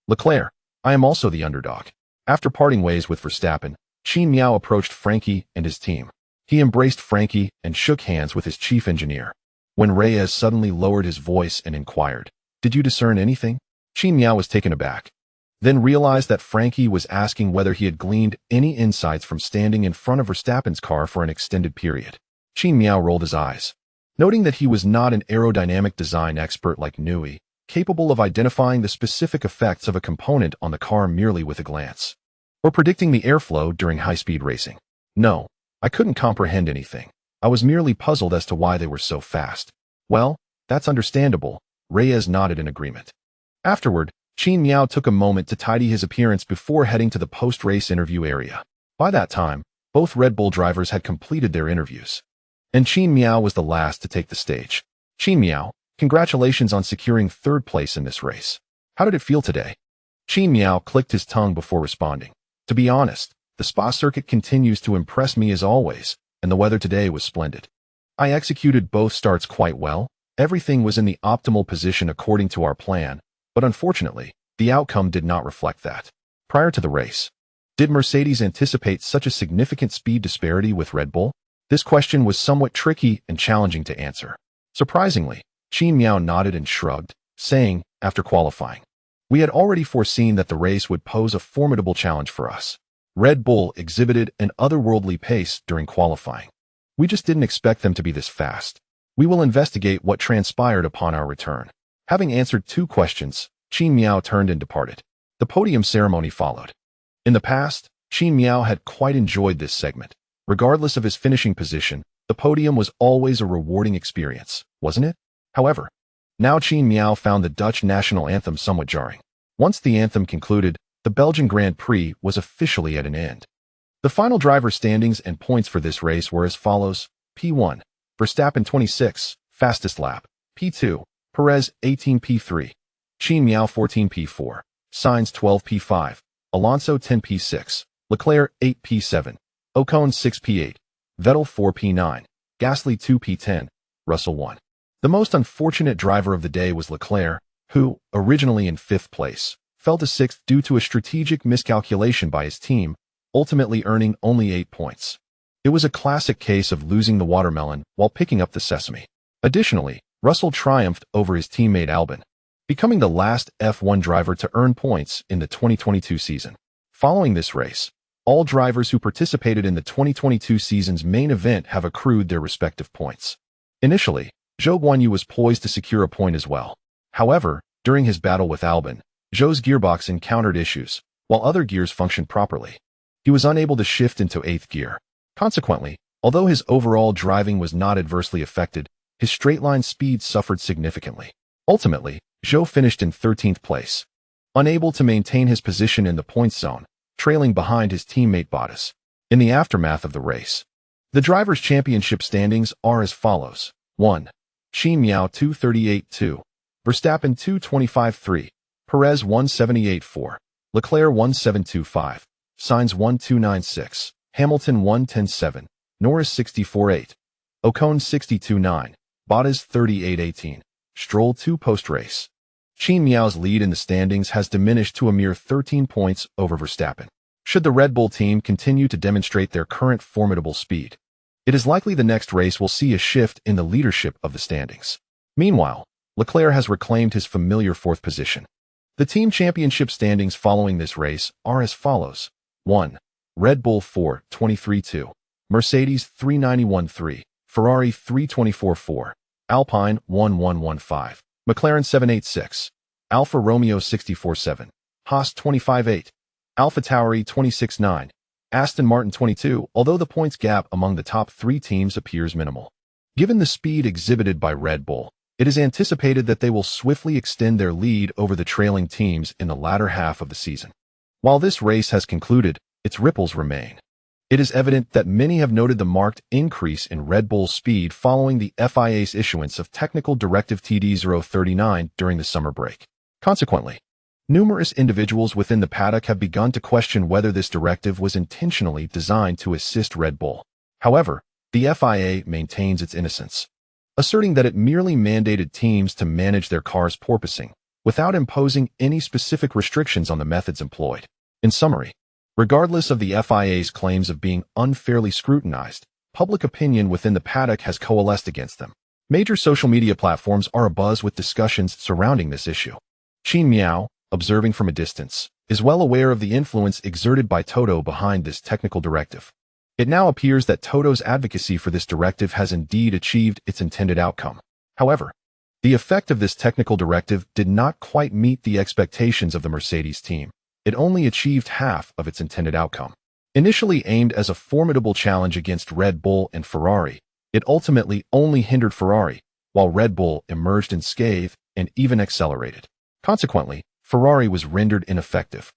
Leclerc, I am also the underdog. After parting ways with Verstappen, Qin Miao approached Francky and his team. He embraced Francky and shook hands with his chief engineer. When Reyes suddenly lowered his voice and inquired, "Did you discern anything?" Qin Miao was taken aback, then realized that Francky was asking whether he had gleaned any insights from standing in front of Verstappen's car for an extended period. Qin Miao rolled his eyes, noting that he was not an aerodynamic design expert like Newey, capable of identifying the specific effects of a component on the car merely with a glance, or predicting the airflow during high-speed racing. No, I couldn't comprehend anything. I was merely puzzled as to why they were so fast. Well, that's understandable. Reyes nodded in agreement. Afterward, Qin Miao took a moment to tidy his appearance before heading to the post-race interview area. By that time, both Red Bull drivers had completed their interviews, and Qin Miao was the last to take the stage. Qin Miao, congratulations on securing third place in this race. How did it feel today? Qin Miao clicked his tongue before responding. To be honest, the Spa circuit continues to impress me as always, and the weather today was splendid. I executed both starts quite well. Everything was in the optimal position according to our plan, but unfortunately, the outcome did not reflect that. Prior to the race, did Mercedes anticipate such a significant speed disparity with Red Bull? This question was somewhat tricky and challenging to answer. Surprisingly, Qin Miao nodded and shrugged, saying, after qualifying, "We had already foreseen that the race would pose a formidable challenge for us. Red Bull exhibited an otherworldly pace during qualifying. We just didn't expect them to be this fast. We will investigate what transpired upon our return." Having answered two questions, Qin Miao turned and departed. The podium ceremony followed. In the past, Qin Miao had quite enjoyed this segment. Regardless of his finishing position, the podium was always a rewarding experience, wasn't it? However, now Qin Miao found the Dutch national anthem somewhat jarring. Once the anthem concluded, the Belgian Grand Prix was officially at an end. The final driver standings and points for this race were as follows: P1, Verstappen 26, fastest lap; P2, Perez 18 P3, Qin Miao 14 P4, Sainz 12 P5, Alonso 10 P6, Leclerc 8 P7, Ocon 6 P8, Vettel 4 P9, Gasly 2 P10, Russell 1. The most unfortunate driver of the day was Leclerc, who, originally in 5th place, fell to 6th due to a strategic miscalculation by his team, ultimately earning only 8 points. It was a classic case of losing the watermelon while picking up the sesame. Additionally, Russell triumphed over his teammate Albon, becoming the last F1 driver to earn points in the 2022 season. Following this race, all drivers who participated in the 2022 season's main event have accrued their respective points. Initially, Zhou Guanyu was poised to secure a point as well. However, during his battle with Albon, Zhou's gearbox encountered issues, while other gears functioned properly. He was unable to shift into 8th gear. Consequently, although his overall driving was not adversely affected, his straight-line speed suffered significantly. Ultimately, Zhou finished in 13th place, unable to maintain his position in the points zone, trailing behind his teammate Bottas. In the aftermath of the race, the Drivers' Championship standings are as follows: 1. Qin Miao 238-2, Verstappen 225-3, Perez 178-4, Leclerc 1725, Sainz 1296, Hamilton 110-7, Norris 64-8, Ocon 62-9, Bottas 38-18, Stroll 2 post-race. Qin Miao's lead in the standings has diminished to a mere 13 points over Verstappen. Should the Red Bull team continue to demonstrate their current formidable speed, it is likely the next race will see a shift in the leadership of the standings. Meanwhile, Leclerc has reclaimed his familiar 4th position. The team championship standings following this race are as follows: 1. Red Bull 423-2, Mercedes 391-3, Ferrari 324-4, Alpine 1115, McLaren 786, Alfa Romeo 64-7, Haas 25-8, AlphaTauri 26-9, Aston Martin 22, although the points gap among the top 3 teams appears minimal. Given the speed exhibited by Red Bull, it is anticipated that they will swiftly extend their lead over the trailing teams in the latter half of the season. While this race has concluded, its ripples remain. It is evident that many have noted the marked increase in Red Bull's speed following the FIA's issuance of Technical Directive TD039 during the summer break. Consequently, numerous individuals within the paddock have begun to question whether this directive was intentionally designed to assist Red Bull. However, the FIA maintains its innocence, asserting that it merely mandated teams to manage their cars' porpoising, without imposing any specific restrictions on the methods employed. In summary, regardless of the FIA's claims of being unfairly scrutinized, public opinion within the paddock has coalesced against them. Major social media platforms are abuzz with discussions surrounding this issue. Qin Miao, observing from a distance, is well aware of the influence exerted by Toto behind this technical directive. It now appears that Toto's advocacy for this directive has indeed achieved its intended outcome. However, the effect of this technical directive did not quite meet the expectations of the Mercedes team. It only achieved half of its intended outcome. Initially aimed as a formidable challenge against Red Bull and Ferrari, it ultimately only hindered Ferrari, while Red Bull emerged unscathed and even accelerated. Consequently, Ferrari was rendered ineffective,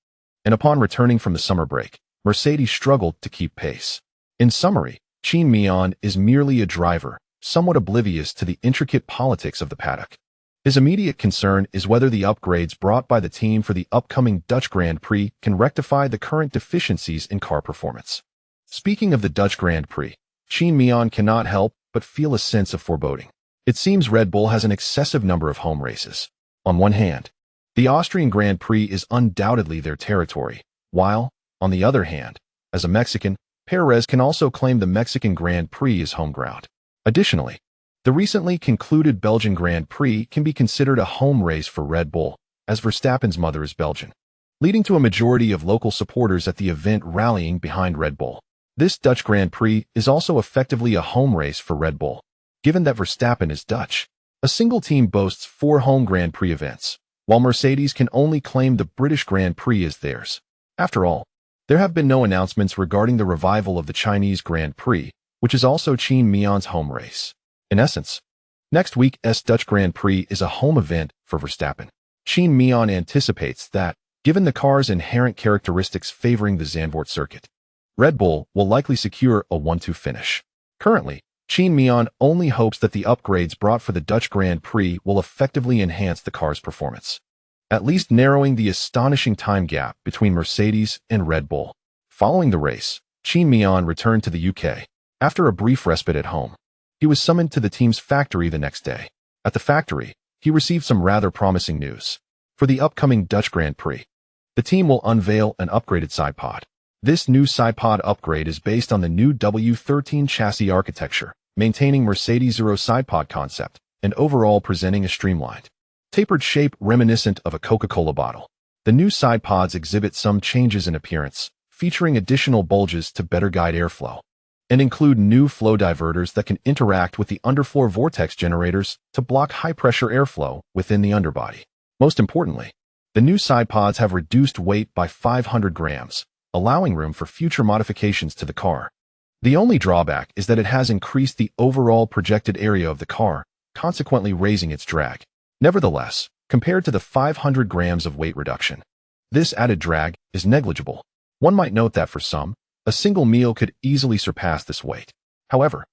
and upon returning from the summer break, Mercedes struggled to keep pace. In summary, Qin Miao is merely a driver, somewhat oblivious to the intricate politics of the paddock. His immediate concern is whether the upgrades brought by the team for the upcoming Dutch Grand Prix can rectify the current deficiencies in car performance. Speaking of the Dutch Grand Prix, Qin Miao cannot help but feel a sense of foreboding. It seems Red Bull has an excessive number of home races. On one hand, the Austrian Grand Prix is undoubtedly their territory, while, on the other hand, as a Mexican, Reyes can also claim the Mexican Grand Prix as home ground. Additionally, the recently concluded Belgian Grand Prix can be considered a home race for Red Bull, as Verstappen's mother is Belgian, leading to a majority of local supporters at the event rallying behind Red Bull. This Dutch Grand Prix is also effectively a home race for Red Bull, given that Verstappen is Dutch. A single team boasts 4 home Grand Prix events, while Mercedes can only claim the British Grand Prix as theirs. After all, there have been no announcements regarding the revival of the Chinese Grand Prix, which is also Qin Miao's home race. In essence, next week's Dutch Grand Prix is a home event for Verstappen. Qin Miao anticipates that, given the car's inherent characteristics favoring the Zandvoort circuit, Red Bull will likely secure a 1-2 finish. Currently, Qin Miao only hopes that the upgrades brought for the Dutch Grand Prix will effectively enhance the car's performance, at least narrowing the astonishing time gap between Mercedes and Red Bull. Following the race, Qin Miao returned to the UK. After a brief respite at home, he was summoned to the team's factory the next day. At the factory, he received some rather promising news. For the upcoming Dutch Grand Prix, the team will unveil an upgraded sidepod. This new sidepod upgrade is based on the new W13 chassis architecture, maintaining Mercedes' Zero sidepod concept, and overall presenting a streamlined, tapered shape reminiscent of a Coca-Cola bottle. The new sidepods exhibit some changes in appearance, featuring additional bulges to better guide airflow, and include new flow diverters that can interact with the underfloor vortex generators to block high-pressure airflow within the underbody. Most importantly, the new sidepods have reduced weight by 500 grams, allowing room for future modifications to the car. The only drawback is that it has increased the overall projected area of the car, consequently raising its drag. Nevertheless, compared to the 500 grams of weight reduction, this added drag is negligible. One might note that for some, a single meal could easily surpass this weight. However,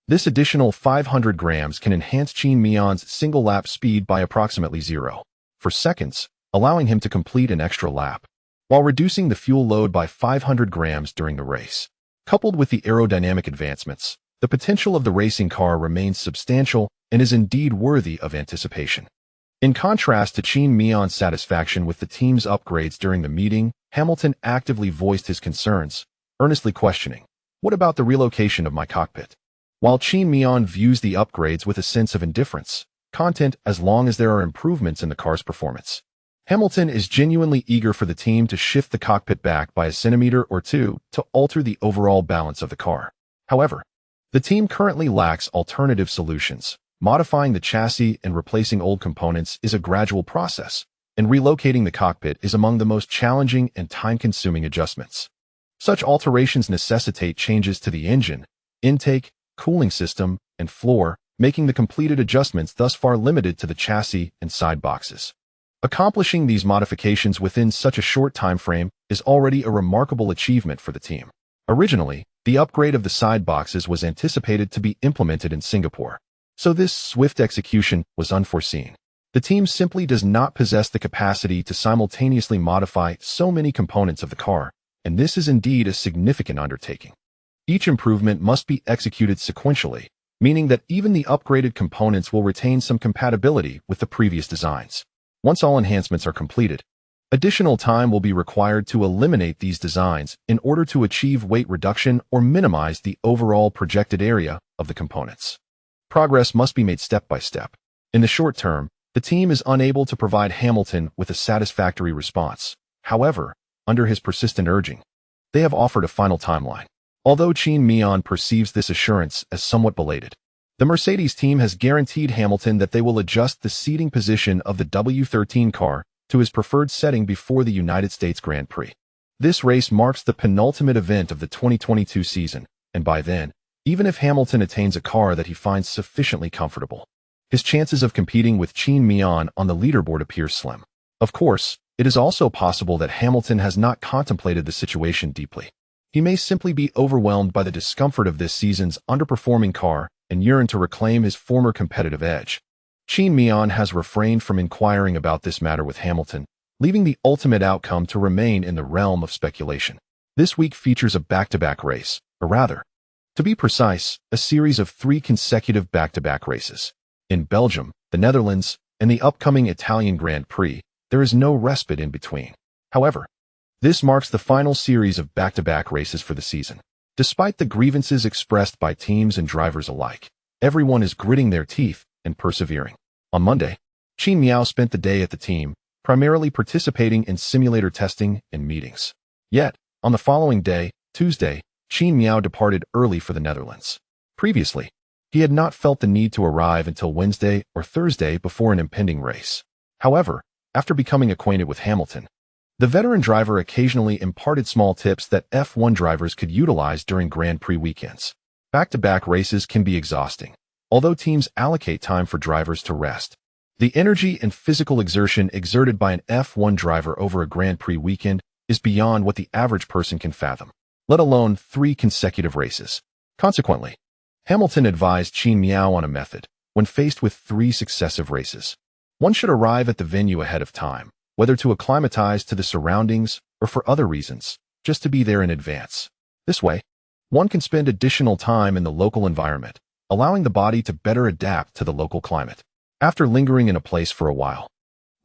this additional 500 grams can enhance Qin Miao's single lap speed by approximately 0.4 seconds, allowing him to complete an extra lap, while reducing the fuel load by 500 grams during the race. Coupled with the aerodynamic advancements, the potential of the racing car remains substantial and is indeed worthy of anticipation. In contrast to Qin Miao's satisfaction with the team's upgrades during the meeting, Hamilton actively voiced his concerns, earnestly questioning, "What about the relocation of my cockpit?" While Qin Miao views the upgrades with a sense of indifference, content as long as there are improvements in the car's performance, Hamilton is genuinely eager for the team to shift the cockpit back by a centimeter or two to alter the overall balance of the car. However, the team currently lacks alternative solutions. Modifying the chassis and replacing old components is a gradual process, and relocating the cockpit is among the most challenging and time-consuming adjustments. Such alterations necessitate changes to the engine, intake, cooling system, and floor, making the completed adjustments thus far limited to the chassis and side boxes. Accomplishing these modifications within such a short time frame is already a remarkable achievement for the team. Originally, the upgrade of the side boxes was anticipated to be implemented in Singapore, so this swift execution was unforeseen. The team simply does not possess the capacity to simultaneously modify so many components of the car, and this is indeed a significant undertaking. Each improvement must be executed sequentially, meaning that even the upgraded components will retain some compatibility with the previous designs. Once all enhancements are completed, additional time will be required to eliminate these designs in order to achieve weight reduction or minimize the overall projected area of the components. Progress must be made step by step. In the short term, the team is unable to provide Hamilton with a satisfactory response. However, under his persistent urging, they have offered a final timeline. Although Qin Miao perceives this assurance as somewhat belated, the Mercedes team has guaranteed Hamilton that they will adjust the seating position of the W13 car to his preferred setting before the United States Grand Prix. This race marks the penultimate event of the 2022 season, and by then, even if Hamilton attains a car that he finds sufficiently comfortable, his chances of competing with Qin Miao on the leaderboard appear slim. Of course, it is also possible that Hamilton has not contemplated the situation deeply. He may simply be overwhelmed by the discomfort of this season's underperforming car and yearn to reclaim his former competitive edge. Qin Miao has refrained from inquiring about this matter with Hamilton, leaving the ultimate outcome to remain in the realm of speculation. This week features a back-to-back race, or rather, to be precise, a series of 3 consecutive back-to-back races. In Belgium, the Netherlands, and the upcoming Italian Grand Prix, there is no respite in between. However, this marks the final series of back-to-back races for the season. Despite the grievances expressed by teams and drivers alike, everyone is gritting their teeth and persevering. On Monday, Qin Miao spent the day at the team, primarily participating in simulator testing and meetings. Yet, on the following day, Tuesday, Qin Miao departed early for the Netherlands. Previously, he had not felt the need to arrive until Wednesday or Thursday before an impending race. However, after becoming acquainted with Hamilton, the veteran driver occasionally imparted small tips that F1 drivers could utilize during Grand Prix weekends. Back-to-back races can be exhausting, although teams allocate time for drivers to rest. The energy and physical exertion exerted by an F1 driver over a Grand Prix weekend is beyond what the average person can fathom, let alone 3 consecutive races. Consequently, Hamilton advised Qin Miao on a method when faced with 3 successive races. One should arrive at the venue ahead of time, whether to acclimatize to the surroundings or for other reasons, just to be there in advance. This way, one can spend additional time in the local environment, allowing the body to better adapt to the local climate. After lingering in a place for a while,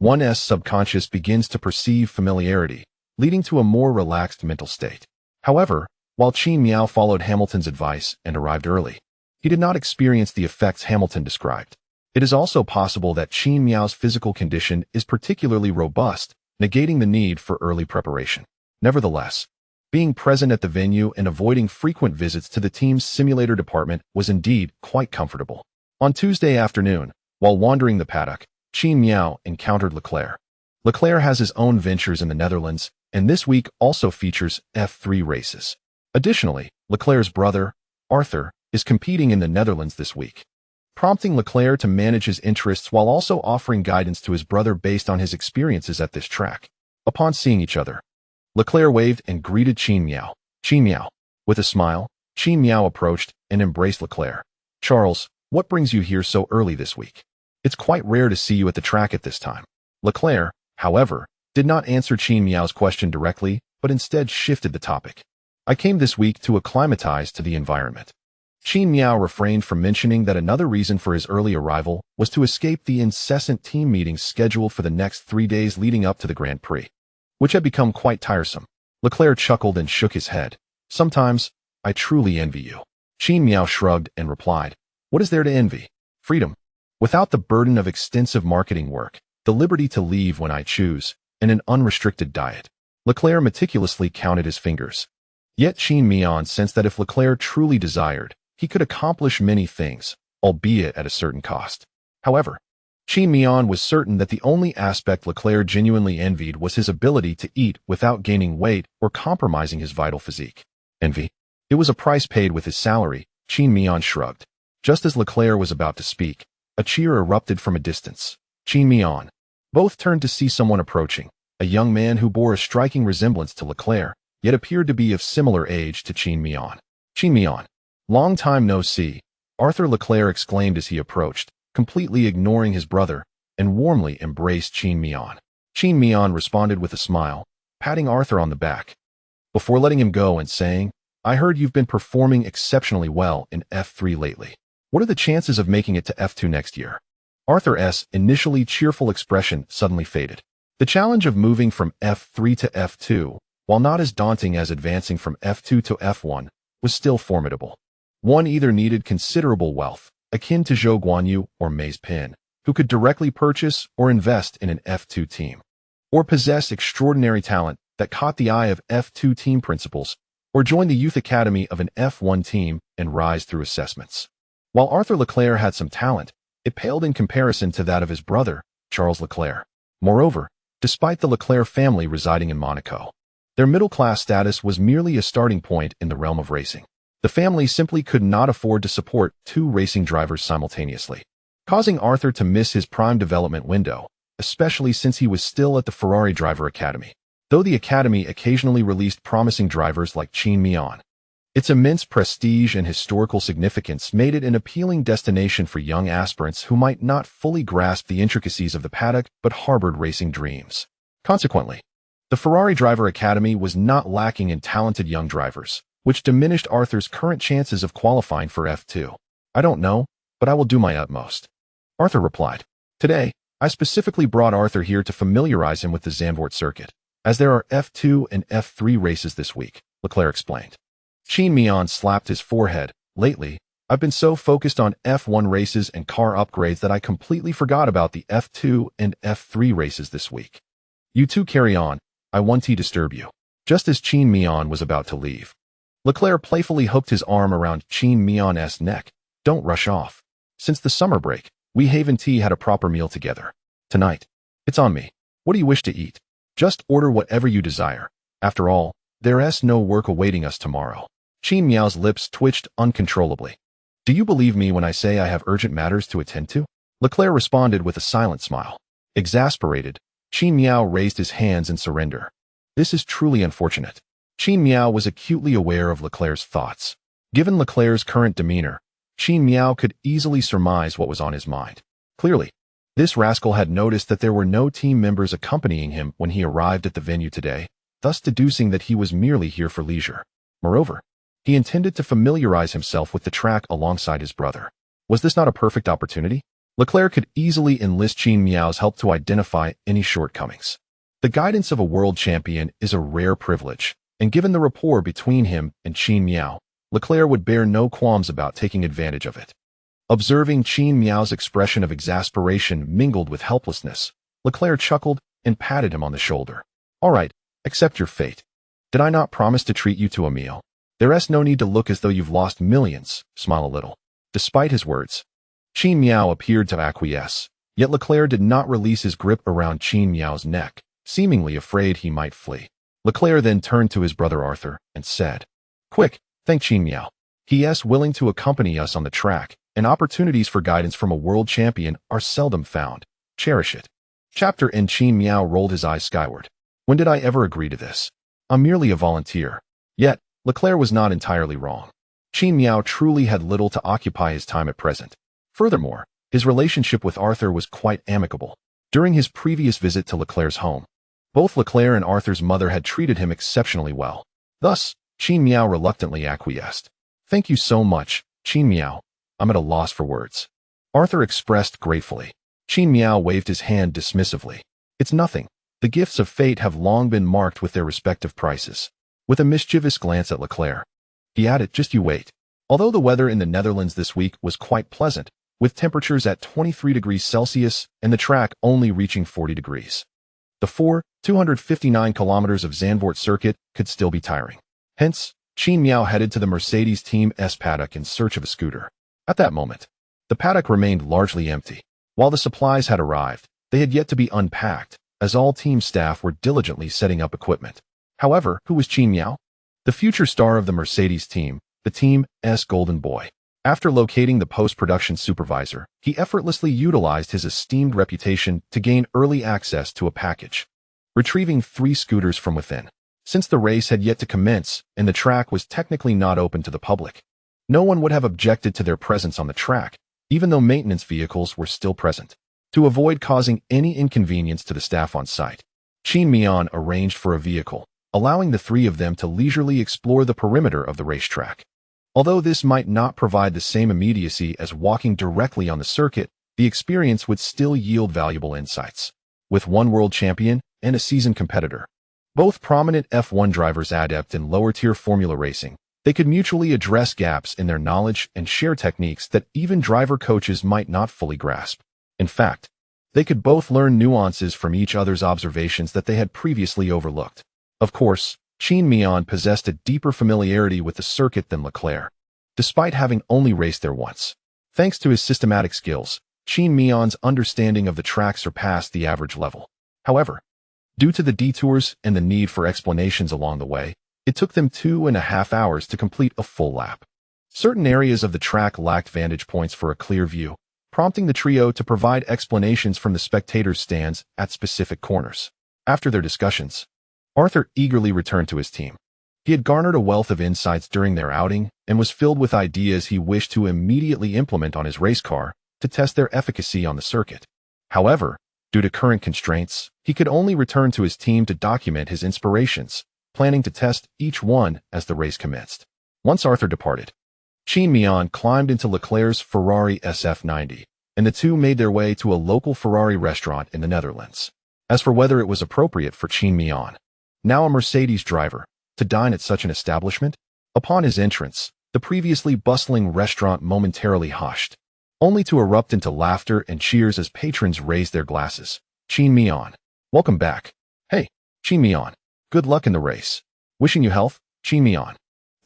one's subconscious begins to perceive familiarity, leading to a more relaxed mental state. However, while Qin Miao followed Hamilton's advice and arrived early, he did not experience the effects Hamilton described. It is also possible that Qin Miao's physical condition is particularly robust, negating the need for early preparation. Nevertheless, being present at the venue and avoiding frequent visits to the team's simulator department was indeed quite comfortable. On Tuesday afternoon, while wandering the paddock, Qin Miao encountered Leclerc. Leclerc has his own ventures in the Netherlands, and this week also features F3 races. Additionally, Leclerc's brother, Arthur, is competing in the Netherlands this week, prompting Leclerc to manage his interests while also offering guidance to his brother based on his experiences at this track. Upon seeing each other, Leclerc waved and greeted Qin Miao. Qin Miao. With a smile, Qin Miao approached and embraced Leclerc. "Charles, what brings you here so early this week? It's quite rare to see you at the track at this time." Leclerc, however, did not answer Qin Miao's question directly, but instead shifted the topic. "I came this week to acclimatize to the environment." Qin Miao refrained from mentioning that another reason for his early arrival was to escape the incessant team meetings scheduled for the next 3 days leading up to the Grand Prix, which had become quite tiresome. Leclerc chuckled and shook his head. "Sometimes, I truly envy you." Qin Miao shrugged and replied, "What is there to envy? Freedom. Without the burden of extensive marketing work, the liberty to leave when I choose, and an unrestricted diet." Leclerc meticulously counted his fingers. Yet Qin Miao sensed that if Leclerc truly desired, he could accomplish many things, albeit at a certain cost. However, Qin Miao was certain that the only aspect Leclerc genuinely envied was his ability to eat without gaining weight or compromising his vital physique. Envy? It was a price paid with his salary, Qin Miao shrugged. Just as Leclerc was about to speak, a cheer erupted from a distance. Qin Miao. Both turned to see someone approaching, a young man who bore a striking resemblance to Leclerc, yet appeared to be of similar age to Qin Miao. "Qin Miao. Long time no see," Arthur Leclerc exclaimed as he approached, completely ignoring his brother, and warmly embraced Qin Miao. Qin Miao responded with a smile, patting Arthur on the back, before letting him go and saying, "I heard you've been performing exceptionally well in F3 lately. What are the chances of making it to F2 next year?" Arthur's initially cheerful expression suddenly faded. The challenge of moving from F3 to F2, while not as daunting as advancing from F2 to F1, was still formidable. One either needed considerable wealth, akin to Zhou Guanyu or Maze Pin, who could directly purchase or invest in an F2 team, or possess extraordinary talent that caught the eye of F2 team principals, or join the youth academy of an F1 team and rise through assessments. While Arthur Leclerc had some talent, it paled in comparison to that of his brother, Charles Leclerc. Moreover, despite the Leclerc family residing in Monaco, their middle-class status was merely a starting point in the realm of racing. The family simply could not afford to support two racing drivers simultaneously, causing Arthur to miss his prime development window, especially since he was still at the Ferrari Driver Academy, though the academy occasionally released promising drivers like Qin Miao. Its immense prestige and historical significance made it an appealing destination for young aspirants who might not fully grasp the intricacies of the paddock but harbored racing dreams. Consequently, the Ferrari Driver Academy was not lacking in talented young drivers, which diminished Arthur's current chances of qualifying for F2. I don't know, but I will do my utmost, Arthur replied. Today, I specifically brought Arthur here to familiarize him with the Zandvoort circuit, as there are F2 and F3 races this week, Leclerc explained. Qin Miao slapped his forehead. Lately, I've been so focused on F1 races and car upgrades that I completely forgot about the F2 and F3 races this week. You two carry on, I won't disturb you. Just as Qin Miao was about to leave, Leclerc playfully hooked his arm around Qin Miao's neck. Don't rush off. Since the summer break, we haven't had a proper meal together. Tonight, it's on me. What do you wish to eat? Just order whatever you desire. After all, there's no work awaiting us tomorrow. Qin Miao's lips twitched uncontrollably. Do you believe me when I say I have urgent matters to attend to? Leclerc responded with a silent smile. Exasperated, Qin Miao raised his hands in surrender. This is truly unfortunate. Qin Miao was acutely aware of Leclerc's thoughts. Given Leclerc's current demeanor, Qin Miao could easily surmise what was on his mind. Clearly, this rascal had noticed that there were no team members accompanying him when he arrived at the venue today, thus deducing that he was merely here for leisure. Moreover, he intended to familiarize himself with the track alongside his brother. Was this not a perfect opportunity? Leclerc could easily enlist Qin Miao's help to identify any shortcomings. The guidance of a world champion is a rare privilege, and given the rapport between him and Qin Miao, Leclerc would bear no qualms about taking advantage of it. Observing Qin Miao's expression of exasperation mingled with helplessness, Leclerc chuckled and patted him on the shoulder. All right, accept your fate. Did I not promise to treat you to a meal? There's no need to look as though you've lost millions, smile a little. Despite his words, Qin Miao appeared to acquiesce, yet Leclerc did not release his grip around Qin Miao's neck, seemingly afraid he might flee. Leclerc then turned to his brother Arthur and said, Quick, thank Qin Miao. He is willing to accompany us on the track, and opportunities for guidance from a world champion are seldom found. Cherish it. Chapter and Qin Miao rolled his eyes skyward. When did I ever agree to this? I'm merely a volunteer. Yet, Leclerc was not entirely wrong. Qin Miao truly had little to occupy his time at present. Furthermore, his relationship with Arthur was quite amicable. During his previous visit to Leclerc's home, both Leclerc and Arthur's mother had treated him exceptionally well. Thus, Qin Miao reluctantly acquiesced. Thank you so much, Qin Miao. I'm at a loss for words. Arthur expressed gratefully. Qin Miao waved his hand dismissively. It's nothing. The gifts of fate have long been marked with their respective prices. With a mischievous glance at Leclerc, he added, just you wait. Although the weather in the Netherlands this week was quite pleasant, with temperatures at 23 degrees Celsius and the track only reaching 40 degrees. The 259 kilometers of Zandvoort circuit could still be tiring. Hence, Qin Miao headed to the Mercedes Team's paddock in search of a scooter. At that moment, the paddock remained largely empty. While the supplies had arrived, they had yet to be unpacked, as all team staff were diligently setting up equipment. However, who was Qin Miao? The future star of the Mercedes team, the team's golden boy. After locating the post-production supervisor, he effortlessly utilized his esteemed reputation to gain early access to a package, retrieving 3 scooters from within. Since the race had yet to commence and the track was technically not open to the public, no one would have objected to their presence on the track, even though maintenance vehicles were still present. To avoid causing any inconvenience to the staff on site, Qin Miao arranged for a vehicle, allowing the 3 of them to leisurely explore the perimeter of the racetrack. Although this might not provide the same immediacy as walking directly on the circuit, the experience would still yield valuable insights. With one world champion and a seasoned competitor, both prominent F1 drivers adept in lower-tier Formula racing, they could mutually address gaps in their knowledge and share techniques that even driver coaches might not fully grasp. In fact, they could both learn nuances from each other's observations that they had previously overlooked. Of course, Qin Miao possessed a deeper familiarity with the circuit than Leclerc, despite having only raced there once. Thanks to his systematic skills, Qin Miao's understanding of the track surpassed the average level. However, due to the detours and the need for explanations along the way, it took them 2.5 hours to complete a full lap. Certain areas of the track lacked vantage points for a clear view, prompting the trio to provide explanations from the spectators' stands at specific corners. After their discussions, Arthur eagerly returned to his team. He had garnered a wealth of insights during their outing and was filled with ideas he wished to immediately implement on his race car to test their efficacy on the circuit. However, due to current constraints, he could only return to his team to document his inspirations, planning to test each one as the race commenced. Once Arthur departed, Qin Miao climbed into Leclerc's Ferrari SF90, and the two made their way to a local Ferrari restaurant in the Netherlands. As for whether it was appropriate for Qin Miao, now a Mercedes driver, to dine at such an establishment, upon his entrance, the previously bustling restaurant momentarily hushed, only to erupt into laughter and cheers as patrons raised their glasses. Qin Miao, welcome back. Hey, Qin Miao, good luck in the race. Wishing you health, Qin Miao.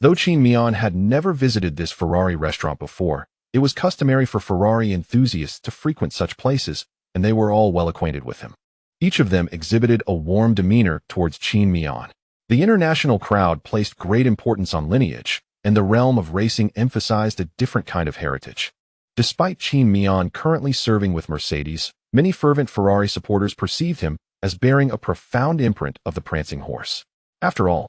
Though Qin Miao had never visited this Ferrari restaurant before, it was customary for Ferrari enthusiasts to frequent such places, and they were all well acquainted with him. Each of them exhibited a warm demeanor towards Qin Miao. The international crowd placed great importance on lineage, and the realm of racing emphasized a different kind of heritage. Despite Qin Miao currently serving with Mercedes, many fervent Ferrari supporters perceived him as bearing a profound imprint of the prancing horse. After all,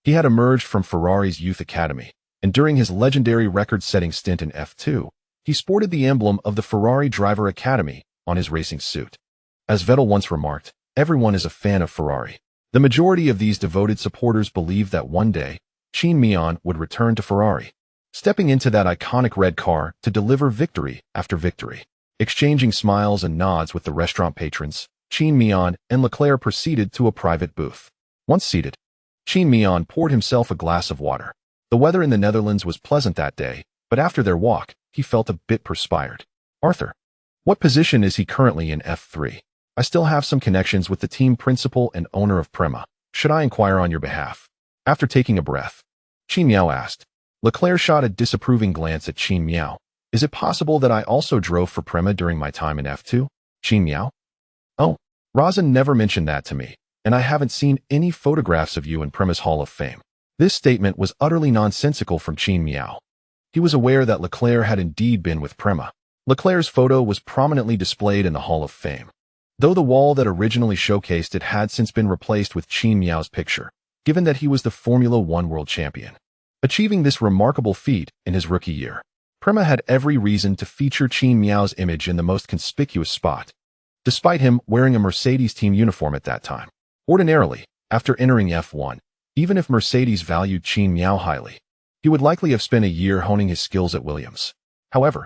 he had emerged from Ferrari's youth academy, and during his legendary record-setting stint in F2, he sported the emblem of the Ferrari Driver Academy on his racing suit. As Vettel once remarked, everyone is a fan of Ferrari. The majority of these devoted supporters believed that one day, Qin Miao would return to Ferrari, stepping into that iconic red car to deliver victory after victory. Exchanging smiles and nods with the restaurant patrons, Qin Miao and Leclerc proceeded to a private booth. Once seated, Qin Miao poured himself a glass of water. The weather in the Netherlands was pleasant that day, but after their walk, he felt a bit perspired. Arthur, what position is he currently in F3? I still have some connections with the team principal and owner of Prema. Should I inquire on your behalf? After taking a breath, Qin Miao asked. Leclerc shot a disapproving glance at Qin Miao. Is it possible that I also drove for Prema during my time in F2? Qin Miao? Oh, Razin never mentioned that to me, and I haven't seen any photographs of you in Prema's Hall of Fame. This statement was utterly nonsensical from Qin Miao. He was aware that Leclerc had indeed been with Prema. Leclerc's photo was prominently displayed in the Hall of Fame, though the wall that originally showcased it had since been replaced with Qin Miao's picture, given that he was the Formula One world champion. Achieving this remarkable feat in his rookie year, Prema had every reason to feature Qin Miao's image in the most conspicuous spot, despite him wearing a Mercedes team uniform at that time. Ordinarily, after entering F1, even if Mercedes valued Qin Miao highly, he would likely have spent a year honing his skills at Williams. However,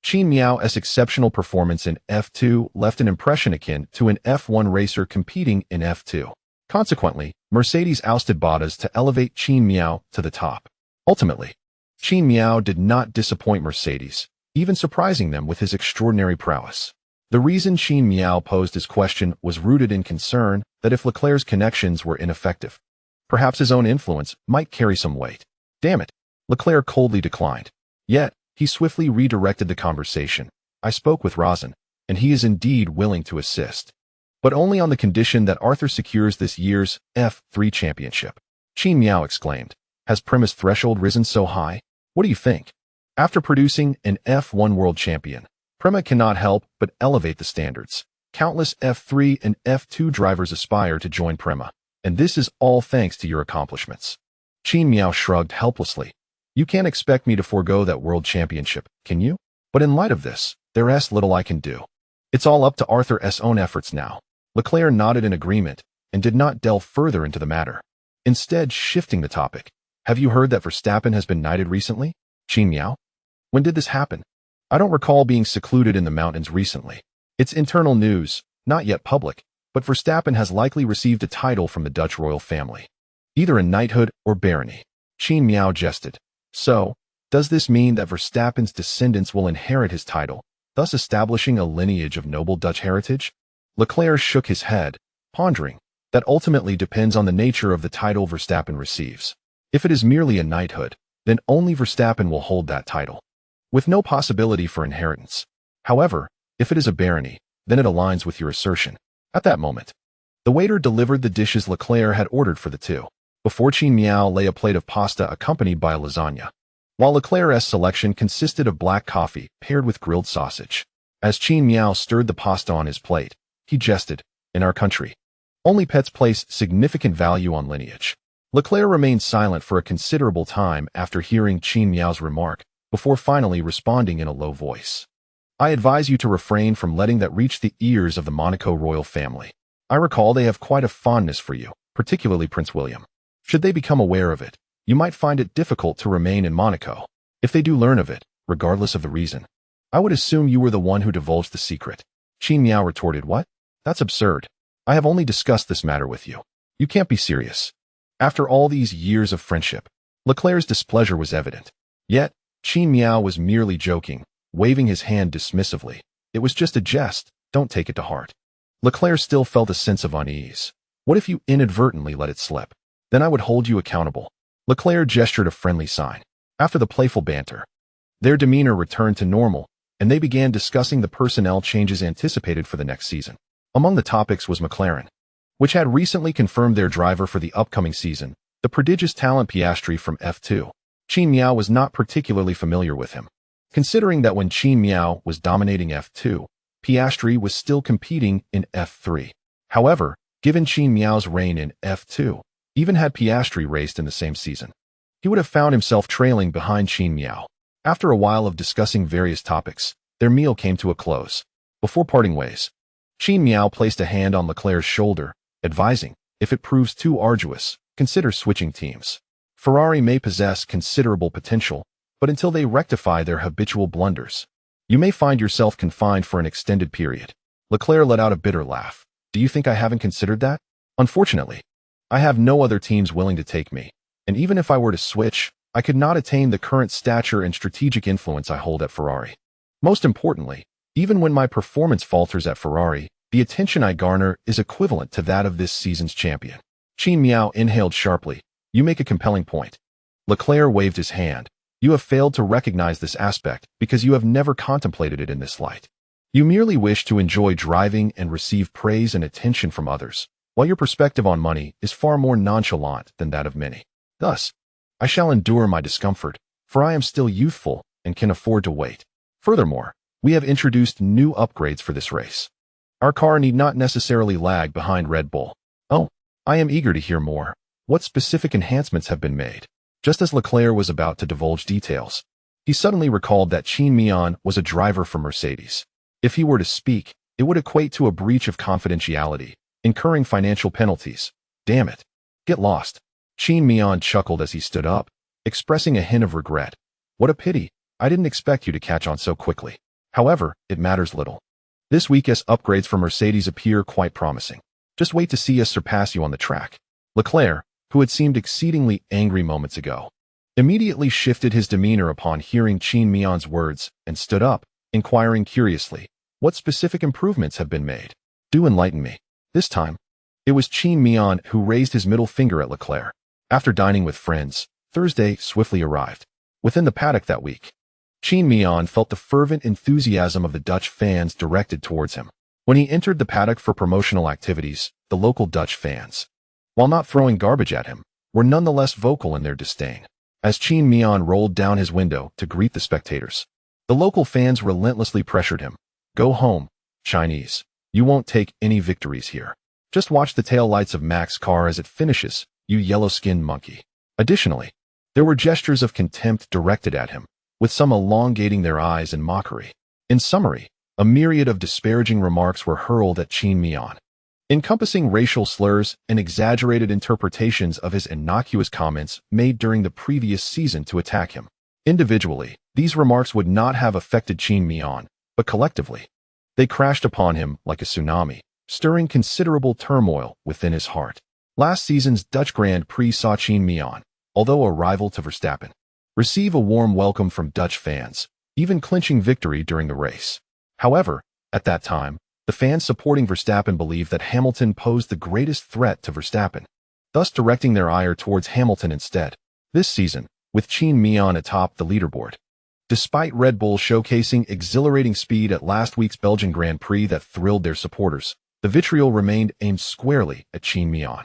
Qin Miao's exceptional performance in F2 left an impression akin to an F1 racer competing in F2. Consequently, Mercedes ousted Bottas to elevate Qin Miao to the top. Ultimately, Qin Miao did not disappoint Mercedes, even surprising them with his extraordinary prowess. The reason Qin Miao posed his question was rooted in concern that if Leclerc's connections were ineffective, perhaps his own influence might carry some weight. Damn it, Leclerc coldly declined. Yet, he swiftly redirected the conversation. I spoke with Razin, and he is indeed willing to assist, but only on the condition that Arthur secures this year's F3 championship. Qin Miao exclaimed. Has Prema's threshold risen so high? What do you think? After producing an F1 world champion, Prema cannot help but elevate the standards. Countless F3 and F2 drivers aspire to join Prema, and this is all thanks to your accomplishments. Qin Miao shrugged helplessly. You can't expect me to forego that world championship, can you? But in light of this, there's little I can do. It's all up to Arthur's own efforts now. Leclerc nodded in agreement and did not delve further into the matter, instead shifting the topic. Have you heard that Verstappen has been knighted recently? Qin Miao? When did this happen? I don't recall being secluded in the mountains recently. It's internal news, not yet public, but Verstappen has likely received a title from the Dutch royal family. Either a knighthood or barony. Qin Miao jested. So, does this mean that Verstappen's descendants will inherit his title, thus establishing a lineage of noble Dutch heritage? Leclerc shook his head, pondering. That ultimately depends on the nature of the title Verstappen receives. If it is merely a knighthood, then only Verstappen will hold that title, with no possibility for inheritance. However, if it is a barony, then it aligns with your assertion. At that moment, the waiter delivered the dishes Leclerc had ordered for the two. Before Qin Miao lay a plate of pasta accompanied by a lasagna, while Leclerc's selection consisted of black coffee paired with grilled sausage. As Qin Miao stirred the pasta on his plate, he jested, "In our country, only pets place significant value on lineage." Leclerc remained silent for a considerable time after hearing Qin Miao's remark, before finally responding in a low voice. "I advise you to refrain from letting that reach the ears of the Monaco royal family. I recall they have quite a fondness for you, particularly Prince William. Should they become aware of it, you might find it difficult to remain in Monaco. If they do learn of it, regardless of the reason, I would assume you were the one who divulged the secret." Qin Miao retorted, "What? That's absurd. I have only discussed this matter with you. You can't be serious." After all these years of friendship, Leclerc's displeasure was evident. Yet, Qin Miao was merely joking, waving his hand dismissively. "It was just a jest, don't take it to heart." Leclerc still felt a sense of unease. "What if you inadvertently let it slip? Then I would hold you accountable." Leclerc gestured a friendly sign. After the playful banter, their demeanor returned to normal, and they began discussing the personnel changes anticipated for the next season. Among the topics was McLaren, which had recently confirmed their driver for the upcoming season, the prodigious talent Piastri from F2. Qin Miao was not particularly familiar with him, considering that when Qin Miao was dominating F2, Piastri was still competing in F3. However, given Qin Miao's reign in F2, even had Piastri raced in the same season, he would have found himself trailing behind Qin Miao. After a while of discussing various topics, their meal came to a close. Before parting ways, Qin Miao placed a hand on Leclerc's shoulder, advising, "If it proves too arduous, consider switching teams. Ferrari may possess considerable potential, but until they rectify their habitual blunders, you may find yourself confined for an extended period." Leclerc let out a bitter laugh. "Do you think I haven't considered that? Unfortunately, I have no other teams willing to take me, and even if I were to switch, I could not attain the current stature and strategic influence I hold at Ferrari. Most importantly, even when my performance falters at Ferrari, the attention I garner is equivalent to that of this season's champion." Qin Miao inhaled sharply. "You make a compelling point." Leclerc waved his hand. "You have failed to recognize this aspect because you have never contemplated it in this light. You merely wish to enjoy driving and receive praise and attention from others, while your perspective on money is far more nonchalant than that of many. Thus, I shall endure my discomfort, for I am still youthful and can afford to wait. Furthermore, we have introduced new upgrades for this race. Our car need not necessarily lag behind Red Bull." "Oh, I am eager to hear more. What specific enhancements have been made?" Just as Leclerc was about to divulge details, he suddenly recalled that Qin Miao was a driver for Mercedes. If he were to speak, it would equate to a breach of confidentiality, incurring financial penalties. "Damn it. Get lost." Qin Miao chuckled as he stood up, expressing a hint of regret. "What a pity. I didn't expect you to catch on so quickly. However, it matters little. This week's upgrades for Mercedes appear quite promising. Just wait to see us surpass you on the track." Leclerc, who had seemed exceedingly angry moments ago, immediately shifted his demeanor upon hearing Qin Miao's words and stood up, inquiring curiously, "What specific improvements have been made? Do enlighten me." This time, it was Qin Miao who raised his middle finger at Leclerc. After dining with friends, Thursday swiftly arrived. Within the paddock that week, Qin Miao felt the fervent enthusiasm of the Dutch fans directed towards him. When he entered the paddock for promotional activities, the local Dutch fans, while not throwing garbage at him, were nonetheless vocal in their disdain. As Qin Miao rolled down his window to greet the spectators, the local fans relentlessly pressured him. "Go home, Chinese. You won't take any victories here. Just watch the taillights of Max's car as it finishes, you yellow-skinned monkey." Additionally, there were gestures of contempt directed at him, with some elongating their eyes in mockery. In summary, a myriad of disparaging remarks were hurled at Qin Miao, encompassing racial slurs and exaggerated interpretations of his innocuous comments made during the previous season to attack him. Individually, these remarks would not have affected Qin Miao, but collectively, they crashed upon him like a tsunami, stirring considerable turmoil within his heart. Last season's Dutch Grand Prix saw Qin Miao, although a rival to Verstappen, receive a warm welcome from Dutch fans, even clinching victory during the race. However, at that time, the fans supporting Verstappen believed that Hamilton posed the greatest threat to Verstappen, thus directing their ire towards Hamilton instead. This season, with Qin Miao atop the leaderboard, despite Red Bull showcasing exhilarating speed at last week's Belgian Grand Prix that thrilled their supporters, the vitriol remained aimed squarely at Qin Miao.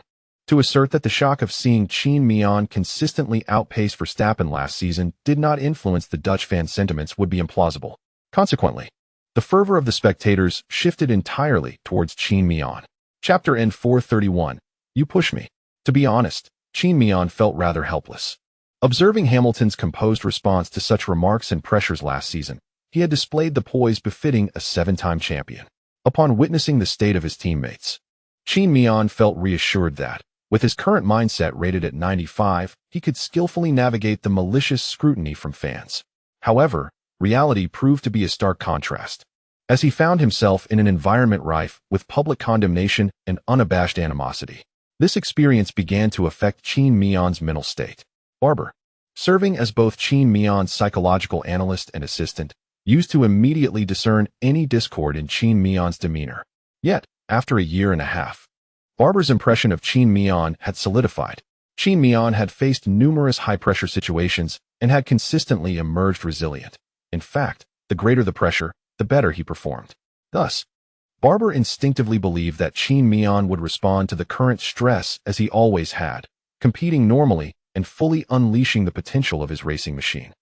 To assert that the shock of seeing Qin Miao consistently outpace Verstappen last season did not influence the Dutch fan sentiments would be implausible. Consequently, the fervor of the spectators shifted entirely towards Qin Miao. Chapter End 431. You push me. To be honest, Qin Miao felt rather helpless. Observing Hamilton's composed response to such remarks and pressures last season, he had displayed the poise befitting a 7-time champion. Upon witnessing the state of his teammates, Qin Miao felt reassured that, with his current mindset rated at 95, he could skillfully navigate the malicious scrutiny from fans. However, reality proved to be a stark contrast, as he found himself in an environment rife with public condemnation and unabashed animosity. This experience began to affect Qin Miao's mental state. Barber, serving as both Qin Miao's psychological analyst and assistant, used to immediately discern any discord in Qin Miao's demeanor. Yet, after a year and a half, Barber's impression of Qin Miao had solidified. Qin Miao had faced numerous high-pressure situations and had consistently emerged resilient. In fact, the greater the pressure, the better he performed. Thus, Barber instinctively believed that Qin Miao would respond to the current stress as he always had, competing normally and fully unleashing the potential of his racing machine,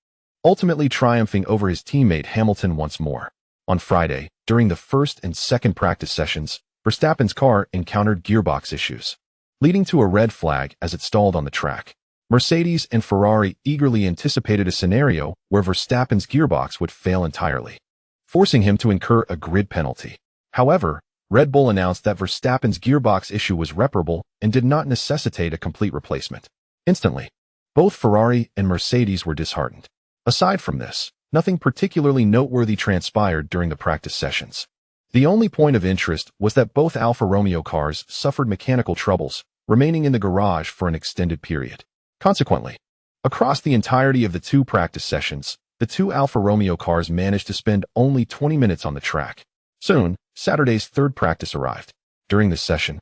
ultimately triumphing over his teammate Hamilton once more. On Friday, during the first and second practice sessions, Verstappen's car encountered gearbox issues, leading to a red flag as it stalled on the track. Mercedes and Ferrari eagerly anticipated a scenario where Verstappen's gearbox would fail entirely, forcing him to incur a grid penalty. However, Red Bull announced that Verstappen's gearbox issue was reparable and did not necessitate a complete replacement. Instantly, both Ferrari and Mercedes were disheartened. Aside from this, nothing particularly noteworthy transpired during the practice sessions. The only point of interest was that both Alfa Romeo cars suffered mechanical troubles, remaining in the garage for an extended period. Consequently, across the entirety of the 2 practice sessions, the 2 Alfa Romeo cars managed to spend only 20 minutes on the track. Soon, Saturday's 3rd practice arrived. During this session,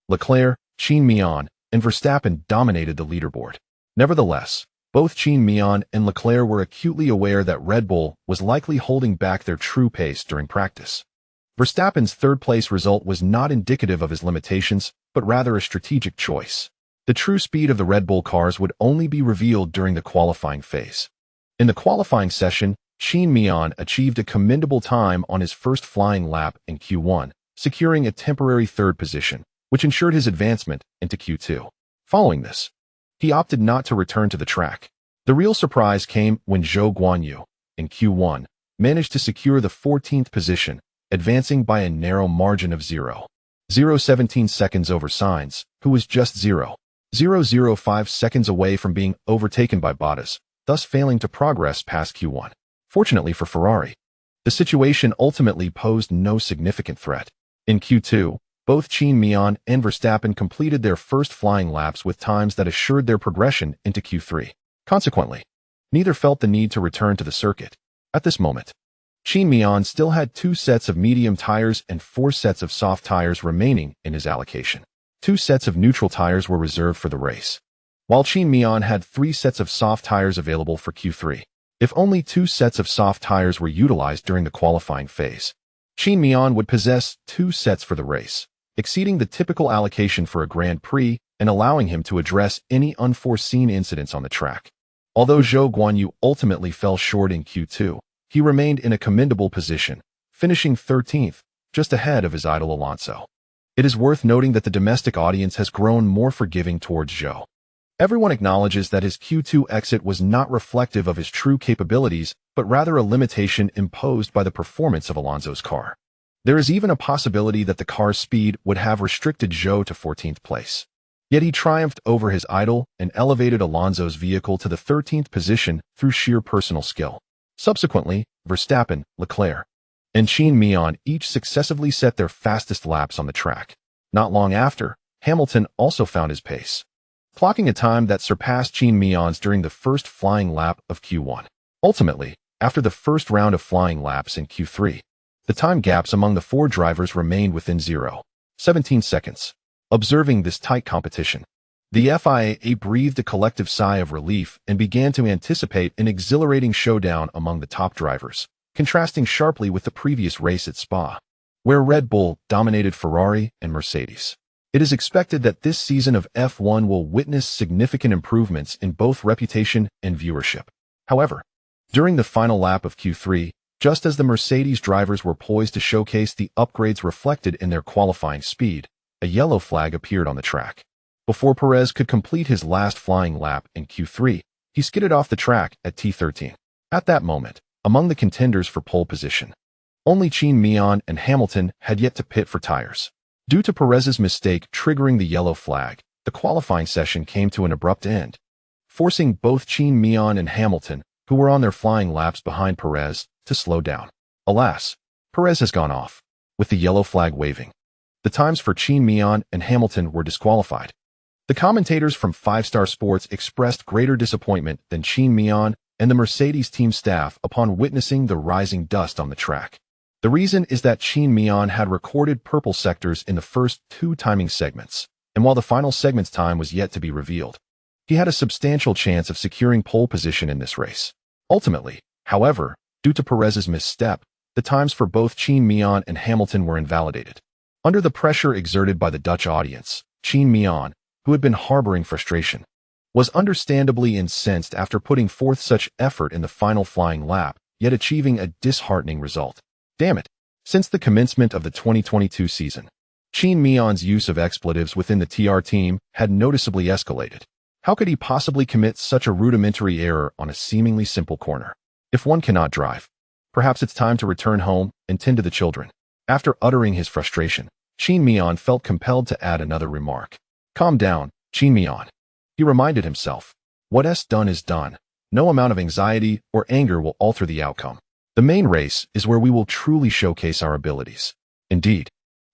Leclerc, Qin Miao, and Verstappen dominated the leaderboard. Nevertheless, both Qin Miao and Leclerc were acutely aware that Red Bull was likely holding back their true pace during practice. Verstappen's 3rd-place result was not indicative of his limitations, but rather a strategic choice. The true speed of the Red Bull cars would only be revealed during the qualifying phase. In the qualifying session, Qin Miao achieved a commendable time on his first flying lap in Q1, securing a temporary 3rd position, which ensured his advancement into Q2. Following this, he opted not to return to the track. The real surprise came when Zhou Guanyu, in Q1, managed to secure the 14th position, advancing by a narrow margin of 0.017 seconds over Sainz, who was just 0.005 seconds away from being overtaken by Bottas, thus failing to progress past Q1. Fortunately for Ferrari, the situation ultimately posed no significant threat. In Q2, both Qin Miao and Verstappen completed their first flying laps with times that assured their progression into Q3. Consequently, neither felt the need to return to the circuit. At this moment, Qin Miao still had 2 sets of medium tires and 4 sets of soft tires remaining in his allocation. 2 sets of neutral tires were reserved for the race, while Qin Miao had 3 sets of soft tires available for Q3. If only 2 sets of soft tires were utilized during the qualifying phase, Qin Miao would possess 2 sets for the race, exceeding the typical allocation for a Grand Prix and allowing him to address any unforeseen incidents on the track. Although Zhou Guanyu ultimately fell short in Q2, he remained in a commendable position, finishing 13th, just ahead of his idol Alonso. It is worth noting that the domestic audience has grown more forgiving towards Zhou. Everyone acknowledges that his Q2 exit was not reflective of his true capabilities, but rather a limitation imposed by the performance of Alonso's car. There is even a possibility that the car's speed would have restricted Zhou to 14th place. Yet he triumphed over his idol and elevated Alonso's vehicle to the 13th position through sheer personal skill. Subsequently, Verstappen, Leclerc, and Qin Miao each successively set their fastest laps on the track. Not long after, Hamilton also found his pace, clocking a time that surpassed Qin Miao's during the first flying lap of Q1. Ultimately, after the first round of flying laps in Q3, the time gaps among the four drivers remained within 0.17 seconds. Observing this tight competition, the FIA breathed a collective sigh of relief and began to anticipate an exhilarating showdown among the top drivers, contrasting sharply with the previous race at Spa, where Red Bull dominated Ferrari and Mercedes. It is expected that this season of F1 will witness significant improvements in both reputation and viewership. However, during the final lap of Q3, just as the Mercedes drivers were poised to showcase the upgrades reflected in their qualifying speed, a yellow flag appeared on the track. Before Perez could complete his last flying lap in Q3, he skidded off the track at T13. At that moment, among the contenders for pole position, only Qin Miao and Hamilton had yet to pit for tires. Due to Perez's mistake triggering the yellow flag, the qualifying session came to an abrupt end, forcing both Qin Miao and Hamilton, who were on their flying laps behind Perez, to slow down. Alas, Perez has gone off, with the yellow flag waving. The times for Qin Miao and Hamilton were disqualified. The commentators from 5-Star Sports expressed greater disappointment than Qin Miao and the Mercedes team staff upon witnessing the rising dust on the track. The reason is that Qin Miao had recorded purple sectors in the first 2 timing segments, and while the final segment's time was yet to be revealed, he had a substantial chance of securing pole position in this race. Ultimately, however, due to Perez's misstep, the times for both Qin Miao and Hamilton were invalidated. Under the pressure exerted by the Dutch audience, Qin Miao, who had been harboring frustration, was understandably incensed after putting forth such effort in the final flying lap, yet achieving a disheartening result. Damn it! Since the commencement of the 2022 season, Qin Miao's use of expletives within the TR team had noticeably escalated. How could he possibly commit such a rudimentary error on a seemingly simple corner? If one cannot drive, perhaps it's time to return home and tend to the children. After uttering his frustration, Qin Miao felt compelled to add another remark. Calm down, Qin Miao. He reminded himself. What's done is done. No amount of anxiety or anger will alter the outcome. The main race is where we will truly showcase our abilities. Indeed,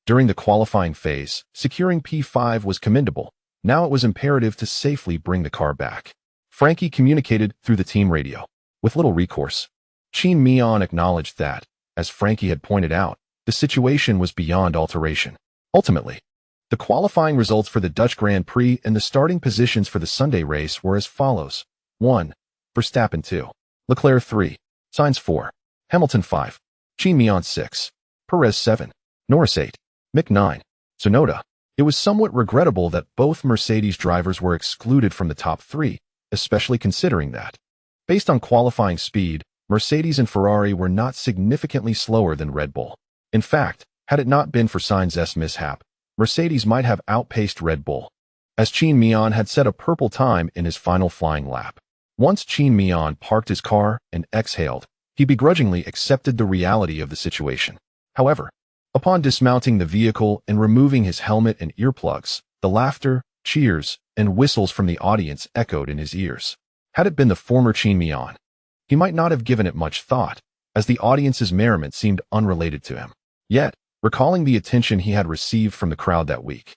during the qualifying phase, securing P5 was commendable. Now it was imperative to safely bring the car back. Francky communicated through the team radio. With little recourse, Qin Miao acknowledged that, as Francky had pointed out, the situation was beyond alteration. Ultimately, the qualifying results for the Dutch Grand Prix and the starting positions for the Sunday race were as follows. 1. Verstappen 2. Leclerc 3. Sainz 4. Hamilton 5. Qin Miao 6. Perez 7. Norris 8. Mick 9. Tsunoda. It was somewhat regrettable that both Mercedes drivers were excluded from the top 3, especially considering that, based on qualifying speed, Mercedes and Ferrari were not significantly slower than Red Bull. In fact, had it not been for Sainz's mishap, Mercedes might have outpaced Red Bull, as Qin Miao had set a purple time in his final flying lap. Once Qin Miao parked his car and exhaled, he begrudgingly accepted the reality of the situation. However, upon dismounting the vehicle and removing his helmet and earplugs, the laughter, cheers, and whistles from the audience echoed in his ears. Had it been the former Qin Miao, he might not have given it much thought, as the audience's merriment seemed unrelated to him. Yet, recalling the attention he had received from the crowd that week,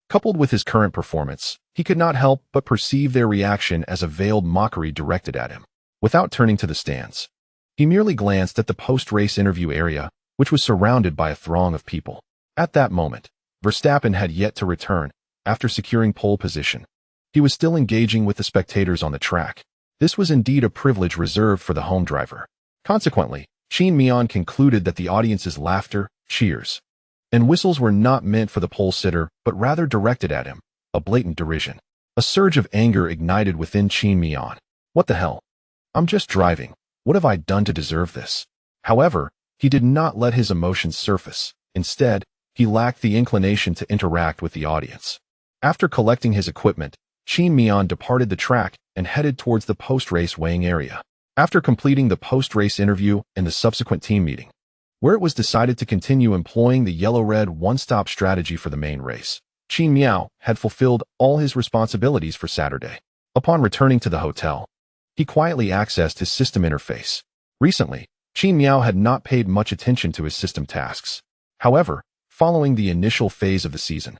coupled with his current performance, he could not help but perceive their reaction as a veiled mockery directed at him. Without turning to the stands, he merely glanced at the post-race interview area, which was surrounded by a throng of people. At that moment, Verstappen had yet to return, after securing pole position. He was still engaging with the spectators on the track. This was indeed a privilege reserved for the home driver. Consequently, Qin Miao concluded that the audience's laughter, cheers, and whistles were not meant for the pole sitter, but rather directed at him, a blatant derision. A surge of anger ignited within Qin Miao. What the hell? I'm just driving. What have I done to deserve this? However, he did not let his emotions surface. Instead, he lacked the inclination to interact with the audience. After collecting his equipment, Qin Miao departed the track and headed towards the post-race weighing area. After completing the post-race interview and the subsequent team meeting, where it was decided to continue employing the yellow-red one-stop strategy for the main race, Qin Miao had fulfilled all his responsibilities for Saturday. Upon returning to the hotel, he quietly accessed his system interface. Recently, Qin Miao had not paid much attention to his system tasks. However, following the initial phase of the season,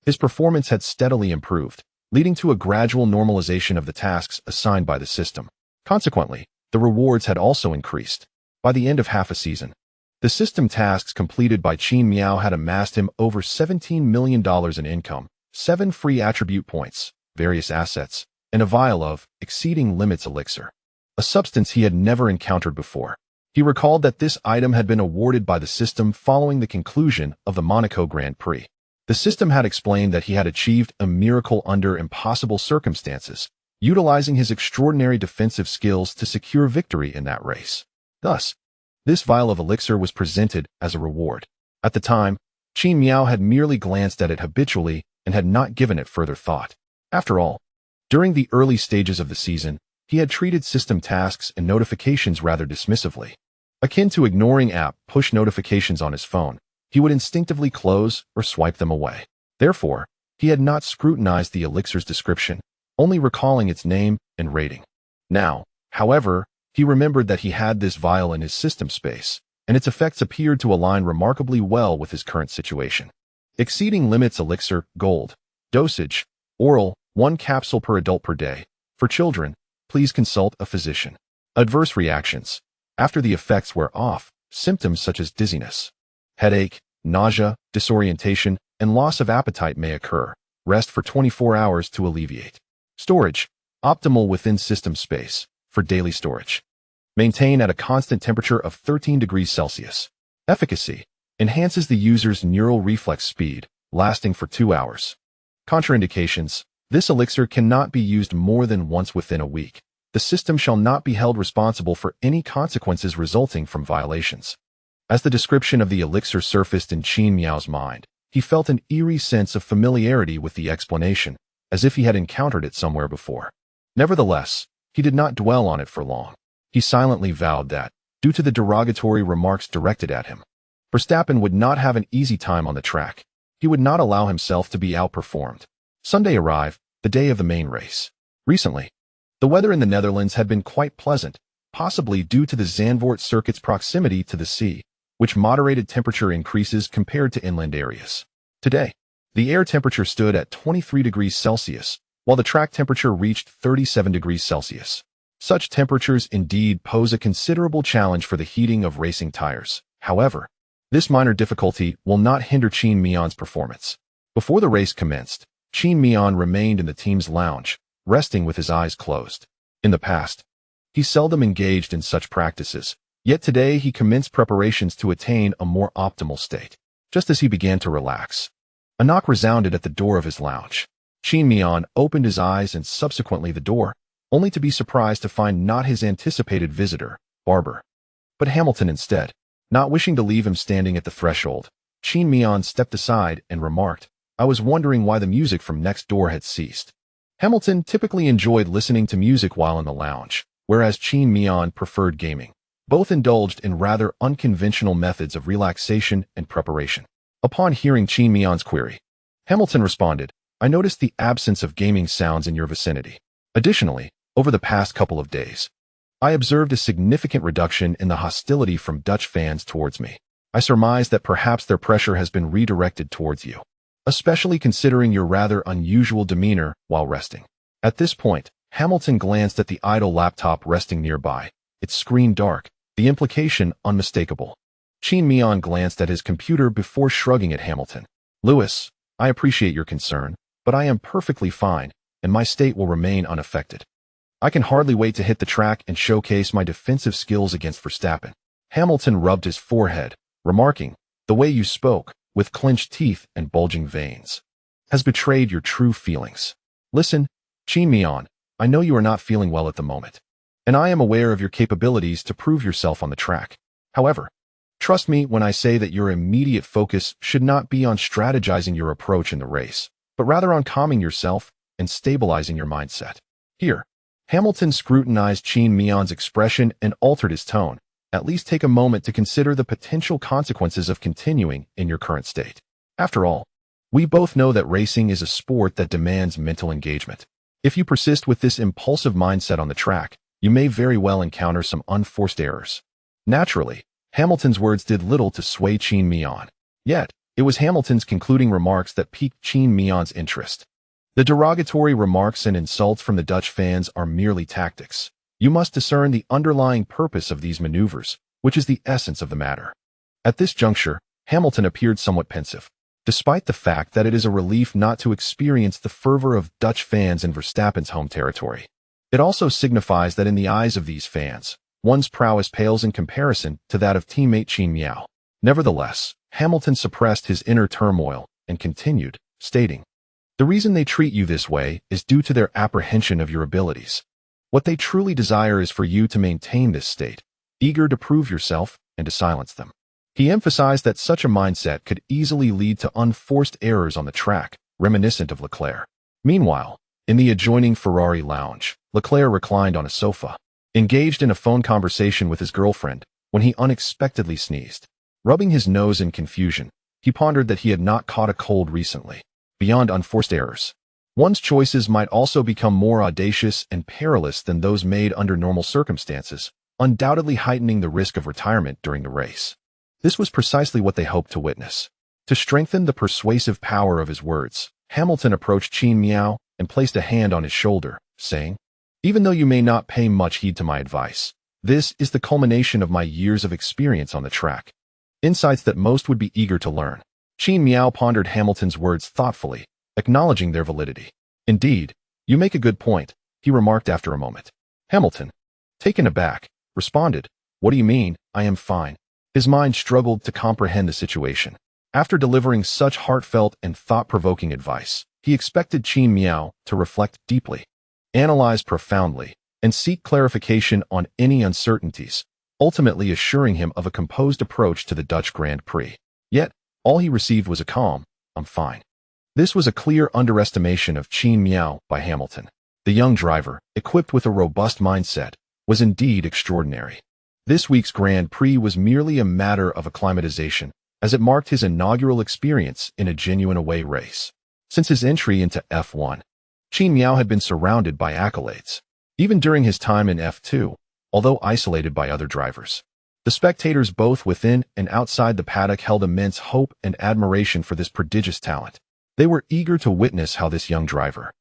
his performance had steadily improved, leading to a gradual normalization of the tasks assigned by the system. Consequently, the rewards had also increased. By the end of half a season, the system tasks completed by Qin Miao had amassed him over $17 million in income, 7 free attribute points, various assets, and a vial of exceeding limits elixir, a substance he had never encountered before. He recalled that this item had been awarded by the system following the conclusion of the Monaco Grand Prix. The system had explained that he had achieved a miracle under impossible circumstances, utilizing his extraordinary defensive skills to secure victory in that race. Thus, this vial of elixir was presented as a reward. At the time, Qin Miao had merely glanced at it habitually and had not given it further thought. After all, during the early stages of the season, he had treated system tasks and notifications rather dismissively. Akin to ignoring app push notifications on his phone, he would instinctively close or swipe them away. Therefore, he had not scrutinized the elixir's description, only recalling its name and rating. Now, however, he remembered that he had this vial in his system space, and its effects appeared to align remarkably well with his current situation. Exceeding limits elixir, gold. Dosage, oral, 1 capsule per adult per day. For children, please consult a physician. Adverse reactions. After the effects wear off, symptoms such as dizziness, headache, nausea, disorientation, and loss of appetite may occur. Rest for 24 hours to alleviate. Storage. Optimal within system space. For daily storage. Maintain at a constant temperature of 13 degrees Celsius. Efficacy. Enhances the user's neural reflex speed, lasting for 2 hours. Contraindications. This elixir cannot be used more than once within a week. The system shall not be held responsible for any consequences resulting from violations. As the description of the elixir surfaced in Qin Miao's mind, he felt an eerie sense of familiarity with the explanation, as if he had encountered it somewhere before. Nevertheless, he did not dwell on it for long. He silently vowed that, due to the derogatory remarks directed at him, Verstappen would not have an easy time on the track. He would not allow himself to be outperformed. Sunday arrived, the day of the main race. Recently, the weather in the Netherlands had been quite pleasant, possibly due to the Zandvoort circuit's proximity to the sea, which moderated temperature increases compared to inland areas. Today, the air temperature stood at 23 degrees Celsius, while the track temperature reached 37 degrees Celsius. Such temperatures indeed pose a considerable challenge for the heating of racing tires. However, this minor difficulty will not hinder Qin Miao's performance. Before the race commenced, Qin Miao remained in the team's lounge, resting with his eyes closed. In the past, he seldom engaged in such practices, yet today he commenced preparations to attain a more optimal state. Just as he began to relax, a knock resounded at the door of his lounge. Qin Miao opened his eyes and subsequently the door, only to be surprised to find not his anticipated visitor, Barber, but Hamilton instead. Not wishing to leave him standing at the threshold, Qin Miao stepped aside and remarked, "I was wondering why the music from next door had ceased." Hamilton typically enjoyed listening to music while in the lounge, whereas Qin Miao preferred gaming. Both indulged in rather unconventional methods of relaxation and preparation. Upon hearing Qin Miao's query, Hamilton responded, "I noticed the absence of gaming sounds in your vicinity. Additionally, over the past couple of days, I observed a significant reduction in the hostility from Dutch fans towards me. I surmise that perhaps their pressure has been redirected towards you, especially considering your rather unusual demeanor while resting." At this point, Hamilton glanced at the idle laptop resting nearby, its screen dark, the implication unmistakable. Qin Miao glanced at his computer before shrugging at Hamilton. "Lewis, I appreciate your concern, but I am perfectly fine, and my state will remain unaffected. I can hardly wait to hit the track and showcase my defensive skills against Verstappen." Hamilton rubbed his forehead, remarking, "The way you spoke, with clenched teeth and bulging veins, has betrayed your true feelings. Listen, Qin Miao, I know you are not feeling well at the moment, and I am aware of your capabilities to prove yourself on the track. However, trust me when I say that your immediate focus should not be on strategizing your approach in the race, but rather on calming yourself and stabilizing your mindset." Here, Hamilton scrutinized Qin Miao's expression and altered his tone. "At least take a moment to consider the potential consequences of continuing in your current state. After all, We both know that racing is a sport that demands mental engagement. If you persist with this impulsive mindset on the track, you may very well encounter some unforced errors. Naturally, Hamilton's words did little to sway Qin Miao. Yet, it was Hamilton's concluding remarks that piqued Qin Miao's interest. The derogatory remarks and insults from the Dutch fans are merely tactics. You must discern the underlying purpose of these maneuvers, which is the essence of the matter. At this juncture, Hamilton appeared somewhat pensive. Despite the fact that it is a relief not to experience the fervor of Dutch fans in Verstappen's home territory. It also signifies that in the eyes of these fans, one's prowess pales in comparison to that of teammate Qin Miao. Nevertheless, Hamilton suppressed his inner turmoil and continued, stating, "The reason they treat you this way is due to their apprehension of your abilities. What they truly desire is for you to maintain this state, eager to prove yourself and to silence them." He emphasized that such a mindset could easily lead to unforced errors on the track, reminiscent of Leclerc. Meanwhile, in the adjoining Ferrari lounge, Leclerc reclined on a sofa, engaged in a phone conversation with his girlfriend, when he unexpectedly sneezed. Rubbing his nose in confusion, he pondered that he had not caught a cold recently. Beyond unforced errors, one's choices might also become more audacious and perilous than those made under normal circumstances, undoubtedly heightening the risk of retirement during the race. This was precisely what they hoped to witness. To strengthen the persuasive power of his words, Hamilton approached Qin Miao and placed a hand on his shoulder, saying, "Even though you may not pay much heed to my advice, this is the culmination of my years of experience on the track. Insights that most would be eager to learn." Qin Miao pondered Hamilton's words thoughtfully, acknowledging their validity. "Indeed, you make a good point," he remarked after a moment. Hamilton, taken aback, responded, "What do you mean? I am fine." His mind struggled to comprehend the situation. After delivering such heartfelt and thought-provoking advice, he expected Qin Miao to reflect deeply, analyze profoundly, and seek clarification on any uncertainties, ultimately assuring him of a composed approach to the Dutch Grand Prix. Yet, all he received was a calm, "I'm fine." This was a clear underestimation of Qin Miao by Hamilton. The young driver, equipped with a robust mindset, was indeed extraordinary. This week's Grand Prix was merely a matter of acclimatization, as it marked his inaugural experience in a genuine away race. Since his entry into F1, Qin Miao had been surrounded by accolades. Even during his time in F2, although isolated by other drivers, the spectators both within and outside the paddock held immense hope and admiration for this prodigious talent. They were eager to witness how this young driver,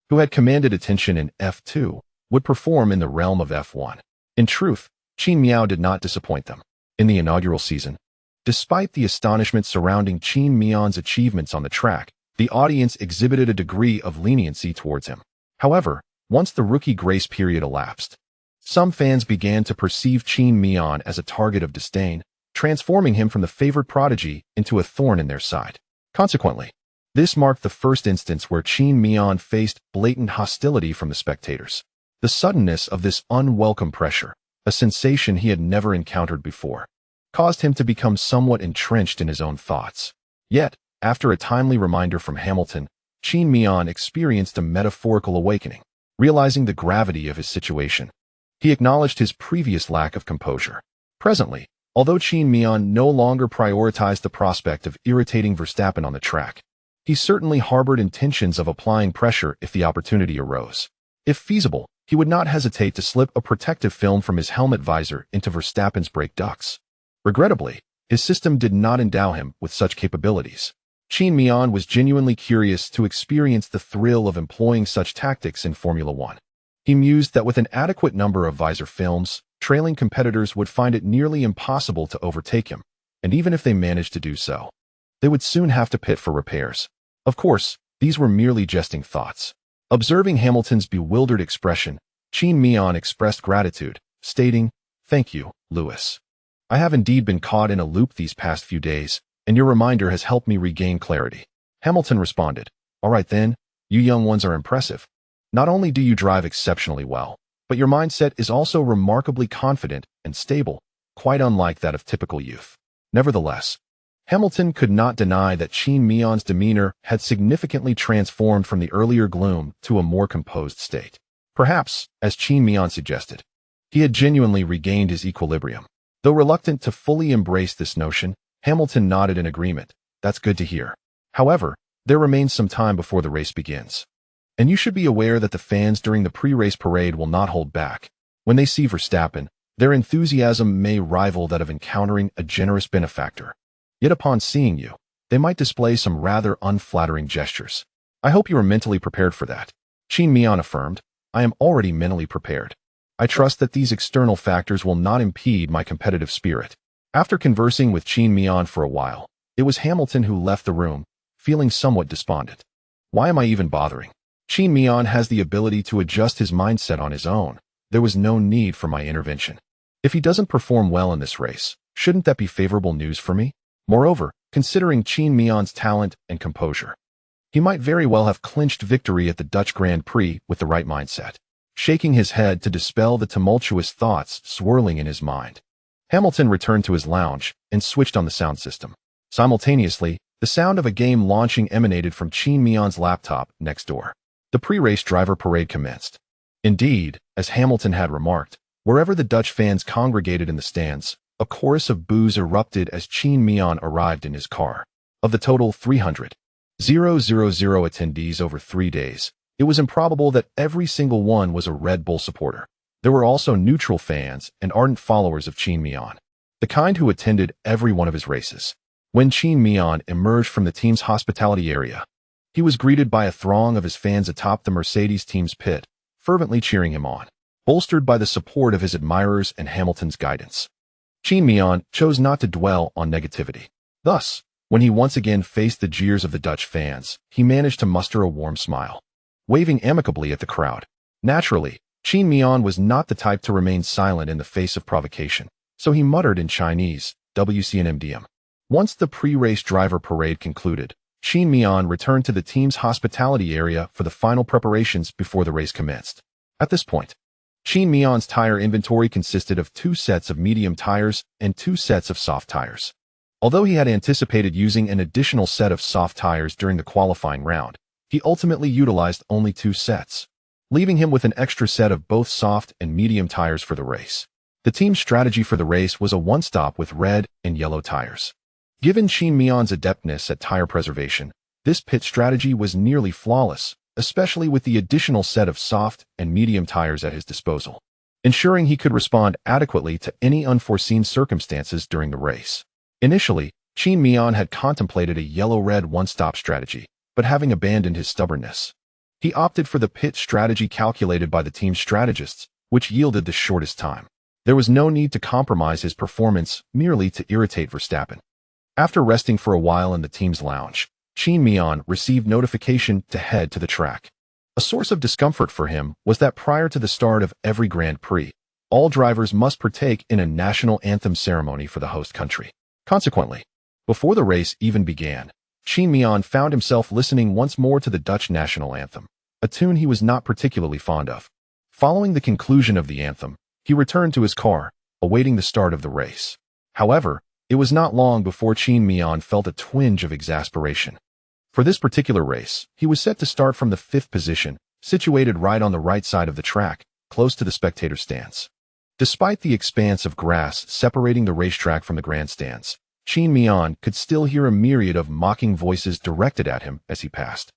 who had commanded attention in F2, would perform in the realm of F1. In truth, Qin Miao did not disappoint them. In the inaugural season, despite the astonishment surrounding Qin Miao's achievements on the track, the audience exhibited a degree of leniency towards him. However, once the rookie grace period elapsed, some fans began to perceive Qin Miao as a target of disdain, transforming him from the favored prodigy into a thorn in their side. Consequently, this marked the first instance where Qin Miao faced blatant hostility from the spectators. The suddenness of this unwelcome pressure, a sensation he had never encountered before, caused him to become somewhat entrenched in his own thoughts. Yet, after a timely reminder from Hamilton, Qin Miao experienced a metaphorical awakening. Realizing the gravity of his situation, he acknowledged his previous lack of composure. Presently, although Qin Miao no longer prioritized the prospect of irritating Verstappen on the track, he certainly harbored intentions of applying pressure if the opportunity arose. If feasible, he would not hesitate to slip a protective film from his helmet visor into Verstappen's brake ducts. Regrettably, his system did not endow him with such capabilities. Qin Miao was genuinely curious to experience the thrill of employing such tactics in Formula One. He mused that with an adequate number of visor films, trailing competitors would find it nearly impossible to overtake him, and even if they managed to do so, they would soon have to pit for repairs. Of course, these were merely jesting thoughts. Observing Hamilton's bewildered expression, Qin Miao expressed gratitude, stating, "Thank you, Lewis. I have indeed been caught in a loop these past few days, and your reminder has helped me regain clarity." Hamilton responded, "All right then, you young ones are impressive. Not only do you drive exceptionally well, but your mindset is also remarkably confident and stable, quite unlike that of typical youth." Nevertheless, Hamilton could not deny that Qin Miao's demeanor had significantly transformed from the earlier gloom to a more composed state. Perhaps, as Qin Miao suggested, he had genuinely regained his equilibrium. Though reluctant to fully embrace this notion, Hamilton nodded in agreement. "That's good to hear. However, There remains some time before the race begins. And you should be aware that the fans during the pre-race parade will not hold back. When they see Verstappen, their enthusiasm may rival that of encountering a generous benefactor. Yet upon seeing you, they might display some rather unflattering gestures. I hope you are mentally prepared for that. Qin Miao affirmed, I am already mentally prepared. I trust that these external factors will not impede my competitive spirit. After conversing with Qin Miao for a while, it was Hamilton who left the room, feeling somewhat despondent. Why am I even bothering? Qin Miao has the ability to adjust his mindset on his own. There was no need for my intervention. If he doesn't perform well in this race, shouldn't that be favorable news for me? Moreover, considering Qin Miao's talent and composure, he might very well have clinched victory at the Dutch Grand Prix with the right mindset. Shaking his head to dispel the tumultuous thoughts swirling in his mind, Hamilton returned to his lounge and switched on the sound system. Simultaneously, the sound of a game launching emanated from Qin Miao's laptop next door. The pre-race driver parade commenced. Indeed, as Hamilton had remarked, wherever the Dutch fans congregated in the stands, a chorus of boos erupted as Qin Miao arrived in his car. Of the total 300,000 attendees over 3 days, it was improbable that every single one was a Red Bull supporter. There were also neutral fans and ardent followers of Qin Miao, the kind who attended every one of his races. When Qin Miao emerged from the team's hospitality area, he was greeted by a throng of his fans atop the Mercedes team's pit, fervently cheering him on, bolstered by the support of his admirers and Hamilton's guidance. Qin Miao chose not to dwell on negativity. Thus, when he once again faced the jeers of the Dutch fans, he managed to muster a warm smile, waving amicably at the crowd. Naturally, Qin Miao was not the type to remain silent in the face of provocation, so he muttered in Chinese, WCNMDM. Once the pre-race driver parade concluded, Qin Miao returned to the team's hospitality area for the final preparations before the race commenced. At this point, Qin Miao's tire inventory consisted of 2 sets of medium tires and 2 sets of soft tires. Although he had anticipated using an additional set of soft tires during the qualifying round, he ultimately utilized only 2 sets, leaving him with an extra set of both soft and medium tires for the race. The team's strategy for the race was a one-stop with red and yellow tires. Given Qin Miao's adeptness at tire preservation, this pit strategy was nearly flawless, especially with the additional set of soft and medium tires at his disposal, ensuring he could respond adequately to any unforeseen circumstances during the race. Initially, Qin Miao had contemplated a yellow-red one-stop strategy, but having abandoned his stubbornness, he opted for the pit strategy calculated by the team's strategists, which yielded the shortest time. There was no need to compromise his performance merely to irritate Verstappen. After resting for a while in the team's lounge, Qin Miao received notification to head to the track. A source of discomfort for him was that prior to the start of every Grand Prix, all drivers must partake in a national anthem ceremony for the host country. Consequently, before the race even began, Qin Miao found himself listening once more to the Dutch national anthem, a tune he was not particularly fond of. Following the conclusion of the anthem, he returned to his car, awaiting the start of the race. However, it was not long before Qin Miao felt a twinge of exasperation. For this particular race, he was set to start from the 5th position, situated right on the right side of the track, close to the spectator stands. Despite the expanse of grass separating the racetrack from the grandstands, Qin Miao could still hear a myriad of mocking voices directed at him as he passed.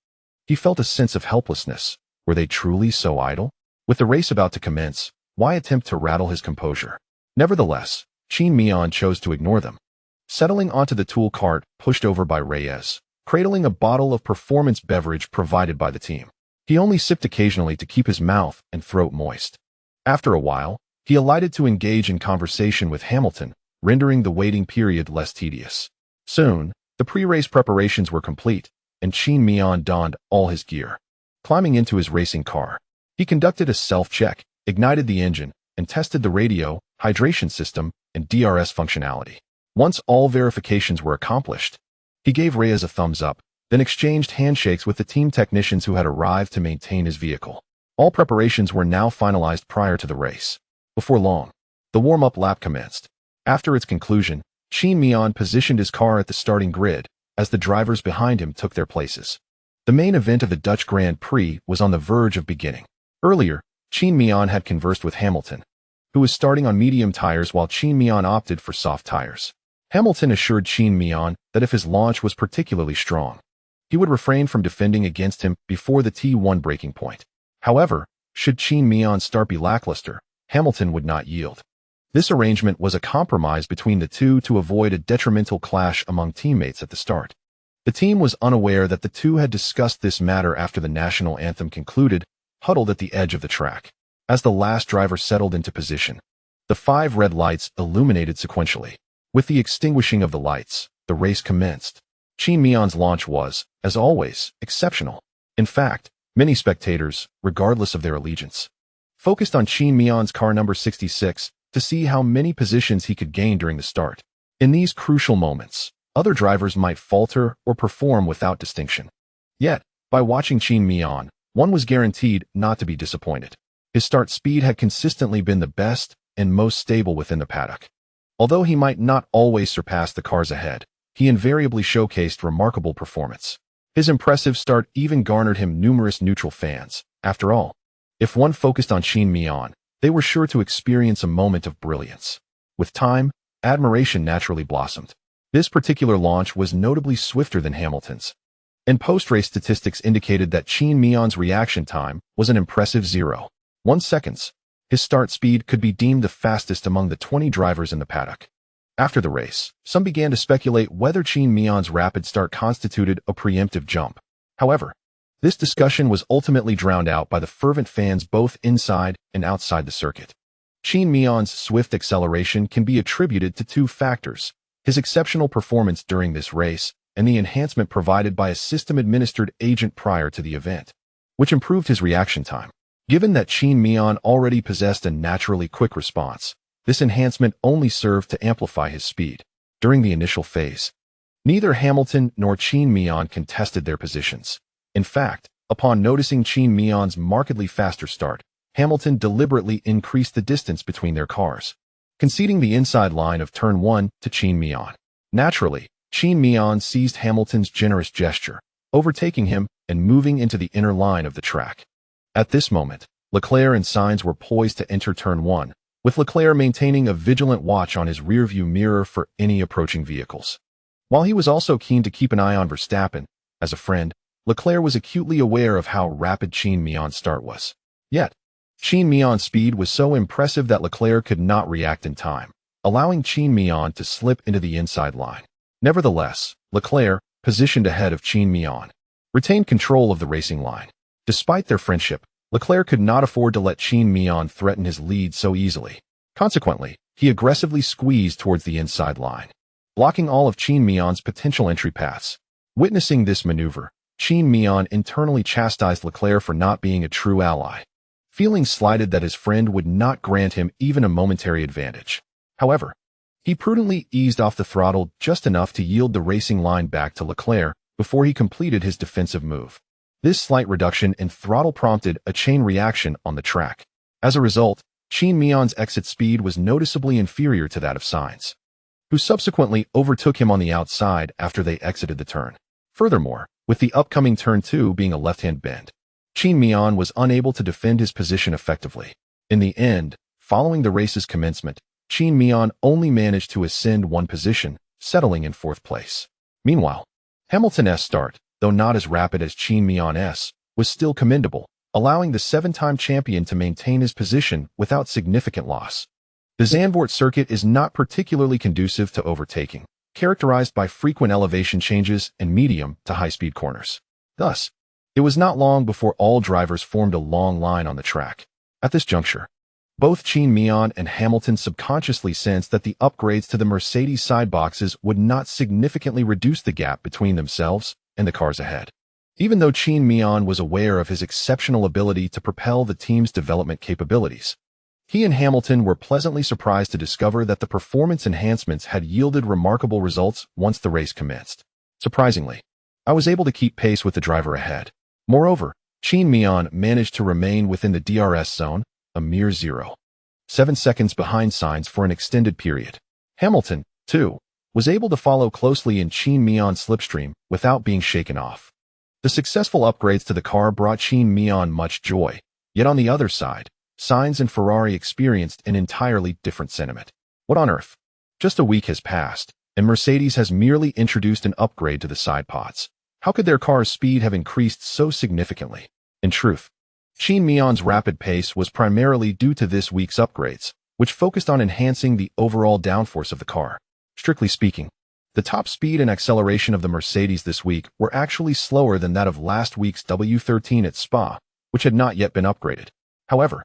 He felt a sense of helplessness. Were they truly so idle? With the race about to commence, why attempt to rattle his composure? Nevertheless, Qin Miao chose to ignore them. Settling onto the tool cart pushed over by Reyes, cradling a bottle of performance beverage provided by the team. He only sipped occasionally to keep his mouth and throat moist. After a while, he alighted to engage in conversation with Hamilton, rendering the waiting period less tedious. Soon, the pre-race preparations were complete, and Qin Miao donned all his gear. Climbing into his racing car, he conducted a self-check, ignited the engine, and tested the radio, hydration system, and DRS functionality. Once all verifications were accomplished, he gave Reyes a thumbs up, then exchanged handshakes with the team technicians who had arrived to maintain his vehicle. All preparations were now finalized prior to the race. Before long, the warm-up lap commenced. After its conclusion, Qin Miao positioned his car at the starting grid, as the drivers behind him took their places. The main event of the Dutch Grand Prix was on the verge of beginning. Earlier, Qin Miao had conversed with Hamilton, who was starting on medium tires while Qin Miao opted for soft tires. Hamilton assured Qin Miao that if his launch was particularly strong, he would refrain from defending against him before the T1 breaking point. However, should Qin Miao's start be lackluster, Hamilton would not yield. This arrangement was a compromise between the two to avoid a detrimental clash among teammates at the start. The team was unaware that the two had discussed this matter after the national anthem concluded, huddled at the edge of the track. As the last driver settled into position, the 5 red lights illuminated sequentially. With the extinguishing of the lights, the race commenced. Qin Miao's launch was, as always, exceptional. In fact, many spectators, regardless of their allegiance, focused on Qin Miao's car number 66 to see how many positions he could gain during the start. In these crucial moments, other drivers might falter or perform without distinction. Yet, by watching Qin Miao, one was guaranteed not to be disappointed. His start speed had consistently been the best and most stable within the paddock. Although he might not always surpass the cars ahead, he invariably showcased remarkable performance. His impressive start even garnered him numerous neutral fans. After all, if one focused on Qin Miao, they were sure to experience a moment of brilliance. With time, admiration naturally blossomed. This particular launch was notably swifter than Hamilton's, and post-race statistics indicated that Qin Miao's reaction time was an impressive 0.1 seconds. His start speed could be deemed the fastest among the 20 drivers in the paddock. After the race, some began to speculate whether Qin Miao's rapid start constituted a preemptive jump. However, this discussion was ultimately drowned out by the fervent fans both inside and outside the circuit. Qin Miao's swift acceleration can be attributed to 2 factors: his exceptional performance during this race and the enhancement provided by a system-administered agent prior to the event, which improved his reaction time. Given that Qin Miao already possessed a naturally quick response, this enhancement only served to amplify his speed. During the initial phase, neither Hamilton nor Qin Miao contested their positions. In fact, upon noticing Qin Miao's markedly faster start, Hamilton deliberately increased the distance between their cars, conceding the inside line of turn 1 to Qin Miao. Naturally, Qin Miao seized Hamilton's generous gesture, overtaking him and moving into the inner line of the track. At this moment, Leclerc and Sainz were poised to enter turn 1, with Leclerc maintaining a vigilant watch on his rearview mirror for any approaching vehicles. While he was also keen to keep an eye on Verstappen, as a friend, Leclerc was acutely aware of how rapid Qin Miao's start was. Yet, Qin Miao's speed was so impressive that Leclerc could not react in time, allowing Qin Miao to slip into the inside line. Nevertheless, Leclerc, positioned ahead of Qin Miao, retained control of the racing line. Despite their friendship, Leclerc could not afford to let Qin Miao threaten his lead so easily. Consequently, he aggressively squeezed towards the inside line, blocking all of Qin Miao's potential entry paths. Witnessing this maneuver, Qin Miao internally chastised Leclerc for not being a true ally, feeling slighted that his friend would not grant him even a momentary advantage. However, he prudently eased off the throttle just enough to yield the racing line back to Leclerc before he completed his defensive move. This slight reduction in throttle prompted a chain reaction on the track. As a result, Qin Miao's exit speed was noticeably inferior to that of Sainz, who subsequently overtook him on the outside after they exited the turn. Furthermore, with the upcoming turn 2 being a left-hand bend, Qin Miao was unable to defend his position effectively. In the end, following the race's commencement, Qin Miao only managed to ascend 1 position, settling in 4th place. Meanwhile, Hamilton's start, though not as rapid as Qin Miao's, was still commendable, allowing the 7-time champion to maintain his position without significant loss. The Zandvoort circuit is not particularly conducive to overtaking, characterized by frequent elevation changes and medium to high-speed corners. Thus, it was not long before all drivers formed a long line on the track. At this juncture, both Qin Miao and Hamilton subconsciously sensed that the upgrades to the Mercedes side boxes would not significantly reduce the gap between themselves and the cars ahead. Even though Qin Miao was aware of his exceptional ability to propel the team's development capabilities, he and Hamilton were pleasantly surprised to discover that the performance enhancements had yielded remarkable results once the race commenced. Surprisingly, I was able to keep pace with the driver ahead. Moreover, Qin Miao managed to remain within the DRS zone, a mere 0.7 seconds behind Sainz for an extended period. Hamilton, too, was able to follow closely in Qin Miao's slipstream without being shaken off. The successful upgrades to the car brought Qin Miao much joy, yet on the other side, Sainz and Ferrari experienced an entirely different sentiment. What on earth? Just a week has passed, and Mercedes has merely introduced an upgrade to the side pods. How could their car's speed have increased so significantly? In truth, Qin Miao's rapid pace was primarily due to this week's upgrades, which focused on enhancing the overall downforce of the car. Strictly speaking, the top speed and acceleration of the Mercedes this week were actually slower than that of last week's W13 at Spa, which had not yet been upgraded. However,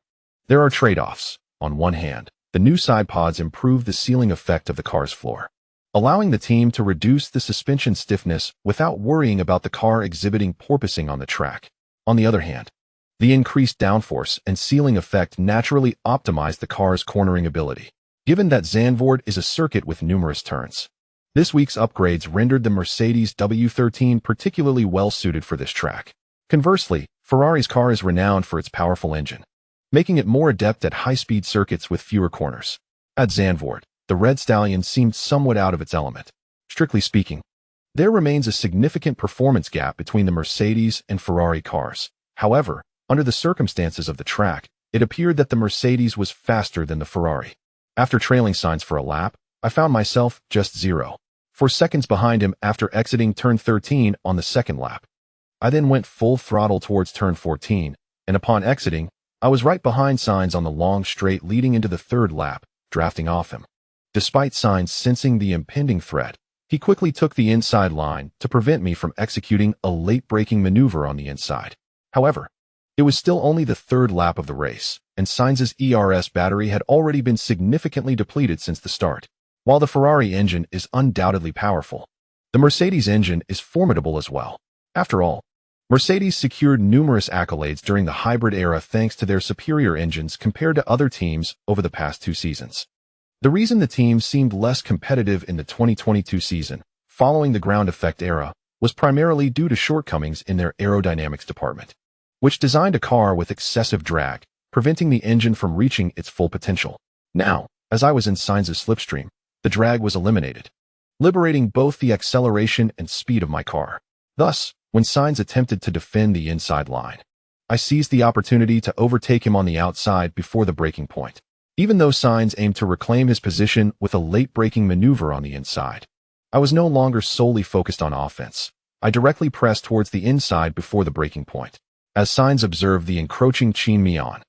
there are trade-offs. On one hand, the new side pods improve the sealing effect of the car's floor, allowing the team to reduce the suspension stiffness without worrying about the car exhibiting porpoising on the track. On the other hand, the increased downforce and sealing effect naturally optimize the car's cornering ability, given that Zandvoort is a circuit with numerous turns. This week's upgrades rendered the Mercedes W13 particularly well-suited for this track. Conversely, Ferrari's car is renowned for its powerful engine, making it more adept at high-speed circuits with fewer corners. At Zandvoort, the Red Stallion seemed somewhat out of its element. Strictly speaking, there remains a significant performance gap between the Mercedes and Ferrari cars. However, under the circumstances of the track, it appeared that the Mercedes was faster than the Ferrari. After trailing Sainz for a lap, I found myself just 0.4 seconds behind him after exiting turn 13 on the second lap. I then went full throttle towards turn 14, and upon exiting, I was right behind Sainz on the long straight leading into the third lap, drafting off him. Despite Sainz sensing the impending threat, he quickly took the inside line to prevent me from executing a late braking maneuver on the inside. However, it was still only the third lap of the race, and Sainz's ERS battery had already been significantly depleted since the start. While the Ferrari engine is undoubtedly powerful, the Mercedes engine is formidable as well. After all, Mercedes secured numerous accolades during the hybrid era thanks to their superior engines compared to other teams over the past 2 seasons. The reason the team seemed less competitive in the 2022 season, following the ground effect era, was primarily due to shortcomings in their aerodynamics department, which designed a car with excessive drag, preventing the engine from reaching its full potential. Now, as I was in Sainz's slipstream, the drag was eliminated, liberating both the acceleration and speed of my car. Thus, when Sainz attempted to defend the inside line, I seized the opportunity to overtake him on the outside before the braking point. Even though Sainz aimed to reclaim his position with a late braking maneuver on the inside, I was no longer solely focused on offense. I directly pressed towards the inside before the braking point. As Sainz observed the encroaching Qin Miao,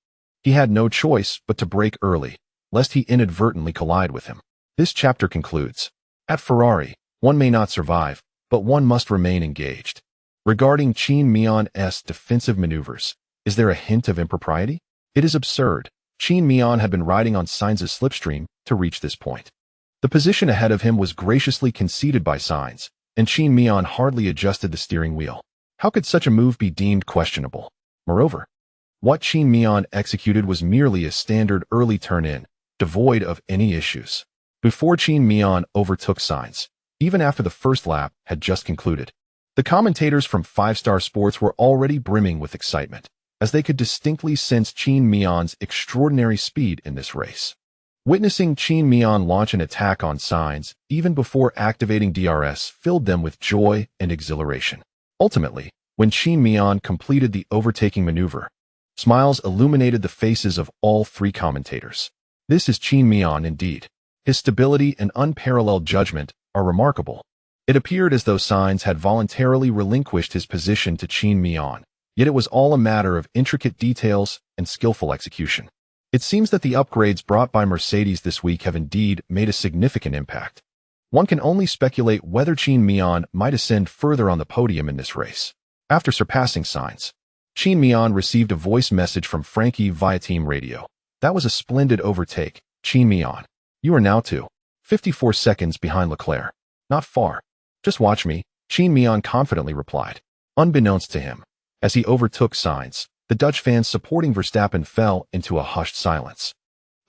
he had no choice but to brake early, lest he inadvertently collide with him. This chapter concludes. At Ferrari, one may not survive, but one must remain engaged. Regarding Qin Miao's defensive maneuvers, is there a hint of impropriety? It is absurd. Qin Miao had been riding on Sainz's slipstream to reach this point. The position ahead of him was graciously conceded by Sainz, and Qin Miao hardly adjusted the steering wheel. How could such a move be deemed questionable? Moreover, what Qin Miao executed was merely a standard early turn-in, devoid of any issues. Before Qin Miao overtook Sainz, even after the first lap had just concluded, the commentators from 5-Star Sports were already brimming with excitement, as they could distinctly sense Qin Miao's extraordinary speed in this race. Witnessing Qin Miao launch an attack on Sainz, even before activating DRS, filled them with joy and exhilaration. Ultimately, when Qin Miao completed the overtaking maneuver, smiles illuminated the faces of all 3 commentators. This is Qin Miao indeed. His stability and unparalleled judgment are remarkable. It appeared as though Sainz had voluntarily relinquished his position to Qin Miao, yet it was all a matter of intricate details and skillful execution. It seems that the upgrades brought by Mercedes this week have indeed made a significant impact. One can only speculate whether Qin Miao might ascend further on the podium in this race. After surpassing Sainz, Qin Miao received a voice message from Francky via team radio. That was a splendid overtake, Qin Miao. You are now 2.54 seconds behind Leclerc. Not far. Just watch me, Qin Miao confidently replied. Unbeknownst to him, as he overtook Sainz, the Dutch fans supporting Verstappen fell into a hushed silence.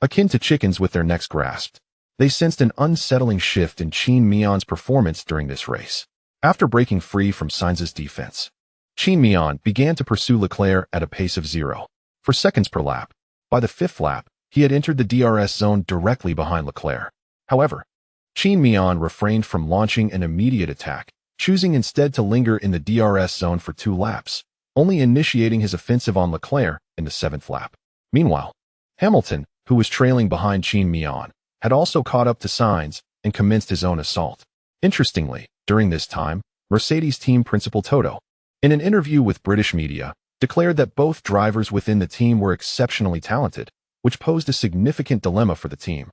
Akin to chickens with their necks grasped, they sensed an unsettling shift in Qin Miao's performance during this race. After breaking free from Sainz's defense, Qin Miao began to pursue Leclerc at a pace of 0.4 seconds per lap. By the 5th lap, he had entered the DRS zone directly behind Leclerc. However, Qin Miao refrained from launching an immediate attack, choosing instead to linger in the DRS zone for 2 laps, only initiating his offensive on Leclerc in the 7th lap. Meanwhile, Hamilton, who was trailing behind Qin Miao, had also caught up to Sainz and commenced his own assault. Interestingly, during this time, Mercedes team principal Toto, in an interview with British media, declared that both drivers within the team were exceptionally talented, which posed a significant dilemma for the team,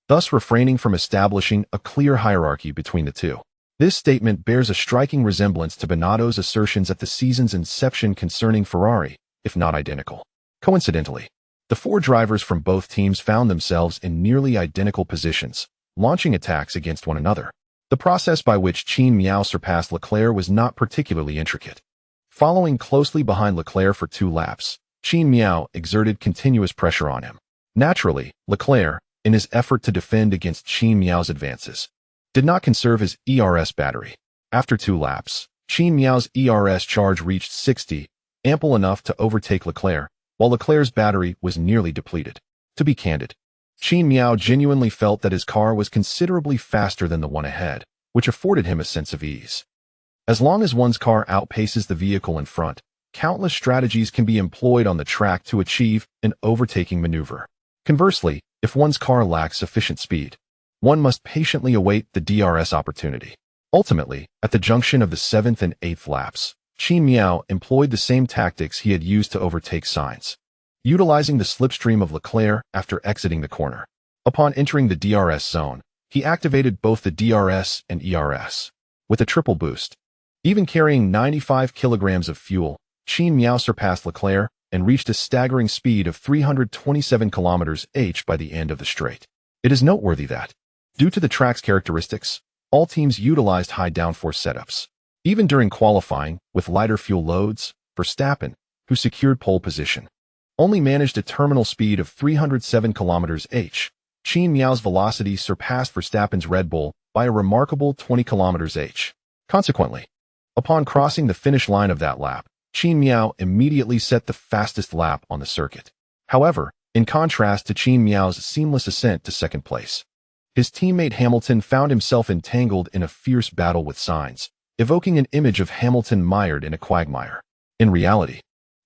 thus refraining from establishing a clear hierarchy between the two. This statement bears a striking resemblance to Binotto's assertions at the season's inception concerning Ferrari, if not identical. Coincidentally, the four drivers from both teams found themselves in nearly identical positions, launching attacks against one another. The process by which Qin Miao surpassed Leclerc was not particularly intricate. Following closely behind Leclerc for 2 laps, Qin Miao exerted continuous pressure on him. Naturally, Leclerc, in his effort to defend against Qin Miao's advances, did not conserve his ERS battery. After 2 laps, Qin Miao's ERS charge reached 60, ample enough to overtake Leclerc, while Leclerc's battery was nearly depleted. To be candid, Qin Miao genuinely felt that his car was considerably faster than the one ahead, which afforded him a sense of ease. As long as one's car outpaces the vehicle in front, countless strategies can be employed on the track to achieve an overtaking maneuver. Conversely, if one's car lacks sufficient speed, one must patiently await the DRS opportunity. Ultimately, at the junction of the 7th and 8th laps, Qin Miao employed the same tactics he had used to overtake Sainz, utilizing the slipstream of Leclerc after exiting the corner. Upon entering the DRS zone, he activated both the DRS and ERS with a triple boost. Even carrying 95 kilograms of fuel, Qin Miao surpassed Leclerc and reached a staggering speed of 327 km/h by the end of the straight. It is noteworthy that, due to the track's characteristics, all teams utilized high downforce setups. Even during qualifying, with lighter fuel loads, Verstappen, who secured pole position, only managed a terminal speed of 307 km/h. Qin Miao's velocity surpassed Verstappen's Red Bull by a remarkable 20 km/h. Consequently, upon crossing the finish line of that lap, Qin Miao immediately set the fastest lap on the circuit. However, in contrast to Qin Miao's seamless ascent to second place, his teammate Hamilton found himself entangled in a fierce battle with Sainz, evoking an image of Hamilton mired in a quagmire. In reality,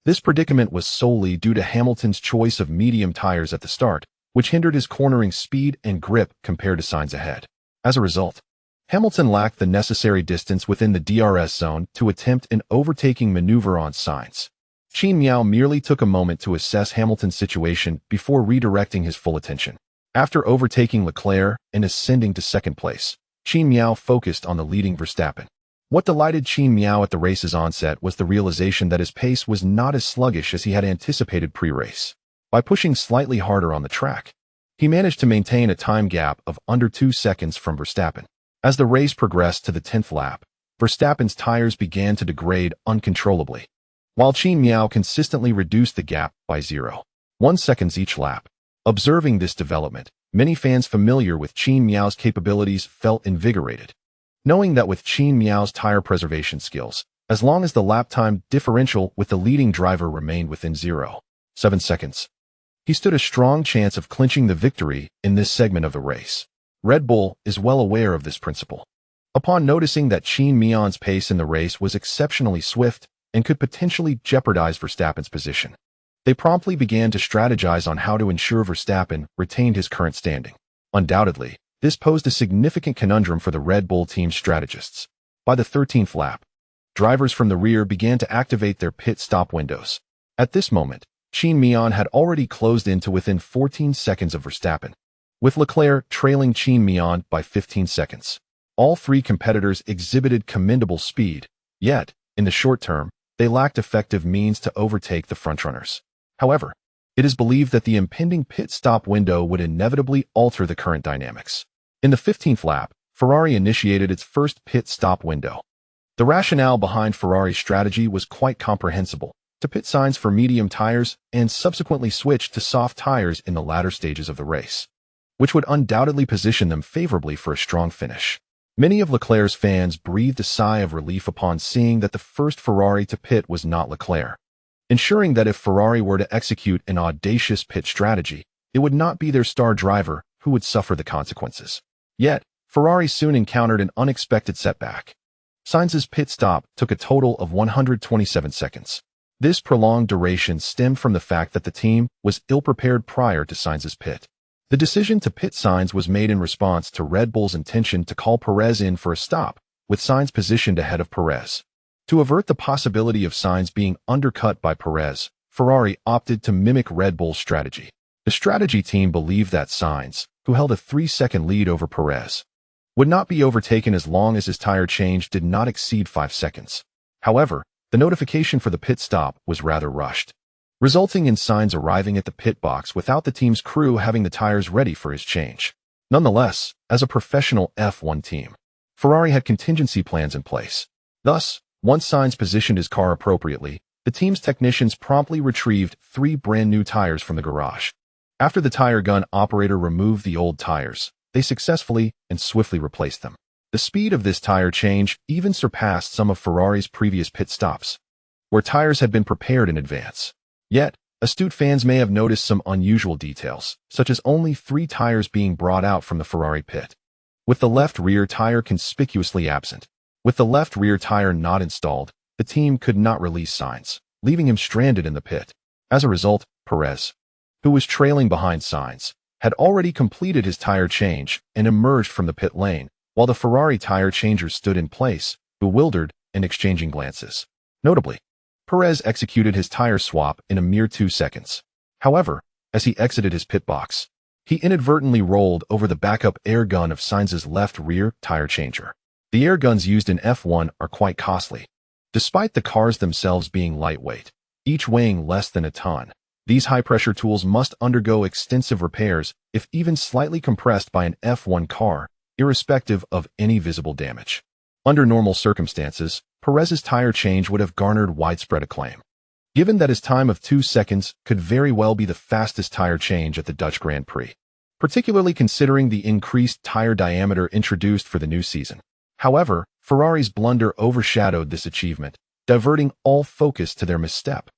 this predicament was solely due to Hamilton's choice of medium tires at the start, which hindered his cornering speed and grip compared to Sainz ahead. As a result, Hamilton lacked the necessary distance within the DRS zone to attempt an overtaking maneuver on Sainz. Qin Miao merely took a moment to assess Hamilton's situation before redirecting his full attention. After overtaking Leclerc and ascending to second place, Qin Miao focused on the leading Verstappen. What delighted Qin Miao at the race's onset was the realization that his pace was not as sluggish as he had anticipated pre-race. By pushing slightly harder on the track, he managed to maintain a time gap of under 2 seconds from Verstappen. As the race progressed to the 10th lap, Verstappen's tires began to degrade uncontrollably, while Qin Miao consistently reduced the gap by 0.1 seconds each lap. Observing this development, many fans familiar with Qin Miao's capabilities felt invigorated, knowing that with Qin Miao's tire preservation skills, as long as the lap time differential with the leading driver remained within 0.7 seconds, he stood a strong chance of clinching the victory in this segment of the race. Red Bull is well aware of this principle. Upon noticing that Qin Miao's pace in the race was exceptionally swift and could potentially jeopardize Verstappen's position, they promptly began to strategize on how to ensure Verstappen retained his current standing. Undoubtedly, this posed a significant conundrum for the Red Bull team's strategists. By the 13th lap, drivers from the rear began to activate their pit stop windows. At this moment, Qin Miao had already closed in to within 14 seconds of Verstappen, with Leclerc trailing Qin Miao by 15 seconds. All three competitors exhibited commendable speed, yet, in the short term, they lacked effective means to overtake the frontrunners. However, it is believed that the impending pit stop window would inevitably alter the current dynamics. In the 15th lap, Ferrari initiated its first pit stop window. The rationale behind Ferrari's strategy was quite comprehensible: to pit Sainz for medium tires and subsequently switch to soft tires in the latter stages of the race, which would undoubtedly position them favorably for a strong finish. Many of Leclerc's fans breathed a sigh of relief upon seeing that the first Ferrari to pit was not Leclerc, ensuring that if Ferrari were to execute an audacious pit strategy, it would not be their star driver who would suffer the consequences. Yet, Ferrari soon encountered an unexpected setback. Sainz's pit stop took a total of 127 seconds. This prolonged duration stemmed from the fact that the team was ill-prepared prior to Sainz's pit. The decision to pit Sainz was made in response to Red Bull's intention to call Perez in for a stop, with Sainz positioned ahead of Perez. To avert the possibility of Sainz being undercut by Perez, Ferrari opted to mimic Red Bull's strategy. The strategy team believed that Sainz, who held a 3-second lead over Perez, would not be overtaken as long as his tire change did not exceed 5 seconds. However, the notification for the pit stop was rather rushed, resulting in Sainz arriving at the pit box without the team's crew having the tires ready for his change. Nonetheless, as a professional F1 team, Ferrari had contingency plans in place. Thus, once Sainz positioned his car appropriately, the team's technicians promptly retrieved 3 brand-new tires from the garage. After the tire gun operator removed the old tires, they successfully and swiftly replaced them. The speed of this tire change even surpassed some of Ferrari's previous pit stops, where tires had been prepared in advance. Yet, astute fans may have noticed some unusual details, such as only 3 tires being brought out from the Ferrari pit, with the left rear tire conspicuously absent. With the left rear tire not installed, the team could not release Sainz, leaving him stranded in the pit. As a result, Perez, who was trailing behind Sainz, had already completed his tire change and emerged from the pit lane, while the Ferrari tire changers stood in place, bewildered and exchanging glances. Notably, Perez executed his tire swap in a mere 2 seconds. However, as he exited his pit box, he inadvertently rolled over the backup air gun of Sainz's left rear tire changer. The air guns used in F1 are quite costly. Despite the cars themselves being lightweight, each weighing less than a ton, these high-pressure tools must undergo extensive repairs if even slightly compressed by an F1 car, irrespective of any visible damage. Under normal circumstances, Perez's tire change would have garnered widespread acclaim, given that his time of 2 seconds could very well be the fastest tire change at the Dutch Grand Prix, particularly considering the increased tire diameter introduced for the new season. However, Ferrari's blunder overshadowed this achievement, diverting all focus to their misstep,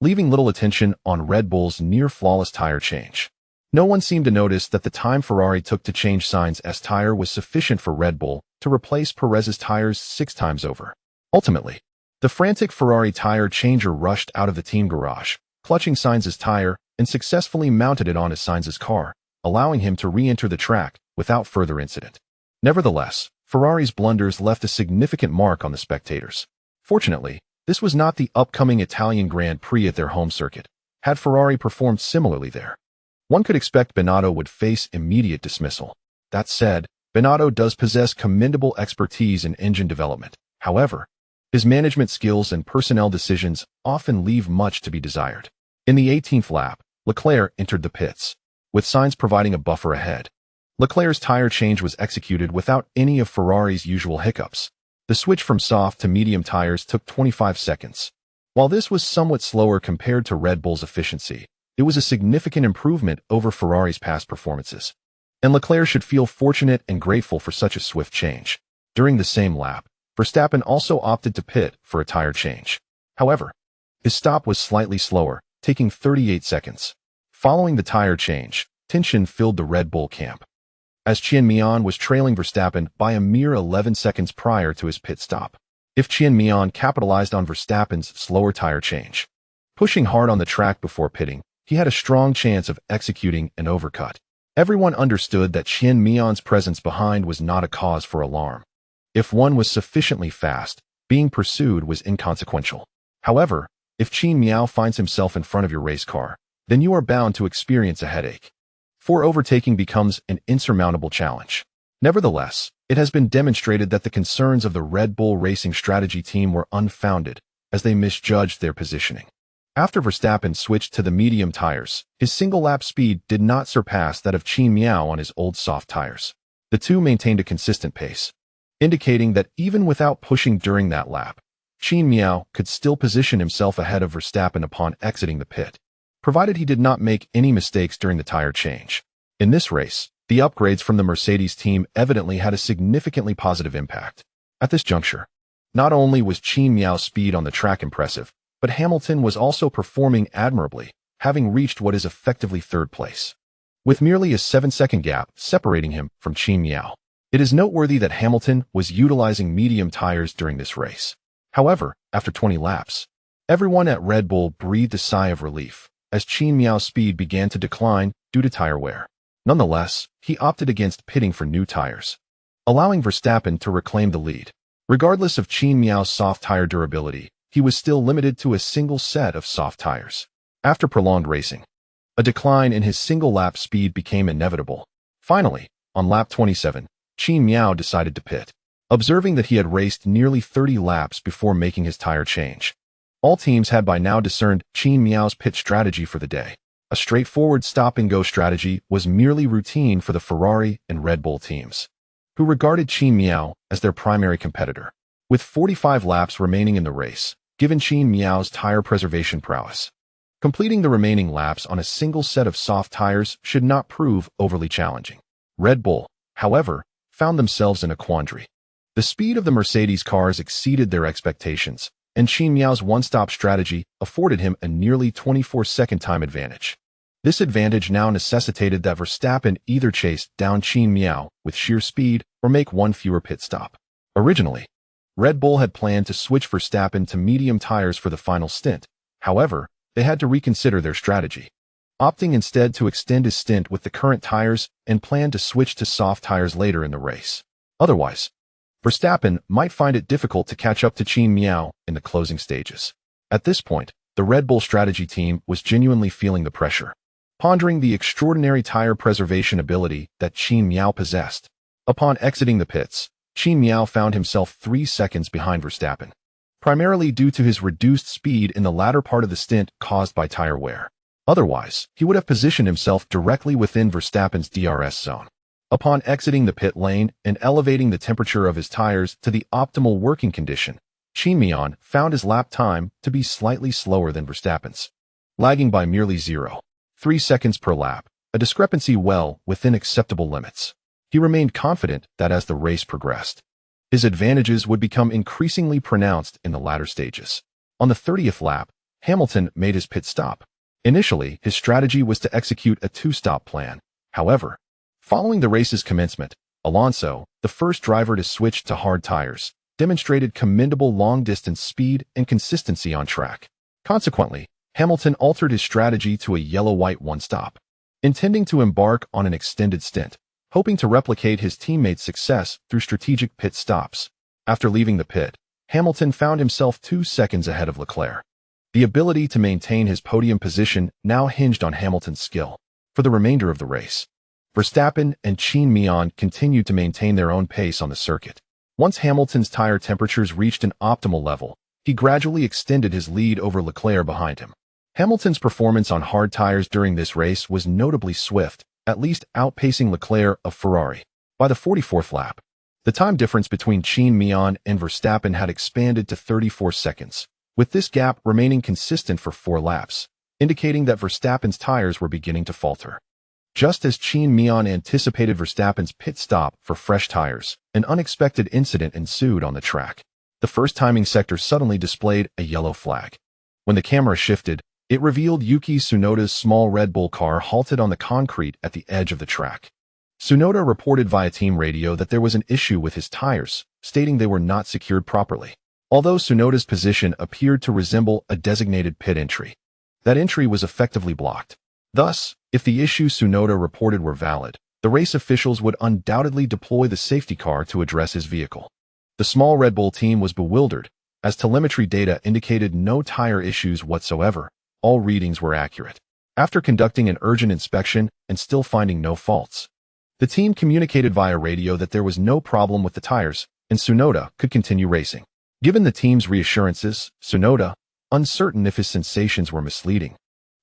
leaving little attention on Red Bull's near-flawless tire change. No one seemed to notice that the time Ferrari took to change Sainz's tire was sufficient for Red Bull to replace Perez's tires 6 times over. Ultimately, the frantic Ferrari tire changer rushed out of the team garage, clutching Sainz's tire, and successfully mounted it onto Sainz's car, allowing him to re-enter the track without further incident. Nevertheless, Ferrari's blunders left a significant mark on the spectators. Fortunately, this was not the upcoming Italian Grand Prix at their home circuit. Had Ferrari performed similarly there, one could expect Binotto would face immediate dismissal. That said, Binotto does possess commendable expertise in engine development. However, his management skills and personnel decisions often leave much to be desired. In the 18th lap, Leclerc entered the pits, with Sainz providing a buffer ahead. Leclerc's tire change was executed without any of Ferrari's usual hiccups. The switch from soft to medium tires took 25 seconds. While this was somewhat slower compared to Red Bull's efficiency, it was a significant improvement over Ferrari's past performances, and Leclerc should feel fortunate and grateful for such a swift change. During the same lap, Verstappen also opted to pit for a tire change. However, his stop was slightly slower, taking 38 seconds. Following the tire change, tension filled the Red Bull camp, as Qin Miao was trailing Verstappen by a mere 11 seconds prior to his pit stop. If Qin Miao capitalized on Verstappen's slower tire change, pushing hard on the track before pitting, he had a strong chance of executing an overcut. Everyone understood that Qin Miao's presence behind was not a cause for alarm. If one was sufficiently fast, being pursued was inconsequential. However, if Qin Miao finds himself in front of your race car, then you are bound to experience a headache, for overtaking becomes an insurmountable challenge. Nevertheless, it has been demonstrated that the concerns of the Red Bull Racing strategy team were unfounded, as they misjudged their positioning. After Verstappen switched to the medium tires, his single-lap speed did not surpass that of Qin Miao on his old soft tires. The two maintained a consistent pace, indicating that even without pushing during that lap, Qin Miao could still position himself ahead of Verstappen upon exiting the pit, provided he did not make any mistakes during the tire change. In this race, the upgrades from the Mercedes team evidently had a significantly positive impact. At this juncture, not only was Qin Miao's speed on the track impressive, but Hamilton was also performing admirably, having reached what is effectively third place, with merely a 7-second gap separating him from Qin Miao. It is noteworthy that Hamilton was utilizing medium tires during this race. However, after 20 laps, everyone at Red Bull breathed a sigh of relief, as Qin Miao's speed began to decline due to tire wear. Nonetheless, he opted against pitting for new tires, allowing Verstappen to reclaim the lead. Regardless of Qin Miao's soft tire durability, he was still limited to a single set of soft tires. After prolonged racing, a decline in his single-lap speed became inevitable. Finally, on lap 27, Qin Miao decided to pit, observing that he had raced nearly 30 laps before making his tire change. All teams had by now discerned Qin Miao's pit strategy for the day. A straightforward stop-and-go strategy was merely routine for the Ferrari and Red Bull teams, who regarded Qin Miao as their primary competitor. With 45 laps remaining in the race, given Qin Miao's tire preservation prowess, completing the remaining laps on a single set of soft tires should not prove overly challenging. Red Bull, however, found themselves in a quandary. The speed of the Mercedes cars exceeded their expectations, and Qin Miao's one-stop strategy afforded him a nearly 24-second time advantage. This advantage now necessitated that Verstappen either chase down Qin Miao with sheer speed or make one fewer pit stop. Originally, Red Bull had planned to switch Verstappen to medium tires for the final stint. However, they had to reconsider their strategy, opting instead to extend his stint with the current tires and plan to switch to soft tires later in the race. Otherwise, Verstappen might find it difficult to catch up to Qin Miao in the closing stages. At this point, the Red Bull strategy team was genuinely feeling the pressure, pondering the extraordinary tire preservation ability that Qin Miao possessed. Upon exiting the pits, Qin Miao found himself 3 seconds behind Verstappen, primarily due to his reduced speed in the latter part of the stint caused by tire wear. Otherwise, he would have positioned himself directly within Verstappen's DRS zone. Upon exiting the pit lane and elevating the temperature of his tires to the optimal working condition, Qin Miao found his lap time to be slightly slower than Verstappen's, lagging by merely 0.3 seconds per lap, a discrepancy well within acceptable limits. He remained confident that as the race progressed, his advantages would become increasingly pronounced in the latter stages. On the 30th lap, Hamilton made his pit stop. Initially, his strategy was to execute a two-stop plan. However, following the race's commencement, Alonso, the first driver to switch to hard tires, demonstrated commendable long-distance speed and consistency on track. Consequently, Hamilton altered his strategy to a yellow-white one-stop, intending to embark on an extended stint, hoping to replicate his teammates' success through strategic pit stops. After leaving the pit, Hamilton found himself 2 seconds ahead of Leclerc. The ability to maintain his podium position now hinged on Hamilton's skill. For the remainder of the race, Verstappen and Qin Miao continued to maintain their own pace on the circuit. Once Hamilton's tire temperatures reached an optimal level, he gradually extended his lead over Leclerc behind him. Hamilton's performance on hard tires during this race was notably swift, at least outpacing Leclerc of Ferrari. By the 44th lap, the time difference between Qin Miao and Verstappen had expanded to 34 seconds, with this gap remaining consistent for 4 laps, indicating that Verstappen's tires were beginning to falter. Just as Qin Miao anticipated Verstappen's pit stop for fresh tires, an unexpected incident ensued on the track. The first timing sector suddenly displayed a yellow flag. When the camera shifted, it revealed Yuki Tsunoda's small Red Bull car halted on the concrete at the edge of the track. Tsunoda reported via team radio that there was an issue with his tires, stating they were not secured properly. Although Tsunoda's position appeared to resemble a designated pit entry, that entry was effectively blocked. Thus, if the issues Tsunoda reported were valid, the race officials would undoubtedly deploy the safety car to address his vehicle. The small Red Bull team was bewildered, as telemetry data indicated no tire issues whatsoever. All readings were accurate. After conducting an urgent inspection and still finding no faults, the team communicated via radio that there was no problem with the tires, and Tsunoda could continue racing. Given the team's reassurances, Tsunoda, uncertain if his sensations were misleading,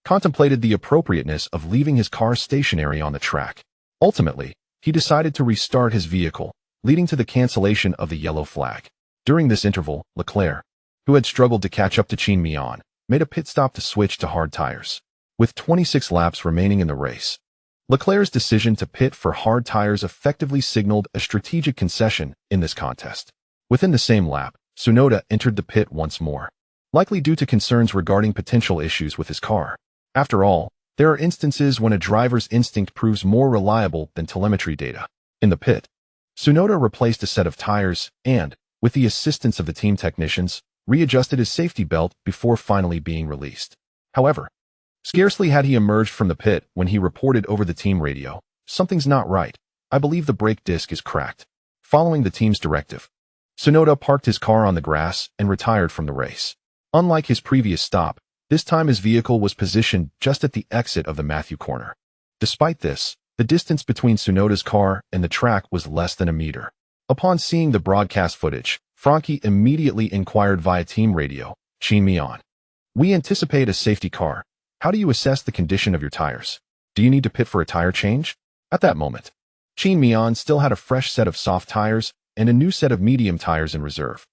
contemplated the appropriateness of leaving his car stationary on the track. Ultimately, he decided to restart his vehicle, leading to the cancellation of the yellow flag. During this interval, Leclerc, who had struggled to catch up to Qin Miao, made a pit stop to switch to hard tires. With 26 laps remaining in the race, Leclerc's decision to pit for hard tires effectively signaled a strategic concession in this contest. Within the same lap, Tsunoda entered the pit once more, likely due to concerns regarding potential issues with his car. After all, there are instances when a driver's instinct proves more reliable than telemetry data. In the pit, Tsunoda replaced a set of tires and, with the assistance of the team technicians, readjusted his safety belt before finally being released. However, scarcely had he emerged from the pit when he reported over the team radio, "Something's not right. I believe the brake disc is cracked." Following the team's directive, Tsunoda parked his car on the grass and retired from the race. Unlike his previous stop, this time his vehicle was positioned just at the exit of the Matthew corner. Despite this, the distance between Tsunoda's car and the track was less than a meter. Upon seeing the broadcast footage, Francky immediately inquired via team radio, Qin Miao. "We anticipate a safety car. How do you assess the condition of your tires? Do you need to pit for a tire change?" At that moment, Qin Miao still had a fresh set of soft tires and a new set of medium tires in reserve.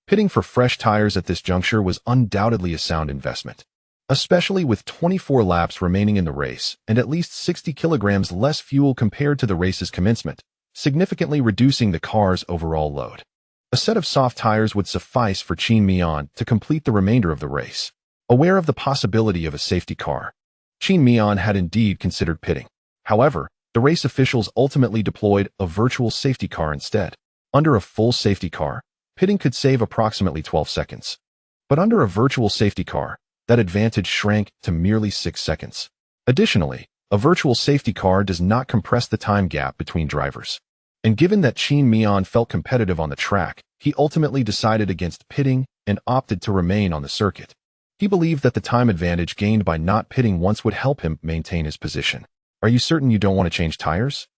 Pitting for fresh tires at this juncture was undoubtedly a sound investment, especially with 24 laps remaining in the race and at least 60 kilograms less fuel compared to the race's commencement, significantly reducing the car's overall load. A set of soft tires would suffice for Qin Miao to complete the remainder of the race. Aware of the possibility of a safety car, Qin Miao had indeed considered pitting. However, the race officials ultimately deployed a virtual safety car instead. Under a full safety car, pitting could save approximately 12 seconds. But under a virtual safety car, that advantage shrank to merely 6 seconds. Additionally, a virtual safety car does not compress the time gap between drivers. And given that Qin Miao felt competitive on the track, he ultimately decided against pitting and opted to remain on the circuit. He believed that the time advantage gained by not pitting once would help him maintain his position. "Are you certain you don't want to change tires?"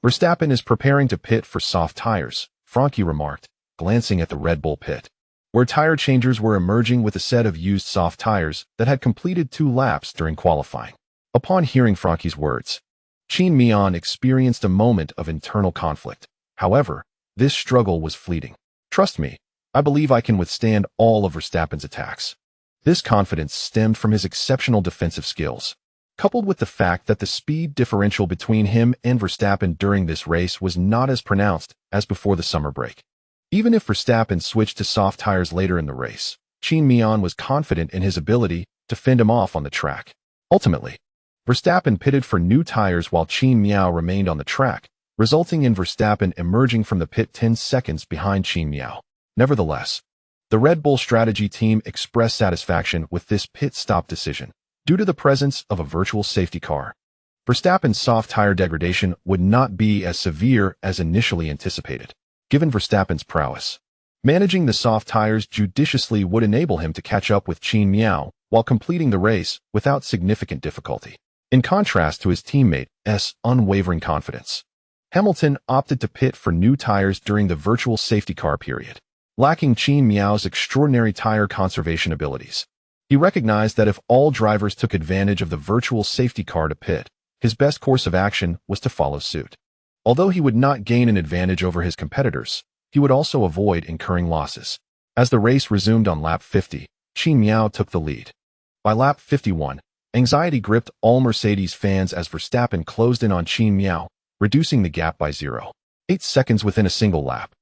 "Verstappen is preparing to pit for soft tires," Francky remarked, glancing at the Red Bull pit, where tire changers were emerging with a set of used soft tires that had completed 2 laps during qualifying. Upon hearing Francky's words, Qin Miao experienced a moment of internal conflict. However, this struggle was fleeting. "Trust me, I believe I can withstand all of Verstappen's attacks." This confidence stemmed from his exceptional defensive skills, coupled with the fact that the speed differential between him and Verstappen during this race was not as pronounced as before the summer break. Even if Verstappen switched to soft tires later in the race, Qin Miao was confident in his ability to fend him off on the track. Ultimately, Verstappen pitted for new tires while Qin Miao remained on the track, resulting in Verstappen emerging from the pit 10 seconds behind Qin Miao. Nevertheless, the Red Bull strategy team expressed satisfaction with this pit stop decision due to the presence of a virtual safety car. Verstappen's soft tire degradation would not be as severe as initially anticipated, given Verstappen's prowess. Managing the soft tires judiciously would enable him to catch up with Qin Miao while completing the race without significant difficulty. In contrast to his teammate's unwavering confidence, Hamilton opted to pit for new tires during the virtual safety car period. Lacking Qin Miao's extraordinary tire conservation abilities, he recognized that if all drivers took advantage of the virtual safety car to pit, his best course of action was to follow suit. Although he would not gain an advantage over his competitors, he would also avoid incurring losses. As the race resumed on lap 50, Qin Miao took the lead. By lap 51, anxiety gripped all Mercedes fans as Verstappen closed in on Qin Miao, reducing the gap by 0.8 seconds within a single lap.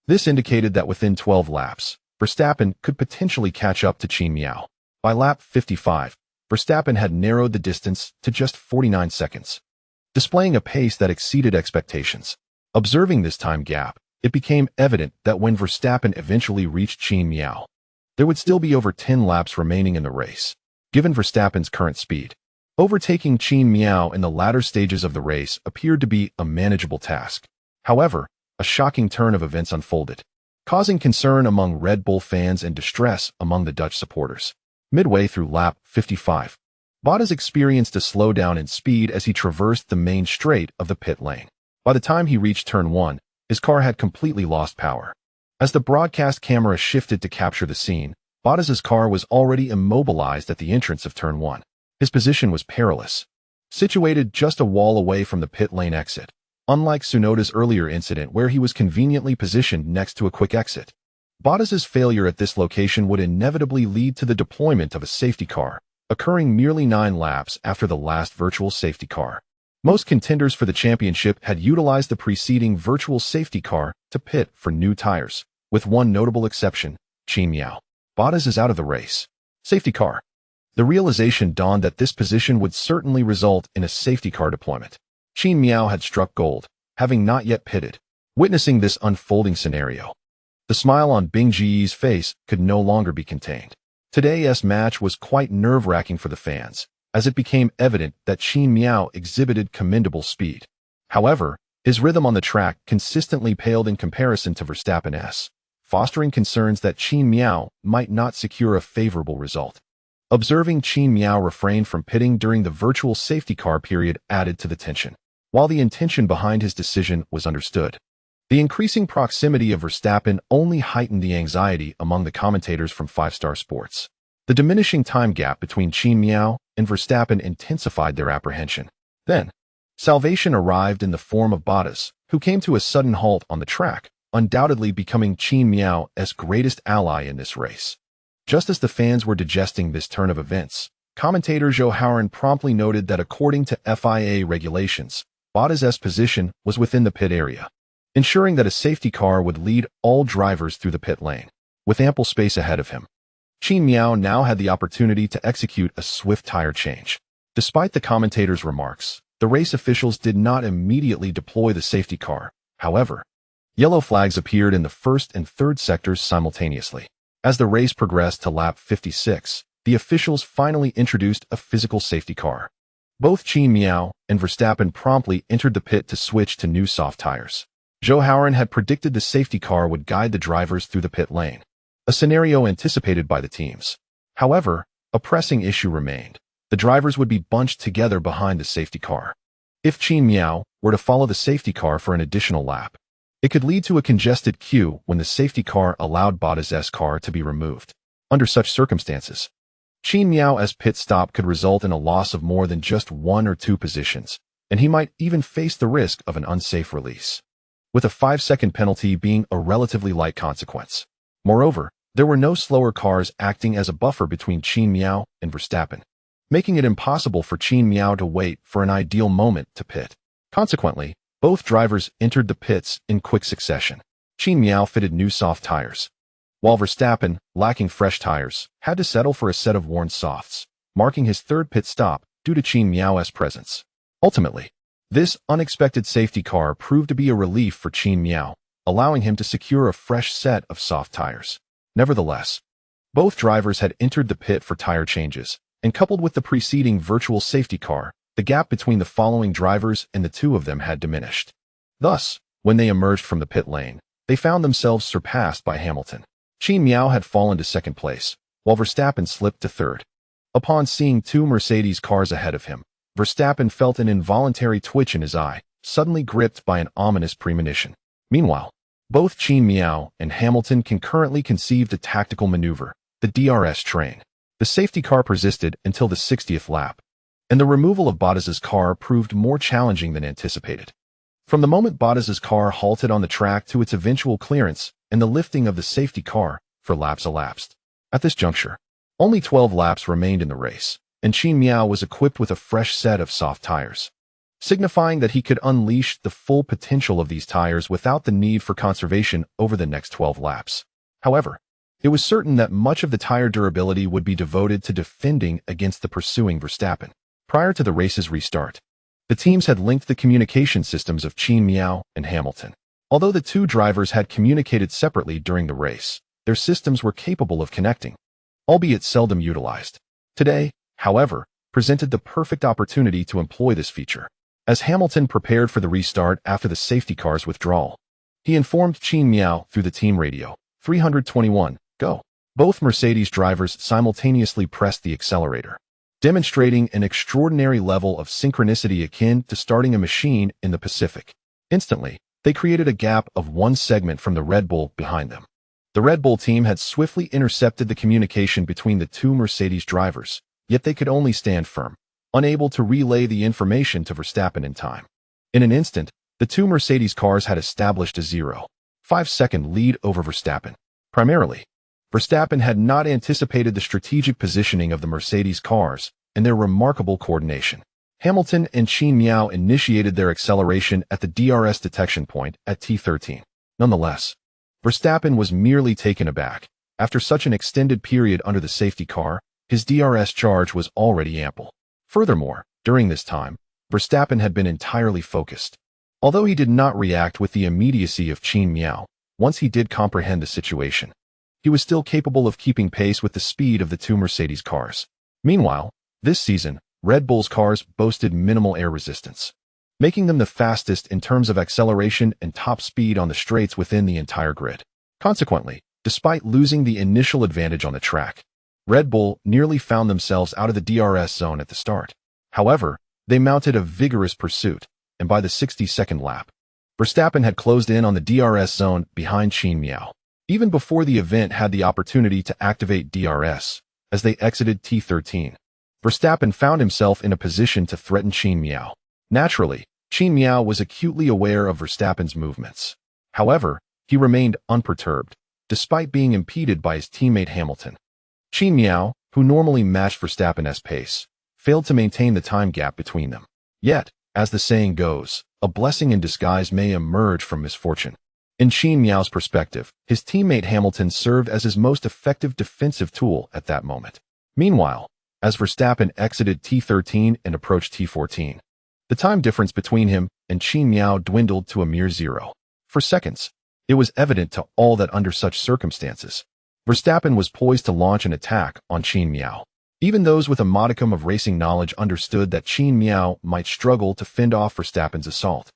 This indicated that within 12 laps, Verstappen could potentially catch up to Qin Miao. By lap 55, Verstappen had narrowed the distance to just 49 seconds, displaying a pace that exceeded expectations. Observing this time gap, it became evident that when Verstappen eventually reached Qin Miao, there would still be over 10 laps remaining in the race. Given Verstappen's current speed, overtaking Qin Miao in the latter stages of the race appeared to be a manageable task. However, a shocking turn of events unfolded, causing concern among Red Bull fans and distress among the Dutch supporters. Midway through lap 55, Bottas experienced a slowdown in speed as he traversed the main straight of the pit lane. By the time he reached turn 1, his car had completely lost power. As the broadcast camera shifted to capture the scene, Bottas's car was already immobilized at the entrance of turn 1. His position was perilous, situated just a wall away from the pit lane exit, unlike Tsunoda's earlier incident where he was conveniently positioned next to a quick exit. Bottas's failure at this location would inevitably lead to the deployment of a safety car, occurring merely 9 laps after the last virtual safety car. Most contenders for the championship had utilized the preceding virtual safety car to pit for new tires, with one notable exception, Qin Miao. Bottas is out of the race. Safety car. The realization dawned that this position would certainly result in a safety car deployment. Qin Miao had struck gold, having not yet pitted. Witnessing this unfolding scenario, the smile on Bing Ji's face could no longer be contained. Today's match was quite nerve-wracking for the fans, as it became evident that Qin Miao exhibited commendable speed. However, his rhythm on the track consistently paled in comparison to Verstappen's fostering concerns that Qin Miao might not secure a favorable result. Observing Qin Miao refrain from pitting during the virtual safety car period added to the tension. While the intention behind his decision was understood, the increasing proximity of Verstappen only heightened the anxiety among the commentators from 5-Star Sports. The diminishing time gap between Qin Miao and Verstappen intensified their apprehension. Then, salvation arrived in the form of Bottas, who came to a sudden halt on the track, undoubtedly becoming Qin Miao's greatest ally in this race. Just as the fans were digesting this turn of events, commentator Zhou Hauran promptly noted that according to FIA regulations, Bottas's position was within the pit area, ensuring that a safety car would lead all drivers through the pit lane, with ample space ahead of him. Qin Miao now had the opportunity to execute a swift tire change. Despite the commentator's remarks, the race officials did not immediately deploy the safety car. However, yellow flags appeared in the first and third sectors simultaneously. As the race progressed to lap 56, the officials finally introduced a physical safety car. Both Qin Miao and Verstappen promptly entered the pit to switch to new soft tires. Zhou Hauran had predicted the safety car would guide the drivers through the pit lane, a scenario anticipated by the teams. However, a pressing issue remained. The drivers would be bunched together behind the safety car. If Qin Miao were to follow the safety car for an additional lap, it could lead to a congested queue when the safety car allowed Bottas's car to be removed. Under such circumstances, Qin Miao's pit stop could result in a loss of more than just 1 or 2 positions, and he might even face the risk of an unsafe release, with a 5-second penalty being a relatively light consequence. Moreover, there were no slower cars acting as a buffer between Qin Miao and Verstappen, making it impossible for Qin Miao to wait for an ideal moment to pit. Consequently, both drivers entered the pits in quick succession. Qin Miao fitted new soft tires, while Verstappen, lacking fresh tires, had to settle for a set of worn softs, marking his third pit stop due to Qin Miao's presence. Ultimately, this unexpected safety car proved to be a relief for Qin Miao, allowing him to secure a fresh set of soft tires. Nevertheless, both drivers had entered the pit for tire changes, and coupled with the preceding virtual safety car, the gap between the following drivers and the two of them had diminished. Thus, when they emerged from the pit lane, they found themselves surpassed by Hamilton. Qin Miao had fallen to second place, while Verstappen slipped to third. Upon seeing 2 Mercedes cars ahead of him, Verstappen felt an involuntary twitch in his eye, suddenly gripped by an ominous premonition. Meanwhile, both Qin Miao and Hamilton concurrently conceived a tactical maneuver, the DRS train. The safety car persisted until the 60th lap, and the removal of Bottas's car proved more challenging than anticipated. From the moment Bottas's car halted on the track to its eventual clearance and the lifting of the safety car, 4 laps elapsed. At this juncture, only 12 laps remained in the race, and Qin Miao was equipped with a fresh set of soft tires, signifying that he could unleash the full potential of these tires without the need for conservation over the next 12 laps. However, it was certain that much of the tire durability would be devoted to defending against the pursuing Verstappen. Prior to the race's restart, the teams had linked the communication systems of Qin Miao and Hamilton. Although the two drivers had communicated separately during the race, their systems were capable of connecting, albeit seldom utilized. Today, however, presented the perfect opportunity to employ this feature. As Hamilton prepared for the restart after the safety car's withdrawal, he informed Qin Miao through the team radio, 321, go. Both Mercedes drivers simultaneously pressed the accelerator, demonstrating an extraordinary level of synchronicity akin to starting a machine in the Pacific. Instantly, they created a gap of 1 segment from the Red Bull behind them. The Red Bull team had swiftly intercepted the communication between the 2 Mercedes drivers, yet they could only stand firm, unable to relay the information to Verstappen in time. In an instant, the 2 Mercedes cars had established a 0.5-second lead over Verstappen. Primarily, Verstappen had not anticipated the strategic positioning of the Mercedes cars and their remarkable coordination. Hamilton and Qin Miao initiated their acceleration at the DRS detection point at T13. Nonetheless, Verstappen was merely taken aback. After such an extended period under the safety car, his DRS charge was already ample. Furthermore, during this time, Verstappen had been entirely focused. Although he did not react with the immediacy of Qin Miao, once he did comprehend the situation, he was still capable of keeping pace with the speed of the 2 Mercedes cars. Meanwhile, this season, Red Bull's cars boasted minimal air resistance, making them the fastest in terms of acceleration and top speed on the straights within the entire grid. Consequently, despite losing the initial advantage on the track, Red Bull nearly found themselves out of the DRS zone at the start. However, they mounted a vigorous pursuit, and by the 62nd lap, Verstappen had closed in on the DRS zone behind Qin Miao, even before the event had the opportunity to activate DRS. As they exited T13, Verstappen found himself in a position to threaten Qin Miao. Naturally, Qin Miao was acutely aware of Verstappen's movements. However, he remained unperturbed, despite being impeded by his teammate Hamilton. Qin Miao, who normally matched Verstappen's pace, failed to maintain the time gap between them. Yet, as the saying goes, a blessing in disguise may emerge from misfortune. In Qin Miao's perspective, his teammate Hamilton served as his most effective defensive tool at that moment. Meanwhile, as Verstappen exited T13 and approached T14, the time difference between him and Qin Miao dwindled to a mere 0. For seconds, it was evident to all that under such circumstances, Verstappen was poised to launch an attack on Qin Miao. Even those with a modicum of racing knowledge understood that Qin Miao might struggle to fend off Verstappen's assault.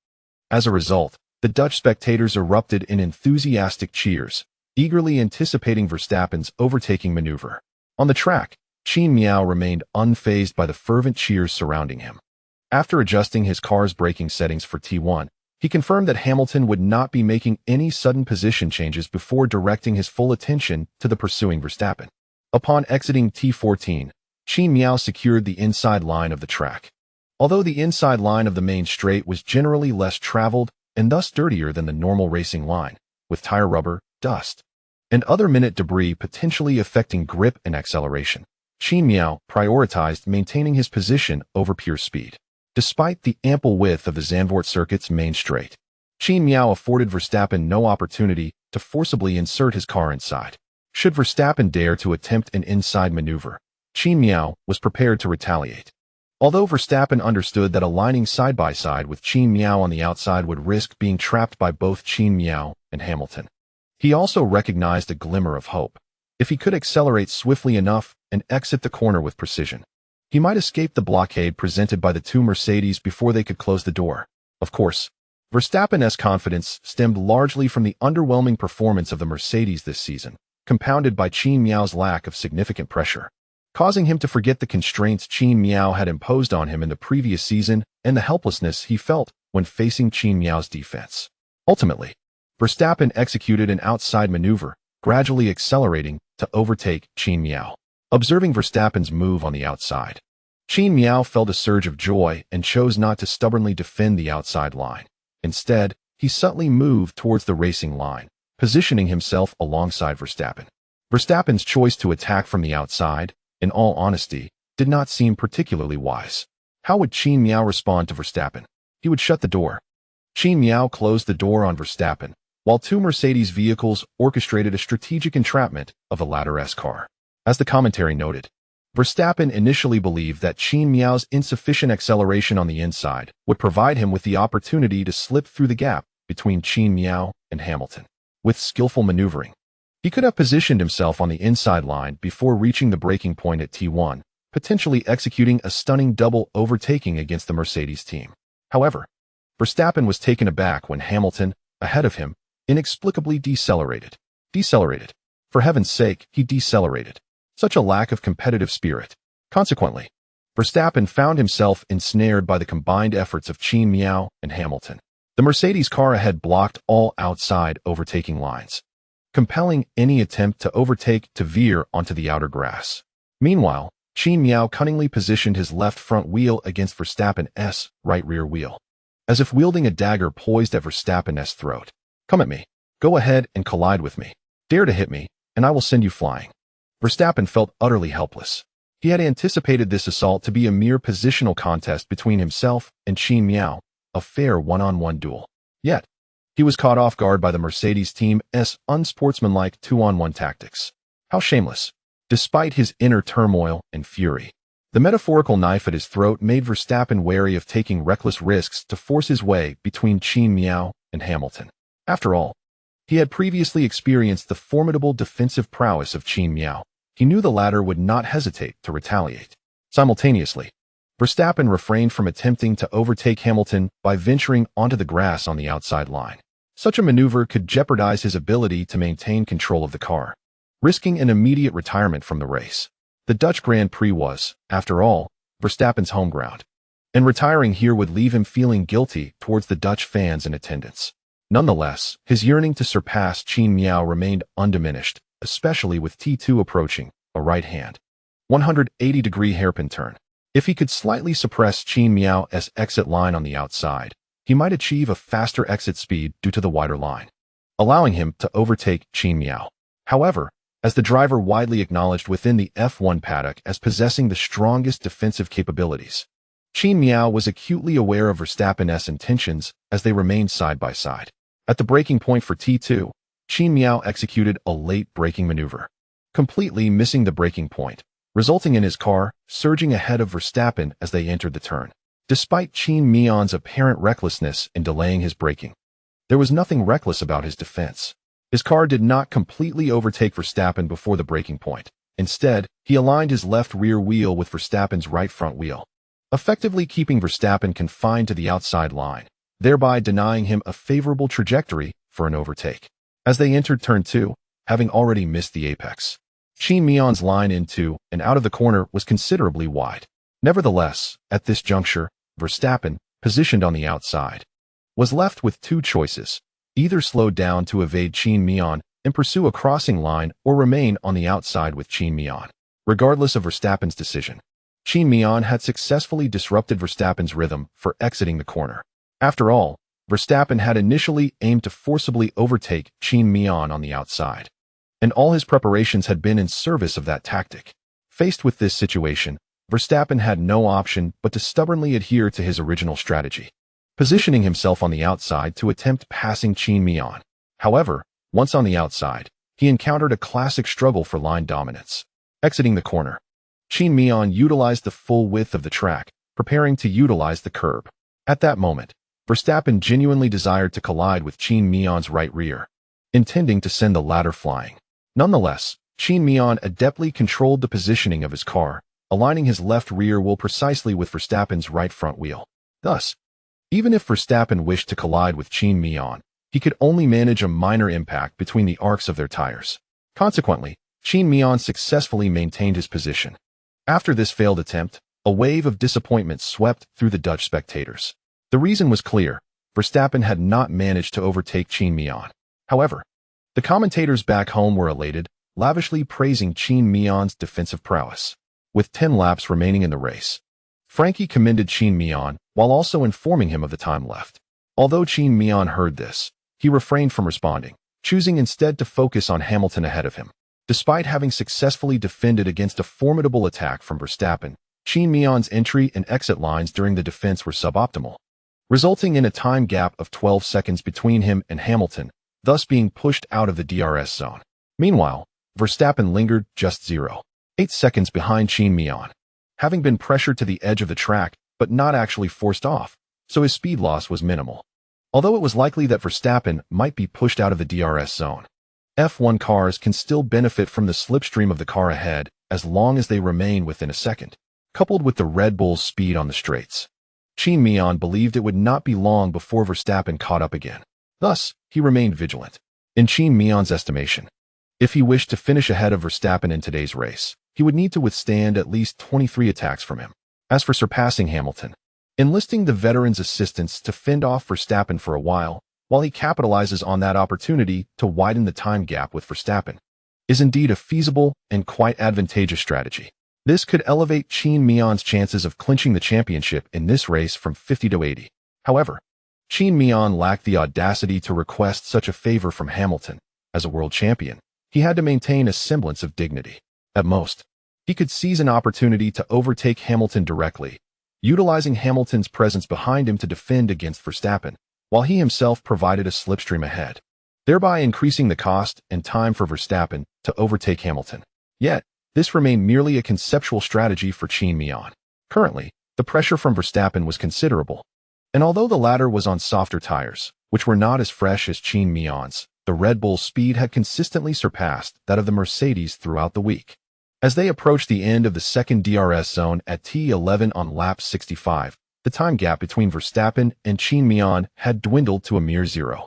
As a result, the Dutch spectators erupted in enthusiastic cheers, eagerly anticipating Verstappen's overtaking maneuver. On the track, Qin Miao remained unfazed by the fervent cheers surrounding him. After adjusting his car's braking settings for T1, he confirmed that Hamilton would not be making any sudden position changes before directing his full attention to the pursuing Verstappen. Upon exiting T14, Qin Miao secured the inside line of the track. Although the inside line of the main straight was generally less traveled and thus dirtier than the normal racing line, with tire rubber, dust, and other minute debris potentially affecting grip and acceleration, Qin Miao prioritized maintaining his position over pure speed. Despite the ample width of the Zandvoort circuit's main straight, Qin Miao afforded Verstappen no opportunity to forcibly insert his car inside. Should Verstappen dare to attempt an inside maneuver, Qin Miao was prepared to retaliate. Although Verstappen understood that aligning side-by-side with Qin Miao on the outside would risk being trapped by both Qin Miao and Hamilton, he also recognized a glimmer of hope. If he could accelerate swiftly enough and exit the corner with precision, he might escape the blockade presented by the two Mercedes before they could close the door. Of course, Verstappen's confidence stemmed largely from the underwhelming performance of the Mercedes this season, compounded by Qin Miao's lack of significant pressure, causing him to forget the constraints Qin Miao had imposed on him in the previous season and the helplessness he felt when facing Qin Miao's defense. Ultimately, Verstappen executed an outside maneuver, gradually accelerating to overtake Qin Miao. Observing Verstappen's move on the outside, Qin Miao felt a surge of joy and chose not to stubbornly defend the outside line. Instead, he subtly moved towards the racing line, positioning himself alongside Verstappen. Verstappen's choice to attack from the outside, in all honesty, did not seem particularly wise. How would Qin Miao respond to Verstappen? He would shut the door. Qin Miao closed the door on Verstappen, while two Mercedes vehicles orchestrated a strategic entrapment of the latter's car. As the commentary noted, Verstappen initially believed that Qin Miao's insufficient acceleration on the inside would provide him with the opportunity to slip through the gap between Qin Miao and Hamilton. With skillful maneuvering, he could have positioned himself on the inside line before reaching the braking point at T1, potentially executing a stunning double overtaking against the Mercedes team. However, Verstappen was taken aback when Hamilton, ahead of him, inexplicably decelerated. For heaven's sake, he decelerated. Such a lack of competitive spirit. Consequently, Verstappen found himself ensnared by the combined efforts of Qin Miao and Hamilton. The Mercedes car ahead blocked all outside overtaking lines, compelling any attempt to overtake to veer onto the outer grass. Meanwhile, Qin Miao cunningly positioned his left front wheel against Verstappen's right rear wheel, as if wielding a dagger poised at Verstappen's throat. Come at me. Go ahead and collide with me. Dare to hit me, and I will send you flying. Verstappen felt utterly helpless. He had anticipated this assault to be a mere positional contest between himself and Qin Miao, a fair one-on-one duel. Yet, he was caught off guard by the Mercedes team's unsportsmanlike two-on-one tactics. How shameless! Despite his inner turmoil and fury, the metaphorical knife at his throat made Verstappen wary of taking reckless risks to force his way between Qin Miao and Hamilton. After all, he had previously experienced the formidable defensive prowess of Qin Miao. He knew the latter would not hesitate to retaliate. Simultaneously, Verstappen refrained from attempting to overtake Hamilton by venturing onto the grass on the outside line. Such a maneuver could jeopardize his ability to maintain control of the car, risking an immediate retirement from the race. The Dutch Grand Prix was, after all, Verstappen's home ground, and retiring here would leave him feeling guilty towards the Dutch fans in attendance. Nonetheless, his yearning to surpass Qin Miao remained undiminished, especially with T2 approaching, a right-hand 180-degree hairpin turn. If he could slightly suppress Qin Miao's exit line on the outside, he might achieve a faster exit speed due to the wider line, allowing him to overtake Qin Miao. However, as the driver widely acknowledged within the F1 paddock as possessing the strongest defensive capabilities, Qin Miao was acutely aware of Verstappen's intentions as they remained side by side. At the braking point for T2, Qin Miao executed a late braking maneuver, completely missing the braking point, resulting in his car surging ahead of Verstappen as they entered the turn. Despite Qin Miao's apparent recklessness in delaying his braking, there was nothing reckless about his defense. His car did not completely overtake Verstappen before the braking point. Instead, he aligned his left rear wheel with Verstappen's right front wheel, effectively keeping Verstappen confined to the outside line, thereby denying him a favorable trajectory for an overtake. As they entered turn 2, having already missed the apex, Qin Miao's line into and out of the corner was considerably wide. Nevertheless, at this juncture, Verstappen, positioned on the outside, was left with two choices: either slow down to evade Qin Miao and pursue a crossing line, or remain on the outside with Qin Miao. Regardless of Verstappen's decision, Qin Miao had successfully disrupted Verstappen's rhythm for exiting the corner. After all, Verstappen had initially aimed to forcibly overtake Qin Miao on the outside, and all his preparations had been in service of that tactic. Faced with this situation, Verstappen had no option but to stubbornly adhere to his original strategy, positioning himself on the outside to attempt passing Qin Miao. However, once on the outside, he encountered a classic struggle for line dominance. Exiting the corner, Qin Miao utilized the full width of the track, preparing to utilize the curb. At that moment, Verstappen genuinely desired to collide with Qin Miao's right rear, intending to send the latter flying. Nonetheless, Qin Miao adeptly controlled the positioning of his car, aligning his left rear wheel precisely with Verstappen's right front wheel. Thus, even if Verstappen wished to collide with Qin Miao, he could only manage a minor impact between the arcs of their tires. Consequently, Qin Miao successfully maintained his position. After this failed attempt, a wave of disappointment swept through the Dutch spectators. The reason was clear: Verstappen had not managed to overtake Qin Miao. However, the commentators back home were elated, lavishly praising Qin Miao's defensive prowess. With 10 laps remaining in the race, Francky commended Qin Miao while also informing him of the time left. Although Qin Miao heard this, he refrained from responding, choosing instead to focus on Hamilton ahead of him. Despite having successfully defended against a formidable attack from Verstappen, Qin Miao's entry and exit lines during the defense were suboptimal, resulting in a time gap of 12 seconds between him and Hamilton, thus being pushed out of the DRS zone. Meanwhile, Verstappen lingered just 0.8 seconds behind Qin Miao, having been pressured to the edge of the track but not actually forced off, so his speed loss was minimal. Although it was likely that Verstappen might be pushed out of the DRS zone, F1 cars can still benefit from the slipstream of the car ahead as long as they remain within a second. Coupled with the Red Bull's speed on the straights, Qin Miao believed it would not be long before Verstappen caught up again. Thus, he remained vigilant. In Qin Miao's estimation, if he wished to finish ahead of Verstappen in today's race, he would need to withstand at least 23 attacks from him. As for surpassing Hamilton, enlisting the veteran's assistance to fend off Verstappen for a while he capitalizes on that opportunity to widen the time gap with Verstappen, is indeed a feasible and quite advantageous strategy. This could elevate Qin Miao's chances of clinching the championship in this race from 50 to 80. However, Qin Miao lacked the audacity to request such a favor from Hamilton. As a world champion, he had to maintain a semblance of dignity. At most, he could seize an opportunity to overtake Hamilton directly, utilizing Hamilton's presence behind him to defend against Verstappen, while he himself provided a slipstream ahead, thereby increasing the cost and time for Verstappen to overtake Hamilton. Yet, this remained merely a conceptual strategy for Qin Miao. Currently, the pressure from Verstappen was considerable, and although the latter was on softer tires, which were not as fresh as Qin Miao's, the Red Bull's speed had consistently surpassed that of the Mercedes throughout the week. As they approached the end of the second DRS zone at T11 on lap 65, the time gap between Verstappen and Qin Miao had dwindled to a mere 0.5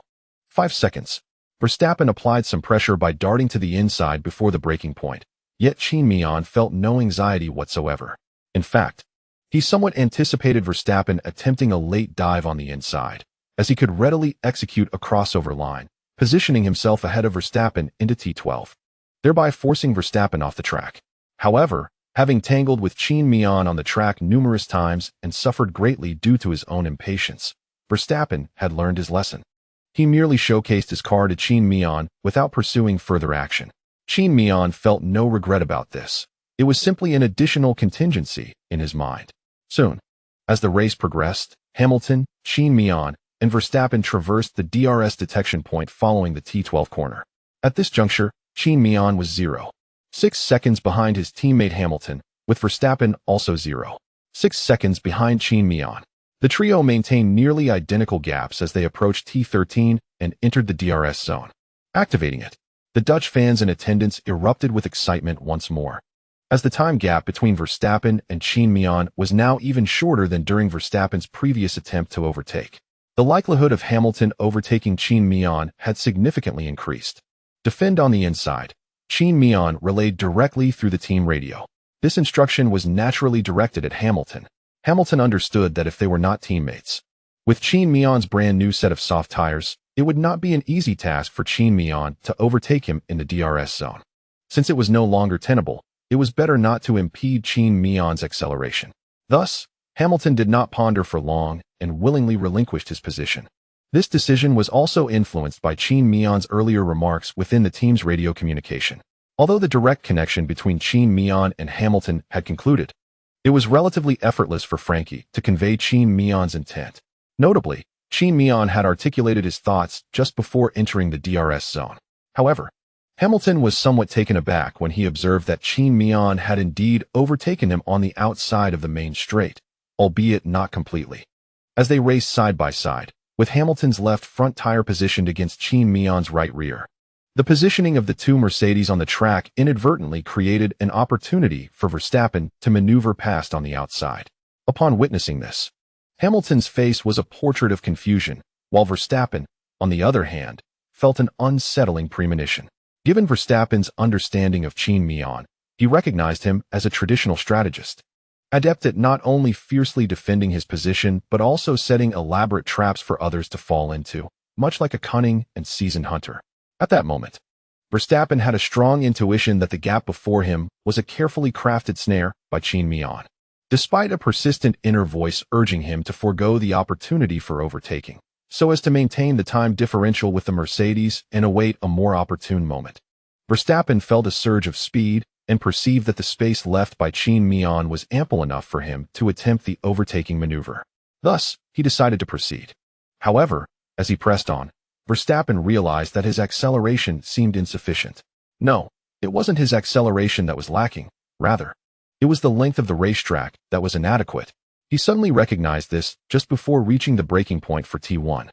5 seconds. Verstappen applied some pressure by darting to the inside before the braking point, yet Qin Miao felt no anxiety whatsoever. In fact, he somewhat anticipated Verstappen attempting a late dive on the inside, as he could readily execute a crossover line, positioning himself ahead of Verstappen into T12, thereby forcing Verstappen off the track. However, having tangled with Qin Miao on the track numerous times and suffered greatly due to his own impatience, Verstappen had learned his lesson. He merely showcased his car to Qin Miao without pursuing further action. Qin Miao felt no regret about this. It was simply an additional contingency in his mind. Soon, as the race progressed, Hamilton, Qin Miao, and Verstappen traversed the DRS detection point following the T12 corner. At this juncture, Qin Miao was 0.6 seconds behind his teammate Hamilton, with Verstappen also 0.6 seconds behind Qin Miao. The trio maintained nearly identical gaps as they approached T13 and entered the DRS zone. Activating it, the Dutch fans in attendance erupted with excitement once more, as the time gap between Verstappen and Qin Miao was now even shorter than during Verstappen's previous attempt to overtake. The likelihood of Hamilton overtaking Qin Miao had significantly increased. Defend on the inside. Qin Miao relayed directly through the team radio. This instruction was naturally directed at Hamilton. Hamilton understood that if they were not teammates, with Qin Miao's brand new set of soft tires, it would not be an easy task for Qin Miao to overtake him in the DRS zone. Since it was no longer tenable, it was better not to impede Qin Miao's acceleration. Thus, Hamilton did not ponder for long and willingly relinquished his position. This decision was also influenced by Qin Miao's earlier remarks within the team's radio communication. Although the direct connection between Qin Miao and Hamilton had concluded, it was relatively effortless for Francky to convey Qin Miao's intent. Notably, Qin Miao had articulated his thoughts just before entering the DRS zone. However, Hamilton was somewhat taken aback when he observed that Qin Miao had indeed overtaken him on the outside of the main straight, albeit not completely. As they raced side by side, with Hamilton's left front tire positioned against Qin Miao's right rear, the positioning of the two Mercedes on the track inadvertently created an opportunity for Verstappen to maneuver past on the outside. Upon witnessing this, Hamilton's face was a portrait of confusion, while Verstappen, on the other hand, felt an unsettling premonition. Given Verstappen's understanding of Qin Miao, he recognized him as a traditional strategist, adept at not only fiercely defending his position but also setting elaborate traps for others to fall into, much like a cunning and seasoned hunter. At that moment, Verstappen had a strong intuition that the gap before him was a carefully crafted snare by Qin Miao, despite a persistent inner voice urging him to forego the opportunity for overtaking, so as to maintain the time differential with the Mercedes and await a more opportune moment. Verstappen felt a surge of speed and perceived that the space left by Qin Miao was ample enough for him to attempt the overtaking maneuver. Thus, he decided to proceed. However, as he pressed on, Verstappen realized that his acceleration seemed insufficient. No, it wasn't his acceleration that was lacking. Rather, it was the length of the racetrack that was inadequate. He suddenly recognized this just before reaching the braking point for T1,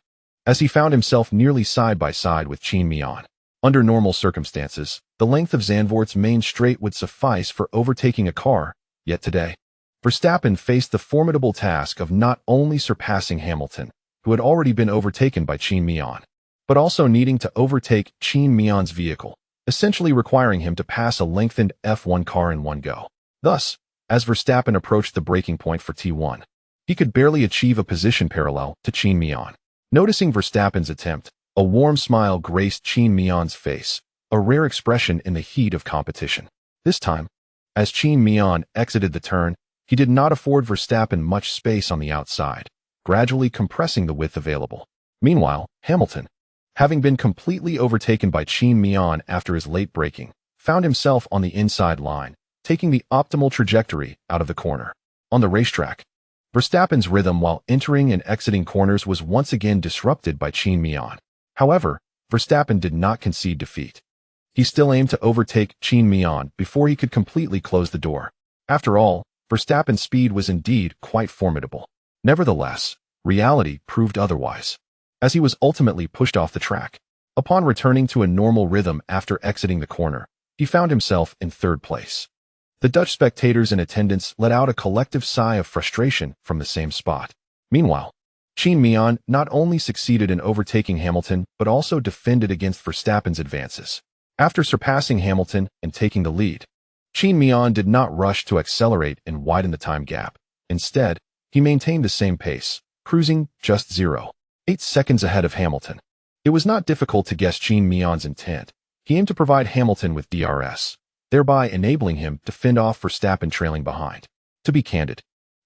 as he found himself nearly side by side with Qin Miao. Under normal circumstances, the length of Zandvoort's main straight would suffice for overtaking a car, yet today, Verstappen faced the formidable task of not only surpassing Hamilton, who had already been overtaken by Qin Miao, but also needing to overtake Qin Miao's vehicle, essentially requiring him to pass a lengthened F1 car in one go. Thus, as Verstappen approached the braking point for T1, he could barely achieve a position parallel to Qin Miao. Noticing Verstappen's attempt, a warm smile graced Qin Miao's face, a rare expression in the heat of competition. This time, as Qin Miao exited the turn, he did not afford Verstappen much space on the outside, gradually compressing the width available. Meanwhile, Hamilton, having been completely overtaken by Qin Miao after his late braking, found himself on the inside line, taking the optimal trajectory out of the corner. On the racetrack, Verstappen's rhythm while entering and exiting corners was once again disrupted by Qin Miao. However, Verstappen did not concede defeat. He still aimed to overtake Qin Miao before he could completely close the door. After all, Verstappen's speed was indeed quite formidable. Nevertheless, reality proved otherwise, as he was ultimately pushed off the track. Upon returning to a normal rhythm after exiting the corner, he found himself in third place. The Dutch spectators in attendance let out a collective sigh of frustration from the same spot. Meanwhile, Qin Miao not only succeeded in overtaking Hamilton, but also defended against Verstappen's advances. After surpassing Hamilton and taking the lead, Qin Miao did not rush to accelerate and widen the time gap. Instead, he maintained the same pace, cruising just 0.8 seconds ahead of Hamilton. It was not difficult to guess Qin Miao's intent. He aimed to provide Hamilton with DRS, thereby enabling him to fend off Verstappen trailing behind. To be candid,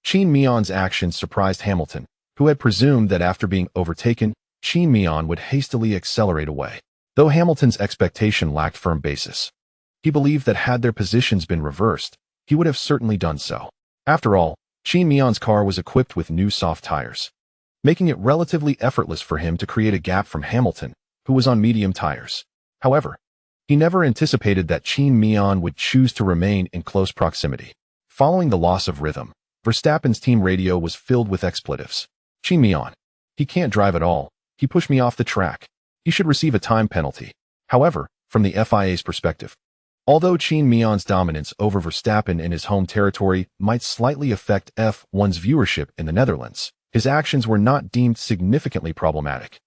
Qin Miao's actions surprised Hamilton, who had presumed that after being overtaken, Qin Miao would hastily accelerate away. Though Hamilton's expectation lacked firm basis, he believed that had their positions been reversed, he would have certainly done so. After all, Qin Miao's car was equipped with new soft tires, making it relatively effortless for him to create a gap from Hamilton, who was on medium tires. However, he never anticipated that Qin Miao would choose to remain in close proximity. Following the loss of rhythm, Verstappen's team radio was filled with expletives. Qin Miao, he can't drive at all. He pushed me off the track. He should receive a time penalty. However, from the FIA's perspective, although Qin Miao's dominance over Verstappen in his home territory might slightly affect F1's viewership in the Netherlands, his actions were not deemed significantly problematic,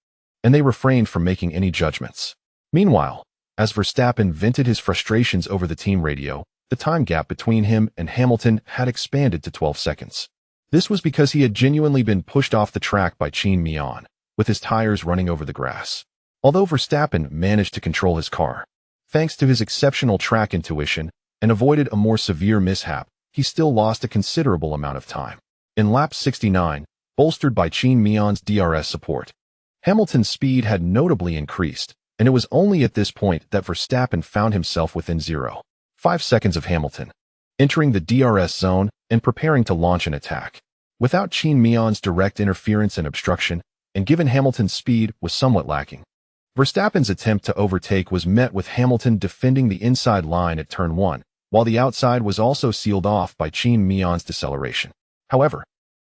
and they refrained from making any judgments. Meanwhile, as Verstappen vented his frustrations over the team radio, the time gap between him and Hamilton had expanded to 12 seconds. This was because he had genuinely been pushed off the track by Qin Miao, with his tires running over the grass. Although Verstappen managed to control his car, thanks to his exceptional track intuition, and avoided a more severe mishap, he still lost a considerable amount of time. In lap 69, bolstered by Qin Miao's DRS support, Hamilton's speed had notably increased, and it was only at this point that Verstappen found himself within 0.5 seconds of Hamilton, entering the DRS zone and preparing to launch an attack. Without Qin Miao's direct interference and obstruction, and given Hamilton's speed was somewhat lacking, Verstappen's attempt to overtake was met with Hamilton defending the inside line at turn 1, while the outside was also sealed off by Qin Miao's deceleration. However,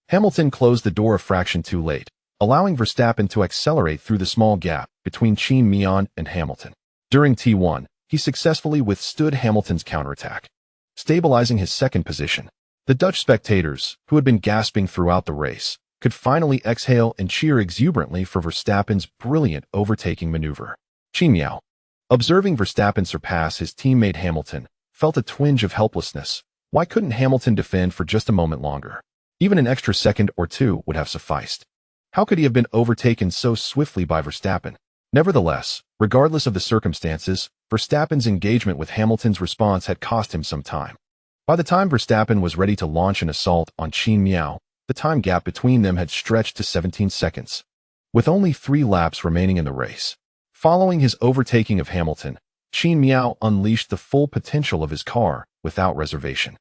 Hamilton closed the door a fraction too late, allowing Verstappen to accelerate through the small gap between Qin Miao and Hamilton. During T1, he successfully withstood Hamilton's counterattack, stabilizing his second position. The Dutch spectators, who had been gasping throughout the race, could finally exhale and cheer exuberantly for Verstappen's brilliant overtaking maneuver. Qin Miao, observing Verstappen surpass his teammate Hamilton, felt a twinge of helplessness. Why couldn't Hamilton defend for just a moment longer? Even an extra second or two would have sufficed. How could he have been overtaken so swiftly by Verstappen? Nevertheless, regardless of the circumstances, Verstappen's engagement with Hamilton's response had cost him some time. By the time Verstappen was ready to launch an assault on Qin Miao, the time gap between them had stretched to 17 seconds. With only 3 laps remaining in the race, following his overtaking of Hamilton, Qin Miao unleashed the full potential of his car without reservation,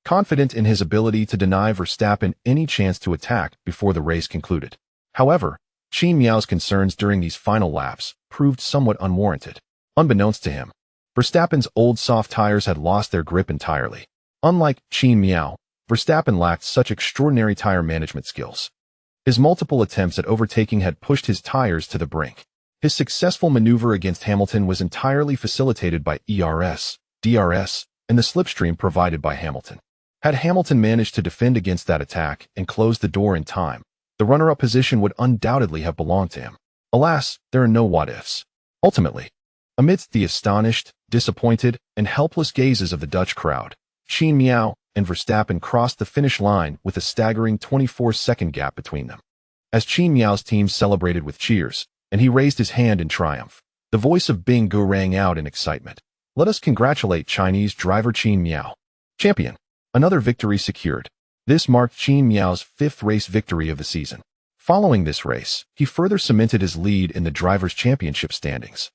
confident in his ability to deny Verstappen any chance to attack before the race concluded. However, Qin Miao's concerns during these final laps proved somewhat unwarranted. Unbeknownst to him, Verstappen's old soft tires had lost their grip entirely. Unlike Qin Miao, Verstappen lacked such extraordinary tire management skills. His multiple attempts at overtaking had pushed his tires to the brink. His successful maneuver against Hamilton was entirely facilitated by ERS, DRS, and the slipstream provided by Hamilton. Had Hamilton managed to defend against that attack and close the door in time, the runner-up position would undoubtedly have belonged to him. Alas, there are no what-ifs. Ultimately, amidst the astonished, disappointed, and helpless gazes of the Dutch crowd, Qin Miao and Verstappen crossed the finish line with a staggering 24-second gap between them. As Qin Miao's team celebrated with cheers, and he raised his hand in triumph, the voice of Bing Gu rang out in excitement. Let us congratulate Chinese driver Qin Miao. Champion. Another victory secured. This marked Qin Miao's 5th race victory of the season. Following this race, he further cemented his lead in the Drivers' Championship standings,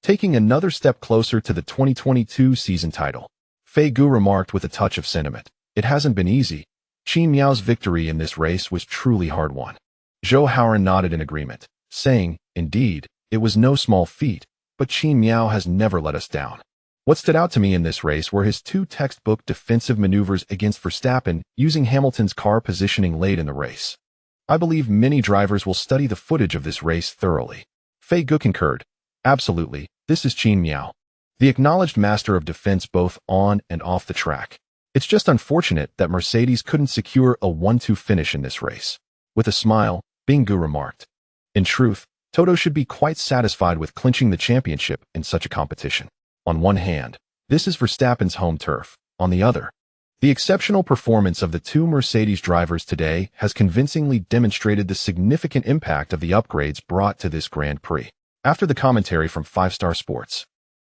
taking another step closer to the 2022 season title. Fei Gu remarked with a touch of sentiment. It hasn't been easy. Qin Miao's victory in this race was truly hard-won. Zhou Hauran nodded in agreement, saying, indeed, it was no small feat, but Qin Miao has never let us down. What stood out to me in this race were his 2 textbook defensive maneuvers against Verstappen using Hamilton's car positioning late in the race. I believe many drivers will study the footage of this race thoroughly. Fei Gu concurred. Absolutely, this is Qin Miao, the acknowledged master of defense both on and off the track. It's just unfortunate that Mercedes couldn't secure a 1-2 finish in this race. With a smile, Bingu remarked. In truth, Toto should be quite satisfied with clinching the championship in such a competition. On one hand, this is Verstappen's home turf. On the other, the exceptional performance of the two Mercedes drivers today has convincingly demonstrated the significant impact of the upgrades brought to this Grand Prix. After the commentary from 5-Star Sports,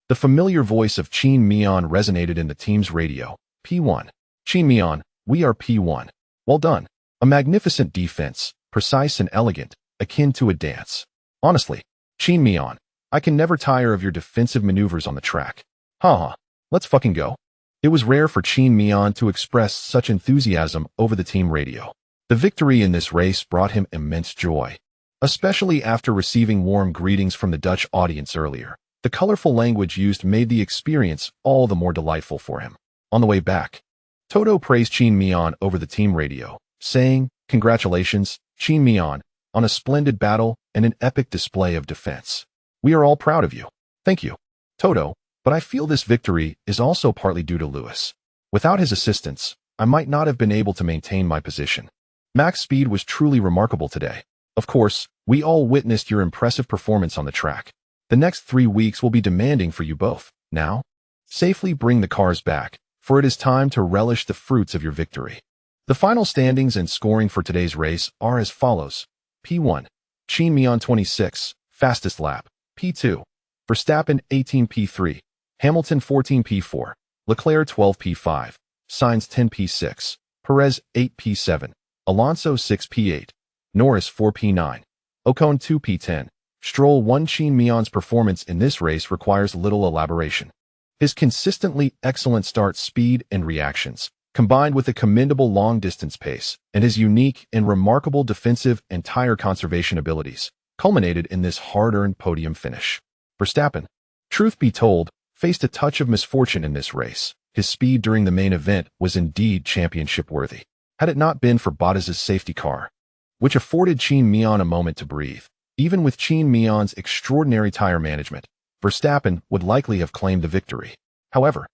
the familiar voice of Qin Miao resonated in the team's radio. P1. Qin Miao, we are P1. Well done. A magnificent defense, precise and elegant, akin to a dance. Honestly, Qin Miao, I can never tire of your defensive maneuvers on the track. Haha, let's fucking go. It was rare for Qin Miao to express such enthusiasm over the team radio. The victory in this race brought him immense joy, especially after receiving warm greetings from the Dutch audience earlier. The colorful language used made the experience all the more delightful for him. On the way back, Toto praised Qin Miao over the team radio, saying, "Congratulations, Qin Miao, on a splendid battle and an epic display of defense. We are all proud of you." "Thank you, Toto, but I feel this victory is also partly due to Lewis. Without his assistance, I might not have been able to maintain my position. Max speed was truly remarkable today. Of course, we all witnessed your impressive performance on the track. The next 3 weeks will be demanding for you both. Now, safely bring the cars back, for it is time to relish the fruits of your victory." The final standings and scoring for today's race are as follows. P1. Qin Miao 26, fastest lap. P2. Verstappen 18 P3. Hamilton 14 P4. Leclerc 12 P5. Sainz 10 P6. Perez 8 P7. Alonso 6 P8. Norris 4 P9. Ocon 2 P10. Stroll 1. Qin Miao's performance in this race requires little elaboration. His consistently excellent start speed and reactions, combined with a commendable long-distance pace and his unique and remarkable defensive and tire conservation abilities, culminated in this hard-earned podium finish. Verstappen, truth be told, faced a touch of misfortune in this race. His speed during the main event was indeed championship-worthy, had it not been for Bottas's safety car, which afforded Qin Miao a moment to breathe. Even with Qin Miao's extraordinary tire management, Verstappen would likely have claimed the victory. However,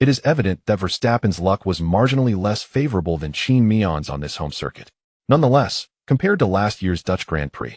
it is evident that Verstappen's luck was marginally less favorable than Qin Miao's on this home circuit. Nonetheless, compared to last year's Dutch Grand Prix,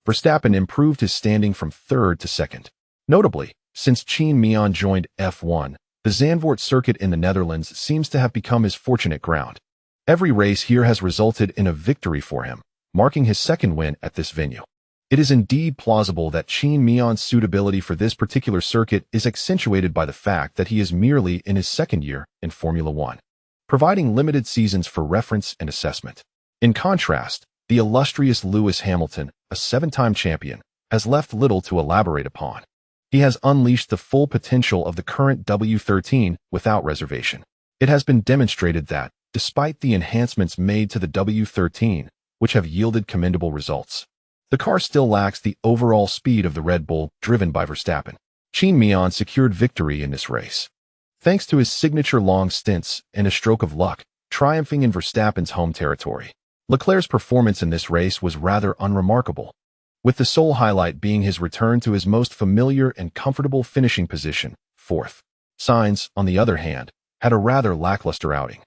Verstappen improved his standing from third to second. Notably, since Qin Miao joined F1, the Zandvoort circuit in the Netherlands seems to have become his fortunate ground. Every race here has resulted in a victory for him, marking his second win at this venue. It is indeed plausible that Qin Miao's suitability for this particular circuit is accentuated by the fact that he is merely in his second year in Formula One, providing limited seasons for reference and assessment. In contrast, the illustrious Lewis Hamilton, a 7-time champion, has left little to elaborate upon. He has unleashed the full potential of the current W13 without reservation. It has been demonstrated that, despite the enhancements made to the W13, which have yielded commendable results, the car still lacks the overall speed of the Red Bull driven by Verstappen. Qin Miao secured victory in this race, thanks to his signature long stints and a stroke of luck, triumphing in Verstappen's home territory. Leclerc's performance in this race was rather unremarkable, with the sole highlight being his return to his most familiar and comfortable finishing position, fourth. Sainz, on the other hand, had a rather lackluster outing.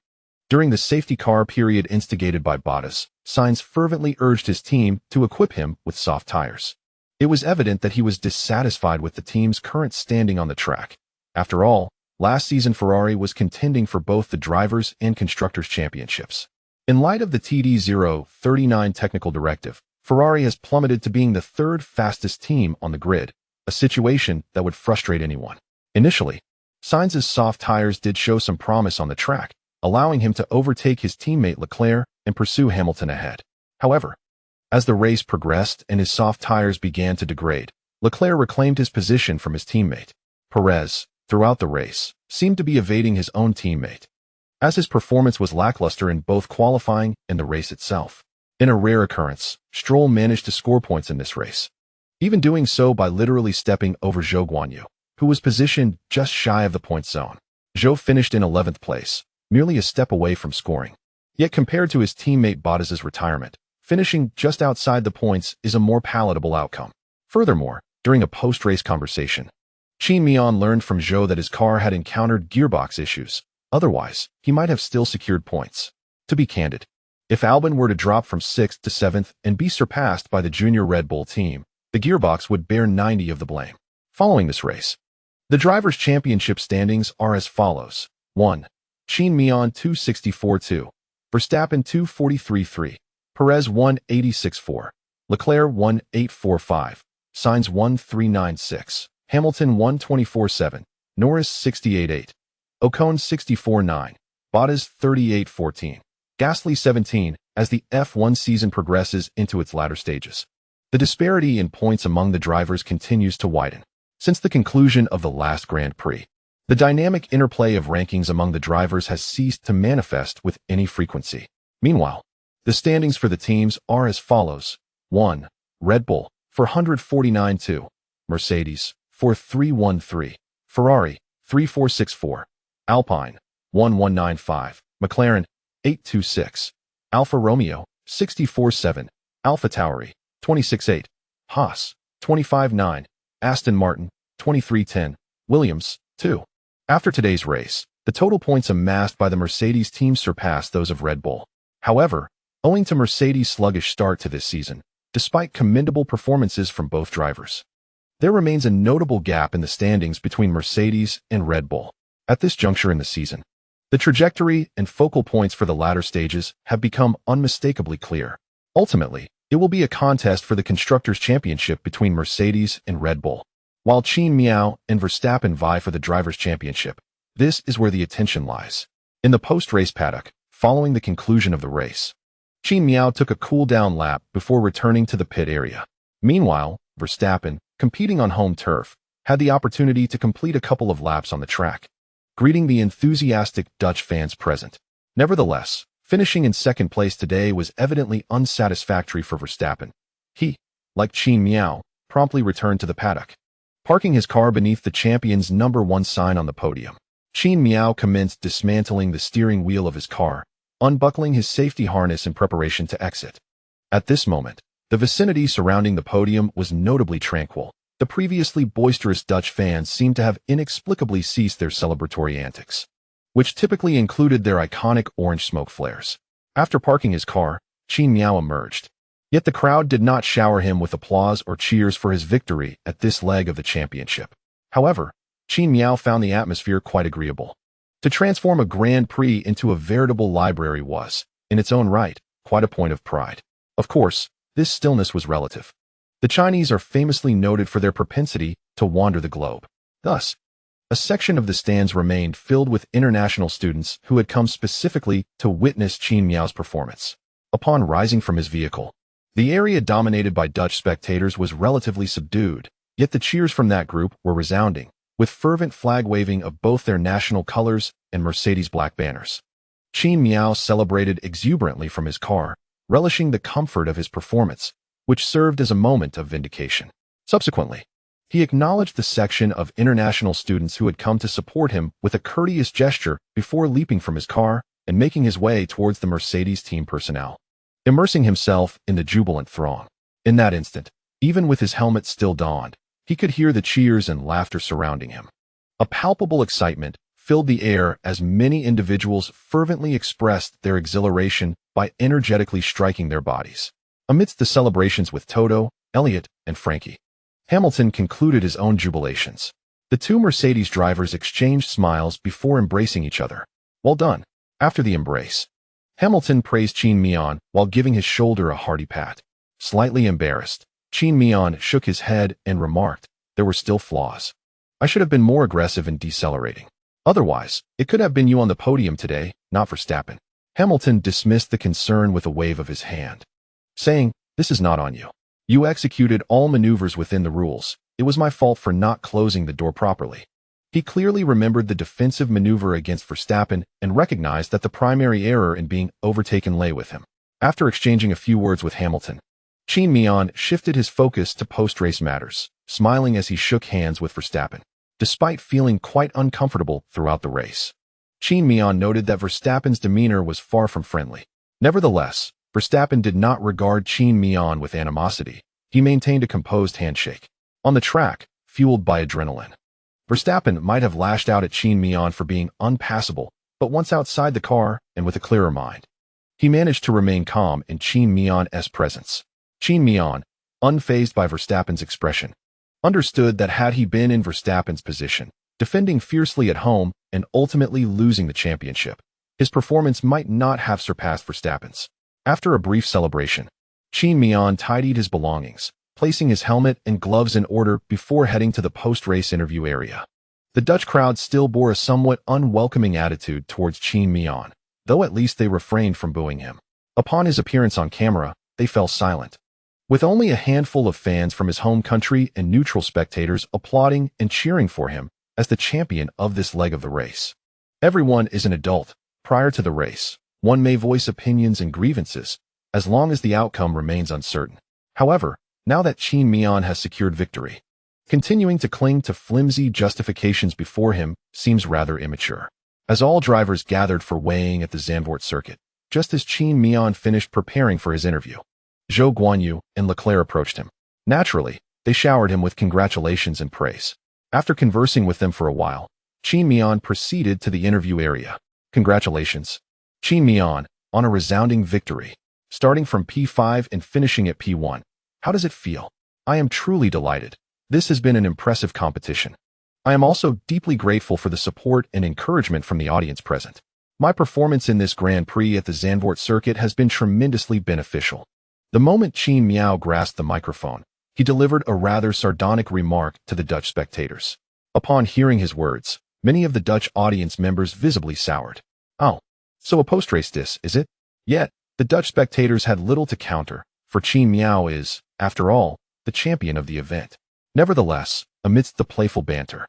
During the safety car period instigated by Bottas, Sainz fervently urged his team to equip him with soft tires. It was evident that he was dissatisfied with the team's current standing on the track. After all, last season Ferrari was contending for both the Drivers' and Constructors' Championships. In light of the TD039 technical directive, Ferrari has plummeted to being the third fastest team on the grid, a situation that would frustrate anyone. Initially, Sainz's soft tires did show some promise on the track, allowing him to overtake his teammate Leclerc and pursue Hamilton ahead. However, as the race progressed and his soft tires began to degrade, Leclerc reclaimed his position from his teammate. Perez, throughout the race, seemed to be evading his own teammate, as his performance was lackluster in both qualifying and the race itself. In a rare occurrence, Stroll managed to score points in this race, even doing so by literally stepping over Zhou Guanyu, who was positioned just shy of the point zone. Zhou finished in 11th place, merely a step away from scoring. Yet compared to his teammate Bottas's retirement, finishing just outside the points is a more palatable outcome. Furthermore, during a post-race conversation, Qin Miao learned from Zhou that his car had encountered gearbox issues. Otherwise, he might have still secured points. To be candid, If Albon were to drop from 6th to 7th and be surpassed by the junior Red Bull team, the gearbox would bear 90 of the blame. Following this race, the Drivers' Championship standings are as follows. 1. Qin Miao 264-2, Verstappen 243-3, Perez 186-4, Leclerc 1845, Sainz 1396, Hamilton 124-7, Norris 68-8, Ocon 64-9, Bottas 38-14, Gasly 17, as the F1 season progresses into its latter stages. The disparity in points among the drivers continues to widen. Since the conclusion of the last Grand Prix, the dynamic interplay of rankings among the drivers has ceased to manifest with any frequency. Meanwhile, the standings for the teams are as follows. 1. Red Bull, 449-2, Mercedes, 4313, Ferrari, 3464, Alpine, 1195, McLaren, 826, Alfa Romeo, 647, AlphaTauri, 268, Haas, 259, Aston Martin, 2310, Williams, 2. After today's race, the total points amassed by the Mercedes team surpassed those of Red Bull. However, owing to Mercedes' sluggish start to this season, despite commendable performances from both drivers, there remains a notable gap in the standings between Mercedes and Red Bull. At this juncture in the season, the trajectory and focal points for the latter stages have become unmistakably clear. Ultimately, it will be a contest for the Constructors' Championship between Mercedes and Red Bull. While Qin Miao and Verstappen vie for the Drivers' Championship, this is where the attention lies. In the post-race paddock, following the conclusion of the race, Qin Miao took a cool-down lap before returning to the pit area. Meanwhile, Verstappen, competing on home turf, had the opportunity to complete a couple of laps on the track, greeting the enthusiastic Dutch fans present. Nevertheless, finishing in second place today was evidently unsatisfactory for Verstappen. He, like Qin Miao, promptly returned to the paddock, parking his car beneath the champion's #1 sign on the podium. Qin Miao commenced dismantling the steering wheel of his car, unbuckling his safety harness in preparation to exit. At this moment, the vicinity surrounding the podium was notably tranquil. The previously boisterous Dutch fans seemed to have inexplicably ceased their celebratory antics, which typically included their iconic orange smoke flares. After parking his car, Qin Miao emerged. Yet the crowd did not shower him with applause or cheers for his victory at this leg of the championship. However, Qin Miao found the atmosphere quite agreeable. To transform a Grand Prix into a veritable library was, in its own right, quite a point of pride. Of course, this stillness was relative. The Chinese are famously noted for their propensity to wander the globe. Thus, a section of the stands remained filled with international students who had come specifically to witness Qin Miao's performance. Upon rising from his vehicle, the area dominated by Dutch spectators was relatively subdued, yet the cheers from that group were resounding, with fervent flag-waving of both their national colors and Mercedes black banners. Qin Miao celebrated exuberantly from his car, relishing the comfort of his performance, which served as a moment of vindication. Subsequently, he acknowledged the section of international students who had come to support him with a courteous gesture before leaping from his car and making his way towards the Mercedes team personnel, immersing himself in the jubilant throng. In that instant, even with his helmet still donned, he could hear the cheers and laughter surrounding him. A palpable excitement filled the air as many individuals fervently expressed their exhilaration by energetically striking their bodies. Amidst the celebrations with Toto, Elliott, and Francky, Hamilton concluded his own jubilations. The two Mercedes drivers exchanged smiles before embracing each other. Well done. After the embrace, Hamilton praised Qin Miao while giving his shoulder a hearty pat. Slightly embarrassed, Qin Miao shook his head and remarked, "There were still flaws. I should have been more aggressive in decelerating. Otherwise, it could have been you on the podium today, not Verstappen." Hamilton dismissed the concern with a wave of his hand, saying, "This is not on you. You executed all maneuvers within the rules. It was my fault for not closing the door properly." He clearly remembered the defensive maneuver against Verstappen and recognized that the primary error in being overtaken lay with him. After exchanging a few words with Hamilton, Qin Miao shifted his focus to post-race matters, smiling as he shook hands with Verstappen, despite feeling quite uncomfortable throughout the race. Qin Miao noted that Verstappen's demeanor was far from friendly. Nevertheless, Verstappen did not regard Qin Miao with animosity. He maintained a composed handshake. On the track, fueled by adrenaline, Verstappen might have lashed out at Qin Miao for being unpassable, but once outside the car and with a clearer mind, He managed to remain calm in Qin Miao's presence. Qin Miao, unfazed by Verstappen's expression, understood that had he been in Verstappen's position, defending fiercely at home and ultimately losing the championship, his performance might not have surpassed Verstappen's. After a brief celebration, Qin Miao tidied his belongings, placing his helmet and gloves in order before heading to the post-race interview area. The Dutch crowd still bore a somewhat unwelcoming attitude towards Qin Miao, though at least they refrained from booing him. Upon his appearance on camera, they fell silent, with only a handful of fans from his home country and neutral spectators applauding and cheering for him as the champion of this leg of the race. Everyone is an adult. Prior to the race, one may voice opinions and grievances, as long as the outcome remains uncertain. However, now that Qin Miao has secured victory, continuing to cling to flimsy justifications before him seems rather immature. As all drivers gathered for weighing at the Zandvoort circuit, just as Qin Miao finished preparing for his interview, Zhou Guanyu and Leclerc approached him. Naturally, they showered him with congratulations and praise. After conversing with them for a while, Qin Miao proceeded to the interview area. Congratulations, Qin Miao, on a resounding victory, starting from P5 and finishing at P1. How does it feel? I am truly delighted. This has been an impressive competition. I am also deeply grateful for the support and encouragement from the audience present. My performance in this Grand Prix at the Zandvoort circuit has been tremendously beneficial. The moment Qin Miao grasped the microphone, he delivered a rather sardonic remark to the Dutch spectators. Upon hearing his words, many of the Dutch audience members visibly soured. Oh, so a post-race diss, is it? Yet, the Dutch spectators had little to counter, for Qin Miao is, after all, the champion of the event. Nevertheless, amidst the playful banter,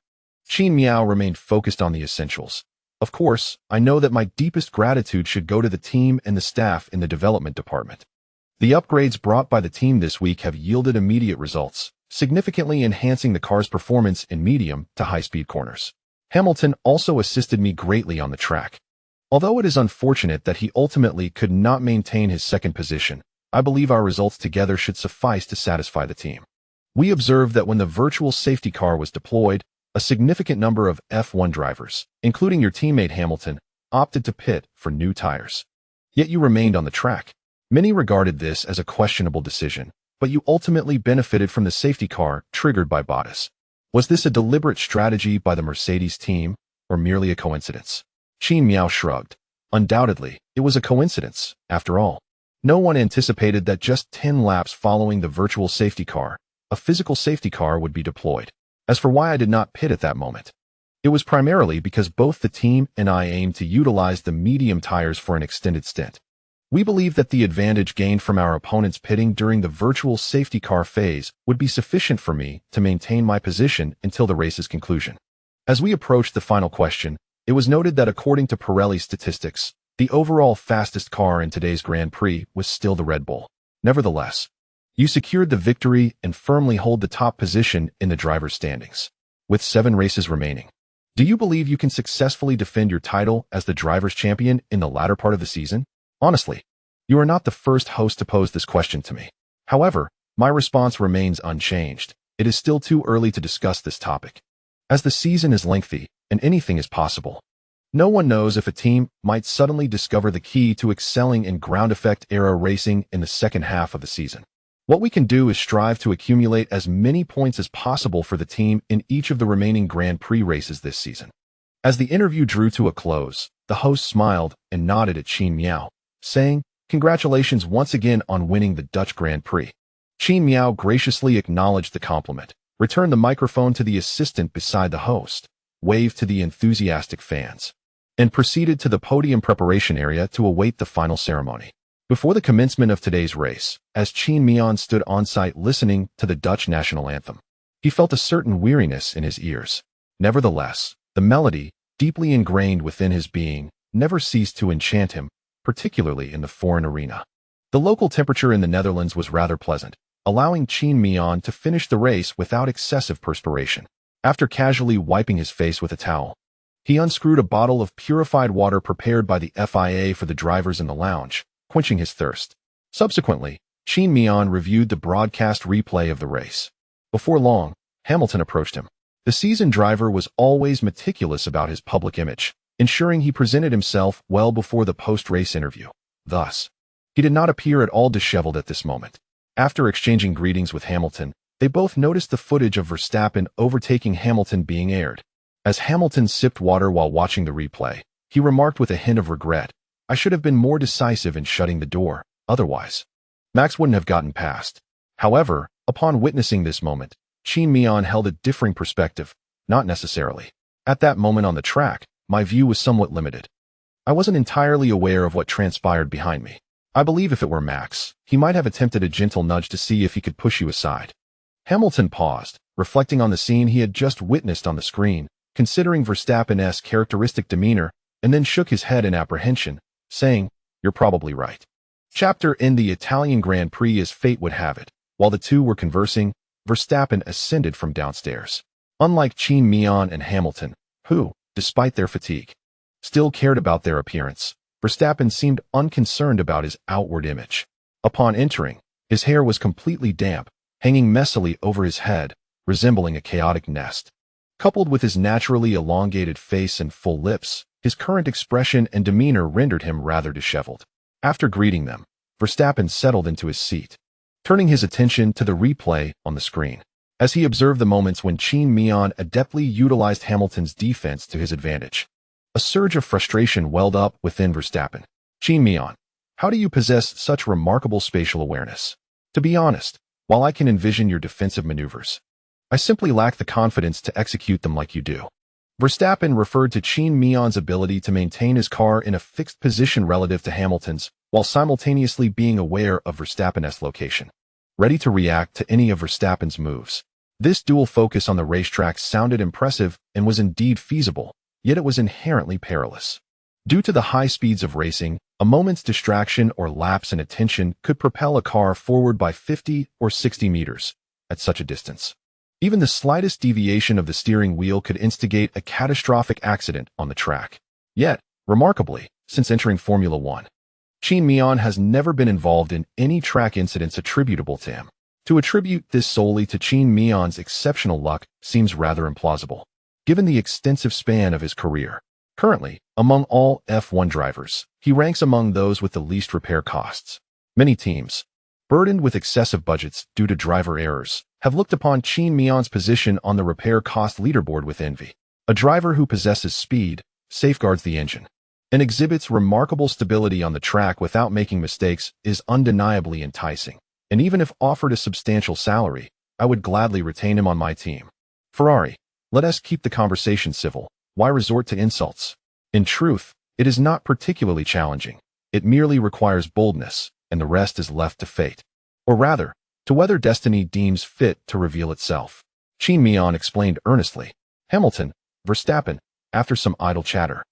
Qin Miao remained focused on the essentials. Of course, I know that my deepest gratitude should go to the team and the staff in the development department. The upgrades brought by the team this week have yielded immediate results, significantly enhancing the car's performance in medium to high-speed corners. Hamilton also assisted me greatly on the track. Although it is unfortunate that he ultimately could not maintain his second position, I believe our results together should suffice to satisfy the team. We observed that when the virtual safety car was deployed, a significant number of F1 drivers, including your teammate Hamilton, opted to pit for new tires. Yet you remained on the track. Many regarded this as a questionable decision, but you ultimately benefited from the safety car triggered by Bottas. Was this a deliberate strategy by the Mercedes team, or merely a coincidence? Qin Miao shrugged. Undoubtedly, it was a coincidence, after all. No one anticipated that just 10 laps following the virtual safety car, a physical safety car would be deployed. As for why I did not pit at that moment, it was primarily because both the team and I aimed to utilize the medium tires for an extended stint. We believed that the advantage gained from our opponent's pitting during the virtual safety car phase would be sufficient for me to maintain my position until the race's conclusion. As we approached the final question, it was noted that according to Pirelli statistics, the overall fastest car in today's Grand Prix was still the Red Bull. Nevertheless, you secured the victory and firmly hold the top position in the driver's standings, with 7 races remaining. Do you believe you can successfully defend your title as the driver's champion in the latter part of the season? Honestly, you are not the first host to pose this question to me. However, my response remains unchanged. It is still too early to discuss this topic, as the season is lengthy and anything is possible. No one knows if a team might suddenly discover the key to excelling in ground effect era racing in the second half of the season. What we can do is strive to accumulate as many points as possible for the team in each of the remaining Grand Prix races this season. As the interview drew to a close, the host smiled and nodded at Qin Miao, saying, "Congratulations once again on winning the Dutch Grand Prix." Qin Miao graciously acknowledged the compliment, returned the microphone to the assistant beside the host, waved to the enthusiastic fans, and proceeded to the podium preparation area to await the final ceremony. Before the commencement of today's race, as Qin Miao stood on-site listening to the Dutch national anthem, he felt a certain weariness in his ears. Nevertheless, the melody, deeply ingrained within his being, never ceased to enchant him, particularly in the foreign arena. The local temperature in the Netherlands was rather pleasant, allowing Qin Miao to finish the race without excessive perspiration. After casually wiping his face with a towel, he unscrewed a bottle of purified water prepared by the FIA for the drivers in the lounge, quenching his thirst. Subsequently, Qin Miao reviewed the broadcast replay of the race. Before long, Hamilton approached him. The seasoned driver was always meticulous about his public image, ensuring he presented himself well before the post-race interview. thus. He did not appear at all disheveled at this moment. After exchanging greetings with Hamilton, they both noticed the footage of Verstappen overtaking Hamilton being aired. As Hamilton sipped water while watching the replay, he remarked with a hint of regret, "I should have been more decisive in shutting the door, otherwise Max wouldn't have gotten past." However, upon witnessing this moment, Qin Miao held a differing perspective. Not necessarily. At that moment on the track, my view was somewhat limited. I wasn't entirely aware of what transpired behind me. I believe if it were Max, he might have attempted a gentle nudge to see if he could push you aside. Hamilton paused, reflecting on the scene he had just witnessed on the screen, considering Verstappen's characteristic demeanor, and then shook his head in apprehension, saying, "You're probably right." Chapter in the Italian Grand Prix as fate would have it. While the two were conversing, Verstappen ascended from downstairs. Unlike Qin Miao and Hamilton, who, despite their fatigue, still cared about their appearance, Verstappen seemed unconcerned about his outward image. Upon entering, his hair was completely damp, hanging messily over his head, resembling a chaotic nest. Coupled with his naturally elongated face and full lips, his current expression and demeanor rendered him rather disheveled. After greeting them, Verstappen settled into his seat, turning his attention to the replay on the screen. As he observed the moments when Qin Miao adeptly utilized Hamilton's defense to his advantage, a surge of frustration welled up within Verstappen. "Qin Miao, how do you possess such remarkable spatial awareness? To be honest, while I can envision your defensive maneuvers, I simply lack the confidence to execute them like you do." Verstappen referred to Qin Miao's ability to maintain his car in a fixed position relative to Hamilton's, while simultaneously being aware of Verstappen's location, ready to react to any of Verstappen's moves. This dual focus on the racetrack sounded impressive and was indeed feasible, yet it was inherently perilous. Due to the high speeds of racing, a moment's distraction or lapse in attention could propel a car forward by 50 or 60 meters at such a distance. Even the slightest deviation of the steering wheel could instigate a catastrophic accident on the track. Yet, remarkably, since entering Formula One, Qin Miao has never been involved in any track incidents attributable to him. To attribute this solely to Qin Miao's exceptional luck seems rather implausible, given the extensive span of his career. Currently, among all F1 drivers, he ranks among those with the least repair costs. Many teams, burdened with excessive budgets due to driver errors, have looked upon Qin Miao's position on the repair cost leaderboard with envy. A driver who possesses speed, safeguards the engine, and exhibits remarkable stability on the track without making mistakes is undeniably enticing. And even if offered a substantial salary, I would gladly retain him on my team. Ferrari, let us keep the conversation civil. Why resort to insults? In truth, it is not particularly challenging. It merely requires boldness, and the rest is left to fate. Or rather, to whether destiny deems fit to reveal itself. Qin Miao explained earnestly. Hamilton, Verstappen, after some idle chatter.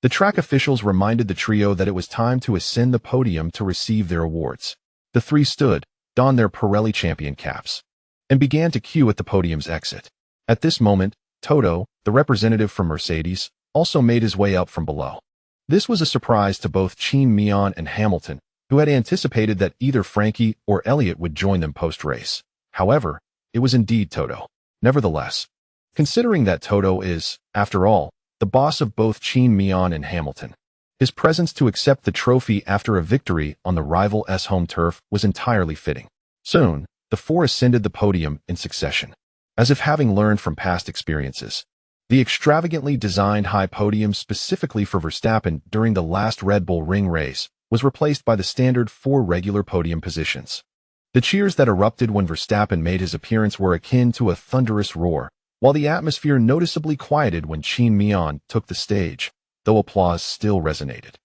The track officials reminded the trio that it was time to ascend the podium to receive their awards. The three stood, donned their Pirelli champion caps, and began to queue at the podium's exit. At this moment, Toto, the representative from Mercedes, also made his way up from below. This was a surprise to both Qin Miao and Hamilton, who had anticipated that either Francky or Elliott would join them post-race. However, it was indeed Toto. Nevertheless, considering that Toto is, after all, the boss of both Qin Miao and Hamilton, his presence to accept the trophy after a victory on the rival's home turf was entirely fitting. Soon, the four ascended the podium in succession. As if having learned from past experiences, the extravagantly designed high podium specifically for Verstappen during the last Red Bull Ring race was replaced by the standard 4 regular podium positions. The cheers that erupted when Verstappen made his appearance were akin to a thunderous roar, while the atmosphere noticeably quieted when Qin Miao took the stage, though applause still resonated.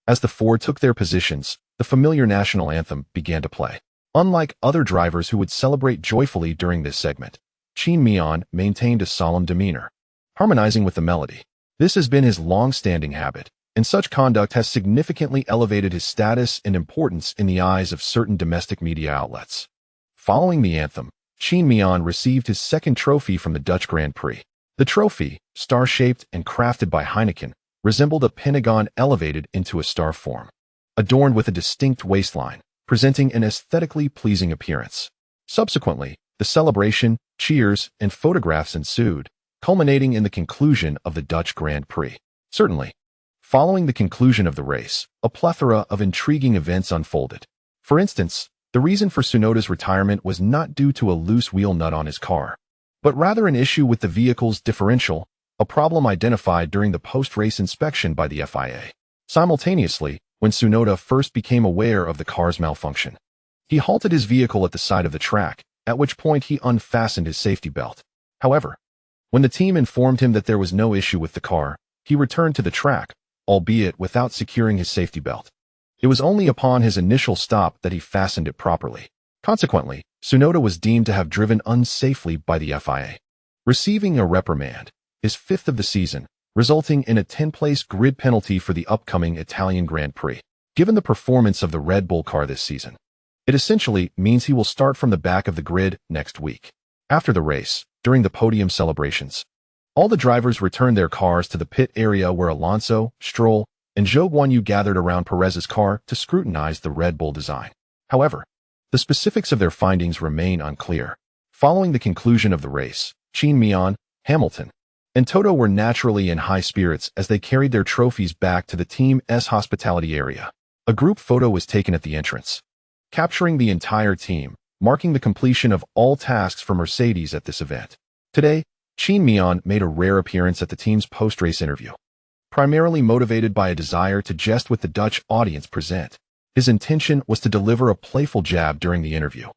As the four took their positions, the familiar national anthem began to play. Unlike other drivers who would celebrate joyfully during this segment, Qin Miao maintained a solemn demeanor, harmonizing with the melody. This has been his long-standing habit, and such conduct has significantly elevated his status and importance in the eyes of certain domestic media outlets. Following the anthem, Qin Miao received his second trophy from the Dutch Grand Prix. The trophy, star-shaped and crafted by Heineken, resembled a pentagon elevated into a star form, adorned with a distinct waistline, presenting an aesthetically pleasing appearance. Subsequently, the celebration, cheers, and photographs ensued, culminating in the conclusion of the Dutch Grand Prix. Certainly, Following the conclusion of the race, a plethora of intriguing events unfolded. For instance, the reason for Tsunoda's retirement was not due to a loose wheel nut on his car, but rather an issue with the vehicle's differential, a problem identified during the post-race inspection by the FIA. Simultaneously, when Tsunoda first became aware of the car's malfunction, he halted his vehicle at the side of the track, at which point he unfastened his safety belt. However, when the team informed him that there was no issue with the car, he returned to the track, albeit without securing his safety belt. It was only upon his initial stop that he fastened it properly. Consequently, Tsunoda was deemed to have driven unsafely by the FIA, receiving a reprimand, his fifth of the season, resulting in a 10-place grid penalty for the upcoming Italian Grand Prix. Given the performance of the Red Bull car this season, it essentially means he will start from the back of the grid next week. After the race, during the podium celebrations, all the drivers returned their cars to the pit area where Alonso, Stroll, and Zhou Guanyu gathered around Perez's car to scrutinize the Red Bull design. However, the specifics of their findings remain unclear. Following the conclusion of the race, Qin Miao, Hamilton, and Toto were naturally in high spirits as they carried their trophies back to the team's hospitality area. A group photo was taken at the entrance, capturing the entire team, marking the completion of all tasks for Mercedes at this event. Today, Qin Miao made a rare appearance at the team's post-race interview, primarily motivated by a desire to jest with the Dutch audience present. His intention was to deliver a playful jab during the interview,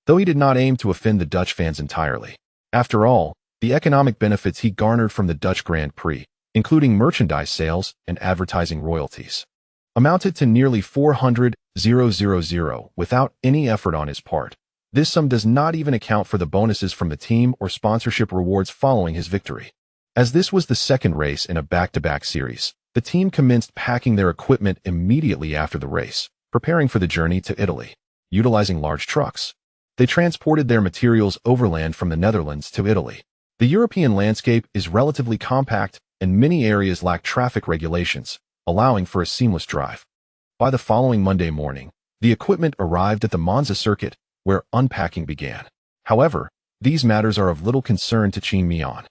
though he did not aim to offend the Dutch fans entirely. After all, the economic benefits he garnered from the Dutch Grand Prix, including merchandise sales and advertising royalties, amounted to nearly 400,000 without any effort on his part. This sum does not even account for the bonuses from the team or sponsorship rewards following his victory. As this was the second race in a back-to-back series, the team commenced packing their equipment immediately after the race, preparing for the journey to Italy. Utilizing large trucks, they transported their materials overland from the Netherlands to Italy. The European landscape is relatively compact, and many areas lack traffic regulations, allowing for a seamless drive. By the following Monday morning, the equipment arrived at the Monza circuit, where unpacking began. However, these matters are of little concern to Qin Miao.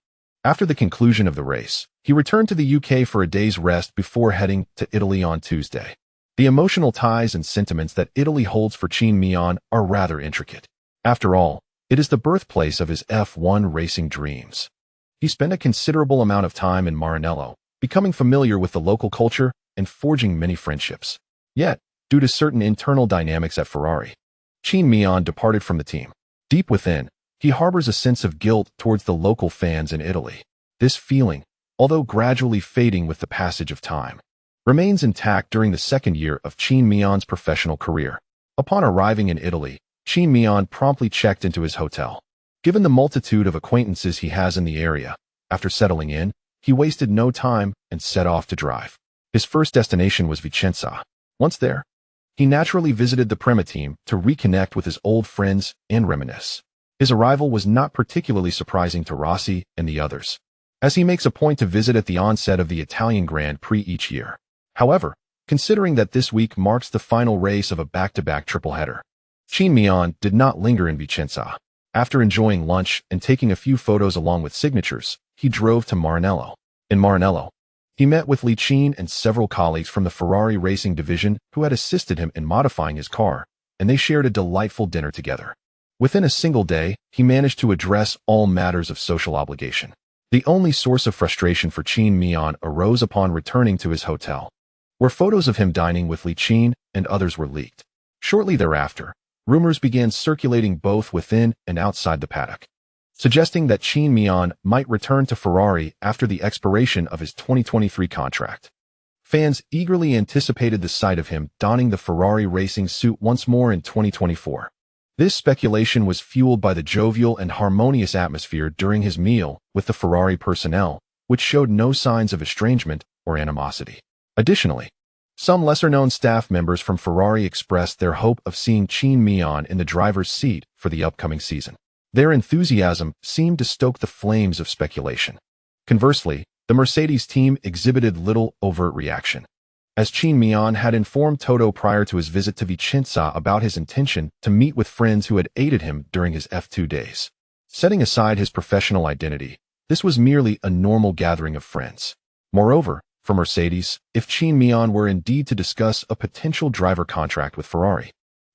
After the conclusion of the race, he returned to the UK for a day's rest before heading to Italy on Tuesday. The emotional ties and sentiments that Italy holds for Qin Miao are rather intricate. After all, it is the birthplace of his F1 racing dreams. He spent a considerable amount of time in Maranello, becoming familiar with the local culture and forging many friendships. Yet, due to certain internal dynamics at Ferrari, Qin Miao departed from the team. Deep within, he harbors a sense of guilt towards the local fans in Italy. This feeling, although gradually fading with the passage of time, remains intact during the second year of Qin Miao's professional career. Upon arriving in Italy, Qin Miao promptly checked into his hotel. Given the multitude of acquaintances he has in the area, after settling in, he wasted no time and set off to drive. His first destination was Vicenza. Once there, he naturally visited the Prema team to reconnect with his old friends and reminisce. His arrival was not particularly surprising to Rossi and the others, as he makes a point to visit at the onset of the Italian Grand Prix each year. However, considering that this week marks the final race of a back-to-back triple-header, Qin Miao did not linger in Vicenza. After enjoying lunch and taking a few photos along with signatures, he drove to Maranello. In Maranello, he met with Li Qin and several colleagues from the Ferrari racing division who had assisted him in modifying his car, and they shared a delightful dinner together. Within a single day, he managed to address all matters of social obligation. The only source of frustration for Qin Miao arose upon returning to his hotel, where photos of him dining with Li Qin and others were leaked. Shortly thereafter, rumors began circulating both within and outside the paddock, suggesting that Qin Miao might return to Ferrari after the expiration of his 2023 contract. Fans eagerly anticipated the sight of him donning the Ferrari racing suit once more in 2024. This speculation was fueled by the jovial and harmonious atmosphere during his meal with the Ferrari personnel, which showed no signs of estrangement or animosity. Additionally, some lesser-known staff members from Ferrari expressed their hope of seeing Qin Miao in the driver's seat for the upcoming season. Their enthusiasm seemed to stoke the flames of speculation. Conversely, the Mercedes team exhibited little overt reaction, as Qin Miao had informed Toto prior to his visit to Vicenza about his intention to meet with friends who had aided him during his F2 days. Setting aside his professional identity, this was merely a normal gathering of friends. Moreover, for Mercedes, if Qin Miao were indeed to discuss a potential driver contract with Ferrari.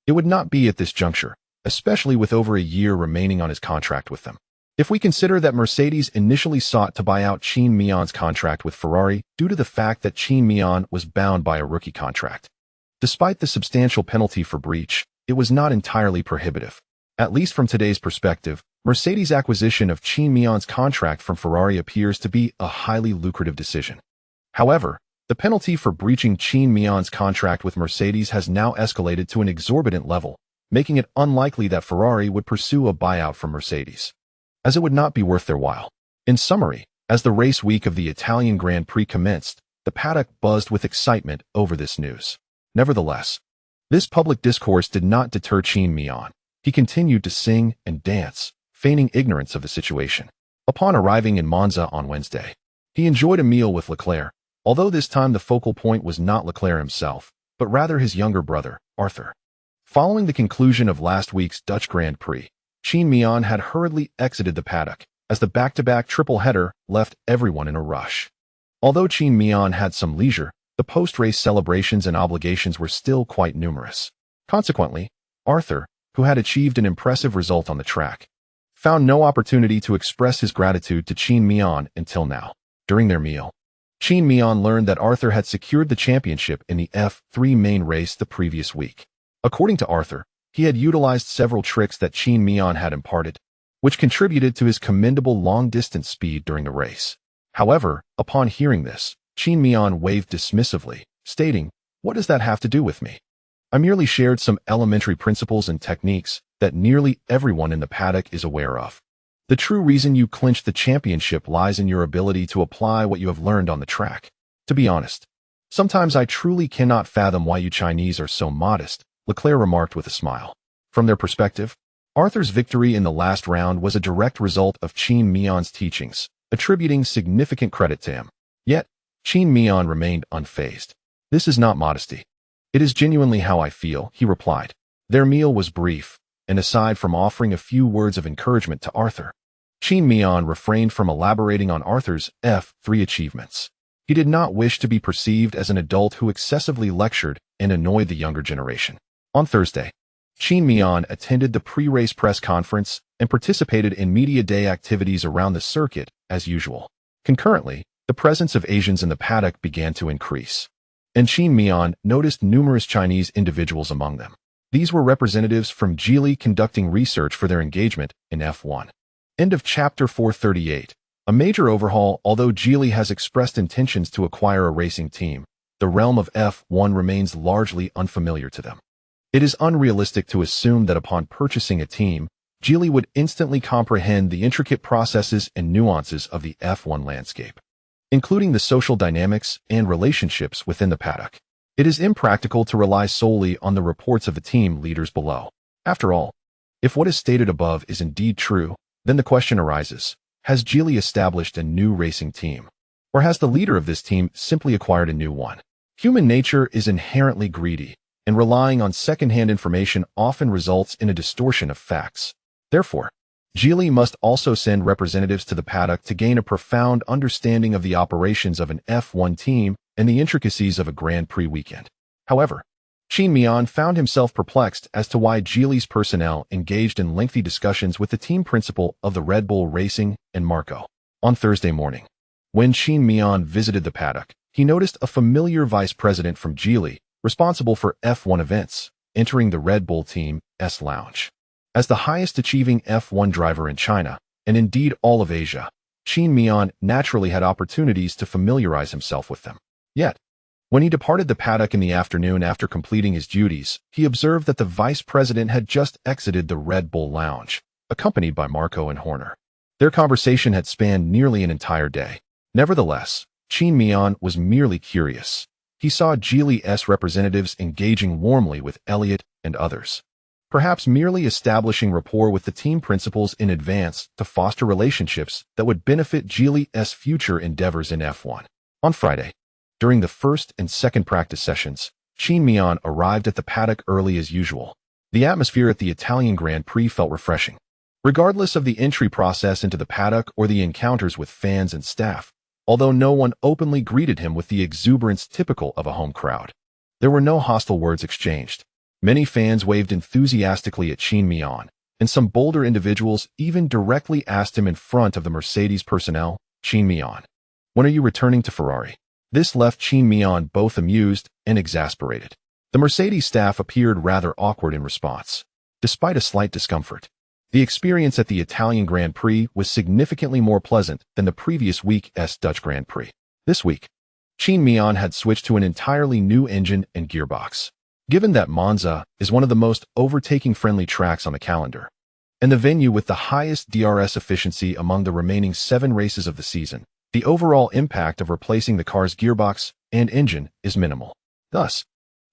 It would not be at this juncture, especially with over a year remaining on his contract with them. If we consider that Mercedes initially sought to buy out Qin Miao's contract with Ferrari due to the fact that Qin Miao was bound by a rookie contract. Despite the substantial penalty for breach, it was not entirely prohibitive. At least from today's perspective, Mercedes' acquisition of Qin Miao's contract from Ferrari appears to be a highly lucrative decision. However, the penalty for breaching Qin Miao's contract with Mercedes has now escalated to an exorbitant level, making it unlikely that Ferrari would pursue a buyout from Mercedes, as it would not be worth their while. In summary, as the race week of the Italian Grand Prix commenced, the paddock buzzed with excitement over this news. Nevertheless, this public discourse did not deter Qin Miao. He continued to sing and dance, feigning ignorance of the situation. Upon arriving in Monza on Wednesday, he enjoyed a meal with Leclerc, although this time the focal point was not Leclerc himself, but rather his younger brother, Arthur. Following the conclusion of last week's Dutch Grand Prix, Qin Miao had hurriedly exited the paddock, as the back-to-back triple header left everyone in a rush. Although Qin Miao had some leisure, the post-race celebrations and obligations were still quite numerous. Consequently, Arthur, who had achieved an impressive result on the track, found no opportunity to express his gratitude to Qin Miao until now. During their meal, Qin Miao learned that Arthur had secured the championship in the F3 main race the previous week. According to Arthur, he had utilized several tricks that Qin Miao had imparted, which contributed to his commendable long-distance speed during the race. However, upon hearing this, Qin Miao waved dismissively, stating, "What does that have to do with me? I merely shared some elementary principles and techniques that nearly everyone in the paddock is aware of. The true reason you clinched the championship lies in your ability to apply what you have learned on the track. To be honest, sometimes I truly cannot fathom why you Chinese are so modest," Leclerc remarked with a smile. From their perspective, Arthur's victory in the last round was a direct result of Qin Miao's teachings, attributing significant credit to him. Yet, Qin Miao remained unfazed. "This is not modesty. It is genuinely how I feel," he replied. Their meal was brief, and aside from offering a few words of encouragement to Arthur, Qin Miao refrained from elaborating on Arthur's F3 achievements. He did not wish to be perceived as an adult who excessively lectured and annoyed the younger generation. On Thursday, Qin Miao attended the pre-race press conference and participated in media day activities around the circuit as usual. Concurrently, the presence of Asians in the paddock began to increase, and Qin Miao noticed numerous Chinese individuals among them. These were representatives from Geely conducting research for their engagement in F1. End of chapter 438. A major overhaul. Although Geely has expressed intentions to acquire a racing team, the realm of F1 remains largely unfamiliar to them. It is unrealistic to assume that upon purchasing a team, Geely would instantly comprehend the intricate processes and nuances of the F1 landscape, including the social dynamics and relationships within the paddock. It is impractical to rely solely on the reports of the team leaders below. After all, if what is stated above is indeed true, then the question arises, has Geely established a new racing team? Or has the leader of this team simply acquired a new one? Human nature is inherently greedy, and relying on second-hand information often results in a distortion of facts. Therefore, Geely must also send representatives to the paddock to gain a profound understanding of the operations of an F1 team and the intricacies of a Grand Prix weekend. However, Qin Miao found himself perplexed as to why Geely's personnel engaged in lengthy discussions with the team principal of the Red Bull Racing and Marco. On Thursday morning, when Qin Miao visited the paddock, he noticed a familiar vice president from Geely, responsible for F1 events, entering the Red Bull team's lounge. As the highest achieving F1 driver in China, and indeed all of Asia, Qin Miao naturally had opportunities to familiarize himself with them. Yet, when he departed the paddock in the afternoon after completing his duties, he observed that the vice president had just exited the Red Bull lounge, accompanied by Marco and Horner. Their conversation had spanned nearly an entire day. Nevertheless, Qin Miao was merely curious. He saw Geely's representatives engaging warmly with Elliott and others, perhaps merely establishing rapport with the team principals in advance to foster relationships that would benefit Geely's future endeavors in F1. On Friday, during the first and second practice sessions, Qin Miao arrived at the paddock early as usual. The atmosphere at the Italian Grand Prix felt refreshing. Regardless of the entry process into the paddock or the encounters with fans and staff, although no one openly greeted him with the exuberance typical of a home crowd. There were no hostile words exchanged. Many fans waved enthusiastically at Qin Miao, and some bolder individuals even directly asked him in front of the Mercedes personnel, "Qin Miao, when are you returning to Ferrari?" This left Qin Miao both amused and exasperated. The Mercedes staff appeared rather awkward in response. Despite a slight discomfort, the experience at the Italian Grand Prix was significantly more pleasant than the previous week's Dutch Grand Prix. This week, Qin Miao had switched to an entirely new engine and gearbox. Given that Monza is one of the most overtaking-friendly tracks on the calendar, and the venue with the highest DRS efficiency among the remaining 7 races of the season, the overall impact of replacing the car's gearbox and engine is minimal. Thus,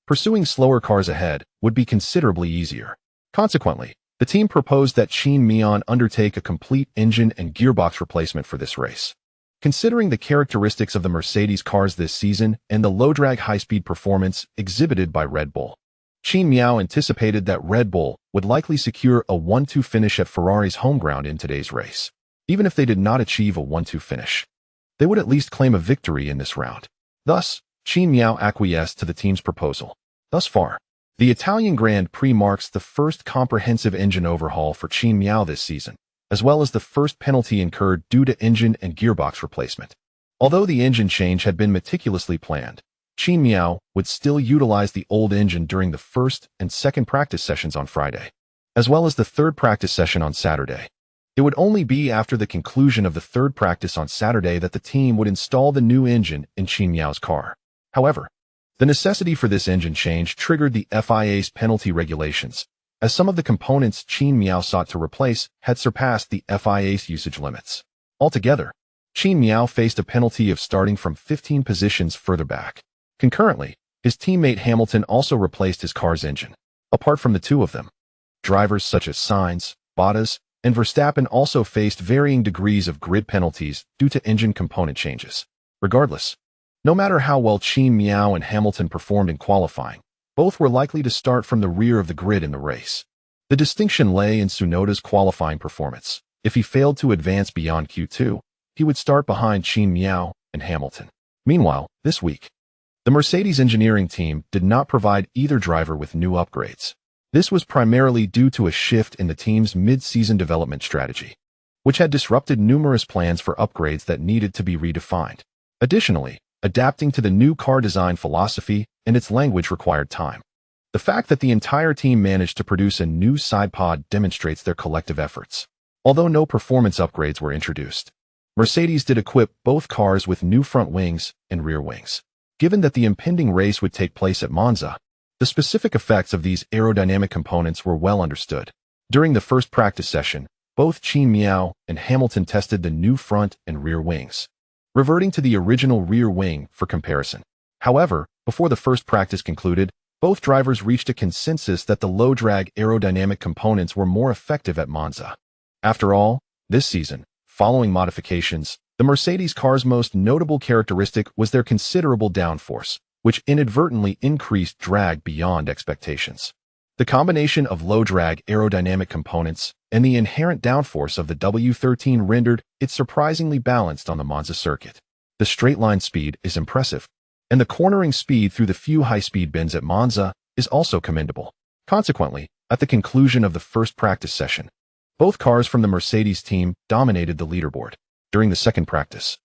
pursuing slower cars ahead would be considerably easier. Consequently, the team proposed that Qin Miao undertake a complete engine and gearbox replacement for this race. Considering the characteristics of the Mercedes cars this season and the low-drag high-speed performance exhibited by Red Bull, Qin Miao anticipated that Red Bull would likely secure a 1-2 finish at Ferrari's home ground in today's race. Even if they did not achieve a 1-2 finish, they would at least claim a victory in this round. Thus, Qin Miao acquiesced to the team's proposal. Thus far, the Italian Grand Prix marks the first comprehensive engine overhaul for Qin Miao this season, as well as the first penalty incurred due to engine and gearbox replacement. Although the engine change had been meticulously planned, Qin Miao would still utilize the old engine during the first and second practice sessions on Friday, as well as the third practice session on Saturday. It would only be after the conclusion of the third practice on Saturday that the team would install the new engine in Qin Miao's car. However, the necessity for this engine change triggered the FIA's penalty regulations, as some of the components Qin Miao sought to replace had surpassed the FIA's usage limits. Altogether, Qin Miao faced a penalty of starting from 15 positions further back. Concurrently, his teammate Hamilton also replaced his car's engine. Apart from the two of them, drivers such as Sainz, Bottas, and Verstappen also faced varying degrees of grid penalties due to engine component changes. Regardless, no matter how well Qin Miao and Hamilton performed in qualifying, both were likely to start from the rear of the grid in the race. The distinction lay in Tsunoda's qualifying performance. If he failed to advance beyond Q2, he would start behind Qin Miao and Hamilton. Meanwhile, this week, the Mercedes engineering team did not provide either driver with new upgrades. This was primarily due to a shift in the team's mid-season development strategy, which had disrupted numerous plans for upgrades that needed to be redefined. Additionally, adapting to the new car design philosophy and its language required time. The fact that the entire team managed to produce a new side pod demonstrates their collective efforts. Although no performance upgrades were introduced, Mercedes did equip both cars with new front wings and rear wings. Given that the impending race would take place at Monza, the specific effects of these aerodynamic components were well understood. During the first practice session, both Qin Miao and Hamilton tested the new front and rear wings, reverting to the original rear wing for comparison. However, before the first practice concluded, both drivers reached a consensus that the low-drag aerodynamic components were more effective at Monza. After all, this season, following modifications, the Mercedes car's most notable characteristic was their considerable downforce, which inadvertently increased drag beyond expectations. The combination of low-drag aerodynamic components and the inherent downforce of the W13 rendered it surprisingly balanced on the Monza circuit. The straight-line speed is impressive, and the cornering speed through the few high-speed bends at Monza is also commendable. Consequently, at the conclusion of the first practice session, both cars from the Mercedes team dominated the leaderboard. During the second practice,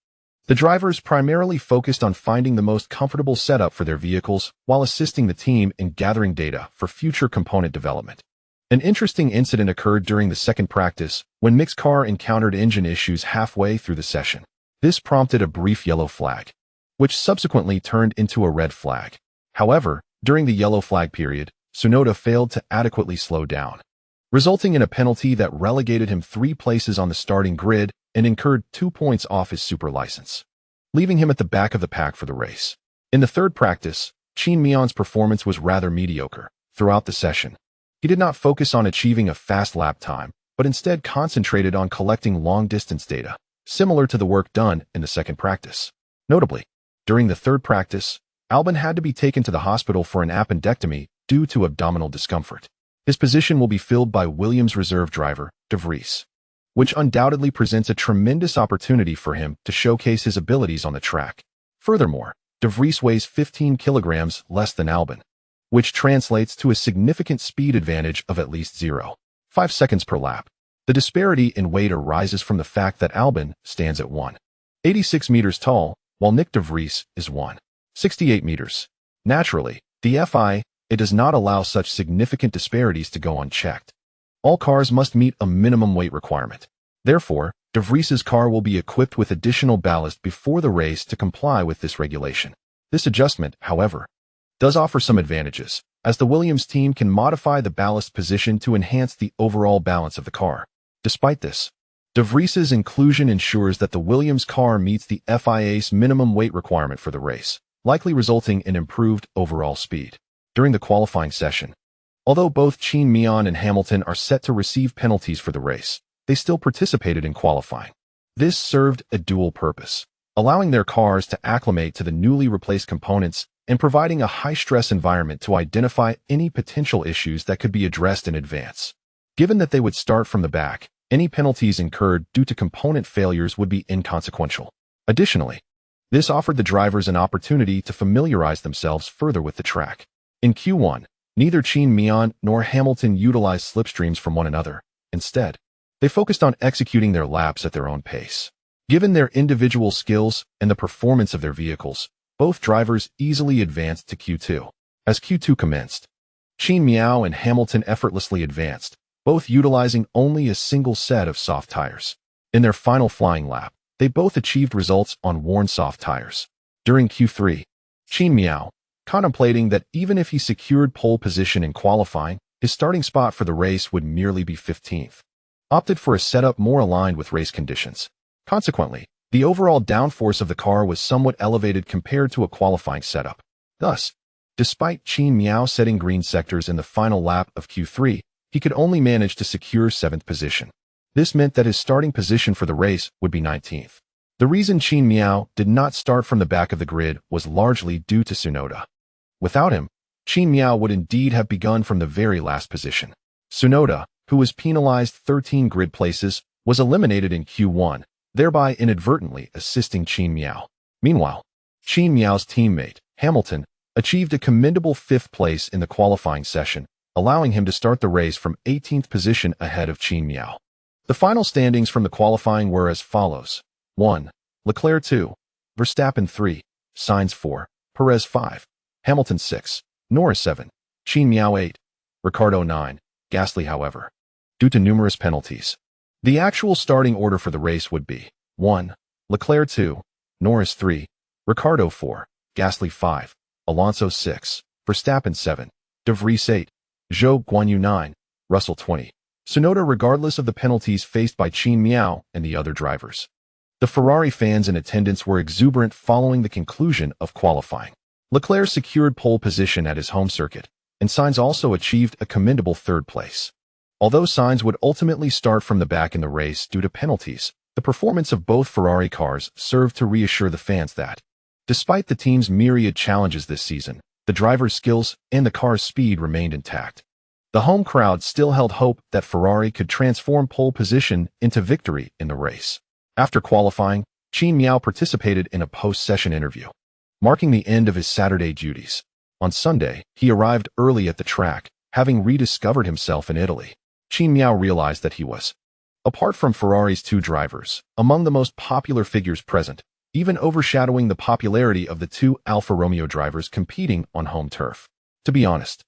the drivers primarily focused on finding the most comfortable setup for their vehicles while assisting the team in gathering data for future component development. An interesting incident occurred during the second practice when Mick's car encountered engine issues halfway through the session. This prompted a brief yellow flag, which subsequently turned into a red flag. However, during the yellow flag period, Tsunoda failed to adequately slow down, resulting in a penalty that relegated him 3 places on the starting grid and incurred 2 points off his super license, leaving him at the back of the pack for the race. In the third practice, Qin Miao's performance was rather mediocre. Throughout the session, he did not focus on achieving a fast lap time, but instead concentrated on collecting long-distance data, similar to the work done in the second practice. Notably, during the third practice, Albon had to be taken to the hospital for an appendectomy due to abdominal discomfort. His position will be filled by Williams reserve driver, De Vries. which undoubtedly presents a tremendous opportunity for him to showcase his abilities on the track. Furthermore, De Vries weighs 15 kilograms less than Albon, which translates to a significant speed advantage of at least 0.5 seconds per lap. The disparity in weight arises from the fact that Albon stands at 186 meters tall, while Nick De Vries is 168 meters. Naturally, the FIA does not allow such significant disparities to go unchecked. All cars must meet a minimum weight requirement. Therefore, De Vries's car will be equipped with additional ballast before the race to comply with this regulation. This adjustment, however, does offer some advantages, as the Williams team can modify the ballast position to enhance the overall balance of the car. Despite this, De Vries's inclusion ensures that the Williams car meets the FIA's minimum weight requirement for the race, likely resulting in improved overall speed. During the qualifying session, although both Qin Miao and Hamilton are set to receive penalties for the race, they still participated in qualifying. This served a dual purpose, allowing their cars to acclimate to the newly replaced components and providing a high-stress environment to identify any potential issues that could be addressed in advance. Given that they would start from the back, any penalties incurred due to component failures would be inconsequential. Additionally, this offered the drivers an opportunity to familiarize themselves further with the track. In Q1, neither Qin Miao nor Hamilton utilized slipstreams from one another. Instead, they focused on executing their laps at their own pace. Given their individual skills and the performance of their vehicles, both drivers easily advanced to Q2. As Q2 commenced, Qin Miao and Hamilton effortlessly advanced, both utilizing only a single set of soft tires. In their final flying lap, they both achieved results on worn soft tires. During Q3, Qin Miao, contemplating that even if he secured pole position in qualifying, his starting spot for the race would merely be 15th, opted for a setup more aligned with race conditions. Consequently, the overall downforce of the car was somewhat elevated compared to a qualifying setup. Thus, despite Qin Miao setting green sectors in the final lap of Q3, he could only manage to secure 7th position. This meant that his starting position for the race would be 19th. The reason Qin Miao did not start from the back of the grid was largely due to Tsunoda. Without him, Qin Miao would indeed have begun from the very last position. Tsunoda, who was penalized 13 grid places, was eliminated in Q1, thereby inadvertently assisting Qin Miao. Meanwhile, Qin Miao's teammate, Hamilton, achieved a commendable 5th place in the qualifying session, allowing him to start the race from 18th position ahead of Qin Miao. The final standings from the qualifying were as follows: 1. Leclerc 2, Verstappen 3, Sainz 4, Perez 5, Hamilton 6, Norris 7, Qin Miao 8, Ricciardo 9, Gasly. However, due to numerous penalties, the actual starting order for the race would be 1. Leclerc 2, Norris 3, Ricciardo 4, Gasly 5, Alonso 6, Verstappen 7, De Vries 8, Zhou Guanyu 9, Russell 20, Tsunoda regardless of the penalties faced by Qin Miao and the other drivers. The Ferrari fans in attendance were exuberant following the conclusion of qualifying. Leclerc secured pole position at his home circuit, and Sainz also achieved a commendable 3rd place. Although Sainz would ultimately start from the back in the race due to penalties, the performance of both Ferrari cars served to reassure the fans that, despite the team's myriad challenges this season, the driver's skills and the car's speed remained intact. The home crowd still held hope that Ferrari could transform pole position into victory in the race. After qualifying, Qin Miao participated in a post-session interview, marking the end of his Saturday duties. On Sunday, he arrived early at the track, having rediscovered himself in Italy. Qin Miao realized that he was, apart from Ferrari's 2 drivers, among the most popular figures present, even overshadowing the popularity of the 2 Alfa Romeo drivers competing on home turf. To be honest,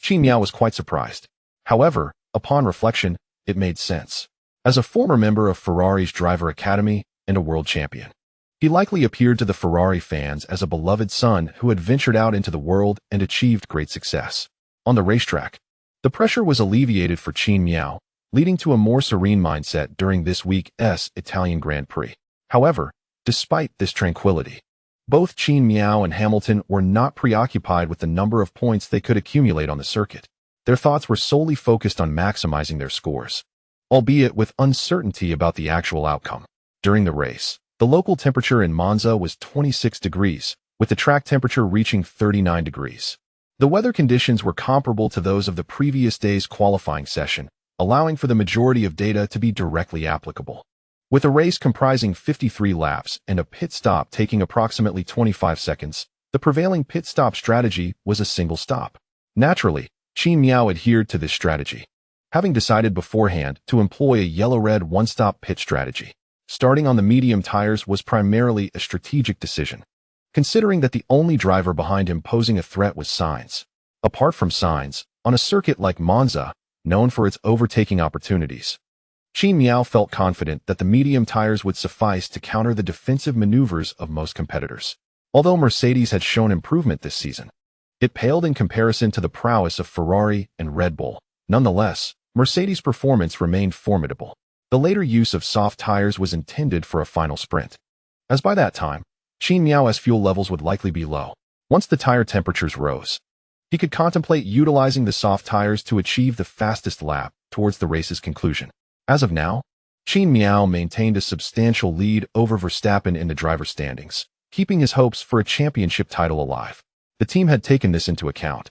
Qin Miao was quite surprised. However, upon reflection, it made sense. As a former member of Ferrari's driver academy and a world champion, he likely appeared to the Ferrari fans as a beloved son who had ventured out into the world and achieved great success. On the racetrack, the pressure was alleviated for Qin Miao, leading to a more serene mindset during this week's Italian Grand Prix. However, despite this tranquility, both Qin Miao and Hamilton were not preoccupied with the number of points they could accumulate on the circuit. Their thoughts were solely focused on maximizing their scores, albeit with uncertainty about the actual outcome. During the race, the local temperature in Monza was 26 degrees, with the track temperature reaching 39 degrees. The weather conditions were comparable to those of the previous day's qualifying session, allowing for the majority of data to be directly applicable. With a race comprising 53 laps and a pit stop taking approximately 25 seconds, the prevailing pit stop strategy was a single stop. Naturally, Qin Miao adhered to this strategy, having decided beforehand to employ a yellow-red one-stop pit strategy. Starting on the medium tires was primarily a strategic decision, considering that the only driver behind him posing a threat was Sainz. Apart from Sainz, on a circuit like Monza, known for its overtaking opportunities, Qin Miao felt confident that the medium tires would suffice to counter the defensive maneuvers of most competitors. Although Mercedes had shown improvement this season, it paled in comparison to the prowess of Ferrari and Red Bull. Nonetheless, Mercedes' performance remained formidable. The later use of soft tires was intended for a final sprint, as by that time, Qin Miao's fuel levels would likely be low. Once the tire temperatures rose, he could contemplate utilizing the soft tires to achieve the fastest lap towards the race's conclusion. As of now, Qin Miao maintained a substantial lead over Verstappen in the driver's standings, keeping his hopes for a championship title alive. The team had taken this into account,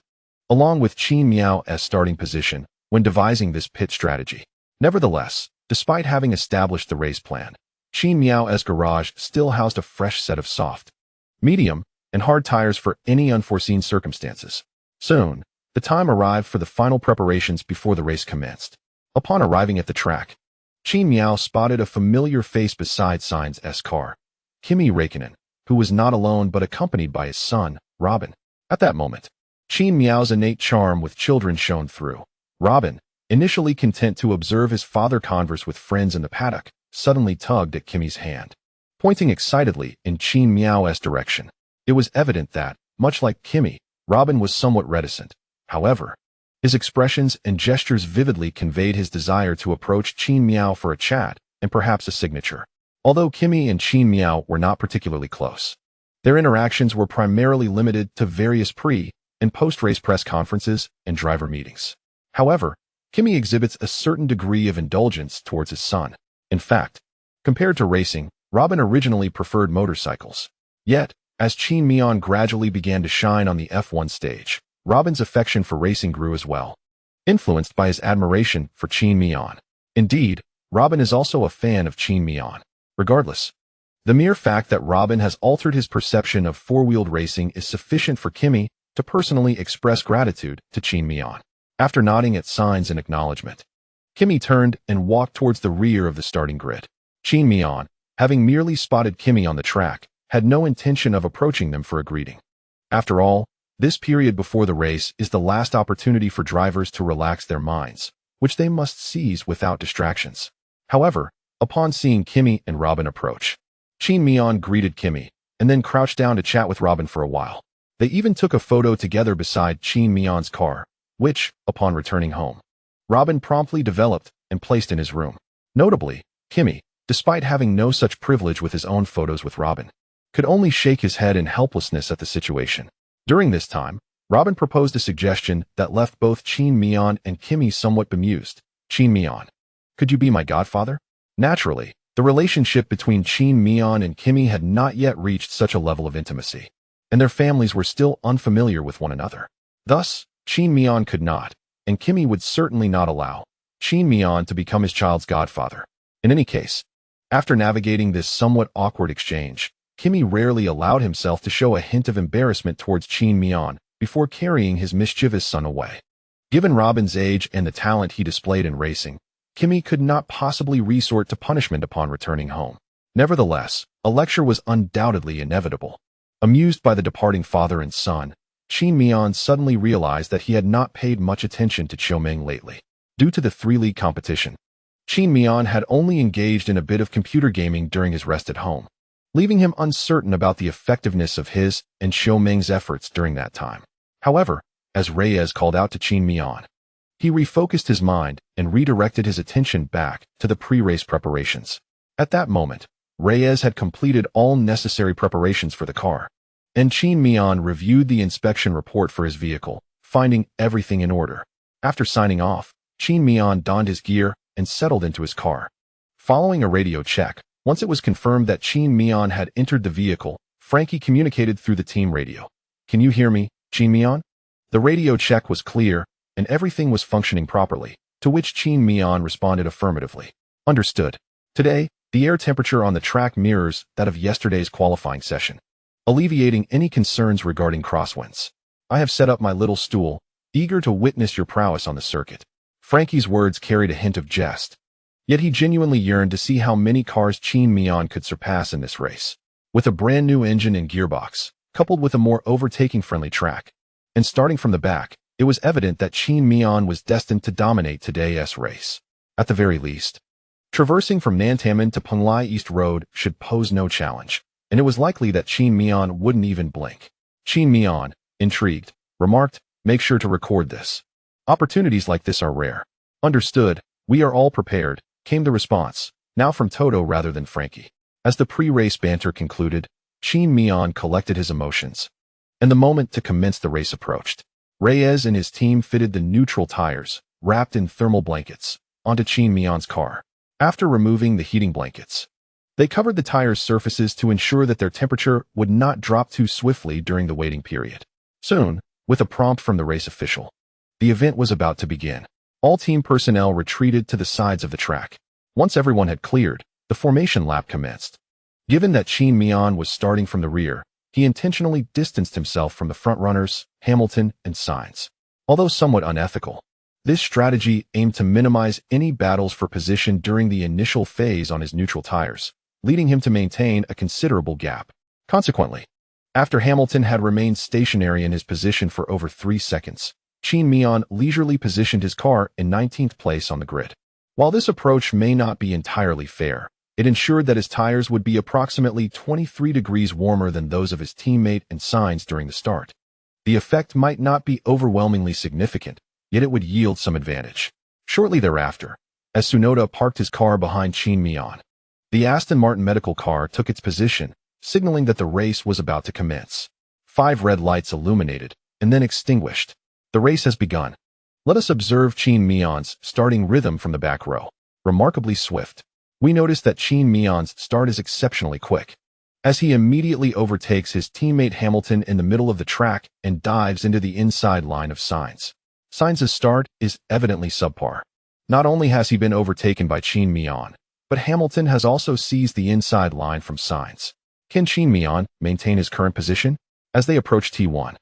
along with Qin Miao's starting position, when devising this pit strategy. Nevertheless, despite having established the race plan, Qin Miao's garage still housed a fresh set of soft, medium, and hard tires for any unforeseen circumstances. Soon, the time arrived for the final preparations before the race commenced. Upon arriving at the track, Qin Miao spotted a familiar face beside Sainz's car, Kimi Räikkönen, who was not alone but accompanied by his son, Robin. At that moment, Qin Miao's innate charm with children shone through. Robin, initially content to observe his father converse with friends in the paddock, suddenly tugged at Kimi's hand, pointing excitedly in Qin Miao's direction. It was evident that, much like Kimi, Robin was somewhat reticent. However, his expressions and gestures vividly conveyed his desire to approach Qin Miao for a chat and perhaps a signature. Although Kimi and Qin Miao were not particularly close, their interactions were primarily limited to various pre- and post-race press conferences and driver meetings. However, Kimi exhibits a certain degree of indulgence towards his son. In fact, compared to racing, Robin originally preferred motorcycles. Yet, as Qin Miao gradually began to shine on the F1 stage, Robin's affection for racing grew as well, influenced by his admiration for Qin Miao. Indeed, Robin is also a fan of Qin Miao. Regardless, the mere fact that Robin has altered his perception of four-wheeled racing is sufficient for Kimi to personally express gratitude to Qin Miao. After nodding at Sainz in acknowledgement, Kimi turned and walked towards the rear of the starting grid. Qin Miao, having merely spotted Kimi on the track, had no intention of approaching them for a greeting. After all, this period before the race is the last opportunity for drivers to relax their minds, which they must seize without distractions. However, upon seeing Kimi and Robin approach, Qin Miao greeted Kimi, and then crouched down to chat with Robin for a while. They even took a photo together beside Qin Miao's car, which, upon returning home, Robin promptly developed and placed in his room. Notably, Kimi, despite having no such privilege with his own photos with Robin, could only shake his head in helplessness at the situation. During this time, Robin proposed a suggestion that left both Qin Miao and Kimi somewhat bemused. Qin Miao, could you be my godfather? Naturally, the relationship between Qin Miao and Kimi had not yet reached such a level of intimacy, and their families were still unfamiliar with one another. Thus, Qin Miao could not, and Kimi would certainly not allow, Qin Miao to become his child's godfather. In any case, after navigating this somewhat awkward exchange, Kimi rarely allowed himself to show a hint of embarrassment towards Qin Miao before carrying his mischievous son away. Given Robin's age and the talent he displayed in racing, Kimi could not possibly resort to punishment upon returning home. Nevertheless, a lecture was undoubtedly inevitable. Amused by the departing father and son, Qin Miao suddenly realized that he had not paid much attention to Xiaomeng lately. Due to the three-league competition, Qin Miao had only engaged in a bit of computer gaming during his rest at home, leaving him uncertain about the effectiveness of his and Xiaomeng's efforts during that time. However, as Reyes called out to Qin Miao, he refocused his mind and redirected his attention back to the pre-race preparations. At that moment, Reyes had completed all necessary preparations for the car, and Qin Miao reviewed the inspection report for his vehicle, finding everything in order. After signing off, Qin Miao donned his gear and settled into his car. Following a radio check, once it was confirmed that Qin Miao had entered the vehicle, Francky communicated through the team radio. "Can you hear me, Qin Miao?" The radio check was clear, and everything was functioning properly. to which Qin Miao responded affirmatively. Understood. Today, the air temperature on the track mirrors that of yesterday's qualifying session, alleviating any concerns regarding crosswinds. I have set up my little stool, eager to witness your prowess on the circuit. Frankie's words carried a hint of jest. Yet he genuinely yearned to see how many cars Qin Miao could surpass in this race. With a brand new engine and gearbox, coupled with a more overtaking-friendly track, and starting from the back, it was evident that Qin Miao was destined to dominate today's race. At the very least, traversing from Nantaman to Penglai East Road should pose no challenge, and it was likely that Qin Miao wouldn't even blink. Qin Miao, intrigued, remarked, "Make sure to record this. Opportunities like this are rare." "Understood, we are all prepared," came the response, now from Toto rather than Frankie. As the pre-race banter concluded, Qin Miao collected his emotions, and the moment to commence the race approached. Reyes and his team fitted the neutral tires, wrapped in thermal blankets, onto Qin Miao's car. After removing the heating blankets, they covered the tires' surfaces to ensure that their temperature would not drop too swiftly during the waiting period. Soon, with a prompt from the race official, the event was about to begin. All team personnel retreated to the sides of the track. Once everyone had cleared, the formation lap commenced. Given that Qin Miao was starting from the rear, he intentionally distanced himself from the front-runners, Hamilton and Sainz. Although somewhat unethical, this strategy aimed to minimize any battles for position during the initial phase on his neutral tires, leading him to maintain a considerable gap. Consequently, after Hamilton had remained stationary in his position for over 3 seconds, Qin Miao leisurely positioned his car in 19th place on the grid. While this approach may not be entirely fair, it ensured that his tires would be approximately 23 degrees warmer than those of his teammate and Sainz during the start. The effect might not be overwhelmingly significant, yet it would yield some advantage. Shortly thereafter, as Tsunoda parked his car behind Qin Miao, the Aston Martin medical car took its position, signaling that the race was about to commence. 5 red lights illuminated, and then extinguished. The race has begun. Let us observe Qin Miao's starting rhythm from the back row. Remarkably swift. We notice that Qin Miao's start is exceptionally quick, as he immediately overtakes his teammate Hamilton in the middle of the track and dives into the inside line of Sainz. Sainz's start is evidently subpar. Not only has he been overtaken by Qin Miao, but Hamilton has also seized the inside line from Sainz. Can Qin Miao maintain his current position? As they approach T1,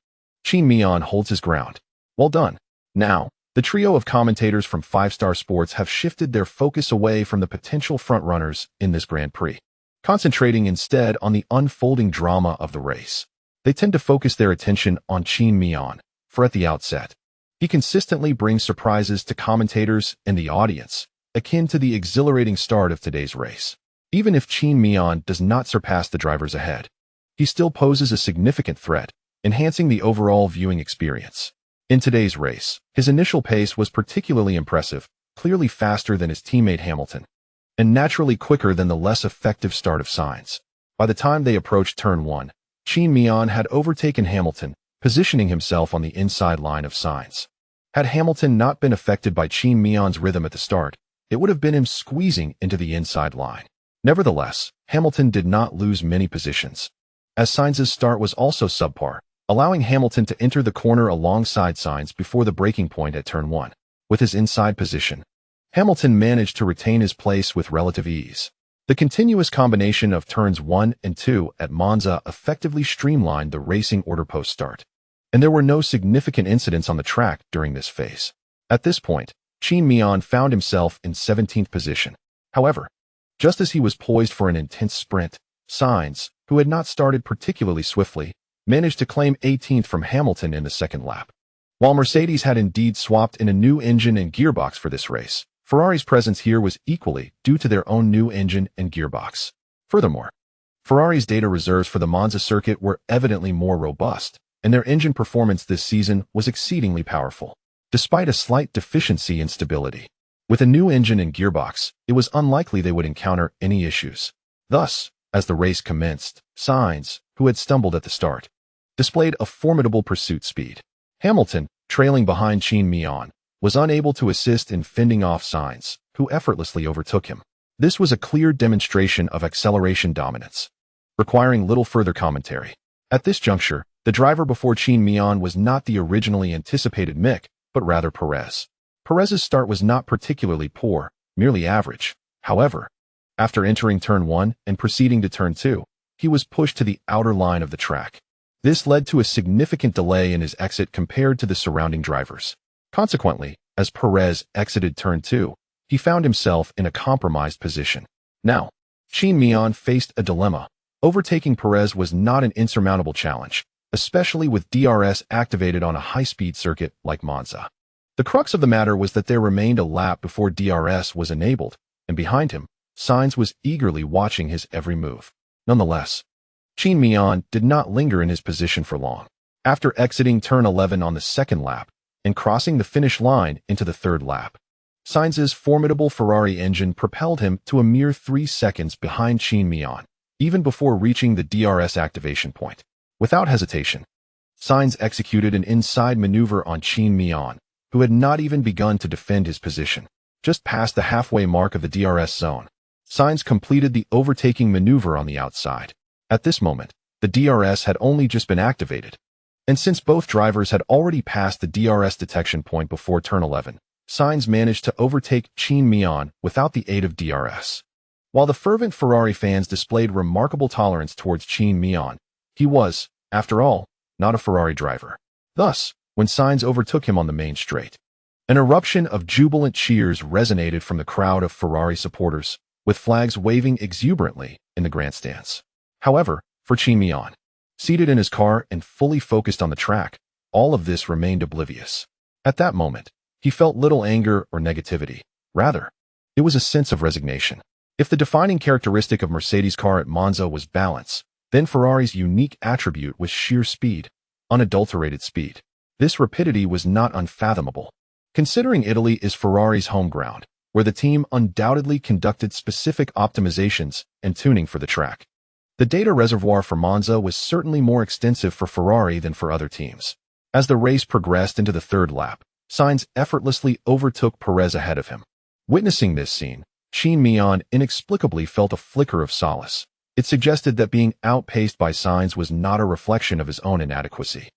Qin Miao holds his ground. Well done. Now, the trio of commentators from 5-Star Sports have shifted their focus away from the potential frontrunners in this Grand Prix, concentrating instead on the unfolding drama of the race. They tend to focus their attention on Qin Miao, for at the outset, he consistently brings surprises to commentators and the audience, akin to the exhilarating start of today's race. Even if Qin Miao does not surpass the drivers ahead, he still poses a significant threat, enhancing the overall viewing experience. In today's race, his initial pace was particularly impressive, clearly faster than his teammate Hamilton, and naturally quicker than the less effective start of Sainz. By the time they approached Turn 1, Qin Miao had overtaken Hamilton, positioning himself on the inside line of Sainz. Had Hamilton not been affected by Qin Miao's rhythm at the start, it would have been him squeezing into the inside line. Nevertheless, Hamilton did not lose many positions, as Sainz's start was also subpar, allowing Hamilton to enter the corner alongside Sainz before the braking point at Turn 1. With his inside position, Hamilton managed to retain his place with relative ease. The continuous combination of Turns 1 and 2 at Monza effectively streamlined the racing order post-start, and there were no significant incidents on the track during this phase. At this point, Qin Miao found himself in 17th position. However, just as he was poised for an intense sprint, Sainz, who had not started particularly swiftly, managed to claim 18th from Hamilton in the second lap. While Mercedes had indeed swapped in a new engine and gearbox for this race, Ferrari's presence here was equally due to their own new engine and gearbox. Furthermore, Ferrari's data reserves for the Monza circuit were evidently more robust, and their engine performance this season was exceedingly powerful, despite a slight deficiency in stability. With a new engine and gearbox, it was unlikely they would encounter any issues. Thus, as the race commenced, Sainz, who had stumbled at the start, displayed a formidable pursuit speed. Hamilton, trailing behind Qin Miao, was unable to assist in fending off Sainz, who effortlessly overtook him. This was a clear demonstration of acceleration dominance, requiring little further commentary. At this juncture, the driver before Qin Miao was not the originally anticipated Mick, but rather Perez. Perez's start was not particularly poor, merely average. However, after entering turn 1 and proceeding to turn 2, he was pushed to the outer line of the track. This led to a significant delay in his exit compared to the surrounding drivers. Consequently, as Perez exited turn 2, he found himself in a compromised position. Now, Qin Miao faced a dilemma. Overtaking Perez was not an insurmountable challenge, especially with DRS activated on a high-speed circuit like Monza. The crux of the matter was that there remained a lap before DRS was enabled, and behind him, Sainz was eagerly watching his every move. Nonetheless, Qin Miao did not linger in his position for long. After exiting turn 11 on the second lap and crossing the finish line into the third lap, Sainz's formidable Ferrari engine propelled him to a mere 3 seconds behind Qin Miao, even before reaching the DRS activation point. Without hesitation, Sainz executed an inside maneuver on Qin Miao, who had not even begun to defend his position. Just past the halfway mark of the DRS zone, Sainz completed the overtaking maneuver on the outside. At this moment, the DRS had only just been activated, and since both drivers had already passed the DRS detection point before turn 11, Sainz managed to overtake Qin Miao without the aid of DRS. While the fervent Ferrari fans displayed remarkable tolerance towards Qin Miao, he was, after all, not a Ferrari driver. Thus, when Sainz overtook him on the main straight, an eruption of jubilant cheers resonated from the crowd of Ferrari supporters, with flags waving exuberantly in the grandstands. However, for Qin Miao, seated in his car and fully focused on the track, all of this remained oblivious. At that moment, he felt little anger or negativity. Rather, it was a sense of resignation. If the defining characteristic of Mercedes' car at Monza was balance, then Ferrari's unique attribute was sheer speed, unadulterated speed. This rapidity was not unfathomable, considering Italy is Ferrari's home ground, where the team undoubtedly conducted specific optimizations and tuning for the track. The data reservoir for Monza was certainly more extensive for Ferrari than for other teams. As the race progressed into the third lap, Sainz effortlessly overtook Perez ahead of him. Witnessing this scene, Qin Miao inexplicably felt a flicker of solace. It suggested that being outpaced by Sainz was not a reflection of his own inadequacy,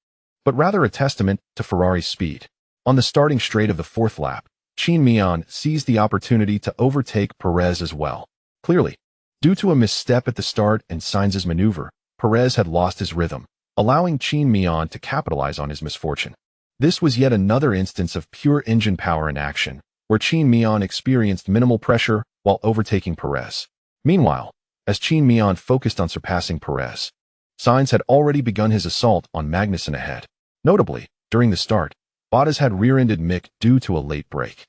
but rather a testament to Ferrari's speed. On the starting straight of the fourth lap, Qin Miao seized the opportunity to overtake Perez as well. Clearly, due to a misstep at the start and Sainz's maneuver, Perez had lost his rhythm, allowing Qin Miao to capitalize on his misfortune. This was yet another instance of pure engine power in action, where Qin Miao experienced minimal pressure while overtaking Perez. Meanwhile, as Qin Miao focused on surpassing Perez, Sainz had already begun his assault on Magnussen ahead. Notably, during the start, Bottas had rear-ended Mick due to a late brake,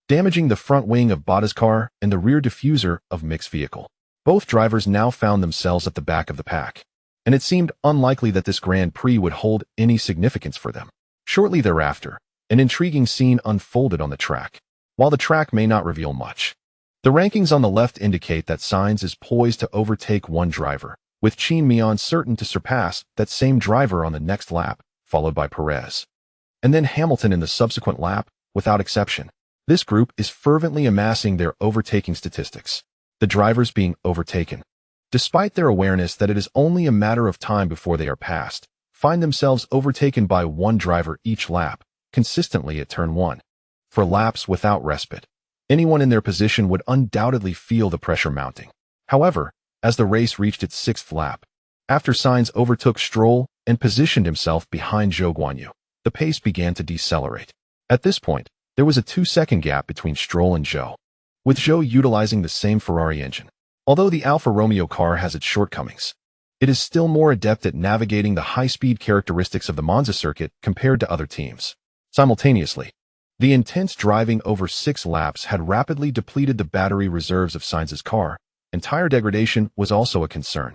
damaging the front wing of Bottas' car and the rear diffuser of Mick's vehicle. Both drivers now found themselves at the back of the pack, and it seemed unlikely that this Grand Prix would hold any significance for them. Shortly thereafter, an intriguing scene unfolded on the track. While the track may not reveal much, the rankings on the left indicate that Sainz is poised to overtake one driver, with Qin Miao certain to surpass that same driver on the next lap, followed by Perez, and then Hamilton in the subsequent lap, without exception. This group is fervently amassing their overtaking statistics, the drivers being overtaken, despite their awareness that it is only a matter of time before they are passed, find themselves overtaken by one driver each lap, consistently at turn 1. For laps without respite, anyone in their position would undoubtedly feel the pressure mounting. However, as the race reached its 6th lap, after Sainz overtook Stroll and positioned himself behind Zhou Guanyu, the pace began to decelerate. At this point, there was a 2-second gap between Stroll and Zhou, with Zhou utilizing the same Ferrari engine. Although the Alfa Romeo car has its shortcomings, it is still more adept at navigating the high-speed characteristics of the Monza circuit compared to other teams. Simultaneously, the intense driving over 6 laps had rapidly depleted the battery reserves of Sainz's car, and tire degradation was also a concern,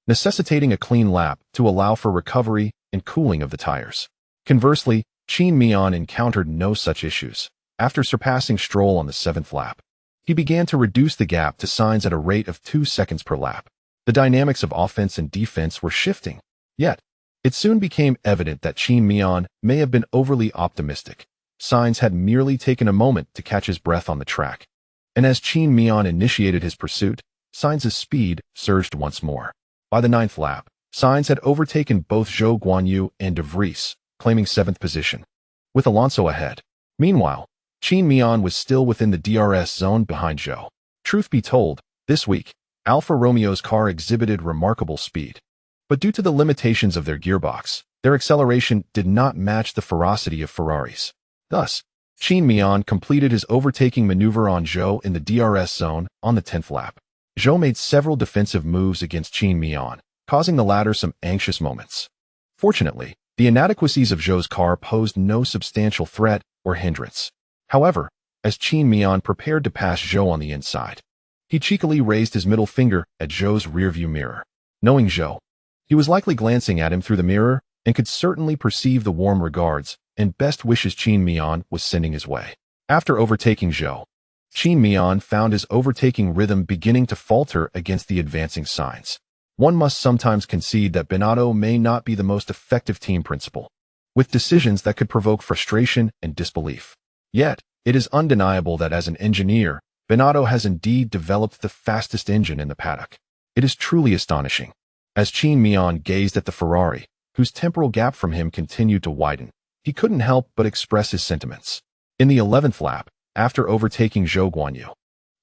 necessitating a clean lap to allow for recovery and cooling of the tires. Conversely, Qin Miao encountered no such issues. After surpassing Stroll on the 7th lap, he began to reduce the gap to Sainz at a rate of 2 seconds per lap. The dynamics of offense and defense were shifting. Yet, it soon became evident that Qin Miao may have been overly optimistic. Sainz had merely taken a moment to catch his breath on the track, and as Qin Miao initiated his pursuit, Sainz's speed surged once more. By the 9th lap, Sainz had overtaken both Zhou Guanyu and De Vries, claiming 7th position, with Alonso ahead. Meanwhile, Qin Miao was still within the DRS zone behind Zhou. Truth be told, this week, Alfa Romeo's car exhibited remarkable speed. But due to the limitations of their gearbox, their acceleration did not match the ferocity of Ferrari's. Thus, Qin Miao completed his overtaking maneuver on Zhou in the DRS zone on the 10th lap. Zhou made several defensive moves against Qin Miao, causing the latter some anxious moments. Fortunately, the inadequacies of Zhou's car posed no substantial threat or hindrance. However, as Qin Miao prepared to pass Zhou on the inside, he cheekily raised his middle finger at Zhou's rearview mirror. Knowing Zhou, he was likely glancing at him through the mirror and could certainly perceive the warm regards and best wishes Qin Miao was sending his way. After overtaking Zhou, Qin Miao found his overtaking rhythm beginning to falter against the advancing Sainz. One must sometimes concede that Binotto may not be the most effective team principal, with decisions that could provoke frustration and disbelief. Yet, it is undeniable that as an engineer, Binotto has indeed developed the fastest engine in the paddock. It is truly astonishing. As Qin Miao gazed at the Ferrari, whose temporal gap from him continued to widen, he couldn't help but express his sentiments. In the 11th lap, after overtaking Zhou Guanyu,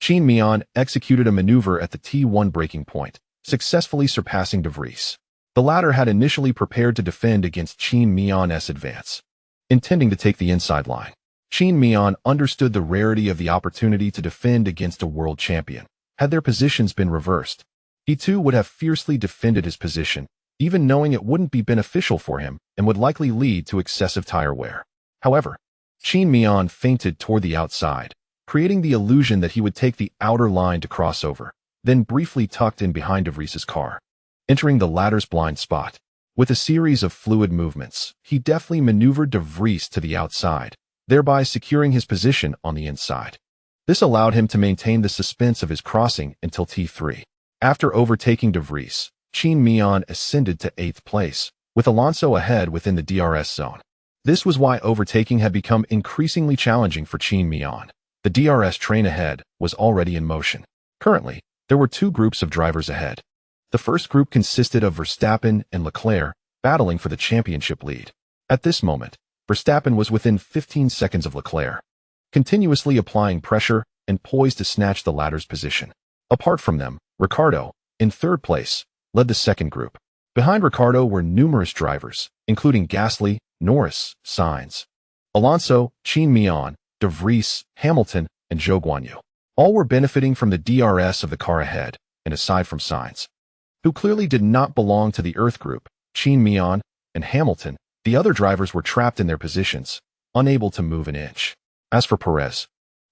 Qin Miao executed a maneuver at the T1 braking point, successfully surpassing De Vries. The latter had initially prepared to defend against Qin Miao's advance, intending to take the inside line. Qin Miao understood the rarity of the opportunity to defend against a world champion. Had their positions been reversed, he too would have fiercely defended his position, even knowing it wouldn't be beneficial for him and would likely lead to excessive tire wear. However, Qin Miao feinted toward the outside, creating the illusion that he would take the outer line to cross over, then briefly tucked in behind De Vries's car, entering the latter's blind spot. With a series of fluid movements, he deftly maneuvered De Vries to the outside, thereby securing his position on the inside. This allowed him to maintain the suspense of his crossing until T3. After overtaking De Vries, Qin Miao ascended to 8th place, with Alonso ahead within the DRS zone. This was why overtaking had become increasingly challenging for Qin Miao. The DRS train ahead was already in motion. Currently, there were two groups of drivers ahead. The first group consisted of Verstappen and Leclerc, battling for the championship lead. At this moment, Verstappen was within 15 seconds of Leclerc, continuously applying pressure and poised to snatch the latter's position. Apart from them, Ricciardo, in 3rd place, led the second group. Behind Ricciardo were numerous drivers, including Gasly, Norris, Sainz, Alonso, Qin Miao, De Vries, Hamilton, and Zhou Guanyu. All were benefiting from the DRS of the car ahead, and aside from Sainz, who clearly did not belong to the Earth group, Qin Miao and Hamilton, the other drivers were trapped in their positions, unable to move an inch. As for Perez,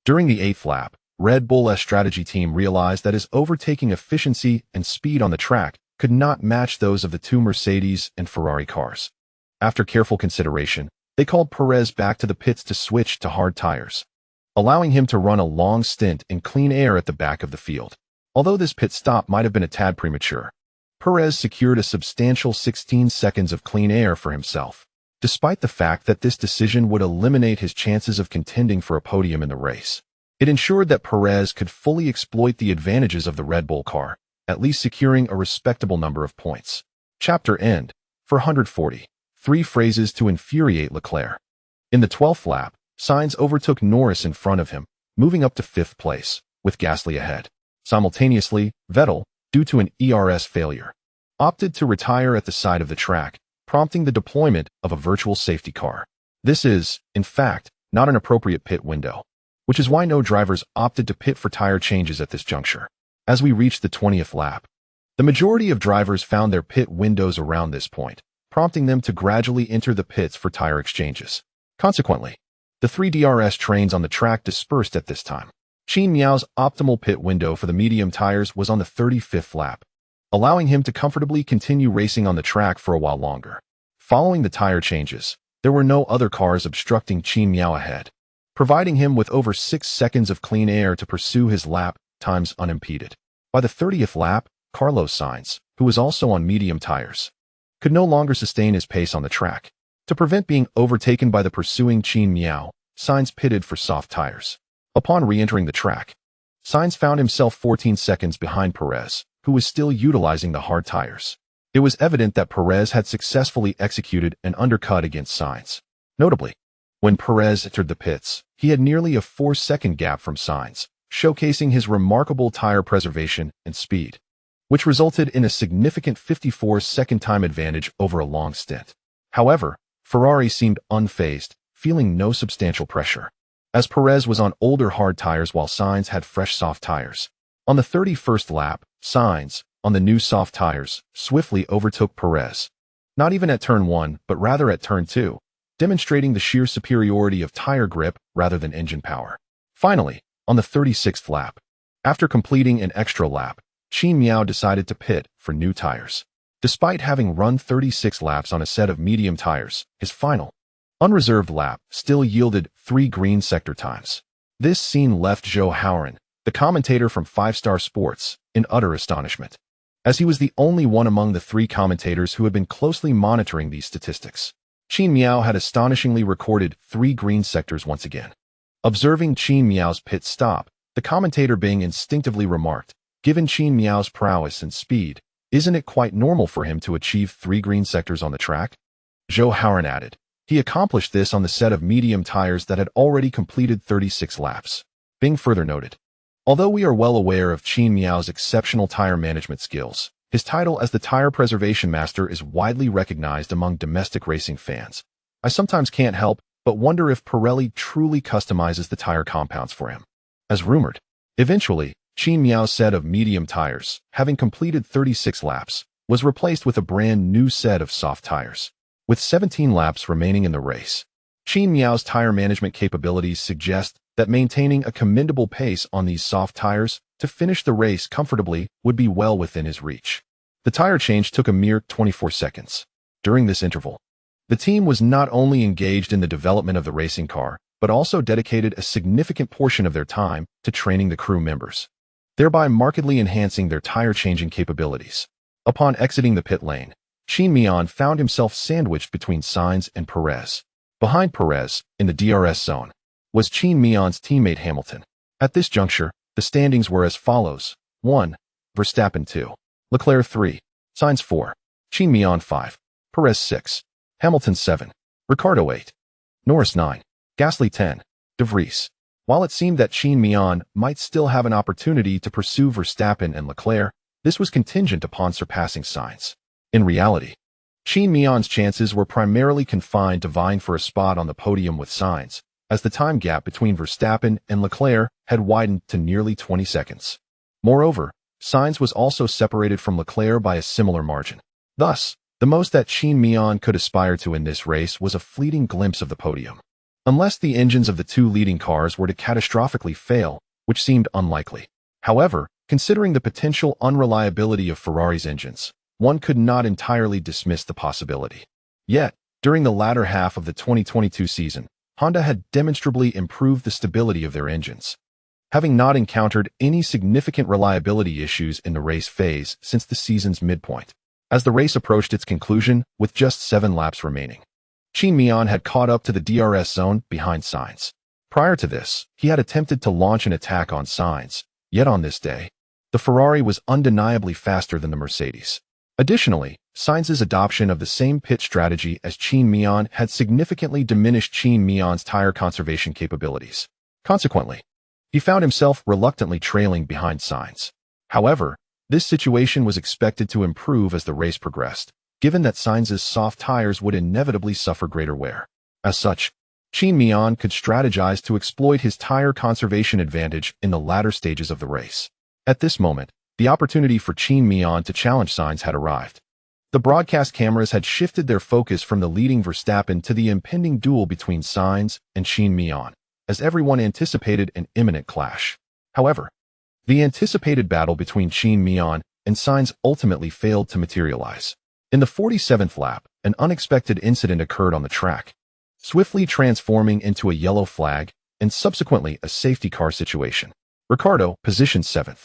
during the 8th lap, Red Bull's strategy team realized that his overtaking efficiency and speed on the track could not match those of the two Mercedes and Ferrari cars. After careful consideration, they called Perez back to the pits to switch to hard tires, allowing him to run a long stint in clean air at the back of the field. Although this pit stop might have been a tad premature, Perez secured a substantial 16 seconds of clean air for himself, despite the fact that this decision would eliminate his chances of contending for a podium in the race. It ensured that Perez could fully exploit the advantages of the Red Bull car, at least securing a respectable number of points. Chapter end. For 140. 3 phrases to infuriate Leclerc. In the 12th lap, Sainz overtook Norris in front of him, moving up to 5th place, with Gasly ahead. Simultaneously, Vettel, due to an ERS failure, opted to retire at the side of the track, prompting the deployment of a virtual safety car. This is, in fact, not an appropriate pit window, which is why no drivers opted to pit for tire changes at this juncture. As we reached the 20th lap, the majority of drivers found their pit windows around this point, prompting them to gradually enter the pits for tire exchanges. Consequently, the 3 DRS trains on the track dispersed at this time. Qin Miao's optimal pit window for the medium tires was on the 35th lap, allowing him to comfortably continue racing on the track for a while longer. Following the tire changes, there were no other cars obstructing Qin Miao ahead, providing him with over 6 seconds of clean air to pursue his lap times unimpeded. By the 30th lap, Carlos Sainz, who was also on medium tires, could no longer sustain his pace on the track. To prevent being overtaken by the pursuing Qin Miao, Sainz pitted for soft tires. Upon re-entering the track, Sainz found himself 14 seconds behind Perez, who was still utilizing the hard tires. It was evident that Perez had successfully executed an undercut against Sainz. Notably, When Perez entered the pits, he had nearly a 4-second gap from Sainz, showcasing his remarkable tire preservation and speed, which resulted in a significant 54-second time advantage over a long stint. However, Ferrari seemed unfazed, feeling no substantial pressure, as Perez was on older hard tires while Sainz had fresh soft tires. On the 31st lap, Sainz, on the new soft tires, swiftly overtook Perez, not even at turn 1, but rather at turn 2, demonstrating the sheer superiority of tire grip rather than engine power. Finally, on the 36th lap, after completing an extra lap, Qin Miao decided to pit for new tires. Despite having run 36 laps on a set of medium tires, his final, unreserved lap still yielded 3 green sector times. This scene left Zhou Hauran, the commentator from 5-Star Sports, in utter astonishment, as he was the only one among the 3 commentators who had been closely monitoring these statistics. Qin Miao had astonishingly recorded 3 green sectors once again. Observing Qin Miao's pit stop, the commentator Bing instinctively remarked, "Given Qin Miao's prowess and speed, isn't it quite normal for him to achieve 3 green sectors on the track?" Zhou Hauran added, "He accomplished this on the set of medium tires that had already completed 36 laps." Bing further noted, "Although we are well aware of Qin Miao's exceptional tire management skills, his title as the tire preservation master is widely recognized among domestic racing fans. I sometimes can't help but wonder if Pirelli truly customizes the tire compounds for him." As rumored, eventually, Qin Miao's set of medium tires, having completed 36 laps, was replaced with a brand new set of soft tires. With 17 laps remaining in the race, Qin Miao's tire management capabilities suggest that maintaining a commendable pace on these soft tires to finish the race comfortably would be well within his reach. The tire change took a mere 24 seconds. During this interval, the team was not only engaged in the development of the racing car, but also dedicated a significant portion of their time to training the crew members, thereby markedly enhancing their tire-changing capabilities. Upon exiting the pit lane, Qin Miao found himself sandwiched between Sainz and Perez. Behind Perez, in the DRS zone, was Qin Miao's teammate Hamilton. At this juncture, the standings were as follows: 1. Verstappen 2. Leclerc 3. Sainz 4. Qin Miao 5. Perez 6. Hamilton 7. Ricciardo 8. Norris 9. Gasly 10. De Vries. While it seemed that Qin Miao might still have an opportunity to pursue Verstappen and Leclerc, this was contingent upon surpassing Sainz. In reality, Qin Miao's chances were primarily confined to vying for a spot on the podium with Sainz, as the time gap between Verstappen and Leclerc had widened to nearly 20 seconds. Moreover, Sainz was also separated from Leclerc by a similar margin. Thus, the most that Qin Miao could aspire to in this race was a fleeting glimpse of the podium. Unless the engines of the 2 leading cars were to catastrophically fail, which seemed unlikely. However, considering the potential unreliability of Ferrari's engines, one could not entirely dismiss the possibility. Yet, during the latter half of the 2022 season, Honda had demonstrably improved the stability of their engines, having not encountered any significant reliability issues in the race phase since the season's midpoint. As the race approached its conclusion, with just 7 laps remaining, Qin Miao had caught up to the DRS zone behind Sainz. Prior to this, he had attempted to launch an attack on Sainz, yet on this day, the Ferrari was undeniably faster than the Mercedes. Additionally, Sainz's adoption of the same pit strategy as Qin Miao had significantly diminished Qin Miao's tire conservation capabilities. Consequently, he found himself reluctantly trailing behind Sainz. However, this situation was expected to improve as the race progressed, given that Sainz's soft tires would inevitably suffer greater wear. As such, Qin Miao could strategize to exploit his tire conservation advantage in the latter stages of the race. At this moment, the opportunity for Qin Miao to challenge Sainz had arrived. The broadcast cameras had shifted their focus from the leading Verstappen to the impending duel between Sainz and Qin Miao, as everyone anticipated an imminent clash. However, the anticipated battle between Qin Miao and Sainz ultimately failed to materialize. In the 47th lap, an unexpected incident occurred on the track, swiftly transforming into a yellow flag and subsequently a safety car situation. Ricciardo, positioned 7th,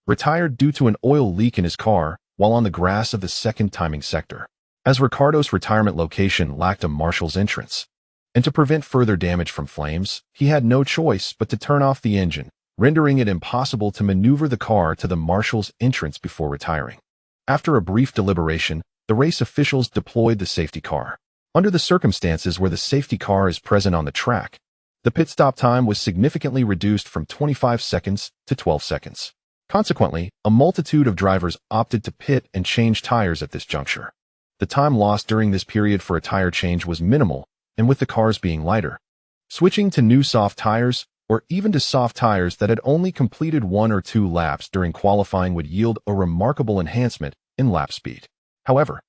retired due to an oil leak in his car while on the grass of the second timing sector, as Ricciardo's retirement location lacked a marshal's entrance. And to prevent further damage from flames, he had no choice but to turn off the engine, rendering it impossible to maneuver the car to the marshal's entrance before retiring. After a brief deliberation, the race officials deployed the safety car. Under the circumstances where the safety car is present on the track, the pit stop time was significantly reduced from 25 seconds to 12 seconds. Consequently, a multitude of drivers opted to pit and change tires at this juncture. The time lost during this period for a tire change was minimal, and with the cars being lighter, switching to new soft tires, or even to soft tires that had only completed 1 or 2 laps during qualifying would yield a remarkable enhancement in lap speed. However,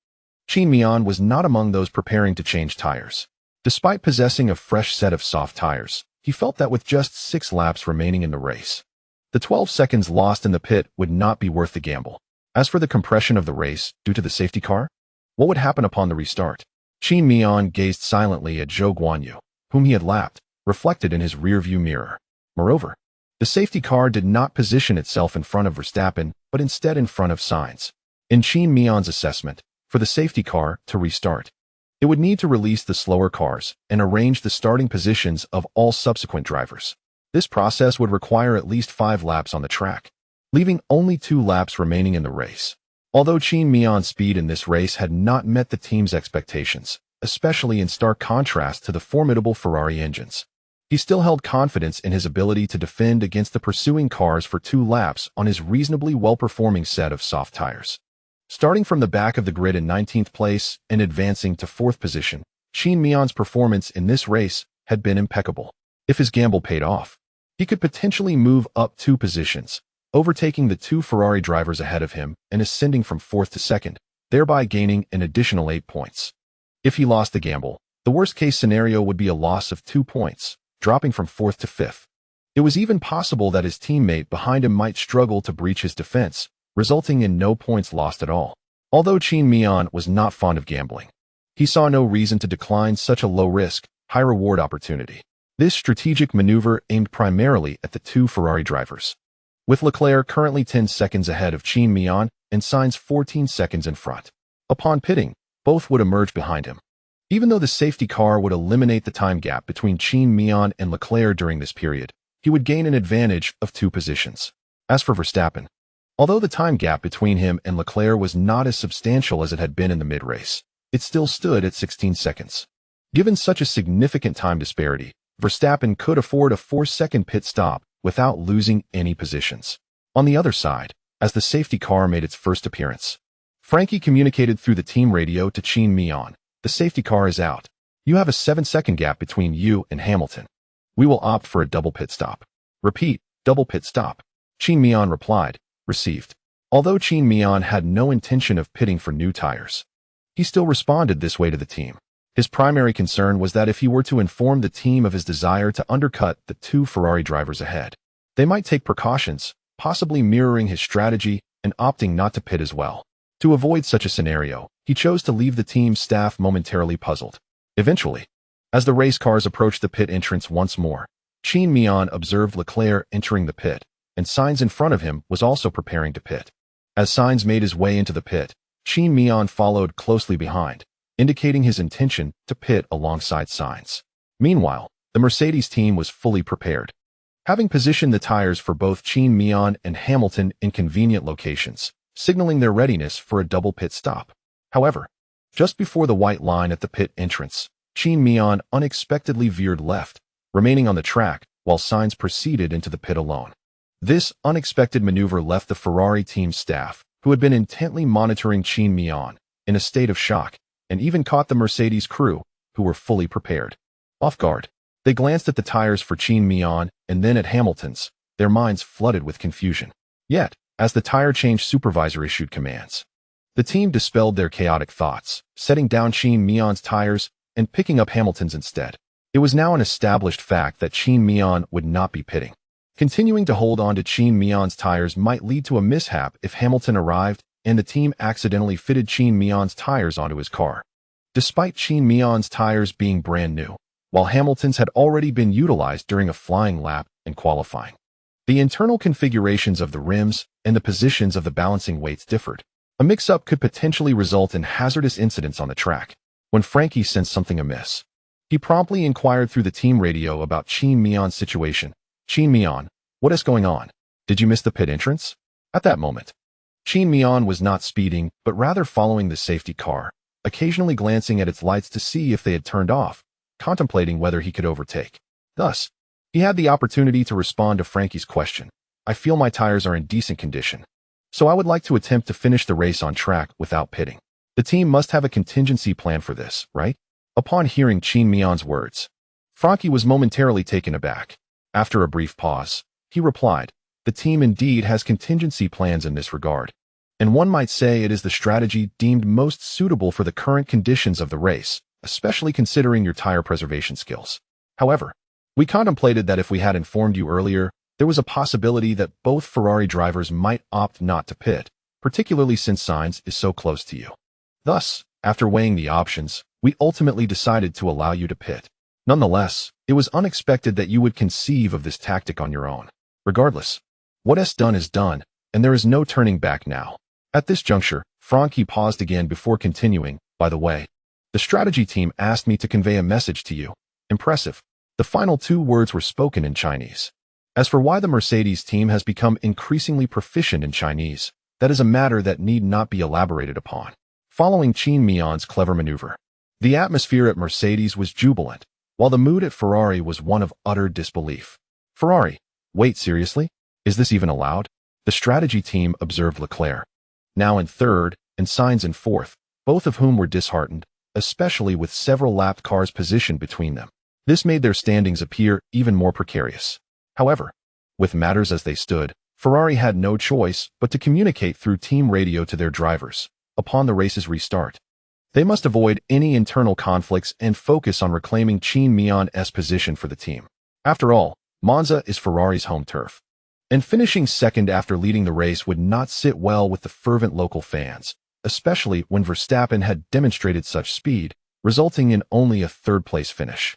Qin Miao was not among those preparing to change tires. Despite possessing a fresh set of soft tires, he felt that with just 6 laps remaining in the race, the 12 seconds lost in the pit would not be worth the gamble. As for the compression of the race due to the safety car, what would happen upon the restart? Qin Miao gazed silently at Zhou Guanyu, whom he had lapped, reflected in his rearview mirror. Moreover, the safety car did not position itself in front of Verstappen, but instead in front of Sainz. In Qin Miao's assessment, for the safety car to restart, it would need to release the slower cars and arrange the starting positions of all subsequent drivers. This process would require at least 5 laps on the track, leaving only 2 laps remaining in the race. Although Qin Miao's speed in this race had not met the team's expectations, especially in stark contrast to the formidable Ferrari engines, he still held confidence in his ability to defend against the pursuing cars for 2 laps on his reasonably well-performing set of soft tires. Starting from the back of the grid in 19th place and advancing to 4th position, Qin Miao's performance in this race had been impeccable. If his gamble paid off, he could potentially move up 2 positions, overtaking the 2 Ferrari drivers ahead of him and ascending from 4th to 2nd, thereby gaining an additional 8 points. If he lost the gamble, the worst-case scenario would be a loss of 2 points, dropping from 4th to 5th. It was even possible that his teammate behind him might struggle to breach his defense, resulting in no points lost at all. Although Qin Miao was not fond of gambling, he saw no reason to decline such a low-risk, high-reward opportunity. This strategic maneuver aimed primarily at the 2 Ferrari drivers, with Leclerc currently 10 seconds ahead of Qin Miao and Sainz 14 seconds in front. Upon pitting, both would emerge behind him. Even though the safety car would eliminate the time gap between Qin Miao and Leclerc during this period, he would gain an advantage of 2 positions. As for Verstappen, although the time gap between him and Leclerc was not as substantial as it had been in the mid-race, it still stood at 16 seconds. Given such a significant time disparity, Verstappen could afford a 4-second pit stop without losing any positions. On the other side, as the safety car made its first appearance, Francky communicated through the team radio to Qin Miao, "The safety car is out. You have a 7-second gap between you and Hamilton. We will opt for a double pit stop." "Repeat, double pit stop." Qin Miao replied, "Received." Although Qin Miao had no intention of pitting for new tires, he still responded this way to the team. His primary concern was that if he were to inform the team of his desire to undercut the 2 Ferrari drivers ahead, they might take precautions, possibly mirroring his strategy and opting not to pit as well. To avoid such a scenario, he chose to leave the team's staff momentarily puzzled. Eventually, as the race cars approached the pit entrance once more, Qin Miao observed Leclerc entering the pit, and Sainz in front of him was also preparing to pit. As Sainz made his way into the pit, Qin Miao followed closely behind, indicating his intention to pit alongside Sainz. Meanwhile, the Mercedes team was fully prepared. Having positioned the tires for both Qin Miao and Hamilton in convenient locations, signaling their readiness for a double pit stop. However, just before the white line at the pit entrance, Qin Miao unexpectedly veered left, remaining on the track while Sainz proceeded into the pit alone. This unexpected maneuver left the Ferrari team staff, who had been intently monitoring Qin Miao, in a state of shock, and even caught the Mercedes crew, who were fully prepared. Off guard, they glanced at the tires for Qin Miao and then at Hamilton's, their minds flooded with confusion. Yet, as the tire change supervisor issued commands, the team dispelled their chaotic thoughts, setting down Qin Miao's tires and picking up Hamilton's instead. It was now an established fact that Qin Miao would not be pitting. Continuing to hold on to Qin Miao's tires might lead to a mishap if Hamilton arrived and the team accidentally fitted Qin Miao's tires onto his car. Despite Qin Miao's tires being brand new, while Hamilton's had already been utilized during a flying lap and qualifying, the internal configurations of the rims and the positions of the balancing weights differed. A mix-up could potentially result in hazardous incidents on the track. When Francky sensed something amiss, he promptly inquired through the team radio about Qin Miao's situation. "Qin Miao, what is going on? Did you miss the pit entrance?" At that moment, Qin Miao was not speeding, but rather following the safety car, occasionally glancing at its lights to see if they had turned off, contemplating whether he could overtake. Thus, he had the opportunity to respond to Frankie's question. I feel my tires are in decent condition, so I would like to attempt to finish the race on track without pitting. The team must have a contingency plan for this, right? Upon hearing Qin Miao's words, Francky was momentarily taken aback. After a brief pause, he replied, the team indeed has contingency plans in this regard, and one might say it is the strategy deemed most suitable for the current conditions of the race, especially considering your tire preservation skills. However, we contemplated that if we had informed you earlier, there was a possibility that both Ferrari drivers might opt not to pit, particularly since Sainz is so close to you. Thus, after weighing the options, we ultimately decided to allow you to pit. Nonetheless, it was unexpected that you would conceive of this tactic on your own. Regardless, what is done is done, and there is no turning back now. At this juncture, Francky paused again before continuing. By the way, the strategy team asked me to convey a message to you. Impressive. The final two words were spoken in Chinese. As for why the Mercedes team has become increasingly proficient in Chinese, that is a matter that need not be elaborated upon. Following Qin Miao's clever maneuver, the atmosphere at Mercedes was jubilant, while the mood at Ferrari was one of utter disbelief. Ferrari, wait, seriously? Is this even allowed? The strategy team observed Leclerc, now in third, and Sainz in fourth, both of whom were disheartened, especially with several lapped cars positioned between them. This made their standings appear even more precarious. However, with matters as they stood, Ferrari had no choice but to communicate through team radio to their drivers. Upon the race's restart, they must avoid any internal conflicts and focus on reclaiming Qin Miao's position for the team. After all, Monza is Ferrari's home turf, and finishing second after leading the race would not sit well with the fervent local fans, especially when Verstappen had demonstrated such speed, resulting in only a third-place finish.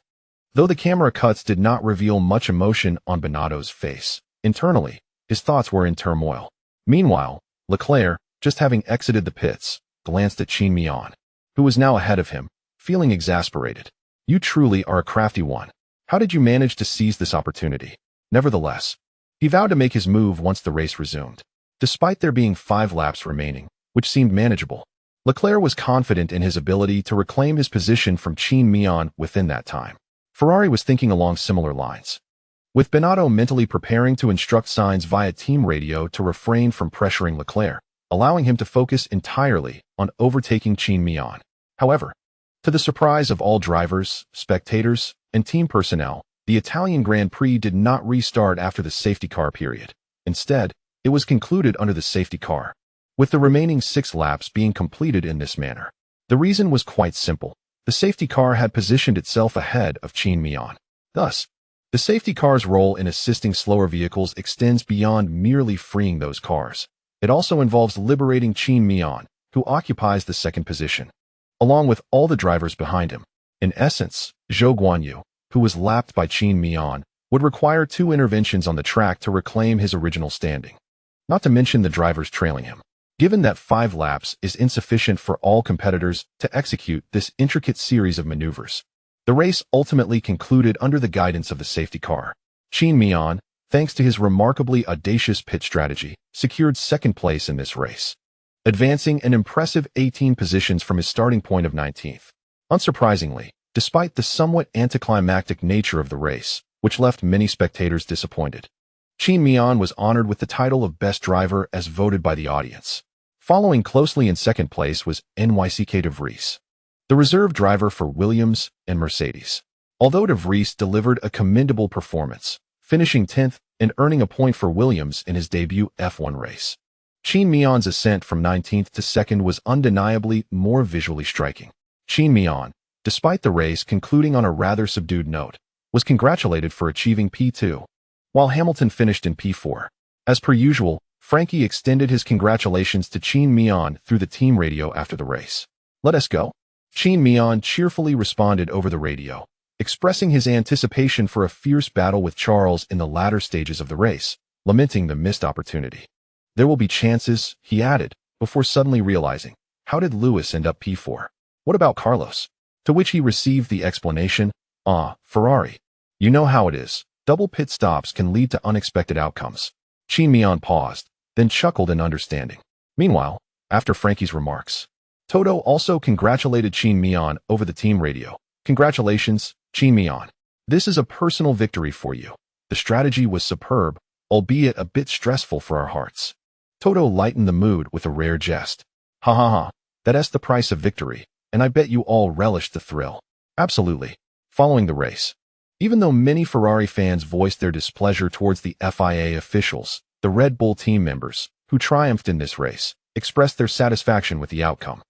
Though the camera cuts did not reveal much emotion on Binotto's face, internally, his thoughts were in turmoil. Meanwhile, Leclerc, just having exited the pits, glanced at Qin Miao, who was now ahead of him, feeling exasperated. You truly are a crafty one. How did you manage to seize this opportunity? Nevertheless, he vowed to make his move once the race resumed. Despite there being 5 laps remaining, which seemed manageable, Leclerc was confident in his ability to reclaim his position from Qin Miao within that time. Ferrari was thinking along similar lines, with Binotto mentally preparing to instruct Sainz via team radio to refrain from pressuring Leclerc, allowing him to focus entirely on overtaking Qin Miao. However, to the surprise of all drivers, spectators, and team personnel, the Italian Grand Prix did not restart after the safety car period. Instead, it was concluded under the safety car, with the remaining 6 laps being completed in this manner. The reason was quite simple. The safety car had positioned itself ahead of Qin Miao. Thus, the safety car's role in assisting slower vehicles extends beyond merely freeing those cars. It also involves liberating Qin Miao, who occupies the second position, along with all the drivers behind him. In essence, Zhou Guanyu, who was lapped by Qin Miao, would require 2 interventions on the track to reclaim his original standing, not to mention the drivers trailing him. Given that 5 laps is insufficient for all competitors to execute this intricate series of maneuvers, the race ultimately concluded under the guidance of the safety car. Qin Miao, thanks to his remarkably audacious pit strategy, secured second place in this race, advancing an impressive 18 positions from his starting point of 19th. Unsurprisingly, despite the somewhat anticlimactic nature of the race, which left many spectators disappointed, Qin Miao was honored with the title of Best Driver as voted by the audience. Following closely in second place was NYCK de Vries, the reserve driver for Williams and Mercedes. Although de Vries delivered a commendable performance, finishing 10th and earning a point for Williams in his debut F1 race, Qin Miao's ascent from 19th to 2nd was undeniably more visually striking. Qin Miao, despite the race concluding on a rather subdued note, was congratulated for achieving P2, while Hamilton finished in P4. As per usual, Francky extended his congratulations to Qin Miao through the team radio after the race. Let us go. Qin Miao cheerfully responded over the radio, expressing his anticipation for a fierce battle with Charles in the latter stages of the race, lamenting the missed opportunity. There will be chances, he added, before suddenly realizing, how did Lewis end up P4? What about Carlos? To which he received the explanation, Ferrari. You know how it is. Double pit stops can lead to unexpected outcomes. Qin Miao paused, then chuckled in understanding. Meanwhile, after Frankie's remarks, Toto also congratulated Qin Miao over the team radio. "Congratulations, Qin Miao. This is a personal victory for you. The strategy was superb, albeit a bit stressful for our hearts." Toto lightened the mood with a rare jest. "Ha ha ha, that's the price of victory, and I bet you all relished the thrill." Absolutely. Following the race, even though many Ferrari fans voiced their displeasure towards the FIA officials, the Red Bull team members, who triumphed in this race, expressed their satisfaction with the outcome.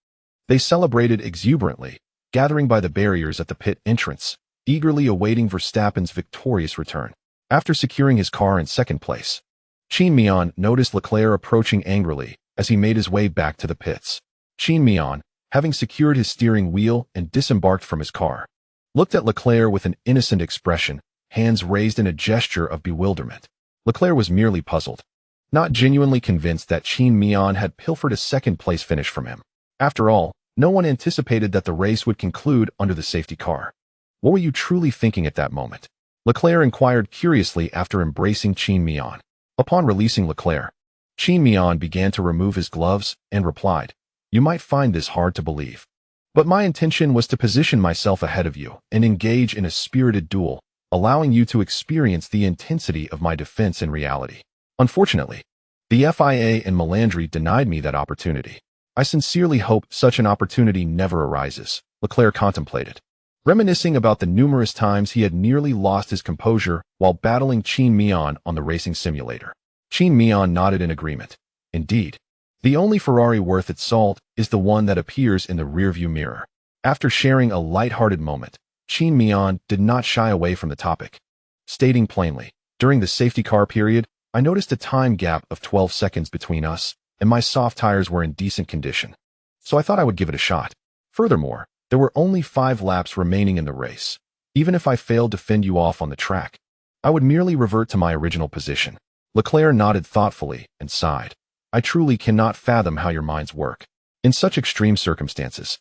They celebrated exuberantly, gathering by the barriers at the pit entrance, eagerly awaiting Verstappen's victorious return. After securing his car in second place, Qin Miao noticed Leclerc approaching angrily as he made his way back to the pits. Qin Miao, having secured his steering wheel and disembarked from his car, looked at Leclerc with an innocent expression, hands raised in a gesture of bewilderment. Leclerc was merely puzzled, not genuinely convinced that Qin Miao had pilfered a second-place finish from him. After all, no one anticipated that the race would conclude under the safety car. What were you truly thinking at that moment? Leclerc inquired curiously after embracing Qin Miao. Upon releasing Leclerc, Qin Miao began to remove his gloves and replied, "You might find this hard to believe, but my intention was to position myself ahead of you and engage in a spirited duel, allowing you to experience the intensity of my defense in reality. Unfortunately, the FIA and Melandri denied me that opportunity. I sincerely hope such an opportunity never arises." Leclerc contemplated, reminiscing about the numerous times he had nearly lost his composure while battling Qin Miao on the racing simulator. Qin Miao nodded in agreement. Indeed, the only Ferrari worth its salt is the one that appears in the rearview mirror. After sharing a light-hearted moment, Qin Miao did not shy away from the topic, stating plainly, "During the safety car period, I noticed a time gap of 12 seconds between us, and my soft tires were in decent condition, so I thought I would give it a shot. Furthermore, there were only 5 laps remaining in the race. Even if I failed to fend you off on the track, I would merely revert to my original position." Leclerc nodded thoughtfully and sighed. "I truly cannot fathom how your minds work. In such extreme circumstances,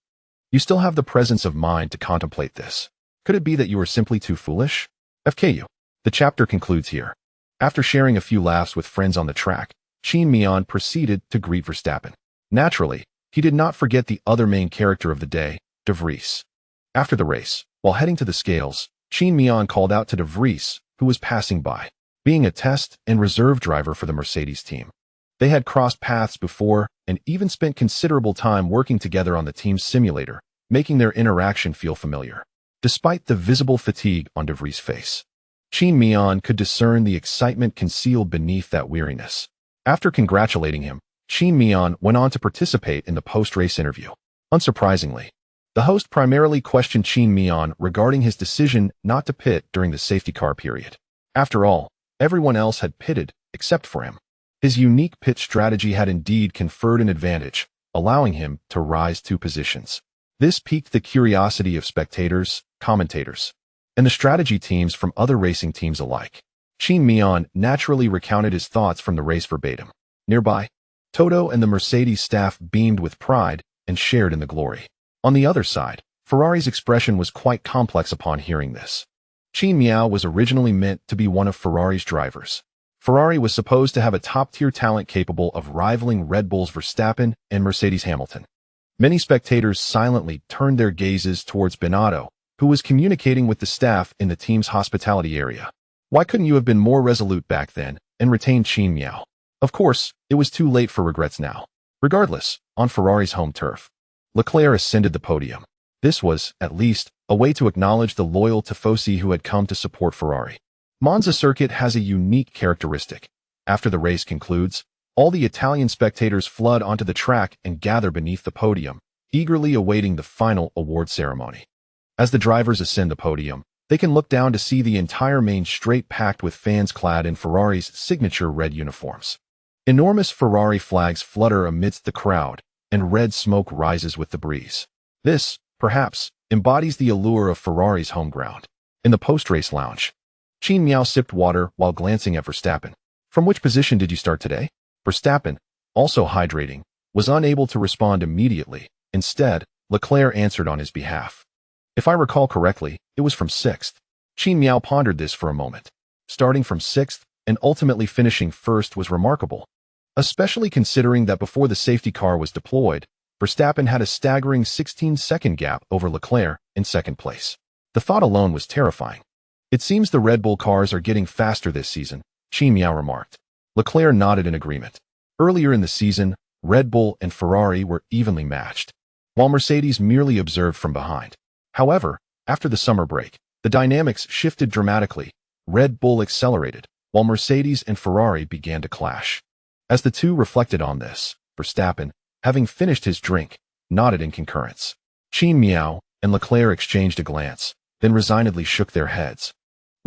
you still have the presence of mind to contemplate this. Could it be that you are simply too foolish? FKU. The chapter concludes here. After sharing a few laughs with friends on the track, Qin Miao proceeded to greet Verstappen. Naturally, he did not forget the other main character of the day, De Vries. After the race, while heading to the scales, Qin Miao called out to De Vries, who was passing by, being a test and reserve driver for the Mercedes team. They had crossed paths before and even spent considerable time working together on the team's simulator, making their interaction feel familiar. Despite the visible fatigue on De Vries' face, Qin Miao could discern the excitement concealed beneath that weariness. After congratulating him, Qin Miao went on to participate in the post-race interview. Unsurprisingly, the host primarily questioned Qin Miao regarding his decision not to pit during the safety car period. After all, everyone else had pitted, except for him. His unique pit strategy had indeed conferred an advantage, allowing him to rise 2 positions. This piqued the curiosity of spectators, commentators, and the strategy teams from other racing teams alike. Qin Miao naturally recounted his thoughts from the race verbatim. Nearby, Toto and the Mercedes staff beamed with pride and shared in the glory. On the other side, Ferrari's expression was quite complex upon hearing this. Qin Miao was originally meant to be one of Ferrari's drivers. Ferrari was supposed to have a top-tier talent capable of rivaling Red Bull's Verstappen and Mercedes Hamilton. Many spectators silently turned their gazes towards Binotto, who was communicating with the staff in the team's hospitality area. Why couldn't you have been more resolute back then and retained Qin Miao? Of course, it was too late for regrets now. Regardless, on Ferrari's home turf, Leclerc ascended the podium. This was, at least, a way to acknowledge the loyal tifosi who had come to support Ferrari. Monza circuit has a unique characteristic. After the race concludes, all the Italian spectators flood onto the track and gather beneath the podium, eagerly awaiting the final award ceremony. As the drivers ascend the podium, they can look down to see the entire main straight packed with fans clad in Ferrari's signature red uniforms. Enormous Ferrari flags flutter amidst the crowd, and red smoke rises with the breeze. This, perhaps, embodies the allure of Ferrari's home ground. In the post-race lounge, Qin Miao sipped water while glancing at Verstappen. "From which position did you start today?" Verstappen, also hydrating, was unable to respond immediately. Instead, Leclerc answered on his behalf. "If I recall correctly, it was from 6th. Qin Miao pondered this for a moment. Starting from 6th and ultimately finishing 1st was remarkable, especially considering that before the safety car was deployed, Verstappen had a staggering 16-second gap over Leclerc in second place. The thought alone was terrifying. It seems the Red Bull cars are getting faster this season, Qin Miao remarked. Leclerc nodded in agreement. Earlier in the season, Red Bull and Ferrari were evenly matched, while Mercedes merely observed from behind. However, after the summer break, the dynamics shifted dramatically. Red Bull accelerated, while Mercedes and Ferrari began to clash. As the two reflected on this, Verstappen, having finished his drink, nodded in concurrence. Qin Miao and Leclerc exchanged a glance, then resignedly shook their heads,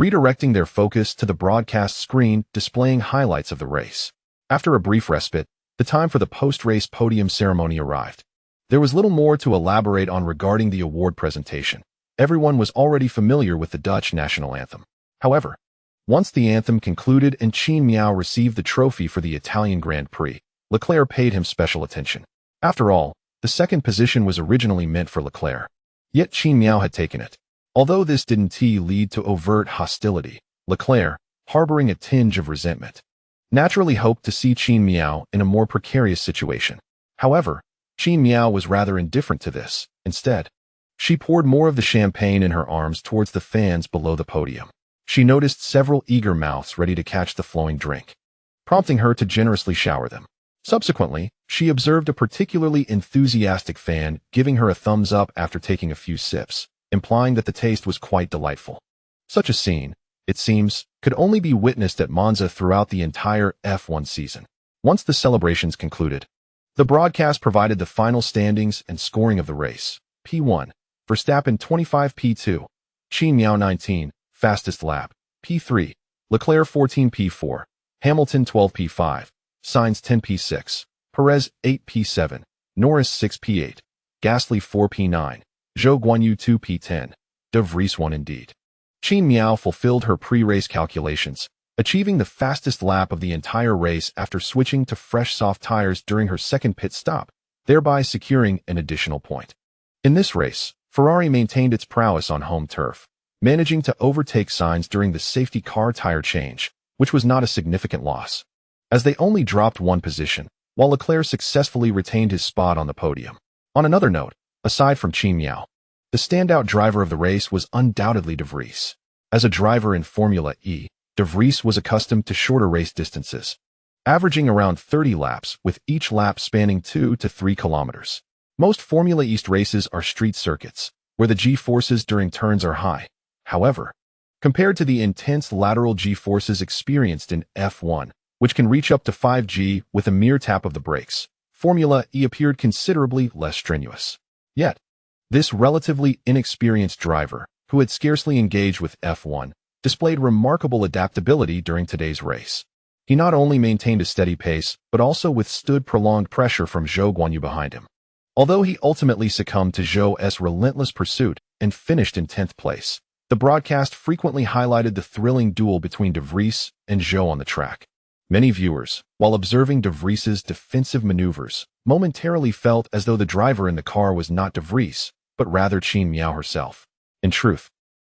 redirecting their focus to the broadcast screen displaying highlights of the race. After a brief respite, the time for the post-race podium ceremony arrived. There was little more to elaborate on regarding the award presentation. Everyone was already familiar with the Dutch national anthem. However, once the anthem concluded and Qin Miao received the trophy for the Italian Grand Prix, Leclerc paid him special attention. After all, the second position was originally meant for Leclerc. Yet Qin Miao had taken it. Although this didn't lead to overt hostility, Leclerc, harboring a tinge of resentment, naturally hoped to see Qin Miao in a more precarious situation. However, Qin Miao was rather indifferent to this. Instead, she poured more of the champagne in her arms towards the fans below the podium. She noticed several eager mouths ready to catch the flowing drink, prompting her to generously shower them. Subsequently, she observed a particularly enthusiastic fan giving her a thumbs up after taking a few sips, implying that the taste was quite delightful. Such a scene, it seems, could only be witnessed at Monza throughout the entire F1 season. Once the celebrations concluded, the broadcast provided the final standings and scoring of the race. P1, Verstappen 25 P2, Qin Miao 19, fastest lap. P3, Leclerc 14 P4, Hamilton 12 P5, Sainz 10 P6, Perez 8 P7, Norris 6 P8, Gasly 4 P9, Zhou Guanyu 2 P10, De Vries 1 indeed. Qin Miao fulfilled her pre-race calculations, achieving the fastest lap of the entire race after switching to fresh soft tires during her second pit stop, thereby securing an additional point. In this race, Ferrari maintained its prowess on home turf, managing to overtake Sainz during the safety car tire change, which was not a significant loss, as they only dropped one position, while Leclerc successfully retained his spot on the podium. On another note, aside from Qin Miao, the standout driver of the race was undoubtedly De Vries. As a driver in Formula E, De Vries was accustomed to shorter race distances, averaging around 30 laps, with each lap spanning 2 to 3 kilometers. Most Formula East races are street circuits, where the G-forces during turns are high. However, compared to the intense lateral G-forces experienced in F1, which can reach up to 5G with a mere tap of the brakes, Formula E appeared considerably less strenuous. Yet, this relatively inexperienced driver, who had scarcely engaged with F1, displayed remarkable adaptability during today's race. He not only maintained a steady pace, but also withstood prolonged pressure from Zhou Guanyu behind him. Although he ultimately succumbed to Zhou's relentless pursuit and finished in 10th place, the broadcast frequently highlighted the thrilling duel between De Vries and Zhou on the track. Many viewers, while observing De Vries's defensive maneuvers, momentarily felt as though the driver in the car was not De Vries, but rather Qin Miao herself. In truth,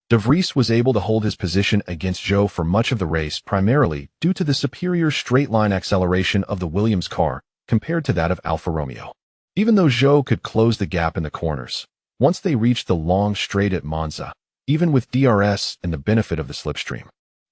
De Vries was able to hold his position against Zhou for much of the race primarily due to the superior straight-line acceleration of the Williams car compared to that of Alfa Romeo. Even though Zhou could close the gap in the corners, once they reached the long straight at Monza, even with DRS and the benefit of the slipstream,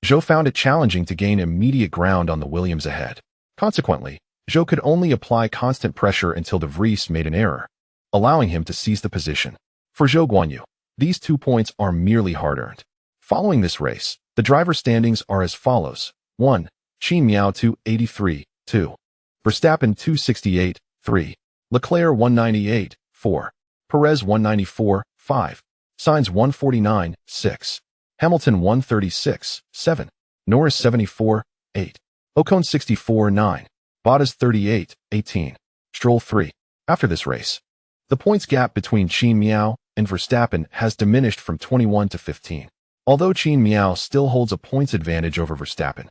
Zhou found it challenging to gain immediate ground on the Williams ahead. Consequently, Zhou could only apply constant pressure until De Vries made an error, allowing him to seize the position. For Zhou Guanyu, these 2 points are merely hard-earned. Following this race, the driver standings are as follows. 1. Qin Miao 283, 2. Verstappen 268, 3. Leclerc 198, 4. Perez 194, 5. Sainz 149, 6. Hamilton 136, 7. Norris 74, 8. Ocon 64, 9. Bottas 38, 18. Stroll 3. After this race, the points gap between Qin Miao and Verstappen has diminished from 21 to 15. Although Qin Miao still holds a points advantage over Verstappen,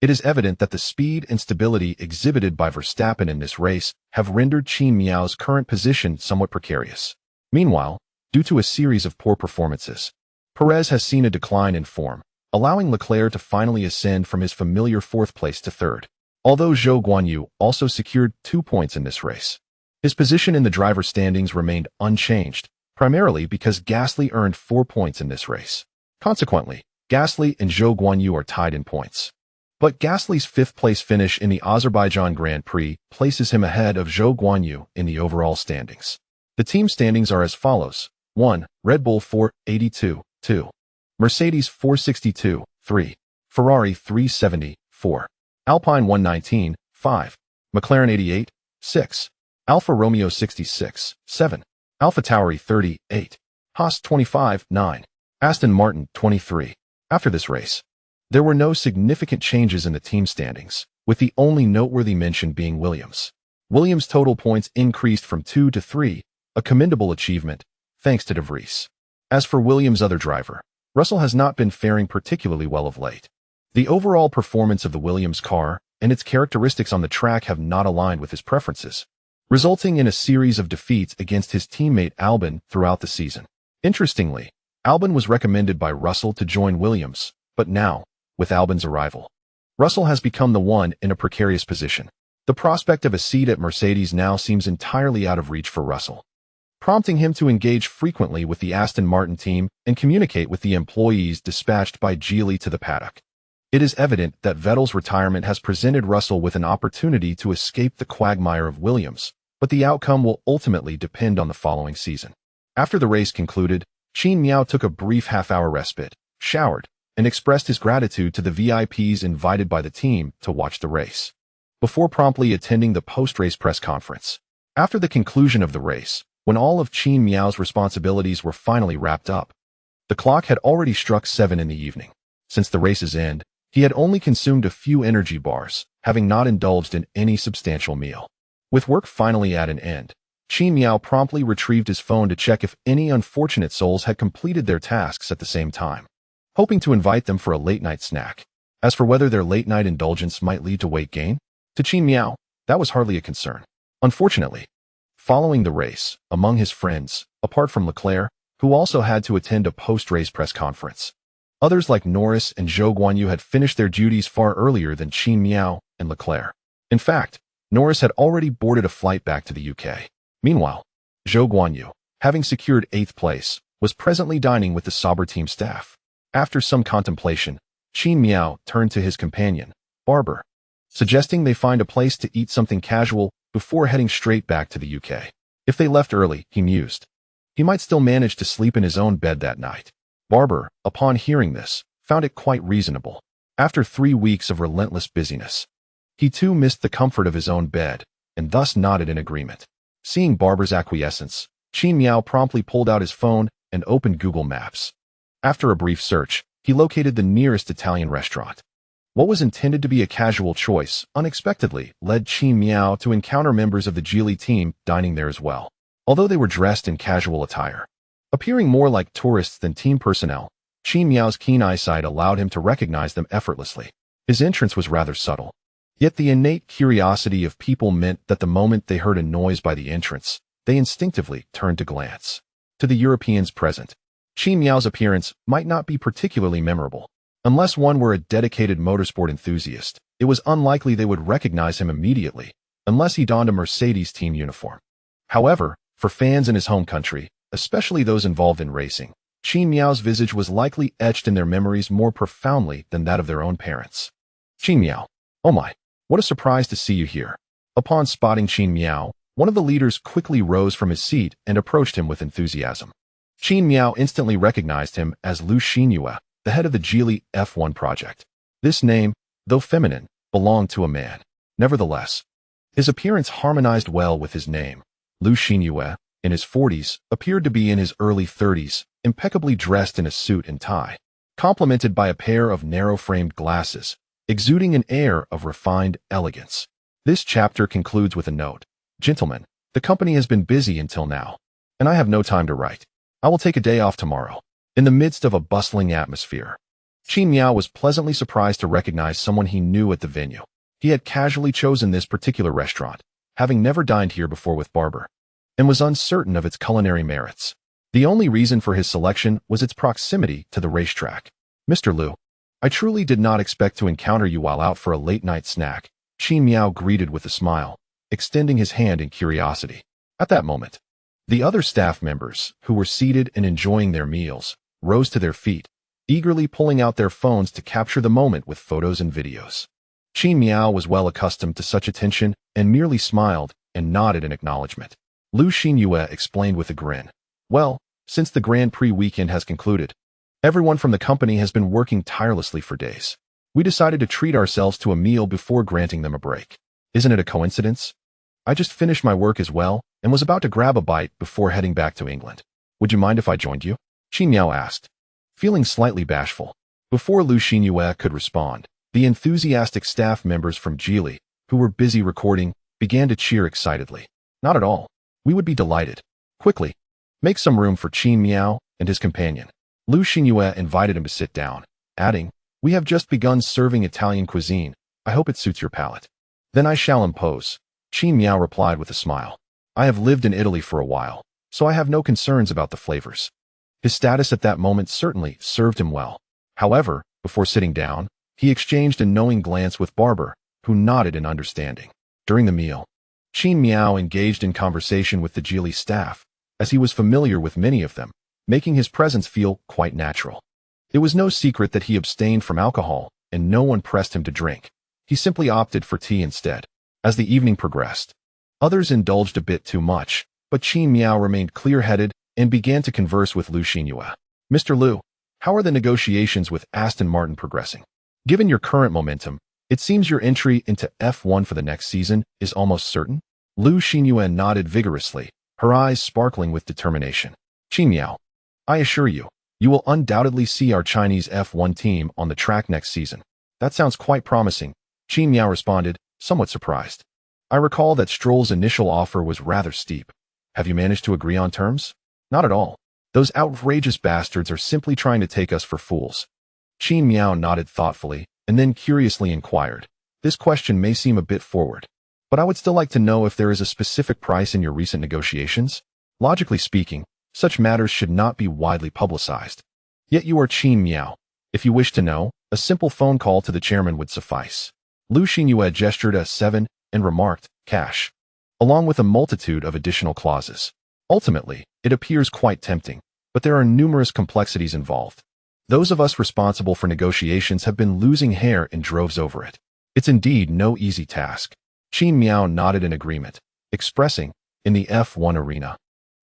it is evident that the speed and stability exhibited by Verstappen in this race have rendered Qin Miao's current position somewhat precarious. Meanwhile, due to a series of poor performances, Perez has seen a decline in form, allowing Leclerc to finally ascend from his familiar 4th place to 3rd. Although Zhou Guanyu also secured 2 points in this race, His position in the driver's standings remained unchanged, primarily because Gasly earned 4 points in this race. Consequently, Gasly and Zhou Guanyu are tied in points. But Gasly's 5th-place finish in the Azerbaijan Grand Prix places him ahead of Zhou Guanyu in the overall standings. The team standings are as follows: 1. Red Bull 482, 2. Mercedes 462, 3. Ferrari 370, 4. Alpine 119, 5. McLaren 88, 6. Alfa Romeo 66, 7. AlphaTauri 30, 8. Haas 25, 9. Aston Martin 23. After this race, there were no significant changes in the team standings, with the only noteworthy mention being Williams. Williams' total points increased from 2 to 3, a commendable achievement, thanks to De Vries. As for Williams' other driver, Russell has not been faring particularly well of late. The overall performance of the Williams car and its characteristics on the track have not aligned with his preferences, resulting in a series of defeats against his teammate Albon throughout the season. Interestingly, Albon was recommended by Russell to join Williams, but now, with Albon's arrival, Russell has become the one in a precarious position. The prospect of a seat at Mercedes now seems entirely out of reach for Russell, prompting him to engage frequently with the Aston Martin team and communicate with the employees dispatched by Geely to the paddock. It is evident that Vettel's retirement has presented Russell with an opportunity to escape the quagmire of Williams, but the outcome will ultimately depend on the following season. After the race concluded, Qin Miao took a brief half-hour respite, showered, and expressed his gratitude to the VIPs invited by the team to watch the race, before promptly attending the post-race press conference. After the conclusion of the race, when all of Qin Miao's responsibilities were finally wrapped up, the clock had already struck 7 in the evening. Since the race's end, he had only consumed a few energy bars, having not indulged in any substantial meal. With work finally at an end, Qin Miao promptly retrieved his phone to check if any unfortunate souls had completed their tasks at the same time, hoping to invite them for a late-night snack. As for whether their late-night indulgence might lead to weight gain, to Qin Miao, that was hardly a concern. Unfortunately, following the race, among his friends, apart from Leclerc, who also had to attend a post-race press conference, others like Norris and Zhou Guanyu had finished their duties far earlier than Qin Miao and Leclerc. In fact, Norris had already boarded a flight back to the UK. Meanwhile, Zhou Guanyu, having secured 8th place, was presently dining with the Sauber team staff. After some contemplation, Qin Miao turned to his companion, Barber, suggesting they find a place to eat something casual before heading straight back to the UK. If they left early, he mused, he might still manage to sleep in his own bed that night. Barber, upon hearing this, found it quite reasonable. After 3 weeks of relentless busyness, he too missed the comfort of his own bed, and thus nodded in agreement. Seeing Barber's acquiescence, Qin Miao promptly pulled out his phone and opened Google Maps. After a brief search, he located the nearest Italian restaurant. What was intended to be a casual choice unexpectedly led Qin Miao to encounter members of the Geely team dining there as well, although they were dressed in casual attire. Appearing more like tourists than team personnel, Qin Miao's keen eyesight allowed him to recognize them effortlessly. His entrance was rather subtle, yet the innate curiosity of people meant that the moment they heard a noise by the entrance, they instinctively turned to glance. To the Europeans present, Qin Miao's appearance might not be particularly memorable. Unless one were a dedicated motorsport enthusiast, it was unlikely they would recognize him immediately, unless he donned a Mercedes team uniform. However, for fans in his home country, especially those involved in racing, Qin Miao's visage was likely etched in their memories more profoundly than that of their own parents. Qin Miao. Oh my, what a surprise to see you here. Upon spotting Qin Miao, one of the leaders quickly rose from his seat and approached him with enthusiasm. Qin Miao instantly recognized him as Liu Xinyue, the head of the Geely F1 project. This name, though feminine, belonged to a man. Nevertheless, his appearance harmonized well with his name. Liu Xinyue, in his 40s, appeared to be in his early 30s, impeccably dressed in a suit and tie, complemented by a pair of narrow-framed glasses, exuding an air of refined elegance. This chapter concludes with a note. Gentlemen, the company has been busy until now, and I have no time to write. I will take a day off tomorrow. In the midst of a bustling atmosphere, Qin Miao was pleasantly surprised to recognize someone he knew at the venue. He had casually chosen this particular restaurant, having never dined here before with Barber, and was uncertain of its culinary merits. The only reason for his selection was its proximity to the racetrack. Mr. Liu, I truly did not expect to encounter you while out for a late-night snack, Qin Miao greeted with a smile, extending his hand in curiosity. At that moment, the other staff members, who were seated and enjoying their meals, rose to their feet, eagerly pulling out their phones to capture the moment with photos and videos. Qin Miao was well accustomed to such attention and merely smiled and nodded in acknowledgement. Lu Xinyue explained with a grin. Well, since the Grand Prix weekend has concluded, everyone from the company has been working tirelessly for days. We decided to treat ourselves to a meal before granting them a break. Isn't it a coincidence? I just finished my work as well and was about to grab a bite before heading back to England. Would you mind if I joined you? Qin Miao asked, feeling slightly bashful. Before Lu Xinyue could respond, the enthusiastic staff members from Geely, who were busy recording, began to cheer excitedly. Not at all. We would be delighted. Quickly, make some room for Qin Miao and his companion. Lu Xinyue invited him to sit down, adding, we have just begun serving Italian cuisine. I hope it suits your palate. Then I shall impose. Qin Miao replied with a smile. I have lived in Italy for a while, so I have no concerns about the flavors. His status at that moment certainly served him well. However, before sitting down, he exchanged a knowing glance with Barber, who nodded in understanding. During the meal, Qin Miao engaged in conversation with the Geely staff, as he was familiar with many of them, making his presence feel quite natural. It was no secret that he abstained from alcohol, and no one pressed him to drink. He simply opted for tea instead. As the evening progressed, others indulged a bit too much, but Qin Miao remained clear-headed and began to converse with Lu Xinyue. Mr. Lu, how are the negotiations with Aston Martin progressing? Given your current momentum, it seems your entry into F1 for the next season is almost certain? Lu Xinyue nodded vigorously, her eyes sparkling with determination. Qin Miao, I assure you, you will undoubtedly see our Chinese F1 team on the track next season. That sounds quite promising, Qin Miao responded, somewhat surprised. I recall that Stroll's initial offer was rather steep. Have you managed to agree on terms? Not at all. Those outrageous bastards are simply trying to take us for fools. Qin Miao nodded thoughtfully, and then curiously inquired. This question may seem a bit forward, but I would still like to know if there is a specific price in your recent negotiations. Logically speaking, such matters should not be widely publicized. Yet you are Qin Miao. If you wish to know, a simple phone call to the chairman would suffice. Lu Xinyue gestured a 7 and remarked, cash, along with a multitude of additional clauses. Ultimately, it appears quite tempting, but there are numerous complexities involved. Those of us responsible for negotiations have been losing hair in droves over it. It's indeed no easy task. Qin Miao nodded in agreement, expressing, in the F1 arena,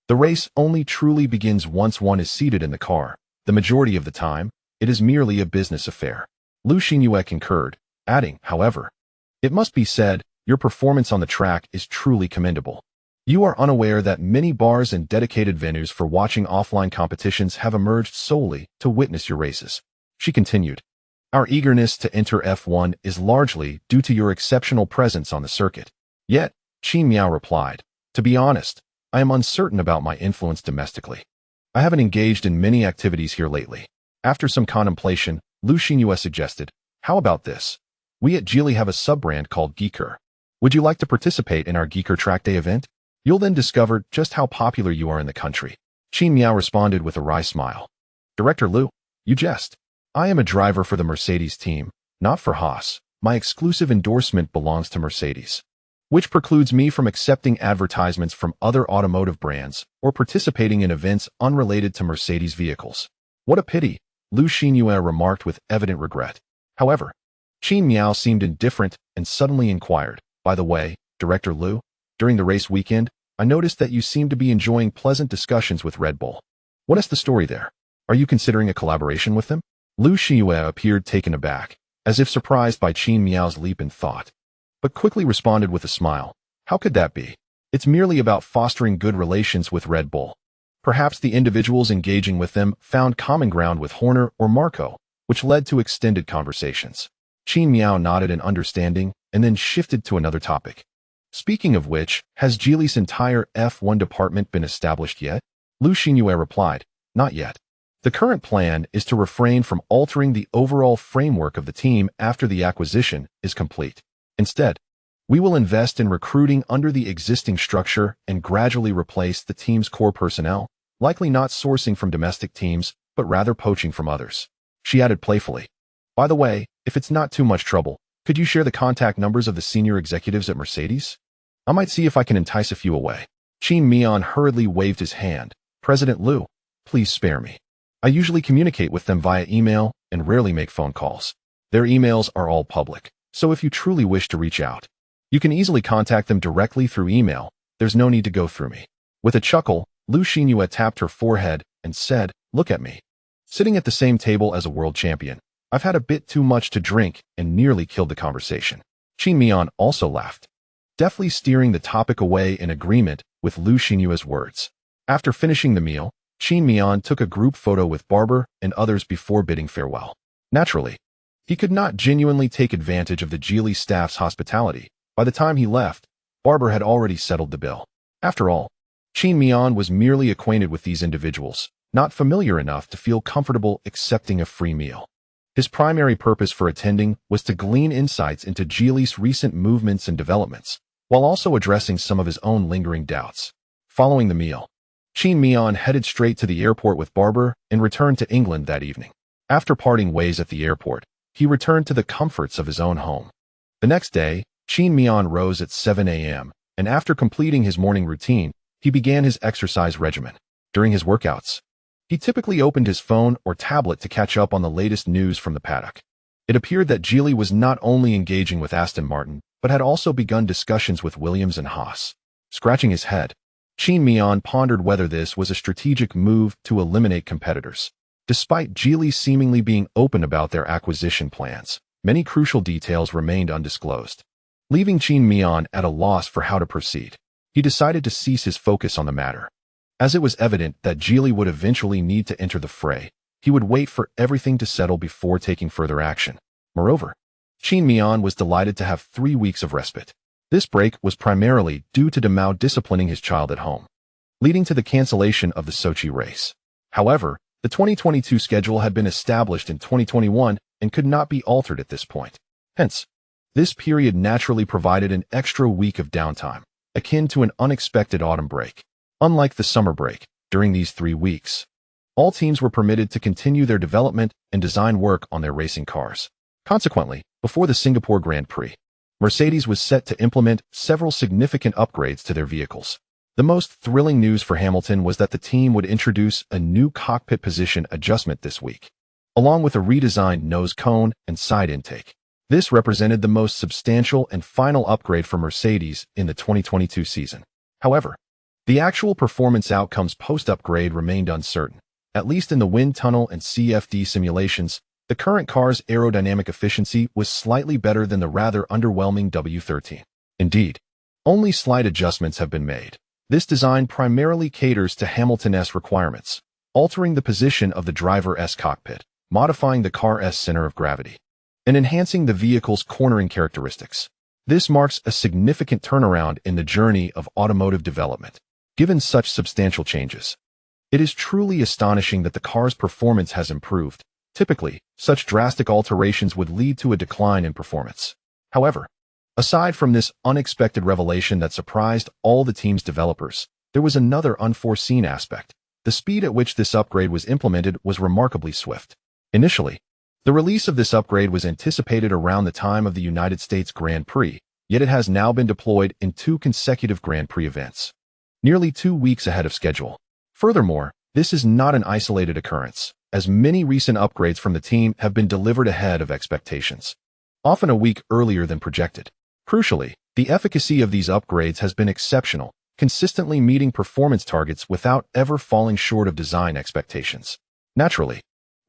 the race only truly begins once one is seated in the car. The majority of the time, it is merely a business affair. Lu Xinyue concurred, adding, however, it must be said, your performance on the track is truly commendable. You are unaware that many bars and dedicated venues for watching offline competitions have emerged solely to witness your races. She continued, our eagerness to enter F1 is largely due to your exceptional presence on the circuit. Yet, Qin Miao replied, to be honest, I am uncertain about my influence domestically. I haven't engaged in many activities here lately. After some contemplation, Lu Xinyue suggested, how about this? We at Geely have a sub-brand called Geeker. Would you like to participate in our Geeker Track Day event? You'll then discover just how popular you are in the country. Qin Miao responded with a wry smile. Director Lu, you jest. I am a driver for the Mercedes team, not for Haas. My exclusive endorsement belongs to Mercedes, which precludes me from accepting advertisements from other automotive brands or participating in events unrelated to Mercedes vehicles. What a pity, Lu Xinyue remarked with evident regret. However, Qin Miao seemed indifferent and suddenly inquired, by the way, Director Lu, during the race weekend, I noticed that you seem to be enjoying pleasant discussions with Red Bull. What is the story there? Are you considering a collaboration with them? Lu Xinyue appeared taken aback, as if surprised by Qin Miao's leap in thought, but quickly responded with a smile. How could that be? It's merely about fostering good relations with Red Bull. Perhaps the individuals engaging with them found common ground with Horner or Marco, which led to extended conversations. Qin Miao nodded in understanding and then shifted to another topic. Speaking of which, has Geely's entire F1 department been established yet? Lu Xinyue replied, not yet. The current plan is to refrain from altering the overall framework of the team after the acquisition is complete. Instead, we will invest in recruiting under the existing structure and gradually replace the team's core personnel, likely not sourcing from domestic teams, but rather poaching from others. She added playfully, by the way, if it's not too much trouble, could you share the contact numbers of the senior executives at Mercedes? I might see if I can entice a few away. Qin Miao hurriedly waved his hand. President Liu, please spare me. I usually communicate with them via email and rarely make phone calls. Their emails are all public, so if you truly wish to reach out, you can easily contact them directly through email. There's no need to go through me. With a chuckle, Liu Xinyue tapped her forehead and said, look at me. Sitting at the same table as a world champion, I've had a bit too much to drink and nearly killed the conversation. Qin Miao also laughed, deftly steering the topic away in agreement with Liu Xinyue's words. After finishing the meal, Qin Miao took a group photo with Barber and others before bidding farewell. Naturally, he could not genuinely take advantage of the Geely staff's hospitality. By the time he left, Barber had already settled the bill. After all, Qin Miao was merely acquainted with these individuals, not familiar enough to feel comfortable accepting a free meal. His primary purpose for attending was to glean insights into Geely's recent movements and developments, while also addressing some of his own lingering doubts. Following the meal, Qin Miao headed straight to the airport with Barber and returned to England that evening. After parting ways at the airport, he returned to the comforts of his own home. The next day, Qin Miao rose at 7 a.m., and after completing his morning routine, he began his exercise regimen. During his workouts, he typically opened his phone or tablet to catch up on the latest news from the paddock. It appeared that Geely was not only engaging with Aston Martin, but had also begun discussions with Williams and Haas. Scratching his head, Qin Miao pondered whether this was a strategic move to eliminate competitors. Despite Geely seemingly being open about their acquisition plans, many crucial details remained undisclosed. Leaving Qin Miao at a loss for how to proceed, he decided to cease his focus on the matter. As it was evident that Geely would eventually need to enter the fray, he would wait for everything to settle before taking further action. Moreover, Qin Miao was delighted to have 3 weeks of respite. This break was primarily due to Miao disciplining his child at home, leading to the cancellation of the Sochi race. However, the 2022 schedule had been established in 2021 and could not be altered at this point. Hence, this period naturally provided an extra week of downtime, akin to an unexpected autumn break. Unlike the summer break, during these 3 weeks, all teams were permitted to continue their development and design work on their racing cars. Consequently, before the Singapore Grand Prix, Mercedes was set to implement several significant upgrades to their vehicles. The most thrilling news for Hamilton was that the team would introduce a new cockpit position adjustment this week, along with a redesigned nose cone and side intake. This represented the most substantial and final upgrade for Mercedes in the 2022 season. However, the actual performance outcomes post-upgrade remained uncertain. At least in the wind tunnel and CFD simulations, the current car's aerodynamic efficiency was slightly better than the rather underwhelming W13. Indeed, only slight adjustments have been made. This design primarily caters to Hamilton-S requirements, altering the position of the driver-S cockpit, modifying the car's center of gravity, and enhancing the vehicle's cornering characteristics. This marks a significant turnaround in the journey of automotive development. Given such substantial changes, it is truly astonishing that the car's performance has improved. Typically, such drastic alterations would lead to a decline in performance. However, aside from this unexpected revelation that surprised all the team's developers, there was another unforeseen aspect. The speed at which this upgrade was implemented was remarkably swift. Initially, the release of this upgrade was anticipated around the time of the United States Grand Prix, yet it has now been deployed in 2 consecutive Grand Prix events, nearly 2 weeks ahead of schedule. Furthermore, this is not an isolated occurrence, as many recent upgrades from the team have been delivered ahead of expectations, often a week earlier than projected. Crucially, the efficacy of these upgrades has been exceptional, consistently meeting performance targets without ever falling short of design expectations. Naturally,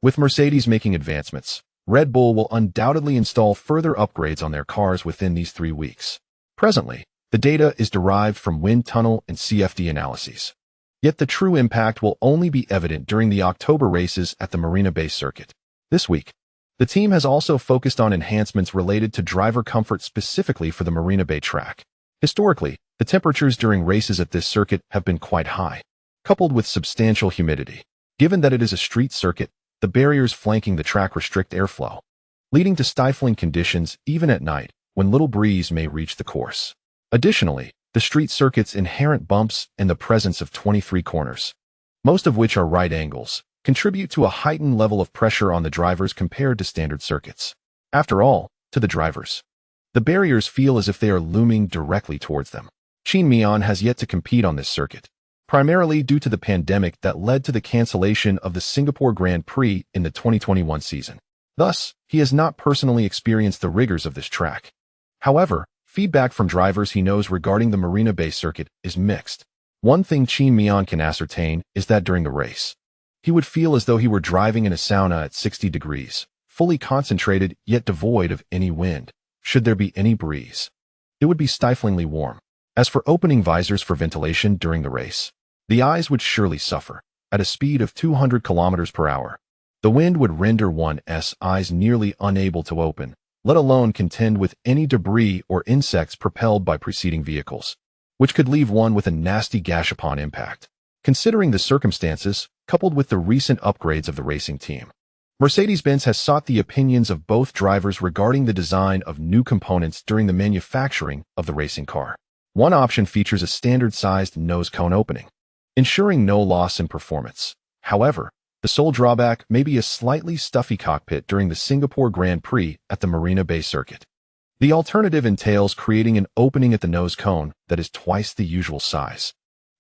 with Mercedes making advancements, Red Bull will undoubtedly install further upgrades on their cars within these 3 weeks. Presently, the data is derived from wind tunnel and CFD analyses. Yet the true impact will only be evident during the October races at the Marina Bay circuit. This week, the team has also focused on enhancements related to driver comfort specifically for the Marina Bay track. Historically, the temperatures during races at this circuit have been quite high, coupled with substantial humidity. Given that it is a street circuit, the barriers flanking the track restrict airflow, leading to stifling conditions even at night when little breeze may reach the course. Additionally, the street circuit's inherent bumps and the presence of 23 corners, most of which are right angles, contribute to a heightened level of pressure on the drivers compared to standard circuits. After all, to the drivers, the barriers feel as if they are looming directly towards them. Qin Miao has yet to compete on this circuit, primarily due to the pandemic that led to the cancellation of the Singapore Grand Prix in the 2021 season. Thus, he has not personally experienced the rigors of this track. However, feedback from drivers he knows regarding the Marina Bay circuit is mixed. One thing Qin Miao can ascertain is that during the race, he would feel as though he were driving in a sauna at 60 degrees, fully concentrated yet devoid of any wind. Should there be any breeze, it would be stiflingly warm. As for opening visors for ventilation during the race, the eyes would surely suffer. At a speed of 200 kilometers per hour, the wind would render one's eyes nearly unable to open, let alone contend with any debris or insects propelled by preceding vehicles, which could leave one with a nasty gash upon impact. Considering the circumstances, coupled with the recent upgrades of the racing team, Mercedes-Benz has sought the opinions of both drivers regarding the design of new components during the manufacturing of the racing car. One option features a standard-sized nose cone opening, ensuring no loss in performance. However, the sole drawback may be a slightly stuffy cockpit during the Singapore Grand Prix at the Marina Bay circuit. The alternative entails creating an opening at the nose cone that is twice the usual size,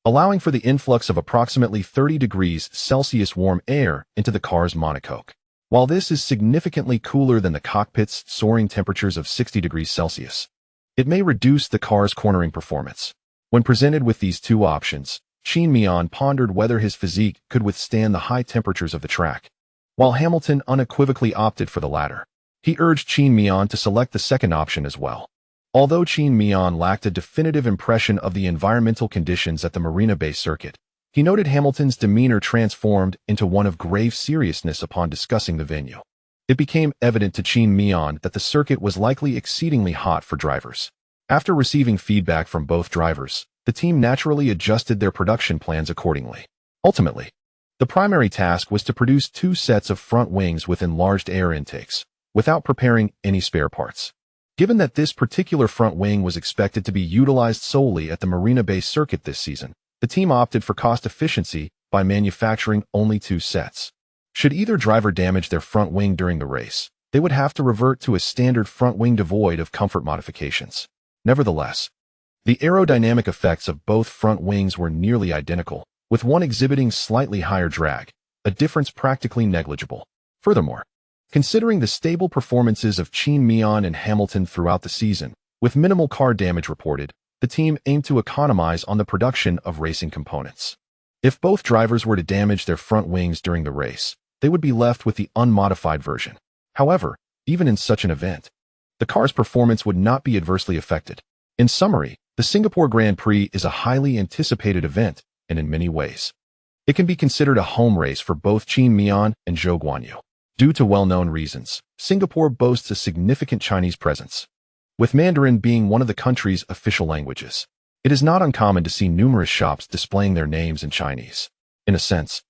allowing for the influx of approximately 30 degrees Celsius warm air into the car's monocoque. While this is significantly cooler than the cockpit's soaring temperatures of 60 degrees Celsius, it may reduce the car's cornering performance. When presented with these two options, Qin Miao pondered whether his physique could withstand the high temperatures of the track. While Hamilton unequivocally opted for the latter, he urged Qin Miao to select the second option as well. Although Qin Miao lacked a definitive impression of the environmental conditions at the Marina Bay circuit, he noted Hamilton's demeanor transformed into one of grave seriousness upon discussing the venue. It became evident to Qin Miao that the circuit was likely exceedingly hot for drivers. After receiving feedback from both drivers, the team naturally adjusted their production plans accordingly. Ultimately, the primary task was to produce 2 sets of front wings with enlarged air intakes, without preparing any spare parts. Given that this particular front wing was expected to be utilized solely at the Marina Bay circuit this season, the team opted for cost efficiency by manufacturing only 2 sets. Should either driver damage their front wing during the race, they would have to revert to a standard front wing devoid of comfort modifications. Nevertheless, the aerodynamic effects of both front wings were nearly identical, with one exhibiting slightly higher drag, a difference practically negligible. Furthermore, considering the stable performances of Qin Miao and Hamilton throughout the season, with minimal car damage reported, the team aimed to economize on the production of racing components. If both drivers were to damage their front wings during the race, they would be left with the unmodified version. However, even in such an event, the car's performance would not be adversely affected. In summary, the Singapore Grand Prix is a highly anticipated event, and in many ways, it can be considered a home race for both Qin Miao and Zhou Guanyu. Due to well-known reasons, Singapore boasts a significant Chinese presence, with Mandarin being one of the country's official languages. It is not uncommon to see numerous shops displaying their names in Chinese. In a sense,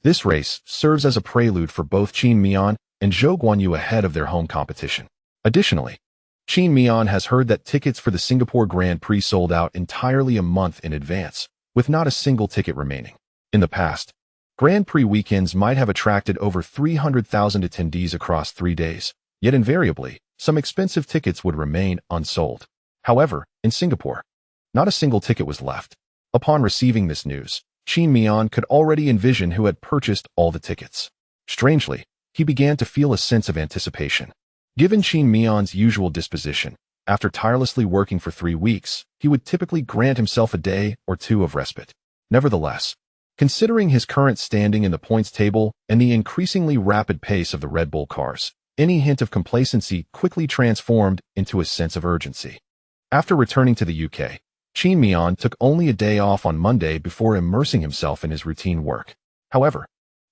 this race serves as a prelude for both Qin Miao and Zhou Guanyu ahead of their home competition. Additionally, Qin Miao has heard that tickets for the Singapore Grand Prix sold out entirely a month in advance, with not a single ticket remaining. In the past, Grand Prix weekends might have attracted over 300,000 attendees across 3 days, yet invariably, some expensive tickets would remain unsold. However, in Singapore, not a single ticket was left. Upon receiving this news, Qin Miao could already envision who had purchased all the tickets. Strangely, he began to feel a sense of anticipation. Given Qin Miao's usual disposition, after tirelessly working for 3 weeks, he would typically grant himself a day or 2 of respite. Nevertheless, considering his current standing in the points table and the increasingly rapid pace of the Red Bull cars, any hint of complacency quickly transformed into a sense of urgency. After returning to the UK, Qin Miao took only a day off on Monday before immersing himself in his routine work. However,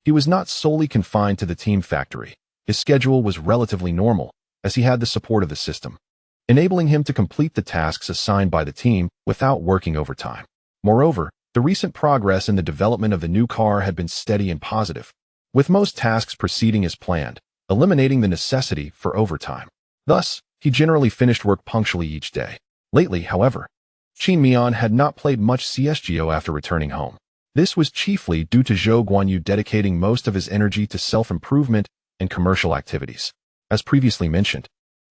he was not solely confined to the team factory. His schedule was relatively normal, as he had the support of the system, enabling him to complete the tasks assigned by the team without working overtime. Moreover, the recent progress in the development of the new car had been steady and positive, with most tasks proceeding as planned, eliminating the necessity for overtime. Thus, he generally finished work punctually each day. Lately, however, Qin Miao had not played much CSGO after returning home. This was chiefly due to Zhou Guanyu dedicating most of his energy to self-improvement and commercial activities. As previously mentioned,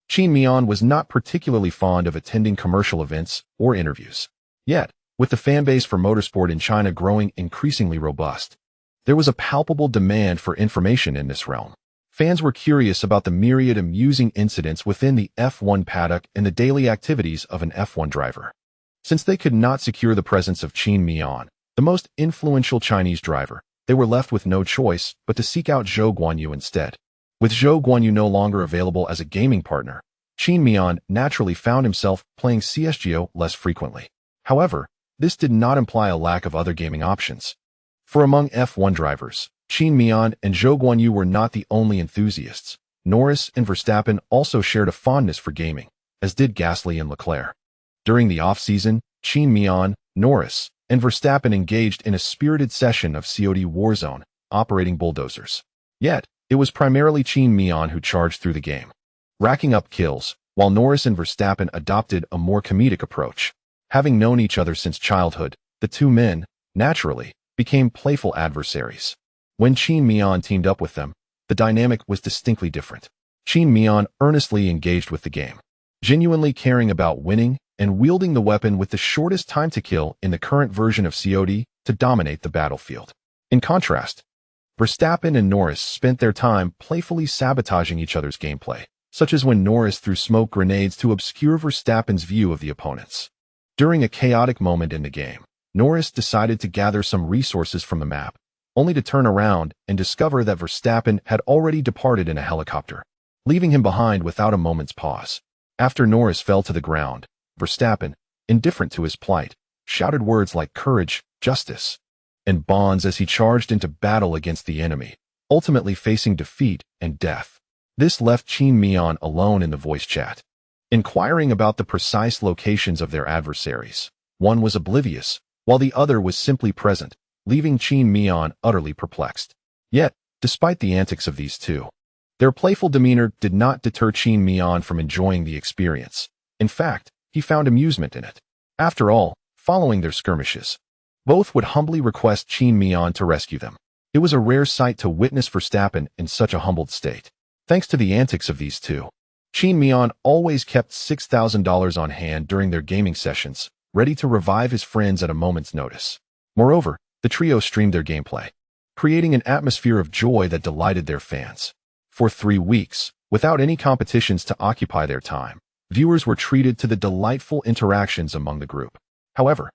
Qin Miao was not particularly fond of attending commercial events or interviews. Yet, with the fanbase for motorsport in China growing increasingly robust, there was a palpable demand for information in this realm. Fans were curious about the myriad amusing incidents within the F1 paddock and the daily activities of an F1 driver. Since they could not secure the presence of Qin Miao, the most influential Chinese driver, they were left with no choice but to seek out Zhou Guanyu instead. With Zhou Guanyu no longer available as a gaming partner, Qin Miao naturally found himself playing CSGO less frequently. However, this did not imply a lack of other gaming options. For among F1 drivers, Qin Miao and Zhou Guanyu were not the only enthusiasts. Norris and Verstappen also shared a fondness for gaming, as did Gasly and Leclerc. During the off-season, Qin Miao, Norris, and Verstappen engaged in a spirited session of COD Warzone, operating bulldozers. Yet, it was primarily Qin Miao who charged through the game, racking up kills, while Norris and Verstappen adopted a more comedic approach. Having known each other since childhood, the two men, naturally, became playful adversaries. When Qin Miao teamed up with them, the dynamic was distinctly different. Qin Miao earnestly engaged with the game, genuinely caring about winning and wielding the weapon with the shortest time to kill in the current version of COD to dominate the battlefield. In contrast, Verstappen and Norris spent their time playfully sabotaging each other's gameplay, such as when Norris threw smoke grenades to obscure Verstappen's view of the opponents. During a chaotic moment in the game, Norris decided to gather some resources from the map, only to turn around and discover that Verstappen had already departed in a helicopter, leaving him behind without a moment's pause. After Norris fell to the ground, Verstappen, indifferent to his plight, shouted words like courage, justice, and bonds as he charged into battle against the enemy, ultimately facing defeat and death. This left Qin Miao alone in the voice chat, inquiring about the precise locations of their adversaries. One was oblivious, while the other was simply present, leaving Qin Miao utterly perplexed. Yet, despite the antics of these two, their playful demeanor did not deter Qin Miao from enjoying the experience. In fact, he found amusement in it. After all, following their skirmishes, both would humbly request Qin Miao to rescue them. It was a rare sight to witness Verstappen in such a humbled state. Thanks to the antics of these two, Qin Miao always kept $6,000 on hand during their gaming sessions, ready to revive his friends at a moment's notice. Moreover, the trio streamed their gameplay, creating an atmosphere of joy that delighted their fans. For 3 weeks, without any competitions to occupy their time, viewers were treated to the delightful interactions among the group. However,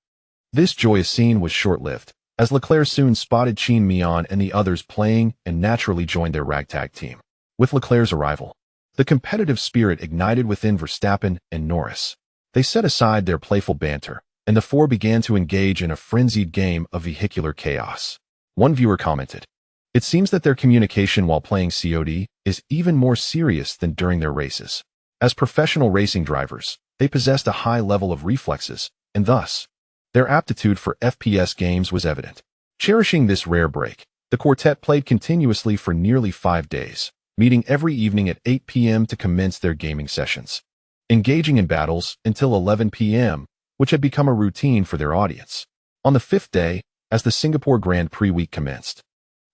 this joyous scene was short-lived, as Leclerc soon spotted Qin Miao and the others playing and naturally joined their ragtag team. With Leclerc's arrival, the competitive spirit ignited within Verstappen and Norris. They set aside their playful banter, and the four began to engage in a frenzied game of vehicular chaos. One viewer commented, "It seems that their communication while playing COD is even more serious than during their races." As professional racing drivers, they possessed a high level of reflexes, and thus, their aptitude for FPS games was evident. Cherishing this rare break, the quartet played continuously for nearly 5 days, meeting every evening at 8 p.m. to commence their gaming sessions, engaging in battles until 11 p.m., which had become a routine for their audience. On the 5th day, as the Singapore Grand Prix week commenced,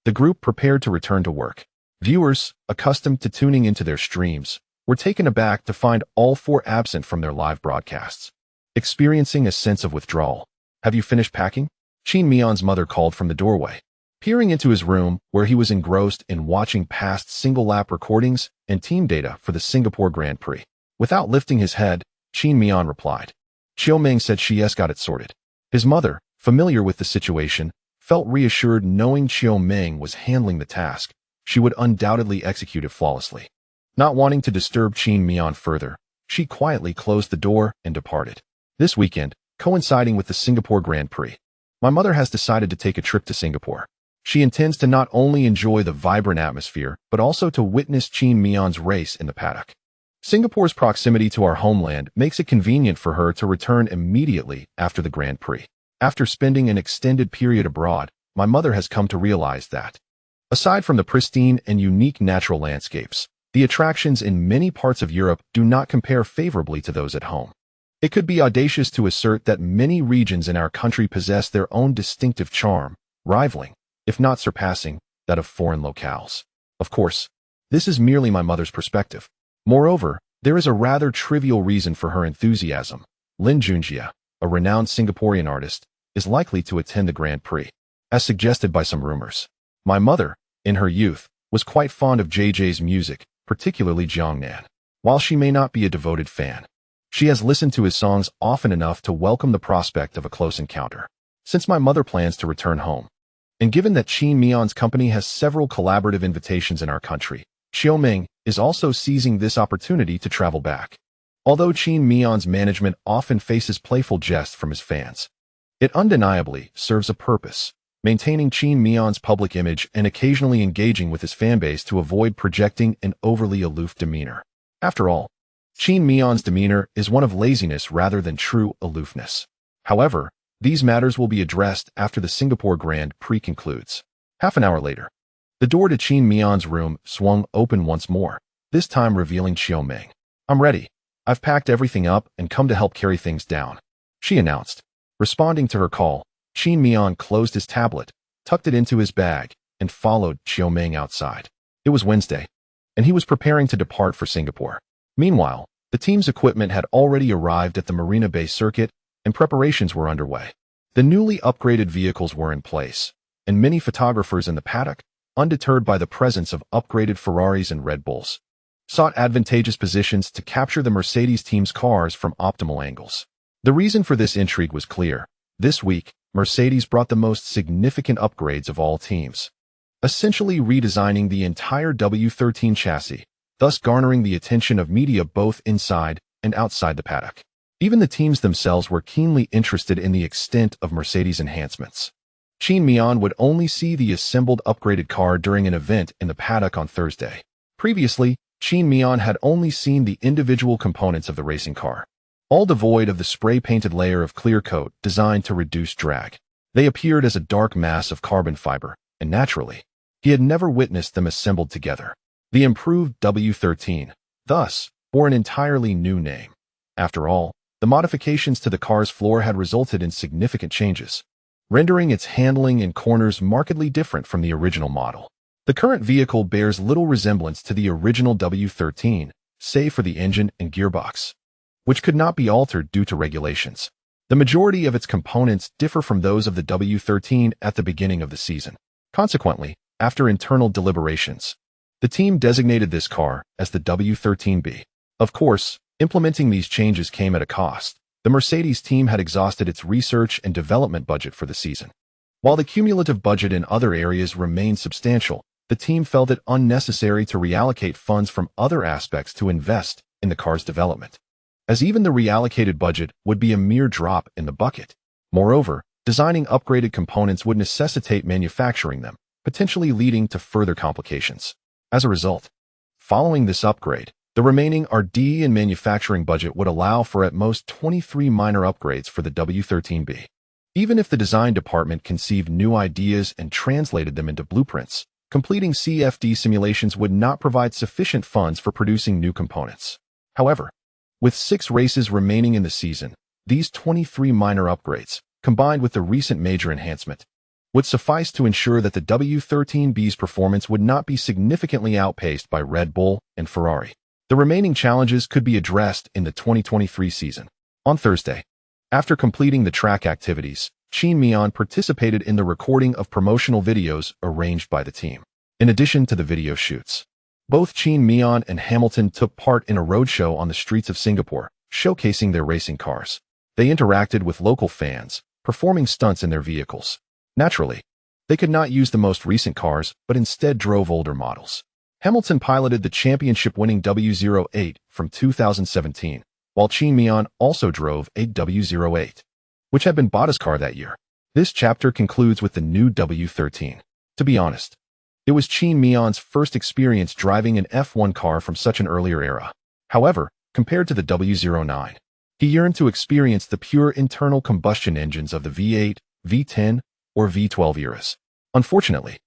the group prepared to return to work. Viewers, accustomed to tuning into their streams, were taken aback to find all four absent from their live broadcasts. Experiencing a sense of withdrawal, "Have you finished packing?" Qin Miao's mother called from the doorway. Peering into his room, where he was engrossed in watching past single-lap recordings and team data for the Singapore Grand Prix. Without lifting his head, Qin Miao replied. Xiao Meng said she has got it sorted. His mother, familiar with the situation, felt reassured knowing Xiao Meng was handling the task. She would undoubtedly execute it flawlessly. Not wanting to disturb Qin Miao further, she quietly closed the door and departed. This weekend, coinciding with the Singapore Grand Prix, my mother has decided to take a trip to Singapore. She intends to not only enjoy the vibrant atmosphere, but also to witness Qin Miao's race in the paddock. Singapore's proximity to our homeland makes it convenient for her to return immediately after the Grand Prix. After spending an extended period abroad, my mother has come to realize that, aside from the pristine and unique natural landscapes, the attractions in many parts of Europe do not compare favorably to those at home. It could be audacious to assert that many regions in our country possess their own distinctive charm, rivaling, if not surpassing, that of foreign locales. Of course, this is merely my mother's perspective. Moreover, there is a rather trivial reason for her enthusiasm. Lin Junjie, a renowned Singaporean artist, is likely to attend the Grand Prix, as suggested by some rumors. My mother, in her youth, was quite fond of JJ's music, particularly Jiangnan. While she may not be a devoted fan, she has listened to his songs often enough to welcome the prospect of a close encounter. Since my mother plans to return home, and given that Qin Miao's company has several collaborative invitations in our country, Xiaoming is also seizing this opportunity to travel back. Although Qin Miao's management often faces playful jests from his fans, it undeniably serves a purpose, maintaining Qin Miao's public image and occasionally engaging with his fanbase to avoid projecting an overly aloof demeanor. After all, Qin Miao's demeanor is one of laziness rather than true aloofness. However, these matters will be addressed after the Singapore Grand Prix concludes. Half an hour later, the door to Qin Miao's room swung open once more, this time revealing Xiaoming. "I'm ready. I've packed everything up and come to help carry things down," she announced. Responding to her call, Qin Miao closed his tablet, tucked it into his bag, and followed Xiaoming outside. It was Wednesday, and he was preparing to depart for Singapore. Meanwhile, the team's equipment had already arrived at the Marina Bay circuit, and preparations were underway. The newly upgraded vehicles were in place, and many photographers in the paddock, undeterred by the presence of upgraded Ferraris and Red Bulls, sought advantageous positions to capture the Mercedes team's cars from optimal angles. The reason for this intrigue was clear. This week, Mercedes brought the most significant upgrades of all teams, essentially redesigning the entire W13 chassis, thus garnering the attention of media both inside and outside the paddock. Even the teams themselves were keenly interested in the extent of Mercedes' enhancements. Qin Miao would only see the assembled upgraded car during an event in the paddock on Thursday. Previously, Qin Miao had only seen the individual components of the racing car, all devoid of the spray-painted layer of clear coat designed to reduce drag. They appeared as a dark mass of carbon fiber, and naturally, he had never witnessed them assembled together. The improved W13, thus, bore an entirely new name. After all, the modifications to the car's floor had resulted in significant changes, rendering its handling and corners markedly different from the original model. The current vehicle bears little resemblance to the original W13, save for the engine and gearbox, which could not be altered due to regulations. The majority of its components differ from those of the W13 at the beginning of the season. Consequently, after internal deliberations, the team designated this car as the W13B. Of course, implementing these changes came at a cost. The Mercedes team had exhausted its research and development budget for the season. While the cumulative budget in other areas remained substantial, the team felt it unnecessary to reallocate funds from other aspects to invest in the car's development, as even the reallocated budget would be a mere drop in the bucket. Moreover, designing upgraded components would necessitate manufacturing them, potentially leading to further complications. As a result, following this upgrade, the remaining R&D and manufacturing budget would allow for at most 23 minor upgrades for the W13B. Even if the design department conceived new ideas and translated them into blueprints, completing CFD simulations would not provide sufficient funds for producing new components. However, with 6 races remaining in the season, these 23 minor upgrades, combined with the recent major enhancement, would suffice to ensure that the W13B's performance would not be significantly outpaced by Red Bull and Ferrari. The remaining challenges could be addressed in the 2023 season. On Thursday, after completing the track activities, Qin Miao participated in the recording of promotional videos arranged by the team. In addition to the video shoots, both Qin Miao and Hamilton took part in a roadshow on the streets of Singapore, showcasing their racing cars. They interacted with local fans, performing stunts in their vehicles. Naturally, they could not use the most recent cars, but instead drove older models. Hamilton piloted the championship-winning W08 from 2017, while Qin Miao also drove a W08, which had been Bottas' car that year. This chapter concludes with the new W13. To be honest, it was Qin Miao's first experience driving an F1 car from such an earlier era. However, compared to the W09, he yearned to experience the pure internal combustion engines of the V8, V10, or V12 eras. Unfortunately,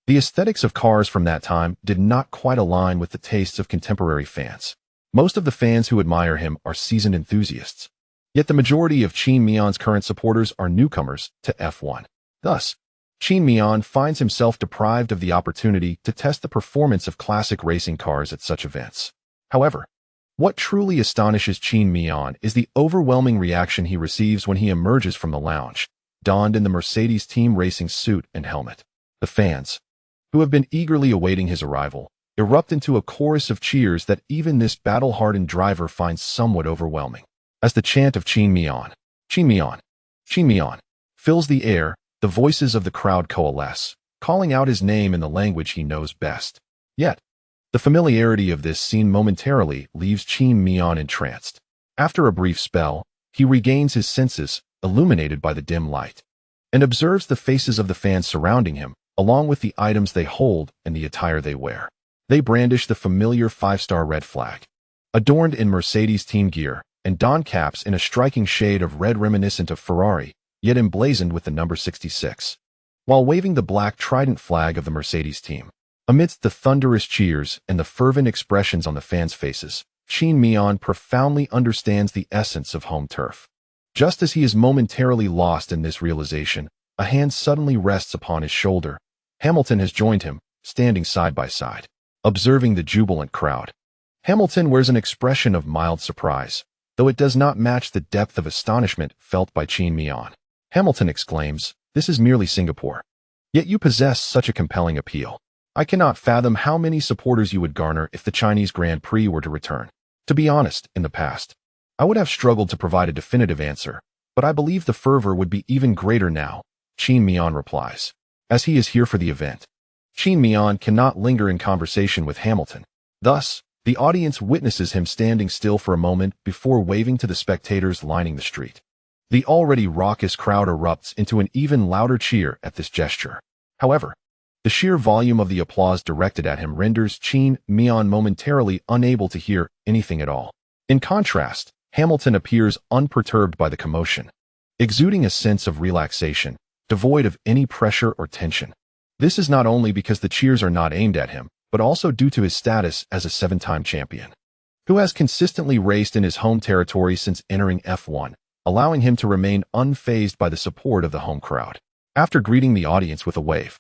the aesthetics of cars from that time did not quite align with the tastes of contemporary fans. Most of the fans who admire him are seasoned enthusiasts, yet the majority of Qin Miao's current supporters are newcomers to F1. Thus, Qin Miao finds himself deprived of the opportunity to test the performance of classic racing cars at such events. However, What truly astonishes Qin Miao is the overwhelming reaction he receives when he emerges from the lounge, donned in the Mercedes team racing suit and helmet. The fans, who have been eagerly awaiting his arrival, erupt into a chorus of cheers that even this battle-hardened driver finds somewhat overwhelming. As the chant of Qin Miao, Qin Miao, Qin Miao fills the air, the voices of the crowd coalesce, calling out his name in the language he knows best. Yet, the familiarity of this scene momentarily leaves Qin Miao entranced. After a brief spell, he regains his senses, illuminated by the dim light, and observes the faces of the fans surrounding him, along with the items they hold and the attire they wear. They brandish the familiar 5-star red flag, adorned in Mercedes team gear, and don caps in a striking shade of red reminiscent of Ferrari, yet emblazoned with the number 66, while waving the black trident flag of the Mercedes team. Amidst the thunderous cheers and the fervent expressions on the fans' faces, Qin Miao profoundly understands the essence of home turf. Just as he is momentarily lost in this realization, a hand suddenly rests upon his shoulder. Hamilton has joined him, standing side by side, observing the jubilant crowd. Hamilton wears an expression of mild surprise, though it does not match the depth of astonishment felt by Qin Miao. Hamilton exclaims, "This is merely Singapore. Yet you possess such a compelling appeal. I cannot fathom how many supporters you would garner if the Chinese Grand Prix were to return. To be honest, in the past, I would have struggled to provide a definitive answer, but I believe the fervor would be even greater now," Qin Miao replies, as he is here for the event. Qin Miao cannot linger in conversation with Hamilton. Thus, the audience witnesses him standing still for a moment before waving to the spectators lining the street. The already raucous crowd erupts into an even louder cheer at this gesture. However, the sheer volume of the applause directed at him renders Qin Miao momentarily unable to hear anything at all. In contrast, Hamilton appears unperturbed by the commotion, exuding a sense of relaxation, devoid of any pressure or tension. This is not only because the cheers are not aimed at him, but also due to his status as a 7-time champion, who has consistently raced in his home territory since entering F1, allowing him to remain unfazed by the support of the home crowd. After greeting the audience with a wave,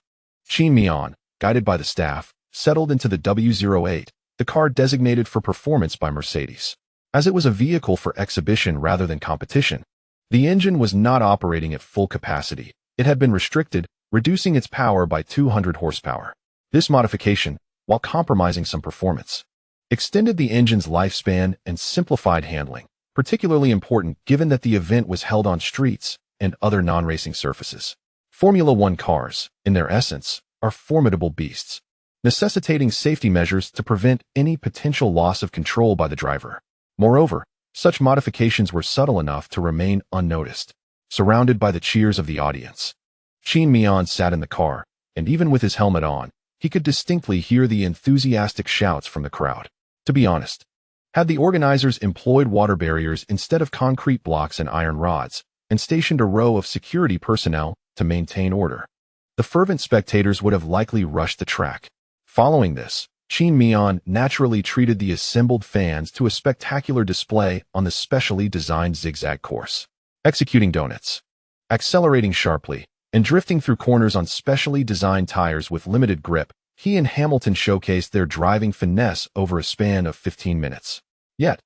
Qin Miao, guided by the staff, settled into the W08, the car designated for performance by Mercedes. As it was a vehicle for exhibition rather than competition, the engine was not operating at full capacity. It had been restricted, reducing its power by 200 horsepower. This modification, while compromising some performance, extended the engine's lifespan and simplified handling, particularly important given that the event was held on streets and other non-racing surfaces. Formula One cars, in their essence, are formidable beasts, necessitating safety measures to prevent any potential loss of control by the driver. Moreover, such modifications were subtle enough to remain unnoticed. Surrounded by the cheers of the audience, Qin Miao sat in the car, and even with his helmet on, he could distinctly hear the enthusiastic shouts from the crowd. To be honest, had the organizers employed water barriers instead of concrete blocks and iron rods, and stationed a row of security personnel to maintain order, the fervent spectators would have likely rushed the track. Following this, Qin Miao naturally treated the assembled fans to a spectacular display on the specially designed zigzag course. Executing donuts, accelerating sharply, and drifting through corners on specially designed tires with limited grip, he and Hamilton showcased their driving finesse over a span of 15 minutes. Yet,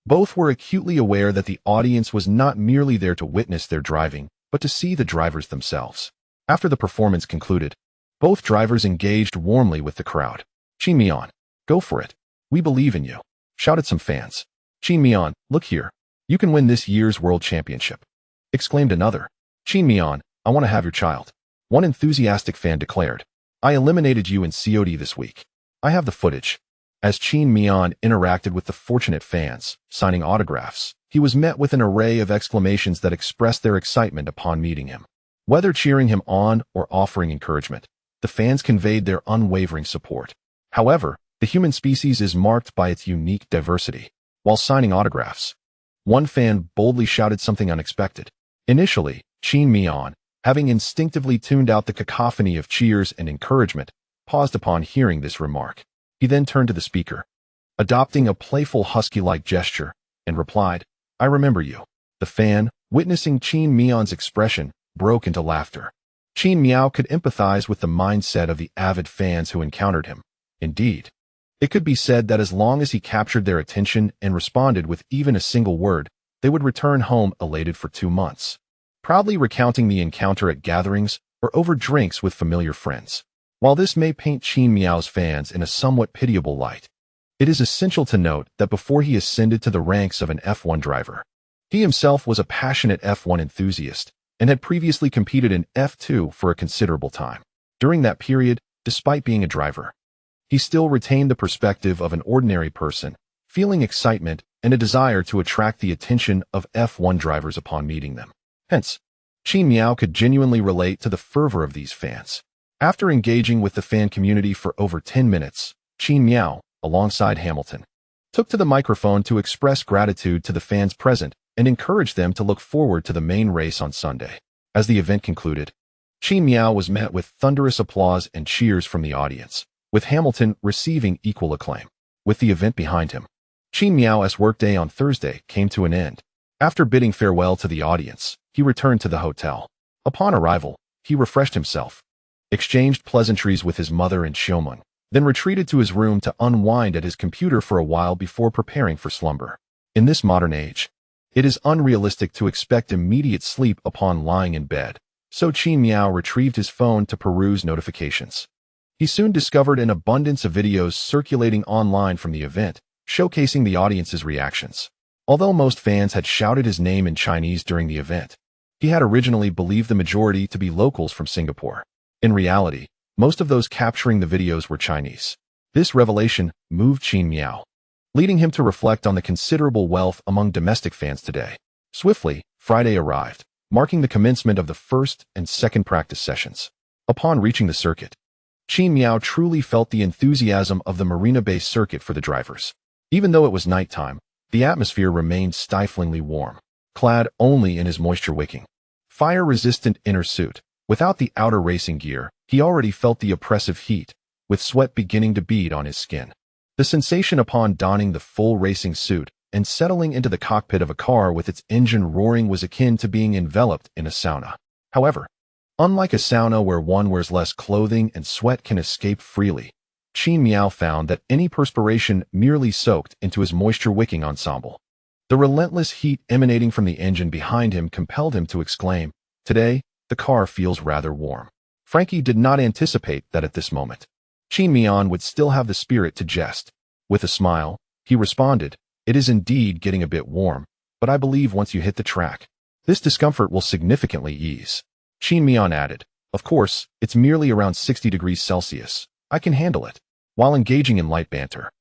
both were acutely aware that the audience was not merely there to witness their driving, but to see the drivers themselves. After the performance concluded, both drivers engaged warmly with the crowd. "Qin Miao, go for it. We believe in you," shouted some fans. "Qin Miao, look here. You can win this year's World Championship," exclaimed another. "Qin Miao, I want to have your child," one enthusiastic fan declared. "I eliminated you in COD this week. I have the footage." As Qin Miao interacted with the fortunate fans, signing autographs, he was met with an array of exclamations that expressed their excitement upon meeting him. Whether cheering him on or offering encouragement, the fans conveyed their unwavering support. However, the human species is marked by its unique diversity. While signing autographs, one fan boldly shouted something unexpected. Initially, Qin Miao, having instinctively tuned out the cacophony of cheers and encouragement, paused upon hearing this remark. He then turned to the speaker, adopting a playful husky-like gesture, and replied, "I remember you." The fan, witnessing Qin Miao's expression, broke into laughter. Qin Miao could empathize with the mindset of the avid fans who encountered him. Indeed, It could be said that as long as he captured their attention and responded with even a single word, they would return home elated for 2 months, proudly recounting the encounter at gatherings or over drinks with familiar friends. While this may paint Qin Miao's fans in a somewhat pitiable light, it is essential to note that before he ascended to the ranks of an F1 driver, he himself was a passionate F1 enthusiast and had previously competed in F2 for a considerable time. During that period, despite being a driver, he still retained the perspective of an ordinary person, feeling excitement and a desire to attract the attention of F1 drivers upon meeting them. Hence, Qin Miao could genuinely relate to the fervor of these fans. After engaging with the fan community for over 10 minutes, Qin Miao, alongside Hamilton, took to the microphone to express gratitude to the fans present and encourage them to look forward to the main race on Sunday. As the event concluded, Qin Miao was met with thunderous applause and cheers from the audience, with Hamilton receiving equal acclaim. With the event behind him, Qin Miao's workday on Thursday came to an end. After bidding farewell to the audience, he returned to the hotel. Upon arrival, he refreshed himself, exchanged pleasantries with his mother and Xiaomun, then retreated to his room to unwind at his computer for a while before preparing for slumber. In this modern age, it is unrealistic to expect immediate sleep upon lying in bed, so Qin Miao retrieved his phone to peruse notifications. He soon discovered an abundance of videos circulating online from the event, showcasing the audience's reactions. Although most fans had shouted his name in Chinese during the event, he had originally believed the majority to be locals from Singapore. In reality, most of those capturing the videos were Chinese. This revelation moved Qin Miao, leading him to reflect on the considerable wealth among domestic fans today. Swiftly, Friday arrived, marking the commencement of the first and second practice sessions. Upon reaching the circuit, Qin Miao truly felt the enthusiasm of the Marina Bay circuit for the drivers. Even though it was nighttime, the atmosphere remained stiflingly warm. Clad only in his moisture-wicking, fire-resistant inner suit, without the outer racing gear, he already felt the oppressive heat, with sweat beginning to bead on his skin. The sensation upon donning the full racing suit and settling into the cockpit of a car with its engine roaring was akin to being enveloped in a sauna. However, unlike a sauna where one wears less clothing and sweat can escape freely, Qin Miao found that any perspiration merely soaked into his moisture-wicking ensemble. The relentless heat emanating from the engine behind him compelled him to exclaim, "Today, the car feels rather warm." Francky did not anticipate that at this moment, Qin Miao would still have the spirit to jest. With a smile, he responded, "It is indeed getting a bit warm, but I believe once you hit the track, this discomfort will significantly ease." Qin Miao added, "Of course, it's merely around 60 degrees Celsius. I can handle it." While engaging in light banter,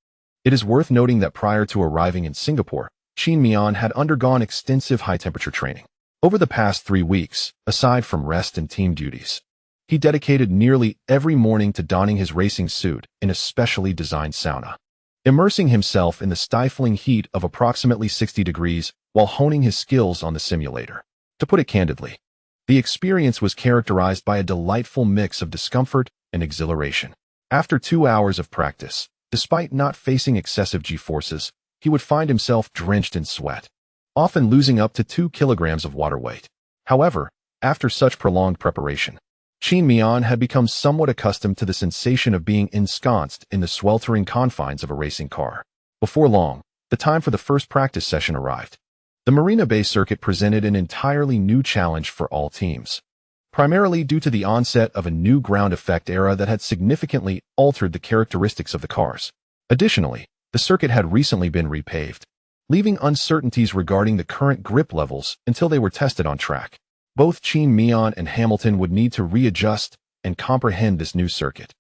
it is worth noting that prior to arriving in Singapore, Qin Miao had undergone extensive high-temperature training. Over the past 3 weeks, aside from rest and team duties, he dedicated nearly every morning to donning his racing suit in a specially designed sauna, immersing himself in the stifling heat of approximately 60 degrees while honing his skills on the simulator. To put it candidly, the experience was characterized by a delightful mix of discomfort and exhilaration. After 2 hours of practice, despite not facing excessive G-forces, he would find himself drenched in sweat, often losing up to 2 kilograms of water weight. However, after such prolonged preparation, Qin Miao had become somewhat accustomed to the sensation of being ensconced in the sweltering confines of a racing car. Before long, the time for the first practice session arrived. The Marina Bay circuit presented an entirely new challenge for all teams, primarily due to the onset of a new ground effect era that had significantly altered the characteristics of the cars. Additionally, the circuit had recently been repaved, leaving uncertainties regarding the current grip levels until they were tested on track. Both Qin Miao and Hamilton would need to readjust and comprehend this new circuit.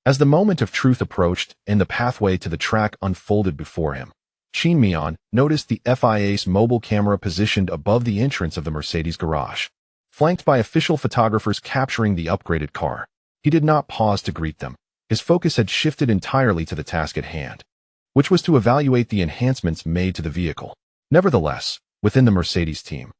As the moment of truth approached and the pathway to the track unfolded before him, Qin Miao noticed the FIA's mobile camera positioned above the entrance of the Mercedes garage, flanked by official photographers capturing the upgraded car. He did not pause to greet them. His focus had shifted entirely to the task at hand, which was to evaluate the enhancements made to the vehicle. Nevertheless, within the Mercedes team,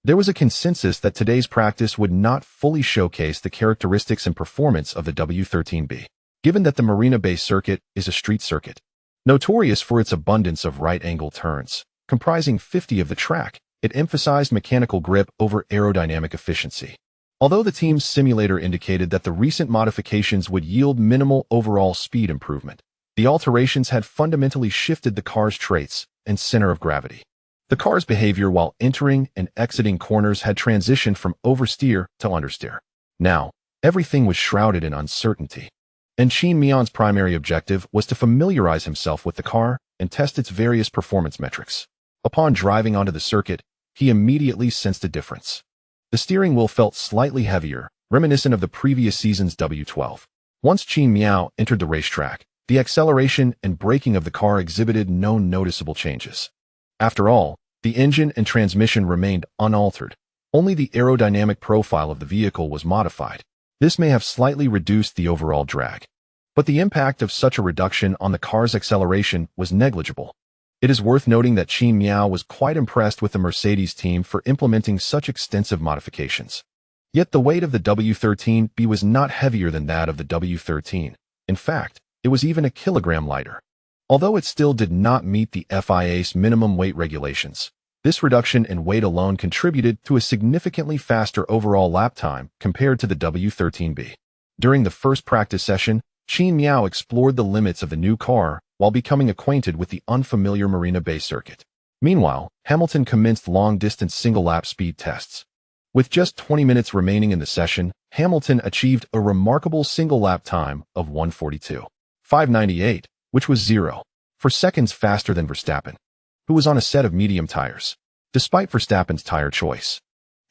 there was a consensus that today's practice would not fully showcase the characteristics and performance of the W13B, given that the Marina Bay circuit is a street circuit, notorious for its abundance of right-angle turns. Comprising 50 of the track, it emphasized mechanical grip over aerodynamic efficiency. Although the team's simulator indicated that the recent modifications would yield minimal overall speed improvement, The alterations had fundamentally shifted the car's traits and center of gravity. The car's behavior while entering and exiting corners had transitioned from oversteer to understeer. Now, everything was shrouded in uncertainty. And Qin Miao's primary objective was to familiarize himself with the car and test its various performance metrics. Upon driving onto the circuit, he immediately sensed a difference. The steering wheel felt slightly heavier, reminiscent of the previous season's W12. Once Qin Miao entered the racetrack, the acceleration and braking of the car exhibited no noticeable changes. After all, the engine and transmission remained unaltered. Only the aerodynamic profile of the vehicle was modified. This may have slightly reduced the overall drag. But the impact of such a reduction on the car's acceleration was negligible. It is worth noting that Qin Miao was quite impressed with the Mercedes team for implementing such extensive modifications. Yet the weight of the W13B was not heavier than that of the W13. In fact, it was even a kilogram lighter. Although it still did not meet the FIA's minimum weight regulations, this reduction in weight alone contributed to a significantly faster overall lap time compared to the W13B. During the first practice session, Qin Miao explored the limits of the new car while becoming acquainted with the unfamiliar Marina Bay circuit. Meanwhile, Hamilton commenced long-distance single-lap speed tests. With just 20 minutes remaining in the session, Hamilton achieved a remarkable single-lap time of 1:42.598, which was 0.4 seconds faster than Verstappen, who was on a set of medium tires. Despite Verstappen's tire choice,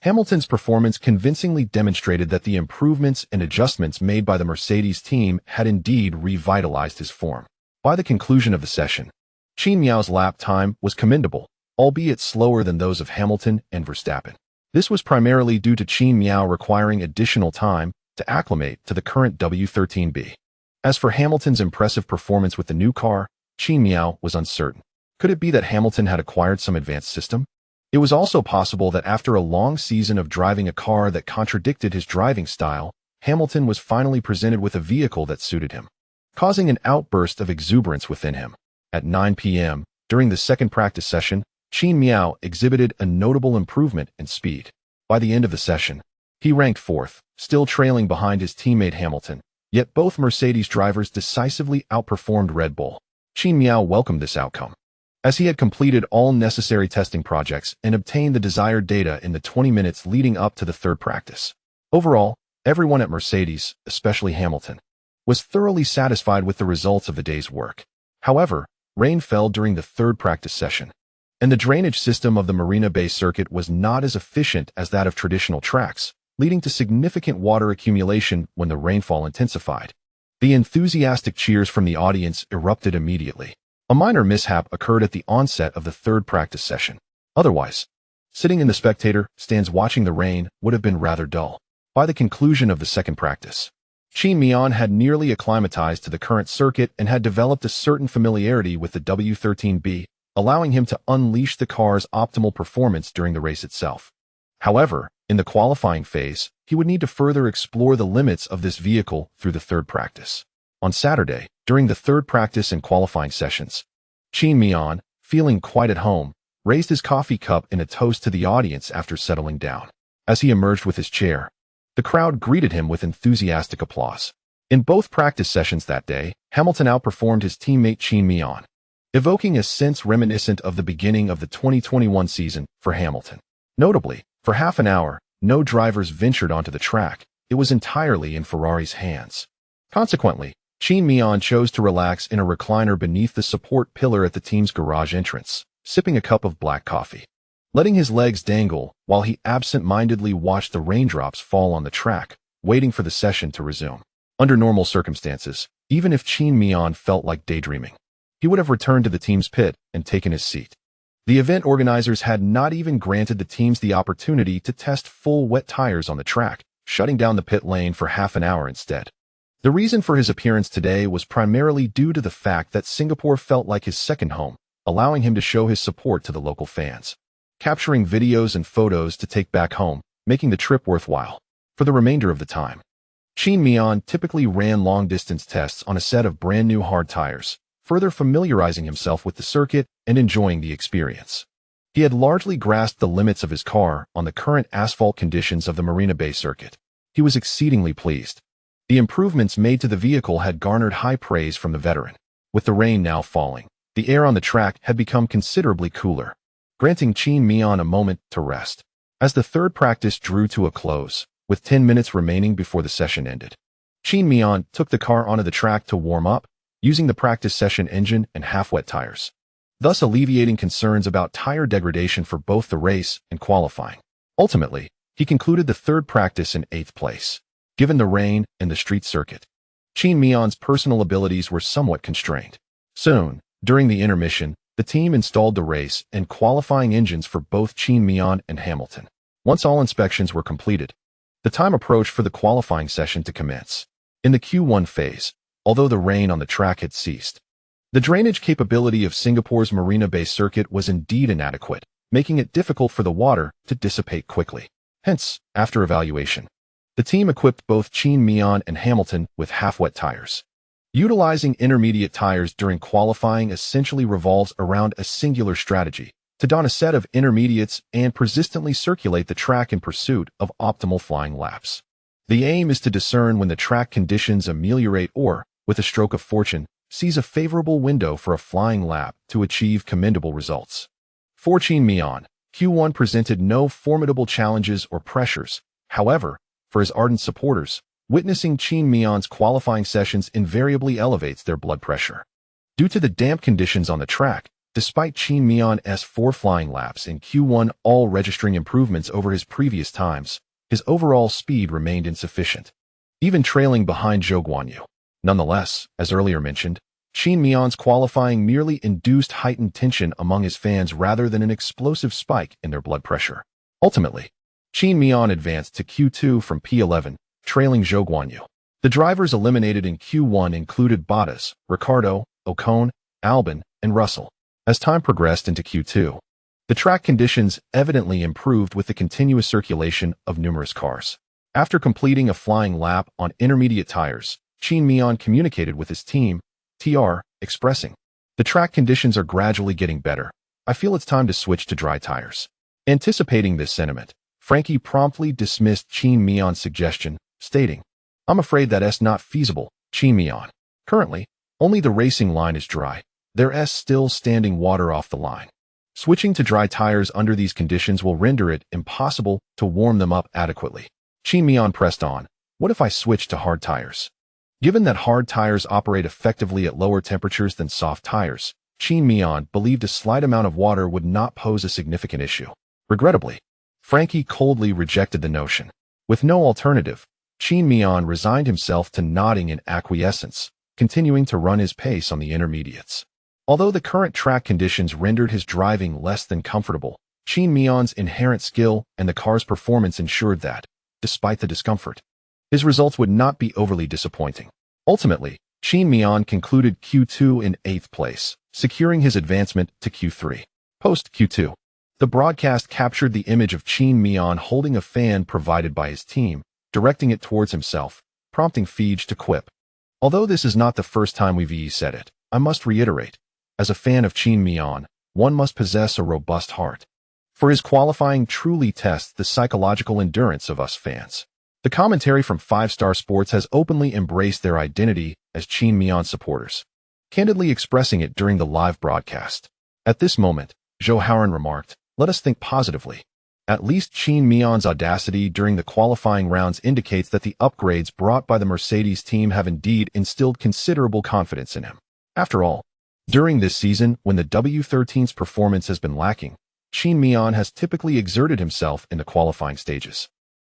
Hamilton's performance convincingly demonstrated that the improvements and adjustments made by the Mercedes team had indeed revitalized his form. By the conclusion of the session, Qin Miao's lap time was commendable, albeit slower than those of Hamilton and Verstappen. This was primarily due to Qin Miao requiring additional time to acclimate to the current W13B. As for Hamilton's impressive performance with the new car, Qin Miao was uncertain. Could it be that Hamilton had acquired some advanced system? It was also possible that after a long season of driving a car that contradicted his driving style, Hamilton was finally presented with a vehicle that suited him, causing an outburst of exuberance within him. At 9 p.m., during the second practice session, Qin Miao exhibited a notable improvement in speed. By the end of the session, he ranked fourth, still trailing behind his teammate Hamilton. Yet both Mercedes drivers decisively outperformed Red Bull. Qin Miao welcomed this outcome, as he had completed all necessary testing projects and obtained the desired data in the 20 minutes leading up to the third practice. Overall, everyone at Mercedes, especially Hamilton, was thoroughly satisfied with the results of the day's work. However, rain fell during the third practice session, and the drainage system of the Marina Bay circuit was not as efficient as that of traditional tracks, leading to significant water accumulation when the rainfall intensified. The enthusiastic cheers from the audience erupted immediately. A minor mishap occurred at the onset of the third practice session. Otherwise, sitting in the spectator stands watching the rain would have been rather dull. By the conclusion of the second practice, Qin Miao had nearly acclimatized to the current circuit and had developed a certain familiarity with the W13B, allowing him to unleash the car's optimal performance during the race itself. However, in the qualifying phase, he would need to further explore the limits of this vehicle through the third practice. On Saturday, during the third practice and qualifying sessions, Qin Miao, feeling quite at home, raised his coffee cup in a toast to the audience after settling down. As he emerged with his chair, the crowd greeted him with enthusiastic applause. In both practice sessions that day, Hamilton outperformed his teammate Qin Miao, evoking a sense reminiscent of the beginning of the 2021 season for Hamilton. Notably, for half an hour, no drivers ventured onto the track. It was entirely in Ferrari's hands. Consequently, Qin Miao chose to relax in a recliner beneath the support pillar at the team's garage entrance, sipping a cup of black coffee. Letting his legs dangle while he absent-mindedly watched the raindrops fall on the track, waiting for the session to resume. Under normal circumstances, even if Qin Miao felt like daydreaming, he would have returned to the team's pit and taken his seat. The event organizers had not even granted the teams the opportunity to test full wet tires on the track, shutting down the pit lane for half an hour instead. The reason for his appearance today was primarily due to the fact that Singapore felt like his second home, allowing him to show his support to the local fans, capturing videos and photos to take back home, making the trip worthwhile. For the remainder of the time, Qin Miao typically ran long-distance tests on a set of brand-new hard tires, further familiarizing himself with the circuit and enjoying the experience. He had largely grasped the limits of his car on the current asphalt conditions of the Marina Bay circuit. He was exceedingly pleased. The improvements made to the vehicle had garnered high praise from the veteran. With the rain now falling, the air on the track had become considerably cooler, granting Qin Miao a moment to rest. As the third practice drew to a close, with 10 minutes remaining before the session ended, Qin Miao took the car onto the track to warm up, using the practice session engine and half-wet tires, thus alleviating concerns about tire degradation for both the race and qualifying. Ultimately, he concluded the third practice in 8th place. Given the rain and the street circuit, Qin Miao's personal abilities were somewhat constrained. Soon, during the intermission, the team installed the race and qualifying engines for both Qin Miao and Hamilton. Once all inspections were completed, the time approached for the qualifying session to commence. In the Q1 phase, although the rain on the track had ceased, the drainage capability of Singapore's Marina Bay circuit was indeed inadequate, making it difficult for the water to dissipate quickly. Hence, after evaluation, the team equipped both Qin Miao and Hamilton with half-wet tires. Utilizing intermediate tires during qualifying essentially revolves around a singular strategy: to don a set of intermediates and persistently circulate the track in pursuit of optimal flying laps. The aim is to discern when the track conditions ameliorate or, with a stroke of fortune, seize a favorable window for a flying lap to achieve commendable results. For Qin Miao, Q1 presented no formidable challenges or pressures. However, for his ardent supporters, witnessing Qin Miao's qualifying sessions invariably elevates their blood pressure. Due to the damp conditions on the track, despite Qin Miao's 4 flying laps in Q1 all registering improvements over his previous times, his overall speed remained insufficient, even trailing behind Zhou Guanyu. Nonetheless, as earlier mentioned, Qin Miao's qualifying merely induced heightened tension among his fans rather than an explosive spike in their blood pressure. Ultimately, Qin Miao advanced to Q2 from P11, trailing Zhou Guanyu. The drivers eliminated in Q1 included Bottas, Ricciardo, Ocon, Albon, and Russell. As time progressed into Q2, the track conditions evidently improved with the continuous circulation of numerous cars. After completing a flying lap on intermediate tires, Qin Miao communicated with his team, TR, expressing, "The track conditions are gradually getting better. I feel it's time to switch to dry tires." Anticipating this sentiment, Francky promptly dismissed Qin Miao's suggestion, stating, "I'm afraid that's not feasible, Qin Miao. Currently, only the racing line is dry. There's still standing water off the line. Switching to dry tires under these conditions will render it impossible to warm them up adequately." Qin Miao pressed on, "What if I switch to hard tires?" Given that hard tires operate effectively at lower temperatures than soft tires, Qin Miao believed a slight amount of water would not pose a significant issue. Regrettably, Francky coldly rejected the notion. With no alternative, Qin Miao resigned himself to nodding in acquiescence, continuing to run his pace on the intermediates. Although the current track conditions rendered his driving less than comfortable, Qin Miao's inherent skill and the car's performance ensured that, despite the discomfort, his results would not be overly disappointing. Ultimately, Qin Miao concluded Q2 in 8th place, securing his advancement to Q3. Post Q2, the broadcast captured the image of Qin Miao holding a fan provided by his team, directing it towards himself, prompting Feige to quip, "Although this is not the first time we've said it, I must reiterate, as a fan of Qin Miao, one must possess a robust heart." For his qualifying truly tests the psychological endurance of us fans. The commentary from 5-Star Sports has openly embraced their identity as Qin Miao supporters, candidly expressing it during the live broadcast. At this moment, Zhou Hauran remarked, "Let us think positively. At least Qin Miao's audacity during the qualifying rounds indicates that the upgrades brought by the Mercedes team have indeed instilled considerable confidence in him. After all, during this season, when the W13's performance has been lacking, Qin Miao has typically exerted himself in the qualifying stages.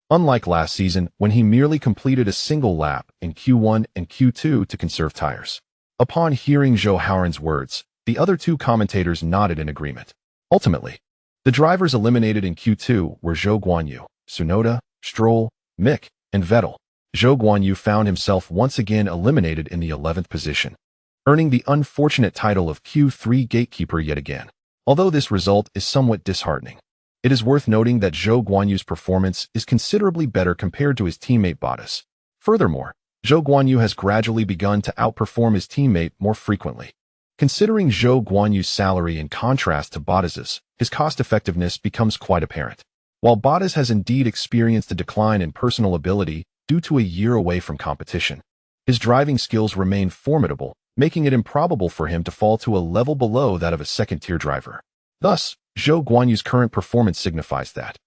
Unlike last season, when he merely completed a single lap in Q1 and Q2 to conserve tires." Upon hearing Zhou Hauran's words, the other two commentators nodded in agreement. Ultimately, the drivers eliminated in Q2 were Zhou Guanyu, Tsunoda, Stroll, Mick, and Vettel. Zhou Guanyu found himself once again eliminated in the 11th position, earning the unfortunate title of Q3 gatekeeper yet again. Although this result is somewhat disheartening, it is worth noting that Zhou Guanyu's performance is considerably better compared to his teammate Bottas. Furthermore, Zhou Guanyu has gradually begun to outperform his teammate more frequently. Considering Zhou Guanyu's salary in contrast to Bottas's, his cost-effectiveness becomes quite apparent. While Bottas has indeed experienced a decline in personal ability due to a year away from competition, his driving skills remain formidable, making it improbable for him to fall to a level below that of a second-tier driver. Thus, Zhou Guanyu's current performance signifies that,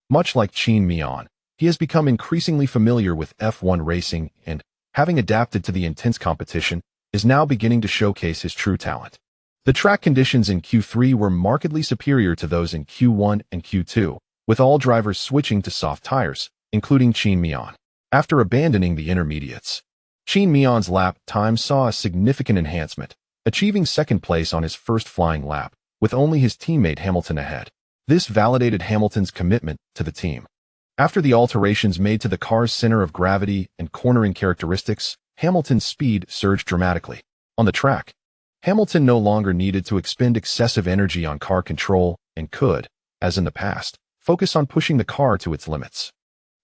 much like Qin Miao, he has become increasingly familiar with F1 racing and, having adapted to the intense competition, is now beginning to showcase his true talent. The track conditions in Q3 were markedly superior to those in Q1 and Q2, with all drivers switching to soft tires, including Qin Miao. After abandoning the intermediates, Qin Miao's lap time saw a significant enhancement, achieving second place on his first flying lap, with only his teammate Hamilton ahead. This validated Hamilton's commitment to the team. After the alterations made to the car's center of gravity and cornering characteristics, Hamilton's speed surged dramatically. On the track, Hamilton no longer needed to expend excessive energy on car control and could, as in the past, focus on pushing the car to its limits.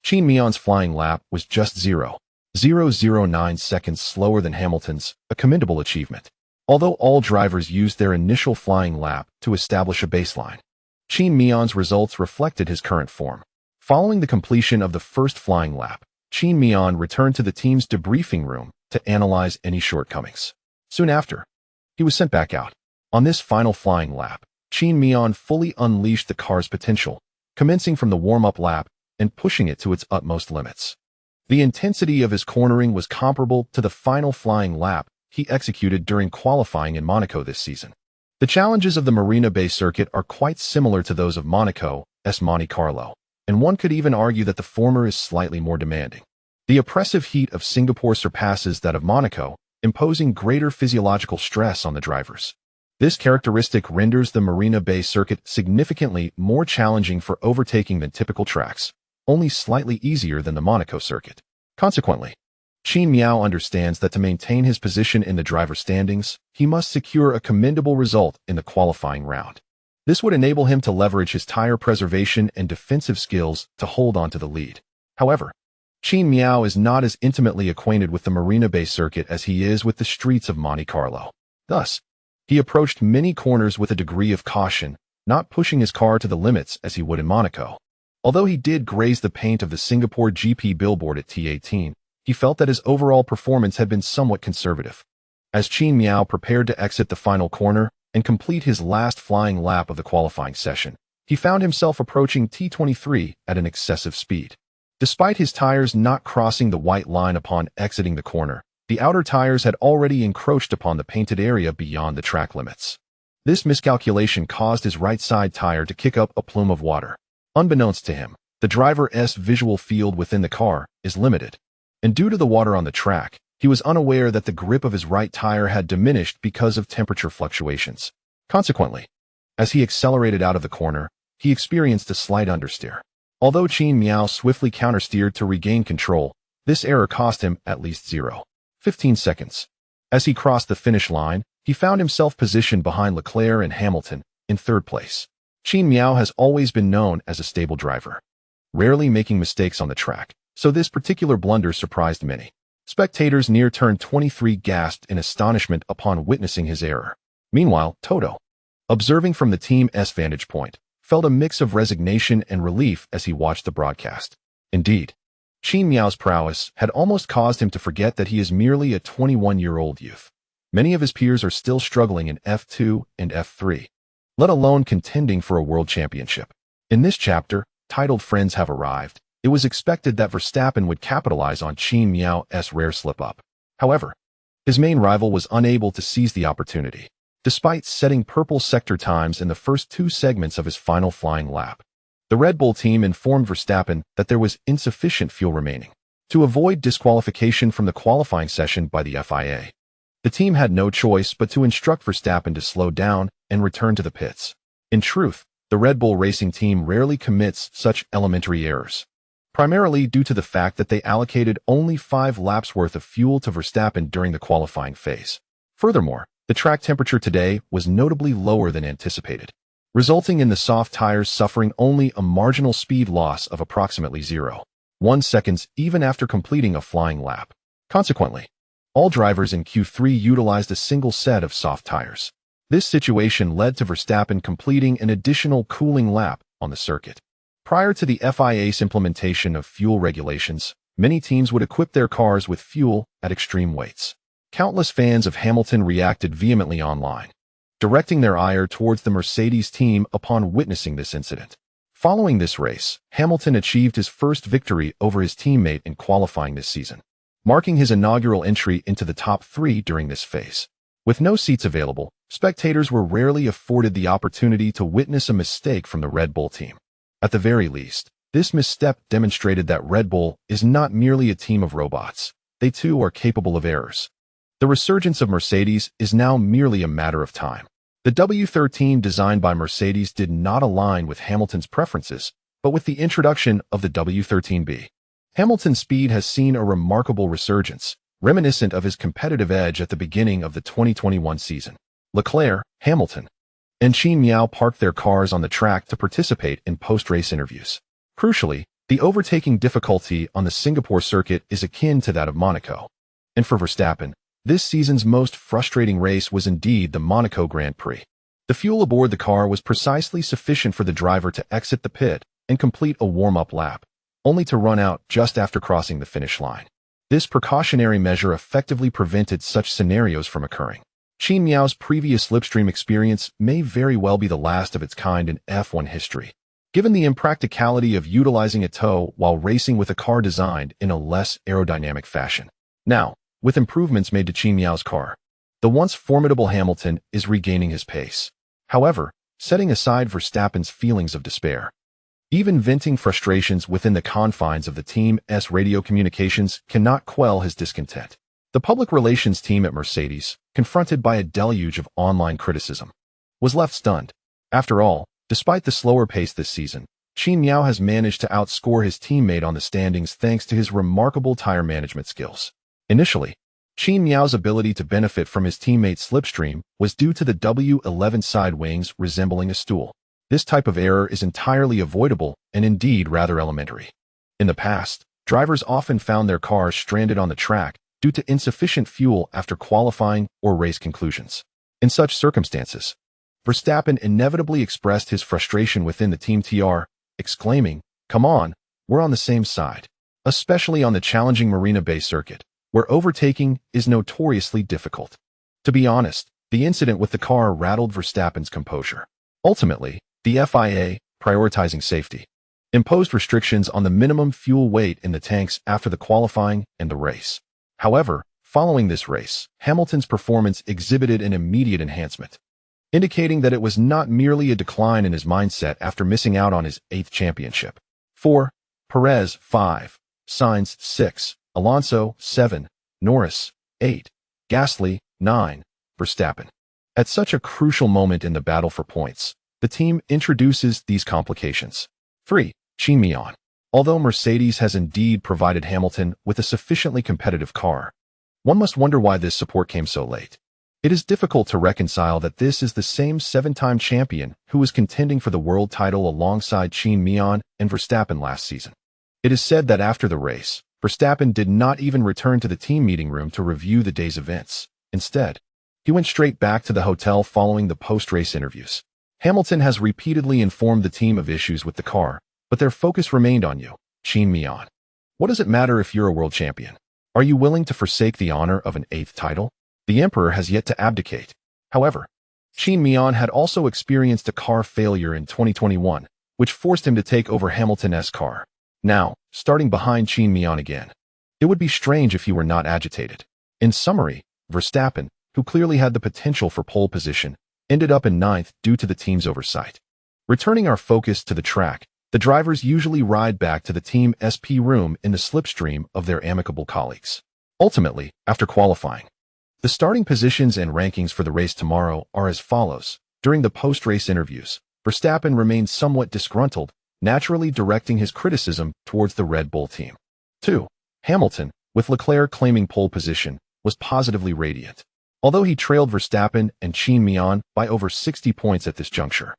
Qin Miao's flying lap was just 0.009 seconds slower than Hamilton's, a commendable achievement. Although all drivers used their initial flying lap to establish a baseline, Qin Miao's results reflected his current form. Following the completion of the first flying lap, Qin Miao returned to the team's debriefing room to analyze any shortcomings. Soon after, he was sent back out. On this final flying lap, Qin Miao fully unleashed the car's potential, commencing from the warm-up lap and pushing it to its utmost limits. The intensity of his cornering was comparable to the final flying lap he executed during qualifying in Monaco this season. The challenges of the Marina Bay circuit are quite similar to those of Monaco's Monte Carlo, and one could even argue that the former is slightly more demanding. The oppressive heat of Singapore surpasses that of Monaco, imposing greater physiological stress on the drivers. This characteristic renders the Marina Bay circuit significantly more challenging for overtaking than typical tracks, only slightly easier than the Monaco circuit. Consequently, Qin Miao understands that to maintain his position in the driver standings, he must secure a commendable result in the qualifying round. This would enable him to leverage his tire preservation and defensive skills to hold on to the lead. However, Qin Miao is not as intimately acquainted with the Marina Bay circuit as he is with the streets of Monte Carlo. Thus, he approached many corners with a degree of caution, not pushing his car to the limits as he would in Monaco. Although he did graze the paint of the Singapore GP billboard at T18, he felt that his overall performance had been somewhat conservative. As Qin Miao prepared to exit the final corner and complete his last flying lap of the qualifying session, he found himself approaching T23 at an excessive speed. Despite his tires not crossing the white line upon exiting the corner, the outer tires had already encroached upon the painted area beyond the track limits. This miscalculation caused his right side tire to kick up a plume of water. Unbeknownst to him, the driver's visual field within the car is limited, and due to the water on the track, he was unaware that the grip of his right tire had diminished because of temperature fluctuations. Consequently, as he accelerated out of the corner, he experienced a slight understeer. Although Qin Miao swiftly countersteered to regain control, this error cost him at least 0.15 seconds. As he crossed the finish line, he found himself positioned behind Leclerc and Hamilton, in third place. Qin Miao has always been known as a stable driver, rarely making mistakes on the track, so this particular blunder surprised many. Spectators near turn 23 gasped in astonishment upon witnessing his error. Meanwhile, Toto, observing from the team's vantage point, felt a mix of resignation and relief as he watched the broadcast. Indeed, Qin Miao's prowess had almost caused him to forget that he is merely a 21-year-old youth. Many of his peers are still struggling in F2 and F3, let alone contending for a world championship. In this chapter, titled Friends Have Arrived, it was expected that Verstappen would capitalize on Qin Miao's rare slip-up. However, his main rival was unable to seize the opportunity, despite setting purple sector times in the first two segments of his final flying lap. The Red Bull team informed Verstappen that there was insufficient fuel remaining to avoid disqualification from the qualifying session by the FIA. The team had no choice but to instruct Verstappen to slow down and return to the pits. In truth, the Red Bull racing team rarely commits such elementary errors, primarily due to the fact that they allocated only 5 laps worth of fuel to Verstappen during the qualifying phase. Furthermore, the track temperature today was notably lower than anticipated, resulting in the soft tires suffering only a marginal speed loss of approximately 0.1 seconds even after completing a flying lap. Consequently, all drivers in Q3 utilized a single set of soft tires. This situation led to Verstappen completing an additional cooling lap on the circuit. Prior to the FIA's implementation of fuel regulations, many teams would equip their cars with fuel at extreme weights, Countless fans of Hamilton reacted vehemently online, directing their ire towards the Mercedes team upon witnessing this incident. Following this race, Hamilton achieved his first victory over his teammate in qualifying this season, marking his inaugural entry into the top 3 during this phase. With no seats available, spectators were rarely afforded the opportunity to witness a mistake from the Red Bull team. At the very least, this misstep demonstrated that Red Bull is not merely a team of robots. They too are capable of errors. The resurgence of Mercedes is now merely a matter of time. The W13 designed by Mercedes did not align with Hamilton's preferences, but with the introduction of the W13B, Hamilton's speed has seen a remarkable resurgence, reminiscent of his competitive edge at the beginning of the 2021 season. Leclerc, Hamilton, and Qin Miao parked their cars on the track to participate in post-race interviews. Crucially, the overtaking difficulty on the Singapore circuit is akin to that of Monaco. And for Verstappen, this season's most frustrating race was indeed the Monaco Grand Prix. The fuel aboard the car was precisely sufficient for the driver to exit the pit and complete a warm-up lap, only to run out just after crossing the finish line. This precautionary measure effectively prevented such scenarios from occurring. Qin Miao's previous slipstream experience may very well be the last of its kind in F1 history, given the impracticality of utilizing a tow while racing with a car designed in a less aerodynamic fashion. Now, with improvements made to Qin Miao's car, the once formidable Hamilton is regaining his pace. However, setting aside Verstappen's feelings of despair, even venting frustrations within the confines of the team's radio communications cannot quell his discontent. The public relations team at Mercedes, confronted by a deluge of online criticism, was left stunned. After all, despite the slower pace this season, Qin Miao has managed to outscore his teammate on the standings thanks to his remarkable tire management skills. Initially, Qin Miao's ability to benefit from his teammate's slipstream was due to the W11 side wings resembling a stool. This type of error is entirely avoidable and indeed rather elementary. In the past, drivers often found their cars stranded on the track due to insufficient fuel after qualifying or race conclusions. In such circumstances, Verstappen inevitably expressed his frustration within the Team TR, exclaiming, "Come on, we're on the same side," especially on the challenging Marina Bay circuit, where overtaking is notoriously difficult. To be honest, the incident with the car rattled Verstappen's composure. Ultimately, the FIA, prioritizing safety, imposed restrictions on the minimum fuel weight in the tanks after the qualifying and the race. However, following this race, Hamilton's performance exhibited an immediate enhancement, indicating that it was not merely a decline in his mindset after missing out on his 8th championship. 4. Perez, 5. Sainz, 6. Alonso, 7. Norris, 8. Gasly, 9. Verstappen. At such a crucial moment in the battle for points, the team introduces these complications. 3. Qin Miao. Although Mercedes has indeed provided Hamilton with a sufficiently competitive car, one must wonder why this support came so late. It is difficult to reconcile that this is the same 7-time champion who was contending for the world title alongside Qin Miao and Verstappen last season. It is said that after the race, Verstappen did not even return to the team meeting room to review the day's events. Instead, he went straight back to the hotel following the post-race interviews. Hamilton has repeatedly informed the team of issues with the car, but their focus remained on you, Qin Miao. What does it matter if you're a world champion? Are you willing to forsake the honor of an 8th title? The emperor has yet to abdicate. However, Qin Miao had also experienced a car failure in 2021, which forced him to take over Hamilton's car. Now, starting behind Qin Miao again, it would be strange if he were not agitated. In summary, Verstappen, who clearly had the potential for pole position, ended up in 9th due to the team's oversight. Returning our focus to the track, the drivers usually ride back to the Team SP room in the slipstream of their amicable colleagues. Ultimately, after qualifying, the starting positions and rankings for the race tomorrow are as follows. During the post-race interviews, Verstappen remained somewhat disgruntled, naturally directing his criticism towards the Red Bull team. 2. Hamilton, with Leclerc claiming pole position, was positively radiant, although he trailed Verstappen and Qin Miao by over 60 points at this juncture,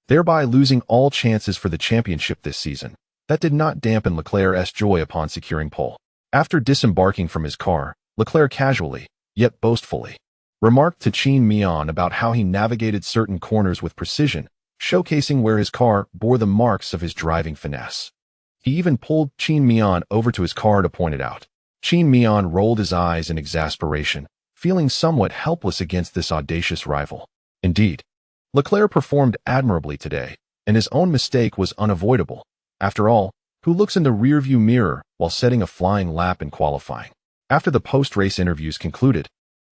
thereby losing all chances for the championship this season. That did not dampen Leclerc's joy upon securing pole. After disembarking from his car, Leclerc casually, yet boastfully, remarked to Qin Miao about how he navigated certain corners with precision, showcasing where his car bore the marks of his driving finesse. He even pulled Qin Miao over to his car to point it out. Qin Miao rolled his eyes in exasperation, feeling somewhat helpless against this audacious rival. Indeed, Leclerc performed admirably today, and his own mistake was unavoidable. After all, who looks in the rearview mirror while setting a flying lap in qualifying? After the post-race interviews concluded,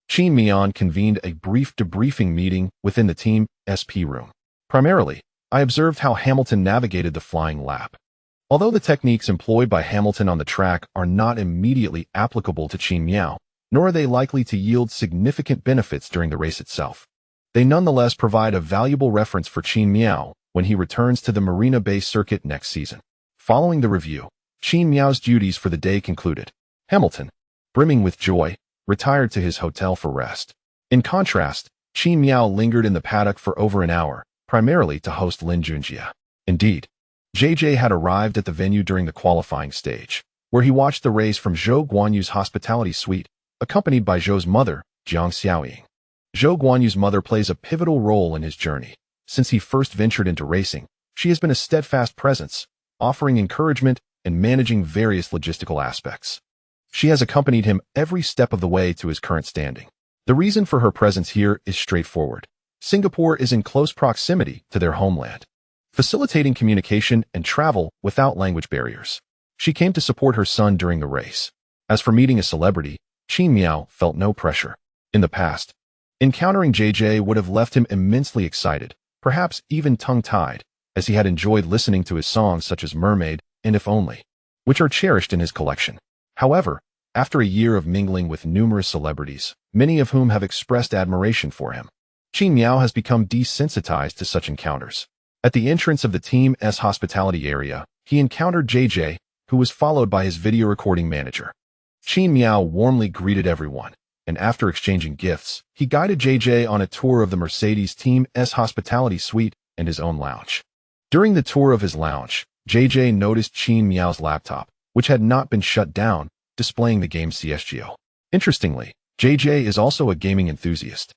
Qin Miao convened a brief debriefing meeting within the team SP room. Primarily, I observed how Hamilton navigated the flying lap. Although the techniques employed by Hamilton on the track are not immediately applicable to Qin Miao, nor are they likely to yield significant benefits during the race itself, they nonetheless provide a valuable reference for Qin Miao when he returns to the Marina Bay circuit next season. Following the review, Qin Miao's duties for the day concluded. Hamilton, brimming with joy, retired to his hotel for rest. In contrast, Qin Miao lingered in the paddock for over an hour, primarily to host Lin Junjie. Indeed, JJ had arrived at the venue during the qualifying stage, where he watched the race from Zhou Guanyu's hospitality suite, accompanied by Zhou's mother, Jiang Xiaoying. Zhou Guanyu's mother plays a pivotal role in his journey. Since he first ventured into racing, she has been a steadfast presence, offering encouragement and managing various logistical aspects. She has accompanied him every step of the way to his current standing. The reason for her presence here is straightforward. Singapore is in close proximity to their homeland, facilitating communication and travel without language barriers. She came to support her son during the race. As for meeting a celebrity, Qin Miao felt no pressure. In the past, encountering JJ would have left him immensely excited, perhaps even tongue-tied, as he had enjoyed listening to his songs such as Mermaid and If Only, which are cherished in his collection. However, after a year of mingling with numerous celebrities, many of whom have expressed admiration for him, Qin Miao has become desensitized to such encounters. At the entrance of the team's hospitality area, he encountered JJ, who was followed by his video recording manager. Qin Miao warmly greeted everyone, and after exchanging gifts, he guided JJ on a tour of the Mercedes team's hospitality suite and his own lounge. During the tour of his lounge, JJ noticed Qin Miao's laptop, which had not been shut down, displaying the game CSGO. Interestingly, JJ is also a gaming enthusiast,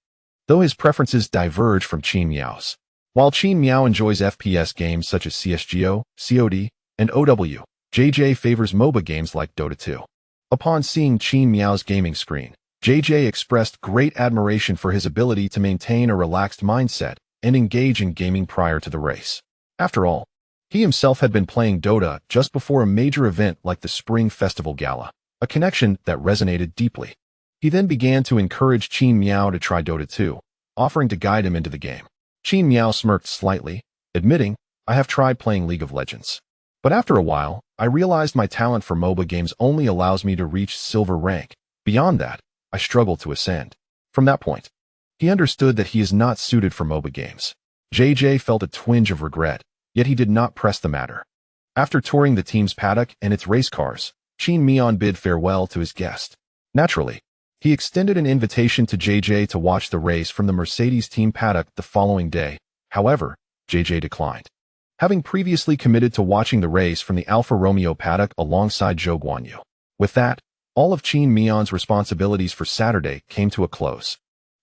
though his preferences diverge from Qin Miao's. While Qin Miao enjoys FPS games such as CSGO, COD, and OW, JJ favors MOBA games like Dota 2. Upon seeing Qin Miao's gaming screen, JJ expressed great admiration for his ability to maintain a relaxed mindset and engage in gaming prior to the race. After all, he himself had been playing Dota just before a major event like the Spring Festival Gala, a connection that resonated deeply. He then began to encourage Qin Miao to try Dota 2, offering to guide him into the game. Qin Miao smirked slightly, admitting, "I have tried playing League of Legends. But after a while, I realized my talent for MOBA games only allows me to reach silver rank. Beyond that, I struggle to ascend." From that point, he understood that he is not suited for MOBA games. JJ felt a twinge of regret, yet he did not press the matter. After touring the team's paddock and its race cars, Qin Miao bid farewell to his guest. Naturally, he extended an invitation to JJ to watch the race from the Mercedes team paddock the following day. However, JJ declined, having previously committed to watching the race from the Alfa Romeo paddock alongside Zhou Guanyu. With that, all of Qin Miao's responsibilities for Saturday came to a close.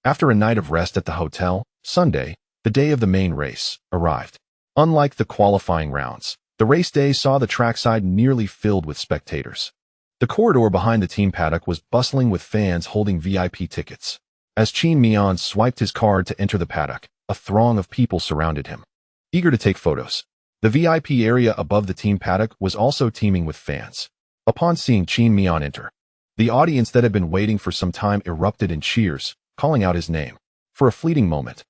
After a night of rest at the hotel, Sunday, the day of the main race, arrived. Unlike the qualifying rounds, the race day saw the trackside nearly filled with spectators. The corridor behind the team paddock was bustling with fans holding VIP tickets. As Qin Miao swiped his card to enter the paddock, a throng of people surrounded him, eager to take photos. The VIP area above the team paddock was also teeming with fans. Upon seeing Qin Miao enter, the audience that had been waiting for some time erupted in cheers, calling out his name. For a fleeting moment,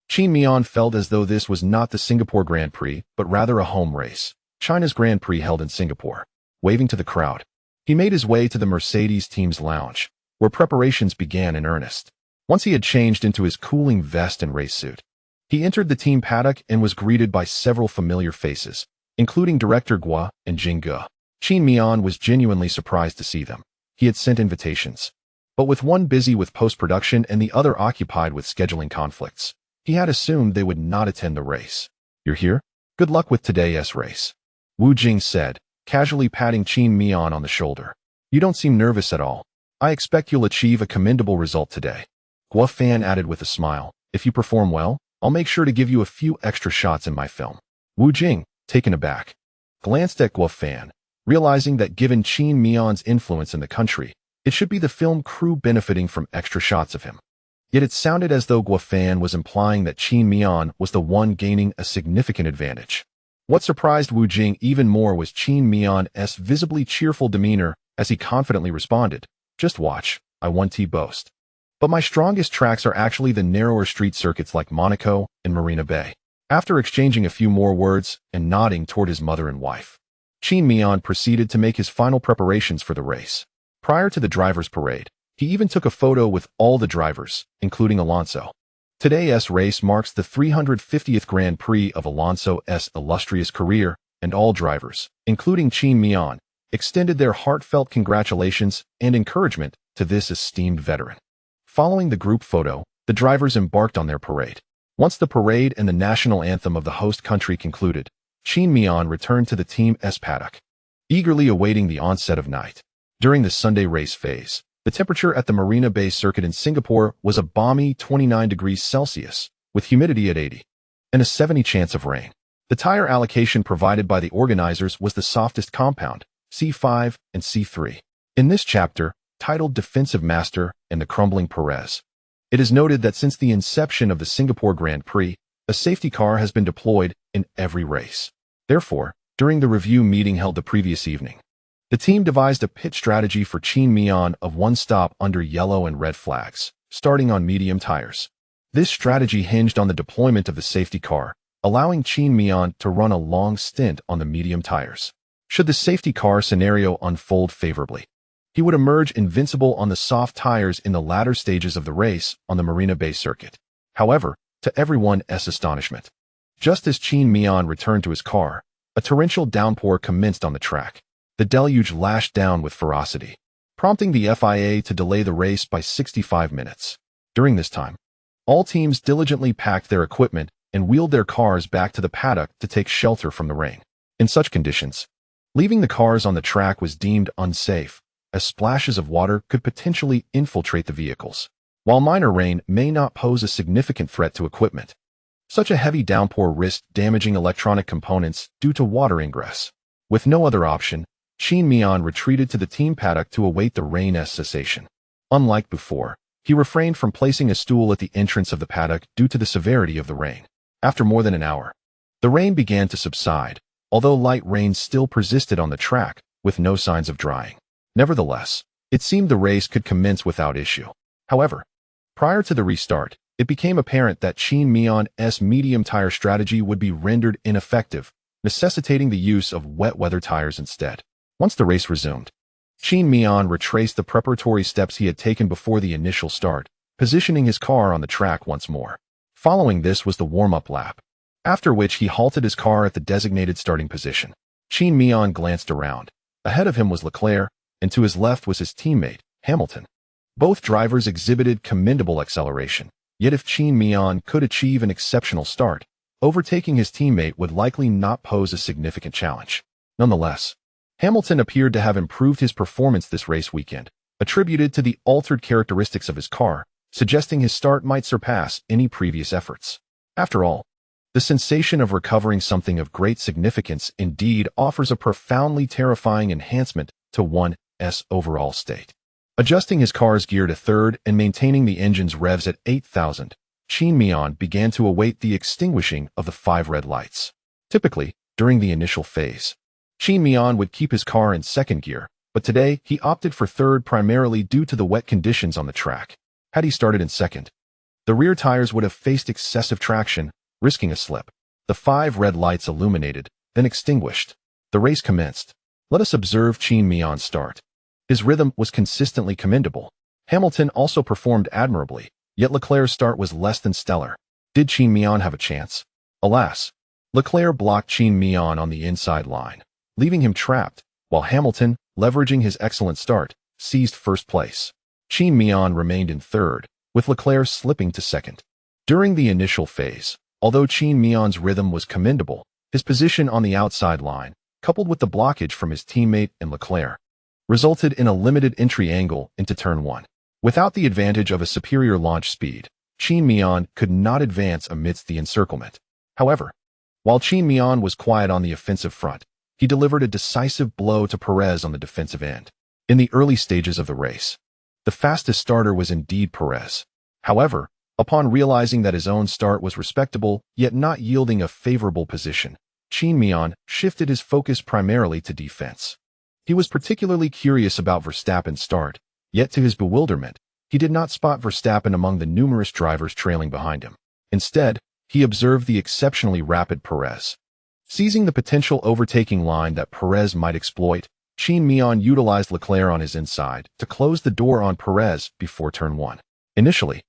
Qin Miao felt as though this was not the Singapore Grand Prix, but rather a home race, China's Grand Prix held in Singapore. Waving to the crowd, he made his way to the Mercedes team's lounge, where preparations began in earnest. Once he had changed into his cooling vest and race suit, he entered the team paddock and was greeted by several familiar faces, including Director Guo and Jing Ge. Qin Miao was genuinely surprised to see them. He had sent invitations, but with one busy with post-production and the other occupied with scheduling conflicts, he had assumed they would not attend the race. "You're here? Good luck with today's race," Wu Jing said, casually patting Qin Miao on the shoulder. "You don't seem nervous at all. I expect you'll achieve a commendable result today." Guo Fan added with a smile, "If you perform well, I'll make sure to give you a few extra shots in my film." Wu Jing, taken aback, glanced at Guo Fan, realizing that given Qin Miao's influence in the country, It should be the film crew benefiting from extra shots of him. Yet it sounded as though Guofan was implying that Qin Miao was the one gaining a significant advantage. What surprised Wu Jing even more was Qin Miao's visibly cheerful demeanor as he confidently responded, "Just watch, I won't boast. But my strongest tracks are actually the narrower street circuits like Monaco and Marina Bay." After exchanging a few more words and nodding toward his mother and wife, Qin Miao proceeded to make his final preparations for the race. Prior to the drivers' parade, he even took a photo with all the drivers, including Alonso. Today's race marks the 350th Grand Prix of Alonso's illustrious career, and all drivers, including Qin Miao, extended their heartfelt congratulations and encouragement to this esteemed veteran. Following the group photo, the drivers embarked on their parade. Once the parade and the national anthem of the host country concluded, Qin Miao returned to the team's paddock, eagerly awaiting the onset of night. During the Sunday race phase, the temperature at the Marina Bay circuit in Singapore was a balmy 29 degrees Celsius, with humidity at 80, and a 70% chance of rain. The tire allocation provided by the organizers was the softest compound, C5 and C3. In this chapter, titled Defensive Master and the Crumbling Perez, it is noted that since the inception of the Singapore Grand Prix, a safety car has been deployed in every race. Therefore, during the review meeting held the previous evening, the team devised a pit strategy for Qin Miao of one stop under yellow and red flags, starting on medium tires. This strategy hinged on the deployment of the safety car, allowing Qin Miao to run a long stint on the medium tires. Should the safety car scenario unfold favorably, he would emerge invincible on the soft tires in the latter stages of the race on the Marina Bay circuit. However, to everyone's astonishment, just as Qin Miao returned to his car, a torrential downpour commenced on the track. The deluge lashed down with ferocity, prompting the FIA to delay the race by 65 minutes. During this time, all teams diligently packed their equipment and wheeled their cars back to the paddock to take shelter from the rain. In such conditions, leaving the cars on the track was deemed unsafe, as splashes of water could potentially infiltrate the vehicles. While minor rain may not pose a significant threat to equipment, such a heavy downpour risked damaging electronic components due to water ingress. With no other option, Qin Miao retreated to the team paddock to await the rain's cessation. Unlike before, he refrained from placing a stool at the entrance of the paddock due to the severity of the rain. After more than an hour, the rain began to subside, although light rain still persisted on the track, with no signs of drying. Nevertheless, it seemed the race could commence without issue. However, prior to the restart, it became apparent that Qin Miao's medium tire strategy would be rendered ineffective, necessitating the use of wet weather tires instead. Once the race resumed, Qin Miao retraced the preparatory steps he had taken before the initial start, positioning his car on the track once more. Following this was the warm-up lap, after which he halted his car at the designated starting position. Qin Miao glanced around. Ahead of him was Leclerc, and to his left was his teammate, Hamilton. Both drivers exhibited commendable acceleration, yet if Qin Miao could achieve an exceptional start, overtaking his teammate would likely not pose a significant challenge. Nonetheless, Hamilton appeared to have improved his performance this race weekend, attributed to the altered characteristics of his car, suggesting his start might surpass any previous efforts. After all, the sensation of recovering something of great significance indeed offers a profoundly terrifying enhancement to one's overall state. Adjusting his car's gear to third and maintaining the engine's revs at 8,000, Qin Miao began to await the extinguishing of the 5 red lights. Typically, during the initial phase, Qin Miao would keep his car in second gear, but today he opted for third primarily due to the wet conditions on the track. Had he started in second, the rear tires would have faced excessive traction, risking a slip. The 5 red lights illuminated, then extinguished. The race commenced. Let us observe Qin Miao's start. His rhythm was consistently commendable. Hamilton also performed admirably, yet Leclerc's start was less than stellar. Did Qin Miao have a chance? Alas, Leclerc blocked Qin Miao on the inside line, leaving him trapped, while Hamilton, leveraging his excellent start, seized first place. Qin Miao remained in third, with Leclerc slipping to second. During the initial phase, although Qin Miao's rhythm was commendable, his position on the outside line, coupled with the blockage from his teammate and Leclerc, resulted in a limited entry angle into turn 1. Without the advantage of a superior launch speed, Qin Miao could not advance amidst the encirclement. However, while Qin Miao was quiet on the offensive front, he delivered a decisive blow to Perez on the defensive end. In the early stages of the race, the fastest starter was indeed Perez. However, upon realizing that his own start was respectable, yet not yielding a favorable position, Qin Miao shifted his focus primarily to defense. He was particularly curious about Verstappen's start, yet to his bewilderment, he did not spot Verstappen among the numerous drivers trailing behind him. Instead, he observed the exceptionally rapid Perez. Seizing the potential overtaking line that Perez might exploit, Qin Miao utilized Leclerc on his inside to close the door on Perez before turn 1. Initially,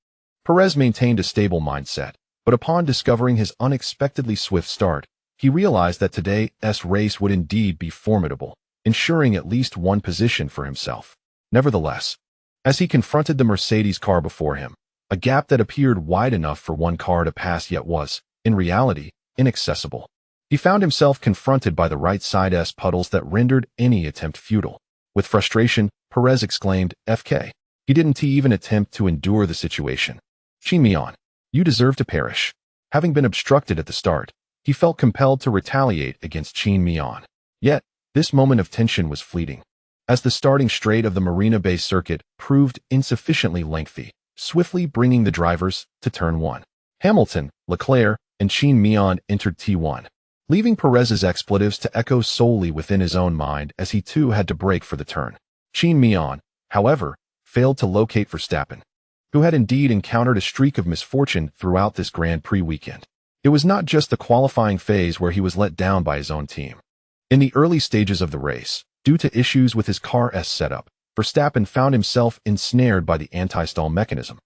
Perez maintained a stable mindset, but upon discovering his unexpectedly swift start, he realized that today's race would indeed be formidable, ensuring at least one position for himself. Nevertheless, as he confronted the Mercedes car before him, a gap that appeared wide enough for one car to pass yet was, in reality, inaccessible. He found himself confronted by the right side's puddles that rendered any attempt futile. With frustration, Perez exclaimed, "FK." He didn't even attempt to endure the situation. "Qin Miao, you deserve to perish." Having been obstructed at the start, he felt compelled to retaliate against Qin Miao. Yet, this moment of tension was fleeting, as the starting straight of the Marina Bay circuit proved insufficiently lengthy, swiftly bringing the drivers to turn 1. Hamilton, Leclerc, and Qin Miao entered T1, leaving Perez's expletives to echo solely within his own mind as he too had to brake for the turn. Qin Miao, however, failed to locate Verstappen, who had indeed encountered a streak of misfortune throughout this Grand Prix weekend. It was not just the qualifying phase where he was let down by his own team. In the early stages of the race, due to issues with his car's setup, Verstappen found himself ensnared by the anti-stall mechanism,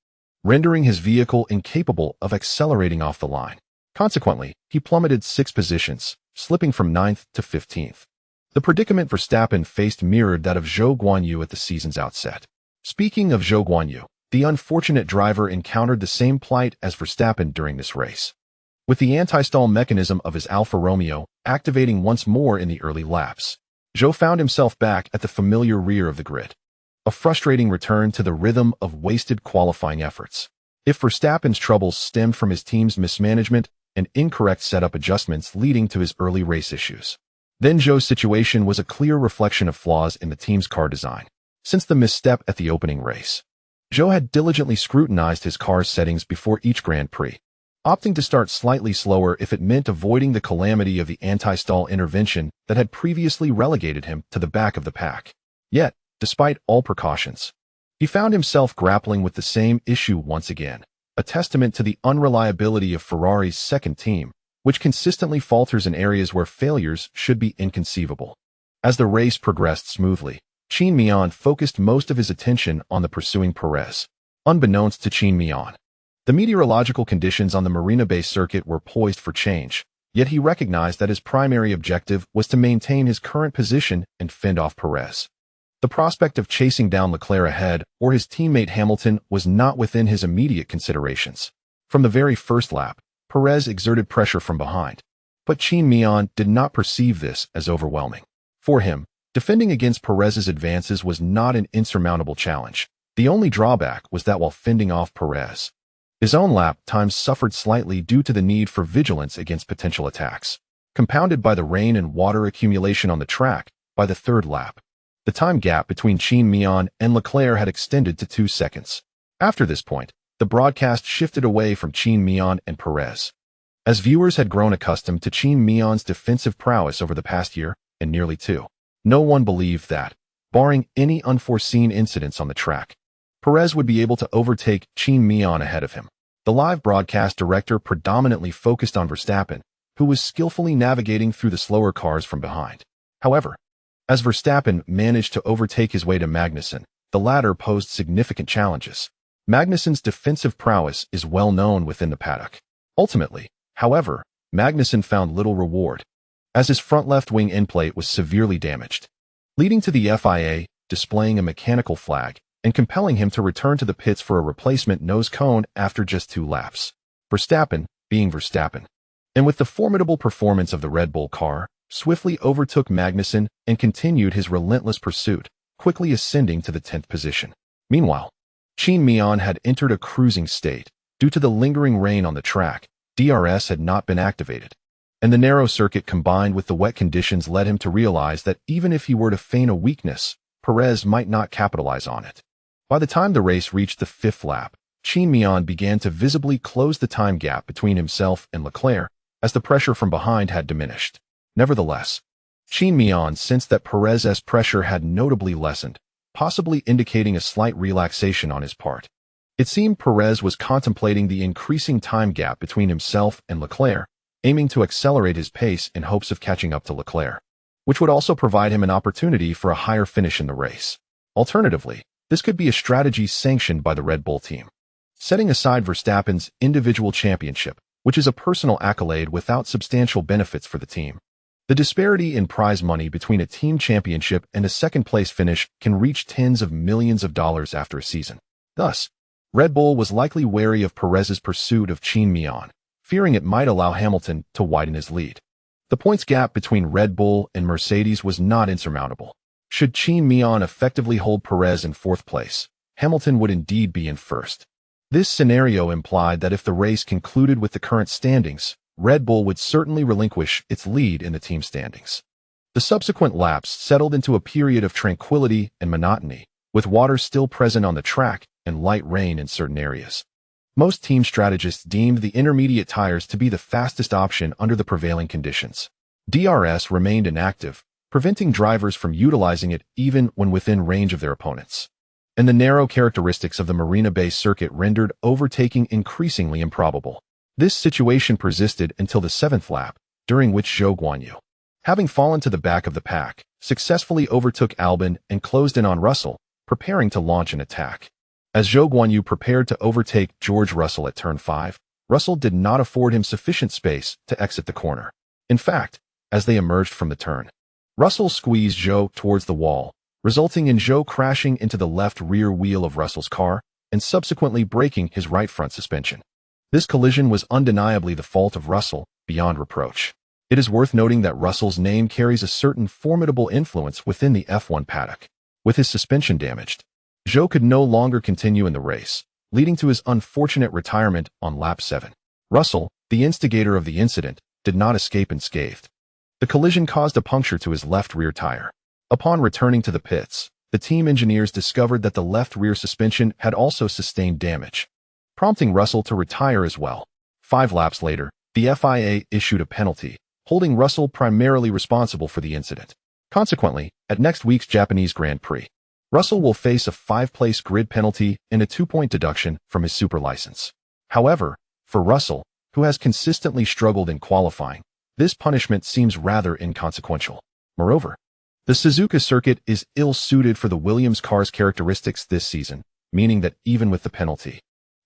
rendering his vehicle incapable of accelerating off the line. Consequently, he plummeted 6 positions, slipping from 9th to 15th. The predicament Verstappen faced mirrored that of Zhou Guanyu at the season's outset. Speaking of Zhou Guanyu, the unfortunate driver encountered the same plight as Verstappen during this race, with the anti-stall mechanism of his Alfa Romeo activating once more in the early laps. Zhou found himself back at the familiar rear of the grid, a frustrating return to the rhythm of wasted qualifying efforts. If Verstappen's troubles stemmed from his team's mismanagement and incorrect setup adjustments leading to his early race issues, then Zhou's situation was a clear reflection of flaws in the team's car design. Since the misstep at the opening race, Zhou had diligently scrutinized his car's settings before each Grand Prix, opting to start slightly slower if it meant avoiding the calamity of the anti-stall intervention that had previously relegated him to the back of the pack. Yet, despite all precautions, he found himself grappling with the same issue once again, a testament to the unreliability of Ferrari's second team, which consistently falters in areas where failures should be inconceivable. As the race progressed smoothly, Qin Miao focused most of his attention on the pursuing Perez. Unbeknownst to Qin Miao, the meteorological conditions on the Marina Bay circuit were poised for change, yet he recognized that his primary objective was to maintain his current position and fend off Perez. The prospect of chasing down Leclerc ahead or his teammate Hamilton was not within his immediate considerations. From the very first lap, Perez exerted pressure from behind, but Qin Miao did not perceive this as overwhelming. For him, defending against Perez's advances was not an insurmountable challenge. The only drawback was that while fending off Perez, his own lap times suffered slightly due to the need for vigilance against potential attacks, compounded by the rain and water accumulation on the track. By the third lap, the time gap between Qin Miao and Leclerc had extended to 2 seconds. After this point, the broadcast shifted away from Qin Miao and Perez, as viewers had grown accustomed to Qin Miao's defensive prowess over the past year and nearly 2. No one believed that, barring any unforeseen incidents on the track, Perez would be able to overtake Qin Miao ahead of him. The live broadcast director predominantly focused on Verstappen, who was skillfully navigating through the slower cars from behind. However, as Verstappen managed to overtake his way to Magnussen, the latter posed significant challenges. Magnussen's defensive prowess is well known within the paddock. Ultimately, however, Magnussen found little reward, as his front left wing end plate was severely damaged, leading to the FIA displaying a mechanical flag and compelling him to return to the pits for a replacement nose cone after just 2 laps. Verstappen, being Verstappen, and with the formidable performance of the Red Bull car, swiftly overtook Magnussen and continued his relentless pursuit, quickly ascending to the 10th position. Meanwhile, Qin Miao had entered a cruising state. Due to the lingering rain on the track, DRS had not been activated, and the narrow circuit combined with the wet conditions led him to realize that even if he were to feign a weakness, Perez might not capitalize on it. By the time the race reached the fifth lap, Qin Miao began to visibly close the time gap between himself and Leclerc as the pressure from behind had diminished. Nevertheless, Qin Miao sensed that Perez's pressure had notably lessened, possibly indicating a slight relaxation on his part. It seemed Perez was contemplating the increasing time gap between himself and Leclerc, aiming to accelerate his pace in hopes of catching up to Leclerc, which would also provide him an opportunity for a higher finish in the race. Alternatively, this could be a strategy sanctioned by the Red Bull team. Setting aside Verstappen's individual championship, which is a personal accolade without substantial benefits for the team, the disparity in prize money between a team championship and a second-place finish can reach tens of millions of dollars after a season. Thus, Red Bull was likely wary of Perez's pursuit of Qin Miao, fearing it might allow Hamilton to widen his lead. The points gap between Red Bull and Mercedes was not insurmountable. Should Qin Miao effectively hold Perez in fourth place, Hamilton would indeed be in first. This scenario implied that if the race concluded with the current standings, Red Bull would certainly relinquish its lead in the team standings. The subsequent laps settled into a period of tranquility and monotony, with water still present on the track and light rain in certain areas. Most team strategists deemed the intermediate tires to be the fastest option under the prevailing conditions. DRS remained inactive, preventing drivers from utilizing it even when within range of their opponents. And the narrow characteristics of the Marina Bay circuit rendered overtaking increasingly improbable. This situation persisted until the seventh lap, during which Zhou Guanyu, having fallen to the back of the pack, successfully overtook Albon and closed in on Russell, preparing to launch an attack. As Zhou Guanyu prepared to overtake George Russell at turn 5, Russell did not afford him sufficient space to exit the corner. In fact, as they emerged from the turn, Russell squeezed Zhou towards the wall, resulting in Zhou crashing into the left rear wheel of Russell's car and subsequently breaking his right front suspension. This collision was undeniably the fault of Russell, beyond reproach. It is worth noting that Russell's name carries a certain formidable influence within the F1 paddock. With his suspension damaged, Zhou could no longer continue in the race, leading to his unfortunate retirement on lap 7. Russell, the instigator of the incident, did not escape unscathed. The collision caused a puncture to his left rear tire. Upon returning to the pits, the team engineers discovered that the left rear suspension had also sustained damage, prompting Russell to retire as well. 5 laps later, the FIA issued a penalty, holding Russell primarily responsible for the incident. Consequently, at next week's Japanese Grand Prix, Russell will face a 5-place grid penalty and a 2-point deduction from his super license. However, for Russell, who has consistently struggled in qualifying, this punishment seems rather inconsequential. Moreover, the Suzuka circuit is ill-suited for the Williams car's characteristics this season, meaning that even with the penalty,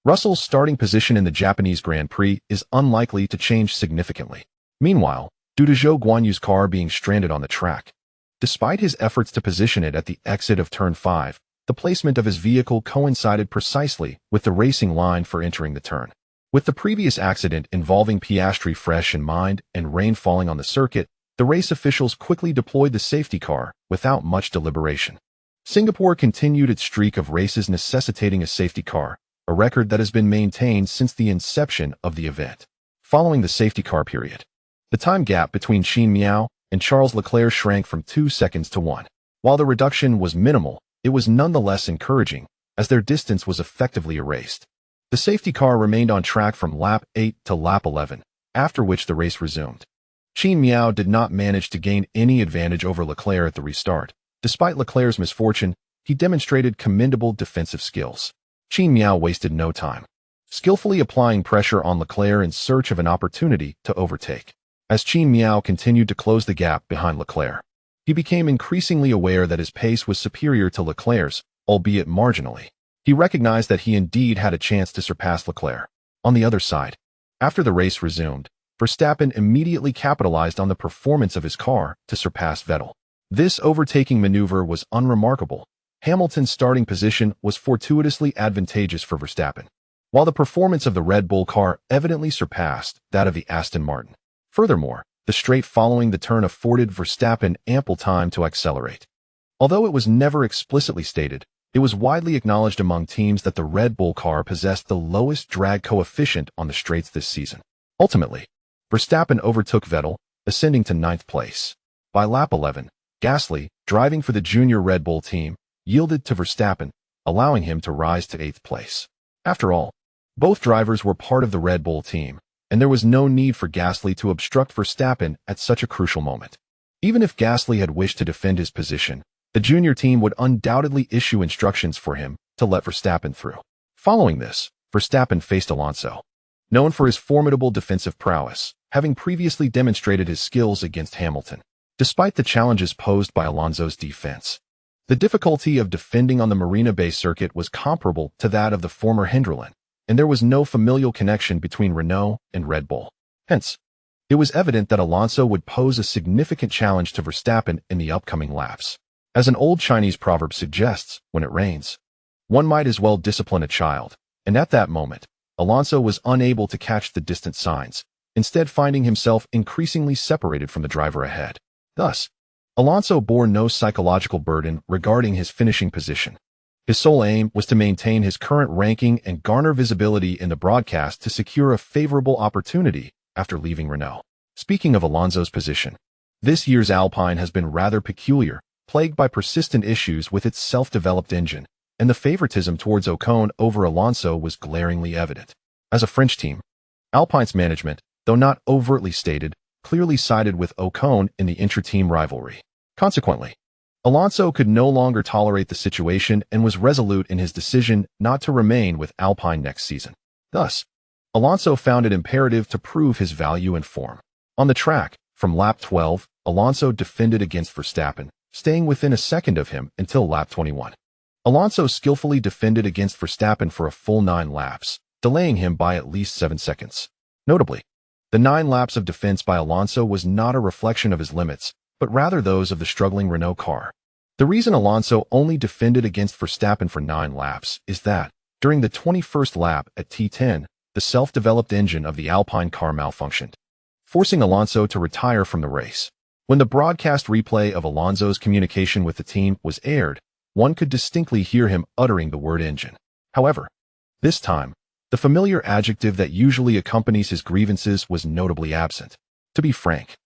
Russell's starting position in the Japanese Grand Prix is unlikely to change significantly. Meanwhile, due to Zhou Guanyu's car being stranded on the track, despite his efforts to position it at the exit of turn 5, the placement of his vehicle coincided precisely with the racing line for entering the turn. With the previous accident involving Piastri fresh in mind and rain falling on the circuit, the race officials quickly deployed the safety car without much deliberation. Singapore continued its streak of races necessitating a safety car, a record that has been maintained since the inception of the event. Following the safety car period, the time gap between Qin Miao and Charles Leclerc shrank from 2 seconds to 1. While the reduction was minimal, it was nonetheless encouraging, as their distance was effectively erased. The safety car remained on track from lap 8 to lap 11, after which the race resumed. Qin Miao did not manage to gain any advantage over Leclerc at the restart. Despite Leclerc's misfortune, he demonstrated commendable defensive skills. Qin Miao wasted no time, skillfully applying pressure on Leclerc in search of an opportunity to overtake. As Qin Miao continued to close the gap behind Leclerc, he became increasingly aware that his pace was superior to Leclerc's, albeit marginally. He recognized that he indeed had a chance to surpass Leclerc. On the other side, after the race resumed, Verstappen immediately capitalized on the performance of his car to surpass Vettel. This overtaking maneuver was unremarkable. Hamilton's starting position was fortuitously advantageous for Verstappen, while the performance of the Red Bull car evidently surpassed that of the Aston Martin. Furthermore, the straight following the turn afforded Verstappen ample time to accelerate. Although it was never explicitly stated, it was widely acknowledged among teams that the Red Bull car possessed the lowest drag coefficient on the straights this season. Ultimately, Verstappen overtook Vettel, ascending to 9th place. By lap 11, Gasly, driving for the junior Red Bull team, yielded to Verstappen, allowing him to rise to 8th place. After all, both drivers were part of the Red Bull team, and there was no need for Gasly to obstruct Verstappen at such a crucial moment. Even if Gasly had wished to defend his position, the junior team would undoubtedly issue instructions for him to let Verstappen through. Following this, Verstappen faced Alonso, known for his formidable defensive prowess, having previously demonstrated his skills against Hamilton. Despite the challenges posed by Alonso's defense, the difficulty of defending on the Marina Bay circuit was comparable to that of the former Hinderland, and there was no familial connection between Renault and Red Bull. Hence, it was evident that Alonso would pose a significant challenge to Verstappen in the upcoming laps. As an old Chinese proverb suggests, when it rains, one might as well discipline a child, and at that moment, Alonso was unable to catch the distant signs, instead finding himself increasingly separated from the driver ahead. Thus, Alonso bore no psychological burden regarding his finishing position. His sole aim was to maintain his current ranking and garner visibility in the broadcast to secure a favorable opportunity after leaving Renault. Speaking of Alonso's position, this year's Alpine has been rather peculiar, plagued by persistent issues with its self-developed engine, and the favoritism towards Ocon over Alonso was glaringly evident. As a French team, Alpine's management, though not overtly stated, clearly sided with Ocon in the intra-team rivalry. Consequently, Alonso could no longer tolerate the situation and was resolute in his decision not to remain with Alpine next season. Thus, Alonso found it imperative to prove his value and form. On the track, from lap 12, Alonso defended against Verstappen, staying within a second of him until lap 21. Alonso skillfully defended against Verstappen for a full 9 laps, delaying him by at least 7 seconds. Notably, the 9 laps of defense by Alonso was not a reflection of his limits, but rather those of the struggling Renault car. The reason Alonso only defended against Verstappen for 9 laps is that, during the 21st lap at T10, the self-developed engine of the Alpine car malfunctioned, forcing Alonso to retire from the race. When the broadcast replay of Alonso's communication with the team was aired, one could distinctly hear him uttering the word engine. However, this time, the familiar adjective that usually accompanies his grievances was notably absent. To be frank,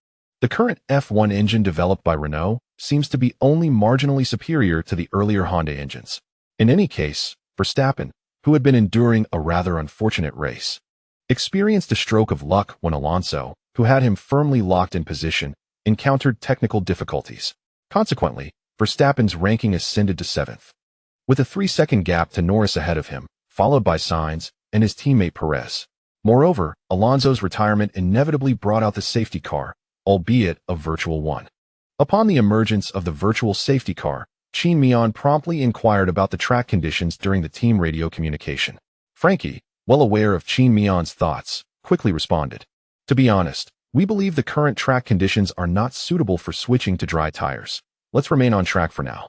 the current F1 engine developed by Renault seems to be only marginally superior to the earlier Honda engines. In any case, Verstappen, who had been enduring a rather unfortunate race, experienced a stroke of luck when Alonso, who had him firmly locked in position, encountered technical difficulties. Consequently, Verstappen's ranking ascended to 7th, with a 3-second gap to Norris ahead of him, followed by Sainz and his teammate Perez. Moreover, Alonso's retirement inevitably brought out the safety car, albeit a virtual one. Upon the emergence of the virtual safety car, Qin Miao promptly inquired about the track conditions during the team radio communication. Francky, well aware of Qin Miao's thoughts, quickly responded, "To be honest, we believe the current track conditions are not suitable for switching to dry tires. Let's remain on track for now.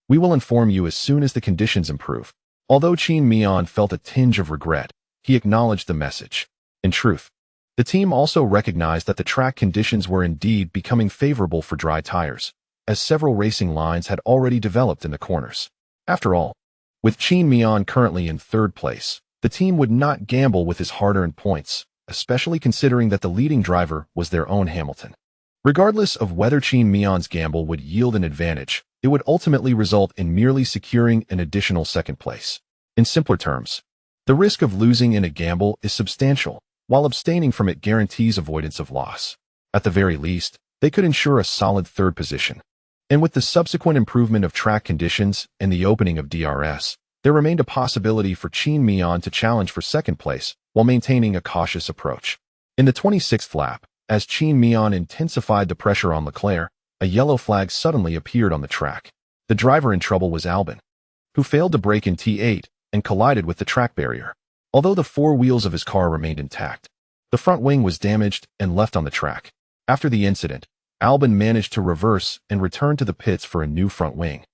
We will inform you as soon as the conditions improve." Although Qin Miao felt a tinge of regret, he acknowledged the message. In truth, the team also recognized that the track conditions were indeed becoming favorable for dry tires, as several racing lines had already developed in the corners. After all, with Qin Miao currently in 3rd place, the team would not gamble with his hard-earned points, especially considering that the leading driver was their own Hamilton. Regardless of whether Qin Miao's gamble would yield an advantage, it would ultimately result in merely securing an additional 2nd place. In simpler terms, the risk of losing in a gamble is substantial, while abstaining from it guarantees avoidance of loss. At the very least, they could ensure a solid 3rd position. And with the subsequent improvement of track conditions and the opening of DRS, there remained a possibility for Qin Miao to challenge for 2nd place while maintaining a cautious approach. In the 26th lap, as Qin Miao intensified the pressure on Leclerc, a yellow flag suddenly appeared on the track. The driver in trouble was Albon, who failed to brake in T8 and collided with the track barrier. Although the 4 wheels of his car remained intact, the front wing was damaged and left on the track. After the incident, Albon managed to reverse and return to the pits for a new front wing,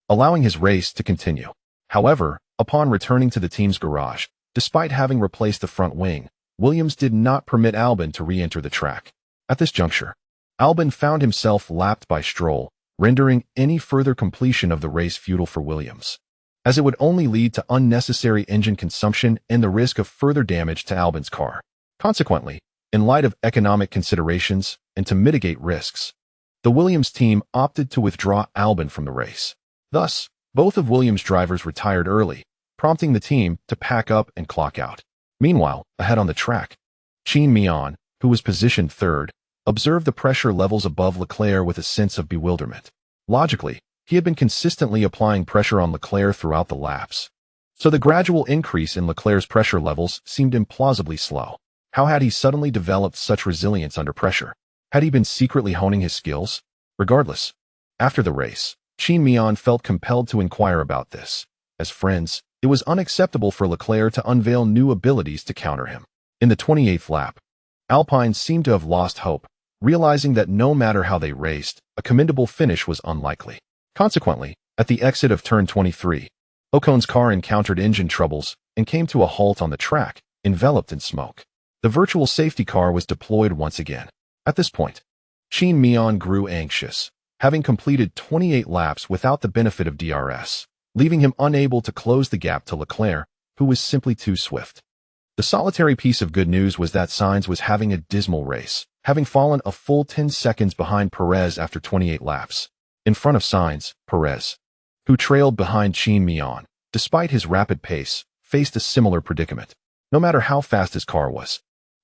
allowing his race to continue. However, upon returning to the team's garage, despite having replaced the front wing, Williams did not permit Albon to re-enter the track. At this juncture, Albon found himself lapped by Stroll, rendering any further completion of the race futile for Williams, as it would only lead to unnecessary engine consumption and the risk of further damage to Albon's car. Consequently, in light of economic considerations and to mitigate risks, the Williams team opted to withdraw Albon from the race. Thus, both of Williams' drivers retired early, prompting the team to pack up and clock out. Meanwhile, ahead on the track, Qin Miao, who was positioned third, observed the pressure levels above Leclerc with a sense of bewilderment. Logically, he had been consistently applying pressure on Leclerc throughout the laps. So the gradual increase in Leclerc's pressure levels seemed implausibly slow. How had he suddenly developed such resilience under pressure? Had he been secretly honing his skills? Regardless, after the race, Qin Miao felt compelled to inquire about this. As friends, it was unacceptable for Leclerc to unveil new abilities to counter him. In the 28th lap, Alpine seemed to have lost hope, realizing that no matter how they raced, a commendable finish was unlikely. Consequently, at the exit of turn 23, Ocon's car encountered engine troubles and came to a halt on the track, enveloped in smoke. The virtual safety car was deployed once again. At this point, Qin Miao grew anxious, having completed 28 laps without the benefit of DRS, leaving him unable to close the gap to Leclerc, who was simply too swift. The solitary piece of good news was that Sainz was having a dismal race, having fallen a full 10 seconds behind Perez after 28 laps. In front of Sainz, Perez, who trailed behind Qin Miao, despite his rapid pace, faced a similar predicament, no matter how fast his car was.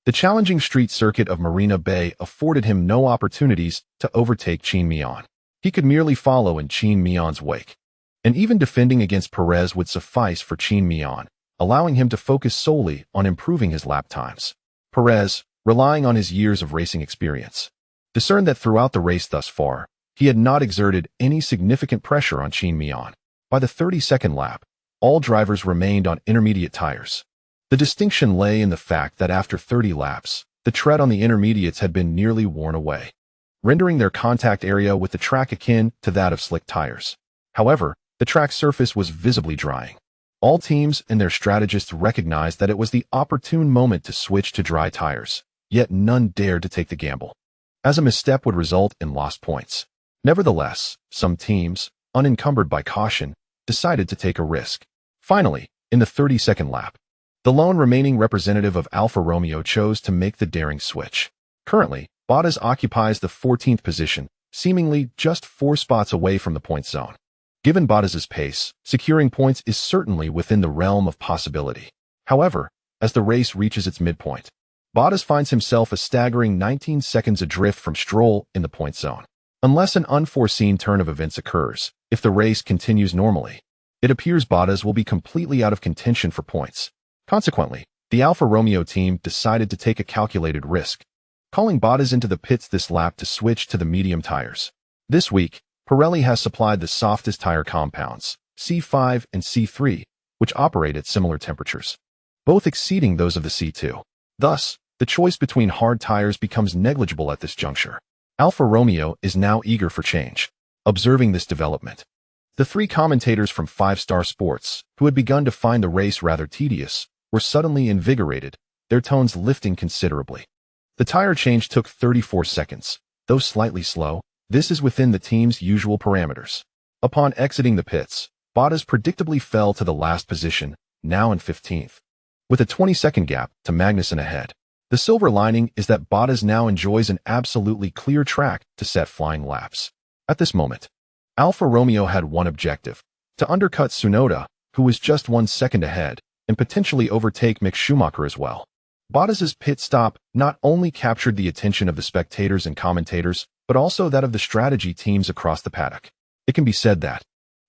The challenging street circuit of Marina Bay afforded him no opportunities to overtake Qin Miao. He could merely follow in Qin Miao's wake. And even defending against Perez would suffice for Qin Miao, allowing him to focus solely on improving his lap times. Perez, relying on his years of racing experience, discerned that throughout the race thus far, he had not exerted any significant pressure on Qin Miao. By the 32nd lap, all drivers remained on intermediate tires. The distinction lay in the fact that after 30 laps, the tread on the intermediates had been nearly worn away, rendering their contact area with the track akin to that of slick tires. However, the track surface was visibly drying. All teams and their strategists recognized that it was the opportune moment to switch to dry tires, yet none dared to take the gamble, as a misstep would result in lost points. Nevertheless, some teams, unencumbered by caution, decided to take a risk. Finally, in the 32nd lap, the lone remaining representative of Alfa Romeo chose to make the daring switch. Currently, Bottas occupies the 14th position, seemingly just 4 spots away from the point zone. Given Bottas's pace, securing points is certainly within the realm of possibility. However, as the race reaches its midpoint, Bottas finds himself a staggering 19 seconds adrift from Stroll in the point zone. Unless an unforeseen turn of events occurs, if the race continues normally, it appears Bottas will be completely out of contention for points. Consequently, the Alfa Romeo team decided to take a calculated risk, calling Bottas into the pits this lap to switch to the medium tires. This week, Pirelli has supplied the softest tire compounds, C5 and C3, which operate at similar temperatures, both exceeding those of the C2. Thus, the choice between hard tires becomes negligible at this juncture. Alfa Romeo is now eager for change. Observing this development, the 3 commentators from 5 Star Sports, who had begun to find the race rather tedious, were suddenly invigorated, their tones lifting considerably. The tire change took 34 seconds. Though slightly slow, this is within the team's usual parameters. Upon exiting the pits, Bottas predictably fell to the last position, now in 15th, with a 20-second gap to Magnussen ahead. The silver lining is that Bottas now enjoys an absolutely clear track to set flying laps. At this moment, Alfa Romeo had one objective: to undercut Tsunoda, who was just 1 second ahead, and potentially overtake Mick Schumacher as well. Bottas's pit stop not only captured the attention of the spectators and commentators, but also that of the strategy teams across the paddock. It can be said that,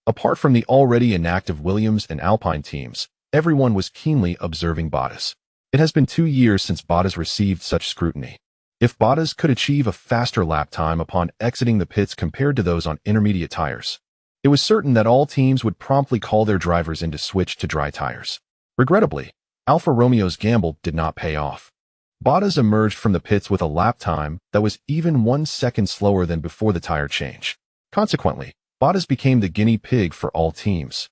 apart from the already inactive Williams and Alpine teams, everyone was keenly observing Bottas. It has been 2 years since Bottas received such scrutiny. If Bottas could achieve a faster lap time upon exiting the pits compared to those on intermediate tires, it was certain that all teams would promptly call their drivers in to switch to dry tires. Regrettably, Alfa Romeo's gamble did not pay off. Bottas emerged from the pits with a lap time that was even 1 second slower than before the tire change. Consequently, Bottas became the guinea pig for all teams,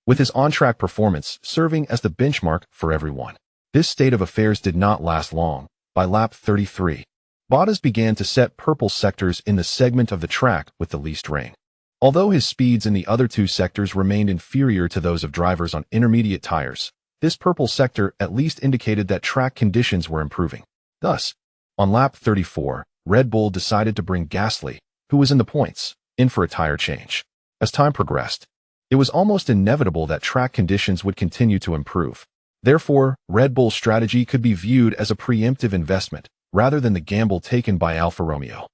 with his on-track performance serving as the benchmark for everyone. This state of affairs did not last long. By lap 33, Bottas began to set purple sectors in the segment of the track with the least rain. Although his speeds in the other 2 sectors remained inferior to those of drivers on intermediate tires, this purple sector at least indicated that track conditions were improving. Thus, on lap 34, Red Bull decided to bring Gasly, who was in the points, in for a tire change. As time progressed, it was almost inevitable that track conditions would continue to improve. Therefore, Red Bull's strategy could be viewed as a preemptive investment, rather than the gamble taken by Alfa Romeo.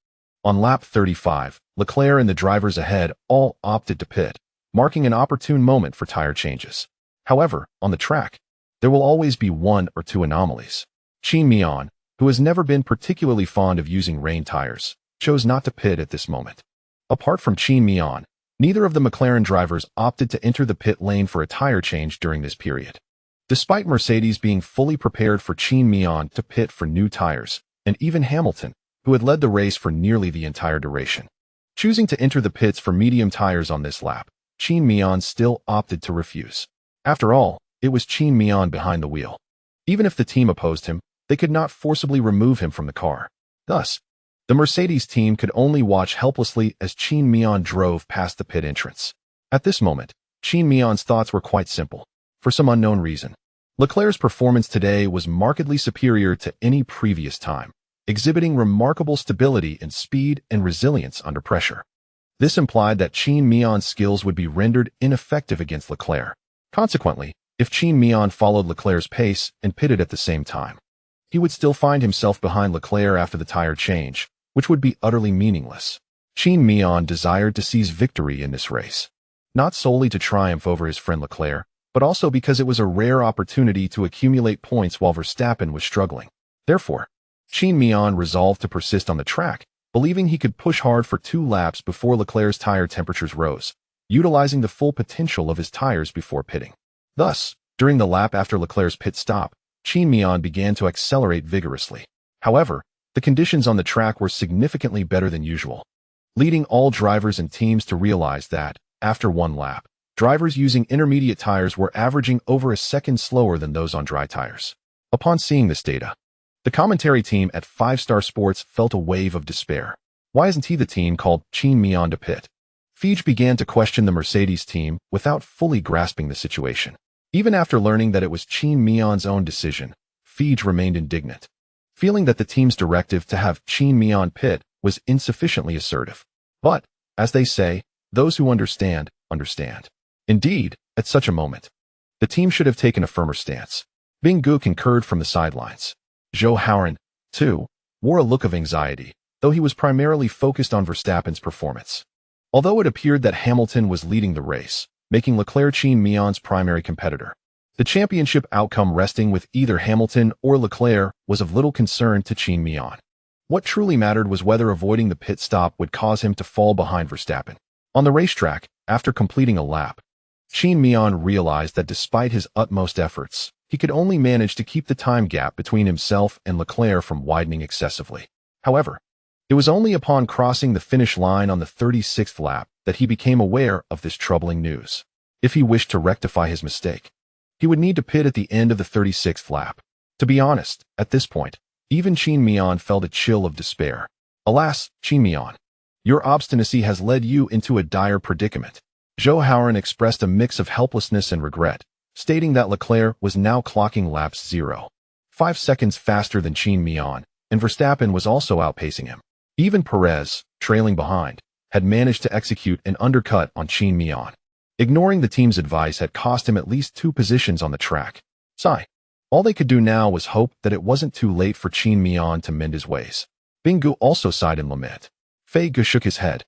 On lap 35, Leclerc and the drivers ahead all opted to pit, marking an opportune moment for tire changes. However, on the track, there will always be one or two anomalies. Qin Miao, who has never been particularly fond of using rain tires, chose not to pit at this moment. Apart from Qin Miao, neither of the McLaren drivers opted to enter the pit lane for a tire change during this period. Despite Mercedes being fully prepared for Qin Miao to pit for new tires, and even Hamilton, who had led the race for nearly the entire duration, choosing to enter the pits for medium tires on this lap, Qin Miao still opted to refuse. After all, it was Qin Miao behind the wheel. Even if the team opposed him, they could not forcibly remove him from the car. Thus, the Mercedes team could only watch helplessly as Qin Miao drove past the pit entrance. At this moment, Qin Miao's thoughts were quite simple. For some unknown reason, Leclerc's performance today was markedly superior to any previous time, exhibiting remarkable stability in speed and resilience under pressure. This implied that Qin Miao's skills would be rendered ineffective against Leclerc. Consequently, if Qin Miao followed Leclerc's pace and pitted at the same time, he would still find himself behind Leclerc after the tire change, which would be utterly meaningless. Qin Miao desired to seize victory in this race, not solely to triumph over his friend Leclerc, but also because it was a rare opportunity to accumulate points while Verstappen was struggling. Therefore, Qin Miao resolved to persist on the track, believing he could push hard for 2 laps before Leclerc's tire temperatures rose, utilizing the full potential of his tires before pitting. Thus, during the lap after Leclerc's pit stop, Qin Miao began to accelerate vigorously. However, the conditions on the track were significantly better than usual, leading all drivers and teams to realize that, after 1 lap, drivers using intermediate tires were averaging over a second slower than those on dry tires. Upon seeing this data, the commentary team at 5-Star Sports felt a wave of despair. Why isn't he the team called Qin Miao to pit? Feige began to question the Mercedes team without fully grasping the situation. Even after learning that it was Qin Miao's own decision, Feige remained indignant, feeling that the team's directive to have Qin Miao pit was insufficiently assertive. But, as they say, those who understand, understand. Indeed, at such a moment, the team should have taken a firmer stance. Bing Gu concurred from the sidelines. Zhou Hauran, too, wore a look of anxiety, though he was primarily focused on Verstappen's performance. Although it appeared that Hamilton was leading the race, making Leclerc Qin Miao's primary competitor, the championship outcome resting with either Hamilton or Leclerc was of little concern to Qin Miao. What truly mattered was whether avoiding the pit stop would cause him to fall behind Verstappen. On the racetrack, after completing a lap, Qin Miao realized that despite his utmost efforts, he could only manage to keep the time gap between himself and Leclerc from widening excessively. However, it was only upon crossing the finish line on the 36th lap that he became aware of this troubling news. If he wished to rectify his mistake, he would need to pit at the end of the 36th lap. To be honest, at this point, even Qin Miao felt a chill of despair. Alas, Qin Miao, your obstinacy has led you into a dire predicament. Zhou Hauran expressed a mix of helplessness and regret, stating that Leclerc was now clocking laps 0.5 seconds faster than Qin Miao, and Verstappen was also outpacing him. Even Perez, trailing behind, had managed to execute an undercut on Qin Miao. Ignoring the team's advice had cost him at least 2 positions on the track. Sigh. All they could do now was hope that it wasn't too late for Qin Miao to mend his ways. Bing Gu also sighed in lament. Fei Gu shook his head,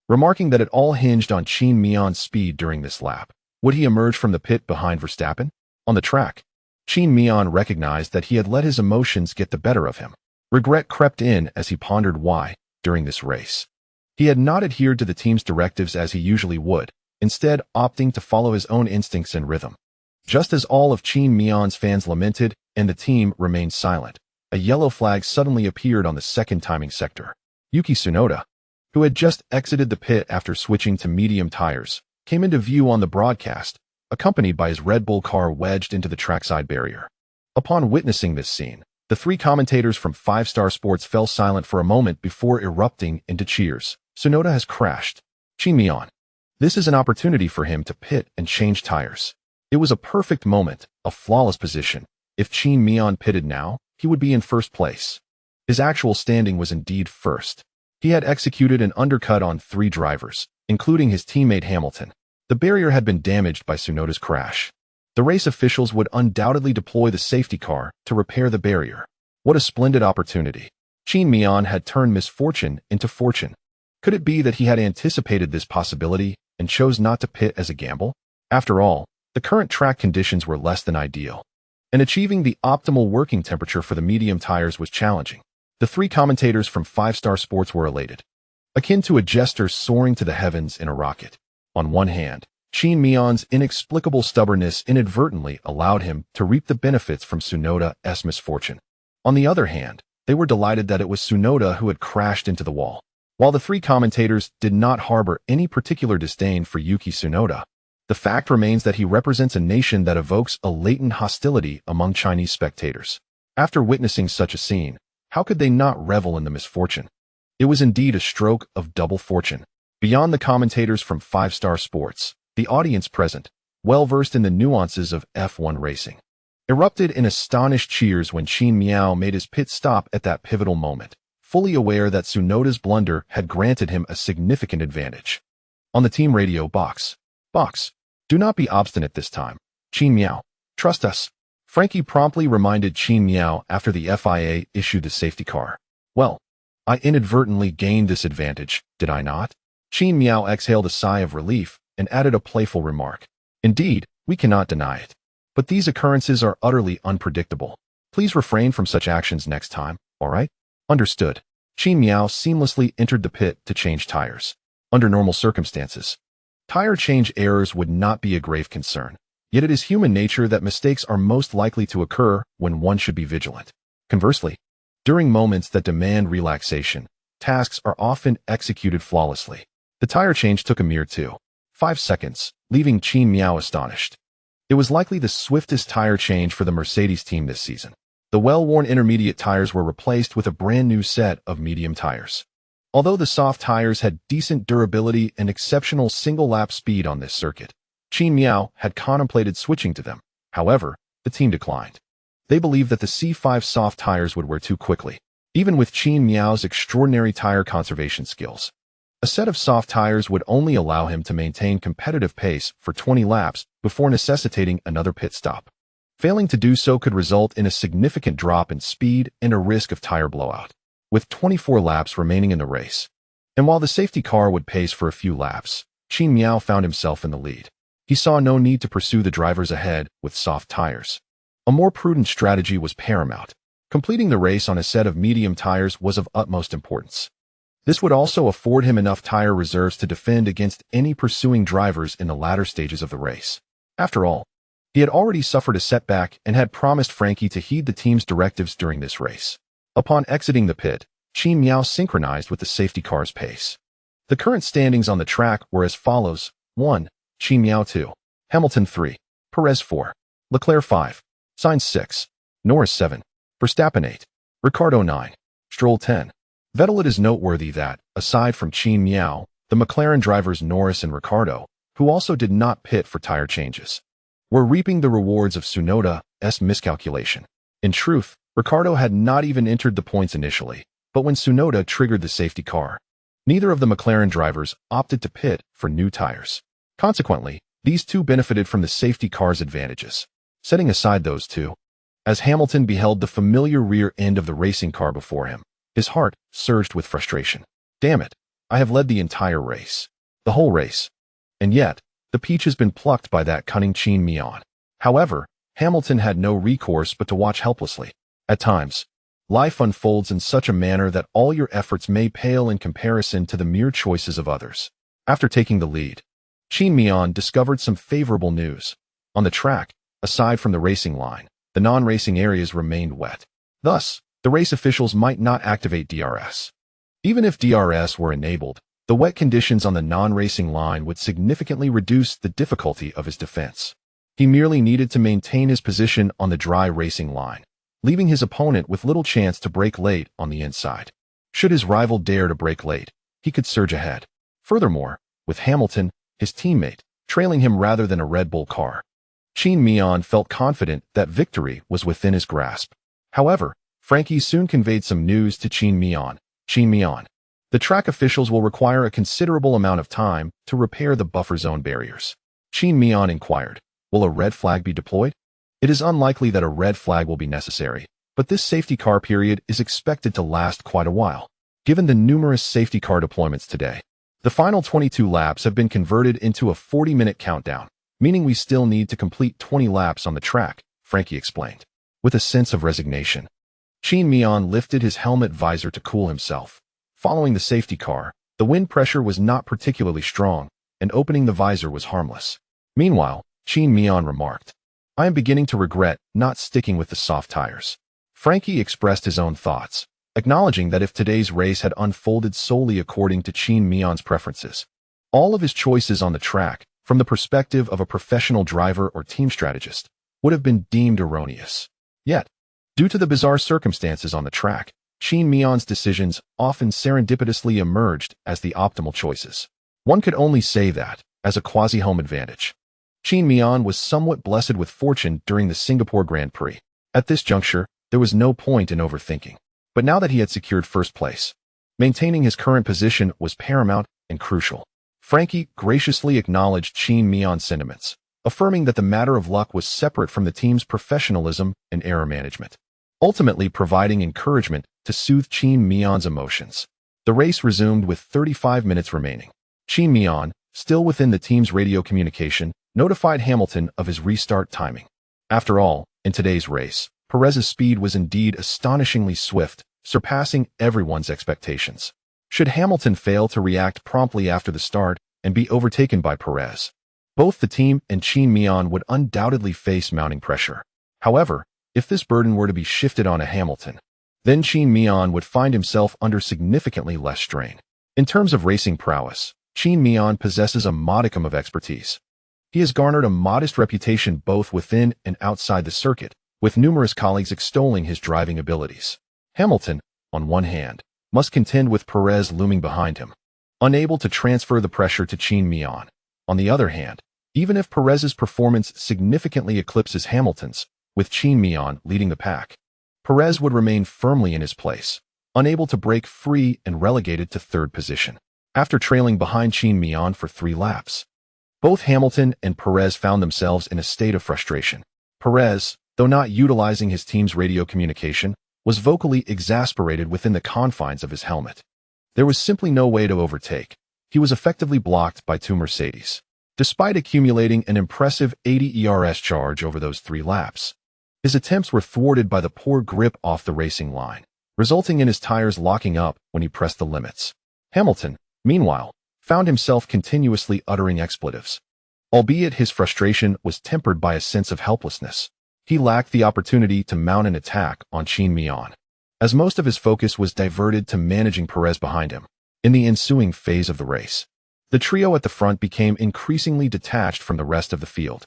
remarking that it all hinged on Qin Miao's speed during this lap. Would he emerge from the pit behind Verstappen? On the track, Qin Miao recognized that he had let his emotions get the better of him. Regret crept in as he pondered why, during this race, he had not adhered to the team's directives as he usually would, instead opting to follow his own instincts and rhythm. Just as all of Qin Miao's fans lamented and the team remained silent, a yellow flag suddenly appeared on the second timing sector. Yuki Tsunoda, who had just exited the pit after switching to medium tires, came into view on the broadcast, accompanied by his Red Bull car wedged into the trackside barrier. Upon witnessing this scene, the 3 commentators from 5-Star Sports fell silent for a moment before erupting into cheers. Tsunoda has crashed. Qin Miao. This is an opportunity for him to pit and change tires. It was a perfect moment, a flawless position. If Qin Miao pitted now, he would be in first place. His actual standing was indeed first. He had executed an undercut on 3 drivers, including his teammate Hamilton. The barrier had been damaged by Tsunoda's crash. The race officials would undoubtedly deploy the safety car to repair the barrier. What a splendid opportunity. Qin Miao had turned misfortune into fortune. Could it be that he had anticipated this possibility and chose not to pit as a gamble? After all, the current track conditions were less than ideal, and achieving the optimal working temperature for the medium tires was challenging. The 3 commentators from 5-Star Sports were elated, akin to a jester soaring to the heavens in a rocket. On one hand, Qin Miao's inexplicable stubbornness inadvertently allowed him to reap the benefits from Tsunoda's misfortune. On the other hand, they were delighted that it was Tsunoda who had crashed into the wall. While the 3 commentators did not harbor any particular disdain for Yuki Tsunoda, the fact remains that he represents a nation that evokes a latent hostility among Chinese spectators. After witnessing such a scene, how could they not revel in the misfortune? It was indeed a stroke of double fortune. Beyond the commentators from 5-Star Sports, the audience present, well-versed in the nuances of F1 racing, erupted in astonished cheers when Qin Miao made his pit stop at that pivotal moment, fully aware that Tsunoda's blunder had granted him a significant advantage. On the team radio box, do not be obstinate this time. Qin Miao, trust us. Francky promptly reminded Qin Miao after the FIA issued the safety car. Well, I inadvertently gained this advantage, did I not? Qin Miao exhaled a sigh of relief and added a playful remark. Indeed, we cannot deny it. But these occurrences are utterly unpredictable. Please refrain from such actions next time, all right? Understood. Qin Miao seamlessly entered the pit to change tires. Under normal circumstances, tire change errors would not be a grave concern. Yet it is human nature that mistakes are most likely to occur when one should be vigilant. Conversely, during moments that demand relaxation, tasks are often executed flawlessly. The tire change took a mere 2.5 seconds, leaving Qin Miao astonished. It was likely the swiftest tire change for the Mercedes team this season. The well-worn intermediate tires were replaced with a brand new set of medium tires. Although the soft tires had decent durability and exceptional single-lap speed on this circuit, Qin Miao had contemplated switching to them. However, the team declined. They believed that the C5 soft tires would wear too quickly. Even with Qin Miao's extraordinary tire conservation skills, a set of soft tires would only allow him to maintain competitive pace for 20 laps before necessitating another pit stop. Failing to do so could result in a significant drop in speed and a risk of tire blowout. With 24 laps remaining in the race, and while the safety car would pace for a few laps, Qin Miao found himself in the lead. He saw no need to pursue the drivers ahead with soft tires. A more prudent strategy was paramount. Completing the race on a set of medium tires was of utmost importance. This would also afford him enough tire reserves to defend against any pursuing drivers in the latter stages of the race. After all, he had already suffered a setback and had promised Francky to heed the team's directives during this race. Upon exiting the pit, Qin Miao synchronized with the safety car's pace. The current standings on the track were as follows: 1. Qin Miao 2. Hamilton 3. Perez 4. Leclerc 5. Sainz 6. Norris 7. Verstappen 8. Ricciardo 9. Stroll 10. Vettel. It is noteworthy that, aside from Qin Miao, the McLaren drivers Norris and Ricciardo, who also did not pit for tire changes, were reaping the rewards of Tsunoda's miscalculation. In truth, Ricciardo had not even entered the points initially, but when Tsunoda triggered the safety car, neither of the McLaren drivers opted to pit for new tires. Consequently, these two benefited from the safety car's advantages. Setting aside those two, as Hamilton beheld the familiar rear end of the racing car before him, his heart surged with frustration. Damn it, I have led the entire race. The whole race. And yet, the peach has been plucked by that cunning Qin Miao. However, Hamilton had no recourse but to watch helplessly. At times, life unfolds in such a manner that all your efforts may pale in comparison to the mere choices of others. After taking the lead, Qin Miao discovered some favorable news. On the track, aside from the racing line, the non-racing areas remained wet. Thus, the race officials might not activate DRS. Even if DRS were enabled, the wet conditions on the non-racing line would significantly reduce the difficulty of his defense. He merely needed to maintain his position on the dry racing line, leaving his opponent with little chance to brake late on the inside. Should his rival dare to brake late, he could surge ahead. Furthermore, with Hamilton, his teammate, trailing him rather than a Red Bull car, Qin Miao felt confident that victory was within his grasp. However, Francky soon conveyed some news to Qin Miao. Qin Miao, The track officials will require a considerable amount of time to repair the buffer zone barriers. Qin Miao inquired, will a red flag be deployed? It is unlikely that a red flag will be necessary, but this safety car period is expected to last quite a while. Given the numerous safety car deployments today, the final 22 laps have been converted into a 40-minute countdown, meaning we still need to complete 20 laps on the track, Francky explained. With a sense of resignation, Qin Miao lifted his helmet visor to cool himself. Following the safety car, the wind pressure was not particularly strong, and opening the visor was harmless. Meanwhile, Qin Miao remarked, I am beginning to regret not sticking with the soft tires. Francky expressed his own thoughts, acknowledging that if today's race had unfolded solely according to Qin Miao's preferences, all of his choices on the track, from the perspective of a professional driver or team strategist, would have been deemed erroneous. Yet, due to the bizarre circumstances on the track, Qin Miao's decisions often serendipitously emerged as the optimal choices. One could only say that, as a quasi-home advantage, Qin Miao was somewhat blessed with fortune during the Singapore Grand Prix. At this juncture, there was no point in overthinking. But now that he had secured first place, maintaining his current position was paramount and crucial. Francky graciously acknowledged Qin Miao's sentiments, affirming that the matter of luck was separate from the team's professionalism and error management, ultimately providing encouragement to soothe Qin Miao's emotions. The race resumed with 35 minutes remaining. Qin Miao, still within the team's radio communication, notified Hamilton of his restart timing. After all, in today's race, Perez's speed was indeed astonishingly swift, surpassing everyone's expectations. Should Hamilton fail to react promptly after the start and be overtaken by Perez, both the team and Qin Miao would undoubtedly face mounting pressure. However, if this burden were to be shifted onto Hamilton, then Qin Miao would find himself under significantly less strain. In terms of racing prowess, Qin Miao possesses a modicum of expertise. He has garnered a modest reputation both within and outside the circuit, with numerous colleagues extolling his driving abilities. Hamilton, on one hand, must contend with Perez looming behind him, unable to transfer the pressure to Qin Miao. On the other hand, even if Perez's performance significantly eclipses Hamilton's, with Qin Miao leading the pack, Perez would remain firmly in his place, unable to break free and relegated to third position. After trailing behind Qin Miao for 3 laps, both Hamilton and Perez found themselves in a state of frustration. Perez, though not utilizing his team's radio communication, was vocally exasperated within the confines of his helmet. There was simply no way to overtake. He was effectively blocked by 2 Mercedes. Despite accumulating an impressive 80 ERS charge over those 3 laps, his attempts were thwarted by the poor grip off the racing line, resulting in his tires locking up when he pressed the limits. Hamilton, meanwhile, found himself continuously uttering expletives. Albeit his frustration was tempered by a sense of helplessness, he lacked the opportunity to mount an attack on Qin Miao, as most of his focus was diverted to managing Perez behind him. In the ensuing phase of the race, the trio at the front became increasingly detached from the rest of the field.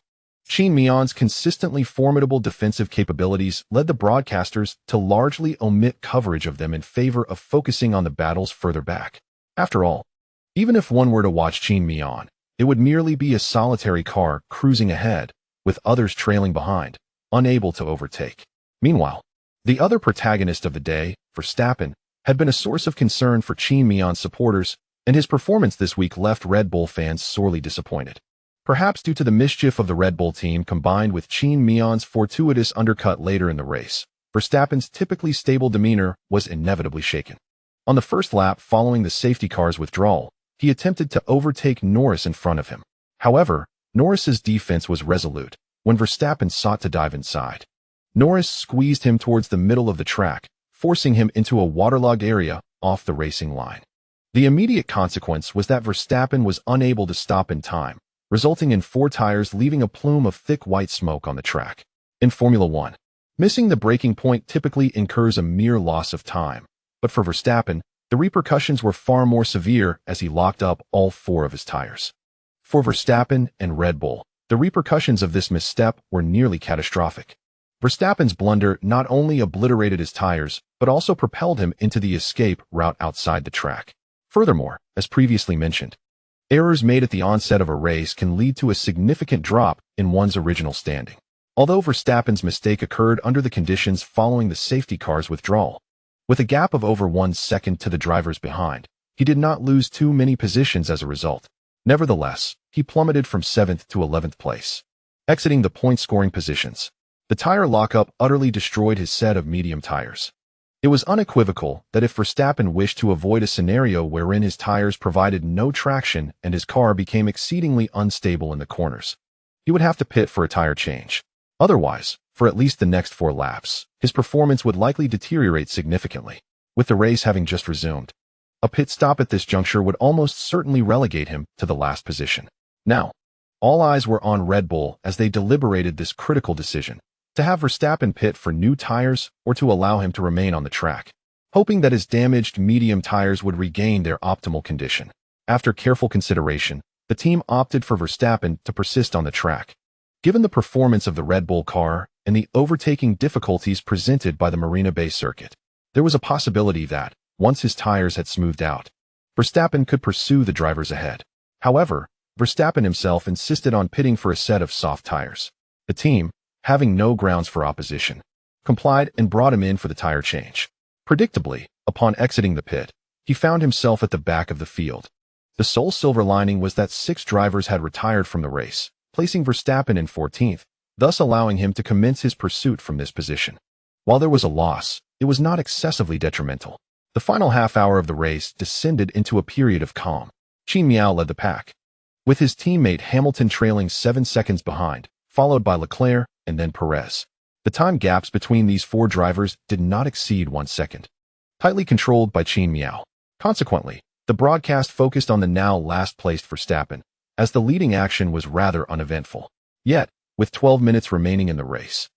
Qin Miao's consistently formidable defensive capabilities led the broadcasters to largely omit coverage of them in favor of focusing on the battles further back. After all, even if one were to watch Qin Miao, it would merely be a solitary car cruising ahead, with others trailing behind, unable to overtake. Meanwhile, the other protagonist of the day, Verstappen, had been a source of concern for Qin Miao's supporters, and his performance this week left Red Bull fans sorely disappointed. Perhaps due to the mischief of the Red Bull team combined with Qin Miao's fortuitous undercut later in the race, Verstappen's typically stable demeanor was inevitably shaken. On the first lap following the safety car's withdrawal, he attempted to overtake Norris in front of him. However, Norris's defense was resolute when Verstappen sought to dive inside. Norris squeezed him towards the middle of the track, forcing him into a waterlogged area off the racing line. The immediate consequence was that Verstappen was unable to stop in time, resulting in 4 tires leaving a plume of thick white smoke on the track. In Formula One, missing the braking point typically incurs a mere loss of time, but for Verstappen, the repercussions were far more severe as he locked up all 4 of his tires. For Verstappen and Red Bull, the repercussions of this misstep were nearly catastrophic. Verstappen's blunder not only obliterated his tires, but also propelled him into the escape route outside the track. Furthermore, as previously mentioned, errors made at the onset of a race can lead to a significant drop in one's original standing. Although Verstappen's mistake occurred under the conditions following the safety car's withdrawal, with a gap of over 1 second to the drivers behind, He did not lose too many positions as a result. Nevertheless, he plummeted from 7th to 11th place. Exiting the point-scoring positions, the tire lockup utterly destroyed his set of medium tires. It was unequivocal that if Verstappen wished to avoid a scenario wherein his tires provided no traction and his car became exceedingly unstable in the corners, he would have to pit for a tire change. Otherwise, for at least the next 4 laps, his performance would likely deteriorate significantly. With the race having just resumed, a pit stop at this juncture would almost certainly relegate him to the last position. Now, all eyes were on Red Bull as they deliberated this critical decision, to have Verstappen pit for new tires or to allow him to remain on the track, hoping that his damaged medium tires would regain their optimal condition. After careful consideration, the team opted for Verstappen to persist on the track. Given the performance of the Red Bull car and the overtaking difficulties presented by the Marina Bay circuit, there was a possibility that, once his tires had smoothed out, Verstappen could pursue the drivers ahead. However, Verstappen himself insisted on pitting for a set of soft tires. The team, having no grounds for opposition, complied and brought him in for the tire change. Predictably, upon exiting the pit, he found himself at the back of the field. The sole silver lining was that 6 drivers had retired from the race, placing Verstappen in 14th, thus allowing him to commence his pursuit from this position. While there was a loss, it was not excessively detrimental. The final half hour of the race descended into a period of calm. Qin Miao led the pack, with his teammate Hamilton trailing 7 seconds behind, followed by Leclerc and then Perez. The time gaps between these 4 drivers did not exceed 1 second, tightly controlled by Qin Miao. Consequently, the broadcast focused on the now last-placed Verstappen, as the leading action was rather uneventful. Yet, with 12 minutes remaining in the race,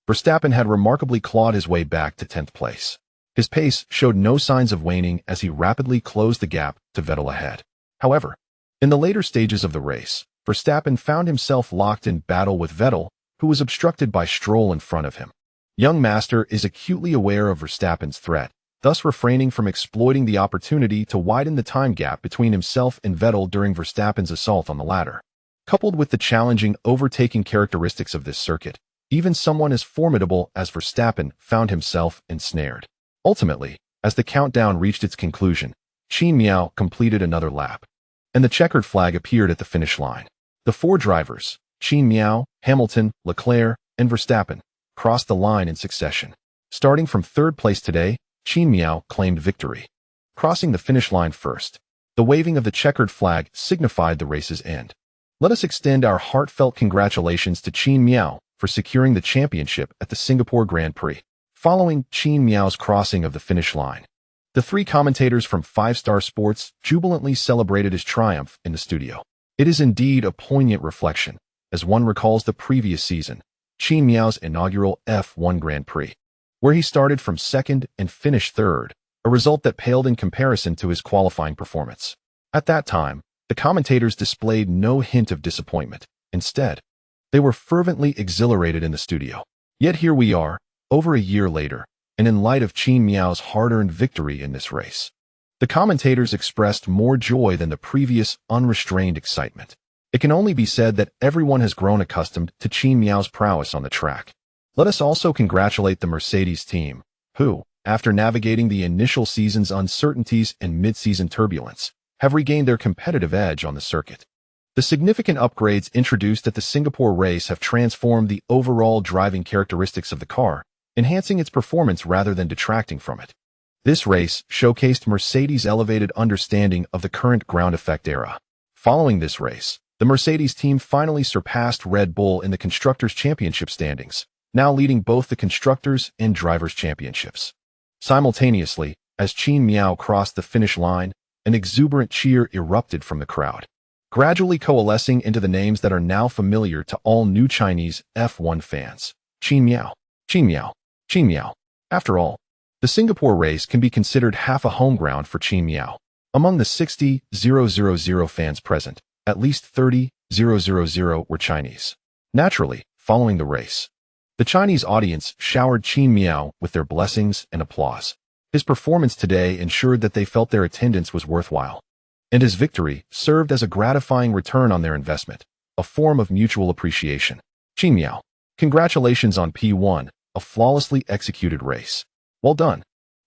Verstappen had remarkably clawed his way back to 10th place. His pace showed no signs of waning as he rapidly closed the gap to Vettel ahead. However, in the later stages of the race, Verstappen found himself locked in battle with Vettel, who was obstructed by Stroll in front of him. Young Master is acutely aware of Verstappen's threat, thus refraining from exploiting the opportunity to widen the time gap between himself and Vettel during Verstappen's assault on the latter. Coupled with the challenging overtaking characteristics of this circuit, even someone as formidable as Verstappen found himself ensnared. Ultimately, as the countdown reached its conclusion, Qin Miao completed another lap, and the checkered flag appeared at the finish line. The 4 drivers, Qin Miao, Hamilton, Leclerc, and Verstappen, crossed the line in succession. Starting from 3rd place today, Qin Miao claimed victory, crossing the finish line first. The waving of the checkered flag signified the race's end. Let us extend our heartfelt congratulations to Qin Miao for securing the championship at the Singapore Grand Prix. Following Qin Miao's crossing of the finish line, the 3 commentators from 5-Star Sports jubilantly celebrated his triumph in the studio. It is indeed a poignant reflection, as one recalls the previous season, Qin Miao's inaugural F1 Grand Prix, where he started from 2nd and finished 3rd, a result that paled in comparison to his qualifying performance. At that time, the commentators displayed no hint of disappointment. Instead, they were fervently exhilarated in the studio. Yet here we are, over a year later, and in light of Qin Miao's hard-earned victory in this race, the commentators expressed more joy than the previous unrestrained excitement. It can only be said that everyone has grown accustomed to Qin Miao's prowess on the track. Let us also congratulate the Mercedes team, who, after navigating the initial season's uncertainties and mid-season turbulence, have regained their competitive edge on the circuit. The significant upgrades introduced at the Singapore race have transformed the overall driving characteristics of the car, enhancing its performance rather than detracting from it. This race showcased Mercedes' elevated understanding of the current ground effect era. Following this race, the Mercedes team finally surpassed Red Bull in the Constructors' Championship standings, now leading both the Constructors' and Drivers' Championships. Simultaneously, as Qin Miao crossed the finish line, an exuberant cheer erupted from the crowd, gradually coalescing into the names that are now familiar to all new Chinese F1 fans. Qin Miao, Qin Miao, Qin Miao. After all, the Singapore race can be considered half a home ground for Qin Miao. Among the 60,000 fans present, at least 30,000 were Chinese. Naturally, following the race, the Chinese audience showered Qin Miao with their blessings and applause. His performance today ensured that they felt their attendance was worthwhile, and his victory served as a gratifying return on their investment, a form of mutual appreciation. Qin Miao, congratulations on P1, a flawlessly executed race. Well done.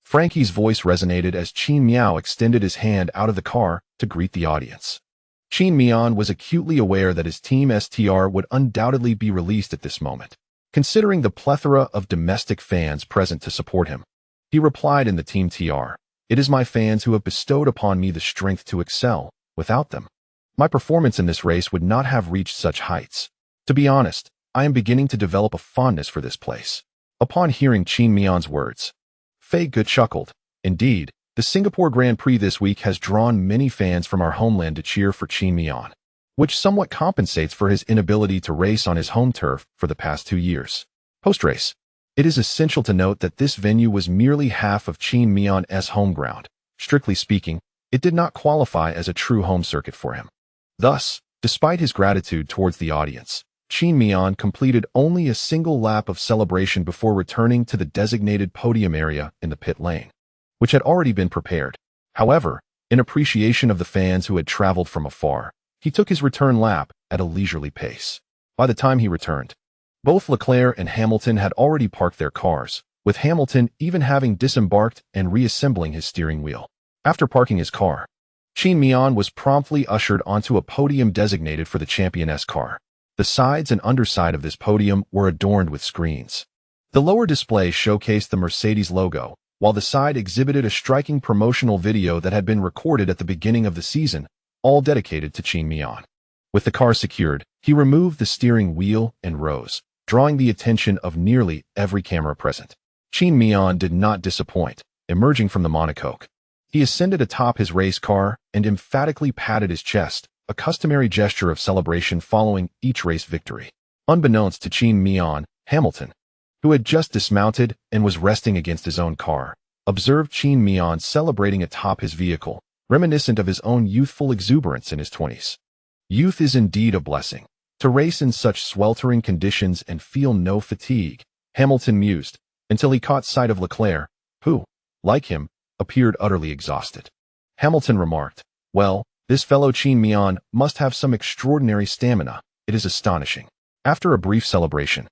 Frankie's voice resonated as Qin Miao extended his hand out of the car to greet the audience. Qin Miao was acutely aware that his team STR would undoubtedly be released at this moment. Considering the plethora of domestic fans present to support him, he replied in the team TR, "It is my fans who have bestowed upon me the strength to excel. Without them, my performance in this race would not have reached such heights. To be honest, I am beginning to develop a fondness for this place." Upon hearing Qin Miao's words, Fei Ge chuckled. Indeed, the Singapore Grand Prix this week has drawn many fans from our homeland to cheer for Qin Miao, which somewhat compensates for his inability to race on his home turf for the past 2 years. Post-race, it is essential to note that this venue was merely half of Qin Miao's home ground. Strictly speaking, it did not qualify as a true home circuit for him. Thus, despite his gratitude towards the audience, Qin Miao completed only a single lap of celebration before returning to the designated podium area in the pit lane, which had already been prepared. However, in appreciation of the fans who had traveled from afar, he took his return lap at a leisurely pace. By the time he returned, both Leclerc and Hamilton had already parked their cars, with Hamilton even having disembarked and reassembling his steering wheel. After parking his car, Qin Miao was promptly ushered onto a podium designated for the champion's car. The sides and underside of this podium were adorned with screens. The lower display showcased the Mercedes logo, while the side exhibited a striking promotional video that had been recorded at the beginning of the season, all dedicated to Qin Miao. With the car secured, he removed the steering wheel and rose, drawing the attention of nearly every camera present. Qin Miao did not disappoint, emerging from the monocoque. He ascended atop his race car and emphatically patted his chest, a customary gesture of celebration following each race victory. Unbeknownst to Qin Miao, Hamilton, who had just dismounted and was resting against his own car, observed Qin Miao celebrating atop his vehicle, reminiscent of his own youthful exuberance in his 20s. Youth is indeed a blessing. To race in such sweltering conditions and feel no fatigue, Hamilton mused, until he caught sight of Leclerc, who, like him, appeared utterly exhausted. Hamilton remarked, "Well, this fellow Qin Miao must have some extraordinary stamina. It is astonishing." After a brief celebration,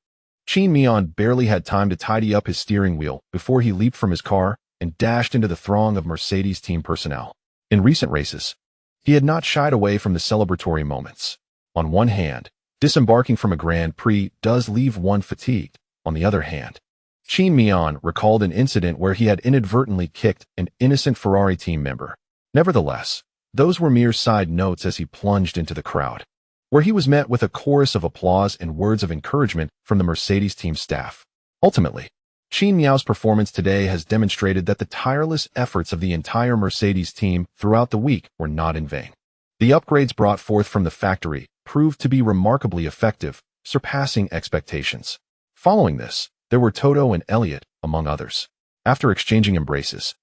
Qin Miao barely had time to tidy up his steering wheel before he leaped from his car and dashed into the throng of Mercedes team personnel. In recent races, he had not shied away from the celebratory moments. On one hand, disembarking from a Grand Prix does leave one fatigued. On the other hand, Qin Miao recalled an incident where he had inadvertently kicked an innocent Ferrari team member. Nevertheless, those were mere side notes as he plunged into the crowd, where he was met with a chorus of applause and words of encouragement from the Mercedes team staff. Ultimately, Qin Miao's performance today has demonstrated that the tireless efforts of the entire Mercedes team throughout the week were not in vain. The upgrades brought forth from the factory proved to be remarkably effective, surpassing expectations. Following this, there were Toto and Elliott, among others. After exchanging embraces,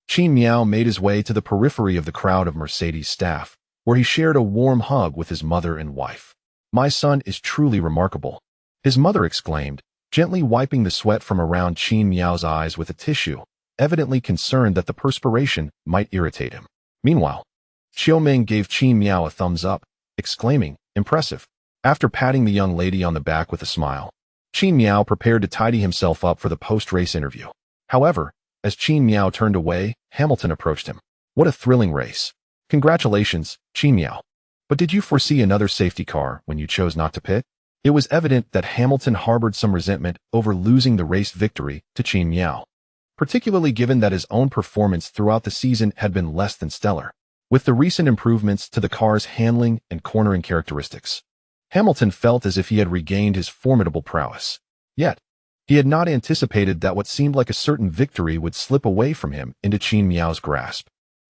Qin Miao made his way to the periphery of the crowd of Mercedes staff, where he shared a warm hug with his mother and wife. "My son is truly remarkable," his mother exclaimed, gently wiping the sweat from around Qin Miao's eyes with a tissue, evidently concerned that the perspiration might irritate him. Meanwhile, Xiaoming gave Qin Miao a thumbs up, exclaiming, "Impressive." After patting the young lady on the back with a smile, Qin Miao prepared to tidy himself up for the post-race interview. However, as Qin Miao turned away, Hamilton approached him. "What a thrilling race. Congratulations, Qin Miao. But did you foresee another safety car when you chose not to pit?" It was evident that Hamilton harbored some resentment over losing the race victory to Qin Miao, particularly given that his own performance throughout the season had been less than stellar. With the recent improvements to the car's handling and cornering characteristics, Hamilton felt as if he had regained his formidable prowess. Yet, he had not anticipated that what seemed like a certain victory would slip away from him into Qin Miao's grasp.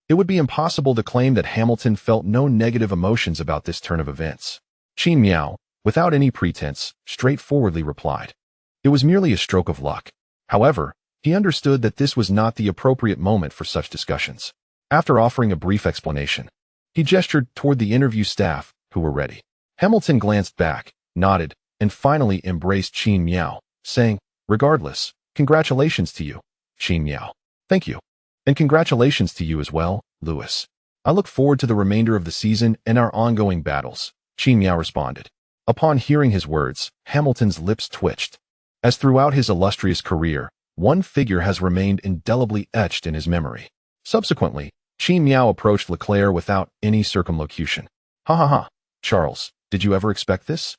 It would be impossible to claim that Hamilton felt no negative emotions about this turn of events. Qin Miao, without any pretense, straightforwardly replied, "It was merely a stroke of luck." However, he understood that this was not the appropriate moment for such discussions. After offering a brief explanation, he gestured toward the interview staff, who were ready. Hamilton glanced back, nodded, and finally embraced Qin Miao, saying, "Regardless, congratulations to you, Qin Miao." "Thank you. And congratulations to you as well, Lewis. I look forward to the remainder of the season and our ongoing battles," Qin Miao responded. Upon hearing his words, Hamilton's lips twitched. As throughout his illustrious career, one figure has remained indelibly etched in his memory. Subsequently, Qin Miao approached Leclerc without any circumlocution. "Ha ha ha, Charles, did you ever expect this?"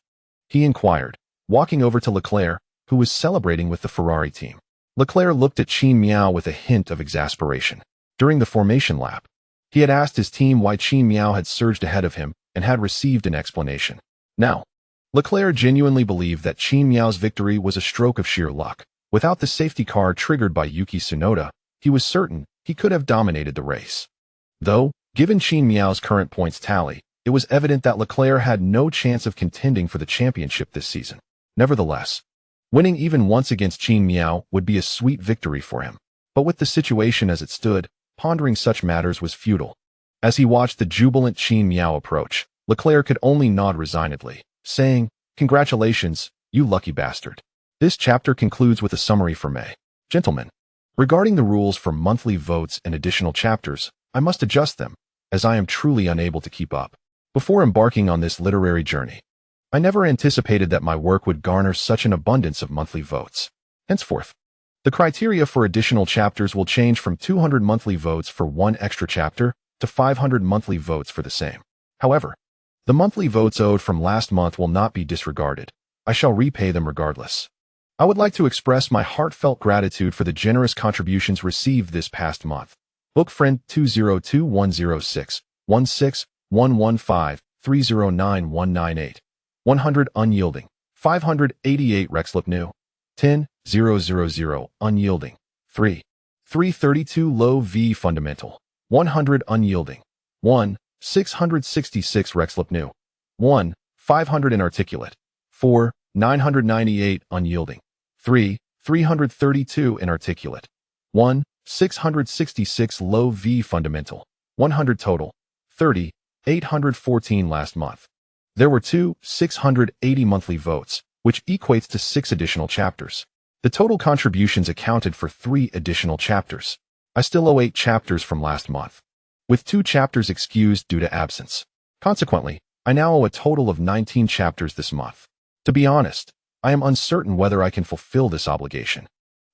he inquired, walking over to Leclerc, who was celebrating with the Ferrari team. Leclerc looked at Qin Miao with a hint of exasperation. During the formation lap, he had asked his team why Qin Miao had surged ahead of him and had received an explanation. Now, Leclerc genuinely believed that Qin Miao's victory was a stroke of sheer luck. Without the safety car triggered by Yuki Tsunoda, he was certain he could have dominated the race. Though, given Qin Miao's current points tally, it was evident that Leclerc had no chance of contending for the championship this season. Nevertheless, winning even once against Qin Miao would be a sweet victory for him. But with the situation as it stood, pondering such matters was futile. As he watched the jubilant Qin Miao approach, Leclerc could only nod resignedly, saying, "Congratulations, you lucky bastard." This chapter concludes with a summary for May. Gentlemen, regarding the rules for monthly votes and additional chapters, I must adjust them, as I am truly unable to keep up. Before embarking on this literary journey, I never anticipated that my work would garner such an abundance of monthly votes. Henceforth, the criteria for additional chapters will change from 200 monthly votes for one extra chapter to 500 monthly votes for the same. However, the monthly votes owed from last month will not be disregarded. I shall repay them regardless. I would like to express my heartfelt gratitude for the generous contributions received this past month. Bookfriend 202-106, 16, 115, 309-198, 100 unyielding, 588 Rexlip new, 10, 000 unyielding, 3, 332 low V fundamental, 100 unyielding, 1, 666 Rexlip new, 1, 500 inarticulate, 4, 998 unyielding, 3, 332 inarticulate, 1, 666 low V fundamental, 100 total, 30, 814 last month. There were 680 monthly votes, which equates to 6 additional chapters. The total contributions accounted for 3 additional chapters. I still owe 8 chapters from last month, with 2 chapters excused due to absence. Consequently, I now owe a total of 19 chapters this month. To be honest, I am uncertain whether I can fulfill this obligation.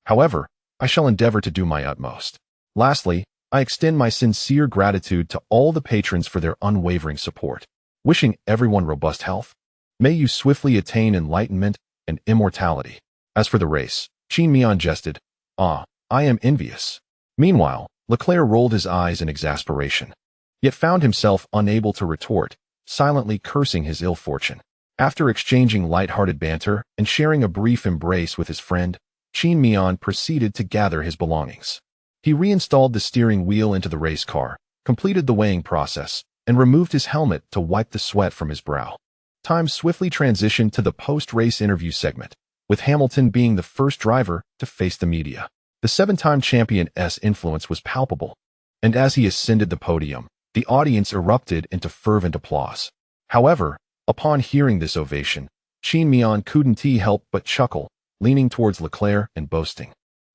However, I shall endeavor to do my utmost. Lastly, I extend my sincere gratitude to all the patrons for their unwavering support. Wishing everyone robust health. May you swiftly attain enlightenment and immortality. As for the race, Qin Miao jested, "Ah, I am envious." Meanwhile, Leclerc rolled his eyes in exasperation, yet found himself unable to retort, silently cursing his ill fortune. After exchanging light-hearted banter and sharing a brief embrace with his friend, Qin Miao proceeded to gather his belongings. He reinstalled the steering wheel into the race car, completed the weighing process, and removed his helmet to wipe the sweat from his brow. Time swiftly transitioned to the post-race interview segment, with Hamilton being the first driver to face the media. The 7-time champion's influence was palpable, and as he ascended the podium, the audience erupted into fervent applause. However, upon hearing this ovation, Qin Miao couldn't help but chuckle, leaning towards Leclerc and boasting,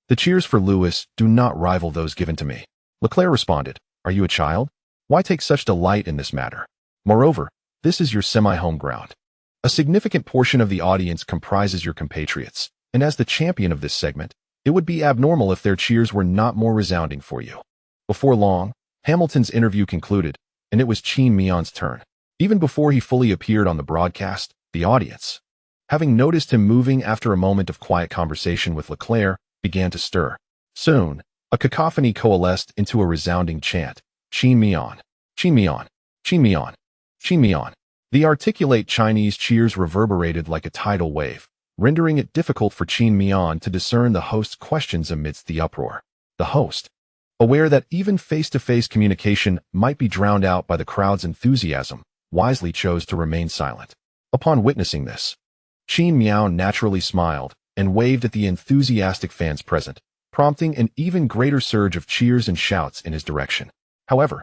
"The cheers for Lewis do not rival those given to me." Leclerc responded, "Are you a child? Why take such delight in this matter? Moreover, this is your semi-home ground. A significant portion of the audience comprises your compatriots, and as the champion of this segment, it would be abnormal if their cheers were not more resounding for you." Before long, Hamilton's interview concluded, and it was Qin Miao's turn. Even before he fully appeared on the broadcast, the audience, having noticed him moving after a moment of quiet conversation with Leclerc, began to stir. Soon, a cacophony coalesced into a resounding chant, "Qin Miao, Qin Miao, Qin Miao, Qin Miao." The articulate Chinese cheers reverberated like a tidal wave, rendering it difficult for Qin Miao to discern the host's questions amidst the uproar. The host, aware that even face-to-face communication might be drowned out by the crowd's enthusiasm, wisely chose to remain silent. Upon witnessing this, Qin Miao naturally smiled and waved at the enthusiastic fans present, prompting an even greater surge of cheers and shouts in his direction. However,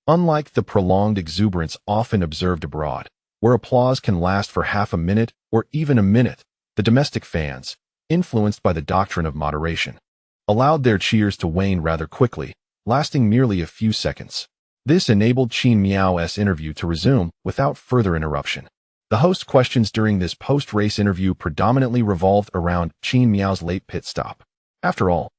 unlike the prolonged exuberance often observed abroad, where applause can last for half a minute or even a minute, the domestic fans, influenced by the doctrine of moderation, allowed their cheers to wane rather quickly, lasting merely a few seconds. This enabled Qin Miao's interview to resume without further interruption. The host's questions during this post-race interview predominantly revolved around Qin Miao's late pit stop, After all,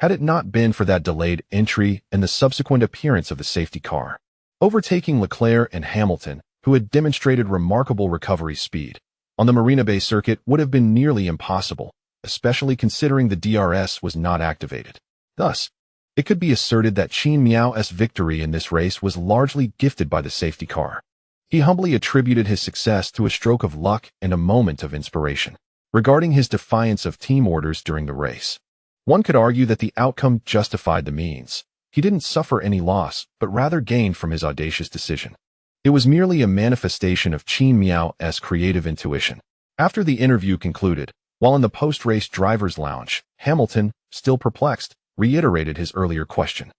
had it not been for that delayed entry and the subsequent appearance of the safety car, overtaking Leclerc and Hamilton, who had demonstrated remarkable recovery speed, on the Marina Bay circuit would have been nearly impossible, especially considering the DRS was not activated. Thus, it could be asserted that Qin Miao's victory in this race was largely gifted by the safety car. He humbly attributed his success to a stroke of luck and a moment of inspiration. Regarding his defiance of team orders during the race, one could argue that the outcome justified the means. He didn't suffer any loss, but rather gained from his audacious decision. It was merely a manifestation of Qin Miao's creative intuition. After the interview concluded, while in the post-race driver's lounge, Hamilton, still perplexed, reiterated his earlier question.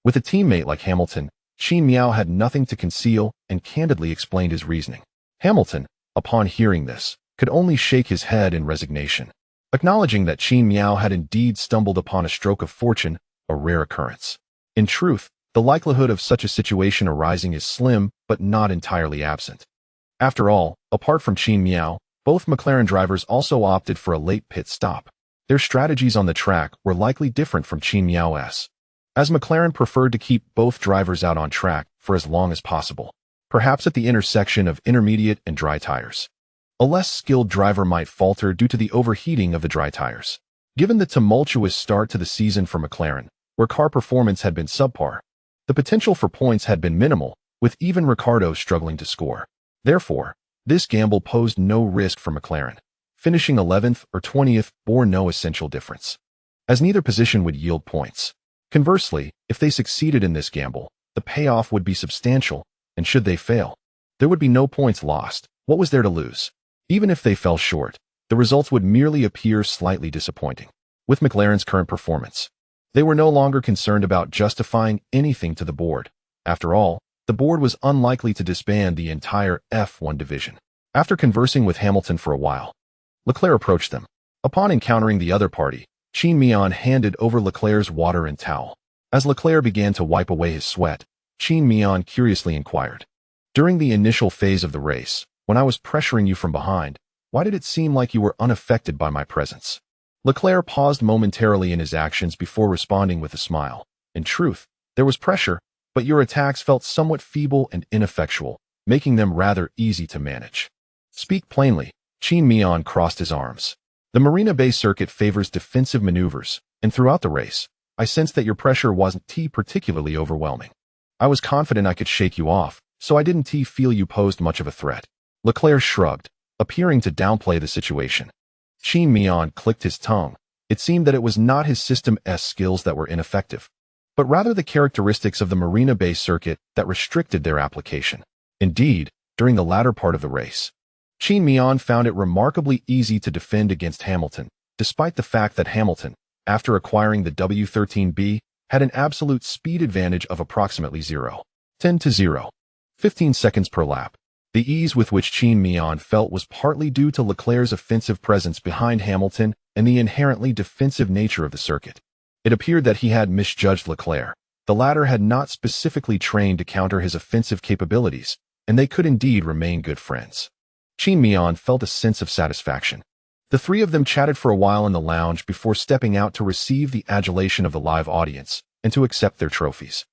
With a teammate like Hamilton, Qin Miao had nothing to conceal and candidly explained his reasoning. Hamilton, upon hearing this, could only shake his head in resignation, acknowledging that Qin Miao had indeed stumbled upon a stroke of fortune, a rare occurrence. In truth, the likelihood of such a situation arising is slim, but not entirely absent. After all, apart from Qin Miao, both McLaren drivers also opted for a late pit stop. Their strategies on the track were likely different from Qin Miao's, as McLaren preferred to keep both drivers out on track for as long as possible, perhaps at the intersection of intermediate and dry tires. A less skilled driver might falter due to the overheating of the dry tires. Given the tumultuous start to the season for McLaren, where car performance had been subpar, the potential for points had been minimal, with even Ricciardo struggling to score. Therefore, this gamble posed no risk for McLaren. Finishing 11th or 20th bore no essential difference, as neither position would yield points. Conversely, if they succeeded in this gamble, the payoff would be substantial, and should they fail, there would be no points lost. What was there to lose? Even if they fell short, the results would merely appear slightly disappointing. With McLaren's current performance, they were no longer concerned about justifying anything to the board. After all, the board was unlikely to disband the entire F1 division. After conversing with Hamilton for a while, Leclerc approached them. Upon encountering the other party, Qin Miao handed over Leclerc's water and towel. As Leclerc began to wipe away his sweat, Qin Miao curiously inquired, "During the initial phase of the race, when I was pressuring you from behind, why did it seem like you were unaffected by my presence?" Leclerc paused momentarily in his actions before responding with a smile. "In truth, there was pressure, but your attacks felt somewhat feeble and ineffectual, making them rather easy to manage." "Speak plainly." Qin Miao crossed his arms. "The Marina Bay circuit favors defensive maneuvers, and throughout the race, I sensed that your pressure wasn't particularly overwhelming. I was confident I could shake you off, so I didn't feel you posed much of a threat." Leclerc shrugged, appearing to downplay the situation. Qin Miao clicked his tongue. It seemed that it was not his system's skills that were ineffective, but rather the characteristics of the Marina Bay circuit that restricted their application. Indeed, during the latter part of the race, Qin Miao found it remarkably easy to defend against Hamilton, despite the fact that Hamilton, after acquiring the W13B, had an absolute speed advantage of approximately 0.10 to 0.15 seconds per lap. The ease with which Qin Miao felt was partly due to Leclerc's offensive presence behind Hamilton and the inherently defensive nature of the circuit. It appeared that he had misjudged Leclerc. The latter had not specifically trained to counter his offensive capabilities, and they could indeed remain good friends. Qin Miao felt a sense of satisfaction. The three of them chatted for a while in the lounge before stepping out to receive the adulation of the live audience and to accept their trophies.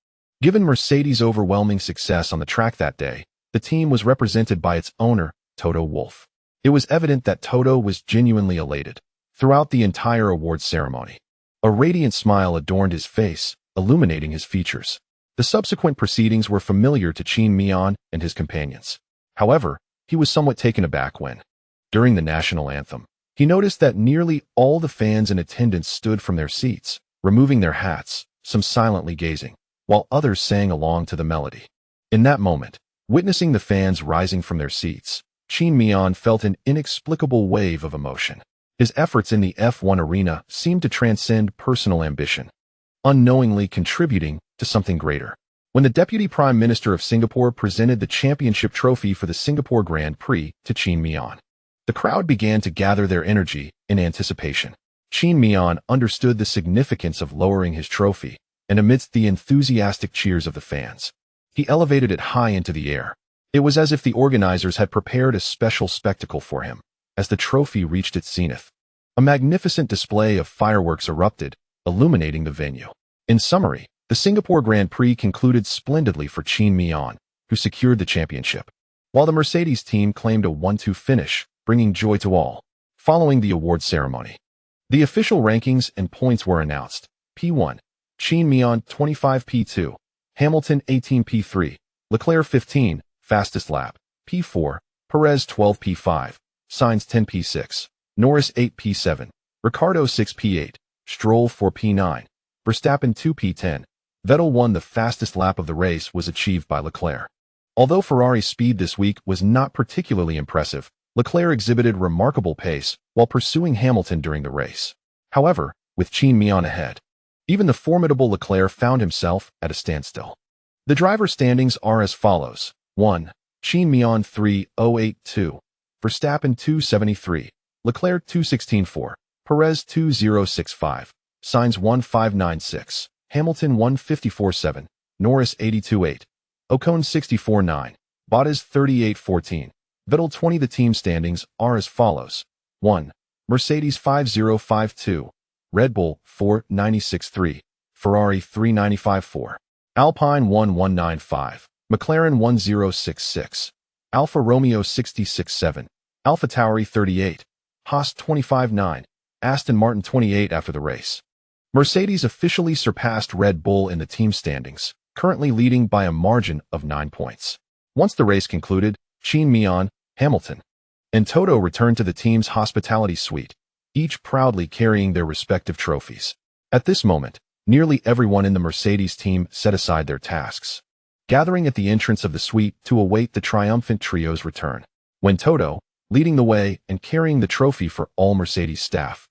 Given Mercedes' overwhelming success on the track that day, the team was represented by its owner, Toto Wolff. It was evident that Toto was genuinely elated throughout the entire awards ceremony. A radiant smile adorned his face, illuminating his features. The subsequent proceedings were familiar to Qin Miao and his companions. However, he was somewhat taken aback when, during the national anthem, he noticed that nearly all the fans in attendance stood from their seats, removing their hats, some silently gazing, while others sang along to the melody. In that moment, witnessing the fans rising from their seats, Qin Miao felt an inexplicable wave of emotion. His efforts in the F1 arena seemed to transcend personal ambition, unknowingly contributing to something greater. When the Deputy Prime Minister of Singapore presented the championship trophy for the Singapore Grand Prix to Qin Miao, the crowd began to gather their energy in anticipation. Qin Miao understood the significance of lowering his trophy, and amidst the enthusiastic cheers of the fans, he elevated it high into the air. It was as if the organizers had prepared a special spectacle for him. As the trophy reached its zenith, A magnificent display of fireworks erupted, illuminating the venue. In summary, the Singapore Grand Prix concluded splendidly for Qin Miao, who secured the championship, while the Mercedes team claimed a 1-2 finish, bringing joy to all. Following the award ceremony, the official rankings and points were announced. P1, Qin Miao 25, P2, Hamilton 18, P3, Leclerc 15, fastest lap, P4, Perez 12, P5, Sainz 10, P6, Norris 8, P7, Ricciardo 6, P8, Stroll 4, P9, Verstappen 2, P10. Vettel won. The fastest lap of the race was achieved by Leclerc. Although Ferrari's speed this week was not particularly impressive, Leclerc exhibited remarkable pace while pursuing Hamilton during the race. However, with Qin Miao ahead, even the formidable Leclerc found himself at a standstill. The driver standings are as follows. 1. Qin Miao 3.082, Verstappen 2.73, Leclerc 2.16.4, Perez 2.065, Sainz 1.596, Hamilton 1.54.7, Norris 82.8, Ocon 64.9, Bottas 38.14, Vettel 20. The team standings are as follows. 1. Mercedes 5.052, Red Bull 4.96.3, Ferrari 3.95.4, Alpine 1.195, McLaren 1.066, Alfa Romeo 66.7, AlphaTauri 38, Haas 25.9, Aston Martin 28. After the race, Mercedes officially surpassed Red Bull in the team standings, currently leading by a margin of 9 points. Once the race concluded, Qin Miao, Hamilton, and Toto returned to the team's hospitality suite, each proudly carrying their respective trophies. At this moment, nearly everyone in the Mercedes team set aside their tasks, gathering at the entrance of the suite to await the triumphant trio's return. When Toto, leading the way and carrying the trophy for all Mercedes staff,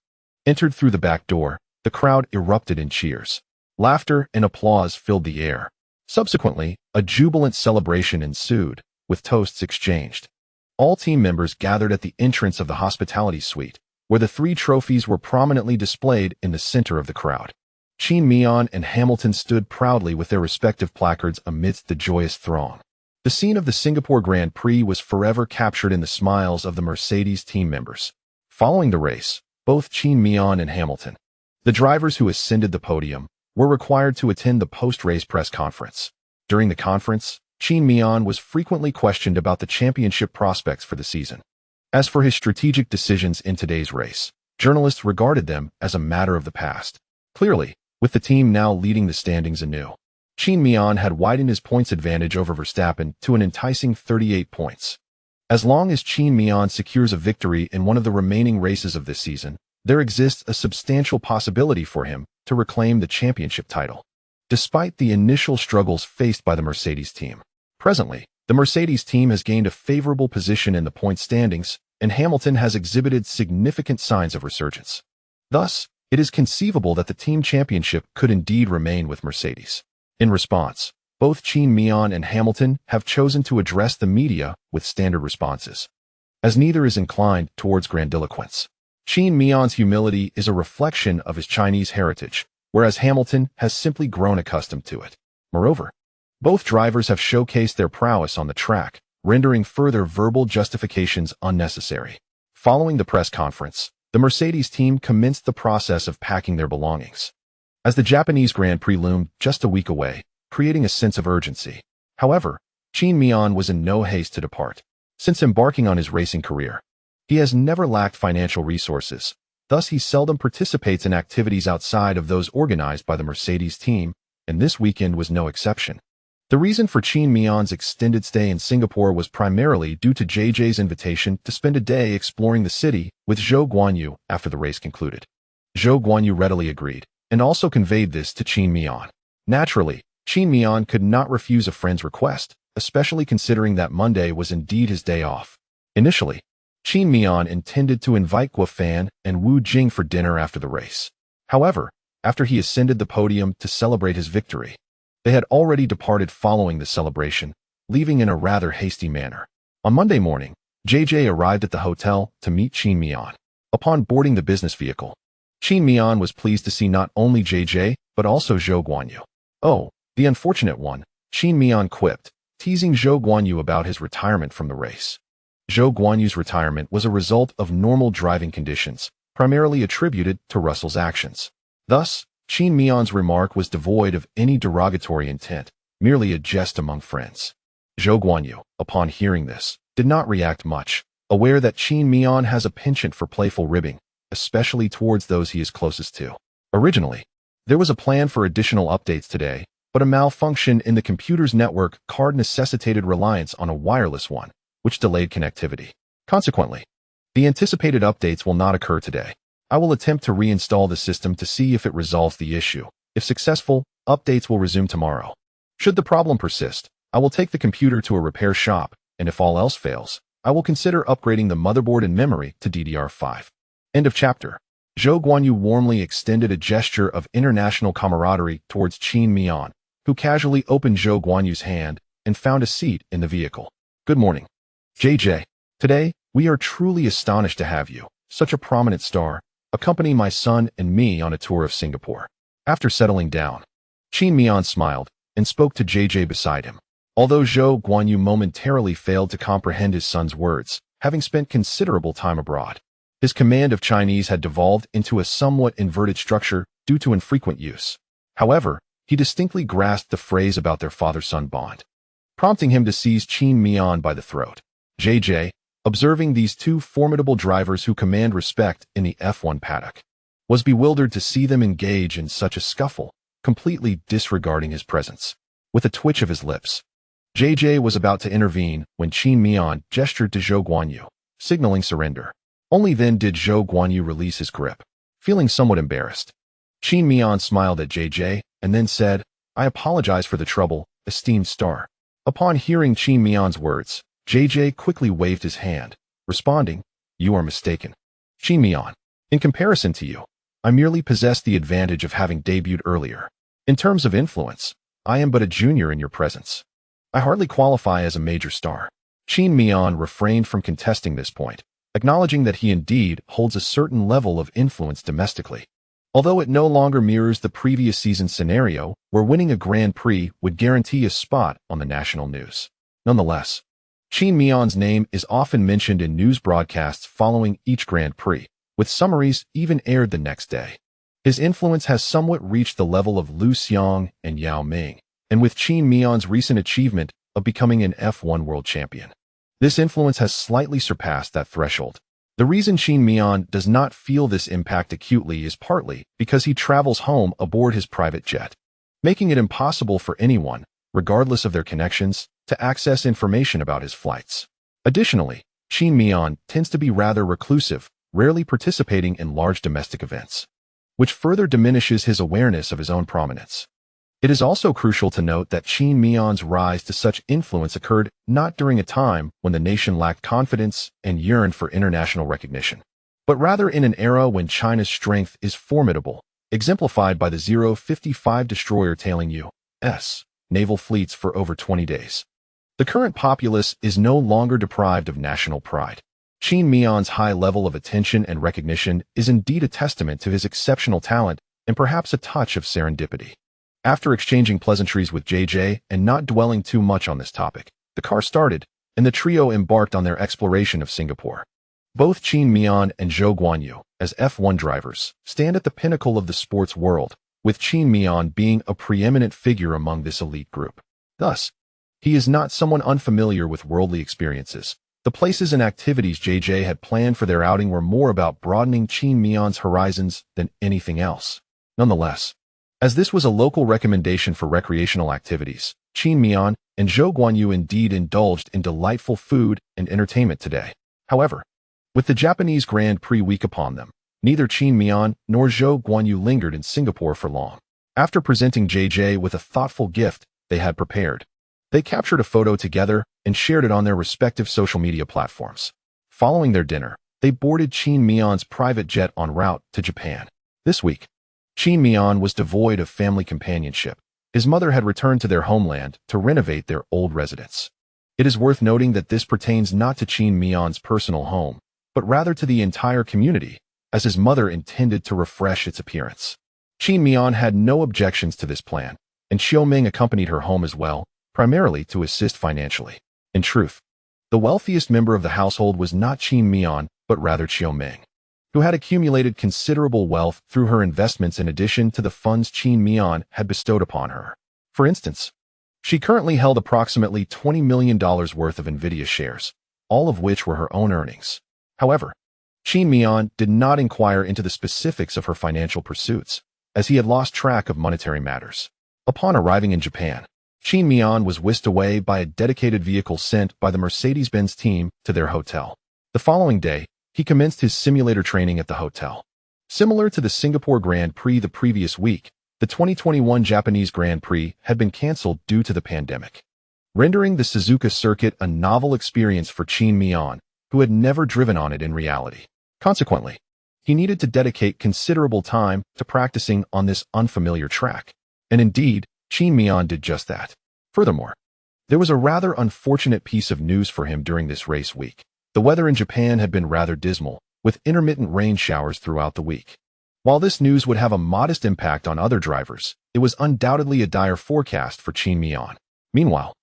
entered through the back door, the crowd erupted in cheers. Laughter and applause filled the air. Subsequently, a jubilant celebration ensued, with toasts exchanged. All team members gathered at the entrance of the hospitality suite, where the 3 trophies were prominently displayed in the center of the crowd. Qin Miao and Hamilton stood proudly with their respective placards amidst the joyous throng. The scene of the Singapore Grand Prix was forever captured in the smiles of the Mercedes team members. Following the race, both Qin Miao and Hamilton, the drivers who ascended the podium, were required to attend the post-race press conference. During the conference, Qin Miao was frequently questioned about the championship prospects for the season. As for his strategic decisions in today's race, journalists regarded them as a matter of the past. Clearly, with the team now leading the standings anew, Qin Miao had widened his points advantage over Verstappen to an enticing 38 points. As long as Qin Miao secures a victory in one of the remaining races of this season, there exists a substantial possibility for him to reclaim the championship title. Despite the initial struggles faced by the Mercedes team, presently, the Mercedes team has gained a favorable position in the point standings, and Hamilton has exhibited significant signs of resurgence. Thus, it is conceivable that the team championship could indeed remain with Mercedes. In response, both Qin Miao and Hamilton have chosen to address the media with standard responses, as neither is inclined towards grandiloquence. Qin Miao's humility is a reflection of his Chinese heritage, whereas Hamilton has simply grown accustomed to it. Moreover, both drivers have showcased their prowess on the track, rendering further verbal justifications unnecessary. Following the press conference, the Mercedes team commenced the process of packing their belongings, as the Japanese Grand Prix loomed just a week away, creating a sense of urgency. However, Qin Miao was in no haste to depart. Since embarking on his racing career, he has never lacked financial resources, thus he seldom participates in activities outside of those organized by the Mercedes team, and this weekend was no exception. The reason for Qin Miao's extended stay in Singapore was primarily due to JJ's invitation to spend a day exploring the city with Zhou Guanyu after the race concluded. Zhou Guanyu readily agreed, and also conveyed this to Qin Miao. Naturally, Qin Miao could not refuse a friend's request, especially considering that Monday was indeed his day off. Initially, Qin Miao intended to invite Guofan and Wu Jing for dinner after the race. However, after he ascended the podium to celebrate his victory, they had already departed following the celebration, leaving in a rather hasty manner. On Monday morning, JJ arrived at the hotel to meet Qin Miao. Upon boarding the business vehicle, Qin Miao was pleased to see not only JJ, but also Zhou Guanyu. "Oh, the unfortunate one," Qin Miao quipped, teasing Zhou Guanyu about his retirement from the race. Zhou Guanyu's retirement was a result of normal driving conditions, primarily attributed to Russell's actions. Thus, Qin Miao's remark was devoid of any derogatory intent, merely a jest among friends. Zhou Guanyu, upon hearing this, did not react much, aware that Qin Miao has a penchant for playful ribbing, especially towards those he is closest to. Originally, there was a plan for additional updates today, but a malfunction in the computer's network card necessitated reliance on a wireless one, which delayed connectivity. Consequently, the anticipated updates will not occur today. I will attempt to reinstall the system to see if it resolves the issue. If successful, updates will resume tomorrow. Should the problem persist, I will take the computer to a repair shop, and if all else fails, I will consider upgrading the motherboard and memory to DDR5. End of chapter. Zhou Guanyu warmly extended a gesture of international camaraderie towards Qin Miao, who casually opened Zhou Guanyu's hand and found a seat in the vehicle. Good morning, JJ. Today, we are truly astonished to have you, such a prominent star, accompany my son and me on a tour of Singapore. After settling down, Qin Miao smiled and spoke to JJ beside him. Although Zhou Guanyu momentarily failed to comprehend his son's words, having spent considerable time abroad, his command of Chinese had devolved into a somewhat inverted structure due to infrequent use. However, he distinctly grasped the phrase about their father-son bond, prompting him to seize Qin Miao by the throat. JJ, observing these two formidable drivers who command respect in the F1 paddock, was bewildered to see them engage in such a scuffle, completely disregarding his presence. With a twitch of his lips, JJ was about to intervene when Qin Miao gestured to Zhou Guanyu, signaling surrender. Only then did Zhou Guanyu release his grip. Feeling somewhat embarrassed, Qin Miao smiled at JJ and then said, "I apologize for the trouble, esteemed star." Upon hearing Qin Miao's words, JJ quickly waved his hand, responding, "You are mistaken. Qin Miao, in comparison to you, I merely possess the advantage of having debuted earlier. In terms of influence, I am but a junior in your presence. I hardly qualify as a major star." Qin Miao refrained from contesting this point, acknowledging that he indeed holds a certain level of influence domestically, although it no longer mirrors the previous season scenario where winning a Grand Prix would guarantee a spot on the national news. Nonetheless, Qin Miao's name is often mentioned in news broadcasts following each Grand Prix, with summaries even aired the next day. His influence has somewhat reached the level of Liu Xiong and Yao Ming, and with Qin Miao's recent achievement of becoming an F1 world champion, this influence has slightly surpassed that threshold. The reason Qin Miao does not feel this impact acutely is partly because he travels home aboard his private jet, making it impossible for anyone, regardless of their connections, to access information about his flights. Additionally, Qin Miao tends to be rather reclusive, rarely participating in large domestic events, which further diminishes his awareness of his own prominence. It is also crucial to note that Qin Miao's rise to such influence occurred not during a time when the nation lacked confidence and yearned for international recognition, but rather in an era when China's strength is formidable, exemplified by the 055 destroyer tailing U.S. naval fleets for over 20 days. The current populace is no longer deprived of national pride. Qin Miao's high level of attention and recognition is indeed a testament to his exceptional talent and perhaps a touch of serendipity. After exchanging pleasantries with JJ and not dwelling too much on this topic, the car started, and the trio embarked on their exploration of Singapore. Both Qin Miao and Zhou Guanyu, as F1 drivers, stand at the pinnacle of the sports world, with Qin Miao being a preeminent figure among this elite group. Thus, he is not someone unfamiliar with worldly experiences. The places and activities JJ had planned for their outing were more about broadening Qin Miao's horizons than anything else. Nonetheless, as this was a local recommendation for recreational activities, Qin Miao and Zhou Guanyu indeed indulged in delightful food and entertainment today. However, with the Japanese Grand Prix week upon them, neither Qin Miao nor Zhou Guanyu lingered in Singapore for long. After presenting JJ with a thoughtful gift they had prepared, they captured a photo together and shared it on their respective social media platforms. Following their dinner, they boarded Qin Miao's private jet en route to Japan. This week, Qin Miao was devoid of family companionship. His mother had returned to their homeland to renovate their old residence. It is worth noting that this pertains not to Qin Miao's personal home, but rather to the entire community, as his mother intended to refresh its appearance. Qin Miao had no objections to this plan, and Xiaoming accompanied her home as well, primarily to assist financially. In truth, the wealthiest member of the household was not Qin Miao, but rather Xiaoming. who had accumulated considerable wealth through her investments in addition to the funds Qin Miao had bestowed upon her. For instance, she currently held approximately $20 million worth of Nvidia shares, all of which were her own earnings. However, Qin Miao did not inquire into the specifics of her financial pursuits, as he had lost track of monetary matters. Upon arriving in Japan, Qin Miao was whisked away by a dedicated vehicle sent by the Mercedes-Benz team to their hotel. The following day, he commenced his simulator training at the hotel. Similar to the Singapore Grand Prix the previous week, the 2021 Japanese Grand Prix had been cancelled due to the pandemic, rendering the Suzuka circuit a novel experience for Qin Miao, who had never driven on it in reality. Consequently, he needed to dedicate considerable time to practicing on this unfamiliar track. And indeed, Qin Miao did just that. Furthermore, there was a rather unfortunate piece of news for him during this race week. The weather in Japan had been rather dismal, with intermittent rain showers throughout the week. While this news would have a modest impact on other drivers, it was undoubtedly a dire forecast for Qin Miao. Meanwhile,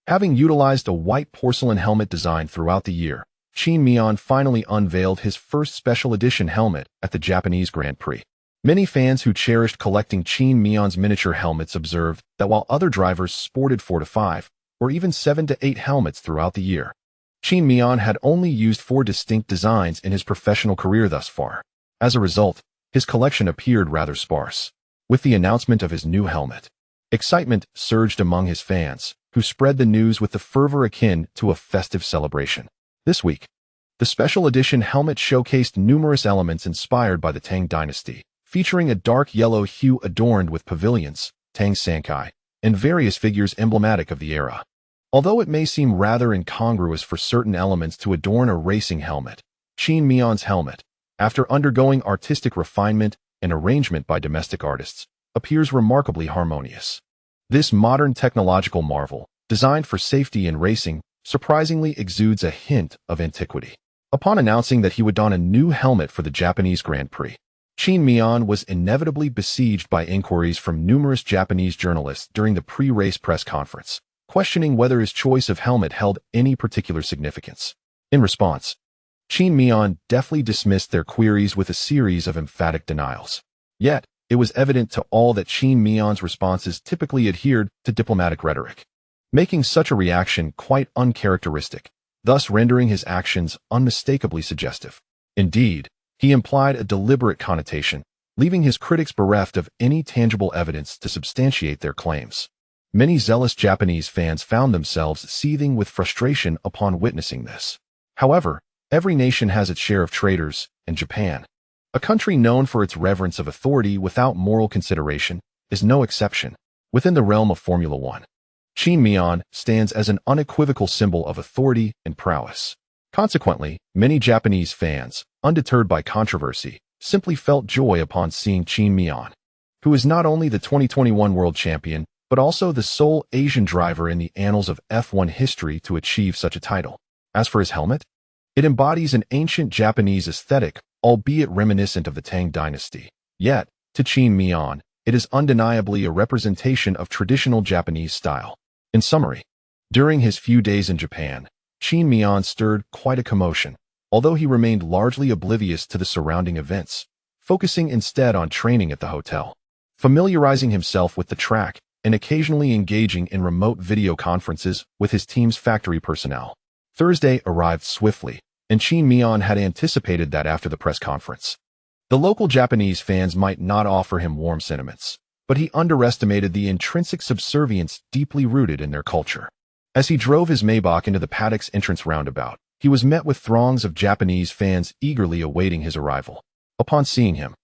having utilized a white porcelain helmet design throughout the year, Qin Miao finally unveiled his first special edition helmet at the Japanese Grand Prix. Many fans who cherished collecting Qin Miao's miniature helmets observed that while other drivers sported 4 to 5, or even 7 to 8 helmets throughout the year, Qin Miao had only used 4 distinct designs in his professional career thus far. As a result, his collection appeared rather sparse. With the announcement of his new helmet, excitement surged among his fans, who spread the news with the fervor akin to a festive celebration. This week, the special edition helmet showcased numerous elements inspired by the Tang dynasty, featuring a dark yellow hue adorned with pavilions, Tang Sankai, and various figures emblematic of the era. Although it may seem rather incongruous for certain elements to adorn a racing helmet, Qin Miao's helmet, after undergoing artistic refinement and arrangement by domestic artists, appears remarkably harmonious. This modern technological marvel, designed for safety in racing, surprisingly exudes a hint of antiquity. Upon announcing that he would don a new helmet for the Japanese Grand Prix, Qin Miao was inevitably besieged by inquiries from numerous Japanese journalists during the pre-race press conference, questioning whether his choice of helmet held any particular significance. In response, Qin Miao deftly dismissed their queries with a series of emphatic denials. Yet, it was evident to all that Qin Miao's responses typically adhered to diplomatic rhetoric, making such a reaction quite uncharacteristic, thus rendering his actions unmistakably suggestive. Indeed, he implied a deliberate connotation, leaving his critics bereft of any tangible evidence to substantiate their claims. Many zealous Japanese fans found themselves seething with frustration upon witnessing this. However, every nation has its share of traitors, and Japan, a country known for its reverence of authority without moral consideration, is no exception. Within the realm of Formula One, Qin Miao stands as an unequivocal symbol of authority and prowess. Consequently, many Japanese fans, undeterred by controversy, simply felt joy upon seeing Qin Miao, who is not only the 2021 world champion, but also the sole Asian driver in the annals of F1 history to achieve such a title. As for his helmet, it embodies an ancient Japanese aesthetic, albeit reminiscent of the Tang dynasty. Yet, to Qin Miao, it is undeniably a representation of traditional Japanese style. In summary, during his few days in Japan, Qin Miao stirred quite a commotion, although he remained largely oblivious to the surrounding events, focusing instead on training at the hotel, familiarizing himself with the track, and occasionally engaging in remote video conferences with his team's factory personnel. Thursday arrived swiftly, and Qin Miao had anticipated that after the press conference, the local Japanese fans might not offer him warm sentiments, but he underestimated the intrinsic subservience deeply rooted in their culture. As he drove his Maybach into the paddock's entrance roundabout, he was met with throngs of Japanese fans eagerly awaiting his arrival. Upon seeing him,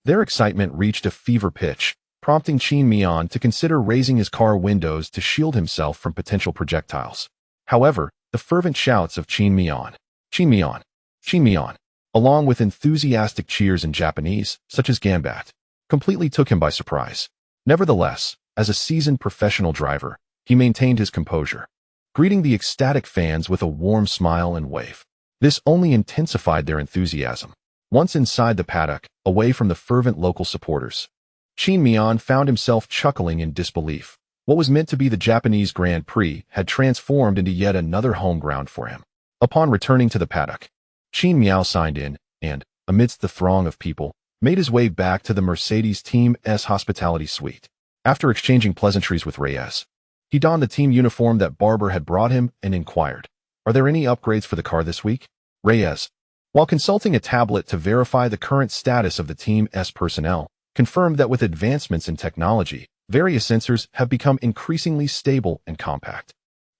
their excitement reached a fever pitch, prompting Qin Miao to consider raising his car windows to shield himself from potential projectiles. However, the fervent shouts of Qin Miao, Qin Miao, Qin Miao, along with enthusiastic cheers in Japanese, such as Gambat, completely took him by surprise. Nevertheless, as a seasoned professional driver, he maintained his composure, greeting the ecstatic fans with a warm smile and wave. This only intensified their enthusiasm. Once inside the paddock, away from the fervent local supporters, Qin Miao found himself chuckling in disbelief. What was meant to be the Japanese Grand Prix had transformed into yet another home ground for him. Upon returning to the paddock, Qin Miao signed in, and, amidst the throng of people, made his way back to the Mercedes Team S hospitality suite. After exchanging pleasantries with Reyes, he donned the team uniform that Barber had brought him and inquired, "Are there any upgrades for the car this week?" Reyes, while consulting a tablet to verify the current status of the Team S personnel, confirmed that with advancements in technology, various sensors have become increasingly stable and compact.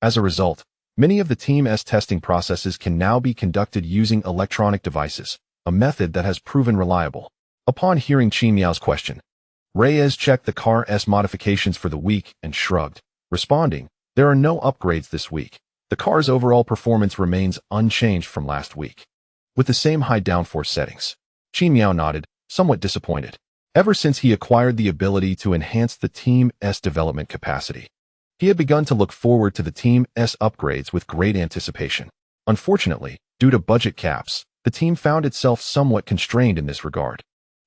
As a result, many of the Team S testing processes can now be conducted using electronic devices, a method that has proven reliable. Upon hearing Qin Miao's question, Reyes checked the car's modifications for the week and shrugged, responding, "There are no upgrades this week. The car's overall performance remains unchanged from last week, with the same high downforce settings." Qin Miao nodded, somewhat disappointed. Ever since he acquired the ability to enhance the Team S development capacity, he had begun to look forward to the Team S upgrades with great anticipation. Unfortunately, due to budget caps, the team found itself somewhat constrained in this regard.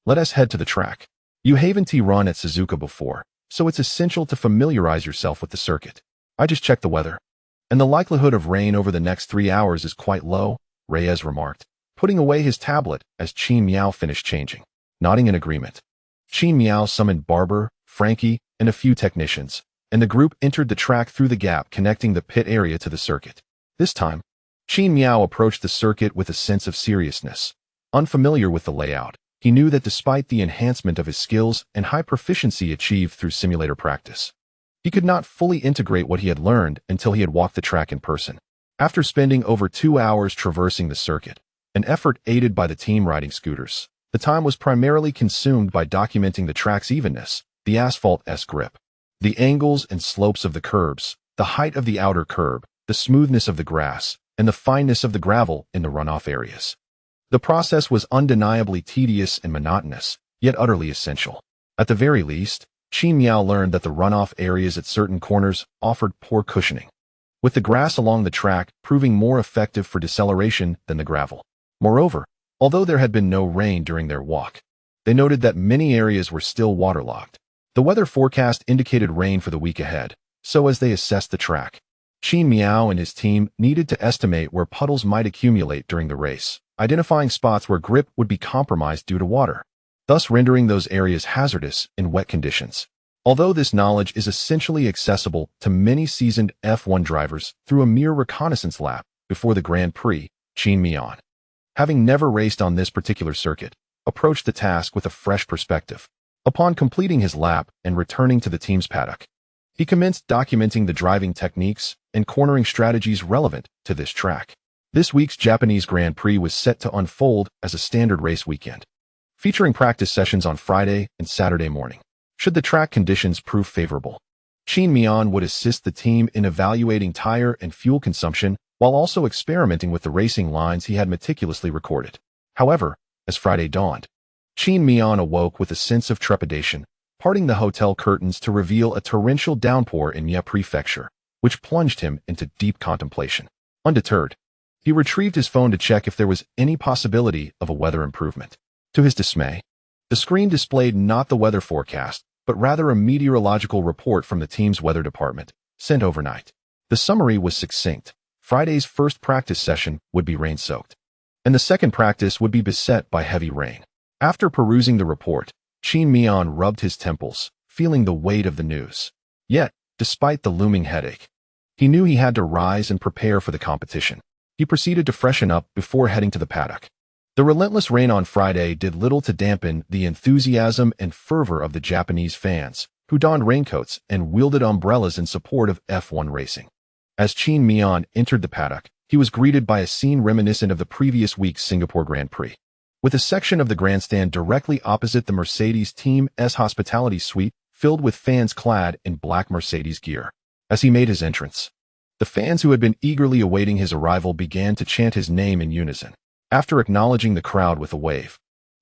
Let us head to the track. You haven't run at Suzuka before, so it's essential to familiarize yourself with the circuit. I just checked the weather, and the likelihood of rain over the next 3 hours is quite low, Reyes remarked, putting away his tablet as Qin Miao finished changing. Nodding in agreement, Qin Miao summoned Barber, Francky, and a few technicians, and the group entered the track through the gap connecting the pit area to the circuit. This time, Qin Miao approached the circuit with a sense of seriousness. Unfamiliar with the layout, he knew that despite the enhancement of his skills and high proficiency achieved through simulator practice, he could not fully integrate what he had learned until he had walked the track in person. After spending over 2 hours traversing the circuit, an effort aided by the team riding scooters, the time was primarily consumed by documenting the track's evenness, the asphalt's grip, the angles and slopes of the curbs, the height of the outer curb, the smoothness of the grass, and the fineness of the gravel in the runoff areas. The process was undeniably tedious and monotonous, yet utterly essential. At the very least, Qin Miao learned that the runoff areas at certain corners offered poor cushioning, with the grass along the track proving more effective for deceleration than the gravel. Moreover, although there had been no rain during their walk, they noted that many areas were still waterlogged. The weather forecast indicated rain for the week ahead, so as they assessed the track, Qin Miao and his team needed to estimate where puddles might accumulate during the race, identifying spots where grip would be compromised due to water, thus rendering those areas hazardous in wet conditions. Although this knowledge is essentially accessible to many seasoned F1 drivers through a mere reconnaissance lap before the Grand Prix, Qin Miao, having never raced on this particular circuit, approached the task with a fresh perspective. Upon completing his lap and returning to the team's paddock, he commenced documenting the driving techniques and cornering strategies relevant to this track. This week's Japanese Grand Prix was set to unfold as a standard race weekend, featuring practice sessions on Friday and Saturday morning. Should the track conditions prove favorable, Qin Miao would assist the team in evaluating tire and fuel consumption while also experimenting with the racing lines he had meticulously recorded. However, as Friday dawned, Qin Miao awoke with a sense of trepidation, parting the hotel curtains to reveal a torrential downpour in Mie Prefecture, which plunged him into deep contemplation. Undeterred, he retrieved his phone to check if there was any possibility of a weather improvement. To his dismay, the screen displayed not the weather forecast, but rather a meteorological report from the team's weather department, sent overnight. The summary was succinct. Friday's first practice session would be rain-soaked, and the second practice would be beset by heavy rain. After perusing the report, Qin Miao rubbed his temples, feeling the weight of the news. Yet, despite the looming headache, he knew he had to rise and prepare for the competition. He proceeded to freshen up before heading to the paddock. The relentless rain on Friday did little to dampen the enthusiasm and fervor of the Japanese fans, who donned raincoats and wielded umbrellas in support of F1 racing. As Qin Miao entered the paddock, he was greeted by a scene reminiscent of the previous week's Singapore Grand Prix, with a section of the grandstand directly opposite the Mercedes Team S hospitality suite filled with fans clad in black Mercedes gear. As he made his entrance, the fans who had been eagerly awaiting his arrival began to chant his name in unison. After acknowledging the crowd with a wave,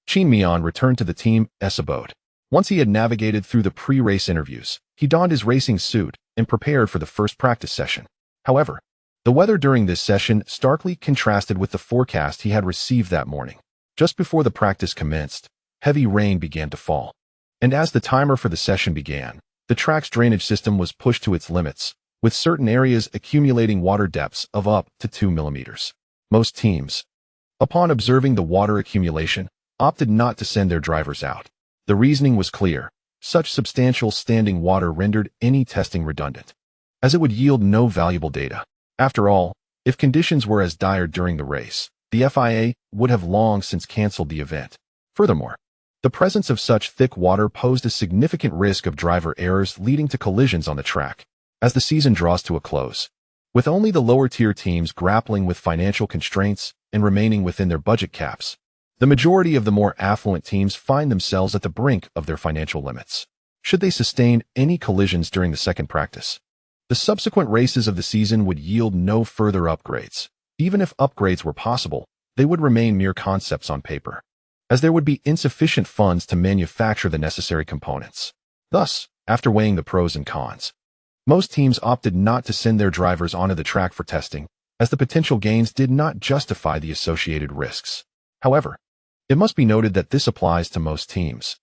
Qin Miao returned to the Team S abode. Once he had navigated through the pre-race interviews, he donned his racing suit and prepared for the first practice session. However, the weather during this session starkly contrasted with the forecast he had received that morning. Just before the practice commenced, heavy rain began to fall, and as the timer for the session began, the track's drainage system was pushed to its limits, with certain areas accumulating water depths of up to 2 millimeters. Most teams, upon observing the water accumulation, opted not to send their drivers out. The reasoning was clear. Such substantial standing water rendered any testing redundant, as it would yield no valuable data. After all, if conditions were as dire during the race, the FIA would have long since canceled the event. Furthermore, the presence of such thick water posed a significant risk of driver errors leading to collisions on the track as the season draws to a close. With only the lower-tier teams grappling with financial constraints and remaining within their budget caps, the majority of the more affluent teams find themselves at the brink of their financial limits. Should they sustain any collisions during the second practice, the subsequent races of the season would yield no further upgrades. Even if upgrades were possible, they would remain mere concepts on paper, as there would be insufficient funds to manufacture the necessary components. Thus, after weighing the pros and cons, most teams opted not to send their drivers onto the track for testing, as the potential gains did not justify the associated risks. However, it must be noted that this applies to most teams.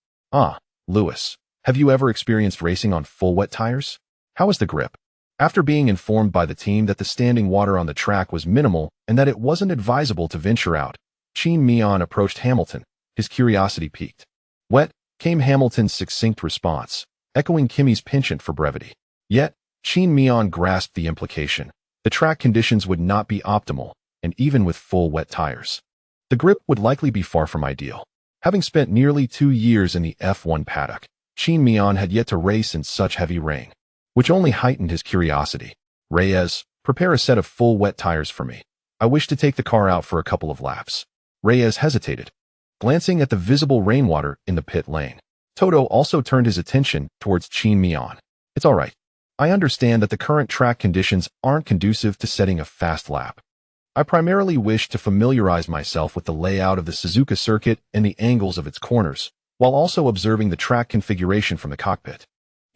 Lewis, have you ever experienced racing on full wet tires? How is the grip? After being informed by the team that the standing water on the track was minimal and that it wasn't advisable to venture out, Qin Miao approached Hamilton, his curiosity piqued. Wet, came Hamilton's succinct response, echoing Kimi's penchant for brevity. Yet, Qin Miao grasped the implication. The track conditions would not be optimal, and even with full wet tires, the grip would likely be far from ideal. Having spent nearly 2 years in the F1 paddock, Qin Miao had yet to race in such heavy rain, which only heightened his curiosity. Reyes, prepare a set of full wet tires for me. I wish to take the car out for a couple of laps. Reyes hesitated, glancing at the visible rainwater in the pit lane. Toto also turned his attention towards Qin Miao. It's all right. I understand that the current track conditions aren't conducive to setting a fast lap. I primarily wish to familiarize myself with the layout of the Suzuka circuit and the angles of its corners, while also observing the track configuration from the cockpit.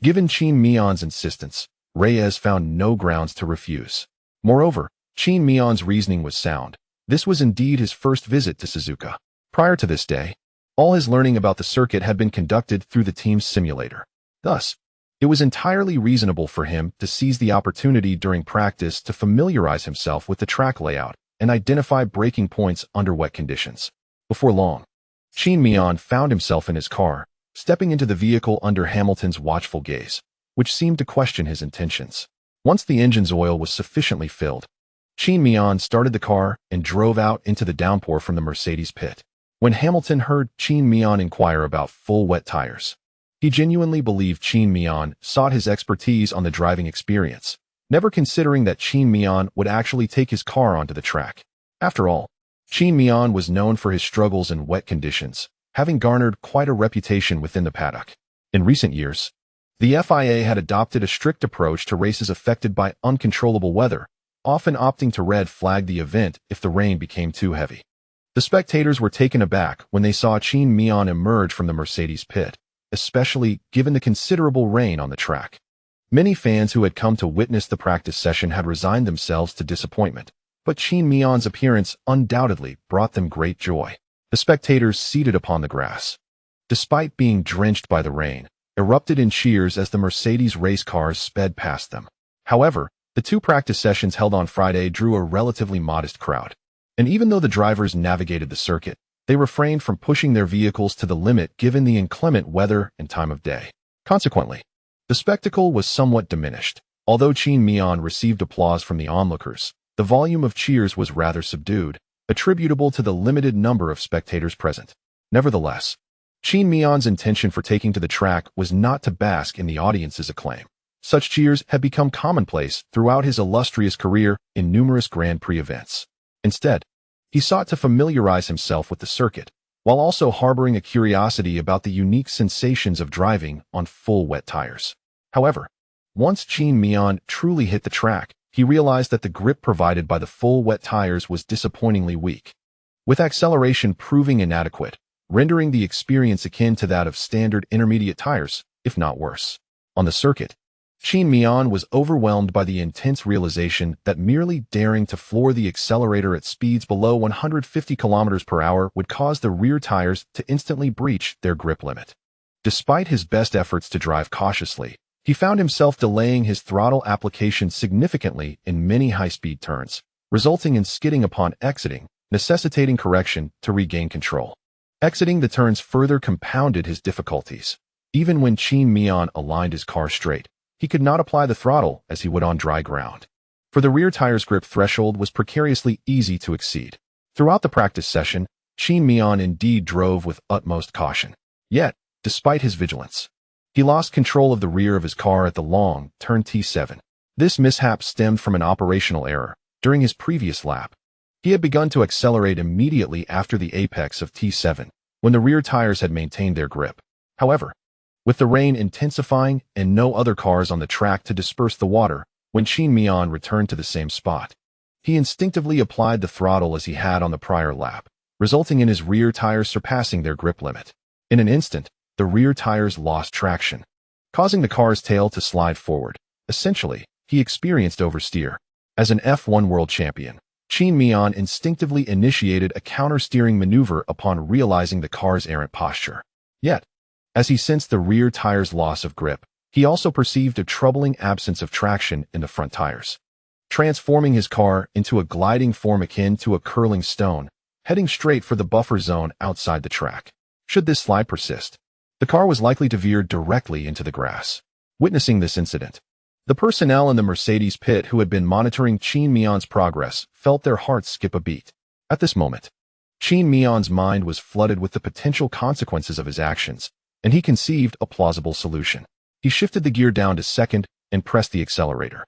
Given Qin Miao's insistence, Reyes found no grounds to refuse. Moreover, Qin Miao's reasoning was sound. This was indeed his first visit to Suzuka. Prior to this day, all his learning about the circuit had been conducted through the team's simulator. Thus, it was entirely reasonable for him to seize the opportunity during practice to familiarize himself with the track layout and identify braking points under wet conditions. Before long, Qin Miao found himself in his car, stepping into the vehicle under Hamilton's watchful gaze, which seemed to question his intentions. Once the engine's oil was sufficiently filled, Qin Miao started the car and drove out into the downpour from the Mercedes pit. When Hamilton heard Qin Miao inquire about full wet tires, he genuinely believed Qin Miao sought his expertise on the driving experience, never considering that Qin Miao would actually take his car onto the track. After all, Qin Miao was known for his struggles in wet conditions, having garnered quite a reputation within the paddock. In recent years, the FIA had adopted a strict approach to races affected by uncontrollable weather, often opting to red flag the event if the rain became too heavy. The spectators were taken aback when they saw Qin Miao emerge from the Mercedes pit, especially given the considerable rain on the track. Many fans who had come to witness the practice session had resigned themselves to disappointment, but Qin Miao's appearance undoubtedly brought them great joy. The spectators seated upon the grass, despite being drenched by the rain, erupted in cheers as the Mercedes race cars sped past them. However, the 2 practice sessions held on Friday drew a relatively modest crowd, and even though the drivers navigated the circuit, they refrained from pushing their vehicles to the limit given the inclement weather and time of day. Consequently, the spectacle was somewhat diminished. Although Qin Miao received applause from the onlookers, the volume of cheers was rather subdued, attributable to the limited number of spectators present. Nevertheless, Qin Miao's intention for taking to the track was not to bask in the audience's acclaim. Such cheers had become commonplace throughout his illustrious career in numerous Grand Prix events. Instead, he sought to familiarize himself with the circuit, while also harboring a curiosity about the unique sensations of driving on full wet tires. However, once Qin Miao truly hit the track, he realized that the grip provided by the full wet tires was disappointingly weak, with acceleration proving inadequate, rendering the experience akin to that of standard intermediate tires, if not worse. On the circuit, Qin Miao was overwhelmed by the intense realization that merely daring to floor the accelerator at speeds below 150 km per hour would cause the rear tires to instantly breach their grip limit. Despite his best efforts to drive cautiously, he found himself delaying his throttle application significantly in many high-speed turns, resulting in skidding upon exiting, necessitating correction to regain control. Exiting the turns further compounded his difficulties. Even when Qin Miao aligned his car straight, he could not apply the throttle as he would on dry ground. For the rear tire's grip threshold was precariously easy to exceed. Throughout the practice session, Qin Miao indeed drove with utmost caution. Yet, despite his vigilance, he lost control of the rear of his car at the long turn T7. This mishap stemmed from an operational error during his previous lap. He had begun to accelerate immediately after the apex of T7, when the rear tires had maintained their grip. However, with the rain intensifying and no other cars on the track to disperse the water, when Qin Miao returned to the same spot, he instinctively applied the throttle as he had on the prior lap, resulting in his rear tires surpassing their grip limit. In an instant, the rear tires lost traction, causing the car's tail to slide forward. Essentially, he experienced oversteer. As an F1 world champion, Qin Miao instinctively initiated a counter-steering maneuver upon realizing the car's errant posture. Yet, as he sensed the rear tire's loss of grip, he also perceived a troubling absence of traction in the front tires, transforming his car into a gliding form akin to a curling stone, heading straight for the buffer zone outside the track. Should this slide persist, the car was likely to veer directly into the grass. Witnessing this incident, the personnel in the Mercedes pit who had been monitoring Qin Miao's progress felt their hearts skip a beat. At this moment, Qin Miao's mind was flooded with the potential consequences of his actions, and he conceived a plausible solution. He shifted the gear down to second and pressed the accelerator.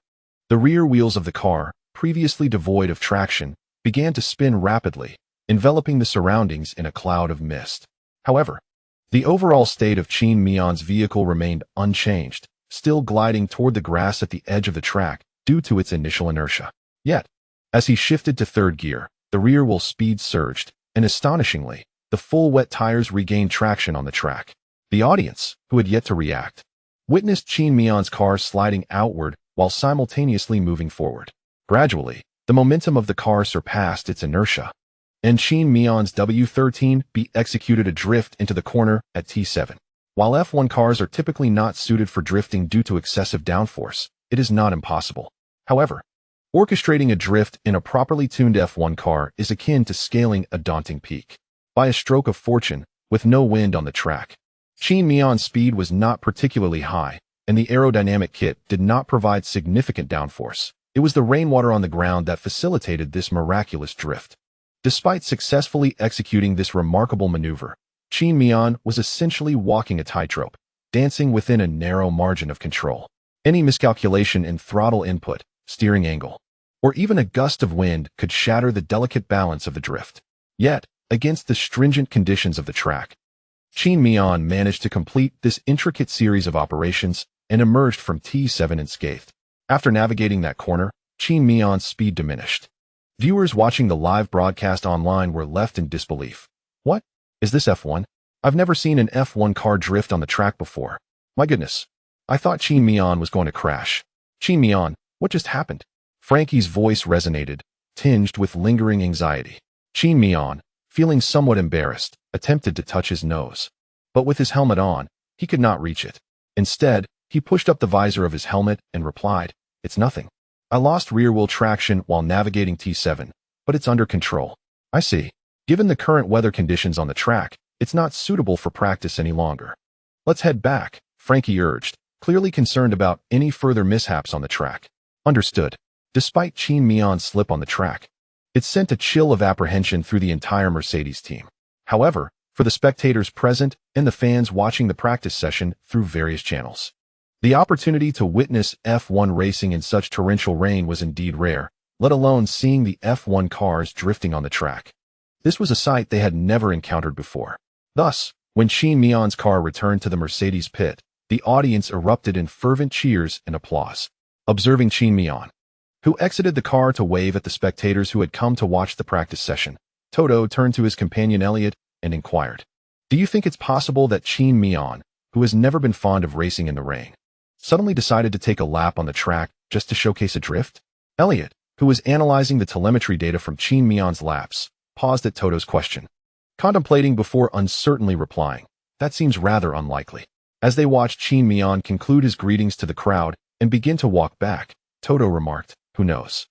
The rear wheels of the car, previously devoid of traction, began to spin rapidly, enveloping the surroundings in a cloud of mist. However, the overall state of Qin Miao's vehicle remained unchanged, still gliding toward the grass at the edge of the track due to its initial inertia. Yet, as he shifted to third gear, the rear wheel speed surged, and astonishingly, the full wet tires regained traction on the track. The audience, who had yet to react, witnessed Qin Miao's car sliding outward while simultaneously moving forward. Gradually, the momentum of the car surpassed its inertia, and Qin Miao's W13B executed a drift into the corner at T7. While F1 cars are typically not suited for drifting due to excessive downforce, it is not impossible. However, orchestrating a drift in a properly tuned F1 car is akin to scaling a daunting peak. By a stroke of fortune, with no wind on the track, Qin Miao's speed was not particularly high, and the aerodynamic kit did not provide significant downforce. It was the rainwater on the ground that facilitated this miraculous drift. Despite successfully executing this remarkable maneuver, Qin Miao was essentially walking a tightrope, dancing within a narrow margin of control. Any miscalculation in throttle input, steering angle, or even a gust of wind could shatter the delicate balance of the drift. Yet, against the stringent conditions of the track, Qin Miao managed to complete this intricate series of operations and emerged from T7 unscathed. After navigating that corner, Qin Miao's speed diminished. Viewers watching the live broadcast online were left in disbelief. What? Is this F1? I've never seen an F1 car drift on the track before. My goodness. I thought Qin Miao was going to crash. Qin Miao, what just happened? Frankie's voice resonated, tinged with lingering anxiety. Qin Miao, feeling somewhat embarrassed, attempted to touch his nose. But with his helmet on, he could not reach it. Instead, he pushed up the visor of his helmet and replied, "It's nothing. I lost rear-wheel traction while navigating T7, but it's under control." I see. Given the current weather conditions on the track, it's not suitable for practice any longer. Let's head back, Frankie urged, clearly concerned about any further mishaps on the track. Understood. Despite Qin Miao's slip on the track, it sent a chill of apprehension through the entire Mercedes team. However, for the spectators present and the fans watching the practice session through various channels, the opportunity to witness F1 racing in such torrential rain was indeed rare, let alone seeing the F1 cars drifting on the track. This was a sight they had never encountered before. Thus, when Qin Miao's car returned to the Mercedes pit, the audience erupted in fervent cheers and applause. Observing Qin Miao, who exited the car to wave at the spectators who had come to watch the practice session, Toto turned to his companion Elliot and inquired, "Do you think it's possible that Qin Miao, who has never been fond of racing in the rain, suddenly decided to take a lap on the track just to showcase a drift?" Elliot, who was analyzing the telemetry data from Qin Miao's laps, paused at Toto's question, contemplating before uncertainly replying, "That seems rather unlikely." As they watched Qin Miao conclude his greetings to the crowd and begin to walk back, Toto remarked, "Who knows?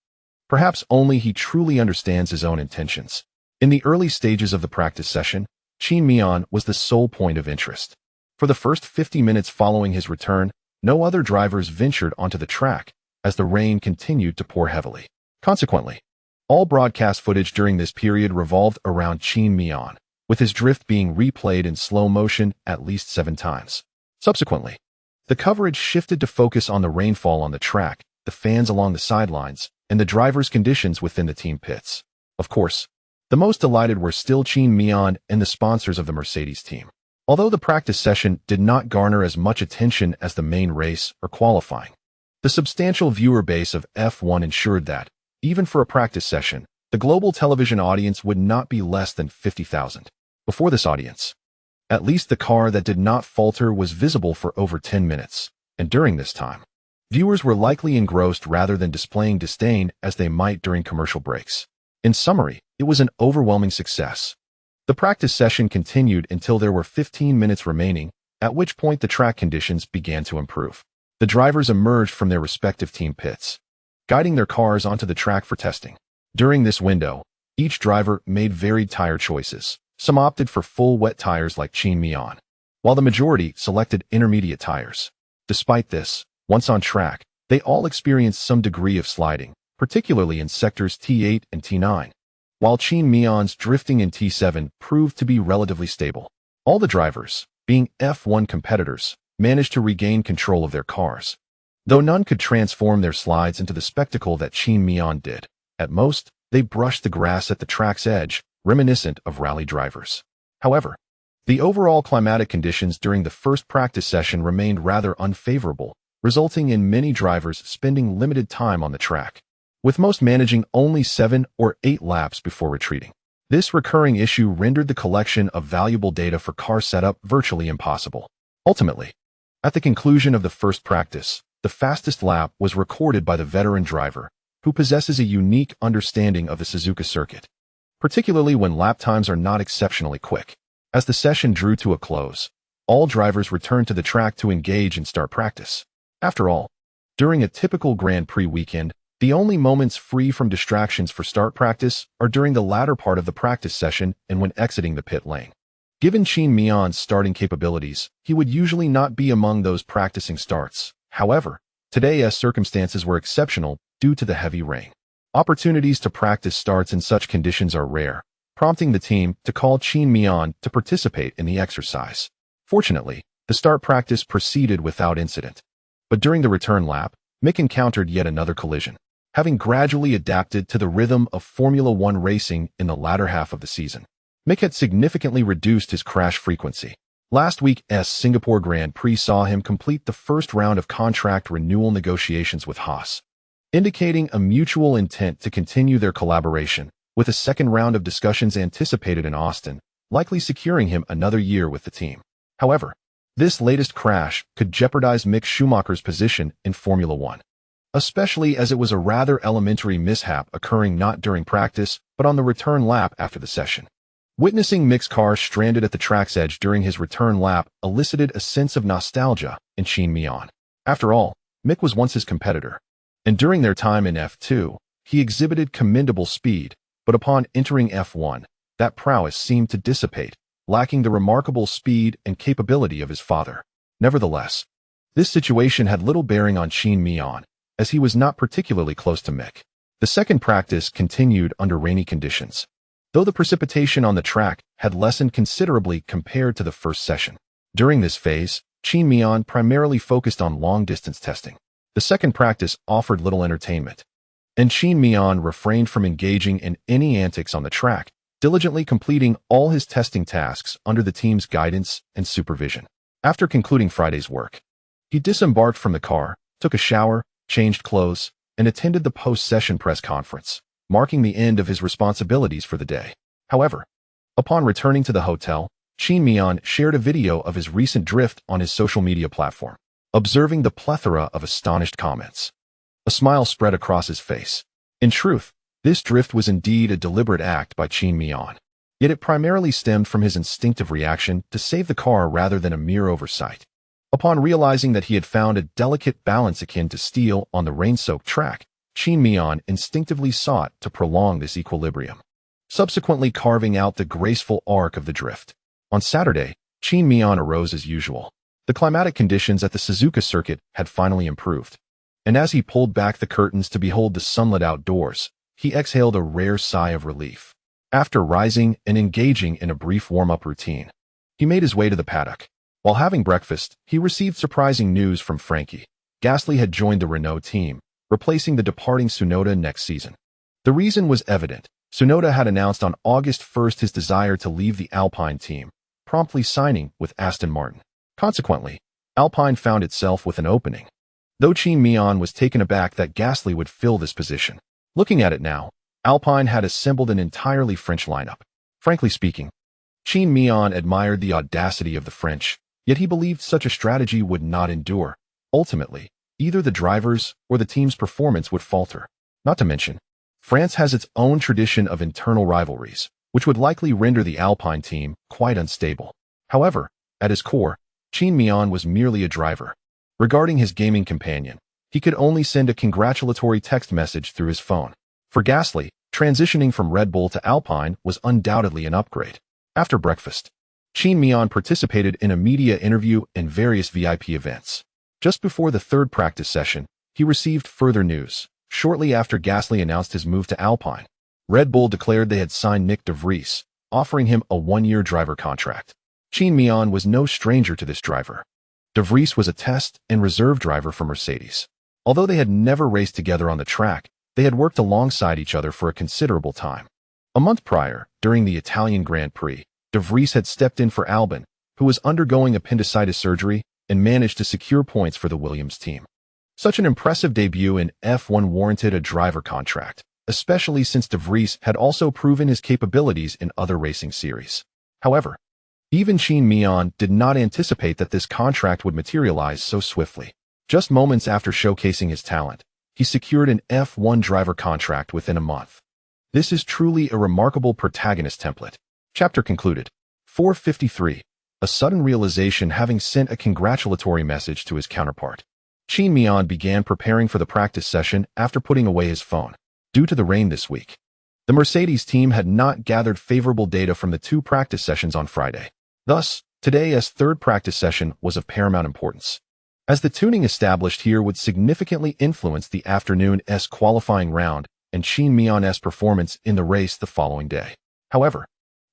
Perhaps only he truly understands his own intentions." In the early stages of the practice session, Qin Miao was the sole point of interest. For the first 50 minutes following his return, no other drivers ventured onto the track, as the rain continued to pour heavily. Consequently, all broadcast footage during this period revolved around Qin Miao, with his drift being replayed in slow motion at least 7 times. Subsequently, the coverage shifted to focus on the rainfall on the track, the fans along the sidelines, and the drivers' conditions within the team pits. Of course, the most delighted were still Qin Miao and the sponsors of the Mercedes team. Although the practice session did not garner as much attention as the main race or qualifying, the substantial viewer base of F1 ensured that, even for a practice session, the global television audience would not be less than 50,000. Before this audience, at least the car that did not falter was visible for over 10 minutes, and during this time, viewers were likely engrossed rather than displaying disdain as they might during commercial breaks. In summary, it was an overwhelming success. The practice session continued until there were 15 minutes remaining, at which point the track conditions began to improve. The drivers emerged from their respective team pits, guiding their cars onto the track for testing. During this window, each driver made varied tire choices. Some opted for full wet tires like Qin Miao, while the majority selected intermediate tires. Despite this, once on track, they all experienced some degree of sliding, particularly in sectors T8 and T9, while Qin Miao's drifting in T7 proved to be relatively stable. All the drivers, being F1 competitors, managed to regain control of their cars, though none could transform their slides into the spectacle that Qin Miao did. At most, they brushed the grass at the track's edge, reminiscent of rally drivers. However, the overall climatic conditions during the first practice session remained rather unfavorable, resulting in many drivers spending limited time on the track, with most managing only 7 or 8 laps before retreating. This recurring issue rendered the collection of valuable data for car setup virtually impossible. Ultimately, at the conclusion of the first practice, the fastest lap was recorded by the veteran driver, who possesses a unique understanding of the Suzuka circuit, particularly when lap times are not exceptionally quick. As the session drew to a close, all drivers returned to the track to engage in start practice. After all, during a typical Grand Prix weekend, the only moments free from distractions for start practice are during the latter part of the practice session and when exiting the pit lane. Given Qin Miao's starting capabilities, he would usually not be among those practicing starts. However, today's circumstances were exceptional due to the heavy rain. Opportunities to practice starts in such conditions are rare, prompting the team to call Qin Miao to participate in the exercise. Fortunately, the start practice proceeded without incident. But during the return lap, Mick encountered yet another collision. Having gradually adapted to the rhythm of Formula One racing in the latter half of the season, Mick had significantly reduced his crash frequency. Last week's Singapore Grand Prix saw him complete the first round of contract renewal negotiations with Haas, indicating a mutual intent to continue their collaboration, with a second round of discussions anticipated in Austin, likely securing him another year with the team. However, this latest crash could jeopardize Mick Schumacher's position in Formula One, especially as it was a rather elementary mishap occurring not during practice, but on the return lap after the session. Witnessing Mick's car stranded at the track's edge during his return lap elicited a sense of nostalgia in Qin Miao. After all, Mick was once his competitor, and during their time in F2, he exhibited commendable speed, but upon entering F1, that prowess seemed to dissipate, lacking the remarkable speed and capability of his father. Nevertheless, this situation had little bearing on Qin Miao, as he was not particularly close to Mick. The second practice continued under rainy conditions, though the precipitation on the track had lessened considerably compared to the first session. During this phase, Qin Miao primarily focused on long-distance testing. The second practice offered little entertainment, and Qin Miao refrained from engaging in any antics on the track, diligently completing all his testing tasks under the team's guidance and supervision. After concluding Friday's work, he disembarked from the car, took a shower, changed clothes, and attended the post-session press conference, marking the end of his responsibilities for the day. However, upon returning to the hotel, Qin Miao shared a video of his recent drift on his social media platform. Observing the plethora of astonished comments, a smile spread across his face. In truth, this drift was indeed a deliberate act by Qin Miao, yet it primarily stemmed from his instinctive reaction to save the car rather than a mere oversight. Upon realizing that he had found a delicate balance akin to steel on the rain-soaked track, Qin Miao instinctively sought to prolong this equilibrium. subsequently carving out the graceful arc of the drift. On Saturday, Qin Miao arose as usual. The climatic conditions at the Suzuka circuit had finally improved, and as he pulled back the curtains to behold the sunlit outdoors, he exhaled a rare sigh of relief. After rising and engaging in a brief warm-up routine, he made his way to the paddock. While having breakfast, he received surprising news from Francky. Gasly had joined the Renault team, replacing the departing Tsunoda next season. The reason was evident. Tsunoda had announced on August 1st his desire to leave the Alpine team, promptly signing with Aston Martin. Consequently, Alpine found itself with an opening, though Qin Miao was taken aback that Gasly would fill this position. Looking at it now, Alpine had assembled an entirely French lineup. Frankly speaking, Qin Miao admired the audacity of the French, yet he believed such a strategy would not endure. Ultimately, either the drivers or the team's performance would falter. Not to mention, France has its own tradition of internal rivalries, which would likely render the Alpine team quite unstable. However, at his core, Qin Miao was merely a driver. Regarding his gaming companion, he could only send a congratulatory text message through his phone. For Gasly, transitioning from Red Bull to Alpine was undoubtedly an upgrade. After breakfast, Qin Miao participated in a media interview and various VIP events. Just before the third practice session, he received further news. Shortly after Gasly announced his move to Alpine, Red Bull declared they had signed Nyck de Vries, offering him a one-year driver contract. Qin Miao was no stranger to this driver. De Vries was a test and reserve driver for Mercedes. Although they had never raced together on the track, they had worked alongside each other for a considerable time. A month prior, during the Italian Grand Prix, De Vries had stepped in for Albon, who was undergoing appendicitis surgery, and managed to secure points for the Williams team. Such an impressive debut in F1 warranted a driver contract, especially since De Vries had also proven his capabilities in other racing series. However, even Qin Miao did not anticipate that this contract would materialize so swiftly. Just moments after showcasing his talent, he secured an F1 driver contract within a month. This is truly a remarkable protagonist template. Chapter concluded. 453. A sudden realization having sent a congratulatory message to his counterpart. Qin Miao began preparing for the practice session after putting away his phone. Due to the rain this week, the Mercedes team had not gathered favorable data from the two practice sessions on Friday. Thus, today's third practice session was of paramount importance, as the tuning established here would significantly influence the afternoon's qualifying round and Qin Miao's performance in the race the following day. However,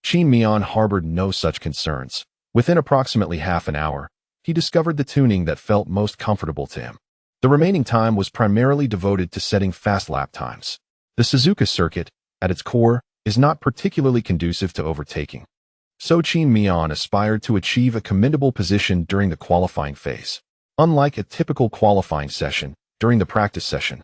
Qin Miao harbored no such concerns. Within approximately half an hour, he discovered the tuning that felt most comfortable to him. The remaining time was primarily devoted to setting fast lap times. The Suzuka circuit, at its core, is not particularly conducive to overtaking, so Qin Miao aspired to achieve a commendable position during the qualifying phase. Unlike a typical qualifying session, during the practice session,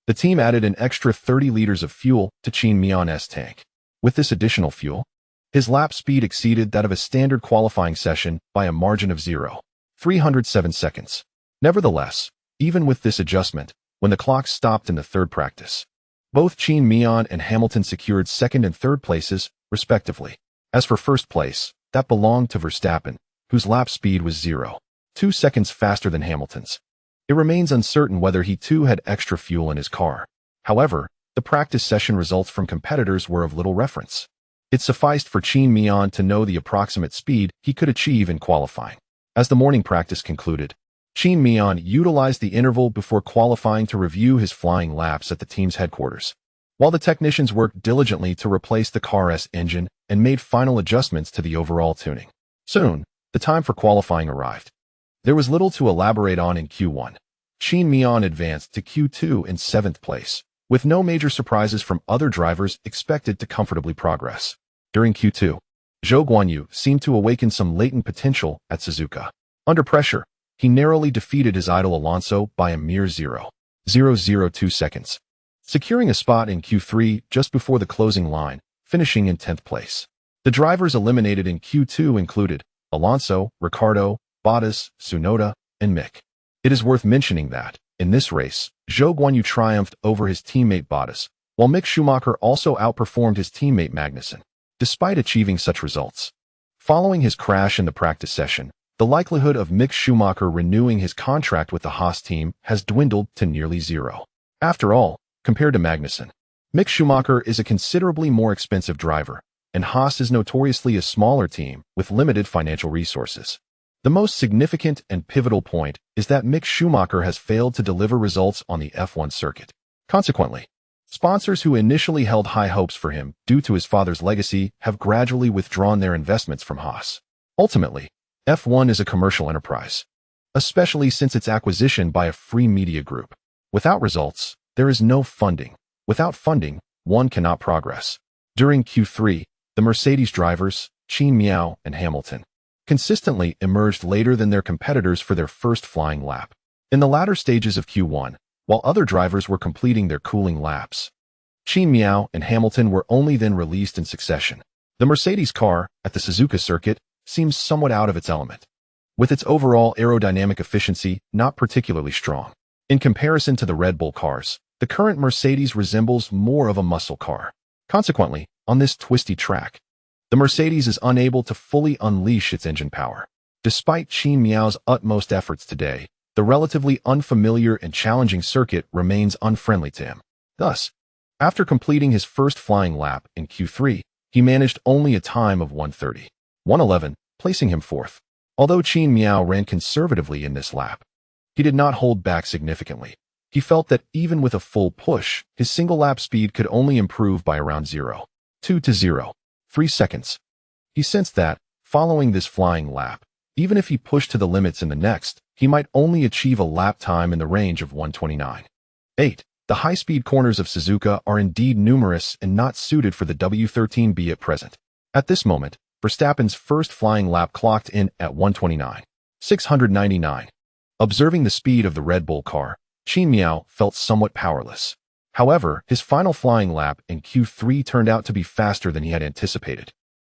the team added an extra 30 liters of fuel to Qin Miao's tank. With this additional fuel, his lap speed exceeded that of a standard qualifying session by a margin of 0.307 seconds. Nevertheless, even with this adjustment, when the clock stopped in the third practice, both Qin Miao and Hamilton secured second and third places, respectively. As for first place, that belonged to Verstappen, whose lap speed was 0.2 seconds faster than Hamilton's. It remains uncertain whether he too had extra fuel in his car. However, the practice session results from competitors were of little reference. It sufficed for Qin Miao to know the approximate speed he could achieve in qualifying. As the morning practice concluded, Qin Miao utilized the interval before qualifying to review his flying laps at the team's headquarters, while the technicians worked diligently to replace the car's engine and made final adjustments to the overall tuning. Soon, the time for qualifying arrived. There was little to elaborate on in Q1. Qin Miao advanced to Q2 in 7th place, with no major surprises from other drivers expected to comfortably progress. During Q2, Zhou Guanyu seemed to awaken some latent potential at Suzuka. Under pressure, he narrowly defeated his idol Alonso by a mere 0.002 seconds, securing a spot in Q3 just before the closing line, finishing in 10th place. The drivers eliminated in Q2 included Alonso, Ricciardo, Bottas, Tsunoda, and Mick. It is worth mentioning that, in this race, Zhou Guanyu triumphed over his teammate Bottas, while Mick Schumacher also outperformed his teammate Magnussen. Despite achieving such results, following his crash in the practice session, the likelihood of Mick Schumacher renewing his contract with the Haas team has dwindled to nearly zero. After all, compared to Magnussen, Mick Schumacher is a considerably more expensive driver, and Haas is notoriously a smaller team with limited financial resources. The most significant and pivotal point is that Mick Schumacher has failed to deliver results on the F1 circuit. Consequently, sponsors who initially held high hopes for him due to his father's legacy have gradually withdrawn their investments from Haas. Ultimately, F1 is a commercial enterprise, especially since its acquisition by a free media group. Without results, there is no funding. Without funding, one cannot progress. During Q3, the Mercedes drivers, Qin Miao and Hamilton, consistently emerged later than their competitors for their first flying lap. In the latter stages of Q1, while other drivers were completing their cooling laps, Qin Miao and Hamilton were only then released in succession. The Mercedes car, at the Suzuka circuit, seems somewhat out of its element, with its overall aerodynamic efficiency not particularly strong. In comparison to the Red Bull cars, the current Mercedes resembles more of a muscle car. Consequently, on this twisty track, the Mercedes is unable to fully unleash its engine power. Despite Qin Miao's utmost efforts today, the relatively unfamiliar and challenging circuit remains unfriendly to him. Thus, after completing his first flying lap in Q3, he managed only a time of 1:30.111, placing him fourth. Although Qin Miao ran conservatively in this lap, he did not hold back significantly. He felt that even with a full push, his single lap speed could only improve by around 0.2 to 0.3 seconds. He sensed that, following this flying lap, even if he pushed to the limits in the next, he might only achieve a lap time in the range of 1:29.8. The high-speed corners of Suzuka are indeed numerous and not suited for the W13B at present. At this moment, Verstappen's first flying lap clocked in at 1:29.699. Observing the speed of the Red Bull car, Qin Miao felt somewhat powerless. However, his final flying lap in Q3 turned out to be faster than he had anticipated,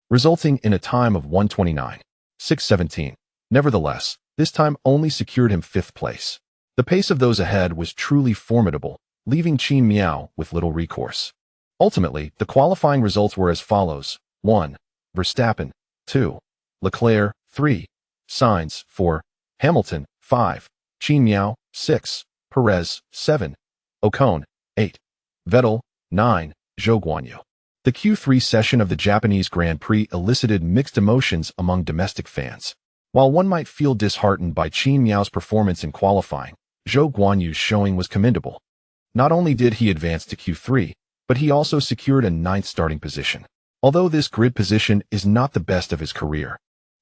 resulting in a time of 1:29.617. Nevertheless, this time only secured him fifth place. The pace of those ahead was truly formidable, leaving Qin Miao with little recourse. Ultimately, the qualifying results were as follows: 1. Verstappen, 2. Leclerc, 3. Sainz, 4. Hamilton, 5. Qin Miao, 6. Perez, 7. Ocon, 8. Vettel, 9. Zhou Guanyu. The Q3 session of the Japanese Grand Prix elicited mixed emotions among domestic fans. While one might feel disheartened by Qin Miao's performance in qualifying, Zhou Guanyu's showing was commendable. Not only did he advance to Q3, but he also secured a ninth starting position. Although this grid position is not the best of his career,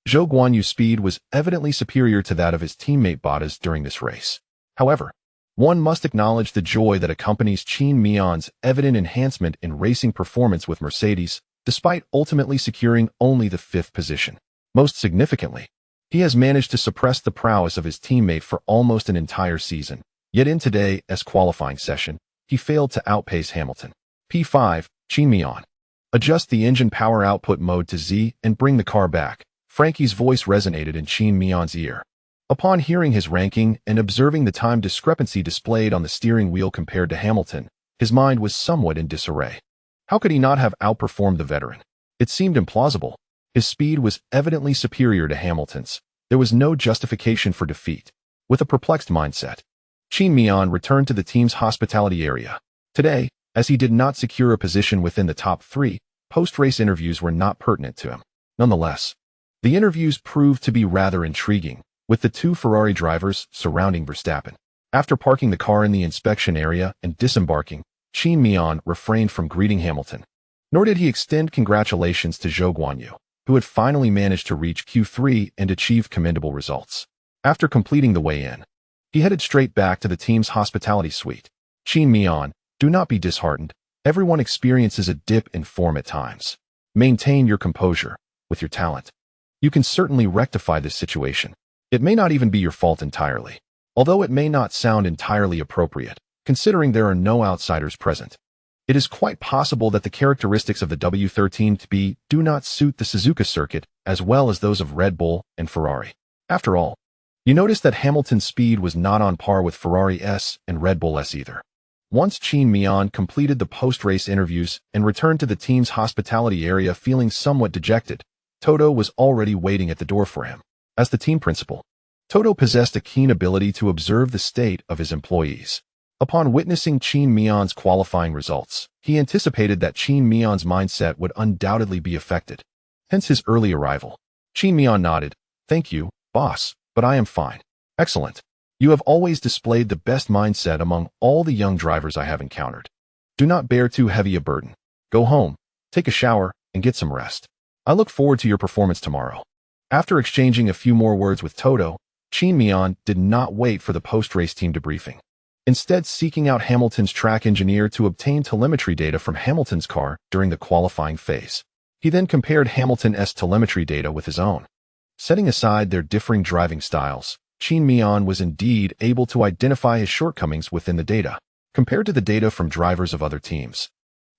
Zhou Guanyu's speed was evidently superior to that of his teammate Bottas during this race. However, one must acknowledge the joy that accompanies Qin Miao's evident enhancement in racing performance with Mercedes, despite ultimately securing only the fifth position. Most significantly, he has managed to suppress the prowess of his teammate for almost an entire season. Yet in today's qualifying session, he failed to outpace Hamilton. P5, Qin Miao. Adjust the engine power output mode to Z and bring the car back. Frankie's voice resonated in Qin Miao's ear. Upon hearing his ranking and observing the time discrepancy displayed on the steering wheel compared to Hamilton, his mind was somewhat in disarray. How could he not have outperformed the veteran? It seemed implausible. His speed was evidently superior to Hamilton's. There was no justification for defeat. With a perplexed mindset, Qin Miao returned to the team's hospitality area. Today, as he did not secure a position within the top three, post-race interviews were not pertinent to him. Nonetheless, the interviews proved to be rather intriguing, with the two Ferrari drivers surrounding Verstappen. After parking the car in the inspection area and disembarking, Qin Miao refrained from greeting Hamilton. Nor did he extend congratulations to Zhou Guanyu, who had finally managed to reach Q3 and achieve commendable results. After completing the weigh-in, he headed straight back to the team's hospitality suite. Qin Miao, do not be disheartened. Everyone experiences a dip in form at times. Maintain your composure. With your talent, you can certainly rectify this situation. It may not even be your fault entirely, although it may not sound entirely appropriate, considering there are no outsiders present. It is quite possible that the characteristics of the W13B do not suit the Suzuka circuit as well as those of Red Bull and Ferrari. After all, you notice that Hamilton's speed was not on par with Ferrari S and Red Bull S either. Once Qin Miao completed the post-race interviews and returned to the team's hospitality area feeling somewhat dejected, Toto was already waiting at the door for him. As the team principal, Toto possessed a keen ability to observe the state of his employees. Upon witnessing Qin Miao's qualifying results, he anticipated that Qin Miao's mindset would undoubtedly be affected. Hence his early arrival. Qin Miao nodded. "Thank you, boss, but I am fine." "Excellent. You have always displayed the best mindset among all the young drivers I have encountered. Do not bear too heavy a burden. Go home, take a shower, and get some rest. I look forward to your performance tomorrow." After exchanging a few more words with Toto, Qin Miao did not wait for the post-race team debriefing. Instead, seeking out Hamilton's track engineer to obtain telemetry data from Hamilton's car during the qualifying phase. He then compared Hamilton's telemetry data with his own. Setting aside their differing driving styles, Qin Miao was indeed able to identify his shortcomings within the data, compared to the data from drivers of other teams.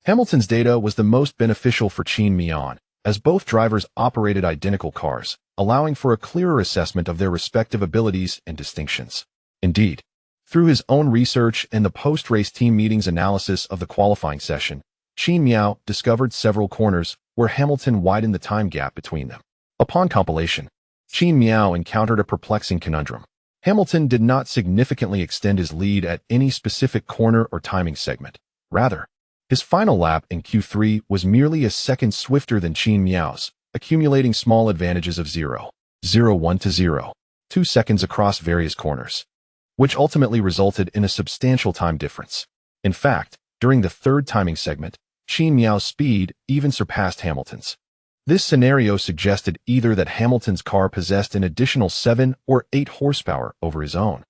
Hamilton's data was the most beneficial for Qin Miao, as both drivers operated identical cars, allowing for a clearer assessment of their respective abilities and distinctions. Indeed, through his own research and the post-race team meetings analysis of the qualifying session, Qin Miao discovered several corners where Hamilton widened the time gap between them. Upon compilation, Qin Miao encountered a perplexing conundrum. Hamilton did not significantly extend his lead at any specific corner or timing segment. Rather, his final lap in Q3 was merely a second swifter than Qin Miao's, accumulating small advantages of 0.01 to 0.2 seconds across various corners, which ultimately resulted in a substantial time difference. In fact, during the third timing segment, Qin Miao's speed even surpassed Hamilton's. This scenario suggested either that Hamilton's car possessed an additional 7 or 8 horsepower over his own,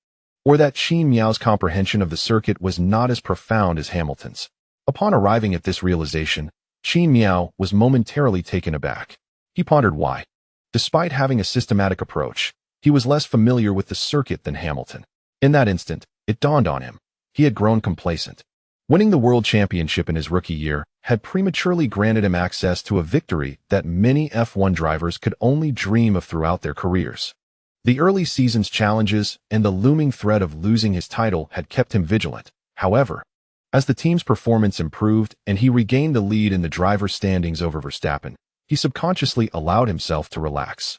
or that Qin Miao's comprehension of the circuit was not as profound as Hamilton's. Upon arriving at this realization, Qin Miao was momentarily taken aback. He pondered why. Despite having a systematic approach, he was less familiar with the circuit than Hamilton. In that instant, it dawned on him. He had grown complacent. Winning the World Championship in his rookie year had prematurely granted him access to a victory that many F1 drivers could only dream of throughout their careers. The early season's challenges and the looming threat of losing his title had kept him vigilant. However, as the team's performance improved and he regained the lead in the driver's standings over Verstappen, he subconsciously allowed himself to relax.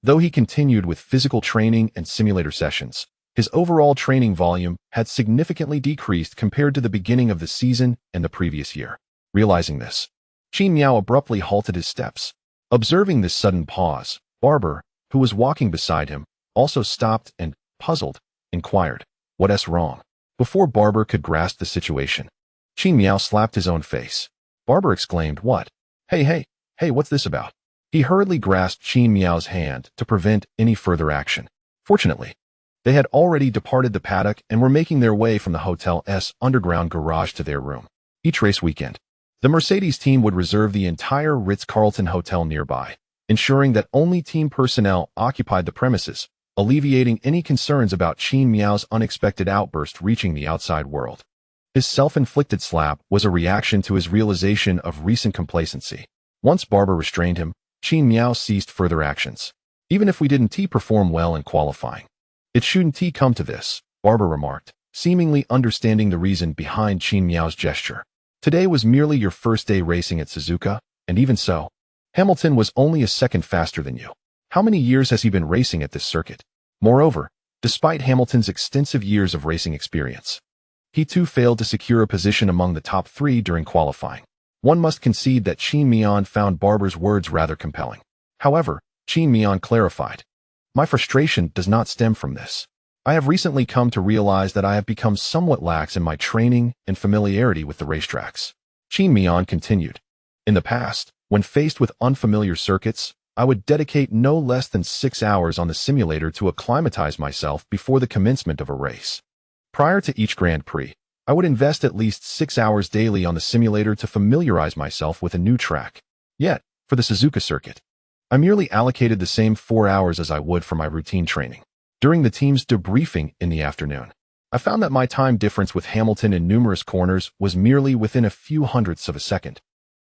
Though he continued with physical training and simulator sessions, his overall training volume had significantly decreased compared to the beginning of the season and the previous year. Realizing this, Qin Miao abruptly halted his steps. Observing this sudden pause, Barber, who was walking beside him, also stopped and, puzzled, inquired, "What's wrong?" Before Barber could grasp the situation, Qin Miao slapped his own face. Barber exclaimed, "What? Hey, what's this about?" He hurriedly grasped Qin Miao's hand to prevent any further action. Fortunately, they had already departed the paddock and were making their way from the hotel's underground garage to their room. Each race weekend, the Mercedes team would reserve the entire Ritz-Carlton hotel nearby, ensuring that only team personnel occupied the premises, alleviating any concerns about Qin Miao's unexpected outburst reaching the outside world. His self-inflicted slap was a reaction to his realization of recent complacency. Once Barber restrained him, Qin Miao ceased further actions. "Even if we didn't perform well in qualifying, it shouldn't come to this," Barber remarked, seemingly understanding the reason behind Qin Miao's gesture. "Today was merely your first day racing at Suzuka, and even so, Hamilton was only a second faster than you. How many years has he been racing at this circuit? Moreover, despite Hamilton's extensive years of racing experience, he too failed to secure a position among the top 3 during qualifying." One must concede that Qin Miao found Barber's words rather compelling. However, Qin Miao clarified, "My frustration does not stem from this. I have recently come to realize that I have become somewhat lax in my training and familiarity with the racetracks." Qin Miao continued, "In the past, when faced with unfamiliar circuits, I would dedicate no less than 6 hours on the simulator to acclimatize myself before the commencement of a race. Prior to each Grand Prix, I would invest at least 6 hours daily on the simulator to familiarize myself with a new track. Yet, for the Suzuka circuit, I merely allocated the same 4 hours as I would for my routine training. During the team's debriefing in the afternoon, I found that my time difference with Hamilton in numerous corners was merely within a few hundredths of a second.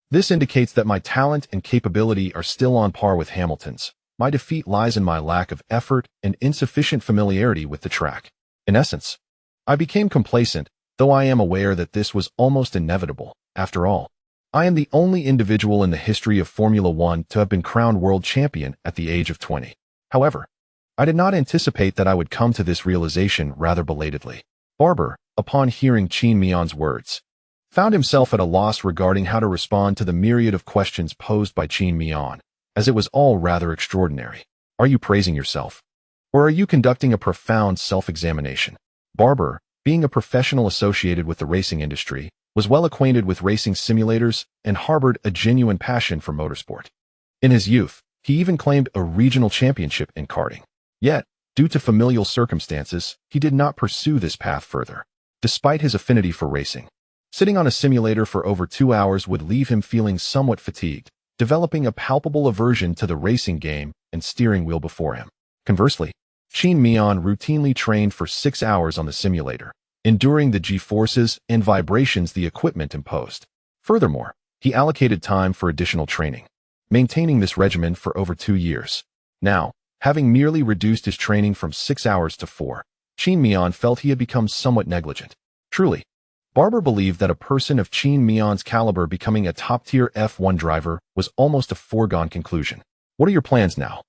This indicates that my talent and capability are still on par with Hamilton's. My defeat lies in my lack of effort and insufficient familiarity with the track. In essence, I became complacent, though I am aware that this was almost inevitable. After all, I am the only individual in the history of Formula One to have been crowned world champion at the age of 20. However, I did not anticipate that I would come to this realization rather belatedly." Barber, upon hearing Qin Miao's words, found himself at a loss regarding how to respond to the myriad of questions posed by Qin Miao, as it was all rather extraordinary. Are you praising yourself? Or are you conducting a profound self-examination? Barber, being a professional associated with the racing industry, was well acquainted with racing simulators and harbored a genuine passion for motorsport. In his youth, he even claimed a regional championship in karting. Yet, due to familial circumstances, he did not pursue this path further. Despite his affinity for racing, sitting on a simulator for over 2 hours would leave him feeling somewhat fatigued, developing a palpable aversion to the racing game and steering wheel before him. Conversely, Qin Miao routinely trained for 6 hours on the simulator, enduring the G-forces and vibrations the equipment imposed. Furthermore, he allocated time for additional training, maintaining this regimen for over 2 years. Now, having merely reduced his training from 6 hours to 4, Qin Miao felt he had become somewhat negligent. Truly, Barber believed that a person of Qin Miao's caliber becoming a top-tier F1 driver was almost a foregone conclusion. What are your plans now?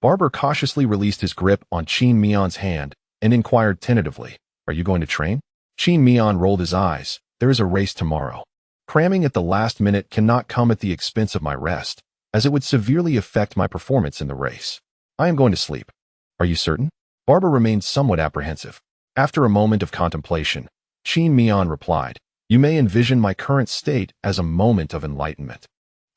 Barber cautiously released his grip on Qin Miao's hand and inquired tentatively, are you going to train? Qin Miao rolled his eyes. There is a race tomorrow. Cramming at the last minute cannot come at the expense of my rest, as it would severely affect my performance in the race. I am going to sleep. Are you certain? Barber remained somewhat apprehensive. After a moment of contemplation, Qin Miao replied, you may envision my current state as a moment of enlightenment,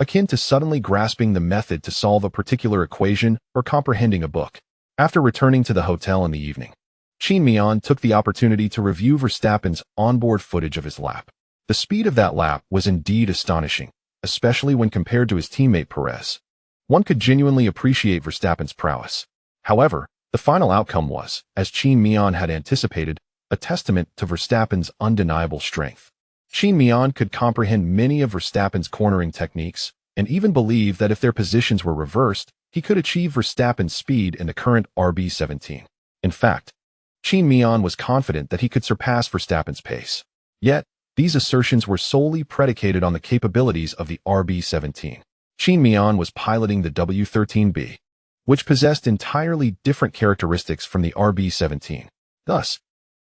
akin to suddenly grasping the method to solve a particular equation or comprehending a book. After returning to the hotel in the evening, Qin Miao took the opportunity to review Verstappen's onboard footage of his lap. The speed of that lap was indeed astonishing, especially when compared to his teammate Perez. One could genuinely appreciate Verstappen's prowess. However, the final outcome was, as Qin Miao had anticipated, a testament to Verstappen's undeniable strength. Qin Miao could comprehend many of Verstappen's cornering techniques, and even believe that if their positions were reversed, he could achieve Verstappen's speed in the current RB17. In fact, Qin Miao was confident that he could surpass Verstappen's pace. Yet, these assertions were solely predicated on the capabilities of the RB17. Qin Miao was piloting the W13B, which possessed entirely different characteristics from the RB17. Thus,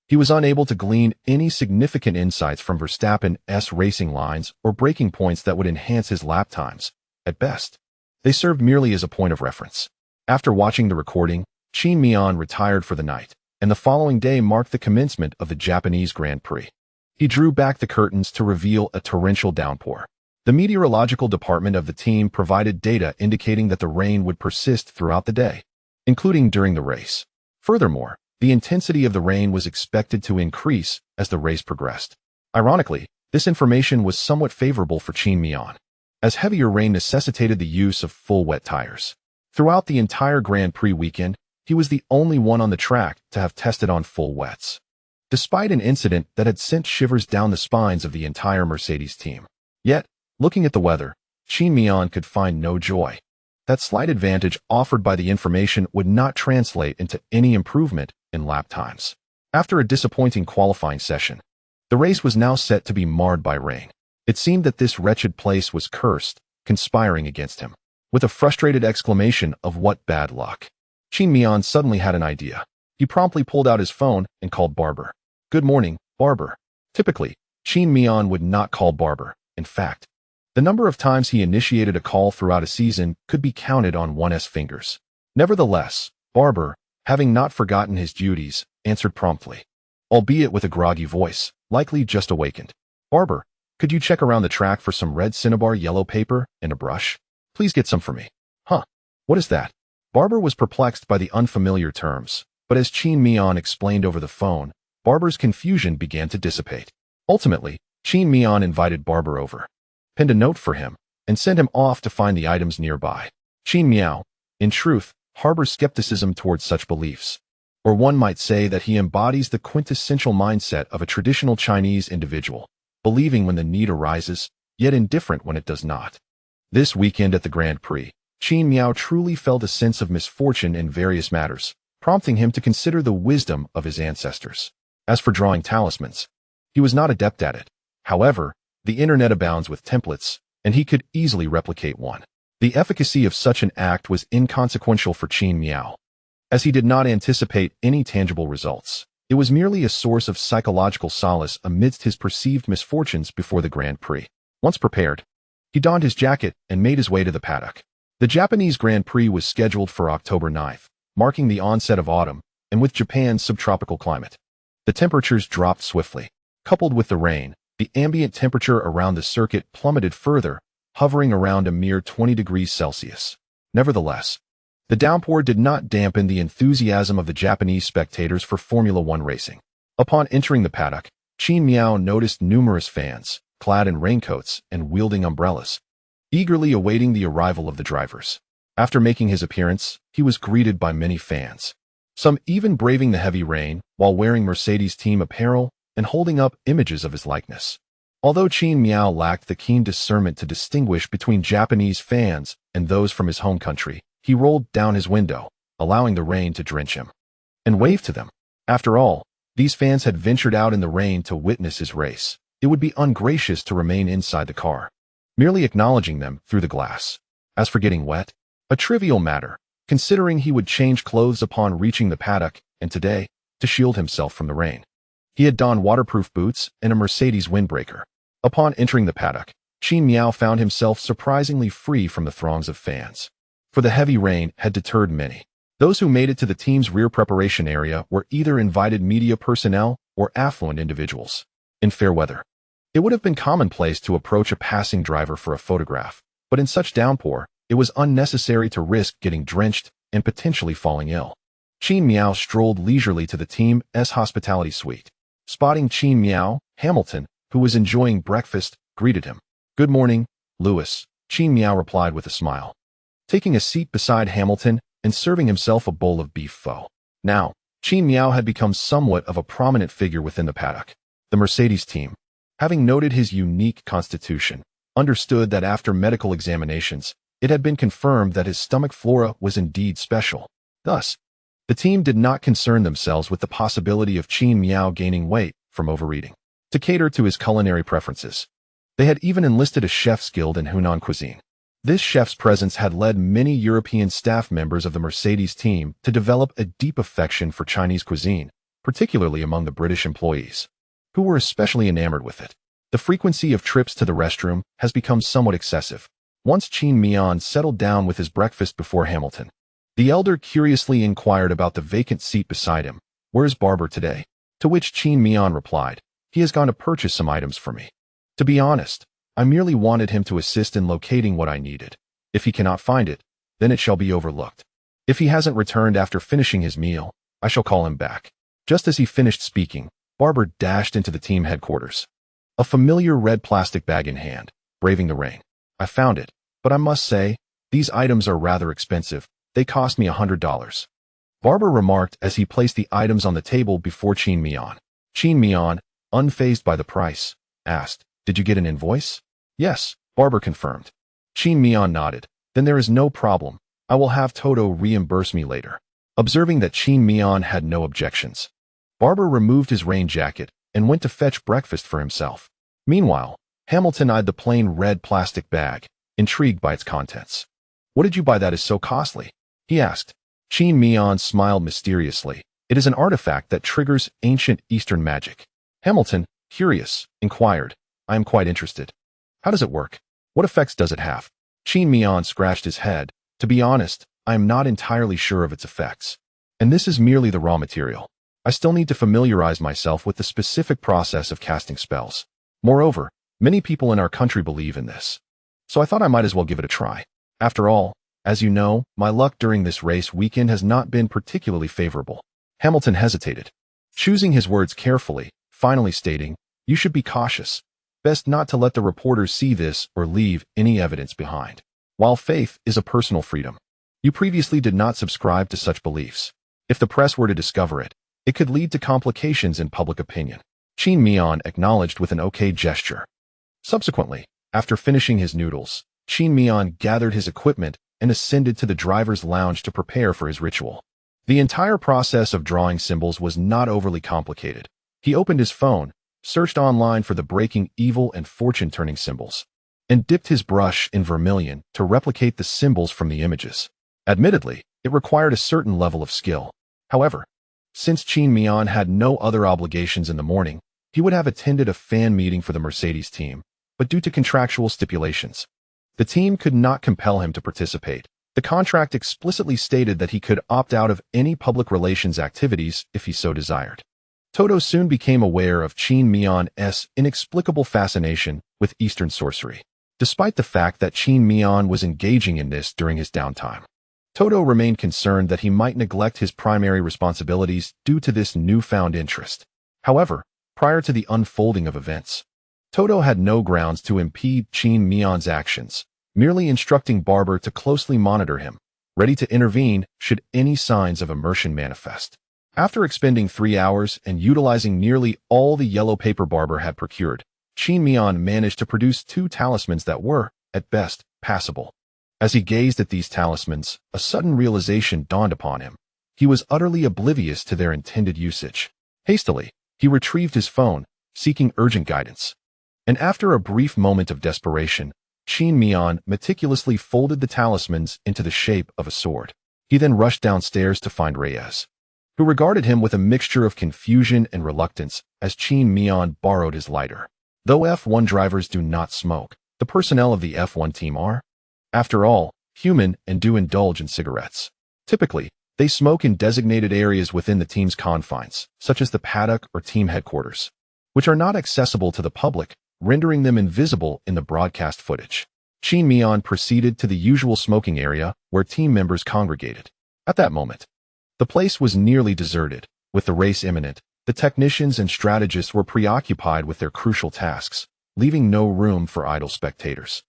he was unable to glean any significant insights from Verstappen's racing lines or braking points that would enhance his lap times. At best, they served merely as a point of reference. After watching the recording, Qin Miao retired for the night, and the following day marked the commencement of the Japanese Grand Prix. He drew back the curtains to reveal a torrential downpour. The meteorological department of the team provided data indicating that the rain would persist throughout the day, including during the race. Furthermore, the intensity of the rain was expected to increase as the race progressed. Ironically, this information was somewhat favorable for Qin Miao, as heavier rain necessitated the use of full wet tires. Throughout the entire Grand Prix weekend, he was the only one on the track to have tested on full wets, despite an incident that had sent shivers down the spines of the entire Mercedes team. Yet, looking at the weather, Qin Miao could find no joy. That slight advantage offered by the information would not translate into any improvement in lap times. After a disappointing qualifying session, the race was now set to be marred by rain. It seemed that this wretched place was cursed, conspiring against him. With a frustrated exclamation of what bad luck, Qin Miao suddenly had an idea. He promptly pulled out his phone and called Barber. Good morning, Barber. Typically, Qin Miao would not call Barber. In fact, the number of times he initiated a call throughout a season could be counted on one's fingers. Nevertheless, Barber, having not forgotten his duties, answered promptly, albeit with a groggy voice, likely just awakened. Barber, could you check around the track for some red cinnabar yellow paper and a brush? Please get some for me. Huh? What is that? Barber was perplexed by the unfamiliar terms, but as Qin Miao explained over the phone, Barber's confusion began to dissipate. Ultimately, Qin Miao invited Barber over, penned a note for him, and sent him off to find the items nearby. Qin Miao, in truth, harbors skepticism towards such beliefs, or one might say that he embodies the quintessential mindset of a traditional Chinese individual, believing when the need arises, yet indifferent when it does not. This weekend at the Grand Prix, Qin Miao truly felt a sense of misfortune in various matters, prompting him to consider the wisdom of his ancestors. As for drawing talismans, he was not adept at it. However, the internet abounds with templates, and he could easily replicate one. The efficacy of such an act was inconsequential for Qin Miao, as he did not anticipate any tangible results. It was merely a source of psychological solace amidst his perceived misfortunes before the Grand Prix. Once prepared, he donned his jacket and made his way to the paddock. The Japanese Grand Prix was scheduled for October 9th, marking the onset of autumn, and with Japan's subtropical climate. The temperatures dropped swiftly. Coupled with the rain, the ambient temperature around the circuit plummeted further, hovering around a mere 20 degrees Celsius. Nevertheless, the downpour did not dampen the enthusiasm of the Japanese spectators for Formula One racing. Upon entering the paddock, Qin Miao noticed numerous fans, clad in raincoats and wielding umbrellas, eagerly awaiting the arrival of the drivers. After making his appearance, he was greeted by many fans, some even braving the heavy rain while wearing Mercedes team apparel and holding up images of his likeness. Although Qin Miao lacked the keen discernment to distinguish between Japanese fans and those from his home country, he rolled down his window, allowing the rain to drench him, and waved to them. After all, these fans had ventured out in the rain to witness his race. It would be ungracious to remain inside the car, merely acknowledging them through the glass. As for getting wet, a trivial matter, considering he would change clothes upon reaching the paddock, and today, to shield himself from the rain, he had donned waterproof boots and a Mercedes windbreaker. Upon entering the paddock, Qin Miao found himself surprisingly free from the throngs of fans, for the heavy rain had deterred many. Those who made it to the team's rear preparation area were either invited media personnel or affluent individuals. In fair weather, it would have been commonplace to approach a passing driver for a photograph, but in such downpour, it was unnecessary to risk getting drenched and potentially falling ill. Qin Miao strolled leisurely to the team's hospitality suite. Spotting Qin Miao, Hamilton, who was enjoying breakfast, greeted him. "Good morning, Lewis," Qin Miao replied with a smile, taking a seat beside Hamilton and serving himself a bowl of beef pho. Now, Qin Miao had become somewhat of a prominent figure within the paddock. The Mercedes team, having noted his unique constitution, understood that after medical examinations, it had been confirmed that his stomach flora was indeed special. Thus, the team did not concern themselves with the possibility of Qin Miao gaining weight from overeating. To cater to his culinary preferences, they had even enlisted a chef's guild in Hunan cuisine. This chef's presence had led many European staff members of the Mercedes team to develop a deep affection for Chinese cuisine, particularly among the British employees, who were especially enamored with it. The frequency of trips to the restroom has become somewhat excessive. Once Qin Miao settled down with his breakfast before Hamilton, the elder curiously inquired about the vacant seat beside him. "Where's Barber today?" To which Qin Miao replied, "He has gone to purchase some items for me. To be honest, I merely wanted him to assist in locating what I needed. If he cannot find it, then it shall be overlooked. If he hasn't returned after finishing his meal, I shall call him back." Just as he finished speaking, Barber dashed into the team headquarters, a familiar red plastic bag in hand, braving the rain. "I found it, but I must say, these items are rather expensive. They cost me $100. Barber remarked as he placed the items on the table before Qin Miao. Qin Miao, unfazed by the price, asked, "Did you get an invoice?" "Yes," Barber confirmed. Qin Miao nodded. "Then there is no problem. I will have Toto reimburse me later." Observing that Qin Miao had no objections, Barber removed his rain jacket and went to fetch breakfast for himself. Meanwhile, Hamilton eyed the plain red plastic bag, intrigued by its contents. "What did you buy that is so costly?" he asked. Qin Miao smiled mysteriously. "It is an artifact that triggers ancient Eastern magic." Hamilton, curious, inquired, "I am quite interested. How does it work? What effects does it have?" Qin Miao scratched his head. "To be honest, I am not entirely sure of its effects. And this is merely the raw material. I still need to familiarize myself with the specific process of casting spells. Moreover, many people in our country believe in this. So I thought I might as well give it a try. After all, as you know, my luck during this race weekend has not been particularly favorable." Hamilton hesitated, choosing his words carefully, finally stating, "You should be cautious. Best not to let the reporters see this or leave any evidence behind. While faith is a personal freedom, you previously did not subscribe to such beliefs. If the press were to discover it, it could lead to complications in public opinion." Qin Miao acknowledged with an okay gesture. Subsequently, after finishing his noodles, Qin Miao gathered his equipment and ascended to the driver's lounge to prepare for his ritual. The entire process of drawing symbols was not overly complicated. He opened his phone, searched online for the breaking evil and fortune-turning symbols, and dipped his brush in vermilion to replicate the symbols from the images. Admittedly, it required a certain level of skill. However, Since Qin Miao had no other obligations in the morning, he would have attended a fan meeting for the Mercedes team, but due to contractual stipulations, the team could not compel him to participate. The contract explicitly stated that he could opt out of any public relations activities if he so desired. Toto soon became aware of Qin Miao's inexplicable fascination with Eastern sorcery. Despite the fact that Qin Miao was engaging in this during his downtime, Toto remained concerned that he might neglect his primary responsibilities due to this newfound interest. However, prior to the unfolding of events, Toto had no grounds to impede Qin Miao's actions, merely instructing Barber to closely monitor him, ready to intervene should any signs of immersion manifest. After expending 3 hours and utilizing nearly all the yellow paper Barber had procured, Qin Miao managed to produce 2 talismans that were, at best, passable. As he gazed at these talismans, a sudden realization dawned upon him. He was utterly oblivious to their intended usage. Hastily, he retrieved his phone, seeking urgent guidance. And after a brief moment of desperation, Qin Miao meticulously folded the talismans into the shape of a sword. He then rushed downstairs to find Reyes, who regarded him with a mixture of confusion and reluctance as Qin Miao borrowed his lighter. Though F1 drivers do not smoke, the personnel of the F1 team are, after all, human and do indulge in cigarettes. Typically, they smoke in designated areas within the team's confines, such as the paddock or team headquarters, which are not accessible to the public, rendering them invisible in the broadcast footage. Qin Miao proceeded to the usual smoking area where team members congregated. At that moment, the place was nearly deserted. With the race imminent, the technicians and strategists were preoccupied with their crucial tasks, leaving no room for idle spectators.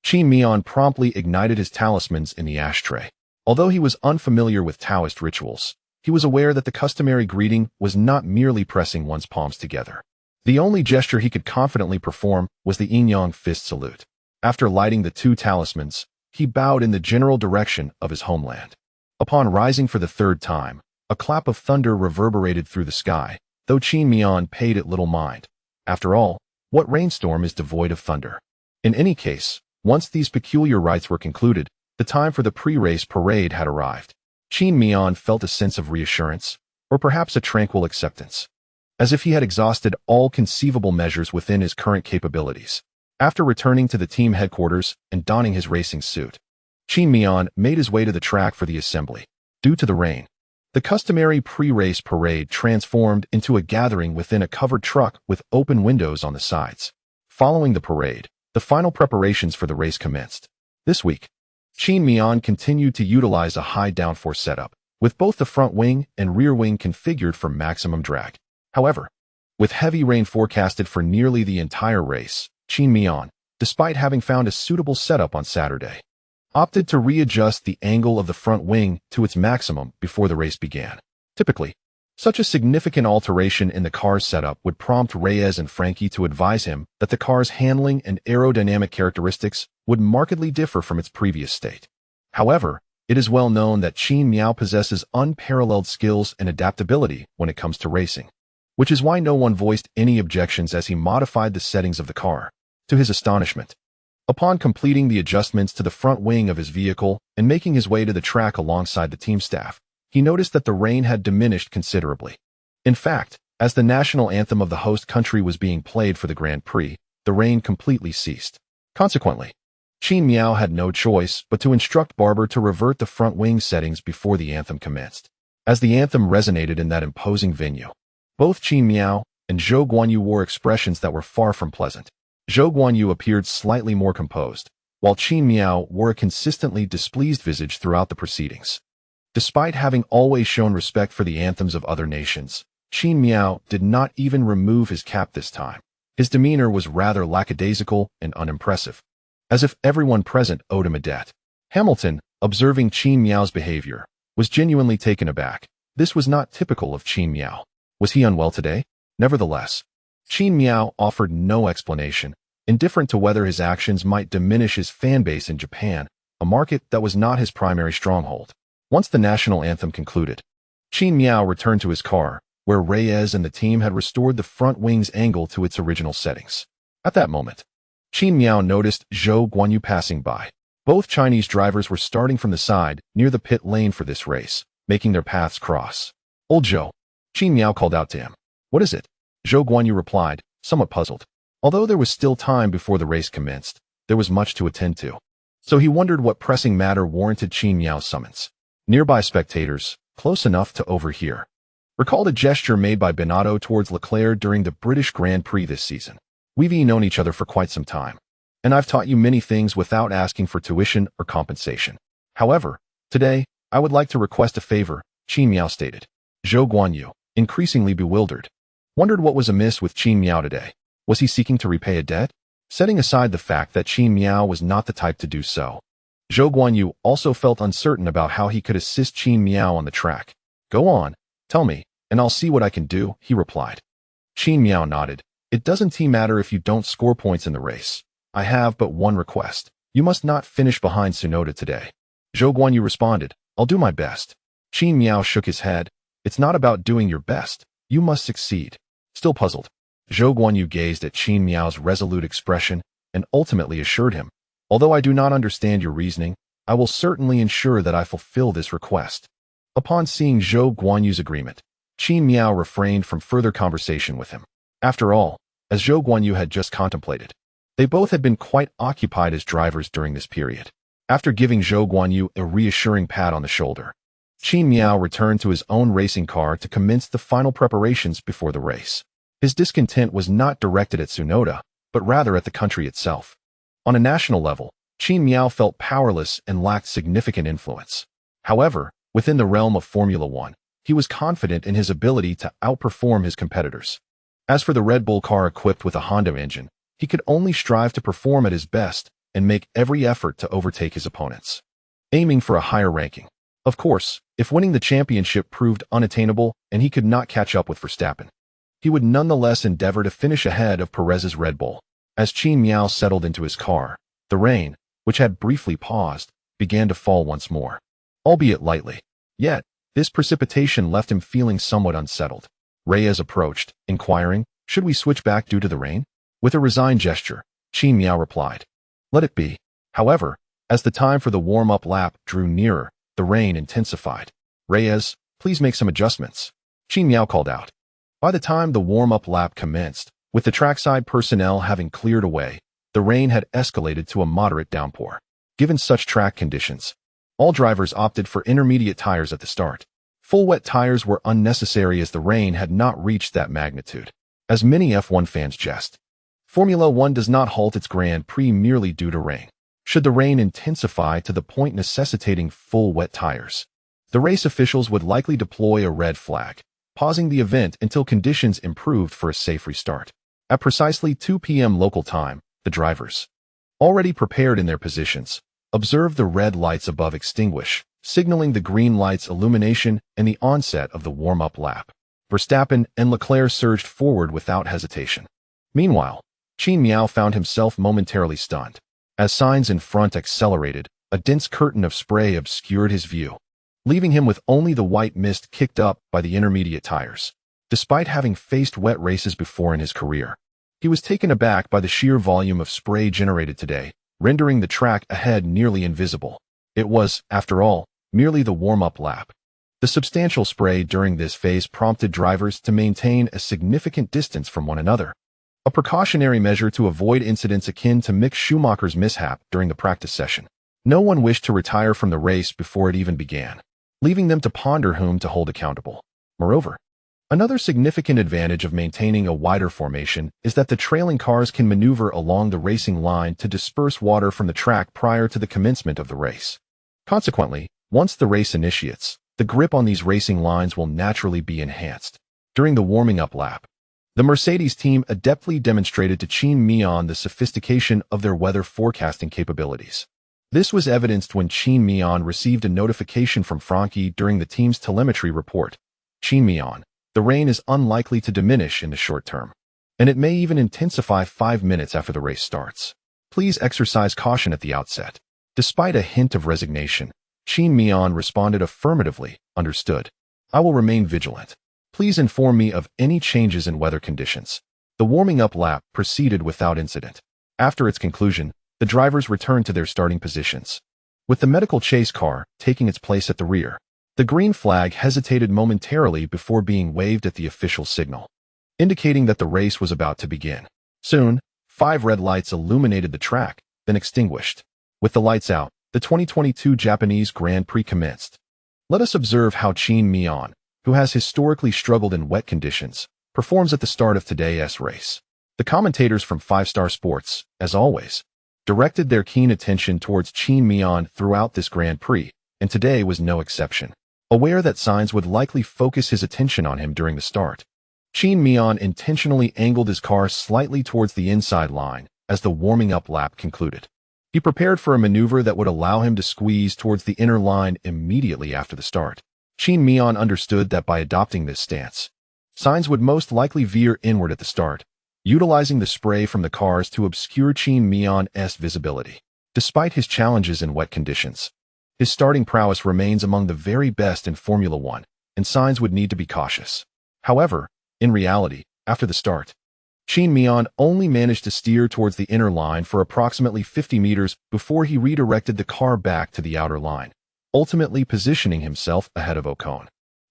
Qin Miao promptly ignited his talismans in the ashtray. Although he was unfamiliar with Taoist rituals, he was aware that the customary greeting was not merely pressing one's palms together. The only gesture he could confidently perform was the yin-yang fist salute. After lighting the 2 talismans, he bowed in the general direction of his homeland. Upon rising for the 3rd time, a clap of thunder reverberated through the sky, though Qin Miao paid it little mind. After all, what rainstorm is devoid of thunder? In any case, once these peculiar rites were concluded, the time for the pre-race parade had arrived. Qin Miao felt a sense of reassurance, or perhaps a tranquil acceptance, as if he had exhausted all conceivable measures within his current capabilities. After returning to the team headquarters and donning his racing suit, Qin Miao made his way to the track for the assembly. Due to the rain, the customary pre-race parade transformed into a gathering within a covered truck with open windows on the sides. Following the parade, the final preparations for the race commenced. This week, Qin Miao continued to utilize a high downforce setup, with both the front wing and rear wing configured for maximum drag. However, with heavy rain forecasted for nearly the entire race, Qin Miao, despite having found a suitable setup on Saturday, opted to readjust the angle of the front wing to its maximum before the race began. Typically, such a significant alteration in the car's setup would prompt Reyes and Francky to advise him that the car's handling and aerodynamic characteristics would markedly differ from its previous state. However, it is well known that Qin Miao possesses unparalleled skills and adaptability when it comes to racing, which is why no one voiced any objections as he modified the settings of the car. To his astonishment, upon completing the adjustments to the front wing of his vehicle and making his way to the track alongside the team staff, he noticed that the rain had diminished considerably. In fact, as the national anthem of the host country was being played for the Grand Prix, the rain completely ceased. Consequently, Qin Miao had no choice but to instruct Barber to revert the front wing settings before the anthem commenced. As the anthem resonated in that imposing venue, both Qin Miao and Zhou Guanyu wore expressions that were far from pleasant. Zhou Guanyu appeared slightly more composed, while Qin Miao wore a consistently displeased visage throughout the proceedings. Despite having always shown respect for the anthems of other nations, Qin Miao did not even remove his cap this time. His demeanor was rather lackadaisical and unimpressive, as if everyone present owed him a debt. Hamilton, observing Qin Miao's behavior, was genuinely taken aback. This was not typical of Qin Miao. Was he unwell today? Nevertheless, Qin Miao offered no explanation, indifferent to whether his actions might diminish his fan base in Japan, a market that was not his primary stronghold. Once the national anthem concluded, Qin Miao returned to his car, where Reyes and the team had restored the front wing's angle to its original settings. At that moment, Qin Miao noticed Zhou Guanyu passing by. Both Chinese drivers were starting from the side, near the pit lane for this race, making their paths cross. Old Zhou, Qin Miao called out to him. What is it? Zhou Guanyu replied, somewhat puzzled. Although there was still time before the race commenced, there was much to attend to. So he wondered what pressing matter warranted Qin Miao's summons. Nearby spectators, close enough to overhear, recalled a gesture made by Binotto towards Leclerc during the British Grand Prix this season. We've known each other for quite some time, and I've taught you many things without asking for tuition or compensation. However, today, I would like to request a favor, Qin Miao stated. Zhou Guanyu, increasingly bewildered, wondered what was amiss with Qin Miao today. Was he seeking to repay a debt? Setting aside the fact that Qin Miao was not the type to do so, Zhou Guanyu also felt uncertain about how he could assist Qin Miao on the track. Go on, tell me, and I'll see what I can do, he replied. Qin Miao nodded. It doesn't matter if you don't score points in the race. I have but one request. You must not finish behind Tsunoda today. Zhou Guanyu responded, I'll do my best. Qin Miao shook his head. It's not about doing your best. You must succeed. Still puzzled, Zhou Guanyu gazed at Qin Miao's resolute expression and ultimately assured him, although I do not understand your reasoning, I will certainly ensure that I fulfill this request. Upon seeing Zhou Guanyu's agreement, Qin Miao refrained from further conversation with him. After all, as Zhou Guanyu had just contemplated, they both had been quite occupied as drivers during this period. After giving Zhou Guanyu a reassuring pat on the shoulder, Qin Miao returned to his own racing car to commence the final preparations before the race. His discontent was not directed at Tsunoda, but rather at the country itself. On a national level, Qin Miao felt powerless and lacked significant influence. However, within the realm of Formula One, he was confident in his ability to outperform his competitors. As for the Red Bull car equipped with a Honda engine, he could only strive to perform at his best and make every effort to overtake his opponents, aiming for a higher ranking. Of course, if winning the championship proved unattainable and he could not catch up with Verstappen, he would nonetheless endeavor to finish ahead of Perez's Red Bull. As Qin Miao settled into his car, the rain, which had briefly paused, began to fall once more, albeit lightly. Yet, this precipitation left him feeling somewhat unsettled. Reyes approached, inquiring, should we switch back due to the rain? With a resigned gesture, Qin Miao replied, let it be. However, as the time for the warm-up lap drew nearer, the rain intensified. Reyes, please make some adjustments, Qin Miao called out. By the time the warm-up lap commenced, with the trackside personnel having cleared away, the rain had escalated to a moderate downpour. Given such track conditions, all drivers opted for intermediate tires at the start. Full wet tires were unnecessary as the rain had not reached that magnitude. As many F1 fans jest, Formula One does not halt its Grand Prix merely due to rain. Should the rain intensify to the point necessitating full wet tires, the race officials would likely deploy a red flag, pausing the event until conditions improved for a safe restart. At precisely 2 p.m. local time, the drivers, already prepared in their positions, observed the red lights above extinguish, signaling the green light's illumination and the onset of the warm-up lap. Verstappen and Leclerc surged forward without hesitation. Meanwhile, Qin Miao found himself momentarily stunned. As signs in front accelerated, a dense curtain of spray obscured his view, leaving him with only the white mist kicked up by the intermediate tires. Despite having faced wet races before in his career, he was taken aback by the sheer volume of spray generated today, rendering the track ahead nearly invisible. It was, after all, merely the warm-up lap. The substantial spray during this phase prompted drivers to maintain a significant distance from one another, a precautionary measure to avoid incidents akin to Mick Schumacher's mishap during the practice session. No one wished to retire from the race before it even began, leaving them to ponder whom to hold accountable. Moreover, another significant advantage of maintaining a wider formation is that the trailing cars can maneuver along the racing line to disperse water from the track prior to the commencement of the race. Consequently, once the race initiates, the grip on these racing lines will naturally be enhanced. During the warming-up lap, the Mercedes team adeptly demonstrated to Qin Miao the sophistication of their weather forecasting capabilities. This was evidenced when Qin Miao received a notification from Francky during the team's telemetry report. Qin Miao, the rain is unlikely to diminish in the short term, and it may even intensify 5 minutes after the race starts. Please exercise caution at the outset. Despite a hint of resignation, Qin Miao responded affirmatively, understood. I will remain vigilant. Please inform me of any changes in weather conditions. The warming-up lap proceeded without incident. After its conclusion, the drivers returned to their starting positions, with the medical chase car taking its place at the rear. The green flag hesitated momentarily before being waved at the official signal, indicating that the race was about to begin. Soon, 5 red lights illuminated the track, then extinguished. With the lights out, the 2022 Japanese Grand Prix commenced. Let us observe how Qin Miao, who has historically struggled in wet conditions, performs at the start of today's race. The commentators from 5-Star Sports, as always, directed their keen attention towards Qin Miao throughout this Grand Prix, and today was no exception. Aware that Sainz would likely focus his attention on him during the start, Qin Miao intentionally angled his car slightly towards the inside line as the warming-up lap concluded. He prepared for a maneuver that would allow him to squeeze towards the inner line immediately after the start. Qin Miao understood that by adopting this stance, Sainz would most likely veer inward at the start, utilizing the spray from the cars to obscure Qin Miao's visibility. Despite his challenges in wet conditions, his starting prowess remains among the very best in Formula One, and Sainz would need to be cautious. However, in reality, after the start, Qin Miao only managed to steer towards the inner line for approximately 50 meters before he redirected the car back to the outer line, ultimately positioning himself ahead of Ocon,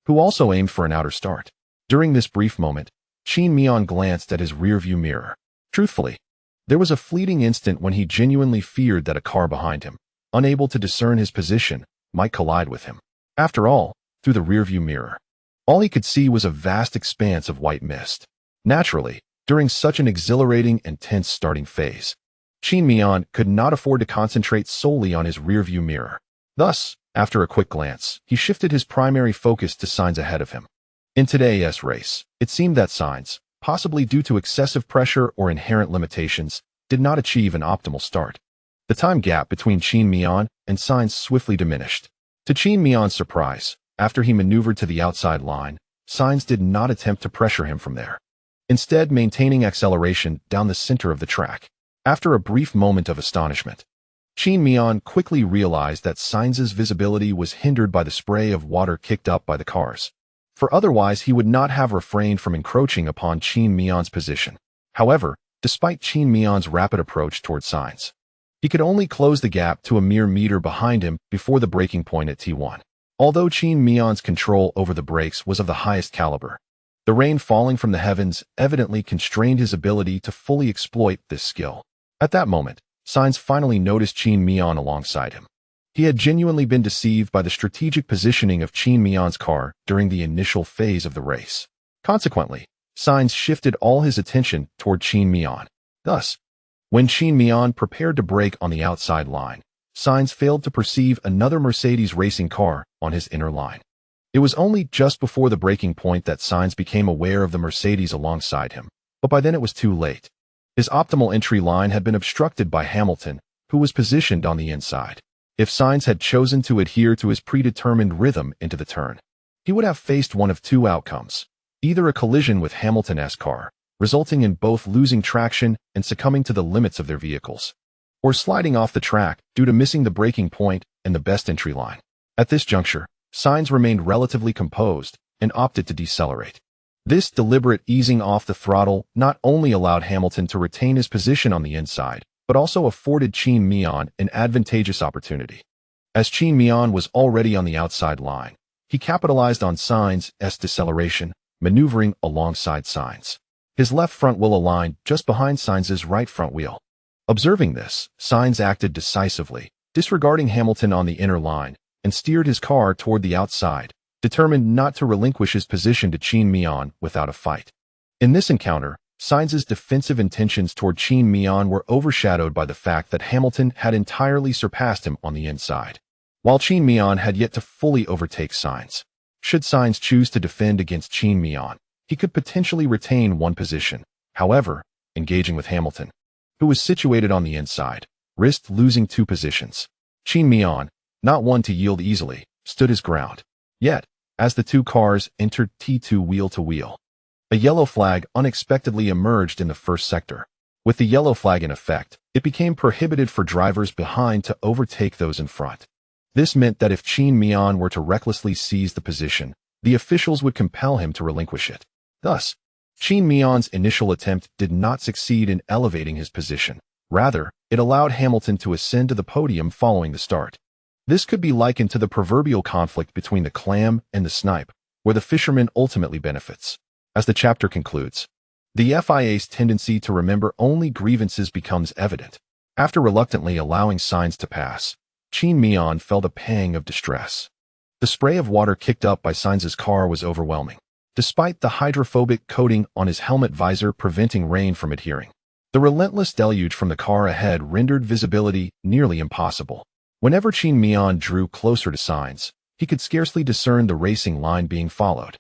who also aimed for an outer start. During this brief moment, Qin Miao glanced at his rearview mirror. Truthfully, there was a fleeting instant when he genuinely feared that a car behind him, unable to discern his position, might collide with him. After all, through the rearview mirror, all he could see was a vast expanse of white mist. Naturally, during such an exhilarating and tense starting phase, Qin Miao could not afford to concentrate solely on his rearview mirror. Thus, after a quick glance, he shifted his primary focus to Sainz ahead of him. In today's race, it seemed that Sainz, possibly due to excessive pressure or inherent limitations, did not achieve an optimal start. The time gap between Qin Miao and Sainz swiftly diminished. To Qin Miao's surprise, after he maneuvered to the outside line, Sainz did not attempt to pressure him from there, instead maintaining acceleration down the center of the track. After a brief moment of astonishment, Qin Miao quickly realized that Sainz's visibility was hindered by the spray of water kicked up by the cars, for otherwise he would not have refrained from encroaching upon Qin Miao's position. However, despite Qin Miao's rapid approach toward Sainz, he could only close the gap to a mere meter behind him before the braking point at T1. Although Qin Miao's control over the brakes was of the highest caliber, the rain falling from the heavens evidently constrained his ability to fully exploit this skill. At that moment, Sainz finally noticed Qin Miao alongside him. He had genuinely been deceived by the strategic positioning of Qin Miao's car during the initial phase of the race. Consequently, Sainz shifted all his attention toward Qin Miao. Thus, when Qin Miao prepared to brake on the outside line, Sainz failed to perceive another Mercedes racing car on his inner line. It was only just before the braking point that Sainz became aware of the Mercedes alongside him, but by then it was too late. His optimal entry line had been obstructed by Hamilton, who was positioned on the inside. If Sainz had chosen to adhere to his predetermined rhythm into the turn, he would have faced one of two outcomes: either a collision with Hamilton's car, resulting in both losing traction and succumbing to the limits of their vehicles, or sliding off the track due to missing the braking point and the best entry line. At this juncture, Sainz remained relatively composed and opted to decelerate. This deliberate easing off the throttle not only allowed Hamilton to retain his position on the inside, but also afforded Qin Miao an advantageous opportunity. As Qin Miao was already on the outside line, he capitalized on Sainz's deceleration, maneuvering alongside Sainz. His left front wheel aligned just behind Sainz's right front wheel. Observing this, Sainz acted decisively, disregarding Hamilton on the inner line, and steered his car toward the outside, determined not to relinquish his position to Qin Miao without a fight. In this encounter, Sainz's defensive intentions toward Qin Miao were overshadowed by the fact that Hamilton had entirely surpassed him on the inside, while Qin Miao had yet to fully overtake Sainz. Should Sainz choose to defend against Qin Miao, he could potentially retain one position. However, engaging with Hamilton, who was situated on the inside, risked losing two positions. Qin Miao, not one to yield easily, stood his ground. Yet, as the two cars entered T2 wheel to wheel, a yellow flag unexpectedly emerged in the first sector. With the yellow flag in effect, it became prohibited for drivers behind to overtake those in front. This meant that if Qin Miao were to recklessly seize the position, the officials would compel him to relinquish it. Thus, Qin Miao's initial attempt did not succeed in elevating his position. Rather, it allowed Hamilton to ascend to the podium following the start. This could be likened to the proverbial conflict between the clam and the snipe, where the fisherman ultimately benefits. As the chapter concludes, the FIA's tendency to remember only grievances becomes evident. After reluctantly allowing signs to pass, Qin Miao felt a pang of distress. The spray of water kicked up by Sainz's car was overwhelming, despite the hydrophobic coating on his helmet visor preventing rain from adhering. The relentless deluge from the car ahead rendered visibility nearly impossible. Whenever Qin Miao drew closer to Sainz, he could scarcely discern the racing line being followed.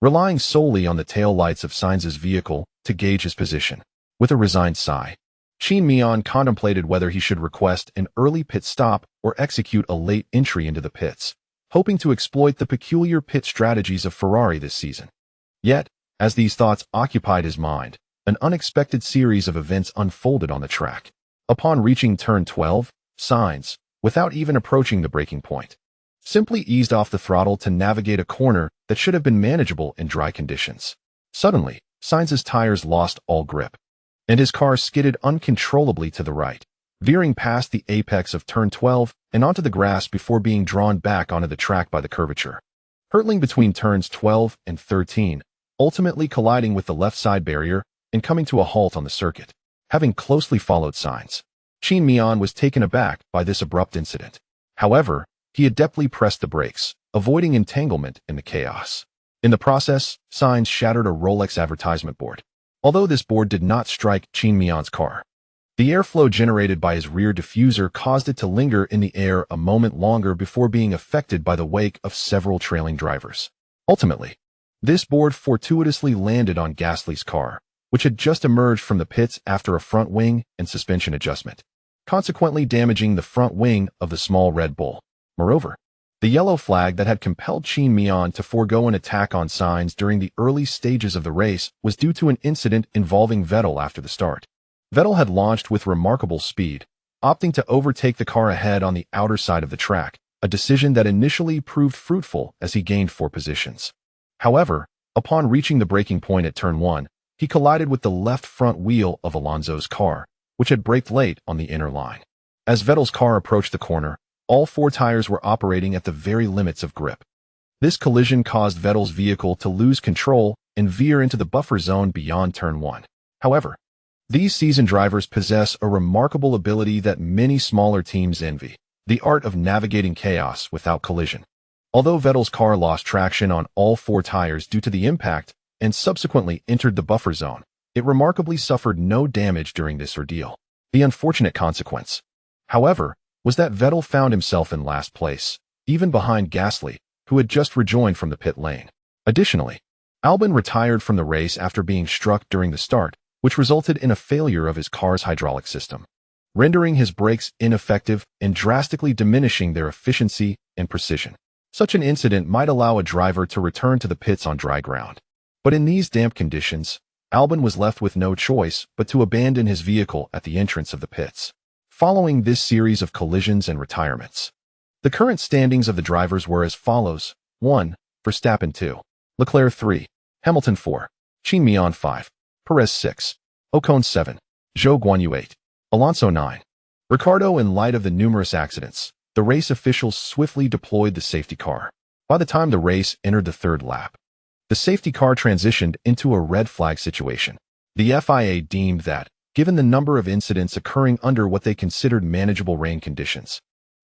Relying solely on the tail lights of Sainz's vehicle to gauge his position, with a resigned sigh, Qin Miao contemplated whether he should request an early pit stop or execute a late entry into the pits, hoping to exploit the peculiar pit strategies of Ferrari this season. Yet, as these thoughts occupied his mind, an unexpected series of events unfolded on the track. Upon reaching turn 12, Sainz, without even approaching the braking point, simply eased off the throttle to navigate a corner that should have been manageable in dry conditions. Suddenly, Sainz's tires lost all grip, and his car skidded uncontrollably to the right, veering past the apex of turn 12 and onto the grass before being drawn back onto the track by the curvature. Hurtling between turns 12 and 13, ultimately colliding with the left side barrier and coming to a halt on the circuit. Having closely followed Sainz, Qin Miao was taken aback by this abrupt incident. However, he adeptly pressed the brakes, avoiding entanglement in the chaos. In the process, Sainz shattered a Rolex advertisement board. Although this board did not strike Qin Miao's car, the airflow generated by his rear diffuser caused it to linger in the air a moment longer before being affected by the wake of several trailing drivers. Ultimately, this board fortuitously landed on Gasly's car, which had just emerged from the pits after a front wing and suspension adjustment, consequently damaging the front wing of the small Red Bull. Moreover, the yellow flag that had compelled Qin Miao to forego an attack on Sainz during the early stages of the race was due to an incident involving Vettel after the start. Vettel had launched with remarkable speed, opting to overtake the car ahead on the outer side of the track, a decision that initially proved fruitful as he gained 4 positions. However, upon reaching the braking point at turn 1, he collided with the left front wheel of Alonso's car, which had braked late on the inner line. As Vettel's car approached the corner, all 4 tires were operating at the very limits of grip. This collision caused Vettel's vehicle to lose control and veer into the buffer zone beyond turn 1. However, these seasoned drivers possess a remarkable ability that many smaller teams envy: the art of navigating chaos without collision. Although Vettel's car lost traction on all 4 tires due to the impact and subsequently entered the buffer zone, it remarkably suffered no damage during this ordeal. The unfortunate consequence, however, was that Vettel found himself in last place, even behind Gasly, who had just rejoined from the pit lane. Additionally, Albon retired from the race after being struck during the start, which resulted in a failure of his car's hydraulic system, rendering his brakes ineffective and drastically diminishing their efficiency and precision. Such an incident might allow a driver to return to the pits on dry ground. But in these damp conditions, Albon was left with no choice but to abandon his vehicle at the entrance of the pits. Following this series of collisions and retirements, the current standings of the drivers were as follows: 1. Verstappen 2, Leclerc 3, Hamilton 4, Qin Miao 5, Perez 6, Ocon 7, Zhou Guanyu 8, Alonso 9. Ricciardo. In light of the numerous accidents, the race officials swiftly deployed the safety car. By the time the race entered the 3rd lap, the safety car transitioned into a red flag situation. The FIA deemed that, given the number of incidents occurring under what they considered manageable rain conditions,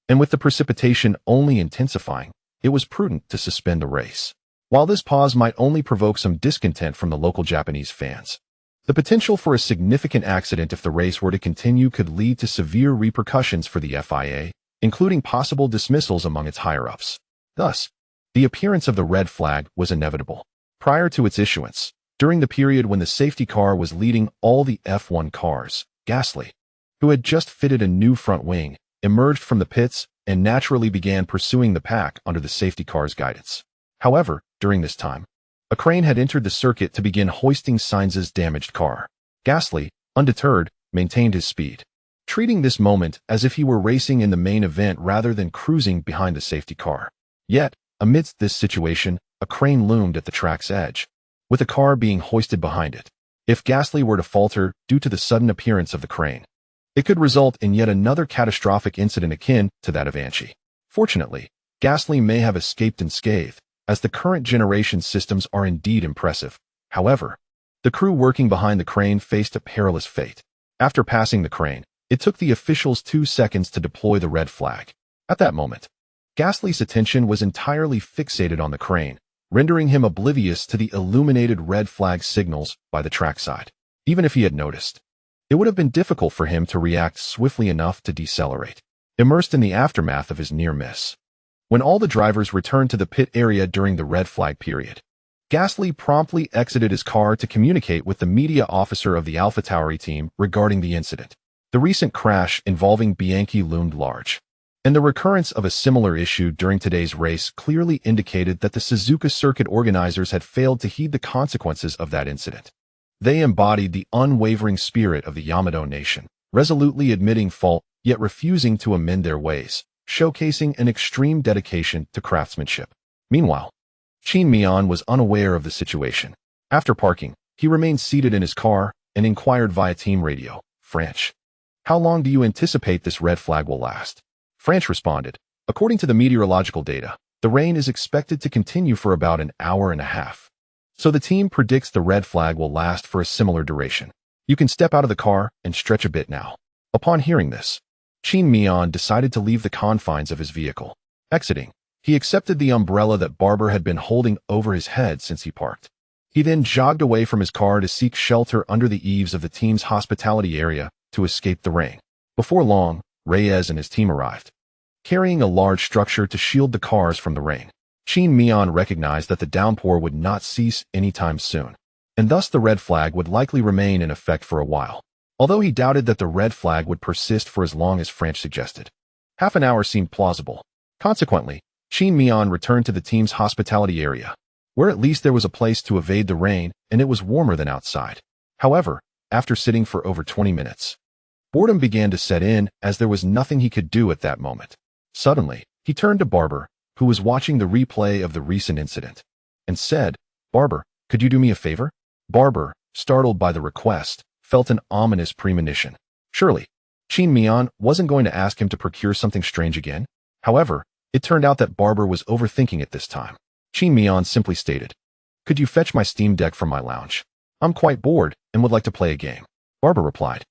and with the precipitation only intensifying, it was prudent to suspend the race. While this pause might only provoke some discontent from the local Japanese fans, the potential for a significant accident if the race were to continue could lead to severe repercussions for the FIA, including possible dismissals among its higher-ups. Thus, the appearance of the red flag was inevitable. Prior to its issuance, during the period when the safety car was leading all the F1 cars, Gasly, who had just fitted a new front wing, emerged from the pits and naturally began pursuing the pack under the safety car's guidance. However, during this time, a crane had entered the circuit to begin hoisting Sainz's damaged car. Gasly, undeterred, maintained his speed, treating this moment as if he were racing in the main event rather than cruising behind the safety car. Yet, amidst this situation, a crane loomed at the track's edge, with a car being hoisted behind it. If Gasly were to falter due to the sudden appearance of the crane, it could result in yet another catastrophic incident akin to that of Anchi. Fortunately, Gasly may have escaped unscathed, as the current generation systems are indeed impressive. However, the crew working behind the crane faced a perilous fate. After passing the crane, it took the officials 2 seconds to deploy the red flag. At that moment, Gasly's attention was entirely fixated on the crane, rendering him oblivious to the illuminated red flag signals by the trackside. Even if he had noticed, it would have been difficult for him to react swiftly enough to decelerate, immersed in the aftermath of his near miss. When all the drivers returned to the pit area during the red flag period, Gasly promptly exited his car to communicate with the media officer of the AlphaTauri team regarding the incident. The recent crash involving Bianchi loomed large, and the recurrence of a similar issue during today's race clearly indicated that the Suzuka circuit organizers had failed to heed the consequences of that incident. They embodied the unwavering spirit of the Yamato nation, resolutely admitting fault yet refusing to amend their ways, showcasing an extreme dedication to craftsmanship. Meanwhile, Qin Miao was unaware of the situation. After parking, he remained seated in his car and inquired via team radio, "Franch, how long do you anticipate this red flag will last?" Franch responded, "According to the meteorological data, the rain is expected to continue for about an hour and a half. So the team predicts the red flag will last for a similar duration. You can step out of the car and stretch a bit now." Upon hearing this, Qin Miao decided to leave the confines of his vehicle. Exiting, he accepted the umbrella that Barber had been holding over his head since he parked. He then jogged away from his car to seek shelter under the eaves of the team's hospitality area to escape the rain. Before long, Reyes and his team arrived, carrying a large structure to shield the cars from the rain. Qin Miao recognized that the downpour would not cease anytime soon, and thus the red flag would likely remain in effect for a while, although he doubted that the red flag would persist for as long as Franch suggested. Half an hour seemed plausible. Consequently, Qin Miao returned to the team's hospitality area, where at least there was a place to evade the rain and it was warmer than outside. However, after sitting for over 20 minutes, boredom began to set in as there was nothing he could do at that moment. Suddenly, he turned to Barber, who was watching the replay of the recent incident, and said, "Barber, could you do me a favor?" Barber, startled by the request, felt an ominous premonition. Surely, Qin Miao wasn't going to ask him to procure something strange again. However, it turned out that Barber was overthinking it this time. Qin Miao simply stated, "Could you fetch my Steam Deck from my lounge? I'm quite bored and would like to play a game." Barber replied,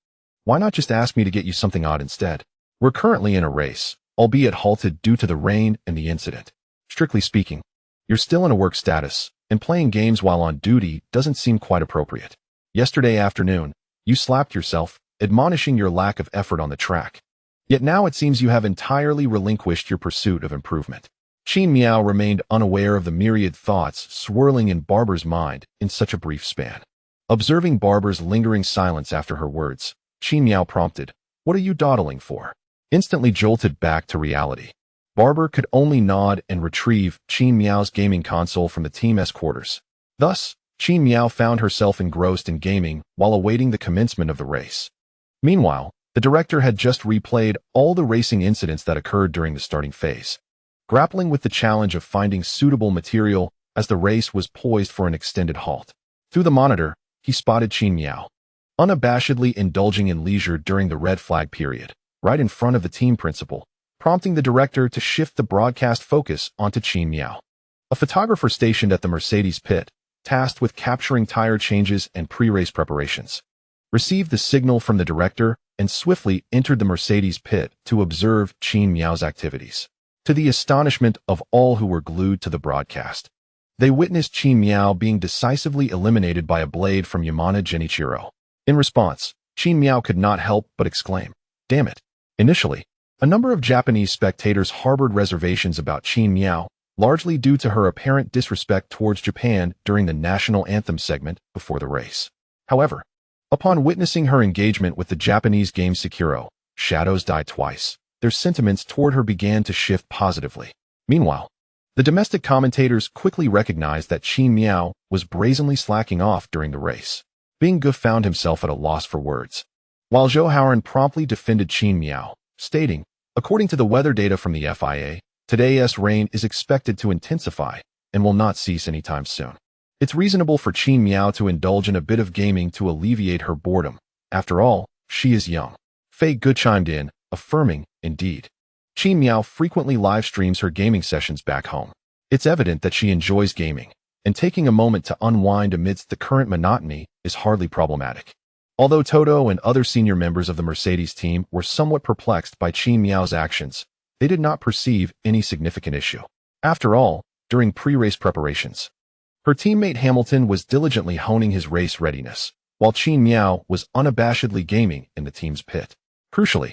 "Why not just ask me to get you something odd instead? We're currently in a race, albeit halted due to the rain and the incident. Strictly speaking, you're still in a work status, and playing games while on duty doesn't seem quite appropriate. Yesterday afternoon, you slapped yourself, admonishing your lack of effort on the track. Yet now it seems you have entirely relinquished your pursuit of improvement." Qin Miao remained unaware of the myriad thoughts swirling in Barber's mind in such a brief span. Observing Barber's lingering silence after her words, Qin Miao prompted, "What are you dawdling for?" Instantly jolted back to reality, Barber could only nod and retrieve Qin Miao's gaming console from the team's quarters. Thus, Qin Miao found herself engrossed in gaming while awaiting the commencement of the race. Meanwhile, the director had just replayed all the racing incidents that occurred during the starting phase, grappling with the challenge of finding suitable material as the race was poised for an extended halt. Through the monitor, he spotted Qin Miao, unabashedly indulging in leisure during the red flag period, right in front of the team principal, prompting the director to shift the broadcast focus onto Qin Miao. A photographer stationed at the Mercedes pit, tasked with capturing tire changes and pre-race preparations, received the signal from the director and swiftly entered the Mercedes pit to observe Qin Miao's activities. To the astonishment of all who were glued to the broadcast, they witnessed Qin Miao being decisively eliminated by a blade from Yamana Genichiro. In response, Qin Miao could not help but exclaim, "Damn it." Initially, a number of Japanese spectators harbored reservations about Qin Miao, largely due to her apparent disrespect towards Japan during the national anthem segment before the race. However, upon witnessing her engagement with the Japanese game Sekiro, Shadows Die Twice, their sentiments toward her began to shift positively. Meanwhile, the domestic commentators quickly recognized that Qin Miao was brazenly slacking off during the race. Bing Gu found himself at a loss for words, while Zhou Hauran promptly defended Qin Miao, stating, "According to the weather data from the FIA, today's rain is expected to intensify and will not cease anytime soon. It's reasonable for Qin Miao to indulge in a bit of gaming to alleviate her boredom. After all, she is young." Fei Gu chimed in, affirming, "Indeed. Qin Miao frequently live streams her gaming sessions back home. It's evident that she enjoys gaming, and taking a moment to unwind amidst the current monotony is hardly problematic. Although Toto and other senior members of the Mercedes team were somewhat perplexed by Qin Miao's actions, they did not perceive any significant issue. After all, during pre-race preparations, her teammate Hamilton was diligently honing his race readiness, while Qin Miao was unabashedly gaming in the team's pit. Crucially,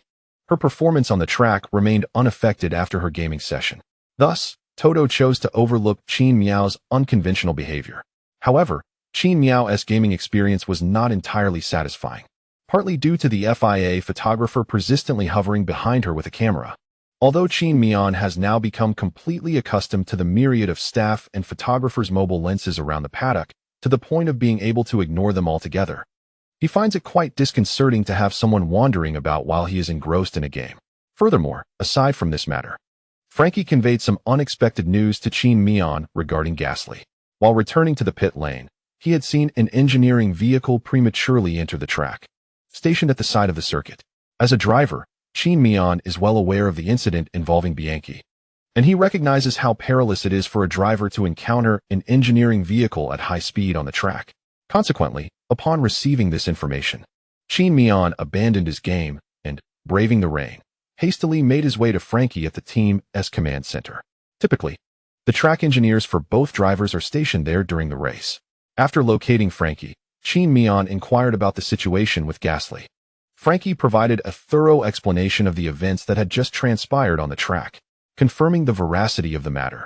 her performance on the track remained unaffected after her gaming session. Thus, Toto chose to overlook Qin Miao's unconventional behavior. However, Qin Miao's gaming experience was not entirely satisfying, partly due to the FIA photographer persistently hovering behind her with a camera. Although Qin Miao has now become completely accustomed to the myriad of staff and photographers' mobile lenses around the paddock, to the point of being able to ignore them altogether, he finds it quite disconcerting to have someone wandering about while he is engrossed in a game. Furthermore, aside from this matter, Francky conveyed some unexpected news to Qin Miao regarding Gasly. While returning to the pit lane, he had seen an engineering vehicle prematurely enter the track, stationed at the side of the circuit. As a driver, Qin Miao is well aware of the incident involving Bianchi, and he recognizes how perilous it is for a driver to encounter an engineering vehicle at high speed on the track. Consequently, upon receiving this information, Qin Miao abandoned his game and, braving the rain, hastily made his way to Francky at the team's command center. Typically, the track engineers for both drivers are stationed there during the race. After locating Francky, Qin Miao inquired about the situation with Gasly. Francky provided a thorough explanation of the events that had just transpired on the track, confirming the veracity of the matter.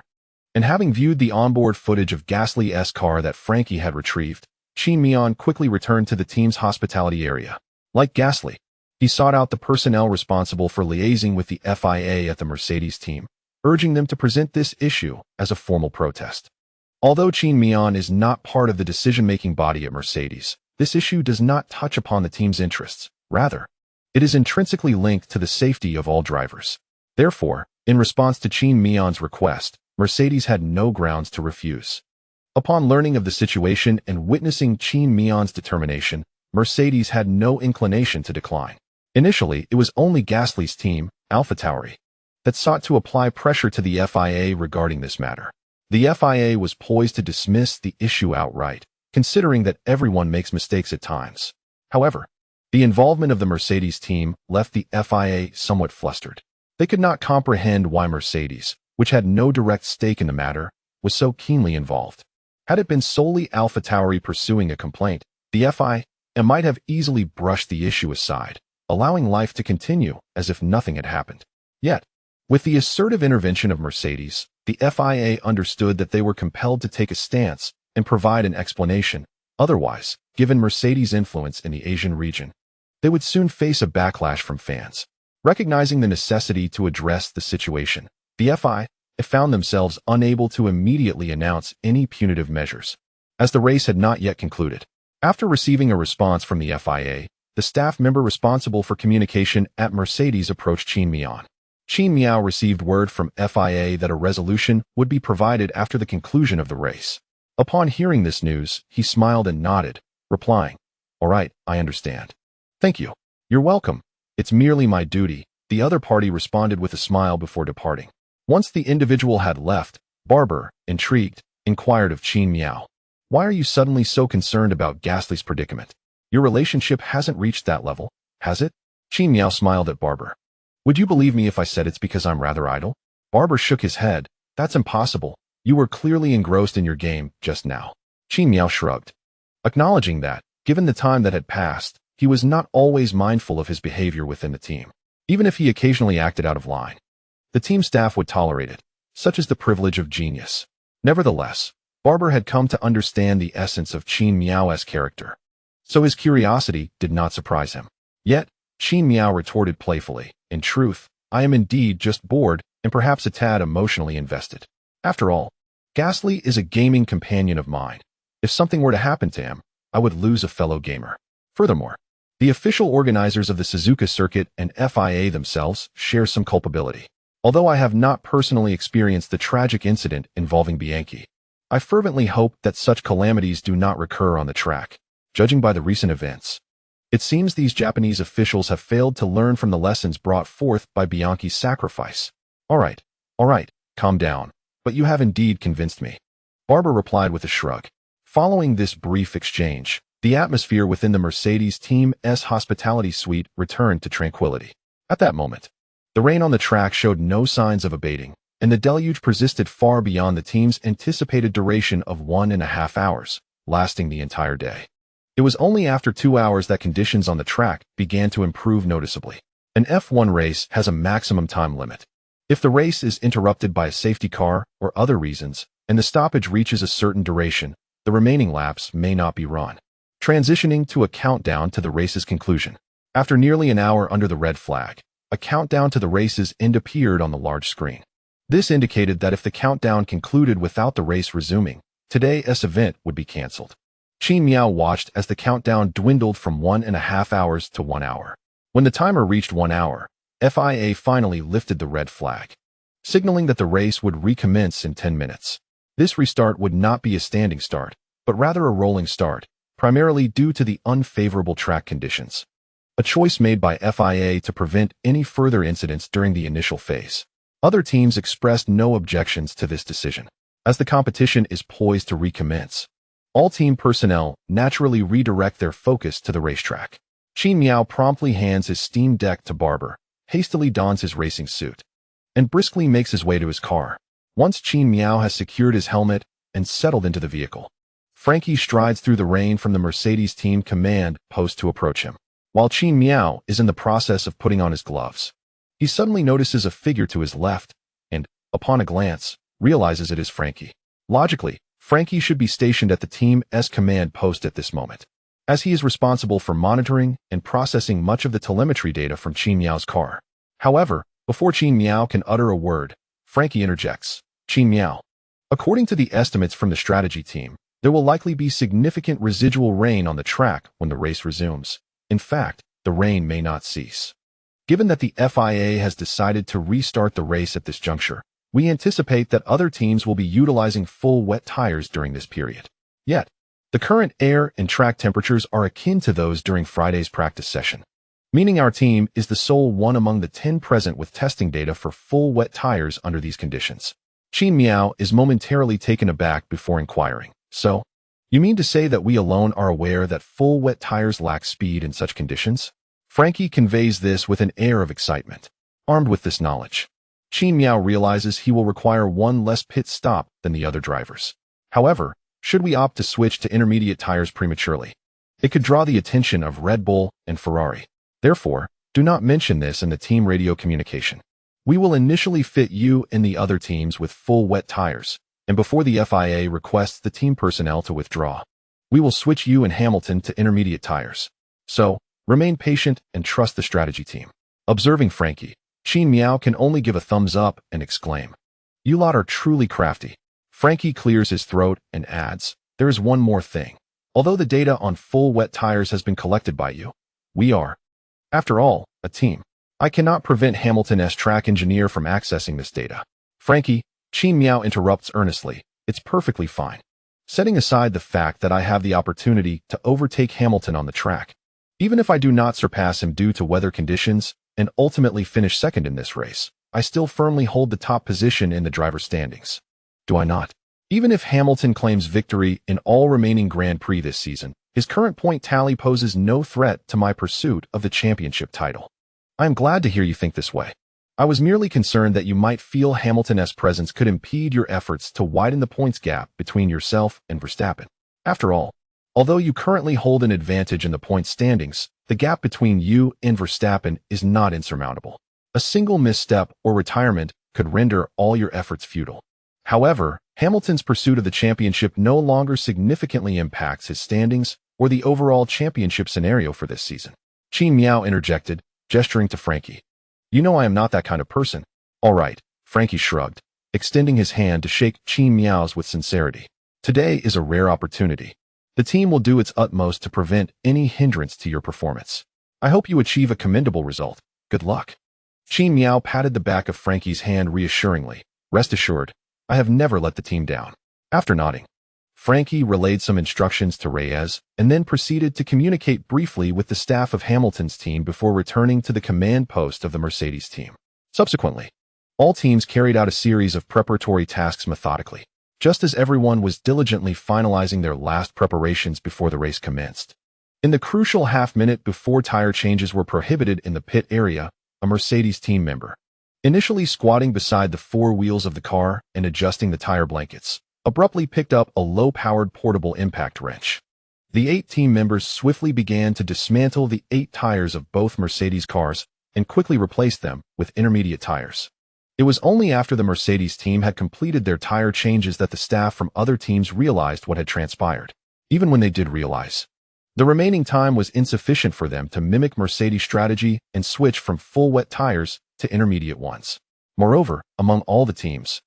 And having viewed the onboard footage of Gasly's car that Francky had retrieved, Qin Miao quickly returned to the team's hospitality area. Like Gasly, he sought out the personnel responsible for liaising with the FIA at the Mercedes team, urging them to present this issue as a formal protest. Although Qin Miao is not part of the decision-making body at Mercedes, this issue does not touch upon the team's interests. Rather, it is intrinsically linked to the safety of all drivers. Therefore, in response to Qin Miao's request, Mercedes had no grounds to refuse. Upon learning of the situation and witnessing Qin Miao's determination, Mercedes had no inclination to decline. Initially, it was only Gasly's team, AlphaTauri, that sought to apply pressure to the FIA regarding this matter. The FIA was poised to dismiss the issue outright, considering that everyone makes mistakes at times. However, the involvement of the Mercedes team left the FIA somewhat flustered. They could not comprehend why Mercedes, which had no direct stake in the matter, was so keenly involved. Had it been solely AlphaTauri pursuing a complaint, the FIA might have easily brushed the issue aside, allowing life to continue as if nothing had happened. Yet, with the assertive intervention of Mercedes, the FIA understood that they were compelled to take a stance and provide an explanation. Otherwise, given Mercedes' influence in the Asian region, they would soon face a backlash from fans. Recognizing the necessity to address the situation, the FIA found themselves unable to immediately announce any punitive measures, as the race had not yet concluded. After receiving a response from the FIA, the staff member responsible for communication at Mercedes approached Qin Miao. Qin Miao received word from FIA that a resolution would be provided after the conclusion of the race. Upon hearing this news, he smiled and nodded, replying, "All right, I understand. Thank you. You're welcome. It's merely my duty," the other party responded with a smile before departing. Once the individual had left, Barber, intrigued, inquired of Qin Miao, "Why are you suddenly so concerned about Gasly's predicament? Your relationship hasn't reached that level, has it?" Qin Miao smiled at Barber. "Would you believe me if I said it's because I'm rather idle?" Barber shook his head. "That's impossible. You were clearly engrossed in your game just now." Qin Miao shrugged, acknowledging that, given the time that had passed, he was not always mindful of his behavior within the team. Even if he occasionally acted out of line, the team staff would tolerate it. Such is the privilege of genius. Nevertheless, Barber had come to understand the essence of Qin Miao's character, so his curiosity did not surprise him. Yet, Qin Miao retorted playfully, "In truth, I am indeed just bored and perhaps a tad emotionally invested. After all, Gasly is a gaming companion of mine. If something were to happen to him, I would lose a fellow gamer. Furthermore, the official organizers of the Suzuka circuit and FIA themselves share some culpability. Although I have not personally experienced the tragic incident involving Bianchi, I fervently hope that such calamities do not recur on the track. Judging by the recent events, It seems these Japanese officials have failed to learn from the lessons brought forth by Bianchi's sacrifice. All right, calm down, but you have indeed convinced me. Barber replied with a shrug. Following this brief exchange, the atmosphere within the Mercedes team's hospitality suite returned to tranquility. At that moment, the rain on the track showed no signs of abating, and the deluge persisted far beyond the team's anticipated duration of 1.5 hours, lasting the entire day. It was only after 2 hours that conditions on the track began to improve noticeably. An F1 race has a maximum time limit. If the race is interrupted by a safety car or other reasons, and the stoppage reaches a certain duration, the remaining laps may not be run. Transitioning to a countdown to the race's conclusion. After nearly an hour under the red flag, a countdown to the race's end appeared on the large screen. This indicated that if the countdown concluded without the race resuming, today's event would be cancelled. Qin Miao watched as the countdown dwindled from 1.5 hours to 1 hour. When the timer reached 1 hour, FIA finally lifted the red flag, signaling that the race would recommence in 10 minutes. This restart would not be a standing start, but rather a rolling start, primarily due to the unfavorable track conditions. A choice made by FIA to prevent any further incidents during the initial phase. Other teams expressed no objections to this decision. As the competition is poised to recommence, all team personnel naturally redirect their focus to the racetrack. Qin Miao promptly hands his Steam Deck to Barber, hastily dons his racing suit, and briskly makes his way to his car. Once Qin Miao has secured his helmet and settled into the vehicle, Francky strides through the rain from the Mercedes team command post to approach him. While Qin Miao is in the process of putting on his gloves, he suddenly notices a figure to his left and, upon a glance, realizes it is Francky. Logically, Francky should be stationed at the team's command post at this moment, as he is responsible for monitoring and processing much of the telemetry data from Qin Miao's car. However, before Qin Miao can utter a word, Francky interjects. Qin Miao. According to the estimates from the strategy team, there will likely be significant residual rain on the track when the race resumes. In fact, the rain may not cease. Given that the FIA has decided to restart the race at this juncture, we anticipate that other teams will be utilizing full wet tires during this period. Yet, the current air and track temperatures are akin to those during Friday's practice session, meaning our team is the sole one among the 10 present with testing data for full wet tires under these conditions. Qin Miao is momentarily taken aback before inquiring. So, you mean to say that we alone are aware that full wet tires lack speed in such conditions? Francky conveys this with an air of excitement. Armed with this knowledge, Qin Miao realizes he will require one less pit stop than the other drivers. However, should we opt to switch to intermediate tires prematurely, it could draw the attention of Red Bull and Ferrari. Therefore, do not mention this in the team radio communication. We will initially fit you and the other teams with full wet tires, and before the FIA requests the team personnel to withdraw, we will switch you and Hamilton to intermediate tires. So, remain patient and trust the strategy team. Observing Francky, Qin Miao can only give a thumbs up and exclaim, "You lot are truly crafty." Francky clears his throat and adds, "There is one more thing. Although the data on full wet tires has been collected by you, we are, after all, a team. I cannot prevent Hamilton's track engineer from accessing this data." Francky, Qin Miao interrupts earnestly, "It's perfectly fine. Setting aside the fact that I have the opportunity to overtake Hamilton on the track, even if I do not surpass him due to weather conditions and ultimately finish second in this race, I still firmly hold the top position in the driver standings. Do I not? Even if Hamilton claims victory in all remaining Grand Prix this season, his current point tally poses no threat to my pursuit of the championship title. I am glad to hear you think this way. I was merely concerned that you might feel Hamilton's presence could impede your efforts to widen the points gap between yourself and Verstappen. After all, although you currently hold an advantage in the points standings, the gap between you and Verstappen is not insurmountable. A single misstep or retirement could render all your efforts futile. However, Hamilton's pursuit of the championship no longer significantly impacts his standings or the overall championship scenario for this season." Qin Miao interjected, gesturing to Francky. "You know I am not that kind of person." "All right," Francky shrugged, extending his hand to shake Qin Miao's with sincerity. "Today is a rare opportunity. The team will do its utmost to prevent any hindrance to your performance. I hope you achieve a commendable result. Good luck." Qin Miao patted the back of Franky's hand reassuringly. "Rest assured, I have never let the team down." After nodding, Francky relayed some instructions to Reyes and then proceeded to communicate briefly with the staff of Hamilton's team before returning to the command post of the Mercedes team. Subsequently, all teams carried out a series of preparatory tasks methodically, just as everyone was diligently finalizing their last preparations before the race commenced. In the crucial half-minute before tire changes were prohibited in the pit area, a Mercedes team member, initially squatting beside the four wheels of the car and adjusting the tire blankets, abruptly picked up a low-powered portable impact wrench. The 8 team members swiftly began to dismantle the 8 tires of both Mercedes cars and quickly replaced them with intermediate tires. It was only after the Mercedes team had completed their tire changes that the staff from other teams realized what had transpired. Even when they did realize, the remaining time was insufficient for them to mimic Mercedes' strategy and switch from full wet tires to intermediate ones. Moreover, among all the teams,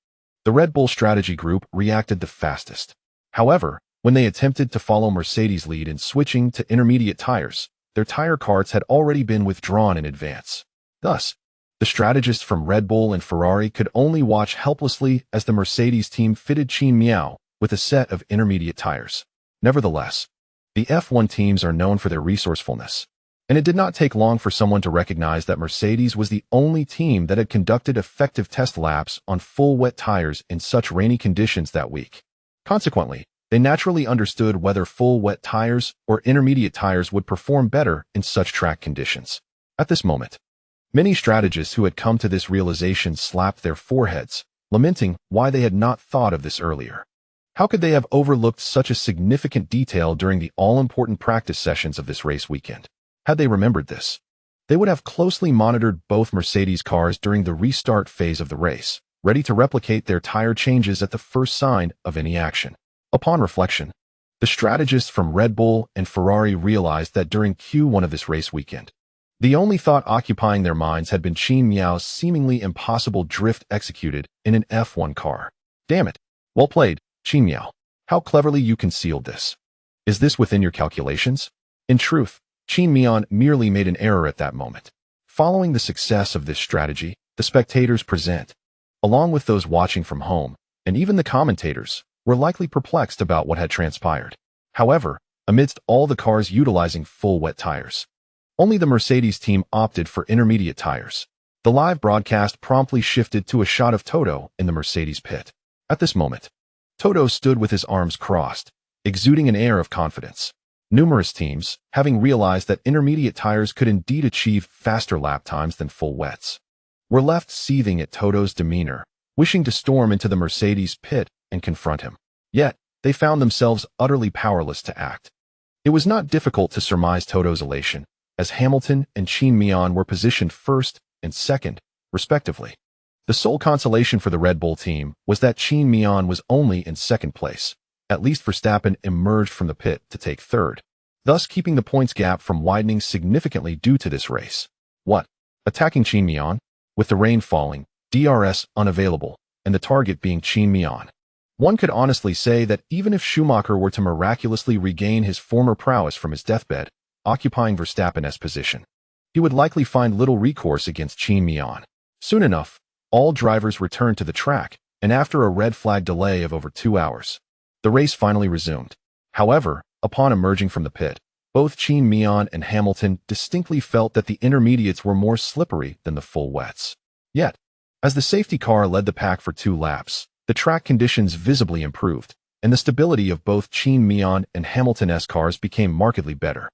the Red Bull strategy group reacted the fastest. However, when they attempted to follow Mercedes' lead in switching to intermediate tires, their tire carts had already been withdrawn in advance. Thus, the strategists from Red Bull and Ferrari could only watch helplessly as the Mercedes team fitted Qin Miao with a set of intermediate tires. Nevertheless, the F1 teams are known for their resourcefulness, and it did not take long for someone to recognize that Mercedes was the only team that had conducted effective test laps on full wet tires in such rainy conditions that week. Consequently, they naturally understood whether full wet tires or intermediate tires would perform better in such track conditions. At this moment, many strategists who had come to this realization slapped their foreheads, lamenting why they had not thought of this earlier. How could they have overlooked such a significant detail during the all-important practice sessions of this race weekend? Had they remembered this, they would have closely monitored both Mercedes cars during the restart phase of the race, ready to replicate their tire changes at the first sign of any action. Upon reflection, the strategists from Red Bull and Ferrari realized that during Q1 of this race weekend, the only thought occupying their minds had been Qin Miao's seemingly impossible drift executed in an F1 car. Damn it. Well played, Qin Miao. How cleverly you concealed this. Is this within your calculations? In truth, Qin Miao merely made an error at that moment. Following the success of this strategy, the spectators present, along with those watching from home, and even the commentators, were likely perplexed about what had transpired. However, amidst all the cars utilizing full wet tires, only the Mercedes team opted for intermediate tires. The live broadcast promptly shifted to a shot of Toto in the Mercedes pit. At this moment, Toto stood with his arms crossed, exuding an air of confidence. Numerous teams, having realized that intermediate tires could indeed achieve faster lap times than full wets, were left seething at Toto's demeanor, wishing to storm into the Mercedes pit and confront him. Yet, they found themselves utterly powerless to act. It was not difficult to surmise Toto's elation, as Hamilton and Qin Miao were positioned first and second, respectively. The sole consolation for the Red Bull team was that Qin Miao was only in second place. At least Verstappen emerged from the pit to take third, thus keeping the points gap from widening significantly due to this race. What? Attacking Qin Miao? With the rain falling, DRS unavailable, and the target being Qin Miao. One could honestly say that even if Schumacher were to miraculously regain his former prowess from his deathbed, occupying Verstappen's position, he would likely find little recourse against Qin Miao. Soon enough, all drivers returned to the track, and after a red flag delay of over 2 hours, the race finally resumed. However, upon emerging from the pit, both Qin Miao and Hamilton distinctly felt that the intermediates were more slippery than the full wets. Yet, as the safety car led the pack for 2 laps, the track conditions visibly improved, and the stability of both Qin Miao and Hamilton's cars became markedly better.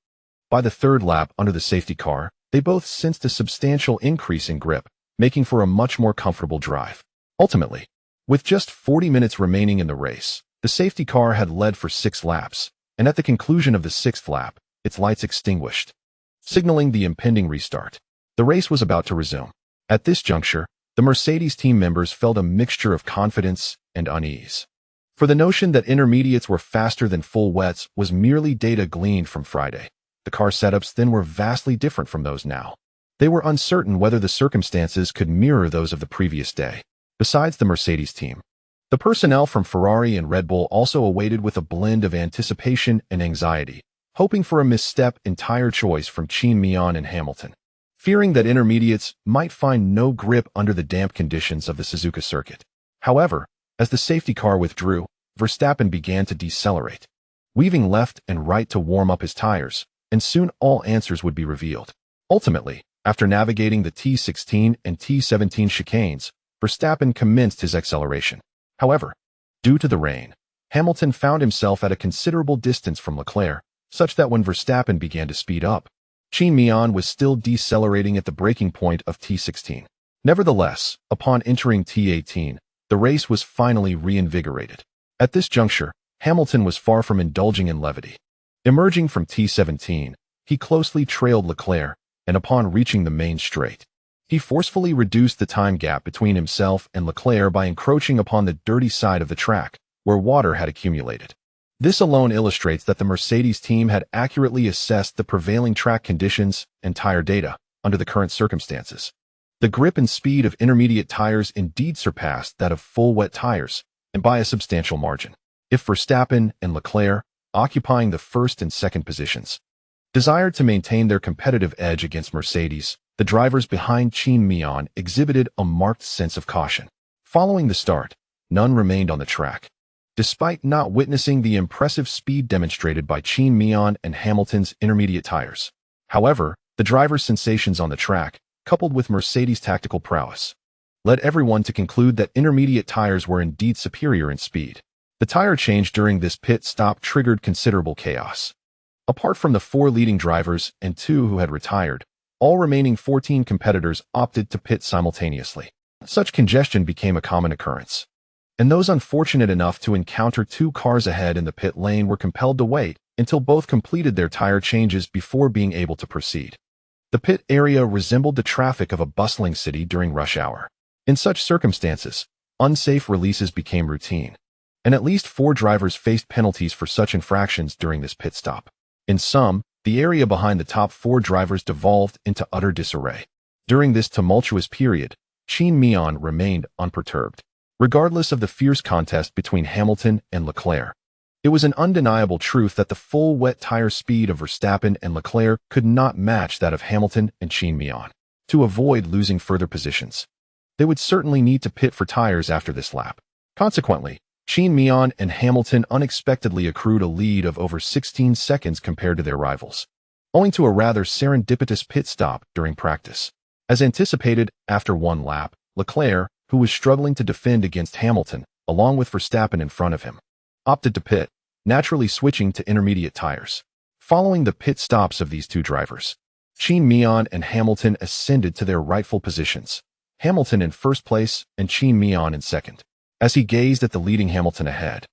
By the 3rd lap under the safety car, they both sensed a substantial increase in grip, making for a much more comfortable drive. Ultimately, with just 40 minutes remaining in the race, the safety car had led for 6 laps, and at the conclusion of the 6th lap, its lights extinguished, signaling the impending restart. The race was about to resume. At this juncture, the Mercedes team members felt a mixture of confidence and unease. For the notion that intermediates were faster than full wets was merely data gleaned from Friday. The car setups then were vastly different from those now. They were uncertain whether the circumstances could mirror those of the previous day. Besides the Mercedes team, the personnel from Ferrari and Red Bull also awaited with a blend of anticipation and anxiety, hoping for a misstep in tire choice from Qin Miao and Hamilton, fearing that intermediates might find no grip under the damp conditions of the Suzuka circuit. However, as the safety car withdrew, Verstappen began to decelerate, weaving left and right to warm up his tires, and soon all answers would be revealed. Ultimately, after navigating the T16 and T17 chicanes, Verstappen commenced his acceleration. However, due to the rain, Hamilton found himself at a considerable distance from Leclerc, such that when Verstappen began to speed up, Qin Miao was still decelerating at the breaking point of T16. Nevertheless, upon entering T18, the race was finally reinvigorated. At this juncture, Hamilton was far from indulging in levity. Emerging from T17, he closely trailed Leclerc, and upon reaching the main straight, he forcefully reduced the time gap between himself and Leclerc by encroaching upon the dirty side of the track, where water had accumulated. This alone illustrates that the Mercedes team had accurately assessed the prevailing track conditions and tire data under the current circumstances. The grip and speed of intermediate tires indeed surpassed that of full wet tires, and by a substantial margin. If Verstappen and Leclerc, occupying the first and second positions, desired to maintain their competitive edge against Mercedes, the drivers behind Qin Miao exhibited a marked sense of caution. Following the start, none remained on the track, despite not witnessing the impressive speed demonstrated by Qin Miao and Hamilton's intermediate tires. However, the drivers' sensations on the track, coupled with Mercedes' tactical prowess, led everyone to conclude that intermediate tires were indeed superior in speed. The tire change during this pit stop triggered considerable chaos. Apart from the 4 leading drivers and 2 who had retired, all remaining 14 competitors opted to pit simultaneously. Such congestion became a common occurrence, and those unfortunate enough to encounter 2 cars ahead in the pit lane were compelled to wait until both completed their tire changes before being able to proceed. The pit area resembled the traffic of a bustling city during rush hour. In such circumstances, unsafe releases became routine, and at least 4 drivers faced penalties for such infractions during this pit stop. In sum, the area behind the top 4 drivers devolved into utter disarray. During this tumultuous period, Qin Miao remained unperturbed. Regardless of the fierce contest between Hamilton and Leclerc, it was an undeniable truth that the full wet tire speed of Verstappen and Leclerc could not match that of Hamilton and Qin Miao. To avoid losing further positions, they would certainly need to pit for tires after this lap. Consequently, Qin Miao and Hamilton unexpectedly accrued a lead of over 16 seconds compared to their rivals, owing to a rather serendipitous pit stop during practice. As anticipated, after one lap, Leclerc, who was struggling to defend against Hamilton, along with Verstappen in front of him, opted to pit, naturally switching to intermediate tires. Following the pit stops of these 2 drivers, Qin Miao and Hamilton ascended to their rightful positions, Hamilton in first place and Qin Miao in second. As he gazed at the leading Hamilton ahead,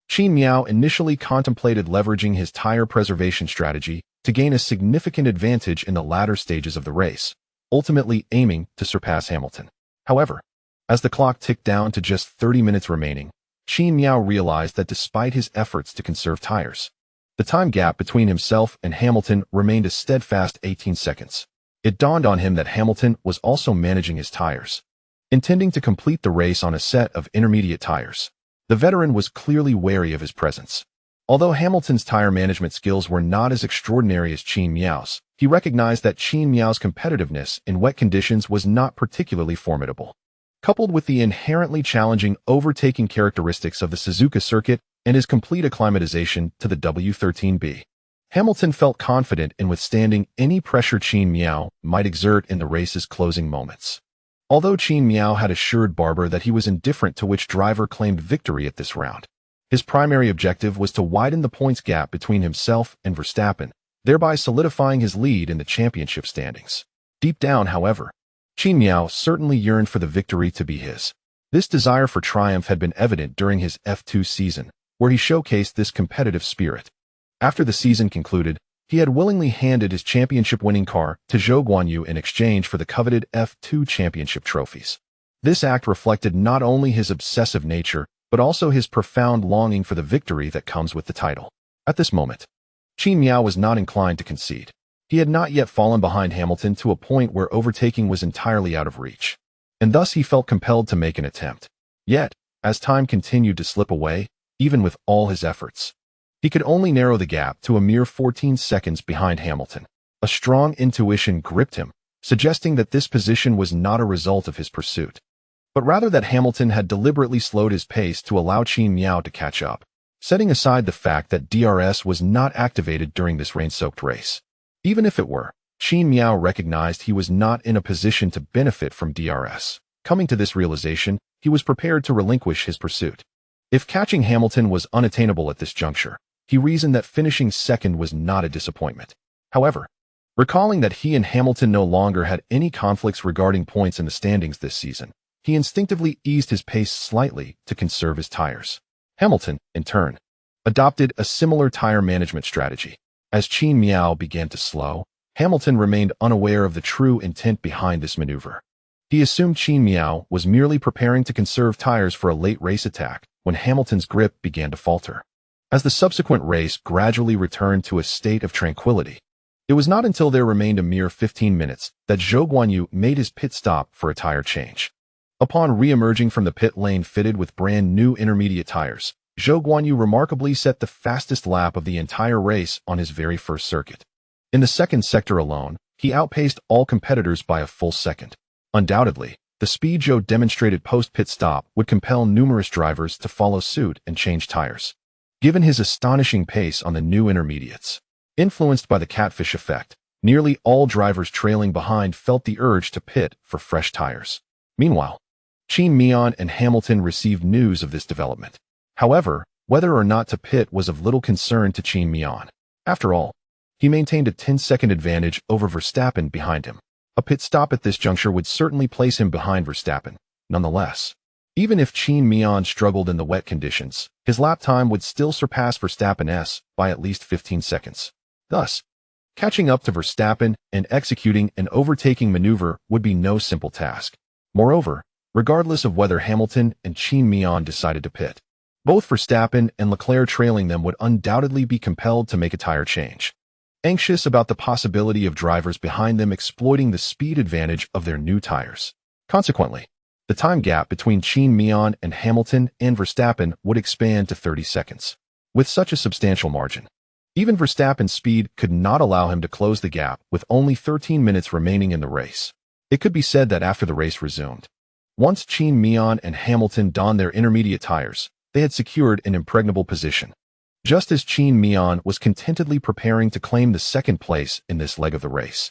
Qin Miao initially contemplated leveraging his tire preservation strategy to gain a significant advantage in the latter stages of the race, ultimately aiming to surpass Hamilton. However, as the clock ticked down to just 30 minutes remaining, Qin Miao realized that despite his efforts to conserve tires, the time gap between himself and Hamilton remained a steadfast 18 seconds. It dawned on him that Hamilton was also managing his tires, intending to complete the race on a set of intermediate tires. The veteran was clearly wary of his presence. Although Hamilton's tire management skills were not as extraordinary as Qin Miao's, he recognized that Qin Miao's competitiveness in wet conditions was not particularly formidable. Coupled with the inherently challenging overtaking characteristics of the Suzuka circuit and his complete acclimatization to the W13B, Hamilton felt confident in withstanding any pressure Qin Miao might exert in the race's closing moments. Although Qin Miao had assured Barber that he was indifferent to which driver claimed victory at this round, his primary objective was to widen the points gap between himself and Verstappen, thereby solidifying his lead in the championship standings. Deep down, however, Qin Miao certainly yearned for the victory to be his. This desire for triumph had been evident during his F2 season, where he showcased this competitive spirit. After the season concluded, he had willingly handed his championship-winning car to Zhou Guanyu in exchange for the coveted F2 championship trophies. This act reflected not only his obsessive nature, but also his profound longing for the victory that comes with the title. At this moment, Qin Miao was not inclined to concede. He had not yet fallen behind Hamilton to a point where overtaking was entirely out of reach, and thus he felt compelled to make an attempt. Yet, as time continued to slip away, even with all his efforts, he could only narrow the gap to a mere 14 seconds behind Hamilton. A strong intuition gripped him, suggesting that this position was not a result of his pursuit, but rather that Hamilton had deliberately slowed his pace to allow Qin Miao to catch up, setting aside the fact that DRS was not activated during this rain-soaked race. Even if it were, Qin Miao recognized he was not in a position to benefit from DRS. Coming to this realization, he was prepared to relinquish his pursuit. If catching Hamilton was unattainable at this juncture, he reasoned that finishing second was not a disappointment. However, recalling that he and Hamilton no longer had any conflicts regarding points in the standings this season, he instinctively eased his pace slightly to conserve his tires. Hamilton, in turn, adopted a similar tire management strategy. As Qin Miao began to slow, Hamilton remained unaware of the true intent behind this maneuver. He assumed Qin Miao was merely preparing to conserve tires for a late race attack when Hamilton's grip began to falter. As the subsequent race gradually returned to a state of tranquility, it was not until there remained a mere 15 minutes that Zhou Guanyu made his pit stop for a tire change. Upon re-emerging from the pit lane fitted with brand new intermediate tires, Zhou Guanyu remarkably set the fastest lap of the entire race on his very first circuit. In the second sector alone, he outpaced all competitors by a full second. Undoubtedly, the speed Zhou demonstrated post-pit stop would compel numerous drivers to follow suit and change tires. Given his astonishing pace on the new intermediates, influenced by the catfish effect, nearly all drivers trailing behind felt the urge to pit for fresh tires. Meanwhile, Qin Miao and Hamilton received news of this development. However, whether or not to pit was of little concern to Qin Miao. After all, he maintained a 10-second advantage over Verstappen behind him. A pit stop at this juncture would certainly place him behind Verstappen. Nonetheless, even if Qin Miao struggled in the wet conditions, his lap time would still surpass Verstappen's by at least 15 seconds. Thus, catching up to Verstappen and executing an overtaking maneuver would be no simple task. Moreover, regardless of whether Hamilton and Qin Miao decided to pit, both Verstappen and Leclerc trailing them would undoubtedly be compelled to make a tire change, anxious about the possibility of drivers behind them exploiting the speed advantage of their new tires. Consequently, the time gap between Qin Miao and Hamilton and Verstappen would expand to 30 seconds. With such a substantial margin, even Verstappen's speed could not allow him to close the gap with only 13 minutes remaining in the race. It could be said that after the race resumed, once Qin Miao and Hamilton donned their intermediate tires, they had secured an impregnable position. Just as Qin Miao was contentedly preparing to claim the second place in this leg of the race,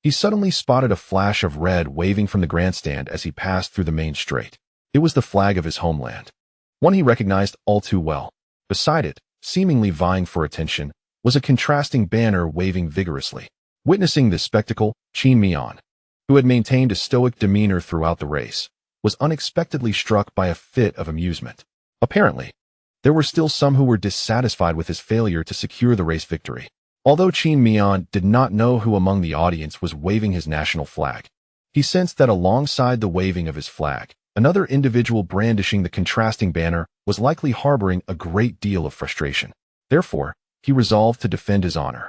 he suddenly spotted a flash of red waving from the grandstand as he passed through the main straight. It was the flag of his homeland, one he recognized all too well. Beside it, seemingly vying for attention, was a contrasting banner waving vigorously. Witnessing this spectacle, Qin Miao, who had maintained a stoic demeanor throughout the race, was unexpectedly struck by a fit of amusement. Apparently, there were still some who were dissatisfied with his failure to secure the race victory. Although Qin Miao did not know who among the audience was waving his national flag, he sensed that alongside the waving of his flag, another individual brandishing the contrasting banner was likely harboring a great deal of frustration. Therefore, he resolved to defend his honor.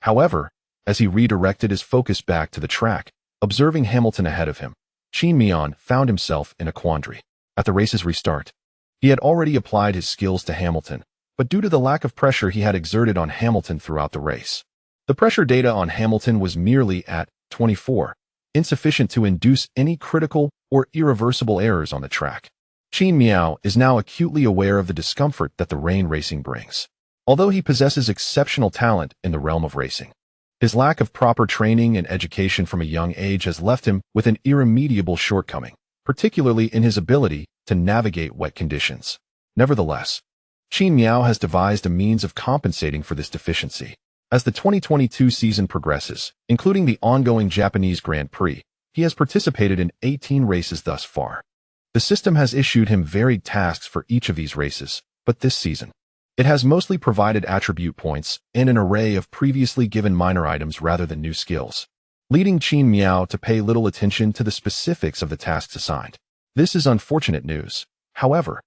However, as he redirected his focus back to the track, observing Hamilton ahead of him, Qin Miao found himself in a quandary. At the race's restart, he had already applied his skills to Hamilton, but due to the lack of pressure he had exerted on Hamilton throughout the race, the pressure data on Hamilton was merely at 24, insufficient to induce any critical or irreversible errors on the track. Qin Miao is now acutely aware of the discomfort that the rain racing brings. Although he possesses exceptional talent in the realm of racing, his lack of proper training and education from a young age has left him with an irremediable shortcoming, particularly in his ability to navigate wet conditions. Nevertheless, Qin Miao has devised a means of compensating for this deficiency. As the 2022 season progresses, including the ongoing Japanese Grand Prix, he has participated in 18 races thus far. The system has issued him varied tasks for each of these races, but this season, it has mostly provided attribute points and an array of previously given minor items rather than new skills, leading Qin Miao to pay little attention to the specifics of the tasks assigned. This is unfortunate news. However,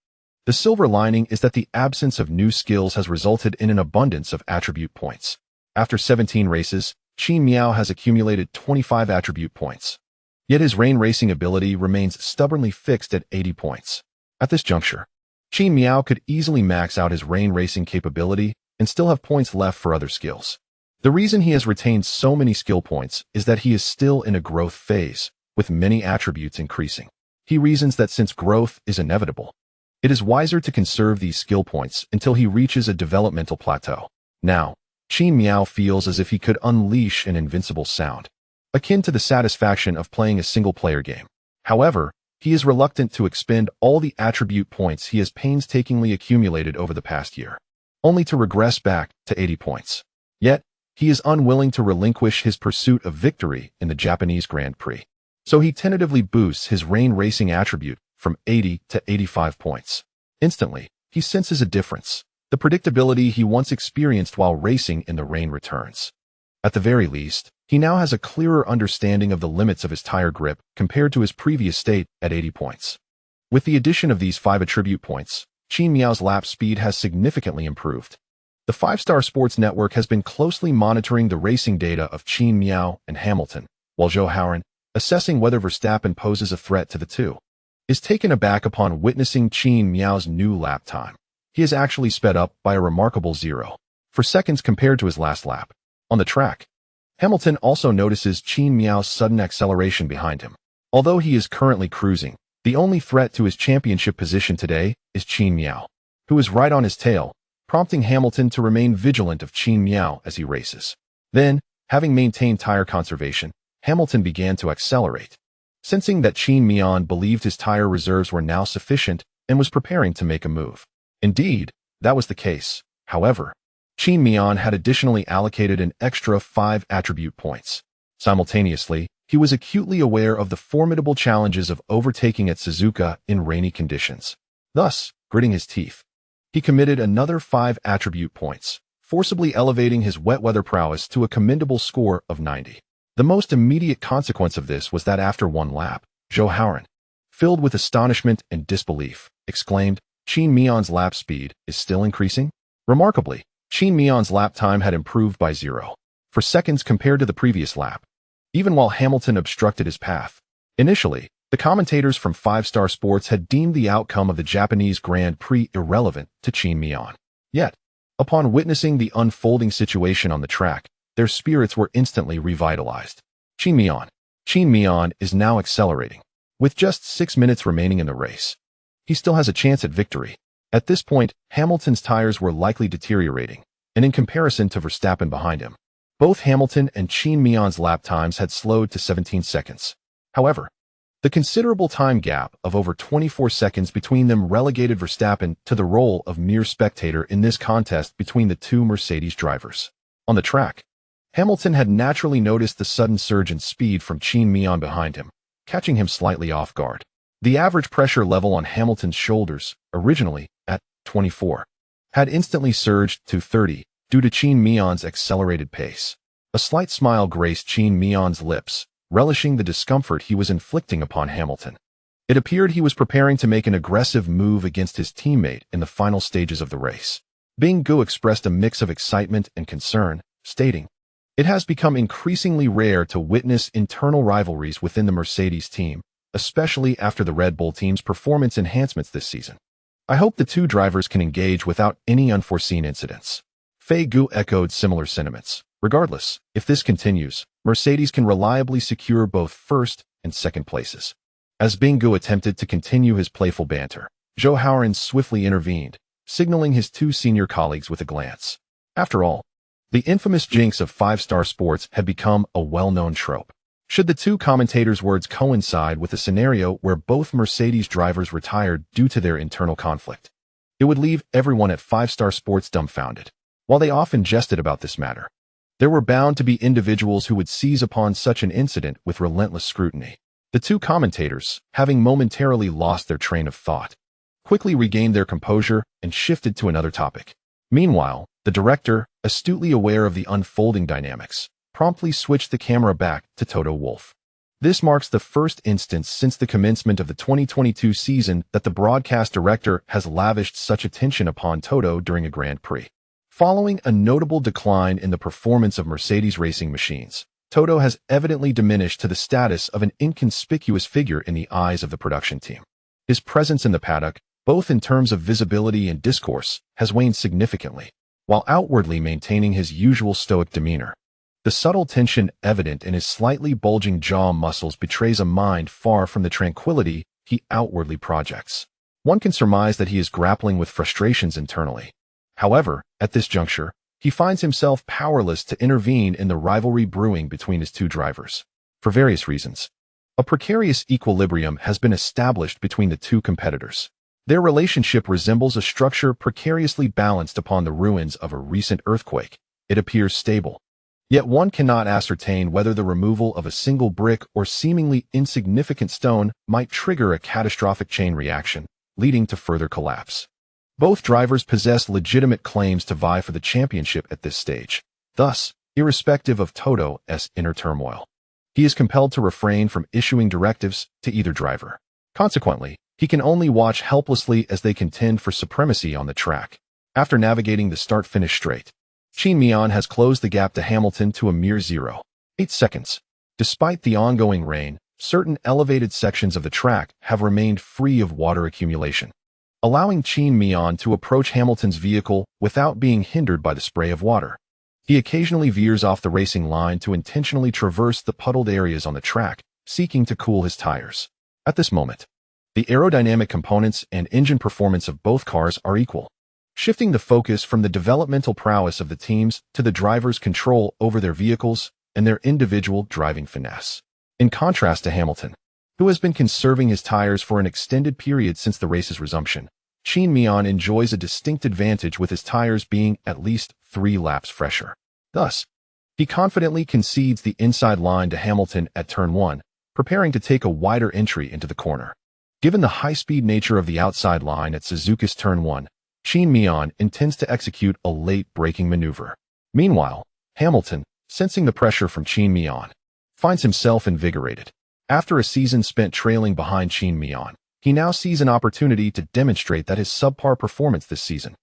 the silver lining is that the absence of new skills has resulted in an abundance of attribute points. After 17 races, Qin Miao has accumulated 25 attribute points. Yet his rain racing ability remains stubbornly fixed at 80 points. At this juncture, Qin Miao could easily max out his rain racing capability and still have points left for other skills. The reason he has retained so many skill points is that he is still in a growth phase, with many attributes increasing. He reasons that since growth is inevitable, it is wiser to conserve these skill points until he reaches a developmental plateau. Now, Qin Miao feels as if he could unleash an invincible sound, akin to the satisfaction of playing a single-player game. However, he is reluctant to expend all the attribute points he has painstakingly accumulated over the past year, only to regress back to 80 points. Yet, he is unwilling to relinquish his pursuit of victory in the Japanese Grand Prix. So he tentatively boosts his rain racing attribute from 80 to 85 points. Instantly, he senses a difference. The predictability he once experienced while racing in the rain returns. At the very least, he now has a clearer understanding of the limits of his tire grip compared to his previous state at 80 points. With the addition of these 5 attribute points, Qin Miao's lap speed has significantly improved. The 5-Star Sports Network has been closely monitoring the racing data of Qin Miao and Hamilton, while Zhou Hauran, assessing whether Verstappen poses a threat to the two, is taken aback upon witnessing Qin Miao's new lap time. He has actually sped up by a remarkable 0.4 seconds compared to his last lap. On the track, Hamilton also notices Qin Miao's sudden acceleration behind him. Although he is currently cruising, the only threat to his championship position today is Qin Miao, who is right on his tail, prompting Hamilton to remain vigilant of Qin Miao as he races. Then, having maintained tire conservation, Hamilton began to accelerate, sensing that Qin Miao believed his tire reserves were now sufficient and was preparing to make a move. Indeed, that was the case. However, Qin Miao had additionally allocated an extra 5 attribute points. Simultaneously, he was acutely aware of the formidable challenges of overtaking at Suzuka in rainy conditions. Thus, gritting his teeth, he committed another 5 attribute points, forcibly elevating his wet weather prowess to a commendable score of 90. The most immediate consequence of this was that after one lap, Zhou Hauran, filled with astonishment and disbelief, exclaimed, "Qin Miao's lap speed is still increasing?" Remarkably, Qin Miao's lap time had improved by 0.4 seconds compared to the previous lap, even while Hamilton obstructed his path. Initially, the commentators from 5-Star Sports had deemed the outcome of the Japanese Grand Prix irrelevant to Qin Miao. Yet, upon witnessing the unfolding situation on the track, their spirits were instantly revitalized. Qin Miao is now accelerating. With just 6 minutes remaining in the race, he still has a chance at victory. At this point, Hamilton's tires were likely deteriorating, and in comparison to Verstappen behind him, both Hamilton and Qin Miao's lap times had slowed to 17 seconds. However, the considerable time gap of over 24 seconds between them relegated Verstappen to the role of mere spectator in this contest between the two Mercedes drivers. On the track, Hamilton had naturally noticed the sudden surge in speed from Qin Miao behind him, catching him slightly off guard. The average pressure level on Hamilton's shoulders, originally at 24, had instantly surged to 30 due to Qin Miao's accelerated pace. A slight smile graced Qin Miao's lips, relishing the discomfort he was inflicting upon Hamilton. It appeared he was preparing to make an aggressive move against his teammate in the final stages of the race. Bing Gu expressed a mix of excitement and concern, stating, "It has become increasingly rare to witness internal rivalries within the Mercedes team, especially after the Red Bull team's performance enhancements this season. I hope the two drivers can engage without any unforeseen incidents." Fei Gu echoed similar sentiments. Regardless, if this continues, Mercedes can reliably secure both first and second places. As Bing Gu attempted to continue his playful banter, Zhou Hauran swiftly intervened, signaling his two senior colleagues with a glance. After all, the infamous jinx of 5-Star Sports had become a well-known trope. Should the two commentators' words coincide with a scenario where both Mercedes drivers retired due to their internal conflict, it would leave everyone at 5-Star Sports dumbfounded. While they often jested about this matter, there were bound to be individuals who would seize upon such an incident with relentless scrutiny. The two commentators, having momentarily lost their train of thought, quickly regained their composure and shifted to another topic. Meanwhile, the director, astutely aware of the unfolding dynamics, promptly switched the camera back to Toto Wolff. This marks the first instance since the commencement of the 2022 season that the broadcast director has lavished such attention upon Toto during a Grand Prix. Following a notable decline in the performance of Mercedes racing machines, Toto has evidently diminished to the status of an inconspicuous figure in the eyes of the production team. His presence in the paddock, both in terms of visibility and discourse, has waned significantly, while outwardly maintaining his usual stoic demeanor. The subtle tension evident in his slightly bulging jaw muscles betrays a mind far from the tranquility he outwardly projects. One can surmise that he is grappling with frustrations internally. However, at this juncture, he finds himself powerless to intervene in the rivalry brewing between his two drivers. For various reasons, a precarious equilibrium has been established between the two competitors. Their relationship resembles a structure precariously balanced upon the ruins of a recent earthquake. It appears stable. Yet one cannot ascertain whether the removal of a single brick or seemingly insignificant stone might trigger a catastrophic chain reaction, leading to further collapse. Both drivers possess legitimate claims to vie for the championship at this stage. Thus, irrespective of Toto's inner turmoil, he is compelled to refrain from issuing directives to either driver. Consequently, he can only watch helplessly as they contend for supremacy on the track. After navigating the start-finish straight, Qin Miao has closed the gap to Hamilton to a mere 0.8 seconds. Despite the ongoing rain, certain elevated sections of the track have remained free of water accumulation, allowing Qin Miao to approach Hamilton's vehicle without being hindered by the spray of water. He occasionally veers off the racing line to intentionally traverse the puddled areas on the track, seeking to cool his tires. At this moment, the aerodynamic components and engine performance of both cars are equal, shifting the focus from the developmental prowess of the teams to the drivers' control over their vehicles and their individual driving finesse. In contrast to Hamilton, who has been conserving his tires for an extended period since the race's resumption, Qin Miao enjoys a distinct advantage with his tires being at least 3 laps fresher. Thus, he confidently concedes the inside line to Hamilton at turn 1, preparing to take a wider entry into the corner. Given the high-speed nature of the outside line at Suzuka's turn 1, Qin Miao intends to execute a late braking maneuver. Meanwhile, Hamilton, sensing the pressure from Qin Miao, finds himself invigorated. After a season spent trailing behind Qin Miao, he now sees an opportunity to demonstrate that his subpar performance this season,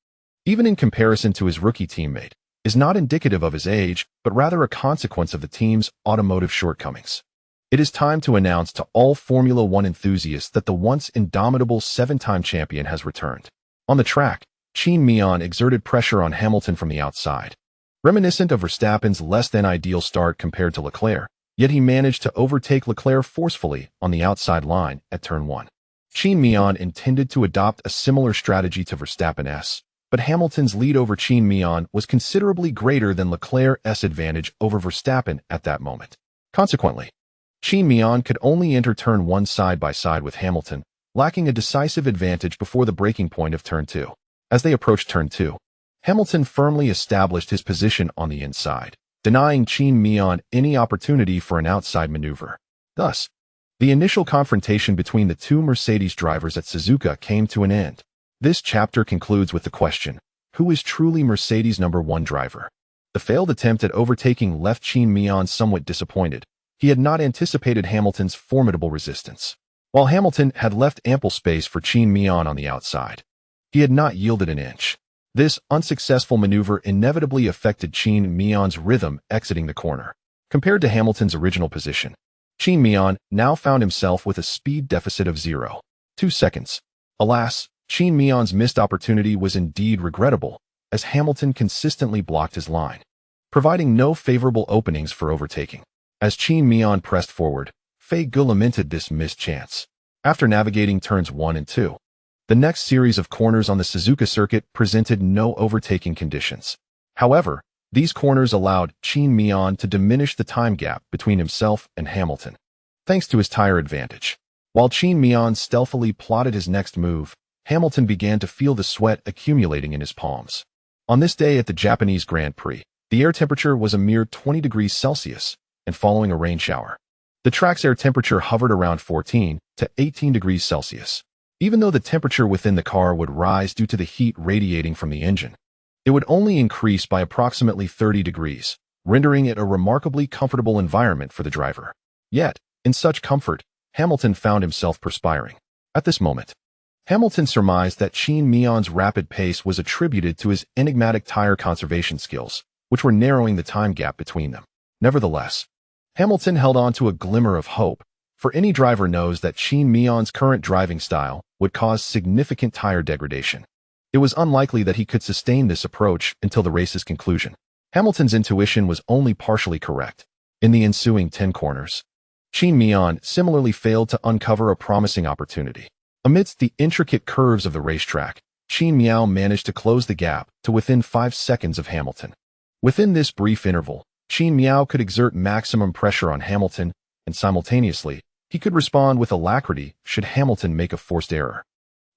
even in comparison to his rookie teammate, is not indicative of his age, but rather a consequence of the team's automotive shortcomings. It is time to announce to all Formula One enthusiasts that the once indomitable 7-time champion has returned. On the track, Qin Miao exerted pressure on Hamilton from the outside. Reminiscent of Verstappen's less-than-ideal start compared to Leclerc, yet he managed to overtake Leclerc forcefully on the outside line at turn 1. Qin Miao intended to adopt a similar strategy to Verstappen's, but Hamilton's lead over Qin Miao was considerably greater than Leclerc's advantage over Verstappen at that moment. Consequently, Qin Miao could only enter turn 1 side by side with Hamilton, lacking a decisive advantage before the breaking point of turn 2. As they approached turn 2, Hamilton firmly established his position on the inside, denying Qin Miao any opportunity for an outside maneuver. Thus, the initial confrontation between the two Mercedes drivers at Suzuka came to an end. This chapter concludes with the question, who is truly Mercedes' number 1 driver? The failed attempt at overtaking left Qin Miao somewhat disappointed. He had not anticipated Hamilton's formidable resistance. While Hamilton had left ample space for Qin Miao on the outside, he had not yielded an inch. This unsuccessful maneuver inevitably affected Qin Miao's rhythm exiting the corner. Compared to Hamilton's original position, Qin Miao now found himself with a speed deficit of 0.2 seconds. Alas, Qin Miao's missed opportunity was indeed regrettable, as Hamilton consistently blocked his line, providing no favorable openings for overtaking. As Qin Miao pressed forward, Francky lamented this missed chance. After navigating turns 1 and 2, the next series of corners on the Suzuka circuit presented no overtaking conditions. However, these corners allowed Qin Miao to diminish the time gap between himself and Hamilton, thanks to his tire advantage. While Qin Miao stealthily plotted his next move, Hamilton began to feel the sweat accumulating in his palms. On this day at the Japanese Grand Prix, the air temperature was a mere 20 degrees Celsius, and following a rain shower, the track's air temperature hovered around 14 to 18 degrees Celsius. Even though the temperature within the car would rise due to the heat radiating from the engine, it would only increase by approximately 30 degrees, rendering it a remarkably comfortable environment for the driver. Yet, in such comfort, Hamilton found himself perspiring. At this moment, Hamilton surmised that Qin Miao's rapid pace was attributed to his enigmatic tire conservation skills, which were narrowing the time gap between them. Nevertheless, Hamilton held on to a glimmer of hope, for any driver knows that Qin Miao's current driving style would cause significant tire degradation. It was unlikely that he could sustain this approach until the race's conclusion. Hamilton's intuition was only partially correct. In the ensuing 10 corners, Qin Miao similarly failed to uncover a promising opportunity. Amidst the intricate curves of the racetrack, Qin Miao managed to close the gap to within 5 seconds of Hamilton. Within this brief interval, Qin Miao could exert maximum pressure on Hamilton, and simultaneously, he could respond with alacrity should Hamilton make a forced error.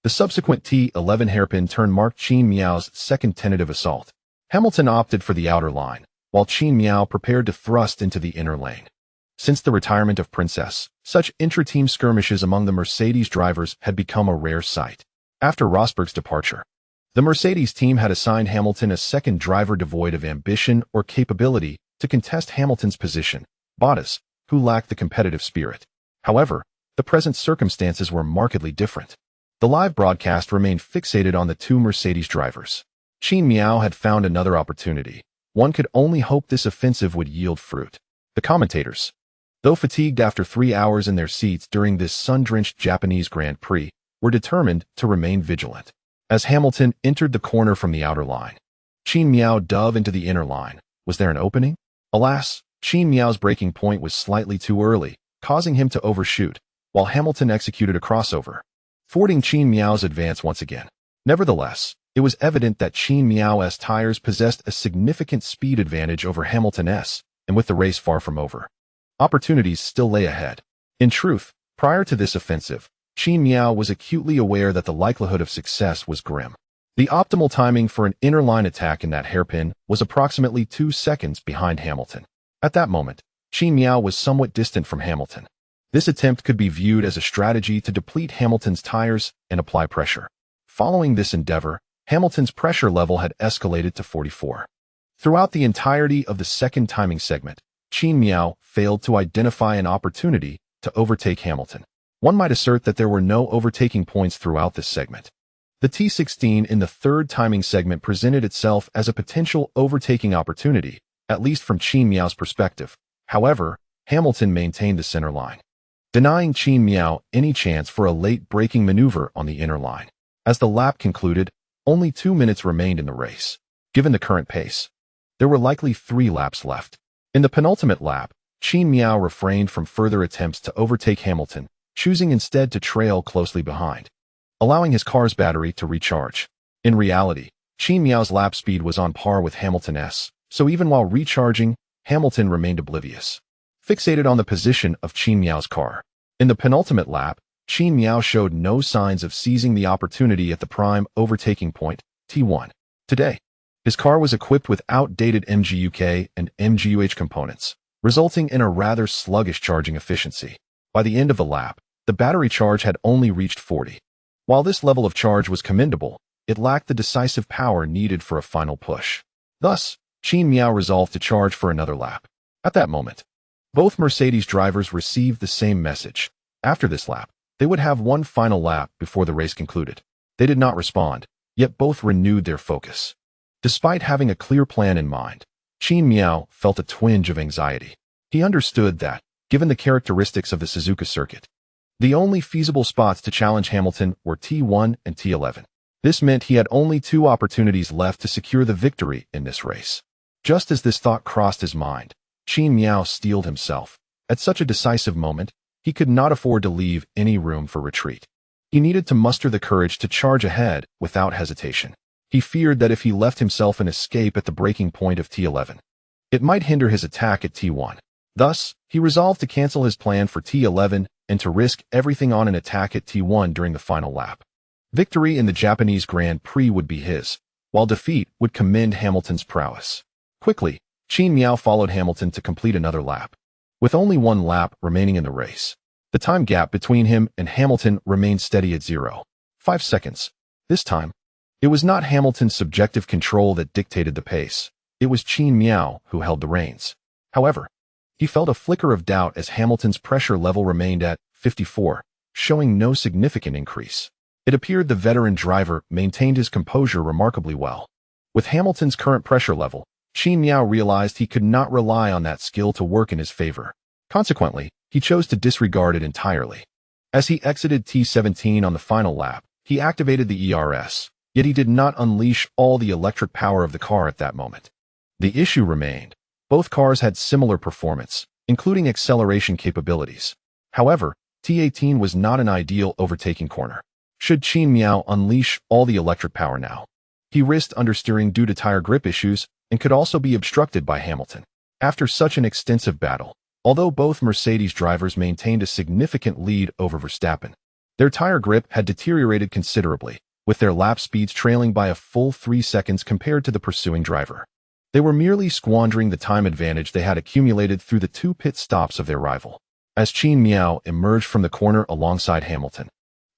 The subsequent T11 hairpin turn marked Qin Miao's second tentative assault. Hamilton opted for the outer line, while Qin Miao prepared to thrust into the inner lane. Since the retirement of Princess, such intra-team skirmishes among the Mercedes drivers had become a rare sight. After Rosberg's departure, the Mercedes team had assigned Hamilton a second driver devoid of ambition or capability to contest Hamilton's position, Bottas, who lacked the competitive spirit. However, the present circumstances were markedly different. The live broadcast remained fixated on the two Mercedes drivers. Qin Miao had found another opportunity. One could only hope this offensive would yield fruit. The commentators, though fatigued after 3 hours in their seats during this sun-drenched Japanese Grand Prix, were determined to remain vigilant. As Hamilton entered the corner from the outer line, Qin Miao dove into the inner line. Was there an opening? Alas, Qin Miao's braking point was slightly too early, causing him to overshoot, while Hamilton executed a crossover, thwarting Qin Miao's advance once again. Nevertheless, it was evident that Qin Miao's tires possessed a significant speed advantage over Hamilton's, and with the race far from over, opportunities still lay ahead. In truth, prior to this offensive, Qin Miao was acutely aware that the likelihood of success was grim. The optimal timing for an inner line attack in that hairpin was approximately 2 seconds behind Hamilton. At that moment, Qin Miao was somewhat distant from Hamilton. This attempt could be viewed as a strategy to deplete Hamilton's tires and apply pressure. Following this endeavor, Hamilton's pressure level had escalated to 44. Throughout the entirety of the second timing segment, Qin Miao failed to identify an opportunity to overtake Hamilton. One might assert that there were no overtaking points throughout this segment. The T16 in the third timing segment presented itself as a potential overtaking opportunity, at least from Qin Miao's perspective. However, Hamilton maintained the center line, denying Qin Miao any chance for a late braking maneuver on the inner line. As the lap concluded, only 2 minutes remained in the race. Given the current pace, there were likely 3 laps left. In the penultimate lap, Qin Miao refrained from further attempts to overtake Hamilton, choosing instead to trail closely behind, allowing his car's battery to recharge. In reality, Qin Miao's lap speed was on par with Hamilton's, so even while recharging, Hamilton remained oblivious, fixated on the position of Qin Miao's car. In the penultimate lap, Qin Miao showed no signs of seizing the opportunity at the prime overtaking point, T1. Today, his car was equipped with outdated MGUK and MGUH components, resulting in a rather sluggish charging efficiency. By the end of the lap, the battery charge had only reached 40. While this level of charge was commendable, it lacked the decisive power needed for a final push. Thus, Qin Miao resolved to charge for another lap. At that moment, both Mercedes drivers received the same message. After this lap, they would have one final lap before the race concluded. They did not respond, yet both renewed their focus. Despite having a clear plan in mind, Qin Miao felt a twinge of anxiety. He understood that, given the characteristics of the Suzuka circuit, the only feasible spots to challenge Hamilton were T1 and T11. This meant he had only 2 opportunities left to secure the victory in this race. Just as this thought crossed his mind, Qin Miao steeled himself. At such a decisive moment, he could not afford to leave any room for retreat. He needed to muster the courage to charge ahead without hesitation. He feared that if he left himself an escape at the breaking point of T11, it might hinder his attack at T1. Thus, he resolved to cancel his plan for T11 and to risk everything on an attack at T1 during the final lap. Victory in the Japanese Grand Prix would be his, while defeat would commend Hamilton's prowess. Quickly, Qin Miao followed Hamilton to complete another lap. With only 1 lap remaining in the race, the time gap between him and Hamilton remained steady at 0.5 seconds. This time, it was not Hamilton's subjective control that dictated the pace. It was Qin Miao who held the reins. However, he felt a flicker of doubt as Hamilton's pressure level remained at 54, showing no significant increase. It appeared the veteran driver maintained his composure remarkably well. With Hamilton's current pressure level, Qin Miao realized he could not rely on that skill to work in his favor. Consequently, he chose to disregard it entirely. As he exited T17 on the final lap, he activated the ERS, yet he did not unleash all the electric power of the car at that moment. The issue remained. Both cars had similar performance, including acceleration capabilities. However, T18 was not an ideal overtaking corner. Should Qin Miao unleash all the electric power now? He risked understeering due to tire grip issues and could also be obstructed by Hamilton. After such an extensive battle, although both Mercedes drivers maintained a significant lead over Verstappen, their tire grip had deteriorated considerably, with their lap speeds trailing by a full 3 seconds compared to the pursuing driver. They were merely squandering the time advantage they had accumulated through the 2 pit stops of their rival. As Qin Miao emerged from the corner alongside Hamilton,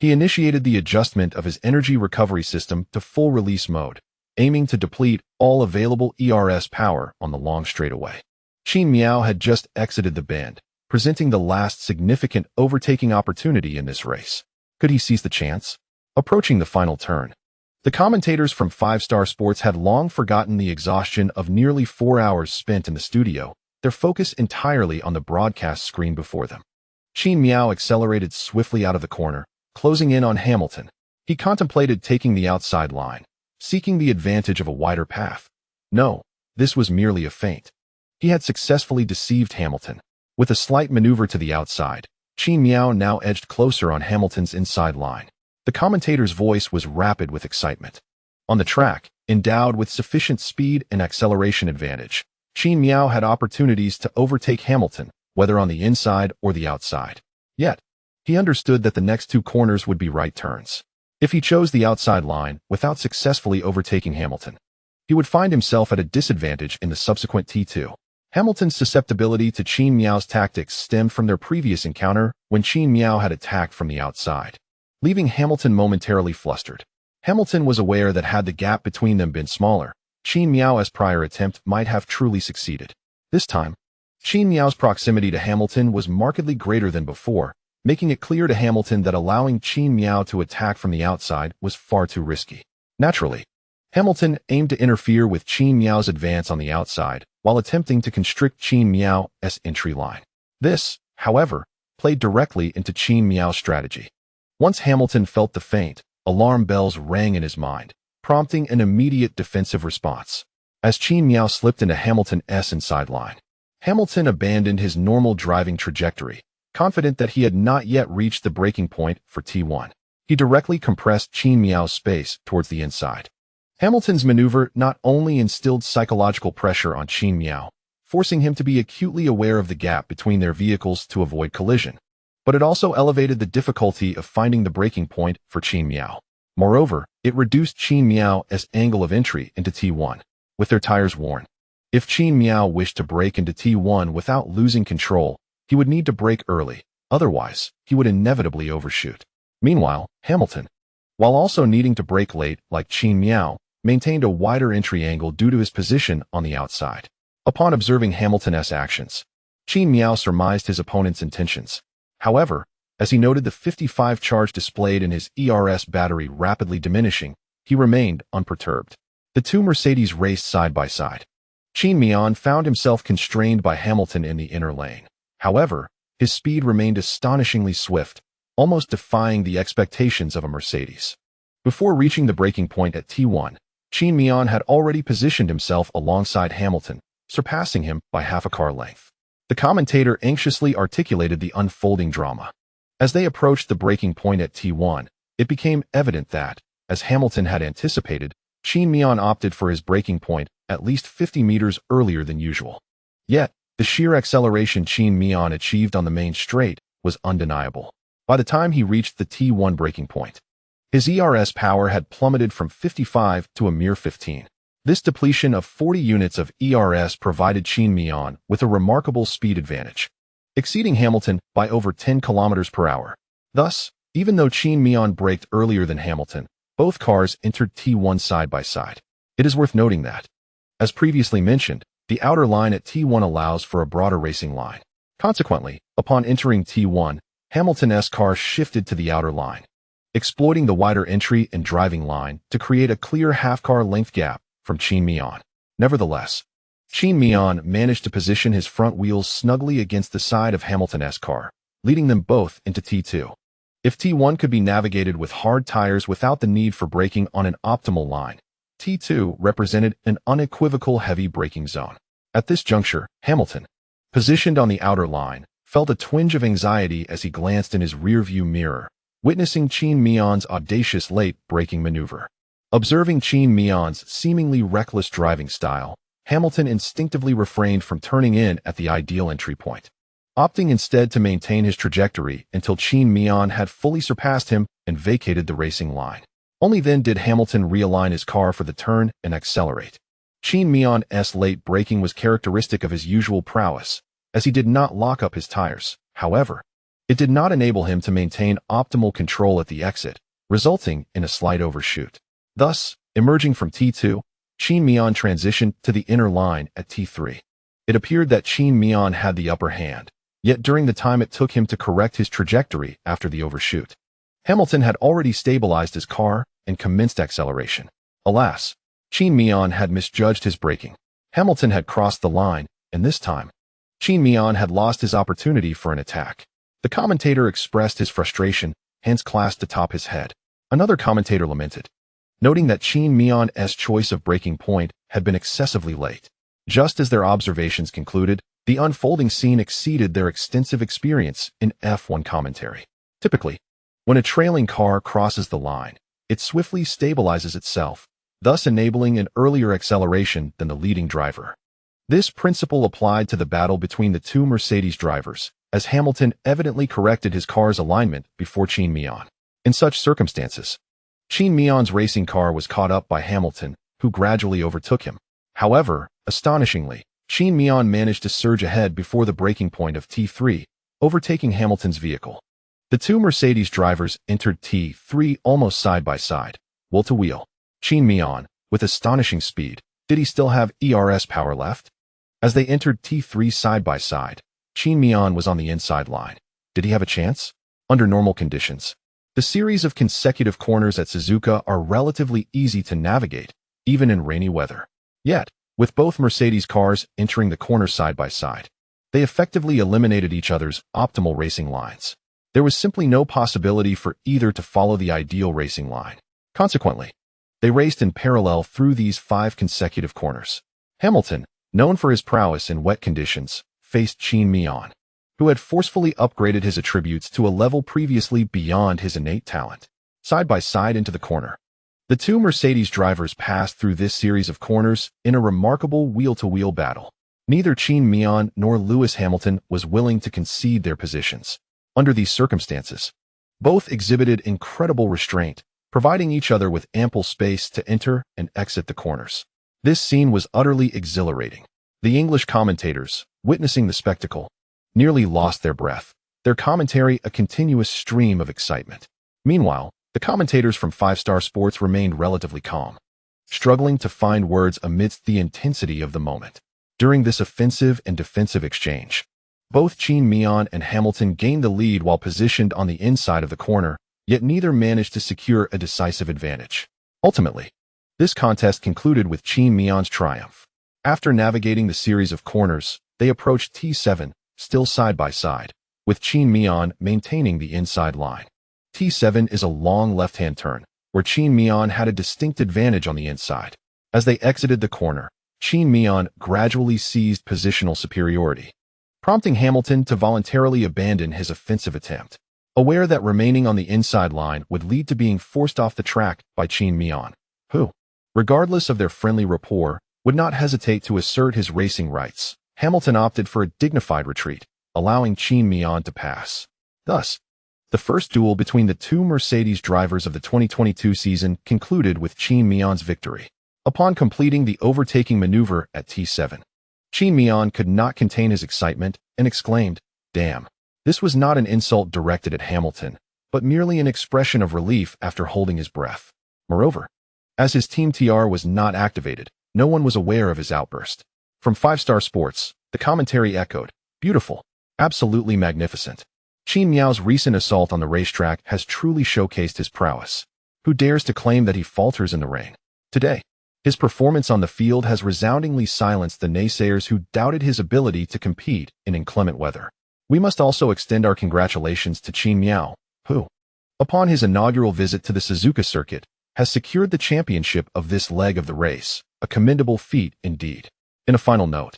he initiated the adjustment of his energy recovery system to full release mode, aiming to deplete all available ERS power on the long straightaway. Qin Miao had just exited the bend, presenting the last significant overtaking opportunity in this race. Could he seize the chance? Approaching the final turn, the commentators from 5-Star Sports had long forgotten the exhaustion of nearly 4 hours spent in the studio, their focus entirely on the broadcast screen before them. Qin Miao accelerated swiftly out of the corner, closing in on Hamilton. He contemplated taking the outside line, seeking the advantage of a wider path. No, this was merely a feint. He had successfully deceived Hamilton. With a slight maneuver to the outside, Qin Miao now edged closer on Hamilton's inside line. The commentator's voice was rapid with excitement. On the track, endowed with sufficient speed and acceleration advantage, Qin Miao had opportunities to overtake Hamilton, whether on the inside or the outside. Yet, he understood that the next 2 corners would be right turns. If he chose the outside line without successfully overtaking Hamilton, he would find himself at a disadvantage in the subsequent T2. Hamilton's susceptibility to Qin Miao's tactics stemmed from their previous encounter when Qin Miao had attacked from the outside, leaving Hamilton momentarily flustered. Hamilton was aware that had the gap between them been smaller, Qin Miao's prior attempt might have truly succeeded. This time, Qin Miao's proximity to Hamilton was markedly greater than before, making it clear to Hamilton that allowing Qin Miao to attack from the outside was far too risky. Naturally, Hamilton aimed to interfere with Qin Miao's advance on the outside while attempting to constrict Qin Miao's entry line. This, however, played directly into Qin Miao's strategy. Once Hamilton felt the feint, alarm bells rang in his mind, prompting an immediate defensive response. As Qin Miao slipped into Hamilton's inside line, Hamilton abandoned his normal driving trajectory, confident that he had not yet reached the breaking point for T1. He directly compressed Qin Miao's space towards the inside. Hamilton's maneuver not only instilled psychological pressure on Qin Miao, forcing him to be acutely aware of the gap between their vehicles to avoid collision, but it also elevated the difficulty of finding the breaking point for Qin Miao. Moreover, it reduced Qin Miao's angle of entry into T1, with their tires worn. If Qin Miao wished to break into T1 without losing control, he would need to brake early, otherwise, he would inevitably overshoot. Meanwhile, Hamilton, while also needing to brake late like Qin Miao, maintained a wider entry angle due to his position on the outside. Upon observing Hamilton's actions, Qin Miao surmised his opponent's intentions. However, as he noted the 55 charge displayed in his ERS battery rapidly diminishing, he remained unperturbed. The 2 Mercedes raced side by side. Qin Miao found himself constrained by Hamilton in the inner lane. However, his speed remained astonishingly swift, almost defying the expectations of a Mercedes. Before reaching the breaking point at T1, Qin Miao had already positioned himself alongside Hamilton, surpassing him by half a car length. The commentator anxiously articulated the unfolding drama. As they approached the breaking point at T1, it became evident that, as Hamilton had anticipated, Qin Miao opted for his breaking point at least 50 meters earlier than usual. Yet, the sheer acceleration Qin Miao achieved on the main straight was undeniable. By the time he reached the T1 breaking point, his ERS power had plummeted from 55 to a mere 15. This depletion of 40 units of ERS provided Qin Miao with a remarkable speed advantage, exceeding Hamilton by over 10 kilometers per hour. Thus, even though Qin Miao braked earlier than Hamilton, both cars entered T1 side by side. It is worth noting that, as previously mentioned, the outer line at T1 allows for a broader racing line. Consequently, upon entering T1, Hamilton's car shifted to the outer line, exploiting the wider entry and driving line to create a clear half-car length gap from Qin Miao. Nevertheless, Qin Miao managed to position his front wheels snugly against the side of Hamilton's car, leading them both into T2. If T1 could be navigated with hard tires without the need for braking on an optimal line, T2 represented an unequivocal heavy braking zone. At this juncture, Hamilton, positioned on the outer line, felt a twinge of anxiety as he glanced in his rearview mirror, witnessing Qin Miao's audacious late-braking maneuver. Observing Qin Miao's seemingly reckless driving style, Hamilton instinctively refrained from turning in at the ideal entry point, opting instead to maintain his trajectory until Qin Miao had fully surpassed him and vacated the racing line. Only then did Hamilton realign his car for the turn and accelerate. Qin Miao's late braking was characteristic of his usual prowess, as he did not lock up his tires. However, it did not enable him to maintain optimal control at the exit, resulting in a slight overshoot. Thus, emerging from T2, Qin Miao transitioned to the inner line at T3. It appeared that Qin Miao had the upper hand, yet during the time it took him to correct his trajectory after the overshoot, Hamilton had already stabilized his car and commenced acceleration. Alas, Qin Miao had misjudged his braking. Hamilton had crossed the line, and this time, Qin Miao had lost his opportunity for an attack. The commentator expressed his frustration, hands clasped atop his head. Another commentator lamented, noting that Qin Miao's choice of braking point had been excessively late. Just as their observations concluded, the unfolding scene exceeded their extensive experience in F1 commentary. Typically, when a trailing car crosses the line, it swiftly stabilizes itself, thus enabling an earlier acceleration than the leading driver. This principle applied to the battle between the two Mercedes drivers, as Hamilton evidently corrected his car's alignment before Qin Miao. In such circumstances, Qin Miao's racing car was caught up by Hamilton, who gradually overtook him. However, astonishingly, Qin Miao managed to surge ahead before the braking point of T3, overtaking Hamilton's vehicle. The two Mercedes drivers entered T3 almost side by side, wheel to wheel. Qin Miao, with astonishing speed, did he still have ERS power left? As they entered T3 side by side, Qin Miao was on the inside line. Did he have a chance? Under normal conditions, the series of consecutive corners at Suzuka are relatively easy to navigate, even in rainy weather. Yet, with both Mercedes cars entering the corner side by side, they effectively eliminated each other's optimal racing lines. There was simply no possibility for either to follow the ideal racing line. Consequently, they raced in parallel through these 5 consecutive corners. Hamilton, known for his prowess in wet conditions, faced Qin Miao, who had forcefully upgraded his attributes to a level previously beyond his innate talent. Side by side into the corner, the two Mercedes drivers passed through this series of corners in a remarkable wheel-to-wheel battle. Neither Qin Miao nor Lewis Hamilton was willing to concede their positions. Under these circumstances, both exhibited incredible restraint, providing each other with ample space to enter and exit the corners. This scene was utterly exhilarating. The English commentators, witnessing the spectacle, nearly lost their breath, their commentary a continuous stream of excitement. Meanwhile, the commentators from 5-Star Sports remained relatively calm, struggling to find words amidst the intensity of the moment. During this offensive and defensive exchange, both Qin Miao and Hamilton gained the lead while positioned on the inside of the corner, yet neither managed to secure a decisive advantage. Ultimately, this contest concluded with Qin Miao's triumph. After navigating the series of corners, they approached T7, still side by side, with Qin Miao maintaining the inside line. T7 is a long left-hand turn, where Qin Miao had a distinct advantage on the inside. As they exited the corner, Qin Miao gradually seized positional superiority, prompting Hamilton to voluntarily abandon his offensive attempt, aware that remaining on the inside line would lead to being forced off the track by Qin Miao, who, regardless of their friendly rapport, would not hesitate to assert his racing rights. Hamilton opted for a dignified retreat, allowing Qin Miao to pass. Thus, the first duel between the two Mercedes drivers of the 2022 season concluded with Qin Miao's victory. Upon completing the overtaking maneuver at T7, Qin Miao could not contain his excitement and exclaimed, "Damn." This was not an insult directed at Hamilton, but merely an expression of relief after holding his breath. Moreover, as his Team TR was not activated, no one was aware of his outburst. From 5-Star Sports, the commentary echoed, "Beautiful. Absolutely magnificent. Qin Miao's recent assault on the racetrack has truly showcased his prowess. Who dares to claim that he falters in the rain? Today, his performance on the field has resoundingly silenced the naysayers who doubted his ability to compete in inclement weather." We must also extend our congratulations to Qin Miao, who, upon his inaugural visit to the Suzuka circuit, has secured the championship of this leg of the race, a commendable feat indeed. In a final note,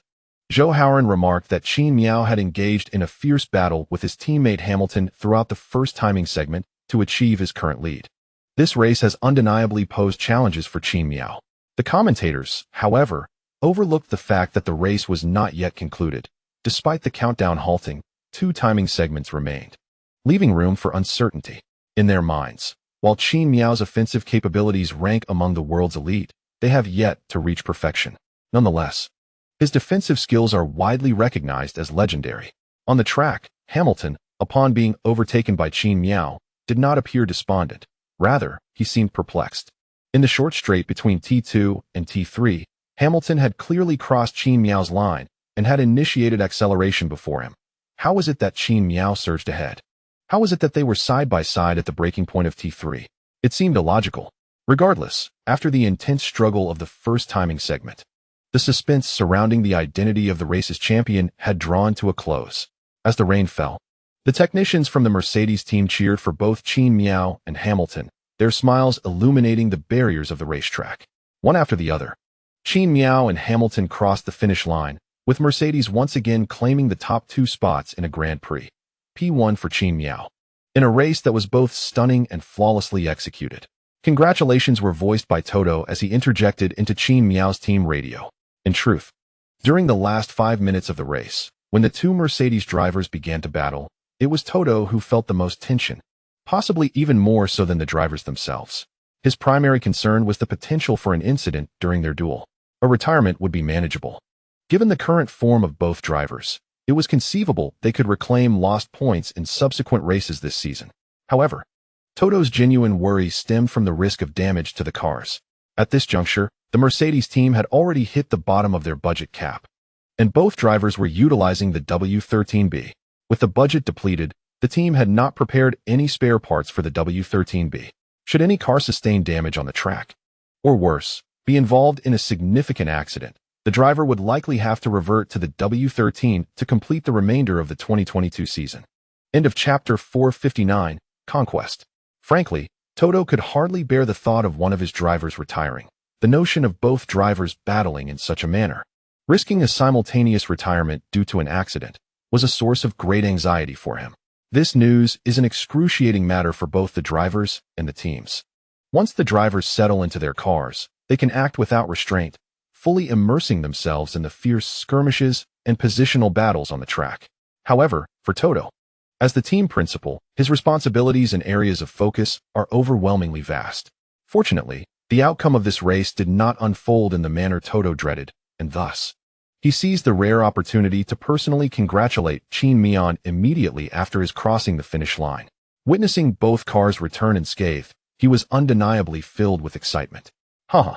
Zhou Hauran remarked that Qin Miao had engaged in a fierce battle with his teammate Hamilton throughout the first timing segment to achieve his current lead. This race has undeniably posed challenges for Qin Miao. The commentators, however, overlooked the fact that the race was not yet concluded. Despite the countdown halting, 2 timing segments remained, leaving room for uncertainty. In their minds, while Qin Miao's offensive capabilities rank among the world's elite, they have yet to reach perfection. Nonetheless, his defensive skills are widely recognized as legendary. On the track, Hamilton, upon being overtaken by Qin Miao, did not appear despondent. Rather, he seemed perplexed. In the short straight between T2 and T3, Hamilton had clearly crossed Qin Miao's line and had initiated acceleration before him. How was it that Qin Miao surged ahead? How was it that they were side by side at the breaking point of T3? It seemed illogical. Regardless, after the intense struggle of the first timing segment, the suspense surrounding the identity of the race's champion had drawn to a close. As the rain fell, the technicians from the Mercedes team cheered for both Qin Miao and Hamilton, their smiles illuminating the barriers of the racetrack. One after the other, Qin Miao and Hamilton crossed the finish line, with Mercedes once again claiming the top 2 spots in a Grand Prix. P1 for Qin Miao, in a race that was both stunning and flawlessly executed. Congratulations were voiced by Toto as he interjected into Qin Miao's team radio. In truth, during the last 5 minutes of the race, when the 2 Mercedes drivers began to battle, it was Toto who felt the most tension, possibly even more so than the drivers themselves. His primary concern was the potential for an incident during their duel. A retirement would be manageable. Given the current form of both drivers, it was conceivable they could reclaim lost points in subsequent races this season. However, Toto's genuine worry stemmed from the risk of damage to the cars. At this juncture, the Mercedes team had already hit the bottom of their budget cap, and both drivers were utilizing the W13B. With the budget depleted, the team had not prepared any spare parts for the W13B. Should any car sustain damage on the track, or worse, be involved in a significant accident, the driver would likely have to revert to the W13 to complete the remainder of the 2022 season. End of Chapter 459, Conquest. Frankly, Toto could hardly bear the thought of one of his drivers retiring. The notion of both drivers battling in such a manner, risking a simultaneous retirement due to an accident, was a source of great anxiety for him. This news is an excruciating matter for both the drivers and the teams. Once the drivers settle into their cars, they can act without restraint, fully immersing themselves in the fierce skirmishes and positional battles on the track. However, for Toto, as the team principal, his responsibilities and areas of focus are overwhelmingly vast. Fortunately, the outcome of this race did not unfold in the manner Toto dreaded, and thus, he seized the rare opportunity to personally congratulate Qin Miao immediately after his crossing the finish line. Witnessing both cars return unscathed, he was undeniably filled with excitement. Haha,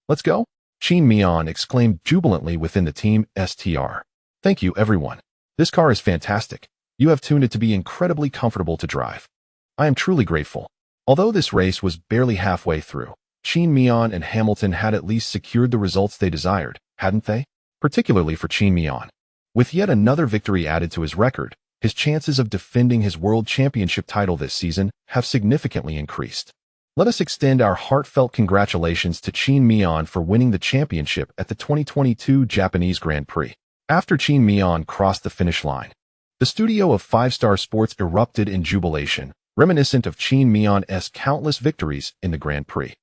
let's go? Qin Miao exclaimed jubilantly within the team STR. Thank you, everyone. This car is fantastic. You have tuned it to be incredibly comfortable to drive. I am truly grateful. Although this race was barely halfway through, Qin Miao and Hamilton had at least secured the results they desired, hadn't they? Particularly for Qin Miao. With yet another victory added to his record, his chances of defending his world championship title this season have significantly increased. Let us extend our heartfelt congratulations to Qin Miao for winning the championship at the 2022 Japanese Grand Prix. After Qin Miao crossed the finish line, the studio of 5-Star Sports erupted in jubilation, reminiscent of Qin Miao's countless victories in the Grand Prix.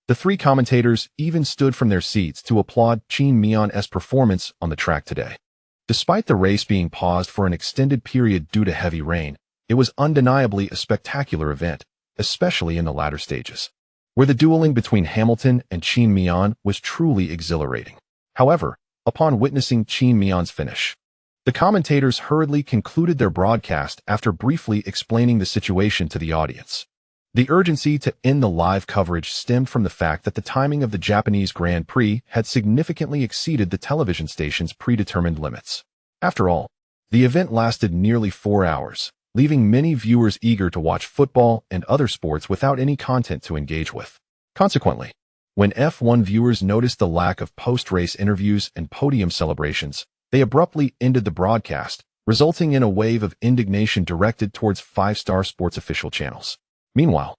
The 3 commentators even stood from their seats to applaud Qin Miao's performance on the track today. Despite the race being paused for an extended period due to heavy rain, it was undeniably a spectacular event, especially in the latter stages, where the dueling between Hamilton and Qin Miao was truly exhilarating. However, upon witnessing Qin Miao's finish, the commentators hurriedly concluded their broadcast after briefly explaining the situation to the audience. The urgency to end the live coverage stemmed from the fact that the timing of the Japanese Grand Prix had significantly exceeded the television station's predetermined limits. After all, the event lasted nearly 4 hours, leaving many viewers eager to watch football and other sports without any content to engage with. Consequently, when F1 viewers noticed the lack of post-race interviews and podium celebrations, they abruptly ended the broadcast, resulting in a wave of indignation directed towards 5-Star Sports official channels. Meanwhile,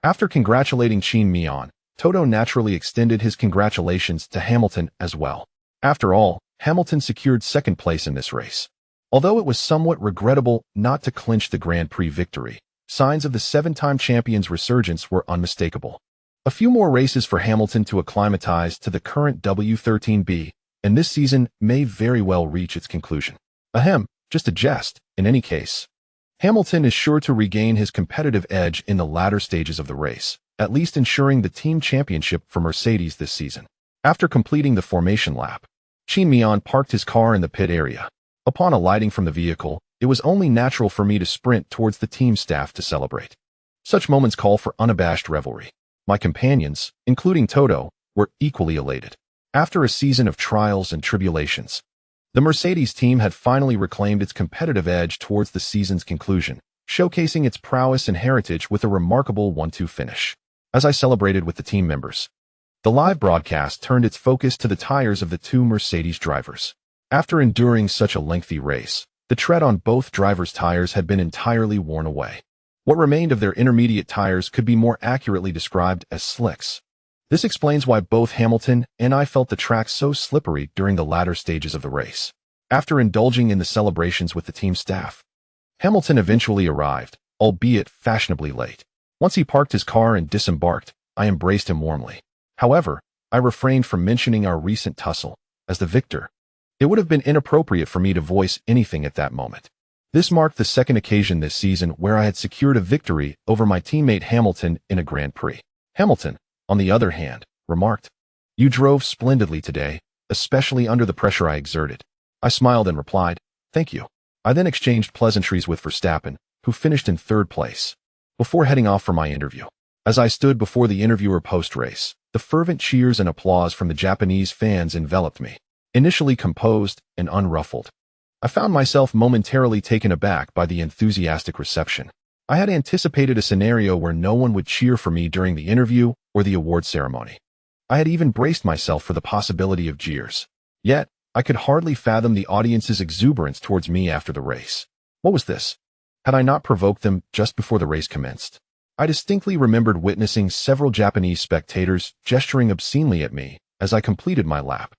after congratulating Qin Miao, Toto naturally extended his congratulations to Hamilton as well. After all, Hamilton secured second place in this race. Although it was somewhat regrettable not to clinch the Grand Prix victory, signs of the seven-time champion's resurgence were unmistakable. A few more races for Hamilton to acclimatize to the current W13B, and this season may very well reach its conclusion. Ahem, just a jest, in any case. Hamilton is sure to regain his competitive edge in the latter stages of the race, at least ensuring the team championship for Mercedes this season. After completing the formation lap, Qin Miao parked his car in the pit area. Upon alighting from the vehicle, it was only natural for me to sprint towards the team staff to celebrate. Such moments call for unabashed revelry. My companions, including Toto, were equally elated. After a season of trials and tribulations, the Mercedes team had finally reclaimed its competitive edge towards the season's conclusion, showcasing its prowess and heritage with a remarkable 1-2 finish. As I celebrated with the team members, the live broadcast turned its focus to the tires of the two Mercedes drivers. After enduring such a lengthy race, the tread on both drivers' tires had been entirely worn away. What remained of their intermediate tires could be more accurately described as slicks. This explains why both Hamilton and I felt the track so slippery during the latter stages of the race. After indulging in the celebrations with the team staff, Hamilton eventually arrived, albeit fashionably late. Once he parked his car and disembarked, I embraced him warmly. However, I refrained from mentioning our recent tussle. As the victor, it would have been inappropriate for me to voice anything at that moment. This marked the second occasion this season where I had secured a victory over my teammate Hamilton in a Grand Prix. Hamilton, on the other hand, remarked, "You drove splendidly today, especially under the pressure I exerted." I smiled and replied, "Thank you." I then exchanged pleasantries with Verstappen, who finished in third place, before heading off for my interview. As I stood before the interviewer post-race, the fervent cheers and applause from the Japanese fans enveloped me. Initially composed and unruffled, I found myself momentarily taken aback by the enthusiastic reception. I had anticipated a scenario where no one would cheer for me during the interview or the award ceremony. I had even braced myself for the possibility of jeers. Yet, I could hardly fathom the audience's exuberance towards me after the race. What was this? Had I not provoked them just before the race commenced? I distinctly remembered witnessing several Japanese spectators gesturing obscenely at me as I completed my lap.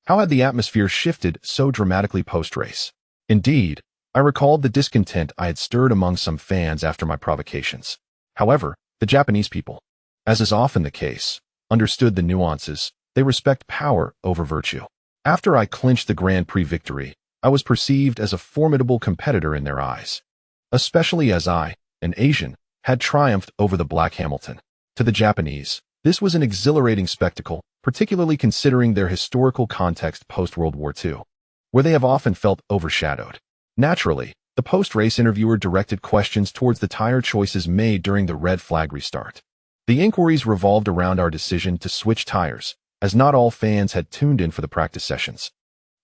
How had the atmosphere shifted so dramatically post-race? Indeed, I recalled the discontent I had stirred among some fans after my provocations. However, the Japanese people, as is often the case, understood the nuances. They respect power over virtue. After I clinched the Grand Prix victory, I was perceived as a formidable competitor in their eyes, especially as I, an Asian, had triumphed over the Black Hamilton. To the Japanese, this was an exhilarating spectacle, particularly considering their historical context post-World War II, where they have often felt overshadowed. Naturally, the post-race interviewer directed questions towards the tire choices made during the red flag restart. The inquiries revolved around our decision to switch tires, as not all fans had tuned in for the practice sessions,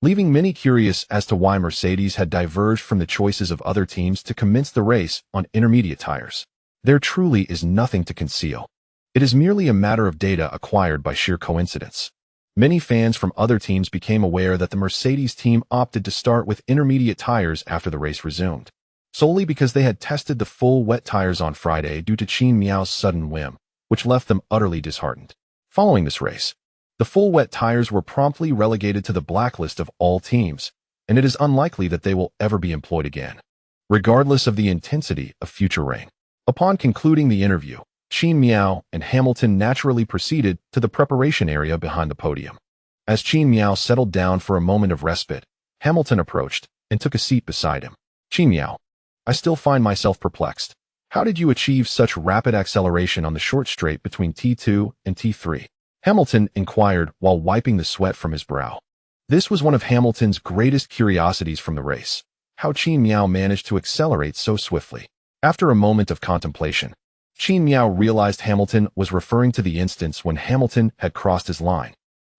leaving many curious as to why Mercedes had diverged from the choices of other teams to commence the race on intermediate tires. There truly is nothing to conceal. It is merely a matter of data acquired by sheer coincidence. Many fans from other teams became aware that the Mercedes team opted to start with intermediate tires after the race resumed, solely because they had tested the full wet tires on Friday due to Qin Miao's sudden whim, which left them utterly disheartened. Following this race, the full wet tires were promptly relegated to the blacklist of all teams, and it is unlikely that they will ever be employed again, regardless of the intensity of future rain. Upon concluding the interview, Qin Miao and Hamilton naturally proceeded to the preparation area behind the podium. As Qin Miao settled down for a moment of respite, Hamilton approached and took a seat beside him. "Qin Miao, I still find myself perplexed. How did you achieve such rapid acceleration on the short straight between T2 and T3? Hamilton inquired while wiping the sweat from his brow. This was one of Hamilton's greatest curiosities from the race, how Qin Miao managed to accelerate so swiftly. After a moment of contemplation, Qin Miao realized Hamilton was referring to the instance when Hamilton had crossed his line.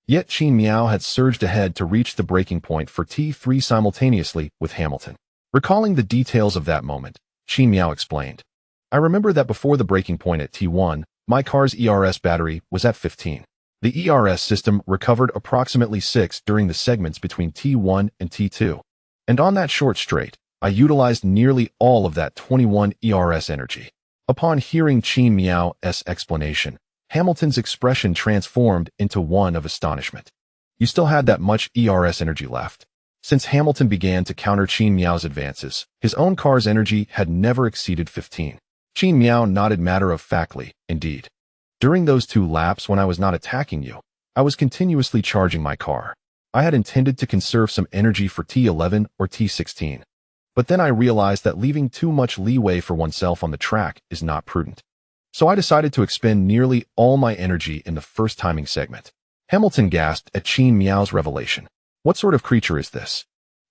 Yet Qin Miao had surged ahead to reach the breaking point for T3 simultaneously with Hamilton. Recalling the details of that moment, Qin Miao explained, "I remember that before the breaking point at T1, my car's ERS battery was at 15. The ERS system recovered approximately 6 during the segments between T1 and T2. And on that short straight, I utilized nearly all of that 21 ERS energy." Upon hearing Qin Miao's explanation, Hamilton's expression transformed into one of astonishment. You still had that much ERS energy left. Since Hamilton began to counter Qin Miao's advances, his own car's energy had never exceeded 15. Qin Miao nodded matter-of-factly, indeed. During those 2 laps when I was not attacking you, I was continuously charging my car. I had intended to conserve some energy for T11 or T16. But then I realized that leaving too much leeway for oneself on the track is not prudent. So I decided to expend nearly all my energy in the first timing segment. Hamilton gasped at Qin Miao's revelation. What sort of creature is this?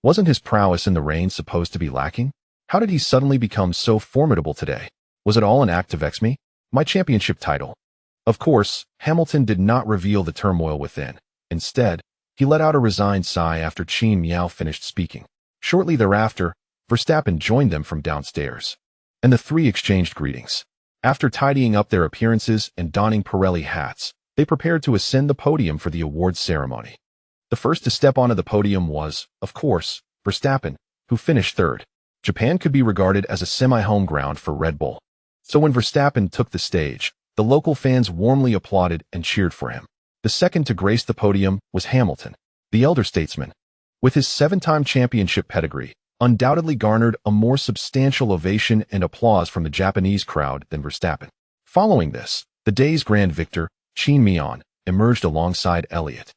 Wasn't his prowess in the rain supposed to be lacking? How did he suddenly become so formidable today? Was it all an act to vex me? My championship title. Of course, Hamilton did not reveal the turmoil within. Instead, he let out a resigned sigh after Qin Miao finished speaking. Shortly thereafter, Verstappen joined them from downstairs, and the 3 exchanged greetings. After tidying up their appearances and donning Pirelli hats, they prepared to ascend the podium for the awards ceremony. The first to step onto the podium was, of course, Verstappen, who finished 3rd. Japan could be regarded as a semi-home ground for Red Bull. So when Verstappen took the stage, the local fans warmly applauded and cheered for him. The second to grace the podium was Hamilton, the elder statesman. With his 7-time championship pedigree, undoubtedly garnered a more substantial ovation and applause from the Japanese crowd than Verstappen. Following this, the day's grand victor, Qin Miao, emerged alongside Elliott,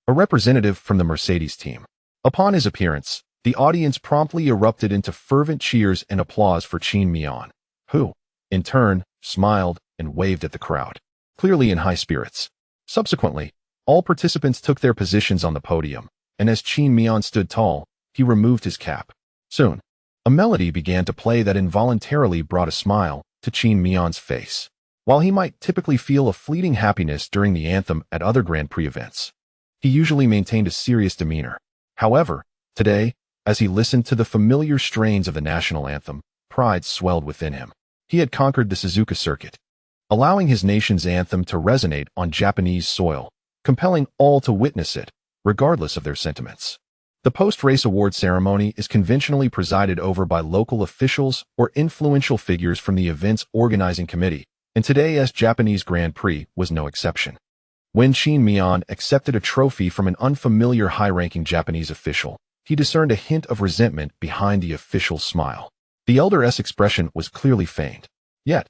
a representative from the Mercedes team. Upon his appearance, the audience promptly erupted into fervent cheers and applause for Qin Miao, who, in turn, smiled and waved at the crowd, clearly in high spirits. Subsequently, all participants took their positions on the podium, and as Qin Miao stood tall, he removed his cap. Soon, a melody began to play that involuntarily brought a smile to Qin Miao's face. While he might typically feel a fleeting happiness during the anthem at other Grand Prix events, he usually maintained a serious demeanor. However, today, as he listened to the familiar strains of the national anthem, pride swelled within him. He had conquered the Suzuka circuit, allowing his nation's anthem to resonate on Japanese soil, compelling all to witness it, regardless of their sentiments. The post-race award ceremony is conventionally presided over by local officials or influential figures from the event's organizing committee, and today's Japanese Grand Prix was no exception. When Qin Miao accepted a trophy from an unfamiliar high-ranking Japanese official, he discerned a hint of resentment behind the official's smile. The elder's expression was clearly feigned. Yet,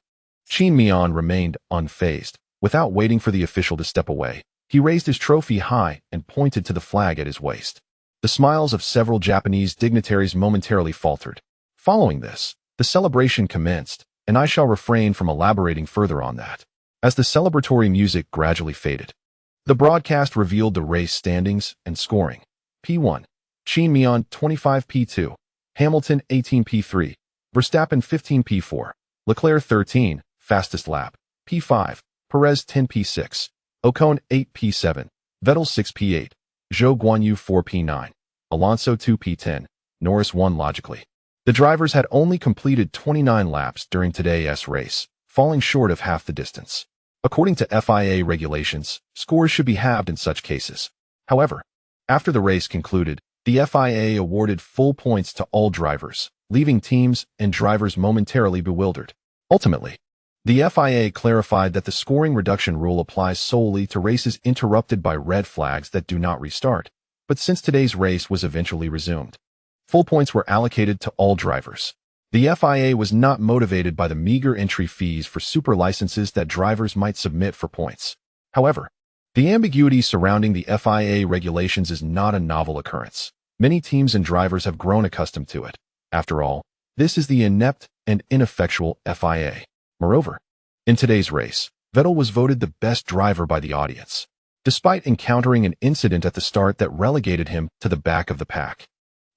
Qin Miao remained unfazed. Without waiting for the official to step away, he raised his trophy high and pointed to the flag at his waist. The smiles of several Japanese dignitaries momentarily faltered. Following this, the celebration commenced, and I shall refrain from elaborating further on that. As the celebratory music gradually faded, the broadcast revealed the race standings and scoring. P1, Qin Miao 25 P2, Hamilton 18 P3, Verstappen 15 P4, Leclerc 13, fastest lap, P5, Perez 10 P6, Ocon 8 P7, Vettel 6 P8, Zhou Guanyu 4 P9, Alonso 2 P10, Norris 1 logically. The drivers had only completed 29 laps during today's race, falling short of half the distance. According to FIA regulations, scores should be halved in such cases. However, after the race concluded, the FIA awarded full points to all drivers, leaving teams and drivers momentarily bewildered. Ultimately, the FIA clarified that the scoring reduction rule applies solely to races interrupted by red flags that do not restart. But since today's race was eventually resumed, full points were allocated to all drivers. The FIA was not motivated by the meager entry fees for super licenses that drivers might submit for points. However, the ambiguity surrounding the FIA regulations is not a novel occurrence. Many teams and drivers have grown accustomed to it. After all, this is the inept and ineffectual FIA. Moreover, in today's race, Vettel was voted the best driver by the audience, despite encountering an incident at the start that relegated him to the back of the pack.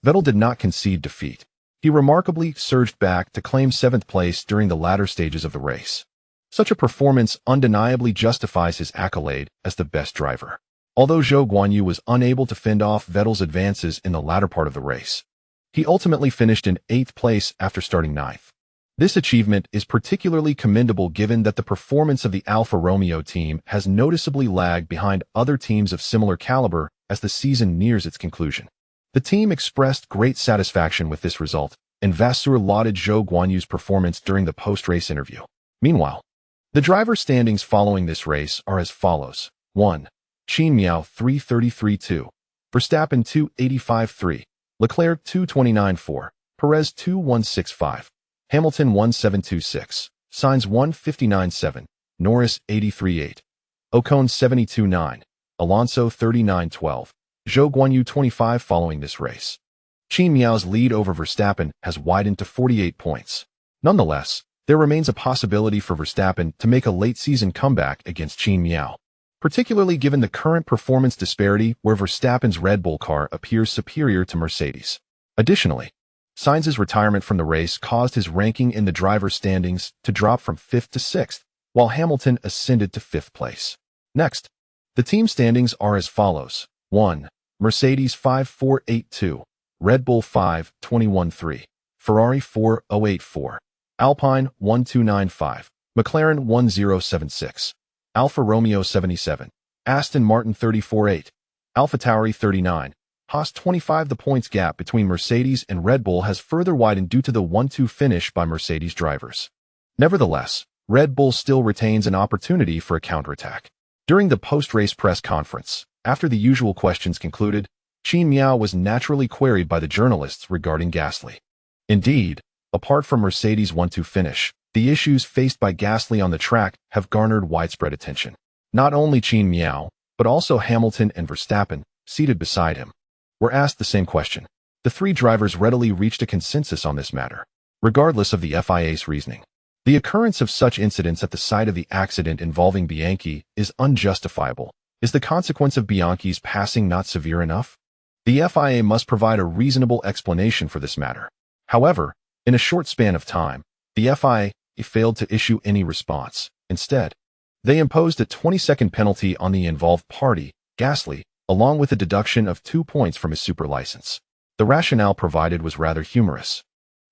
Vettel did not concede defeat. He remarkably surged back to claim 7th place during the latter stages of the race. Such a performance undeniably justifies his accolade as the best driver. Although Zhou Guanyu was unable to fend off Vettel's advances in the latter part of the race, he ultimately finished in 8th place after starting 9th. This achievement is particularly commendable given that the performance of the Alfa Romeo team has noticeably lagged behind other teams of similar caliber as the season nears its conclusion. The team expressed great satisfaction with this result, and Vasseur lauded Zhou Guanyu's performance during the post-race interview. Meanwhile, the driver standings following this race are as follows. 1. Qin Miao 333.2, Verstappen 285.3, Leclerc 229.4, Perez 2165, Hamilton 1726, Sainz 159.7, Norris 83.8, Ocon 72.9, Alonso 39.12, Zhou Guanyu 25. Following this race, Qin Miao's lead over Verstappen has widened to 48 points. Nonetheless, there remains a possibility for Verstappen to make a late-season comeback against Qin Miao, particularly given the current performance disparity where Verstappen's Red Bull car appears superior to Mercedes. Additionally, Sainz's retirement from the race caused his ranking in the driver's standings to drop from 5th to 6th, while Hamilton ascended to 5th place. Next, the team standings are as follows. 1. Mercedes 5482, Red Bull 5213, Ferrari 4084, Alpine 1295, McLaren 1076, Alfa Romeo 77, Aston Martin 34.8, AlphaTauri 39, Haas 25. The points gap between Mercedes and Red Bull has further widened due to the 1-2 finish by Mercedes drivers. Nevertheless, Red Bull still retains an opportunity for a counterattack. During the post-race press conference, after the usual questions concluded, Qin Miao was naturally queried by the journalists regarding Gasly. Indeed, apart from Mercedes' 1-2 finish, the issues faced by Gasly on the track have garnered widespread attention. Not only Qin Miao, but also Hamilton and Verstappen, seated beside him, were asked the same question. The three drivers readily reached a consensus on this matter, regardless of the FIA's reasoning. The occurrence of such incidents at the site of the accident involving Bianchi is unjustifiable. Is the consequence of Bianchi's passing not severe enough? The FIA must provide a reasonable explanation for this matter. However, in a short span of time, the FIA failed to issue any response. Instead, they imposed a 20-second penalty on the involved party, Gasly, along with a deduction of 2 points from his super license. The rationale provided was rather humorous,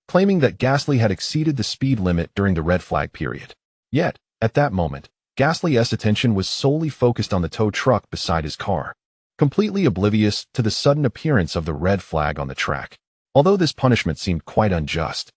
claiming that Gasly had exceeded the speed limit during the red flag period. Yet, at that moment, Gasly's attention was solely focused on the tow truck beside his car, completely oblivious to the sudden appearance of the red flag on the track. Although this punishment seemed quite unjust,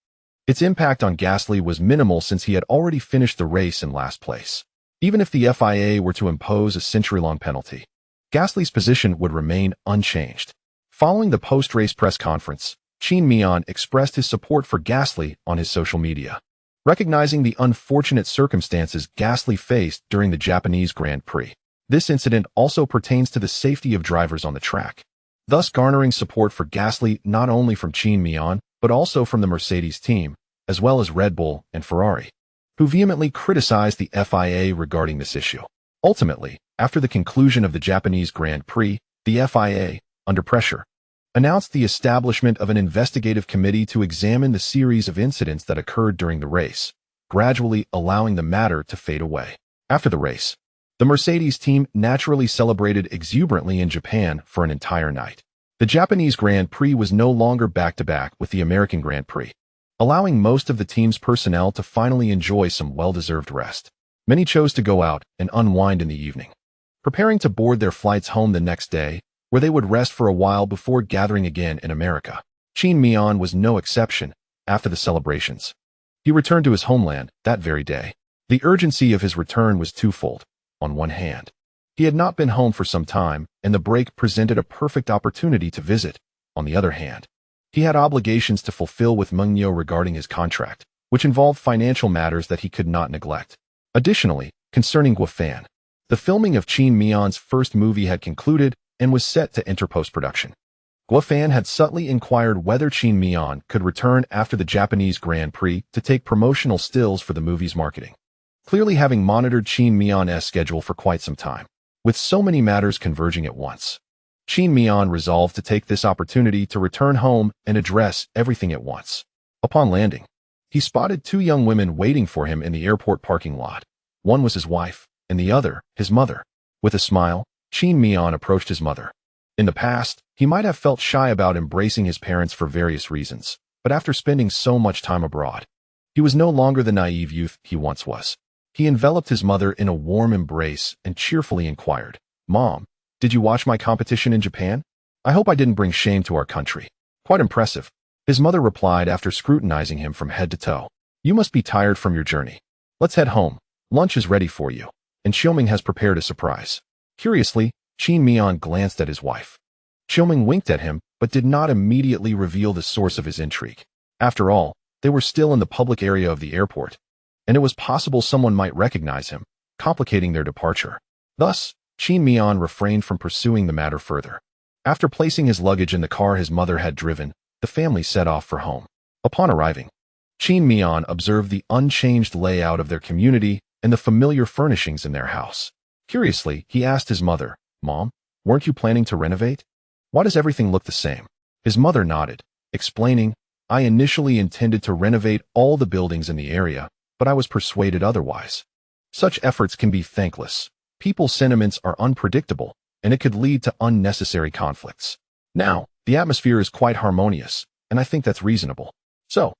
its impact on Gasly was minimal since he had already finished the race in last place. Even if the FIA were to impose a century-long penalty, Gasly's position would remain unchanged. Following the post-race press conference, Qin Miao expressed his support for Gasly on his social media, recognizing the unfortunate circumstances Gasly faced during the Japanese Grand Prix. This incident also pertains to the safety of drivers on the track, thus garnering support for Gasly not only from Qin Miao, but also from the Mercedes team, as well as Red Bull and Ferrari, who vehemently criticized the FIA regarding this issue. Ultimately, after the conclusion of the Japanese Grand Prix, the FIA, under pressure, announced the establishment of an investigative committee to examine the series of incidents that occurred during the race, gradually allowing the matter to fade away. After the race, the Mercedes team naturally celebrated exuberantly in Japan for an entire night. The Japanese Grand Prix was no longer back-to-back with the American Grand Prix, allowing most of the team's personnel to finally enjoy some well-deserved rest. Many chose to go out and unwind in the evening, preparing to board their flights home the next day, where they would rest for a while before gathering again in America. Qin Miao was no exception. After the celebrations, he returned to his homeland that very day. The urgency of his return was twofold. On one hand, he had not been home for some time, and the break presented a perfect opportunity to visit. On the other hand, he had obligations to fulfill with Mengniu regarding his contract, which involved financial matters that he could not neglect. Additionally, concerning Guofan, the filming of Qin Miao's first movie had concluded and was set to enter post-production. Guofan had subtly inquired whether Qin Miao could return after the Japanese Grand Prix to take promotional stills for the movie's marketing. Clearly having monitored Qin Miao's schedule for quite some time, with so many matters converging at once, Qin Miao resolved to take this opportunity to return home and address everything at once. Upon landing, he spotted two young women waiting for him in the airport parking lot. One was his wife, and the other, his mother. With a smile, Qin Miao approached his mother. In the past, he might have felt shy about embracing his parents for various reasons, but after spending so much time abroad, he was no longer the naive youth he once was. He enveloped his mother in a warm embrace and cheerfully inquired, "Mom, did you watch my competition in Japan? I hope I didn't bring shame to our country." "Quite impressive," his mother replied after scrutinizing him from head to toe. "You must be tired from your journey. Let's head home. Lunch is ready for you, and Xiaoming has prepared a surprise." Curiously, Qin Miao glanced at his wife. Xiaoming winked at him, but did not immediately reveal the source of his intrigue. After all, they were still in the public area of the airport, and it was possible someone might recognize him, complicating their departure. Thus, Qin Miao refrained from pursuing the matter further. After placing his luggage in the car his mother had driven, the family set off for home. Upon arriving, Qin Miao observed the unchanged layout of their community and the familiar furnishings in their house. Curiously, he asked his mother, "Mom, weren't you planning to renovate? Why does everything look the same?" His mother nodded, explaining, "I initially intended to renovate all the buildings in the area, but I was persuaded otherwise. Such efforts can be thankless. People's sentiments are unpredictable, and it could lead to unnecessary conflicts. Now, the atmosphere is quite harmonious, and I think that's reasonable. So,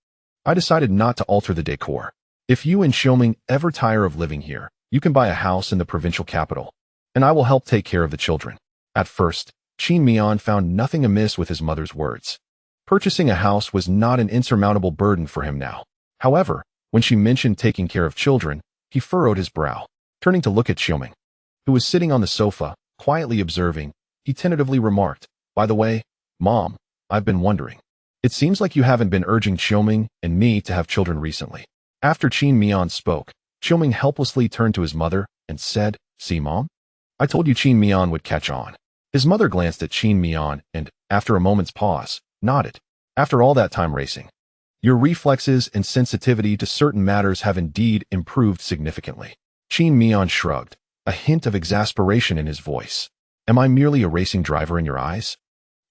I decided not to alter the decor. If you and Xiaoming ever tire of living here, you can buy a house in the provincial capital, and I will help take care of the children." At first, Qin Miao found nothing amiss with his mother's words. Purchasing a house was not an insurmountable burden for him now. However, when she mentioned taking care of children, he furrowed his brow. Turning to look at Xiaoming, who was sitting on the sofa, quietly observing, he tentatively remarked, "By the way, Mom, I've been wondering. It seems like you haven't been urging Xiaoming and me to have children recently." After Qin Miao spoke, Xiaoming helplessly turned to his mother and said, "See, Mom? I told you Qin Miao would catch on." His mother glanced at Qin Miao and, after a moment's pause, nodded. "After all that time racing, your reflexes and sensitivity to certain matters have indeed improved significantly." Qin Miao shrugged, a hint of exasperation in his voice. "Am I merely a racing driver in your eyes?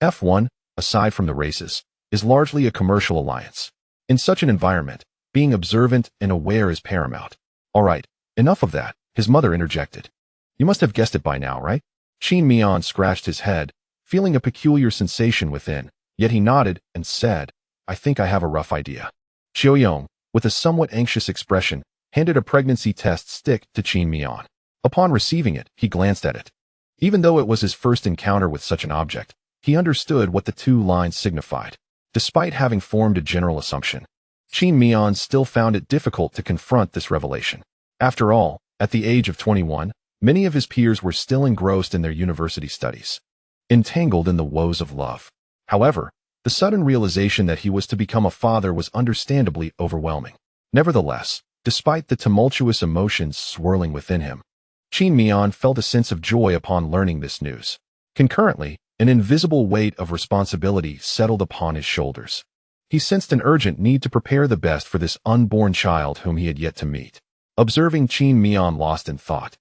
F1, aside from the races, is largely a commercial alliance. In such an environment, being observant and aware is paramount." "All right, enough of that," his mother interjected. "You must have guessed it by now, right?" Qin Miao scratched his head, feeling a peculiar sensation within, yet he nodded and said, "I think I have a rough idea." Xiaoyong, with a somewhat anxious expression, handed a pregnancy test stick to Qin Miao. Upon receiving it, he glanced at it. Even though it was his first encounter with such an object, he understood what the two lines signified. Despite having formed a general assumption, Qin Miao still found it difficult to confront this revelation. After all, at the age of 21, many of his peers were still engrossed in their university studies, entangled in the woes of love. However, the sudden realization that he was to become a father was understandably overwhelming. Nevertheless, despite the tumultuous emotions swirling within him, Qin Miao felt a sense of joy upon learning this news. Concurrently, an invisible weight of responsibility settled upon his shoulders. He sensed an urgent need to prepare the best for this unborn child whom he had yet to meet. Observing Qin Miao lost in thought,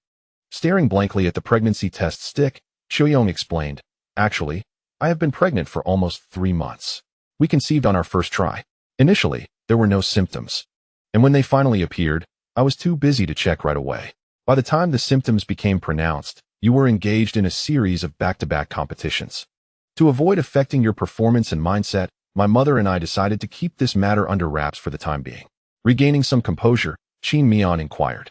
staring blankly at the pregnancy test stick, Xiaoyong explained, "Actually, I have been pregnant for almost 3 months. We conceived on our first try. Initially, there were no symptoms, and when they finally appeared, I was too busy to check right away. By the time the symptoms became pronounced, you were engaged in a series of back-to-back competitions. To avoid affecting your performance and mindset, my mother and I decided to keep this matter under wraps for the time being." Regaining some composure, Qin Miao inquired,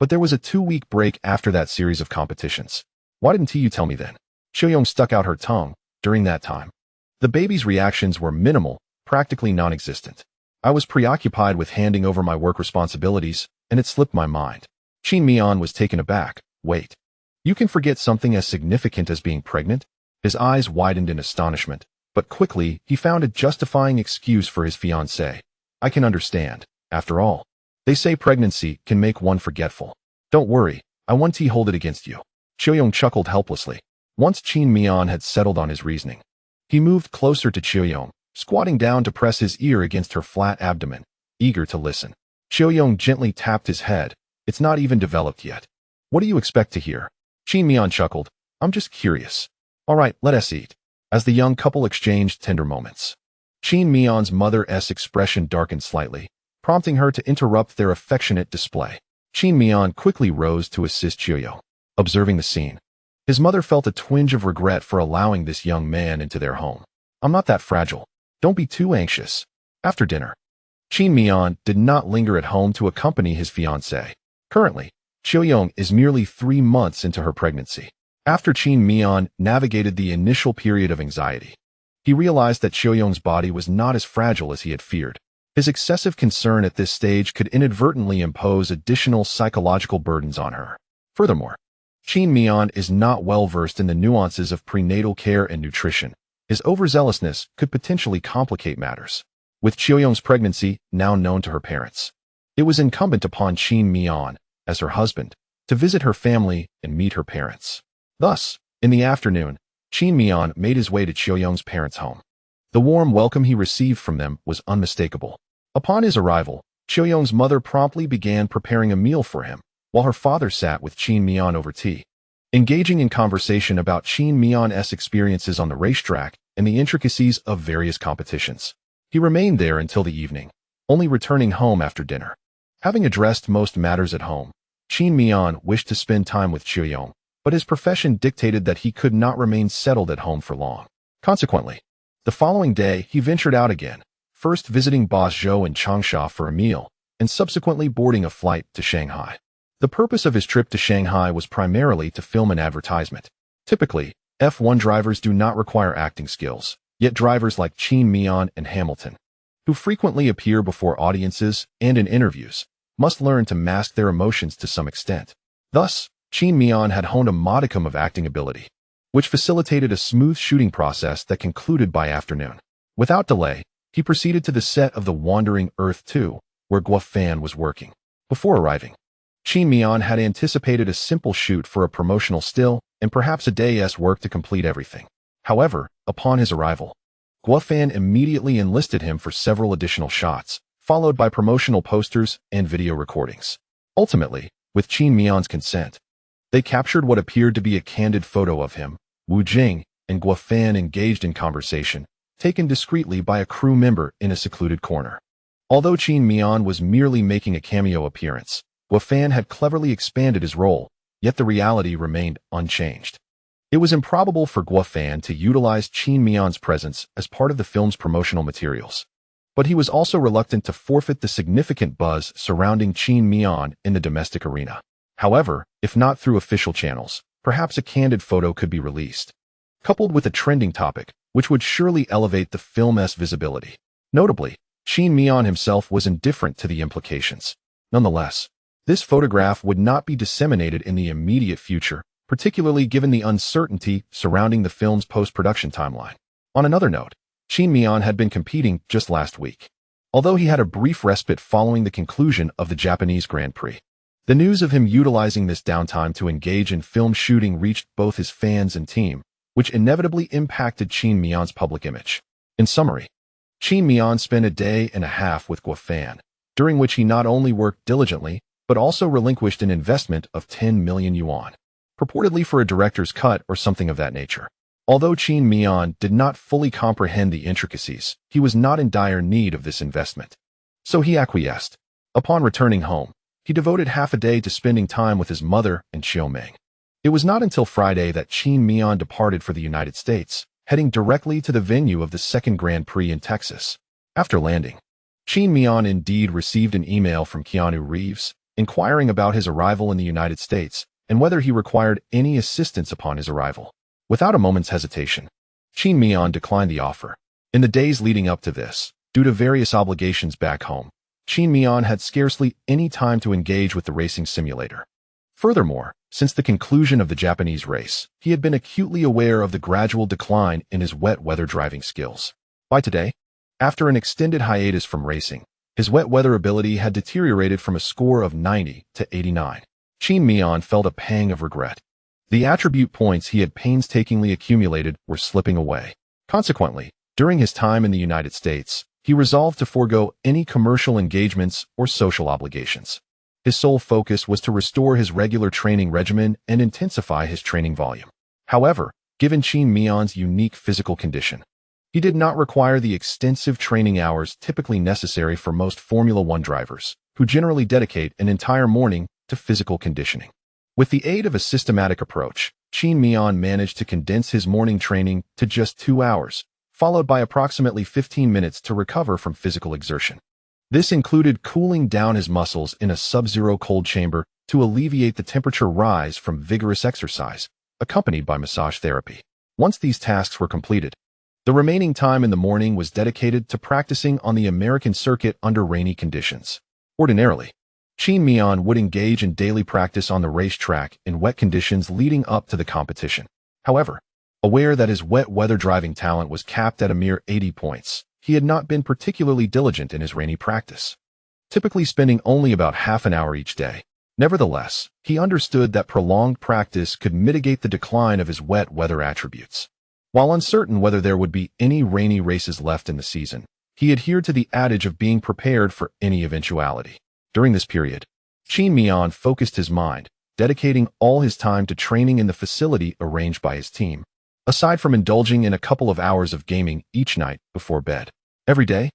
"But there was a 2-week break after that series of competitions. Why didn't you tell me then?" Xiaoyong stuck out her tongue. "During that time, the baby's reactions were minimal, practically non-existent. I was preoccupied with handing over my work responsibilities, and it slipped my mind." Qin Miao was taken aback. "Wait. You can forget something as significant as being pregnant?" His eyes widened in astonishment, but quickly he found a justifying excuse for his fiancée. "I can understand. After all, they say pregnancy can make one forgetful. Don't worry, I won't hold it against you." Xiaoyong chuckled helplessly. Once Qin Miao had settled on his reasoning, he moved closer to Xiaoyong, squatting down to press his ear against her flat abdomen, eager to listen. Xiaoyong gently tapped his head. "It's not even developed yet. What do you expect to hear?" Qin Miao chuckled. "I'm just curious. All right, let us eat." As the young couple exchanged tender moments, Qin Miao's mother's expression darkened slightly, prompting her to interrupt their affectionate display. Qin Miao quickly rose to assist Xiaoyong. Observing the scene, his mother felt a twinge of regret for allowing this young man into their home. "I'm not that fragile. Don't be too anxious." After dinner, Qin Miao did not linger at home to accompany his fiancée. Currently, Xiaoyong is merely 3 months into her pregnancy. After Qin Miao navigated the initial period of anxiety, he realized that Xiaoyong's body was not as fragile as he had feared. His excessive concern at this stage could inadvertently impose additional psychological burdens on her. Furthermore, Qin Miao is not well versed in the nuances of prenatal care and nutrition. His overzealousness could potentially complicate matters. With Qiuyong's pregnancy now known to her parents, it was incumbent upon Qin Miao, as her husband, to visit her family and meet her parents. Thus, in the afternoon, Qin Miao made his way to Qiuyong's parents' home. The warm welcome he received from them was unmistakable. Upon his arrival, Qiuyong's mother promptly began preparing a meal for him, while her father sat with Qin Miao over tea, engaging in conversation about Qin Miao's experiences on the racetrack and the intricacies of various competitions. He remained there until the evening, only returning home after dinner. Having addressed most matters at home, Qin Miao wished to spend time with Qiuyong, but his profession dictated that he could not remain settled at home for long. Consequently, the following day he ventured out again, first visiting boss Zhou in Changsha for a meal, and subsequently boarding a flight to Shanghai. The purpose of his trip to Shanghai was primarily to film an advertisement. Typically, F1 drivers do not require acting skills, yet drivers like Qin Miao and Hamilton, who frequently appear before audiences and in interviews, must learn to mask their emotions to some extent. Thus, Qin Miao had honed a modicum of acting ability, which facilitated a smooth shooting process that concluded by afternoon. Without delay, he proceeded to the set of The Wandering Earth 2, where Guo Fan was working. Before arriving, Qin Miao had anticipated a simple shoot for a promotional still and perhaps a day's work to complete everything. However, upon his arrival, Guo Fan immediately enlisted him for several additional shots, followed by promotional posters and video recordings. Ultimately, with Qin Miao's consent, they captured what appeared to be a candid photo of him, Wu Jing, and Guo Fan engaged in conversation, taken discreetly by a crew member in a secluded corner. Although Qin Miao was merely making a cameo appearance, Guo Fan had cleverly expanded his role, yet the reality remained unchanged. It was improbable for Guo Fan to utilize Qin Miao's presence as part of the film's promotional materials, but he was also reluctant to forfeit the significant buzz surrounding Qin Miao in the domestic arena. However, if not through official channels, perhaps a candid photo could be released, coupled with a trending topic, which would surely elevate the film's visibility. Notably, Qin Miao himself was indifferent to the implications. Nonetheless, this photograph would not be disseminated in the immediate future, particularly given the uncertainty surrounding the film's post-production timeline. On another note, Qin Miao had been competing just last week, although he had a brief respite following the conclusion of the Japanese Grand Prix. The news of him utilizing this downtime to engage in film shooting reached both his fans and team, which inevitably impacted Qin Miao's public image. In summary, Qin Miao spent a day and a half with Guo Fan, during which he not only worked diligently, but also relinquished an investment of 10 million yuan, purportedly for a director's cut or something of that nature. Although Qin Miao did not fully comprehend the intricacies, he was not in dire need of this investment. So he acquiesced. Upon returning home, he devoted half a day to spending time with his mother and Xiaoming. It was not until Friday that Qin Miao departed for the United States, heading directly to the venue of the second Grand Prix in Texas. After landing, Qin Miao indeed received an email from Keanu Reeves, inquiring about his arrival in the United States and whether he required any assistance upon his arrival. Without a moment's hesitation, Qin Miao declined the offer. In the days leading up to this, due to various obligations back home, Qin Miao had scarcely any time to engage with the racing simulator. Furthermore, since the conclusion of the Japanese race, he had been acutely aware of the gradual decline in his wet weather driving skills. By today, after an extended hiatus from racing, his wet weather ability had deteriorated from a score of 90 to 89. Qin Miao felt a pang of regret. The attribute points he had painstakingly accumulated were slipping away. Consequently, during his time in the United States, he resolved to forego any commercial engagements or social obligations. His sole focus was to restore his regular training regimen and intensify his training volume. However, given Qin Miao's unique physical condition, he did not require the extensive training hours typically necessary for most Formula One drivers, who generally dedicate an entire morning to physical conditioning. With the aid of a systematic approach, Qin Miao managed to condense his morning training to just 2 hours, followed by approximately 15 minutes to recover from physical exertion. This included cooling down his muscles in a sub-zero cold chamber to alleviate the temperature rise from vigorous exercise, accompanied by massage therapy. Once these tasks were completed, the remaining time in the morning was dedicated to practicing on the American circuit under rainy conditions. Ordinarily, Qin Miao would engage in daily practice on the racetrack in wet conditions leading up to the competition. However, aware that his wet weather driving talent was capped at a mere 80 points, he had not been particularly diligent in his rainy practice, typically spending only about half an hour each day. Nevertheless, he understood that prolonged practice could mitigate the decline of his wet weather attributes. While uncertain whether there would be any rainy races left in the season, he adhered to the adage of being prepared for any eventuality. During this period, Qin Miao focused his mind, dedicating all his time to training in the facility arranged by his team, aside from indulging in a couple of hours of gaming each night before bed. Every day,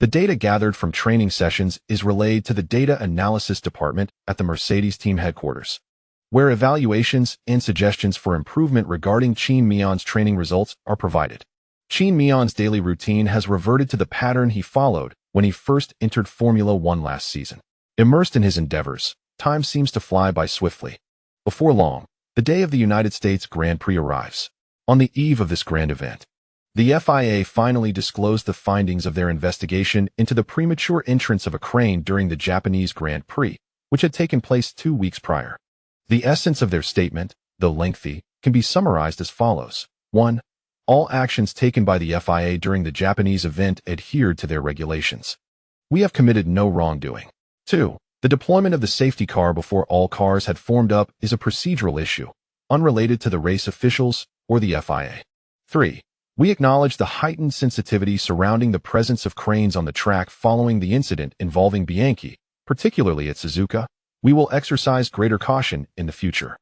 the data gathered from training sessions is relayed to the data analysis department at the Mercedes team headquarters, where evaluations and suggestions for improvement regarding Qin Miao's training results are provided. Qin Miao's daily routine has reverted to the pattern he followed when he first entered Formula One last season. Immersed in his endeavors, time seems to fly by swiftly. Before long, the day of the United States Grand Prix arrives. On the eve of this grand event, the FIA finally disclosed the findings of their investigation into the premature entrance of a crane during the Japanese Grand Prix, which had taken place 2 weeks prior. The essence of their statement, though lengthy, can be summarized as follows. 1. All actions taken by the FIA during the Japanese event adhered to their regulations. We have committed no wrongdoing. 2. The deployment of the safety car before all cars had formed up is a procedural issue, unrelated to the race officials or the FIA. 3. We acknowledge the heightened sensitivity surrounding the presence of cranes on the track following the incident involving Bianchi, particularly at Suzuka. We will exercise greater caution in the future.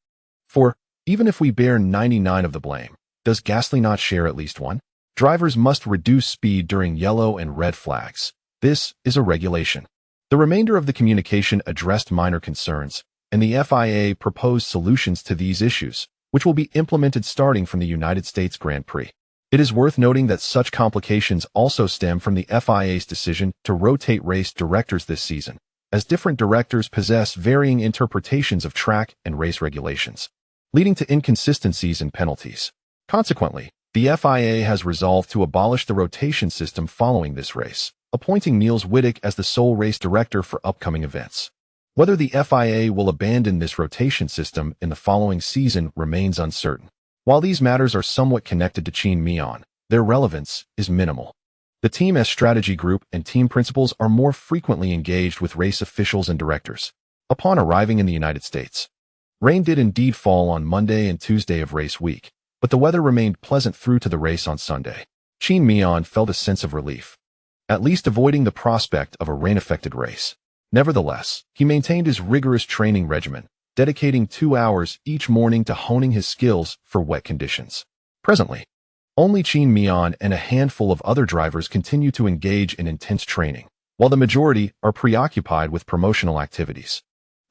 4. Even if we bear 99% of the blame, does Gasly not share at least one? Drivers must reduce speed during yellow and red flags. This is a regulation. The remainder of the communication addressed minor concerns, and the FIA proposed solutions to these issues, which will be implemented starting from the United States Grand Prix. It is worth noting that such complications also stem from the FIA's decision to rotate race directors this season, as different directors possess varying interpretations of track and race regulations, leading to inconsistencies and penalties. Consequently, the FIA has resolved to abolish the rotation system following this race, appointing Niels Wittig as the sole race director for upcoming events. Whether the FIA will abandon this rotation system in the following season remains uncertain. While these matters are somewhat connected to Qin Miao, their relevance is minimal. The Team S strategy group and team principals are more frequently engaged with race officials and directors. Upon arriving in the United States, rain did indeed fall on Monday and Tuesday of race week, but the weather remained pleasant through to the race on Sunday. Qin Miao felt a sense of relief, at least avoiding the prospect of a rain-affected race. Nevertheless, he maintained his rigorous training regimen, dedicating 2 hours each morning to honing his skills for wet conditions. Presently, only Qin Miao and a handful of other drivers continue to engage in intense training, while the majority are preoccupied with promotional activities.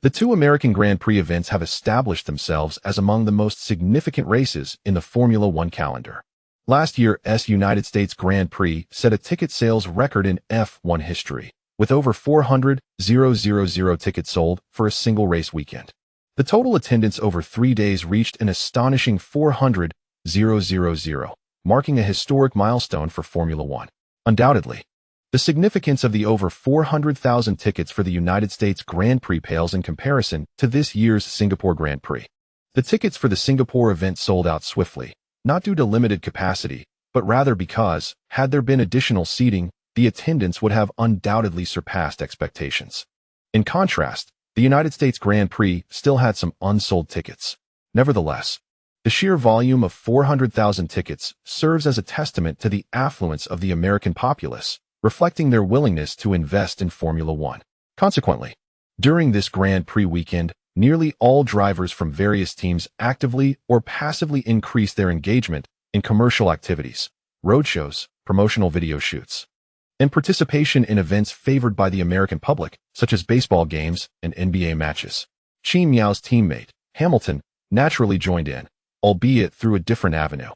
The 2 American Grand Prix events have established themselves as among the most significant races in the Formula One calendar. Last year's United States Grand Prix set a ticket sales record in F1 history, with over 400,000 tickets sold for a single race weekend. The total attendance over 3 days reached an astonishing 400,000, marking a historic milestone for Formula One. Undoubtedly, the significance of the over 400,000 tickets for the United States Grand Prix pales in comparison to this year's Singapore Grand Prix. The tickets for the Singapore event sold out swiftly, not due to limited capacity, but rather because, had there been additional seating, the attendance would have undoubtedly surpassed expectations. In contrast, the United States Grand Prix still had some unsold tickets. Nevertheless, the sheer volume of 400,000 tickets serves as a testament to the affluence of the American populace, reflecting their willingness to invest in Formula One. Consequently, during this Grand Prix weekend, nearly all drivers from various teams actively or passively increased their engagement in commercial activities, roadshows, promotional video shoots, and participation in events favored by the American public, such as baseball games and NBA matches. Qin Miao's teammate, Hamilton, naturally joined in, albeit through a different avenue,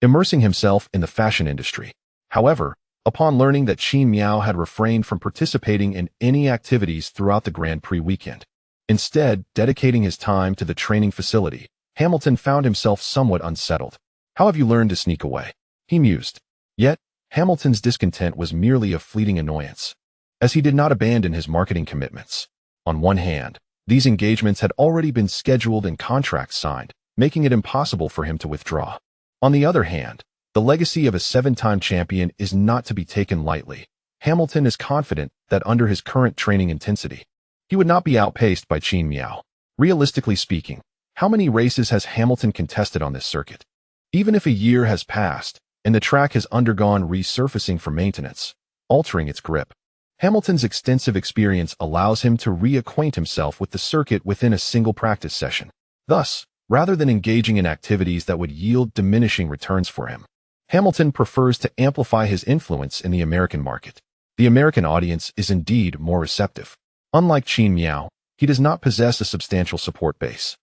immersing himself in the fashion industry. However, upon learning that Qin Miao had refrained from participating in any activities throughout the Grand Prix weekend, instead dedicating his time to the training facility, Hamilton found himself somewhat unsettled. "How have you learned to sneak away?" he mused. Yet, Hamilton's discontent was merely a fleeting annoyance, as he did not abandon his marketing commitments. On one hand, these engagements had already been scheduled and contracts signed, making it impossible for him to withdraw. On the other hand, the legacy of a 7-time champion is not to be taken lightly. Hamilton is confident that under his current training intensity, he would not be outpaced by Qin Miao. Realistically speaking, how many races has Hamilton contested on this circuit? Even if a year has passed and the track has undergone resurfacing for maintenance, altering its grip, Hamilton's extensive experience allows him to reacquaint himself with the circuit within a single practice session. Thus, rather than engaging in activities that would yield diminishing returns for him, Hamilton prefers to amplify his influence in the American market. The American audience is indeed more receptive. Unlike Qin Miao, he does not possess a substantial support base.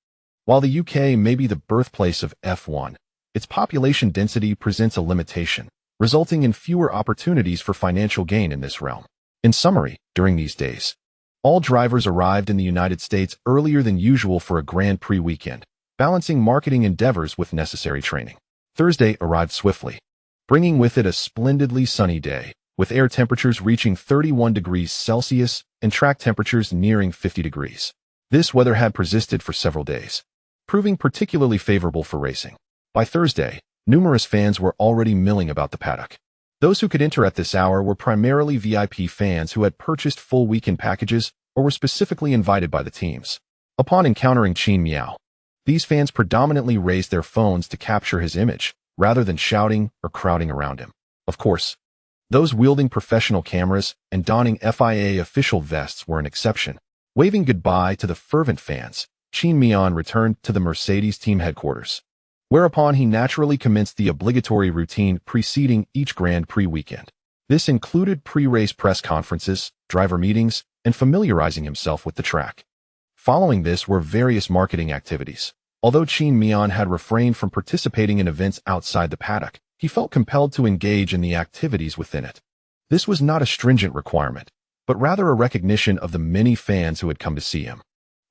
While the UK may be the birthplace of F1, its population density presents a limitation, resulting in fewer opportunities for financial gain in this realm. In summary, during these days, all drivers arrived in the United States earlier than usual for a Grand Prix weekend, balancing marketing endeavors with necessary training. Thursday arrived swiftly, bringing with it a splendidly sunny day, with air temperatures reaching 31 degrees Celsius and track temperatures nearing 50 degrees. This weather had persisted for several days, proving particularly favorable for racing. By Thursday, numerous fans were already milling about the paddock. Those who could enter at this hour were primarily VIP fans who had purchased full weekend packages or were specifically invited by the teams. Upon encountering Qin Miao, these fans predominantly raised their phones to capture his image, rather than shouting or crowding around him. Of course, those wielding professional cameras and donning FIA official vests were an exception. Waving goodbye to the fervent fans, Qin Miao returned to the Mercedes team headquarters, whereupon he naturally commenced the obligatory routine preceding each Grand Prix weekend. This included pre-race press conferences, driver meetings, and familiarizing himself with the track. Following this were various marketing activities. Although Qin Miao had refrained from participating in events outside the paddock, he felt compelled to engage in the activities within it. This was not a stringent requirement, but rather a recognition of the many fans who had come to see him.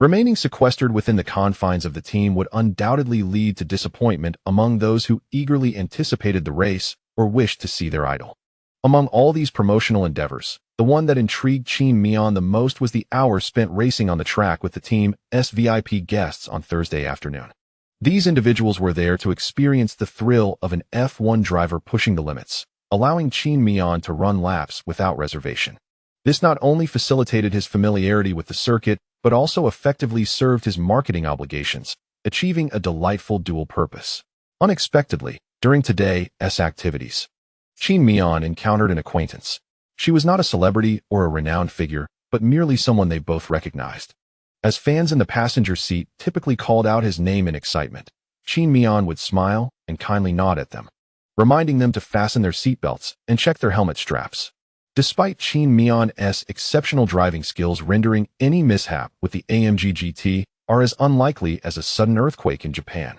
Remaining sequestered within the confines of the team would undoubtedly lead to disappointment among those who eagerly anticipated the race or wished to see their idol. Among all these promotional endeavors, the one that intrigued Qin Miao the most was the hours spent racing on the track with the team's VIP guests on Thursday afternoon. These individuals were there to experience the thrill of an F1 driver pushing the limits, allowing Qin Miao to run laps without reservation. This not only facilitated his familiarity with the circuit, but also effectively served his marketing obligations, achieving a delightful dual purpose. Unexpectedly, during today's activities, Qin Miao encountered an acquaintance. She was not a celebrity or a renowned figure, but merely someone they both recognized. As fans in the passenger seat typically called out his name in excitement, Qin Miao would smile and kindly nod at them, reminding them to fasten their seatbelts and check their helmet straps. Despite Qin Miao's exceptional driving skills rendering any mishap with the AMG GT are as unlikely as a sudden earthquake in Japan,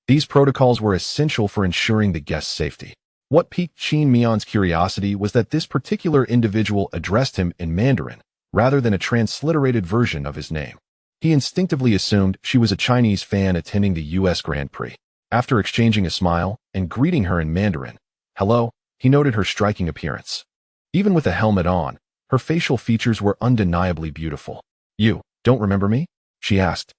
these protocols were essential for ensuring the guest's safety. What piqued Qin Miao's curiosity was that this particular individual addressed him in Mandarin, rather than a transliterated version of his name. He instinctively assumed she was a Chinese fan attending the US Grand Prix. After exchanging a smile and greeting her in Mandarin, "Hello," he noted her striking appearance. Even with a helmet on, her facial features were undeniably beautiful. "You don't remember me?" she asked,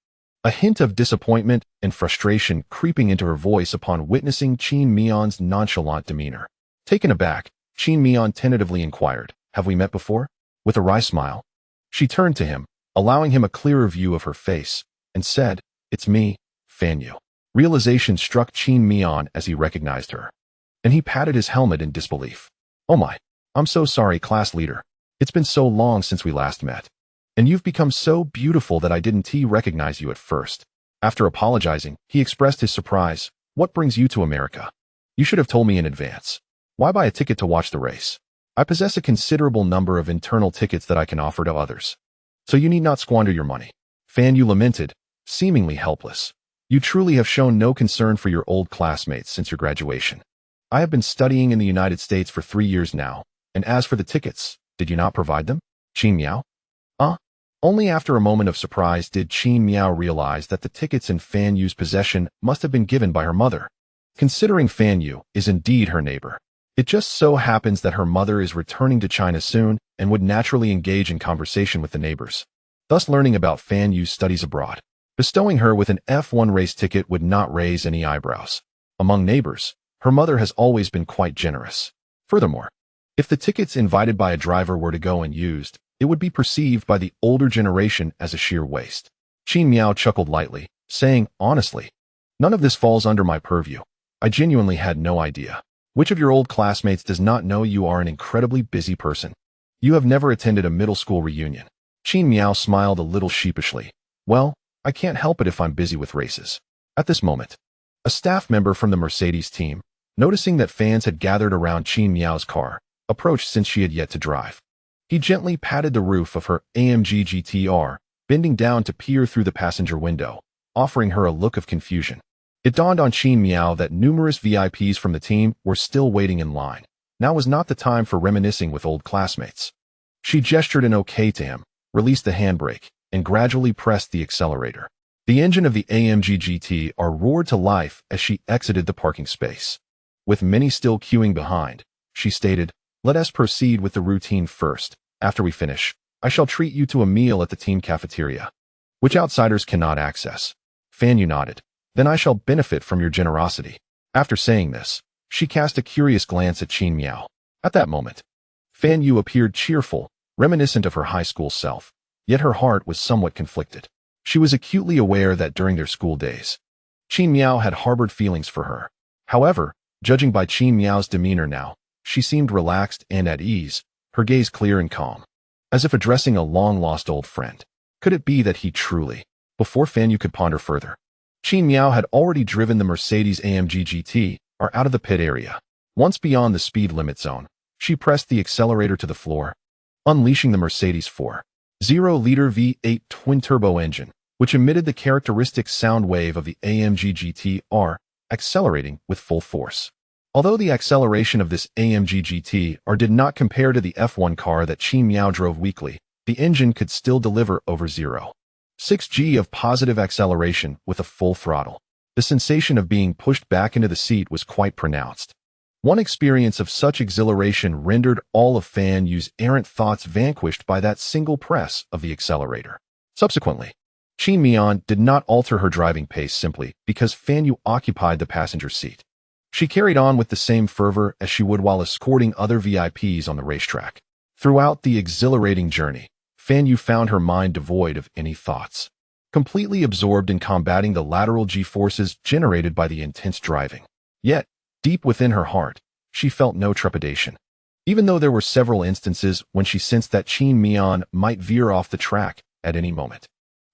a hint of disappointment and frustration creeping into her voice upon witnessing Qin Miao's nonchalant demeanor. Taken aback, Qin Miao tentatively inquired, "Have we met before?" With a wry smile, she turned to him, allowing him a clearer view of her face, and said, "It's me, Francky." Realization struck Qin Miao as he recognized her, and he patted his helmet in disbelief. "Oh my, I'm so sorry, class leader. It's been so long since we last met. And you've become so beautiful that I didn't recognize you at first." After apologizing, he expressed his surprise. "What brings you to America? You should have told me in advance. Why buy a ticket to watch the race? I possess a considerable number of internal tickets that I can offer to others. So you need not squander your money." Francky lamented, seemingly helpless. "You truly have shown no concern for your old classmates since your graduation. I have been studying in the United States for 3 years now, and as for the tickets, did you not provide them?" Qin Miao? Only after a moment of surprise did Qin Miao realize that the tickets in Franky's possession must have been given by her mother. Considering Francky is indeed her neighbor, it just so happens that her mother is returning to China soon and would naturally engage in conversation with the neighbors. thus learning about Fan Yu's studies abroad. Bestowing her with an F1 race ticket would not raise any eyebrows. Among neighbors, her mother has always been quite generous. Furthermore, if the tickets invited by a driver were to go unused, it would be perceived by the older generation as a sheer waste. Qin Miao chuckled lightly, saying, honestly, none of this falls under my purview. I genuinely had no idea. Which of your old classmates does not know you are an incredibly busy person? You have never attended a middle school reunion. Qin Miao smiled a little sheepishly. Well, I can't help it if I'm busy with races. At this moment, a staff member from the Mercedes team, noticing that fans had gathered around Qin Miao's car, approached since she had yet to drive. He gently patted the roof of her AMG GT-R, bending down to peer through the passenger window, offering her a look of confusion. It dawned on Qin Miao that numerous VIPs from the team were still waiting in line. Now was not the time for reminiscing with old classmates. She gestured an okay to him, released the handbrake, and gradually pressed the accelerator. The engine of the AMG GT-R roared to life as she exited the parking space. With many still queuing behind, she stated, "Let us proceed with the routine first. After we finish, I shall treat you to a meal at the team cafeteria, which outsiders cannot access." Fan Yu nodded. "Then I shall benefit from your generosity." After saying this, she cast a curious glance at Qin Miao. At that moment, Fan Yu appeared cheerful, reminiscent of her high school self, yet her heart was somewhat conflicted. She was acutely aware that during their school days, Qin Miao had harbored feelings for her. However, judging by Qin Miao's demeanor now, she seemed relaxed and at ease, her gaze clear and calm, as if addressing a long-lost old friend. Could it be that he truly? Before Fan Yu could ponder further, Qin Miao had already driven the Mercedes AMG GT-R out of the pit area. Once beyond the speed limit zone, she pressed the accelerator to the floor, unleashing the Mercedes 4.0-liter V8 twin-turbo engine, which emitted the characteristic sound wave of the AMG GT-R, accelerating with full force. Although the acceleration of this AMG GT-R did not compare to the F1 car that Qin Miao drove weekly, the engine could still deliver over 0.6 g of positive acceleration with a full throttle. The sensation of being pushed back into the seat was quite pronounced. One experience of such exhilaration rendered all of Fan Yu's errant thoughts vanquished by that single press of the accelerator. Subsequently, Qin Miao did not alter her driving pace simply because Fan Yu occupied the passenger seat. She carried on with the same fervor as she would while escorting other VIPs on the racetrack. Throughout the exhilarating journey, Fan Yu found her mind devoid of any thoughts, completely absorbed in combating the lateral G-forces generated by the intense driving. Yet, deep within her heart, she felt no trepidation. Even though there were several instances when she sensed that Qin Miao might veer off the track at any moment.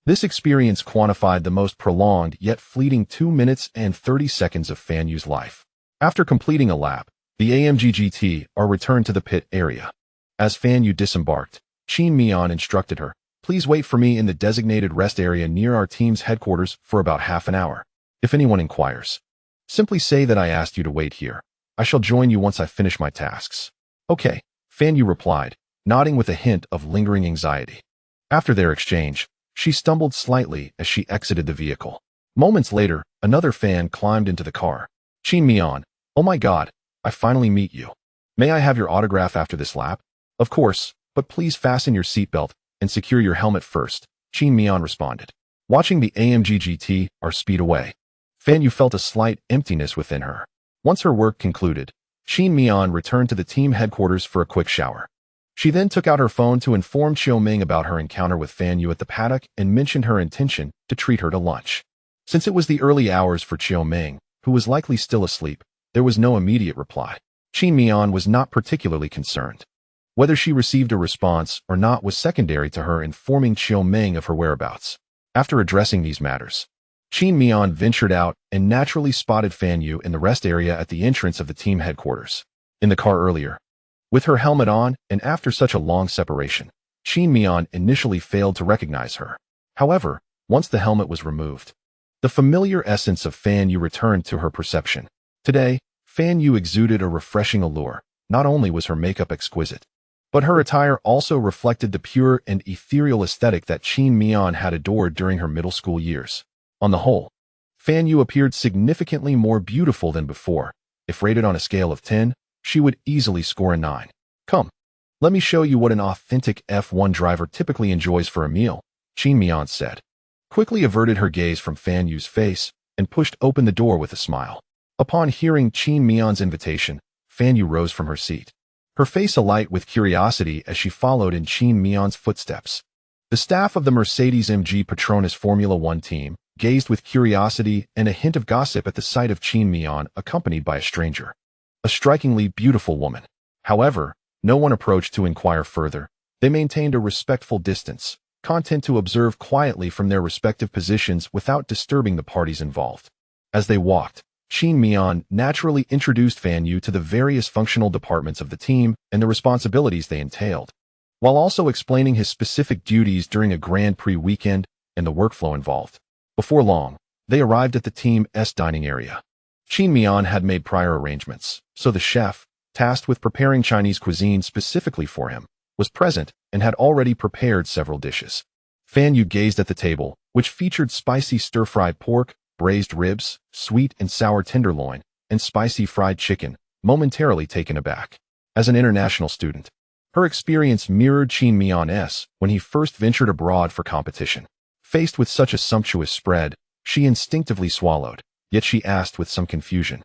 This experience quantified the most prolonged yet fleeting 2 minutes and 30 seconds of Fan Yu's life. After completing a lap, the AMG GT-R returned to the pit area. As Fan Yu disembarked, Qin Miao instructed her, "Please wait for me in the designated rest area near our team's headquarters for about half an hour. If anyone inquires, simply say that I asked you to wait here. I shall join you once I finish my tasks." "Okay," Fan Yu replied, nodding with a hint of lingering anxiety. After their exchange, she stumbled slightly as she exited the vehicle. Moments later, another fan climbed into the car. "Qin Miao, oh my God, I finally meet you. May I have your autograph after this lap?" "Of course, but please fasten your seatbelt and secure your helmet first," Qin Miao responded. Watching the AMG GT-R speed away, Fan Yu felt a slight emptiness within her. Once her work concluded, Qin Miao returned to the team headquarters for a quick shower. She then took out her phone to inform Xiaoming about her encounter with Fan Yu at the paddock and mentioned her intention to treat her to lunch. Since it was the early hours for Xiaoming, who was likely still asleep, there was no immediate reply. Qin Miao was not particularly concerned. Whether she received a response or not was secondary to her informing Xiaoming of her whereabouts. After addressing these matters, Qin Miao ventured out and naturally spotted Fan Yu in the rest area at the entrance of the team headquarters. In the car earlier, with her helmet on and after such a long separation, Qin Miao initially failed to recognize her. However, once the helmet was removed, the familiar essence of Fan Yu returned to her perception. Today, Fan Yu exuded a refreshing allure. Not only was her makeup exquisite, but her attire also reflected the pure and ethereal aesthetic that Qin Miao had adored during her middle school years. On the whole, Fan Yu appeared significantly more beautiful than before. If rated on a scale of 10, she would easily score a 9. "Come, let me show you what an authentic F1 driver typically enjoys for a meal," Qin Miao said. Quickly averted her gaze from Fan Yu's face and pushed open the door with a smile. Upon hearing Qin Miao's invitation, Fan Yu rose from her seat, her face alight with curiosity as she followed in Qin Miao's footsteps. The staff of the Mercedes-AMG Petronas Formula One team gazed with curiosity and a hint of gossip at the sight of Qin Miao accompanied by a stranger, a strikingly beautiful woman. However, no one approached to inquire further. They maintained a respectful distance, content to observe quietly from their respective positions without disturbing the parties involved. As they walked, Qin Miao naturally introduced Fan Yu to the various functional departments of the team and the responsibilities they entailed, while also explaining his specific duties during a Grand Prix weekend and the workflow involved. Before long, they arrived at the team's dining area. Qin Miao had made prior arrangements, so the chef, tasked with preparing Chinese cuisine specifically for him, was present and had already prepared several dishes. Fan Yu gazed at the table, which featured spicy stir-fried pork, braised ribs, sweet and sour tenderloin, and spicy fried chicken, momentarily taken aback. As an international student, her experience mirrored Qin Miao's when he first ventured abroad for competition. Faced with such a sumptuous spread, she instinctively swallowed, yet she asked with some confusion,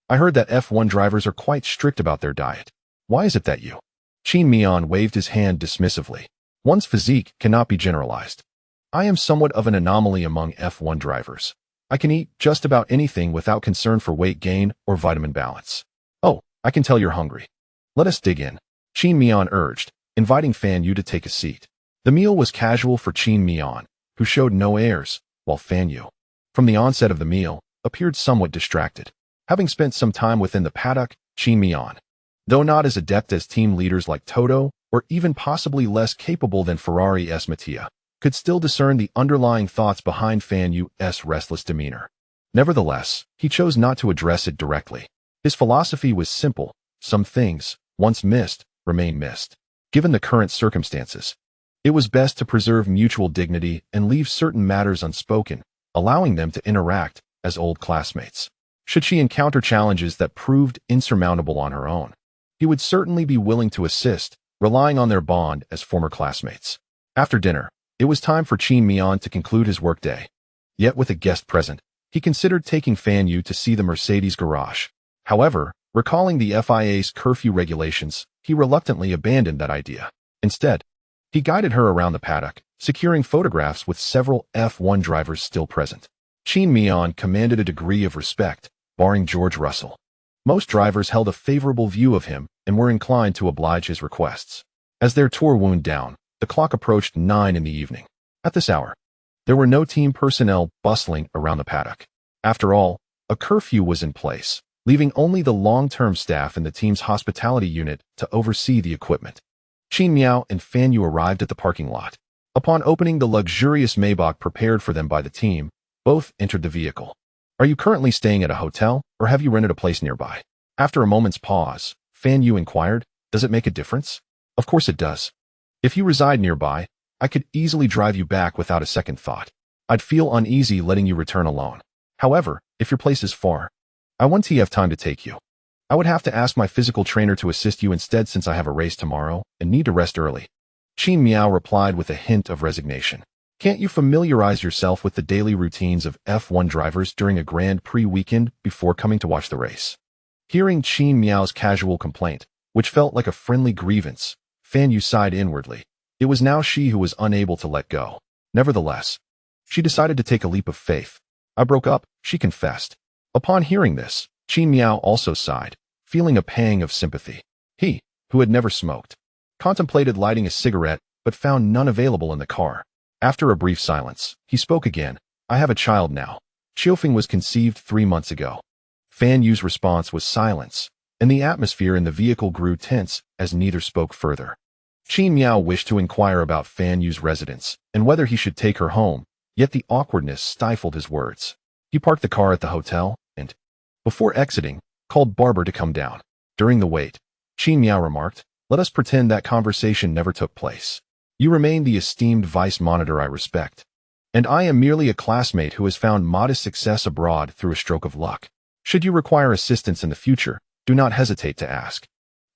"I heard that F1 drivers are quite strict about their diet. Why is it that you?" Qin Miao waved his hand dismissively. "One's physique cannot be generalized. I am somewhat of an anomaly among F1 drivers. I can eat just about anything without concern for weight gain or vitamin balance." "Oh, I can tell you're hungry. Let us dig in," Qin Miao urged, inviting Fan Yu to take a seat. The meal was casual for Qin Miao, who showed no airs, while Fan Yu, from the onset of the meal, appeared somewhat distracted. Having spent some time within the paddock, Qin Miao, though not as adept as team leaders like Toto, or even possibly less capable than Ferrari's Mattia, could still discern the underlying thoughts behind Fan Yu's restless demeanor. Nevertheless, he chose not to address it directly. His philosophy was simple: some things, once missed, remain missed. Given the current circumstances, it was best to preserve mutual dignity and leave certain matters unspoken, allowing them to interact as old classmates. Should she encounter challenges that proved insurmountable on her own, he would certainly be willing to assist, relying on their bond as former classmates. After dinner, it was time for Qin Miao to conclude his workday. Yet with a guest present, he considered taking Fan Yu to see the Mercedes garage. However, recalling the FIA's curfew regulations, he reluctantly abandoned that idea. Instead, he guided her around the paddock, securing photographs with several F1 drivers still present. Qin Miao commanded a degree of respect, barring George Russell. Most drivers held a favorable view of him and were inclined to oblige his requests. As their tour wound down, the clock approached 9 in the evening. At this hour, there were no team personnel bustling around the paddock. After all, a curfew was in place, leaving only the long-term staff in the team's hospitality unit to oversee the equipment. Qin Miao and Fan Yu arrived at the parking lot. Upon opening the luxurious Maybach prepared for them by the team, both entered the vehicle. "Are you currently staying at a hotel, or have you rented a place nearby?" After a moment's pause, Fan Yu inquired, "Does it make a difference?" "Of course it does. If you reside nearby, I could easily drive you back without a second thought. I'd feel uneasy letting you return alone. However, if your place is far, I won't have time to take you. I would have to ask my physical trainer to assist you instead since I have a race tomorrow and need to rest early." Qin Miao replied with a hint of resignation. "Can't you familiarize yourself with the daily routines of F1 drivers during a Grand Prix weekend before coming to watch the race?" Hearing Qin Miao's casual complaint, which felt like a friendly grievance, Fan Yu sighed inwardly. It was now she who was unable to let go. Nevertheless, she decided to take a leap of faith. "I broke up," she confessed. Upon hearing this, Qin Miao also sighed, feeling a pang of sympathy. He, who had never smoked, contemplated lighting a cigarette but found none available in the car. After a brief silence, he spoke again. "I have a child now. Qiufeng was conceived 3 months ago." Fan Yu's response was silence, and the atmosphere in the vehicle grew tense as neither spoke further. Qin Miao wished to inquire about Fan Yu's residence and whether he should take her home, yet the awkwardness stifled his words. He parked the car at the hotel and, before exiting, called Barber to come down. During the wait, Qin Miao remarked, "Let us pretend that conversation never took place. You remain the esteemed vice monitor I respect, and I am merely a classmate who has found modest success abroad through a stroke of luck. Should you require assistance in the future, do not hesitate to ask.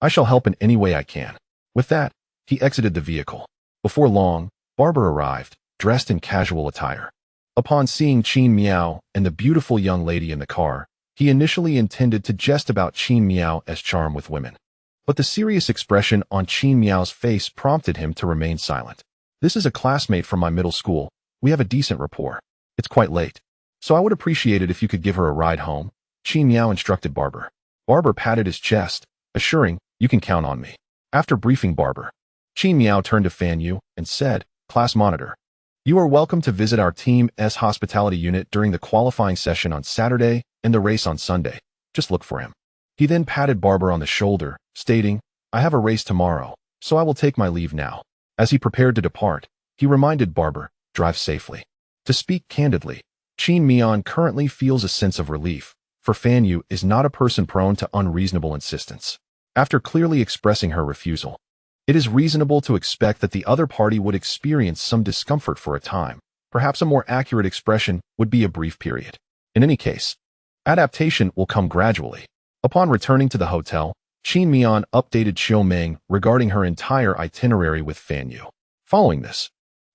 I shall help in any way I can." With that, he exited the vehicle. Before long, Barber arrived, dressed in casual attire. Upon seeing Qin Miao and the beautiful young lady in the car, he initially intended to jest about Qin Miao's charm with women. But the serious expression on Qin Miao's face prompted him to remain silent. "This is a classmate from my middle school. We have a decent rapport. It's quite late, so I would appreciate it if you could give her a ride home," Qin Miao instructed Barber. Barber patted his chest, assuring, "You can count on me." After briefing Barber, Qin Miao turned to Fan Yu and said, "Class monitor, you are welcome to visit our team's hospitality unit during the qualifying session on Saturday and the race on Sunday. Just look for him." He then patted Barber on the shoulder, stating, "I have a race tomorrow, so I will take my leave now." As he prepared to depart, he reminded Barber, "Drive safely." To speak candidly, Qin Miao currently feels a sense of relief, for Fan Yu is not a person prone to unreasonable insistence. After clearly expressing her refusal, it is reasonable to expect that the other party would experience some discomfort for a time. Perhaps a more accurate expression would be a brief period. In any case, adaptation will come gradually. Upon returning to the hotel, Qin Miao updated Xiao Meng regarding her entire itinerary with Fan Yu. Following this,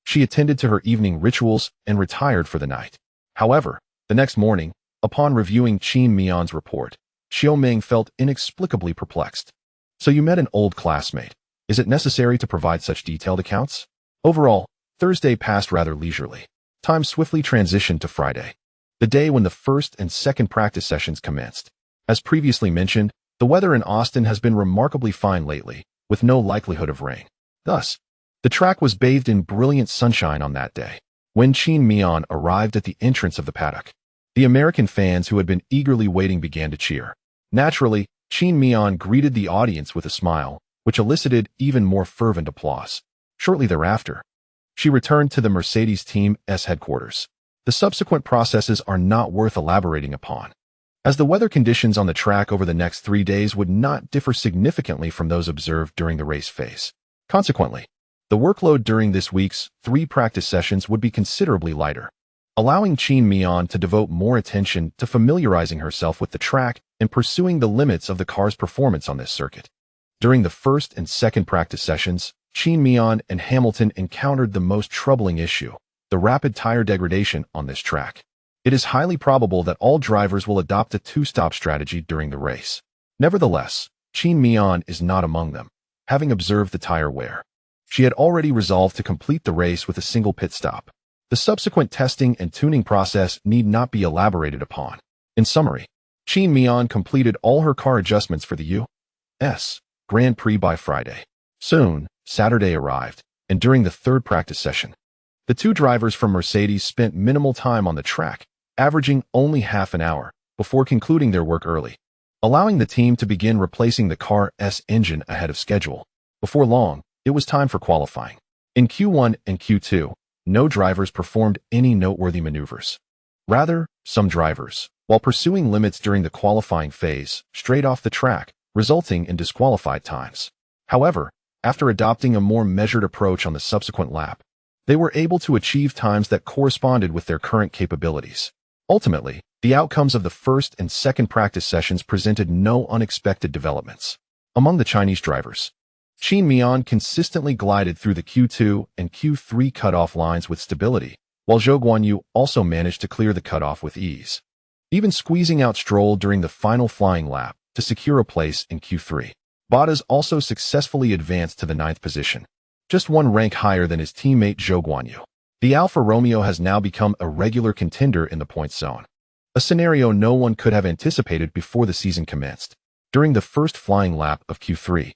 she attended to her evening rituals and retired for the night. However, the next morning, upon reviewing Qin Miao's report, Xiao Meng felt inexplicably perplexed. "So you met an old classmate. Is it necessary to provide such detailed accounts?" Overall, Thursday passed rather leisurely. Time swiftly transitioned to Friday, the day when the first and second practice sessions commenced. As previously mentioned, the weather in Austin has been remarkably fine lately, with no likelihood of rain. Thus, the track was bathed in brilliant sunshine on that day. When Qin Miao arrived at the entrance of the paddock, the American fans who had been eagerly waiting began to cheer. Naturally, Qin Miao greeted the audience with a smile, which elicited even more fervent applause. Shortly thereafter, she returned to the Mercedes team's headquarters. The subsequent processes are not worth elaborating upon, as the weather conditions on the track over the next 3 days would not differ significantly from those observed during the race phase. Consequently, the workload during this week's 3 practice sessions would be considerably lighter, allowing Qin Miao to devote more attention to familiarizing herself with the track and pursuing the limits of the car's performance on this circuit. During the first and second practice sessions, Qin Miao and Hamilton encountered the most troubling issue, the rapid tire degradation on this track. It is highly probable that all drivers will adopt a 2-stop strategy during the race. Nevertheless, Qin Miao is not among them, having observed the tire wear. She had already resolved to complete the race with a single pit stop. The subsequent testing and tuning process need not be elaborated upon. In summary, Qin Miao completed all her car adjustments for the U.S. Grand Prix by Friday. Soon, Saturday arrived, and during the third practice session, the 2 drivers from Mercedes spent minimal time on the track, averaging only half an hour, before concluding their work early, allowing the team to begin replacing the car's engine ahead of schedule. Before long, it was time for qualifying. In Q1 and Q2, no drivers performed any noteworthy maneuvers. Rather, some drivers, while pursuing limits during the qualifying phase, strayed off the track, resulting in disqualified times. However, after adopting a more measured approach on the subsequent lap, they were able to achieve times that corresponded with their current capabilities. Ultimately, the outcomes of the first and second practice sessions presented no unexpected developments. Among the Chinese drivers, Qin Miao consistently glided through the Q2 and Q3 cutoff lines with stability, while Zhou Guanyu also managed to clear the cutoff with ease, even squeezing out Stroll during the final flying lap to secure a place in Q3. Bottas also successfully advanced to the 9th position, just 1 rank higher than his teammate Zhou Guanyu. The Alfa Romeo has now become a regular contender in the points zone, a scenario no one could have anticipated before the season commenced. During the first flying lap of Q3,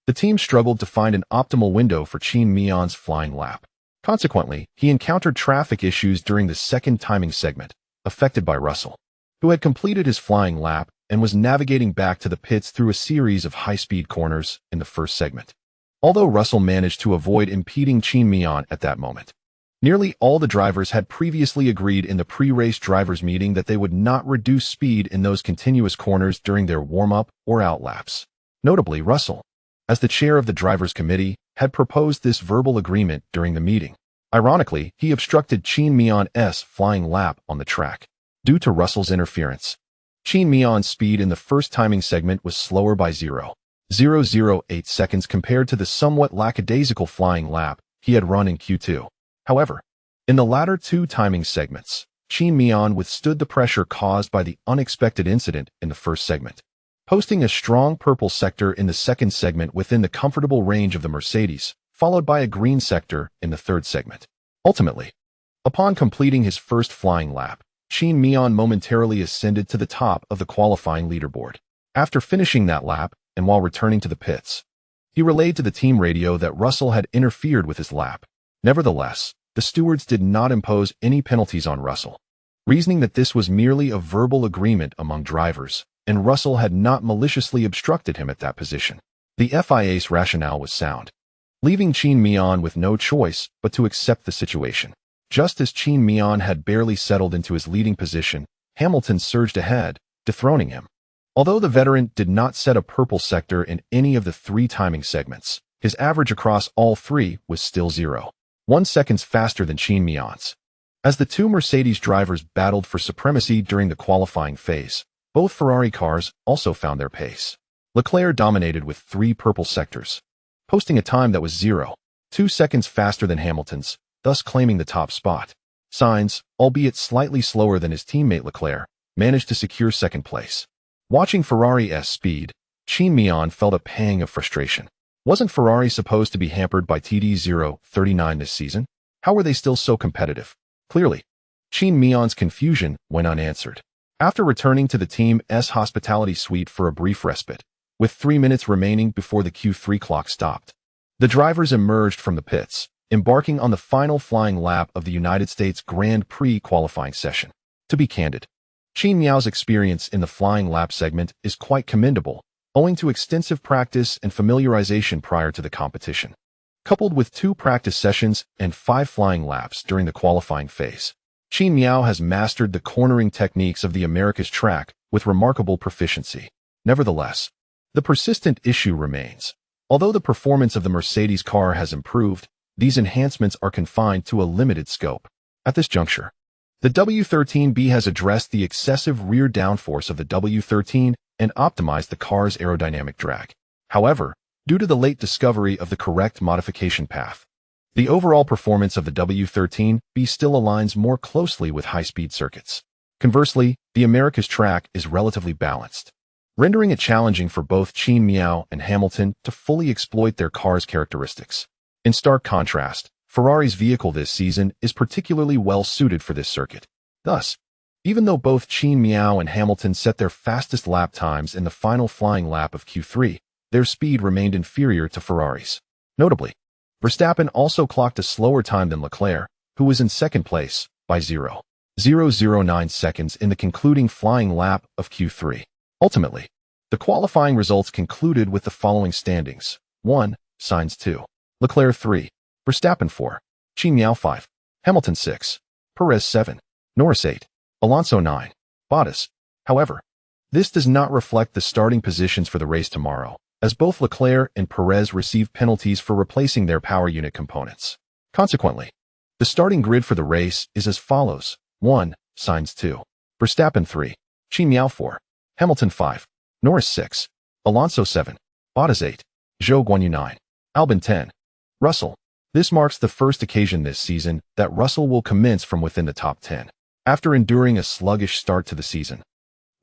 the team struggled to find an optimal window for Qin Miao's flying lap. Consequently, he encountered traffic issues during the second timing segment, affected by Russell, who had completed his flying lap and was navigating back to the pits through a series of high-speed corners in the first segment. Although Russell managed to avoid impeding Qin Miao at that moment, nearly all the drivers had previously agreed in the pre-race drivers' meeting that they would not reduce speed in those continuous corners during their warm-up or out laps. Notably, Russell, as the chair of the drivers' committee, had proposed this verbal agreement during the meeting. Ironically, he obstructed Qin Miao's flying lap on the track. Due to Russell's interference, Qin Miao's speed in the first timing segment was slower by 0.008 seconds compared to the somewhat lackadaisical flying lap he had run in Q2. However, In the latter two timing segments, Qin Miao withstood the pressure caused by the unexpected incident in the first segment, posting a strong purple sector in the second segment within the comfortable range of the Mercedes, followed by a green sector in the third segment. Ultimately, upon completing his first flying lap, Qin Miao momentarily ascended to the top of the qualifying leaderboard. After finishing that lap, and while returning to the pits, he relayed to the team radio that Russell had interfered with his lap. Nevertheless, the stewards did not impose any penalties on Russell, reasoning that this was merely a verbal agreement among drivers, and Russell had not maliciously obstructed him at that position. The FIA's rationale was sound, leaving Qin Miao with no choice but to accept the situation. Just as Qin Miao had barely settled into his leading position, Hamilton surged ahead, dethroning him. Although the veteran did not set a purple sector in any of the three timing segments, his average across all three was still 0.1 seconds faster than Qin Miao's. As the two Mercedes drivers battled for supremacy during the qualifying phase, both Ferrari cars also found their pace. Leclerc dominated with 3 purple sectors, posting a time that was 0.2 seconds faster than Hamilton's, thus claiming the top spot. Sainz, albeit slightly slower than his teammate Leclerc, managed to secure second place. Watching Ferrari's speed, Qin Miao felt a pang of frustration. Wasn't Ferrari supposed to be hampered by TD039 this season? How were they still so competitive? Clearly, Qin Miao's confusion went unanswered. After returning to the team's hospitality suite for a brief respite, with 3 minutes remaining before the Q3 clock stopped, the drivers emerged from the pits, embarking on the final flying lap of the United States Grand Prix qualifying session. To be candid, Qin Miao's experience in the flying lap segment is quite commendable, owing to extensive practice and familiarization prior to the competition. Coupled with 2 practice sessions and 5 flying laps during the qualifying phase, Qin Miao has mastered the cornering techniques of the America's track with remarkable proficiency. Nevertheless, the persistent issue remains. Although the performance of the Mercedes car has improved, these enhancements are confined to a limited scope. At this juncture, the W13B has addressed the excessive rear downforce of the W13 and optimized the car's aerodynamic drag. However, due to the late discovery of the correct modification path, the overall performance of the W13B still aligns more closely with high-speed circuits. Conversely, the America's track is relatively balanced, rendering it challenging for both Qin Miao and Hamilton to fully exploit their car's characteristics. In stark contrast, Ferrari's vehicle this season is particularly well suited for this circuit. Thus, even though both Qin Miao and Hamilton set their fastest lap times in the final flying lap of Q3, their speed remained inferior to Ferrari's. Notably, Verstappen also clocked a slower time than Leclerc, who was in second place, by 0.009 seconds in the concluding flying lap of Q3. Ultimately, the qualifying results concluded with the following standings: 1. Sainz 2. Leclerc 3. Verstappen 4. Qin Miao 5. Hamilton 6. Perez 7. Norris 8. Alonso 9. Bottas. However, this does not reflect the starting positions for the race tomorrow, as both Leclerc and Perez received penalties for replacing their power unit components. Consequently, the starting grid for the race is as follows: 1. Sainz 2. Verstappen 3. Qin Miao 4. Hamilton 5. Norris 6. Alonso 7. Bottas 8. Zhou Guanyu 9. Albon 10. Russell. This marks the first occasion this season that Russell will commence from within the top 10. After enduring a sluggish start to the season,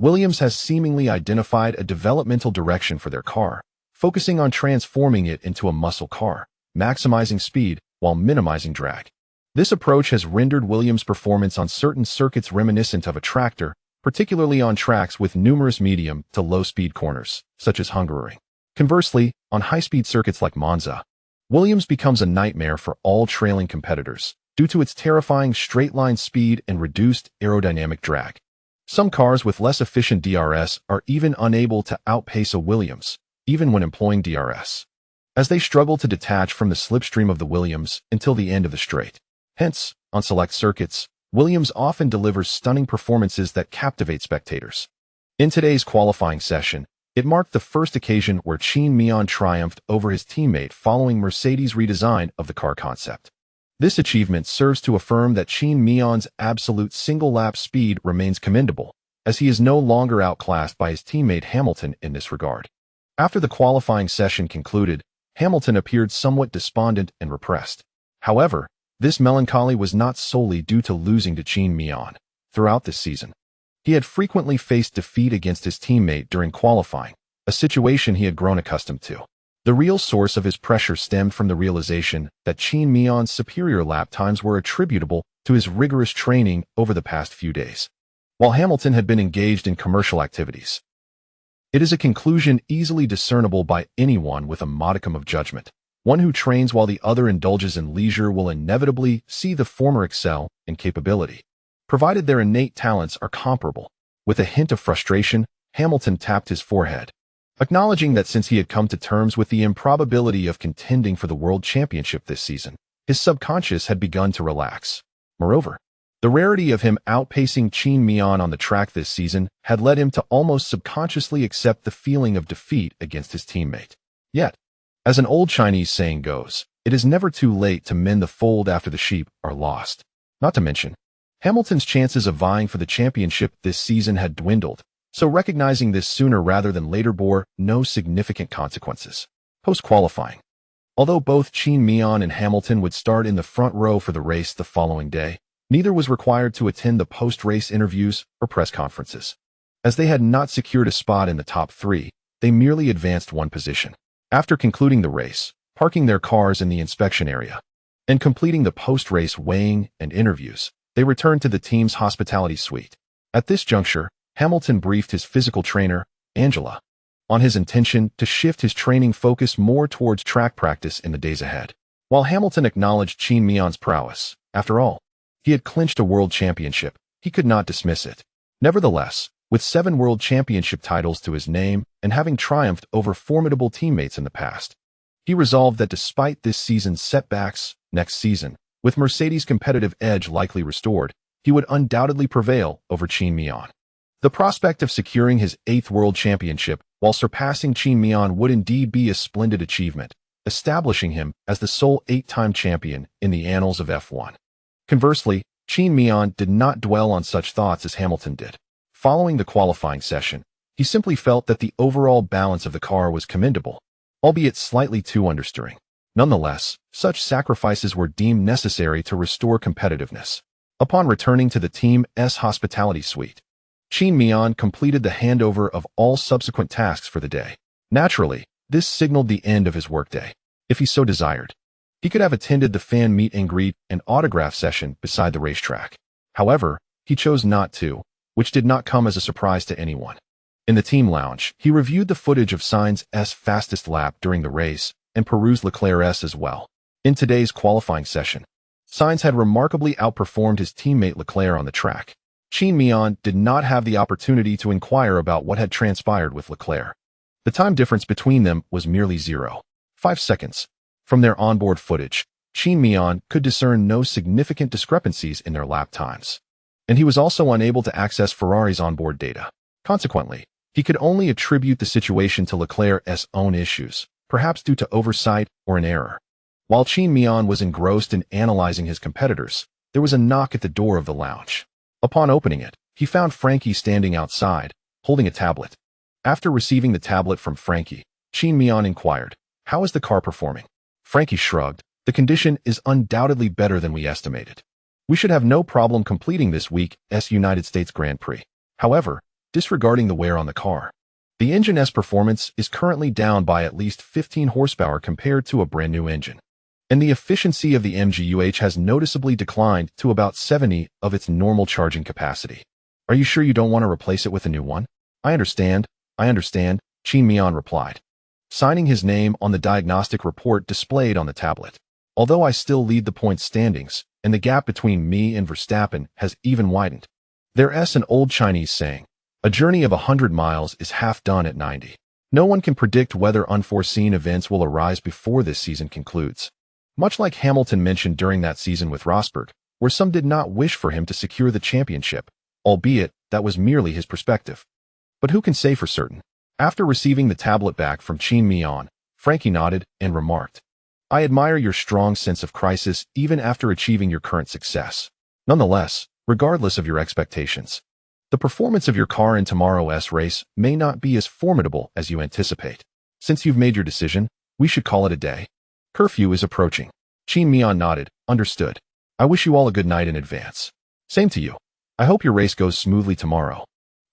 Williams has seemingly identified a developmental direction for their car, focusing on transforming it into a muscle car, maximizing speed while minimizing drag. This approach has rendered Williams' performance on certain circuits reminiscent of a tractor, particularly on tracks with numerous medium to low-speed corners, such as Hungaroring. Conversely, on high-speed circuits like Monza, Williams becomes a nightmare for all trailing competitors due to its terrifying straight-line speed and reduced aerodynamic drag. Some cars with less efficient DRS are even unable to outpace a Williams, even when employing DRS, as they struggle to detach from the slipstream of the Williams until the end of the straight. Hence, on select circuits, Williams often delivers stunning performances that captivate spectators. In today's qualifying session, it marked the first occasion where Qin Miao triumphed over his teammate following Mercedes' redesign of the car concept. This achievement serves to affirm that Qin Miao's absolute single-lap speed remains commendable, as he is no longer outclassed by his teammate Hamilton in this regard. After the qualifying session concluded, Hamilton appeared somewhat despondent and repressed. However, This melancholy was not solely due to losing to Qin Miao. Throughout this season, he had frequently faced defeat against his teammate during qualifying, a situation he had grown accustomed to. The real source of his pressure stemmed from the realization that Qin Miao's superior lap times were attributable to his rigorous training over the past few days, while Hamilton had been engaged in commercial activities. It is a conclusion easily discernible by anyone with a modicum of judgment. One who trains while the other indulges in leisure will inevitably see the former excel in capability, provided their innate talents are comparable. With a hint of frustration, Hamilton tapped his forehead, acknowledging that since he had come to terms with the improbability of contending for the World Championship this season, his subconscious had begun to relax. Moreover, the rarity of him outpacing Qin Miao on the track this season had led him to almost subconsciously accept the feeling of defeat against his teammate. Yet, as an old Chinese saying goes, it is never too late to mend the fold after the sheep are lost. Not to mention, Hamilton's chances of vying for the championship this season had dwindled, so recognizing this sooner rather than later bore no significant consequences. Post-qualifying. Although both Qin Miao and Hamilton would start in the front row for the race the following day, neither was required to attend the post-race interviews or press conferences. As they had not secured a spot in the top three, they merely advanced one position. After concluding the race, parking their cars in the inspection area, and completing the post-race weighing and interviews, they returned to the team's hospitality suite. At this juncture, Hamilton briefed his physical trainer, Angela, on his intention to shift his training focus more towards track practice in the days ahead. While Hamilton acknowledged Qin Miao's prowess, after all, he had clinched a world championship, he could not dismiss it. Nevertheless, with 7 world championship titles to his name and having triumphed over formidable teammates in the past, he resolved that despite this season's setbacks, next season, with Mercedes' competitive edge likely restored, he would undoubtedly prevail over Qin Miao. The prospect of securing his 8th world championship while surpassing Qin Miao would indeed be a splendid achievement, establishing him as the sole 8-time champion in the annals of F1. Conversely, Qin Miao did not dwell on such thoughts as Hamilton did. Following the qualifying session, he simply felt that the overall balance of the car was commendable, albeit slightly too understeering. Nonetheless, such sacrifices were deemed necessary to restore competitiveness. Upon returning to the team's hospitality suite, Qin Miao completed the handover of all subsequent tasks for the day. Naturally, this signaled the end of his workday. If he so desired, he could have attended the fan meet and greet and autograph session beside the racetrack. However, he chose not to, which did not come as a surprise to anyone. In the team lounge, he reviewed the footage of Sainz's fastest lap during the race and perused Leclerc's as well. In today's qualifying session, Sainz had remarkably outperformed his teammate Leclerc on the track. Qin Miao did not have the opportunity to inquire about what had transpired with Leclerc. The time difference between them was merely 0.5 seconds. From their onboard footage, Qin Miao could discern no significant discrepancies in their lap times, and he was also unable to access Ferrari's onboard data. Consequently, he could only attribute the situation to Leclerc's own issues, perhaps due to oversight or an error. While Qin Miao was engrossed in analyzing his competitors, there was a knock at the door of the lounge. Upon opening it, he found Francky standing outside, holding a tablet. After receiving the tablet from Francky, Qin Miao inquired, "How is the car performing?" Francky shrugged, "The condition is undoubtedly better than we estimated. We should have no problem completing this week's United States Grand Prix. However, disregarding the wear on the car, the engine's performance is currently down by at least 15 horsepower compared to a brand new engine, and the efficiency of the MGUH has noticeably declined to about 70 of its normal charging capacity. Are you sure you don't want to replace it with a new one?" I understand, Qin Miao replied, signing his name on the diagnostic report displayed on the tablet. "Although I still lead the points standings, and the gap between me and Verstappen has even widened. There's an old Chinese saying, a journey of 100 miles is half done at 90. No one can predict whether unforeseen events will arise before this season concludes." Much like Hamilton mentioned during that season with Rosberg, where some did not wish for him to secure the championship, albeit that was merely his perspective. But who can say for certain? After receiving the tablet back from Qin Miao, Francky nodded and remarked, "I admire your strong sense of crisis even after achieving your current success. Nonetheless, regardless of your expectations, the performance of your car in tomorrow's race may not be as formidable as you anticipate. Since you've made your decision, we should call it a day. Curfew is approaching." Qin Miao nodded, "Understood." I wish you all a good night in advance. Same to you. I hope your race goes smoothly tomorrow.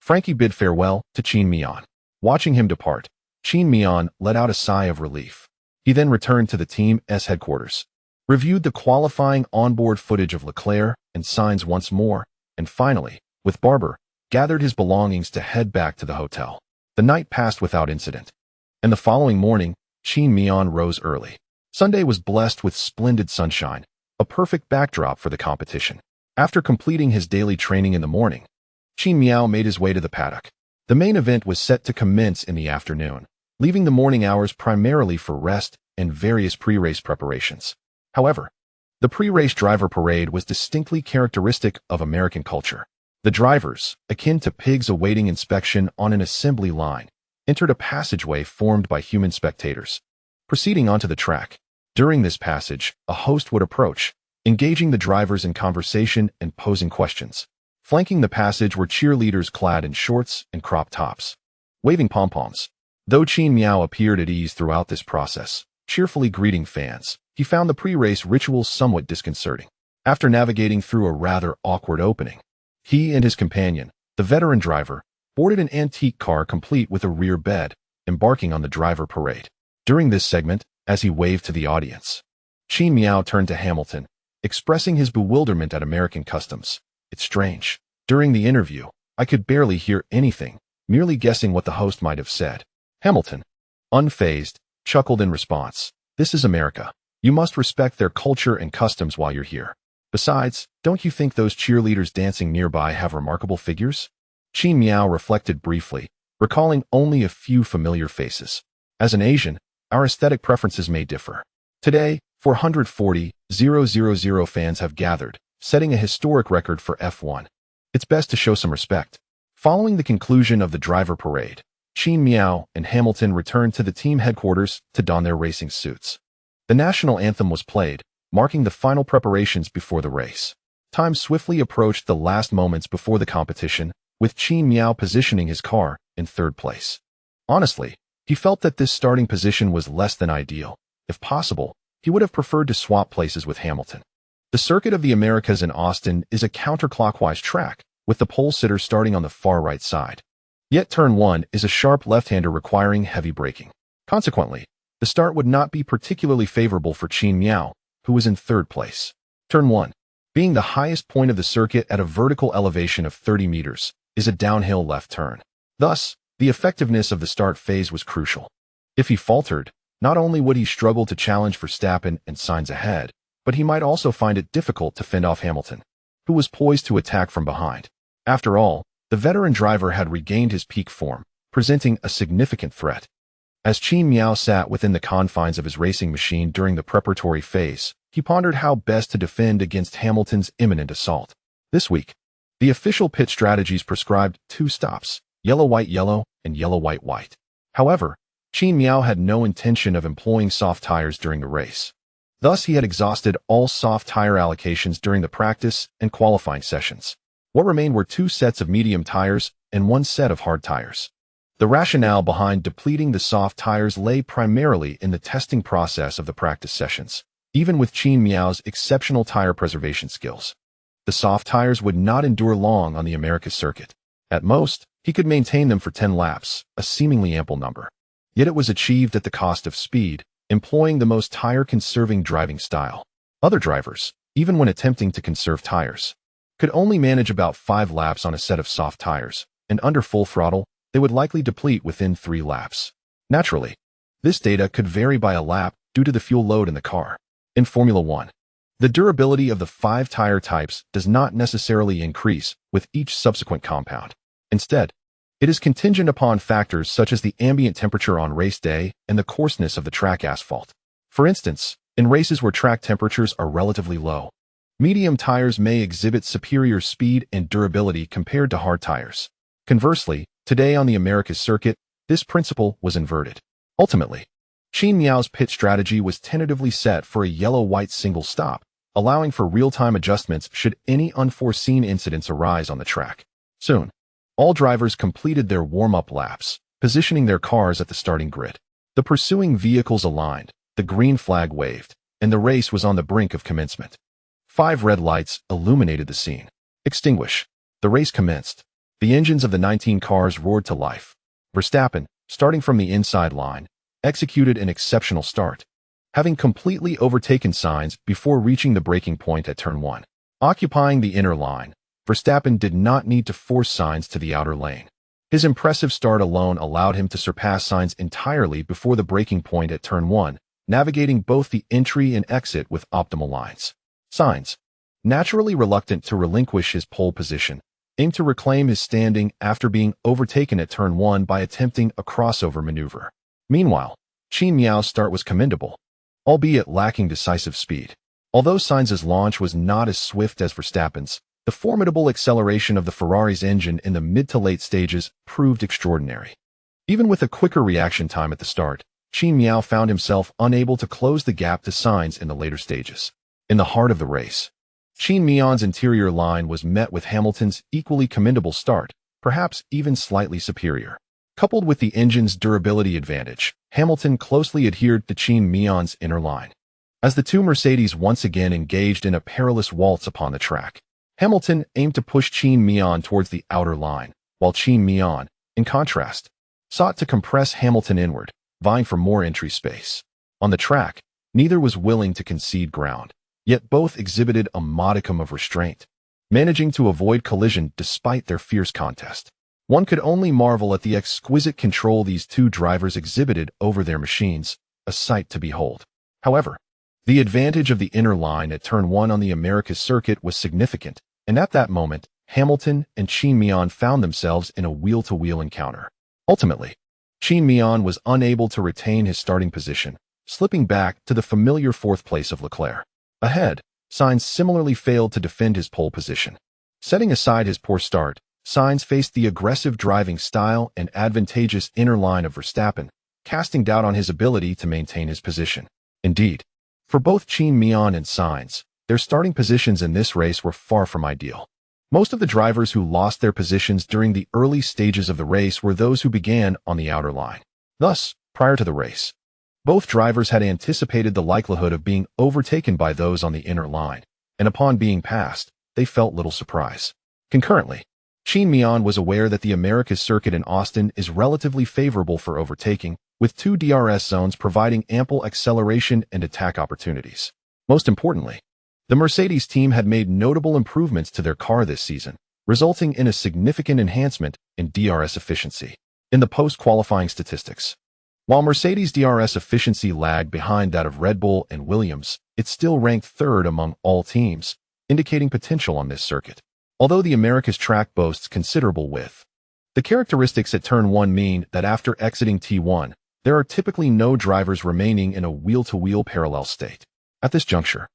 Francky bid farewell to Qin Miao. Watching him depart, Qin Miao let out a sigh of relief. He then returned to the team's headquarters, reviewed the qualifying onboard footage of Leclerc and Sainz once more, and finally, with Barber, gathered his belongings to head back to the hotel. The night passed without incident, and the following morning, Qin Miao rose early. Sunday was blessed with splendid sunshine, a perfect backdrop for the competition. After completing his daily training in the morning, Qin Miao made his way to the paddock. The main event was set to commence in the afternoon, leaving the morning hours primarily for rest and various pre-race preparations. However, the pre-race driver parade was distinctly characteristic of American culture. The drivers, akin to pigs awaiting inspection on an assembly line, entered a passageway formed by human spectators. Proceeding onto the track, during this passage, a host would approach, engaging the drivers in conversation and posing questions. Flanking the passage were cheerleaders clad in shorts and crop tops, waving pom-poms. Though Qin Miao appeared at ease throughout this process, cheerfully greeting fans, he found the pre-race rituals somewhat disconcerting. After navigating through a rather awkward opening, he and his companion, the veteran driver, boarded an antique car complete with a rear bed, embarking on the driver parade. During this segment, as he waved to the audience, Qin Miao turned to Hamilton, expressing his bewilderment at American customs. It's strange. During the interview, I could barely hear anything, merely guessing what the host might have said. Hamilton, unfazed, chuckled in response. This is America. You must respect their culture and customs while you're here. Besides, don't you think those cheerleaders dancing nearby have remarkable figures? Qin Miao reflected briefly, recalling only a few familiar faces. As an Asian, our aesthetic preferences may differ. Today, 440,000 fans have gathered, setting a historic record for F1. It's best to show some respect. Following the conclusion of the driver parade, Qin Miao and Hamilton returned to the team headquarters to don their racing suits. The national anthem was played, marking the final preparations before the race. Time swiftly approached the last moments before the competition, with Qin Miao positioning his car in third place. Honestly, he felt that this starting position was less than ideal. If possible, he would have preferred to swap places with Hamilton. The Circuit of the Americas in Austin is a counterclockwise track, with the pole sitter starting on the far right side. Yet Turn 1 is a sharp left-hander requiring heavy braking. Consequently, the start would not be particularly favorable for Qin Miao, who was in third place. Turn 1, being the highest point of the circuit at a vertical elevation of 30 meters, is a downhill left turn. Thus, the effectiveness of the start phase was crucial. If he faltered, not only would he struggle to challenge Verstappen and Sainz ahead, but he might also find it difficult to fend off Hamilton, who was poised to attack from behind. After all, the veteran driver had regained his peak form, presenting a significant threat. As Qin Miao sat within the confines of his racing machine during the preparatory phase, he pondered how best to defend against Hamilton's imminent assault. This week, the official pit strategies prescribed 2 stops, yellow-white-yellow and yellow-white-white. However, Qin Miao had no intention of employing soft tires during the race. Thus, he had exhausted all soft tire allocations during the practice and qualifying sessions. What remained were 2 sets of medium tires and 1 set of hard tires. The rationale behind depleting the soft tires lay primarily in the testing process of the practice sessions. Even with Qin Miao's exceptional tire preservation skills, the soft tires would not endure long on the Americas circuit. At most, he could maintain them for 10 laps, a seemingly ample number. Yet it was achieved at the cost of speed, employing the most tire-conserving driving style. Other drivers, even when attempting to conserve tires, could only manage about 5 laps on a set of soft tires, and under full throttle, they would likely deplete within 3 laps. Naturally, this data could vary by a lap due to the fuel load in the car. In Formula 1, the durability of the 5 tire types does not necessarily increase with each subsequent compound. Instead, it is contingent upon factors such as the ambient temperature on race day and the coarseness of the track asphalt. For instance, in races where track temperatures are relatively low, medium tires may exhibit superior speed and durability compared to hard tires. Conversely, today on the Americas circuit, this principle was inverted. Ultimately, Qin Miao's pit strategy was tentatively set for a yellow-white single stop, allowing for real-time adjustments should any unforeseen incidents arise on the track. Soon, all drivers completed their warm-up laps, positioning their cars at the starting grid. The pursuing vehicles aligned, the green flag waved, and the race was on the brink of commencement. 5 red lights illuminated the scene. Extinguish. The race commenced. The engines of the 19 cars roared to life. Verstappen, starting from the inside line, executed an exceptional start, having completely overtaken Sainz before reaching the braking point at turn 1. Occupying the inner line, Verstappen did not need to force Sainz to the outer lane. His impressive start alone allowed him to surpass Sainz entirely before the braking point at turn 1, navigating both the entry and exit with optimal lines. Sainz, naturally reluctant to relinquish his pole position, aimed to reclaim his standing after being overtaken at turn 1 by attempting a crossover maneuver. Meanwhile, Qin Miao's start was commendable, albeit lacking decisive speed. Although Sainz's launch was not as swift as Verstappen's, the formidable acceleration of the Ferrari's engine in the mid to late stages proved extraordinary. Even with a quicker reaction time at the start, Qin Miao found himself unable to close the gap to Sainz in the later stages. In the heart of the race, Qin Miao's interior line was met with Hamilton's equally commendable start, perhaps even slightly superior. Coupled with the engine's durability advantage, Hamilton closely adhered to Qin Miao's inner line. As the two Mercedes once again engaged in a perilous waltz upon the track, Hamilton aimed to push Qin Miao towards the outer line, while Qin Miao, in contrast, sought to compress Hamilton inward, vying for more entry space. On the track, neither was willing to concede ground, yet both exhibited a modicum of restraint, managing to avoid collision despite their fierce contest. One could only marvel at the exquisite control these two drivers exhibited over their machines, a sight to behold. However, the advantage of the inner line at turn 1 on the Americas circuit was significant, and at that moment, Hamilton and Qin Miao found themselves in a wheel-to-wheel encounter. Ultimately, Qin Miao was unable to retain his starting position, slipping back to the familiar 4th place of Leclerc. Ahead, Sainz similarly failed to defend his pole position. Setting aside his poor start, Sainz faced the aggressive driving style and advantageous inner line of Verstappen, casting doubt on his ability to maintain his position. Indeed, for both Qin Miao and Sainz, their starting positions in this race were far from ideal. Most of the drivers who lost their positions during the early stages of the race were those who began on the outer line. Thus, prior to the race, both drivers had anticipated the likelihood of being overtaken by those on the inner line, and upon being passed, they felt little surprise. Concurrently, Qin Miao was aware that the Americas circuit in Austin is relatively favorable for overtaking, with 2 DRS zones providing ample acceleration and attack opportunities. Most importantly, the Mercedes team had made notable improvements to their car this season, resulting in a significant enhancement in DRS efficiency. In the post-qualifying statistics, while Mercedes' DRS efficiency lagged behind that of Red Bull and Williams, it still ranked 3rd among all teams, indicating potential on this circuit. Although the Americas track boasts considerable width, the characteristics at turn 1 mean that after exiting T1, there are typically no drivers remaining in a wheel-to-wheel parallel state. At this juncture,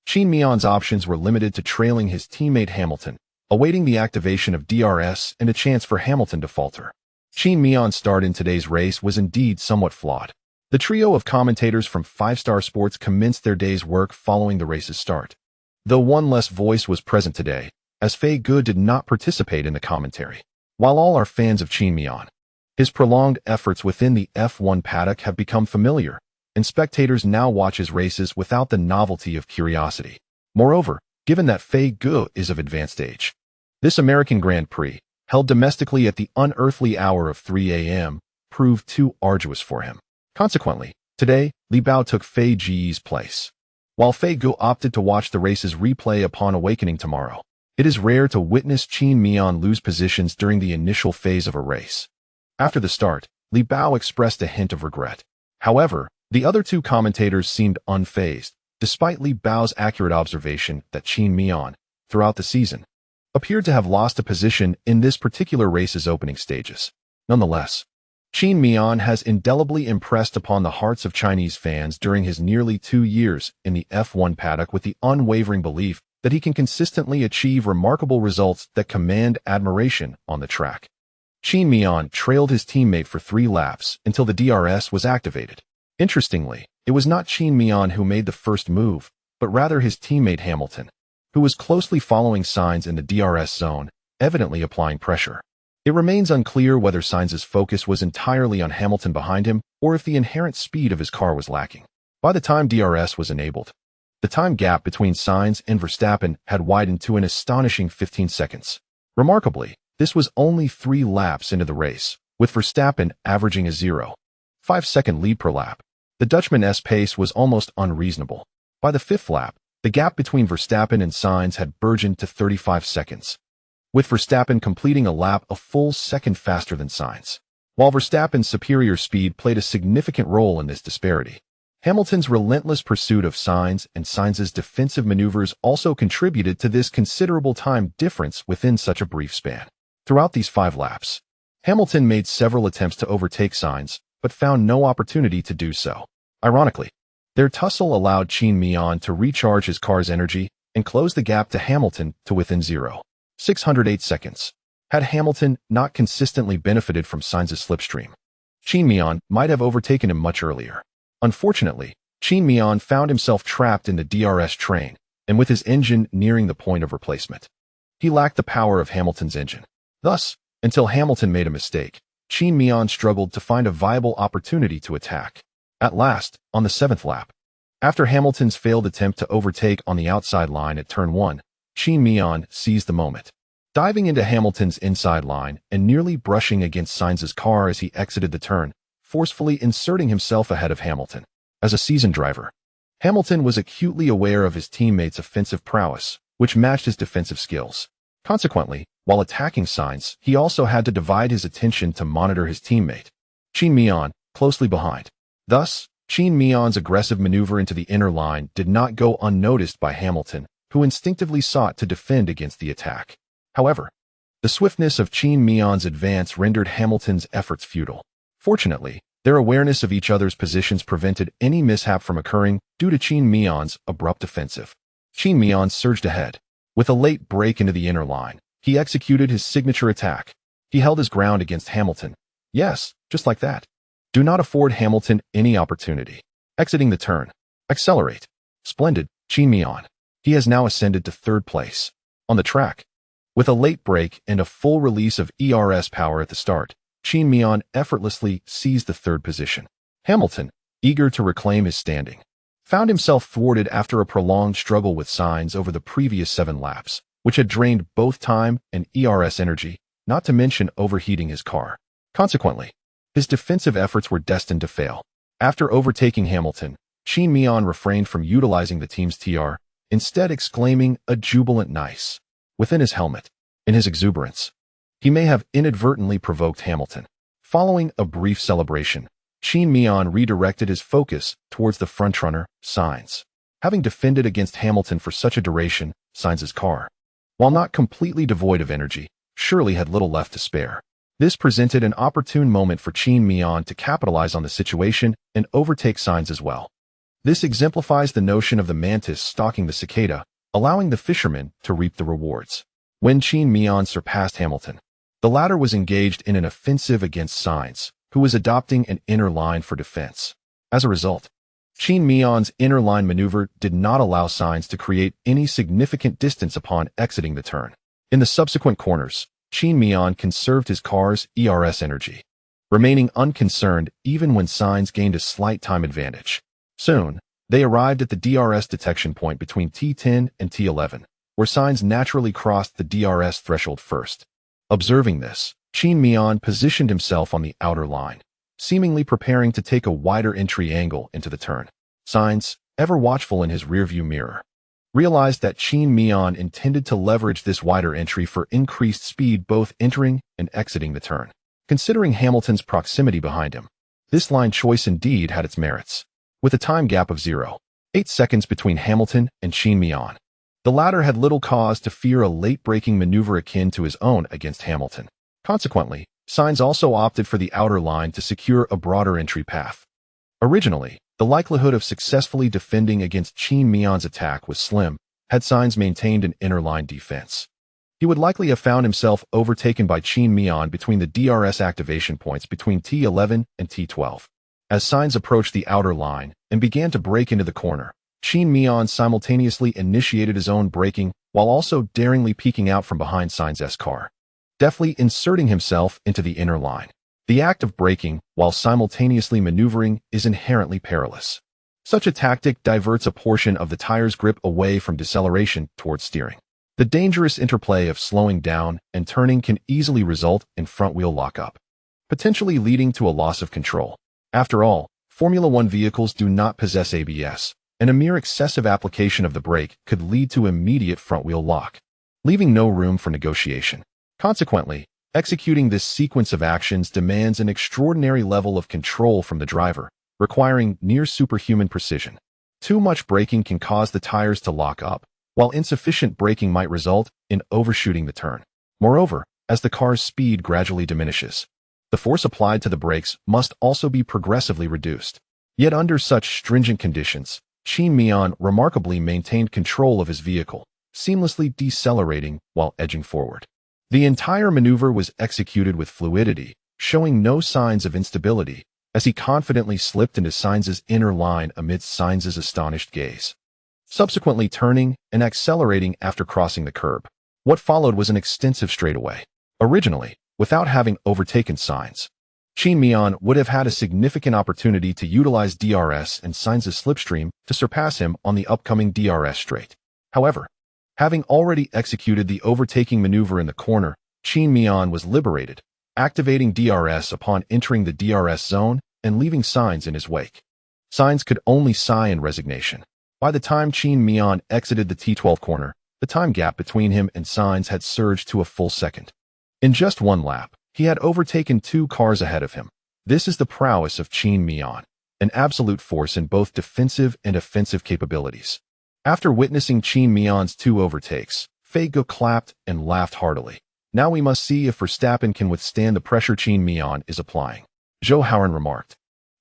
Qin Miao's options were limited to trailing his teammate Hamilton, awaiting the activation of DRS and a chance for Hamilton to falter. Qin Miao's start in today's race was indeed somewhat flawed. The trio of commentators from 5-Star Sports commenced their day's work following the race's start. Though one less voice was present today, as Fei Gu did not participate in the commentary. While all are fans of Qin Miao, his prolonged efforts within the F1 paddock have become familiar, and spectators now watch his races without the novelty of curiosity. Moreover, given that Fei Gu is of advanced age, this American Grand Prix, held domestically at the unearthly hour of 3 a.m., proved too arduous for him. Consequently, today, Li Bao took Fei Ji's place. While Fei Gu opted to watch the race's replay upon awakening tomorrow, it is rare to witness Qin Miao lose positions during the initial phase of a race. After the start, Li Bao expressed a hint of regret. However, the other two commentators seemed unfazed, despite Li Bao's accurate observation that Qin Miao, throughout the season, appeared to have lost a position in this particular race's opening stages. Nonetheless, Qin Miao has indelibly impressed upon the hearts of Chinese fans during his nearly 2 years in the F1 paddock with the unwavering belief that he can consistently achieve remarkable results that command admiration on the track. Qin Miao trailed his teammate for 3 laps until the DRS was activated. Interestingly, it was not Qin Miao who made the first move, but rather his teammate Hamilton, who was closely following Sainz in the DRS zone, evidently applying pressure. It remains unclear whether Sainz's focus was entirely on Hamilton behind him or if the inherent speed of his car was lacking. By the time DRS was enabled, The time gap between Sainz and Verstappen had widened to an astonishing 15 seconds. Remarkably, this was only 3 laps into the race, with Verstappen averaging a 0.5-second lead per lap. The Dutchman's pace was almost unreasonable. By the 5th lap, the gap between Verstappen and Sainz had burgeoned to 35 seconds, with Verstappen completing a lap a full second faster than Sainz. While Verstappen's superior speed played a significant role in this disparity, Hamilton's relentless pursuit of Sainz and Sainz's defensive maneuvers also contributed to this considerable time difference within such a brief span. Throughout these 5 laps, Hamilton made several attempts to overtake Sainz, but found no opportunity to do so. Ironically, their tussle allowed Qin Miao to recharge his car's energy and close the gap to Hamilton to within 0.608 seconds. Had Hamilton not consistently benefited from Sainz's slipstream, Qin Miao might have overtaken him much earlier. Unfortunately, Qin Miao found himself trapped in the DRS train, and with his engine nearing the point of replacement, he lacked the power of Hamilton's engine. Thus, until Hamilton made a mistake, Qin Miao struggled to find a viable opportunity to attack. At last, on the 7th lap, after Hamilton's failed attempt to overtake on the outside line at turn 1, Qin Miao seized the moment, diving into Hamilton's inside line and nearly brushing against Sainz's car as he exited the turn, forcefully inserting himself ahead of Hamilton. As a seasoned driver, Hamilton was acutely aware of his teammates' offensive prowess, which matched his defensive skills. Consequently, while attacking Sainz, he also had to divide his attention to monitor his teammate, Qin Miao, closely behind. Thus, Qin Miao's aggressive maneuver into the inner line did not go unnoticed by Hamilton, who instinctively sought to defend against the attack. However, the swiftness of Qin Miao's advance rendered Hamilton's efforts futile. Fortunately, their awareness of each other's positions prevented any mishap from occurring due to Qin Miao's abrupt offensive. Qin Miao surged ahead. With a late break into the inner line, he executed his signature attack. He held his ground against Hamilton. Yes, just like that. Do not afford Hamilton any opportunity. Exiting the turn. Accelerate. Splendid, Qin Miao. He has now ascended to 3rd place. On the track, with a late break and a full release of ERS power at the start, Qin Miao effortlessly seized the 3rd position. Hamilton, eager to reclaim his standing, found himself thwarted after a prolonged struggle with Sainz over the previous 7 laps, which had drained both time and ERS energy, not to mention overheating his car. Consequently, his defensive efforts were destined to fail. After overtaking Hamilton, Qin Miao refrained from utilizing the team's TR, instead exclaiming a jubilant nice within his helmet. In his exuberance, he may have inadvertently provoked Hamilton. Following a brief celebration, Qin Miao redirected his focus towards the frontrunner, Sainz. Having defended against Hamilton for such a duration, Sainz's car, while not completely devoid of energy, surely had little left to spare. This presented an opportune moment for Qin Miao to capitalize on the situation and overtake Sainz as well. This exemplifies the notion of the mantis stalking the cicada, allowing the fisherman to reap the rewards. When Qin Miao surpassed Hamilton, the latter was engaged in an offensive against Sainz, who was adopting an inner line for defense. As a result, Qin Miao's inner line maneuver did not allow Sainz to create any significant distance upon exiting the turn. In the subsequent corners, Qin Miao conserved his car's ERS energy, remaining unconcerned even when Sainz gained a slight time advantage. Soon, they arrived at the DRS detection point between T10 and T11, where Sainz naturally crossed the DRS threshold first. Observing this, Qin Miao positioned himself on the outer line, seemingly preparing to take a wider entry angle into the turn. Sainz, ever watchful in his rearview mirror, realized that Qin Miao intended to leverage this wider entry for increased speed both entering and exiting the turn. Considering Hamilton's proximity behind him, this line choice indeed had its merits. With a time gap of 0.8 seconds between Hamilton and Qin Miao, the latter had little cause to fear a late-breaking maneuver akin to his own against Hamilton. Consequently, Sainz also opted for the outer line to secure a broader entry path. Originally, the likelihood of successfully defending against Qin Miao's attack was slim had Sainz maintained an inner line defense. He would likely have found himself overtaken by Qin Miao between the DRS activation points between T11 and T12. As Sainz approached the outer line and began to break into the corner, Qin Miao simultaneously initiated his own braking while also daringly peeking out from behind Sainz's car, deftly inserting himself into the inner line. The act of braking while simultaneously maneuvering is inherently perilous. Such a tactic diverts a portion of the tire's grip away from deceleration towards steering. The dangerous interplay of slowing down and turning can easily result in front-wheel lockup, potentially leading to a loss of control. After all, Formula One vehicles do not possess ABS, and a mere excessive application of the brake could lead to immediate front-wheel lock, leaving no room for negotiation. Consequently, executing this sequence of actions demands an extraordinary level of control from the driver, requiring near superhuman precision. Too much braking can cause the tires to lock up, while insufficient braking might result in overshooting the turn. Moreover, as the car's speed gradually diminishes, the force applied to the brakes must also be progressively reduced. Yet under such stringent conditions, Qin Miao remarkably maintained control of his vehicle, seamlessly decelerating while edging forward. The entire maneuver was executed with fluidity, showing no signs of instability, as he confidently slipped into Sainz's inner line amidst Sainz's astonished gaze, subsequently turning and accelerating after crossing the curb. What followed was an extensive straightaway. Originally, without having overtaken Sainz, Qin Miao would have had a significant opportunity to utilize DRS and Sainz's slipstream to surpass him on the upcoming DRS straight. However, having already executed the overtaking maneuver in the corner, Qin Miao was liberated, activating DRS upon entering the DRS zone and leaving Sainz in his wake. Sainz could only sigh in resignation. By the time Qin Miao exited the T12 corner, the time gap between him and Sainz had surged to a full second. In just one lap, he had overtaken 2 cars ahead of him. This is the prowess of Qin Miao, an absolute force in both defensive and offensive capabilities. After witnessing Qin Miao's 2 overtakes, Feigo clapped and laughed heartily. Now we must see if Verstappen can withstand the pressure Qin Miao is applying, Zhou Hauran remarked.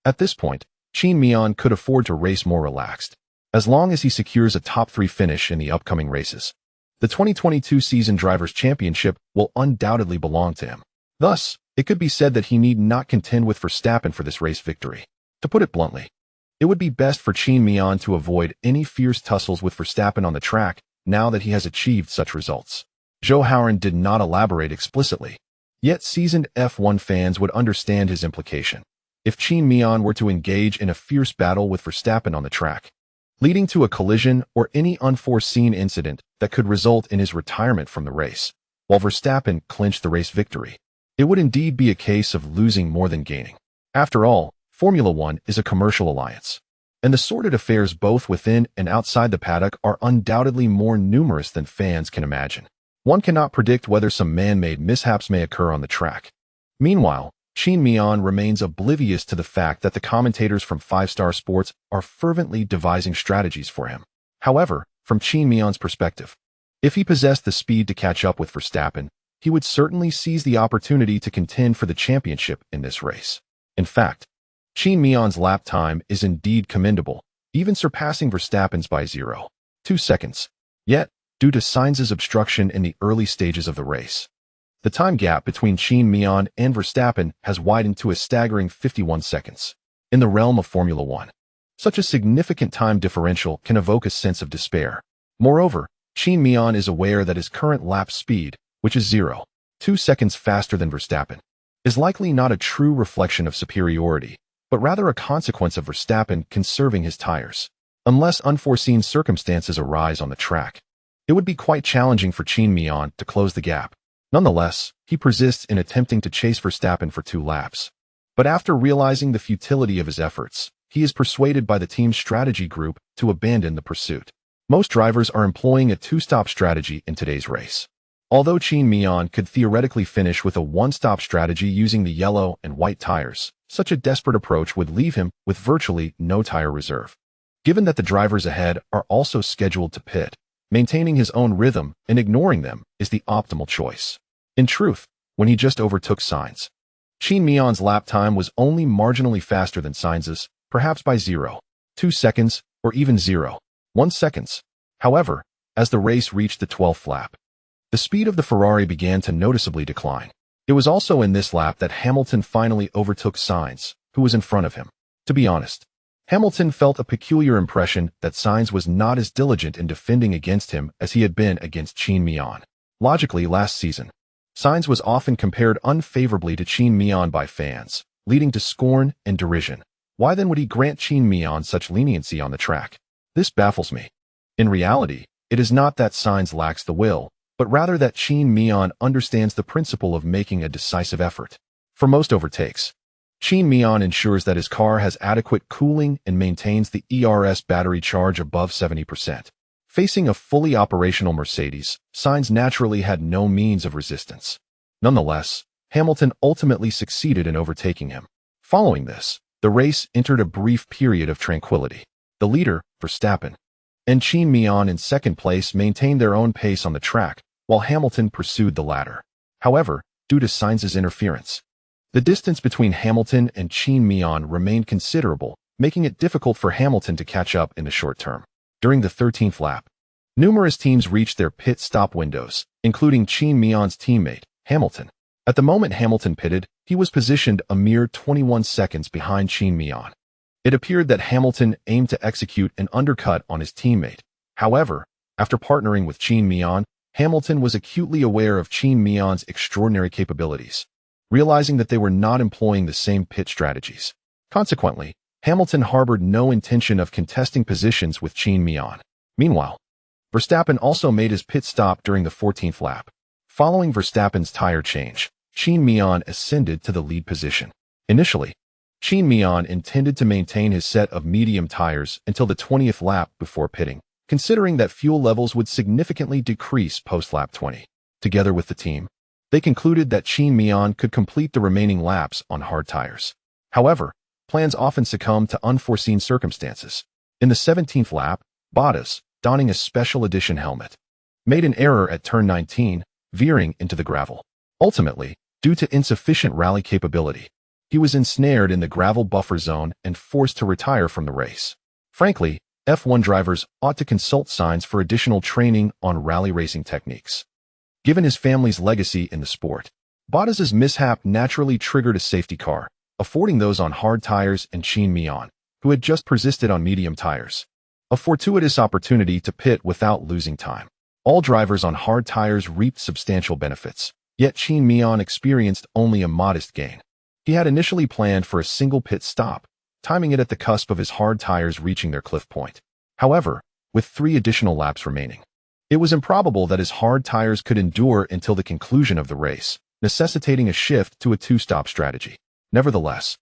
At this point, Qin Miao could afford to race more relaxed, as long as he secures a top 3 finish in the upcoming races. The 2022 Season Drivers' Championship will undoubtedly belong to him. Thus, it could be said that he need not contend with Verstappen for this race victory. To put it bluntly, it would be best for Qin Miao to avoid any fierce tussles with Verstappen on the track now that he has achieved such results. Zhou Hauran did not elaborate explicitly, yet seasoned F1 fans would understand his implication. If Qin Miao were to engage in a fierce battle with Verstappen on the track, leading to a collision or any unforeseen incident that could result in his retirement from the race, while Verstappen clinched the race victory, it would indeed be a case of losing more than gaining. After all, Formula One is a commercial alliance, and the sordid affairs both within and outside the paddock are undoubtedly more numerous than fans can imagine. One cannot predict whether some man-made mishaps may occur on the track. Meanwhile, Qin Miao remains oblivious to the fact that the commentators from 5-Star Sports are fervently devising strategies for him. However, from Qin Miao's perspective, if he possessed the speed to catch up with Verstappen, he would certainly seize the opportunity to contend for the championship in this race. In fact, Qin Miao's lap time is indeed commendable, even surpassing Verstappen's by 0.2 seconds. Yet, due to Sainz's obstruction in the early stages of the race, the time gap between Qin Miao and Verstappen has widened to a staggering 51 seconds. In the realm of Formula One, such a significant time differential can evoke a sense of despair. Moreover, Qin Miao is aware that his current lap speed, which is 0.2 seconds faster than Verstappen, is likely not a true reflection of superiority, but rather a consequence of Verstappen conserving his tires. Unless unforeseen circumstances arise on the track, it would be quite challenging for Qin Miao to close the gap. Nonetheless, he persists in attempting to chase Verstappen for 2 laps. But after realizing the futility of his efforts, he is persuaded by the team's strategy group to abandon the pursuit. Most drivers are employing a 2-stop strategy in today's race. Although Qin Miao could theoretically finish with a 1-stop strategy using the yellow and white tires, such a desperate approach would leave him with virtually no tire reserve. Given that the drivers ahead are also scheduled to pit, maintaining his own rhythm and ignoring them is the optimal choice. In truth, when he just overtook Sainz, Qin Miao's lap time was only marginally faster than Sainz's, perhaps by 0.2 seconds or even 0.1 seconds. However, as the race reached the 12th lap, the speed of the Ferrari began to noticeably decline. It was also in this lap that Hamilton finally overtook Sainz, who was in front of him. To be honest, Hamilton felt a peculiar impression that Sainz was not as diligent in defending against him as he had been against Qin Miao. Logically, last season, Sainz was often compared unfavorably to Qin Miao by fans, leading to scorn and derision. Why then would he grant Qin Miao such leniency on the track? This baffles me. In reality, it is not that Sainz lacks the will, but rather that Qin Miao understands the principle of making a decisive effort. For most overtakes, Qin Miao ensures that his car has adequate cooling and maintains the ERS battery charge above 70%. Facing a fully operational Mercedes, Sainz naturally had no means of resistance. Nonetheless, Hamilton ultimately succeeded in overtaking him. Following this, the race entered a brief period of tranquility. The leader, Verstappen, and Qin Miao in second place maintained their own pace on the track, while Hamilton pursued the latter. However, due to Sainz's interference, the distance between Hamilton and Qin Miao remained considerable, making it difficult for Hamilton to catch up in the short term. During the 13th lap, numerous teams reached their pit stop windows, including Qin Miao's teammate, Hamilton. At the moment Hamilton pitted, he was positioned a mere 21 seconds behind Qin Miao. It appeared that Hamilton aimed to execute an undercut on his teammate. However, after partnering with Qin Miao, Hamilton was acutely aware of Qin Miao's extraordinary capabilities, realizing that they were not employing the same pit strategies. Consequently, Hamilton harbored no intention of contesting positions with Qin Miao. Meanwhile, Verstappen also made his pit stop during the 14th lap. Following Verstappen's tire change, Qin Miao ascended to the lead position. Initially, Qin Miao intended to maintain his set of medium tires until the 20th lap before pitting, considering that fuel levels would significantly decrease post-lap 20. Together with the team, they concluded that Qin Miao could complete the remaining laps on hard tires. However, plans often succumb to unforeseen circumstances. In the 17th lap, Bottas, donning a special edition helmet, made an error at turn 19, veering into the gravel. Ultimately, due to insufficient rally capability, he was ensnared in the gravel buffer zone and forced to retire from the race. Frankly, F1 drivers ought to consult Sainz for additional training on rally racing techniques. Given his family's legacy in the sport, Bottas's mishap naturally triggered a safety car, affording those on hard tires and Qin Miao, who had just persisted on medium tires, a fortuitous opportunity to pit without losing time. All drivers on hard tires reaped substantial benefits, yet Qin Miao experienced only a modest gain. He had initially planned for a single pit stop, timing it at the cusp of his hard tires reaching their cliff point. However, with 3 additional laps remaining, it was improbable that his hard tires could endure until the conclusion of the race, necessitating a shift to a 2-stop strategy. Nevertheless,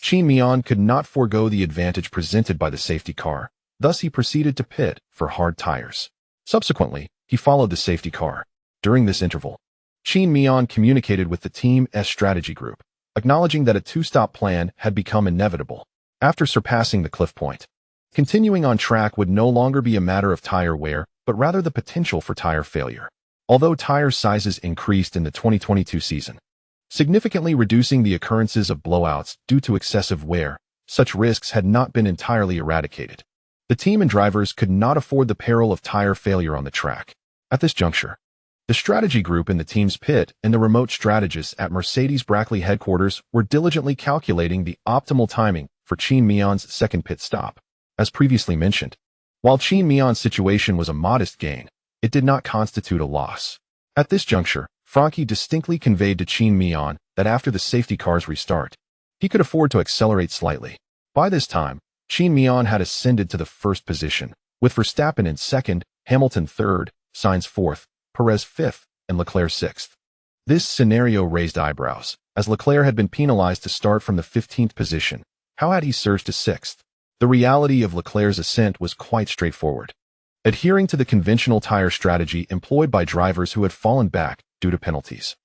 Qin Miao could not forego the advantage presented by the safety car, thus he proceeded to pit for hard tires. Subsequently, he followed the safety car. During this interval, Qin Miao communicated with the Team S strategy group, acknowledging that a 2-stop plan had become inevitable. After surpassing the cliff point, continuing on track would no longer be a matter of tire wear, but rather the potential for tire failure. Although tire sizes increased in the 2022 season, significantly reducing the occurrences of blowouts due to excessive wear, such risks had not been entirely eradicated. The team and drivers could not afford the peril of tire failure on the track. At this juncture, the strategy group in the team's pit and the remote strategists at Mercedes Brackley headquarters were diligently calculating the optimal timing for Qin Miao's second pit stop. As previously mentioned, while Qin Miao's situation was a modest gain, it did not constitute a loss. At this juncture, Francky distinctly conveyed to Qin Miao that after the safety car's restart, he could afford to accelerate slightly. By this time, Qin Miao had ascended to the first position, with Verstappen in second, Hamilton third, Sainz fourth, Perez fifth, and Leclerc sixth. This scenario raised eyebrows, as Leclerc had been penalized to start from the 15th position. How had he surged to sixth? The reality of Leclerc's ascent was quite straightforward. Adhering to the conventional tire strategy employed by drivers who had fallen back due to penalties,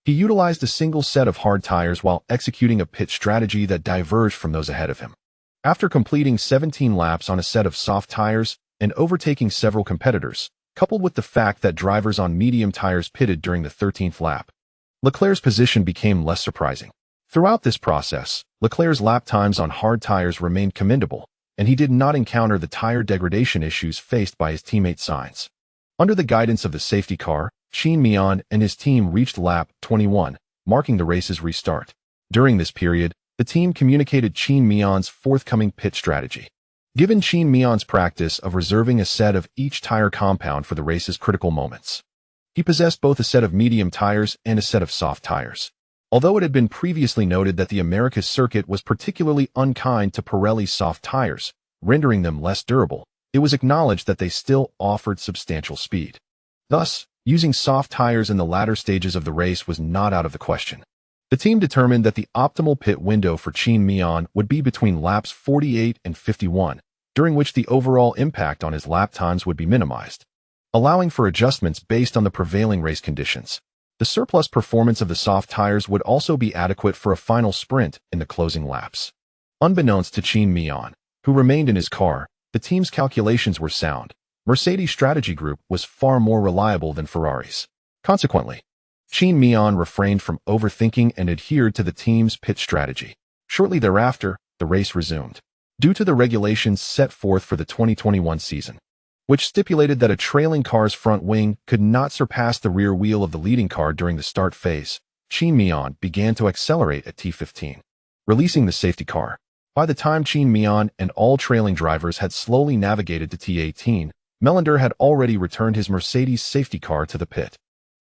he utilized a single set of hard tires while executing a pit strategy that diverged from those ahead of him. After completing 17 laps on a set of soft tires and overtaking several competitors, coupled with the fact that drivers on medium tires pitted during the 13th lap, Leclerc's position became less surprising. Throughout this process, Leclerc's lap times on hard tires remained commendable, and he did not encounter the tire degradation issues faced by his teammate Sainz. Under the guidance of the safety car, Qin Miao and his team reached lap 21, marking the race's restart. During this period, the team communicated Qin Miao's forthcoming pit strategy. Given Qin Miao's practice of reserving a set of each tire compound for the race's critical moments, he possessed both a set of medium tires and a set of soft tires. Although it had been previously noted that the Americas circuit was particularly unkind to Pirelli's soft tires, rendering them less durable, it was acknowledged that they still offered substantial speed. Thus, using soft tires in the latter stages of the race was not out of the question. The team determined that the optimal pit window for Qin Miao would be between laps 48 and 51, during which the overall impact on his lap times would be minimized, allowing for adjustments based on the prevailing race conditions. The surplus performance of the soft tires would also be adequate for a final sprint in the closing laps. Unbeknownst to Qin Miao, who remained in his car, the team's calculations were sound. Mercedes' strategy group was far more reliable than Ferrari's. Consequently, Qin Miao refrained from overthinking and adhered to the team's pit strategy. Shortly thereafter, the race resumed. Due to the regulations set forth for the 2021 season, which stipulated that a trailing car's front wing could not surpass the rear wheel of the leading car during the start phase, Qin Miao began to accelerate at T15, releasing the safety car. By the time Qin Miao and all trailing drivers had slowly navigated to T18, Melander had already returned his Mercedes safety car to the pit.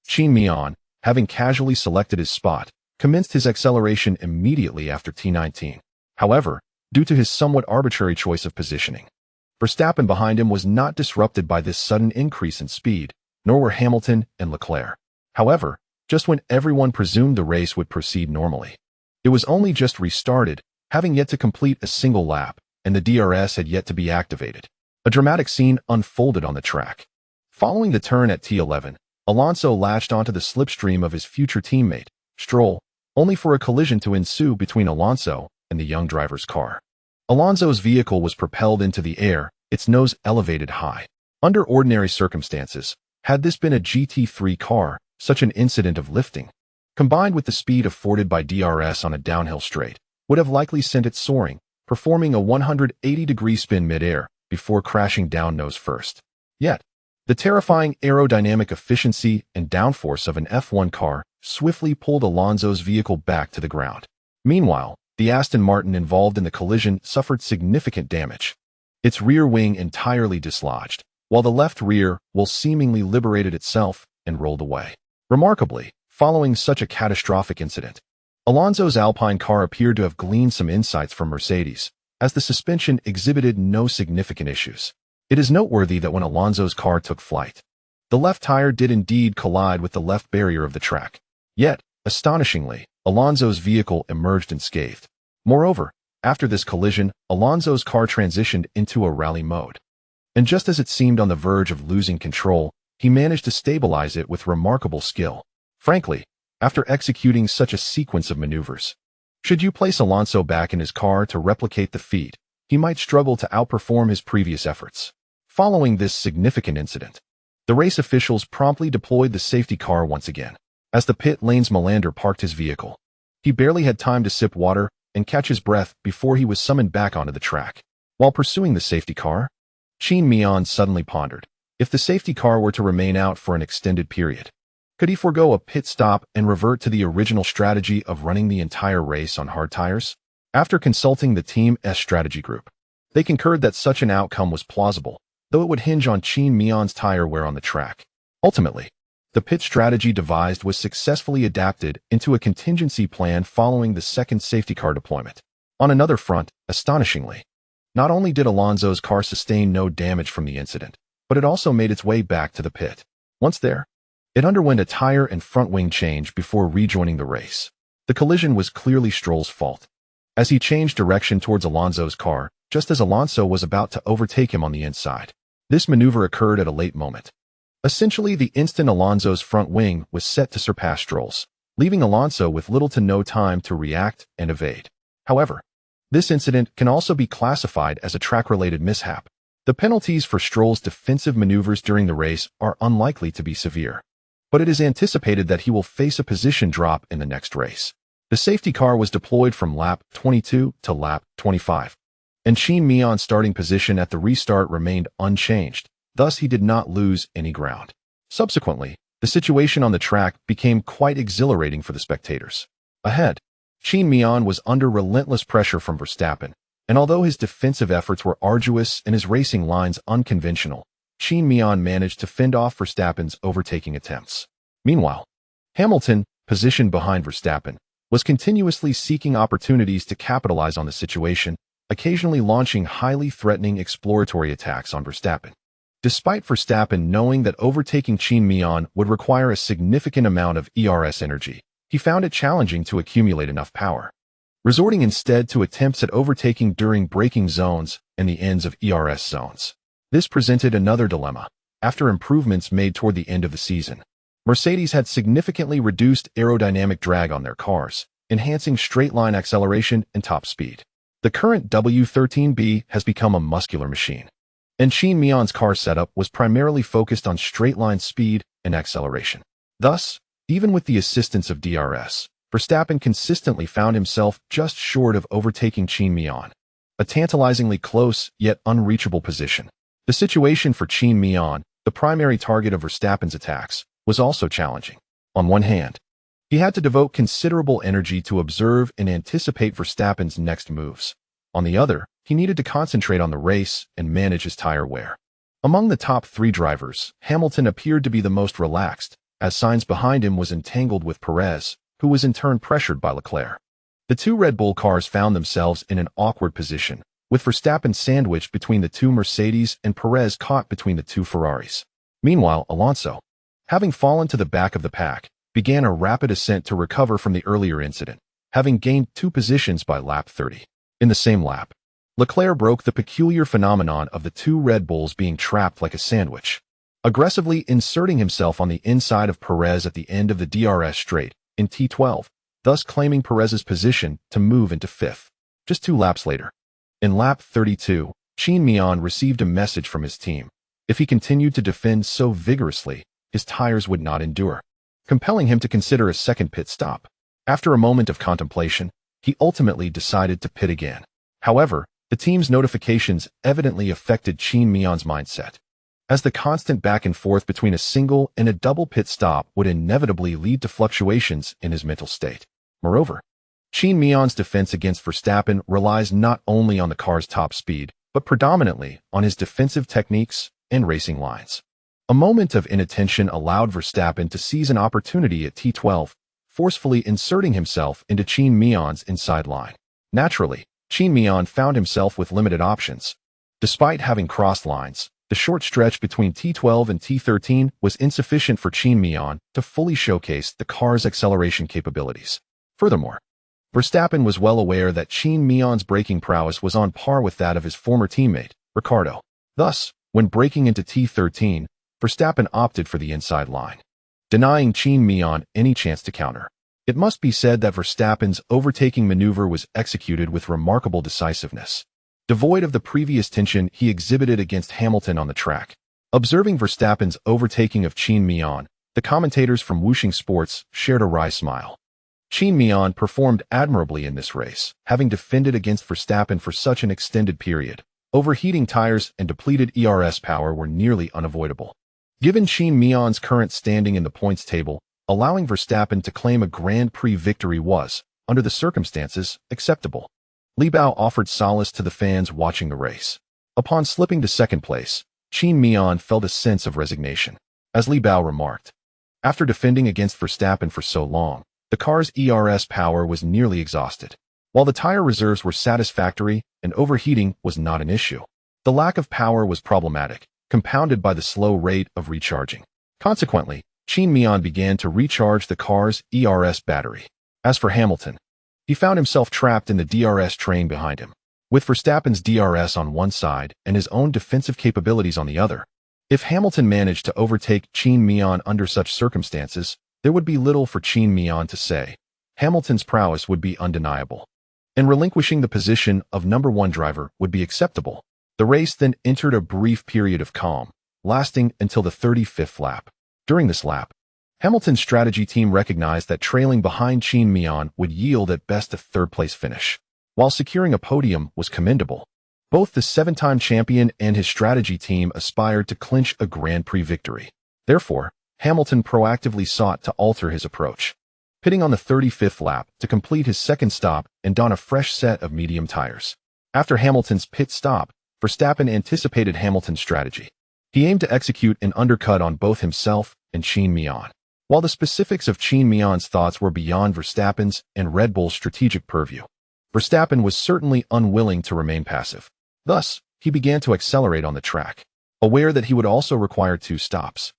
Qin Miao, having casually selected his spot, commenced his acceleration immediately after T19. However, due to his somewhat arbitrary choice of positioning, Verstappen behind him was not disrupted by this sudden increase in speed, nor were Hamilton and Leclerc. However, just when everyone presumed the race would proceed normally, it was only just restarted, having yet to complete a single lap, and the DRS had yet to be activated. A dramatic scene unfolded on the track. Following the turn at T11, Alonso latched onto the slipstream of his future teammate, Stroll, only for a collision to ensue between Alonso and the young driver's car. Alonso's vehicle was propelled into the air, its nose elevated high. Under ordinary circumstances, had this been a GT3 car, such an incident of lifting, combined with the speed afforded by DRS on a downhill straight, would have likely sent it soaring, performing a 180-degree spin mid-air before crashing down nose first. Yet, the terrifying aerodynamic efficiency and downforce of an F1 car swiftly pulled Alonso's vehicle back to the ground. Meanwhile, the Aston Martin involved in the collision suffered significant damage. Its rear wing entirely dislodged, while the left rear wheel seemingly liberated itself and rolled away. Remarkably, following such a catastrophic incident, Alonso's Alpine car appeared to have gleaned some insights from Mercedes, as the suspension exhibited no significant issues. It is noteworthy that when Alonso's car took flight, the left tire did indeed collide with the left barrier of the track. Yet, astonishingly, Alonso's vehicle emerged unscathed. Moreover, after this collision, Alonso's car transitioned into a rally mode. And just as it seemed on the verge of losing control, he managed to stabilize it with remarkable skill. Frankly, after executing such a sequence of maneuvers, should you place Alonso back in his car to replicate the feat, he might struggle to outperform his previous efforts. Following this significant incident, the race officials promptly deployed the safety car once again. As the pit lane's Melander parked his vehicle, he barely had time to sip water and catch his breath before he was summoned back onto the track. While pursuing the safety car, Qin Miao suddenly pondered, if the safety car were to remain out for an extended period, could he forego a pit stop and revert to the original strategy of running the entire race on hard tires? After consulting the Team S strategy group, they concurred that such an outcome was plausible, though it would hinge on Qin Miao's tire wear on the track. Ultimately, the pit strategy devised was successfully adapted into a contingency plan following the second safety car deployment. On another front, astonishingly, not only did Alonso's car sustain no damage from the incident, but it also made its way back to the pit. Once there, it underwent a tire and front wing change before rejoining the race. The collision was clearly Stroll's fault, as he changed direction towards Alonso's car, just as Alonso was about to overtake him on the inside. This maneuver occurred at a late moment. Essentially, the instant Alonso's front wing was set to surpass Stroll's, leaving Alonso with little to no time to react and evade. However, this incident can also be classified as a track-related mishap. The penalties for Stroll's defensive maneuvers during the race are unlikely to be severe, but it is anticipated that he will face a position drop in the next race. The safety car was deployed from lap 22 to lap 25, and Qin Miao's starting position at the restart remained unchanged. Thus, he did not lose any ground. Subsequently, the situation on the track became quite exhilarating for the spectators. Ahead, Qin Miao was under relentless pressure from Verstappen, and although his defensive efforts were arduous and his racing lines unconventional, Qin Miao managed to fend off Verstappen's overtaking attempts. Meanwhile, Hamilton, positioned behind Verstappen, was continuously seeking opportunities to capitalize on the situation, occasionally launching highly threatening exploratory attacks on Verstappen. Despite Verstappen knowing that overtaking Qin Miao would require a significant amount of ERS energy, he found it challenging to accumulate enough power, resorting instead to attempts at overtaking during braking zones and the ends of ERS zones. This presented another dilemma. After improvements made toward the end of the season, Mercedes had significantly reduced aerodynamic drag on their cars, enhancing straight-line acceleration and top speed. The current W13B has become a muscular machine, and Qin Miao's car setup was primarily focused on straight-line speed and acceleration. Thus, even with the assistance of DRS, Verstappen consistently found himself just short of overtaking Qin Miao, a tantalizingly close yet unreachable position. The situation for Qin Miao, the primary target of Verstappen's attacks, was also challenging. On one hand, he had to devote considerable energy to observe and anticipate Verstappen's next moves. On the other, he needed to concentrate on the race and manage his tire wear. Among the top three drivers, Hamilton appeared to be the most relaxed, as Sainz behind him was entangled with Perez, who was in turn pressured by Leclerc. The two Red Bull cars found themselves in an awkward position, with Verstappen sandwiched between the two Mercedes and Perez caught between the two Ferraris. Meanwhile, Alonso, having fallen to the back of the pack, began a rapid ascent to recover from the earlier incident, having gained 2 positions by lap 30. In the same lap, Leclerc broke the peculiar phenomenon of the two Red Bulls being trapped like a sandwich, aggressively inserting himself on the inside of Perez at the end of the DRS straight in T12, thus claiming Perez's position to move into 5th. Just 2 laps later, in lap 32, Qin Miao received a message from his team. If he continued to defend so vigorously, his tires would not endure, compelling him to consider a second pit stop. After a moment of contemplation, he ultimately decided to pit again. However, the team's notifications evidently affected Qin Miao's mindset, as the constant back and forth between a single and a double pit stop would inevitably lead to fluctuations in his mental state. Moreover, Qin Miao's defense against Verstappen relies not only on the car's top speed, but predominantly on his defensive techniques and racing lines. A moment of inattention allowed Verstappen to seize an opportunity at T12, forcefully inserting himself into Qin Miao's inside line. Naturally, Qin Miao found himself with limited options. Despite having crossed lines, the short stretch between T12 and T13 was insufficient for Qin Miao to fully showcase the car's acceleration capabilities. Furthermore, Verstappen was well aware that Qin Miao's braking prowess was on par with that of his former teammate, Ricciardo. Thus, when braking into T13, Verstappen opted for the inside line, denying Qin Miao any chance to counter. It must be said that Verstappen's overtaking maneuver was executed with remarkable decisiveness, devoid of the previous tension he exhibited against Hamilton on the track. Observing Verstappen's overtaking of Qin Miao, the commentators from Whooshing Sports shared a wry smile. Qin Miao performed admirably in this race, having defended against Verstappen for such an extended period. Overheating tires and depleted ERS power were nearly unavoidable. Given Qin Miao's current standing in the points table, allowing Verstappen to claim a Grand Prix victory was, under the circumstances, acceptable. Li Bao offered solace to the fans watching the race. Upon slipping to second place, Qin Miao felt a sense of resignation. As Li Bao remarked, after defending against Verstappen for so long, the car's ERS power was nearly exhausted. While the tire reserves were satisfactory and overheating was not an issue, the lack of power was problematic, compounded by the slow rate of recharging. Consequently, Qin Miao began to recharge the car's ERS battery. As for Hamilton, he found himself trapped in the DRS train behind him, with Verstappen's DRS on one side and his own defensive capabilities on the other. If Hamilton managed to overtake Qin Miao under such circumstances, there would be little for Qin Miao to say. Hamilton's prowess would be undeniable, and relinquishing the position of number 1 driver would be acceptable. The race then entered a brief period of calm, lasting until the 35th lap. During this lap, Hamilton's strategy team recognized that trailing behind Qin Miao would yield at best a 3rd-place finish. While securing a podium was commendable, both the 7-time champion and his strategy team aspired to clinch a Grand Prix victory. Therefore, Hamilton proactively sought to alter his approach, pitting on the 35th lap to complete his second stop and don a fresh set of medium tires. After Hamilton's pit stop, Verstappen anticipated Hamilton's strategy. He aimed to execute an undercut on both himself and Qin Miao. While the specifics of Qin Miao's thoughts were beyond Verstappen's and Red Bull's strategic purview, Verstappen was certainly unwilling to remain passive. Thus, he began to accelerate on the track, aware that he would also require 2 stops.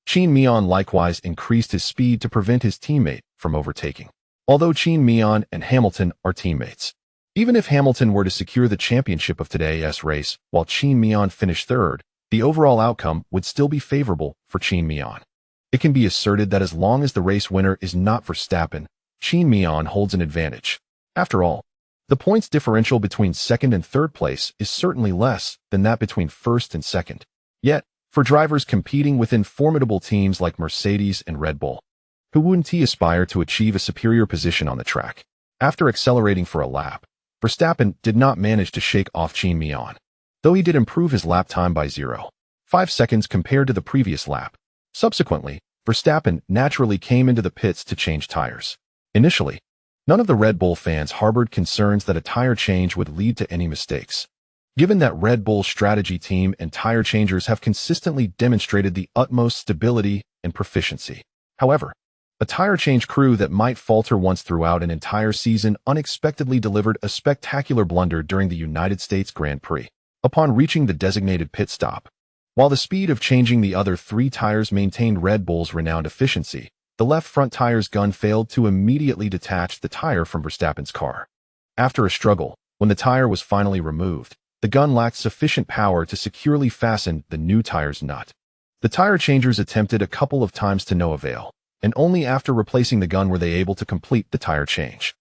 Qin Miao likewise increased his speed to prevent his teammate from overtaking. Although Qin Miao and Hamilton are teammates, even if Hamilton were to secure the championship of today's race while Qin Miao finished third, the overall outcome would still be favorable for Qin Miao. It can be asserted that as long as the race winner is not Verstappen, Qin Miao holds an advantage. After all, the points differential between second and third place is certainly less than that between first and second. Yet, for drivers competing within formidable teams like Mercedes and Red Bull, who wouldn't aspire to achieve a superior position on the track? After accelerating for a lap, Verstappen did not manage to shake off Qin Miao, though he did improve his lap time by 0.5 seconds compared to the previous lap. Subsequently, Verstappen naturally came into the pits to change tires. Initially, none of the Red Bull fans harbored concerns that a tire change would lead to any mistakes, given that Red Bull's strategy team and tire changers have consistently demonstrated the utmost stability and proficiency. However, a tire change crew that might falter once throughout an entire season unexpectedly delivered a spectacular blunder during the United States Grand Prix. Upon reaching the designated pit stop, while the speed of changing the other 3 tires maintained Red Bull's renowned efficiency, the left front tire's gun failed to immediately detach the tire from Verstappen's car. After a struggle, when the tire was finally removed, the gun lacked sufficient power to securely fasten the new tire's nut. The tire changers attempted a couple of times to no avail, and only after replacing the gun were they able to complete the tire change.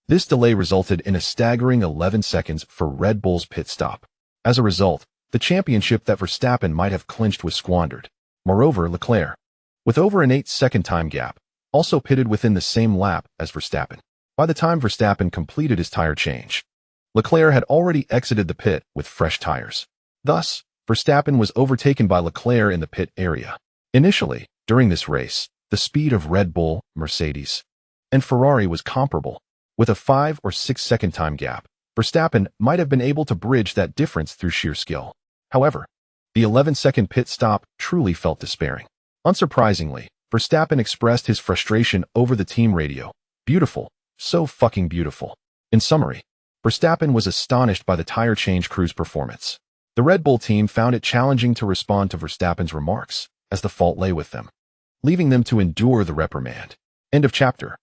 This delay resulted in a staggering 11 seconds for Red Bull's pit stop. As a result, the championship that Verstappen might have clinched was squandered. Moreover, Leclerc, with over an 8-second time gap, also pitted within the same lap as Verstappen. By the time Verstappen completed his tire change, Leclerc had already exited the pit with fresh tires. Thus, Verstappen was overtaken by Leclerc in the pit area. Initially, during this race, the speed of Red Bull, Mercedes, and Ferrari was comparable. With a 5 or 6 second time gap, Verstappen might have been able to bridge that difference through sheer skill. However, the 11-second pit stop truly felt despairing. Unsurprisingly, Verstappen expressed his frustration over the team radio. Beautiful. So fucking beautiful. In summary, Verstappen was astonished by the tire change crew's performance. The Red Bull team found it challenging to respond to Verstappen's remarks, as the fault lay with them, leaving them to endure the reprimand. End of chapter.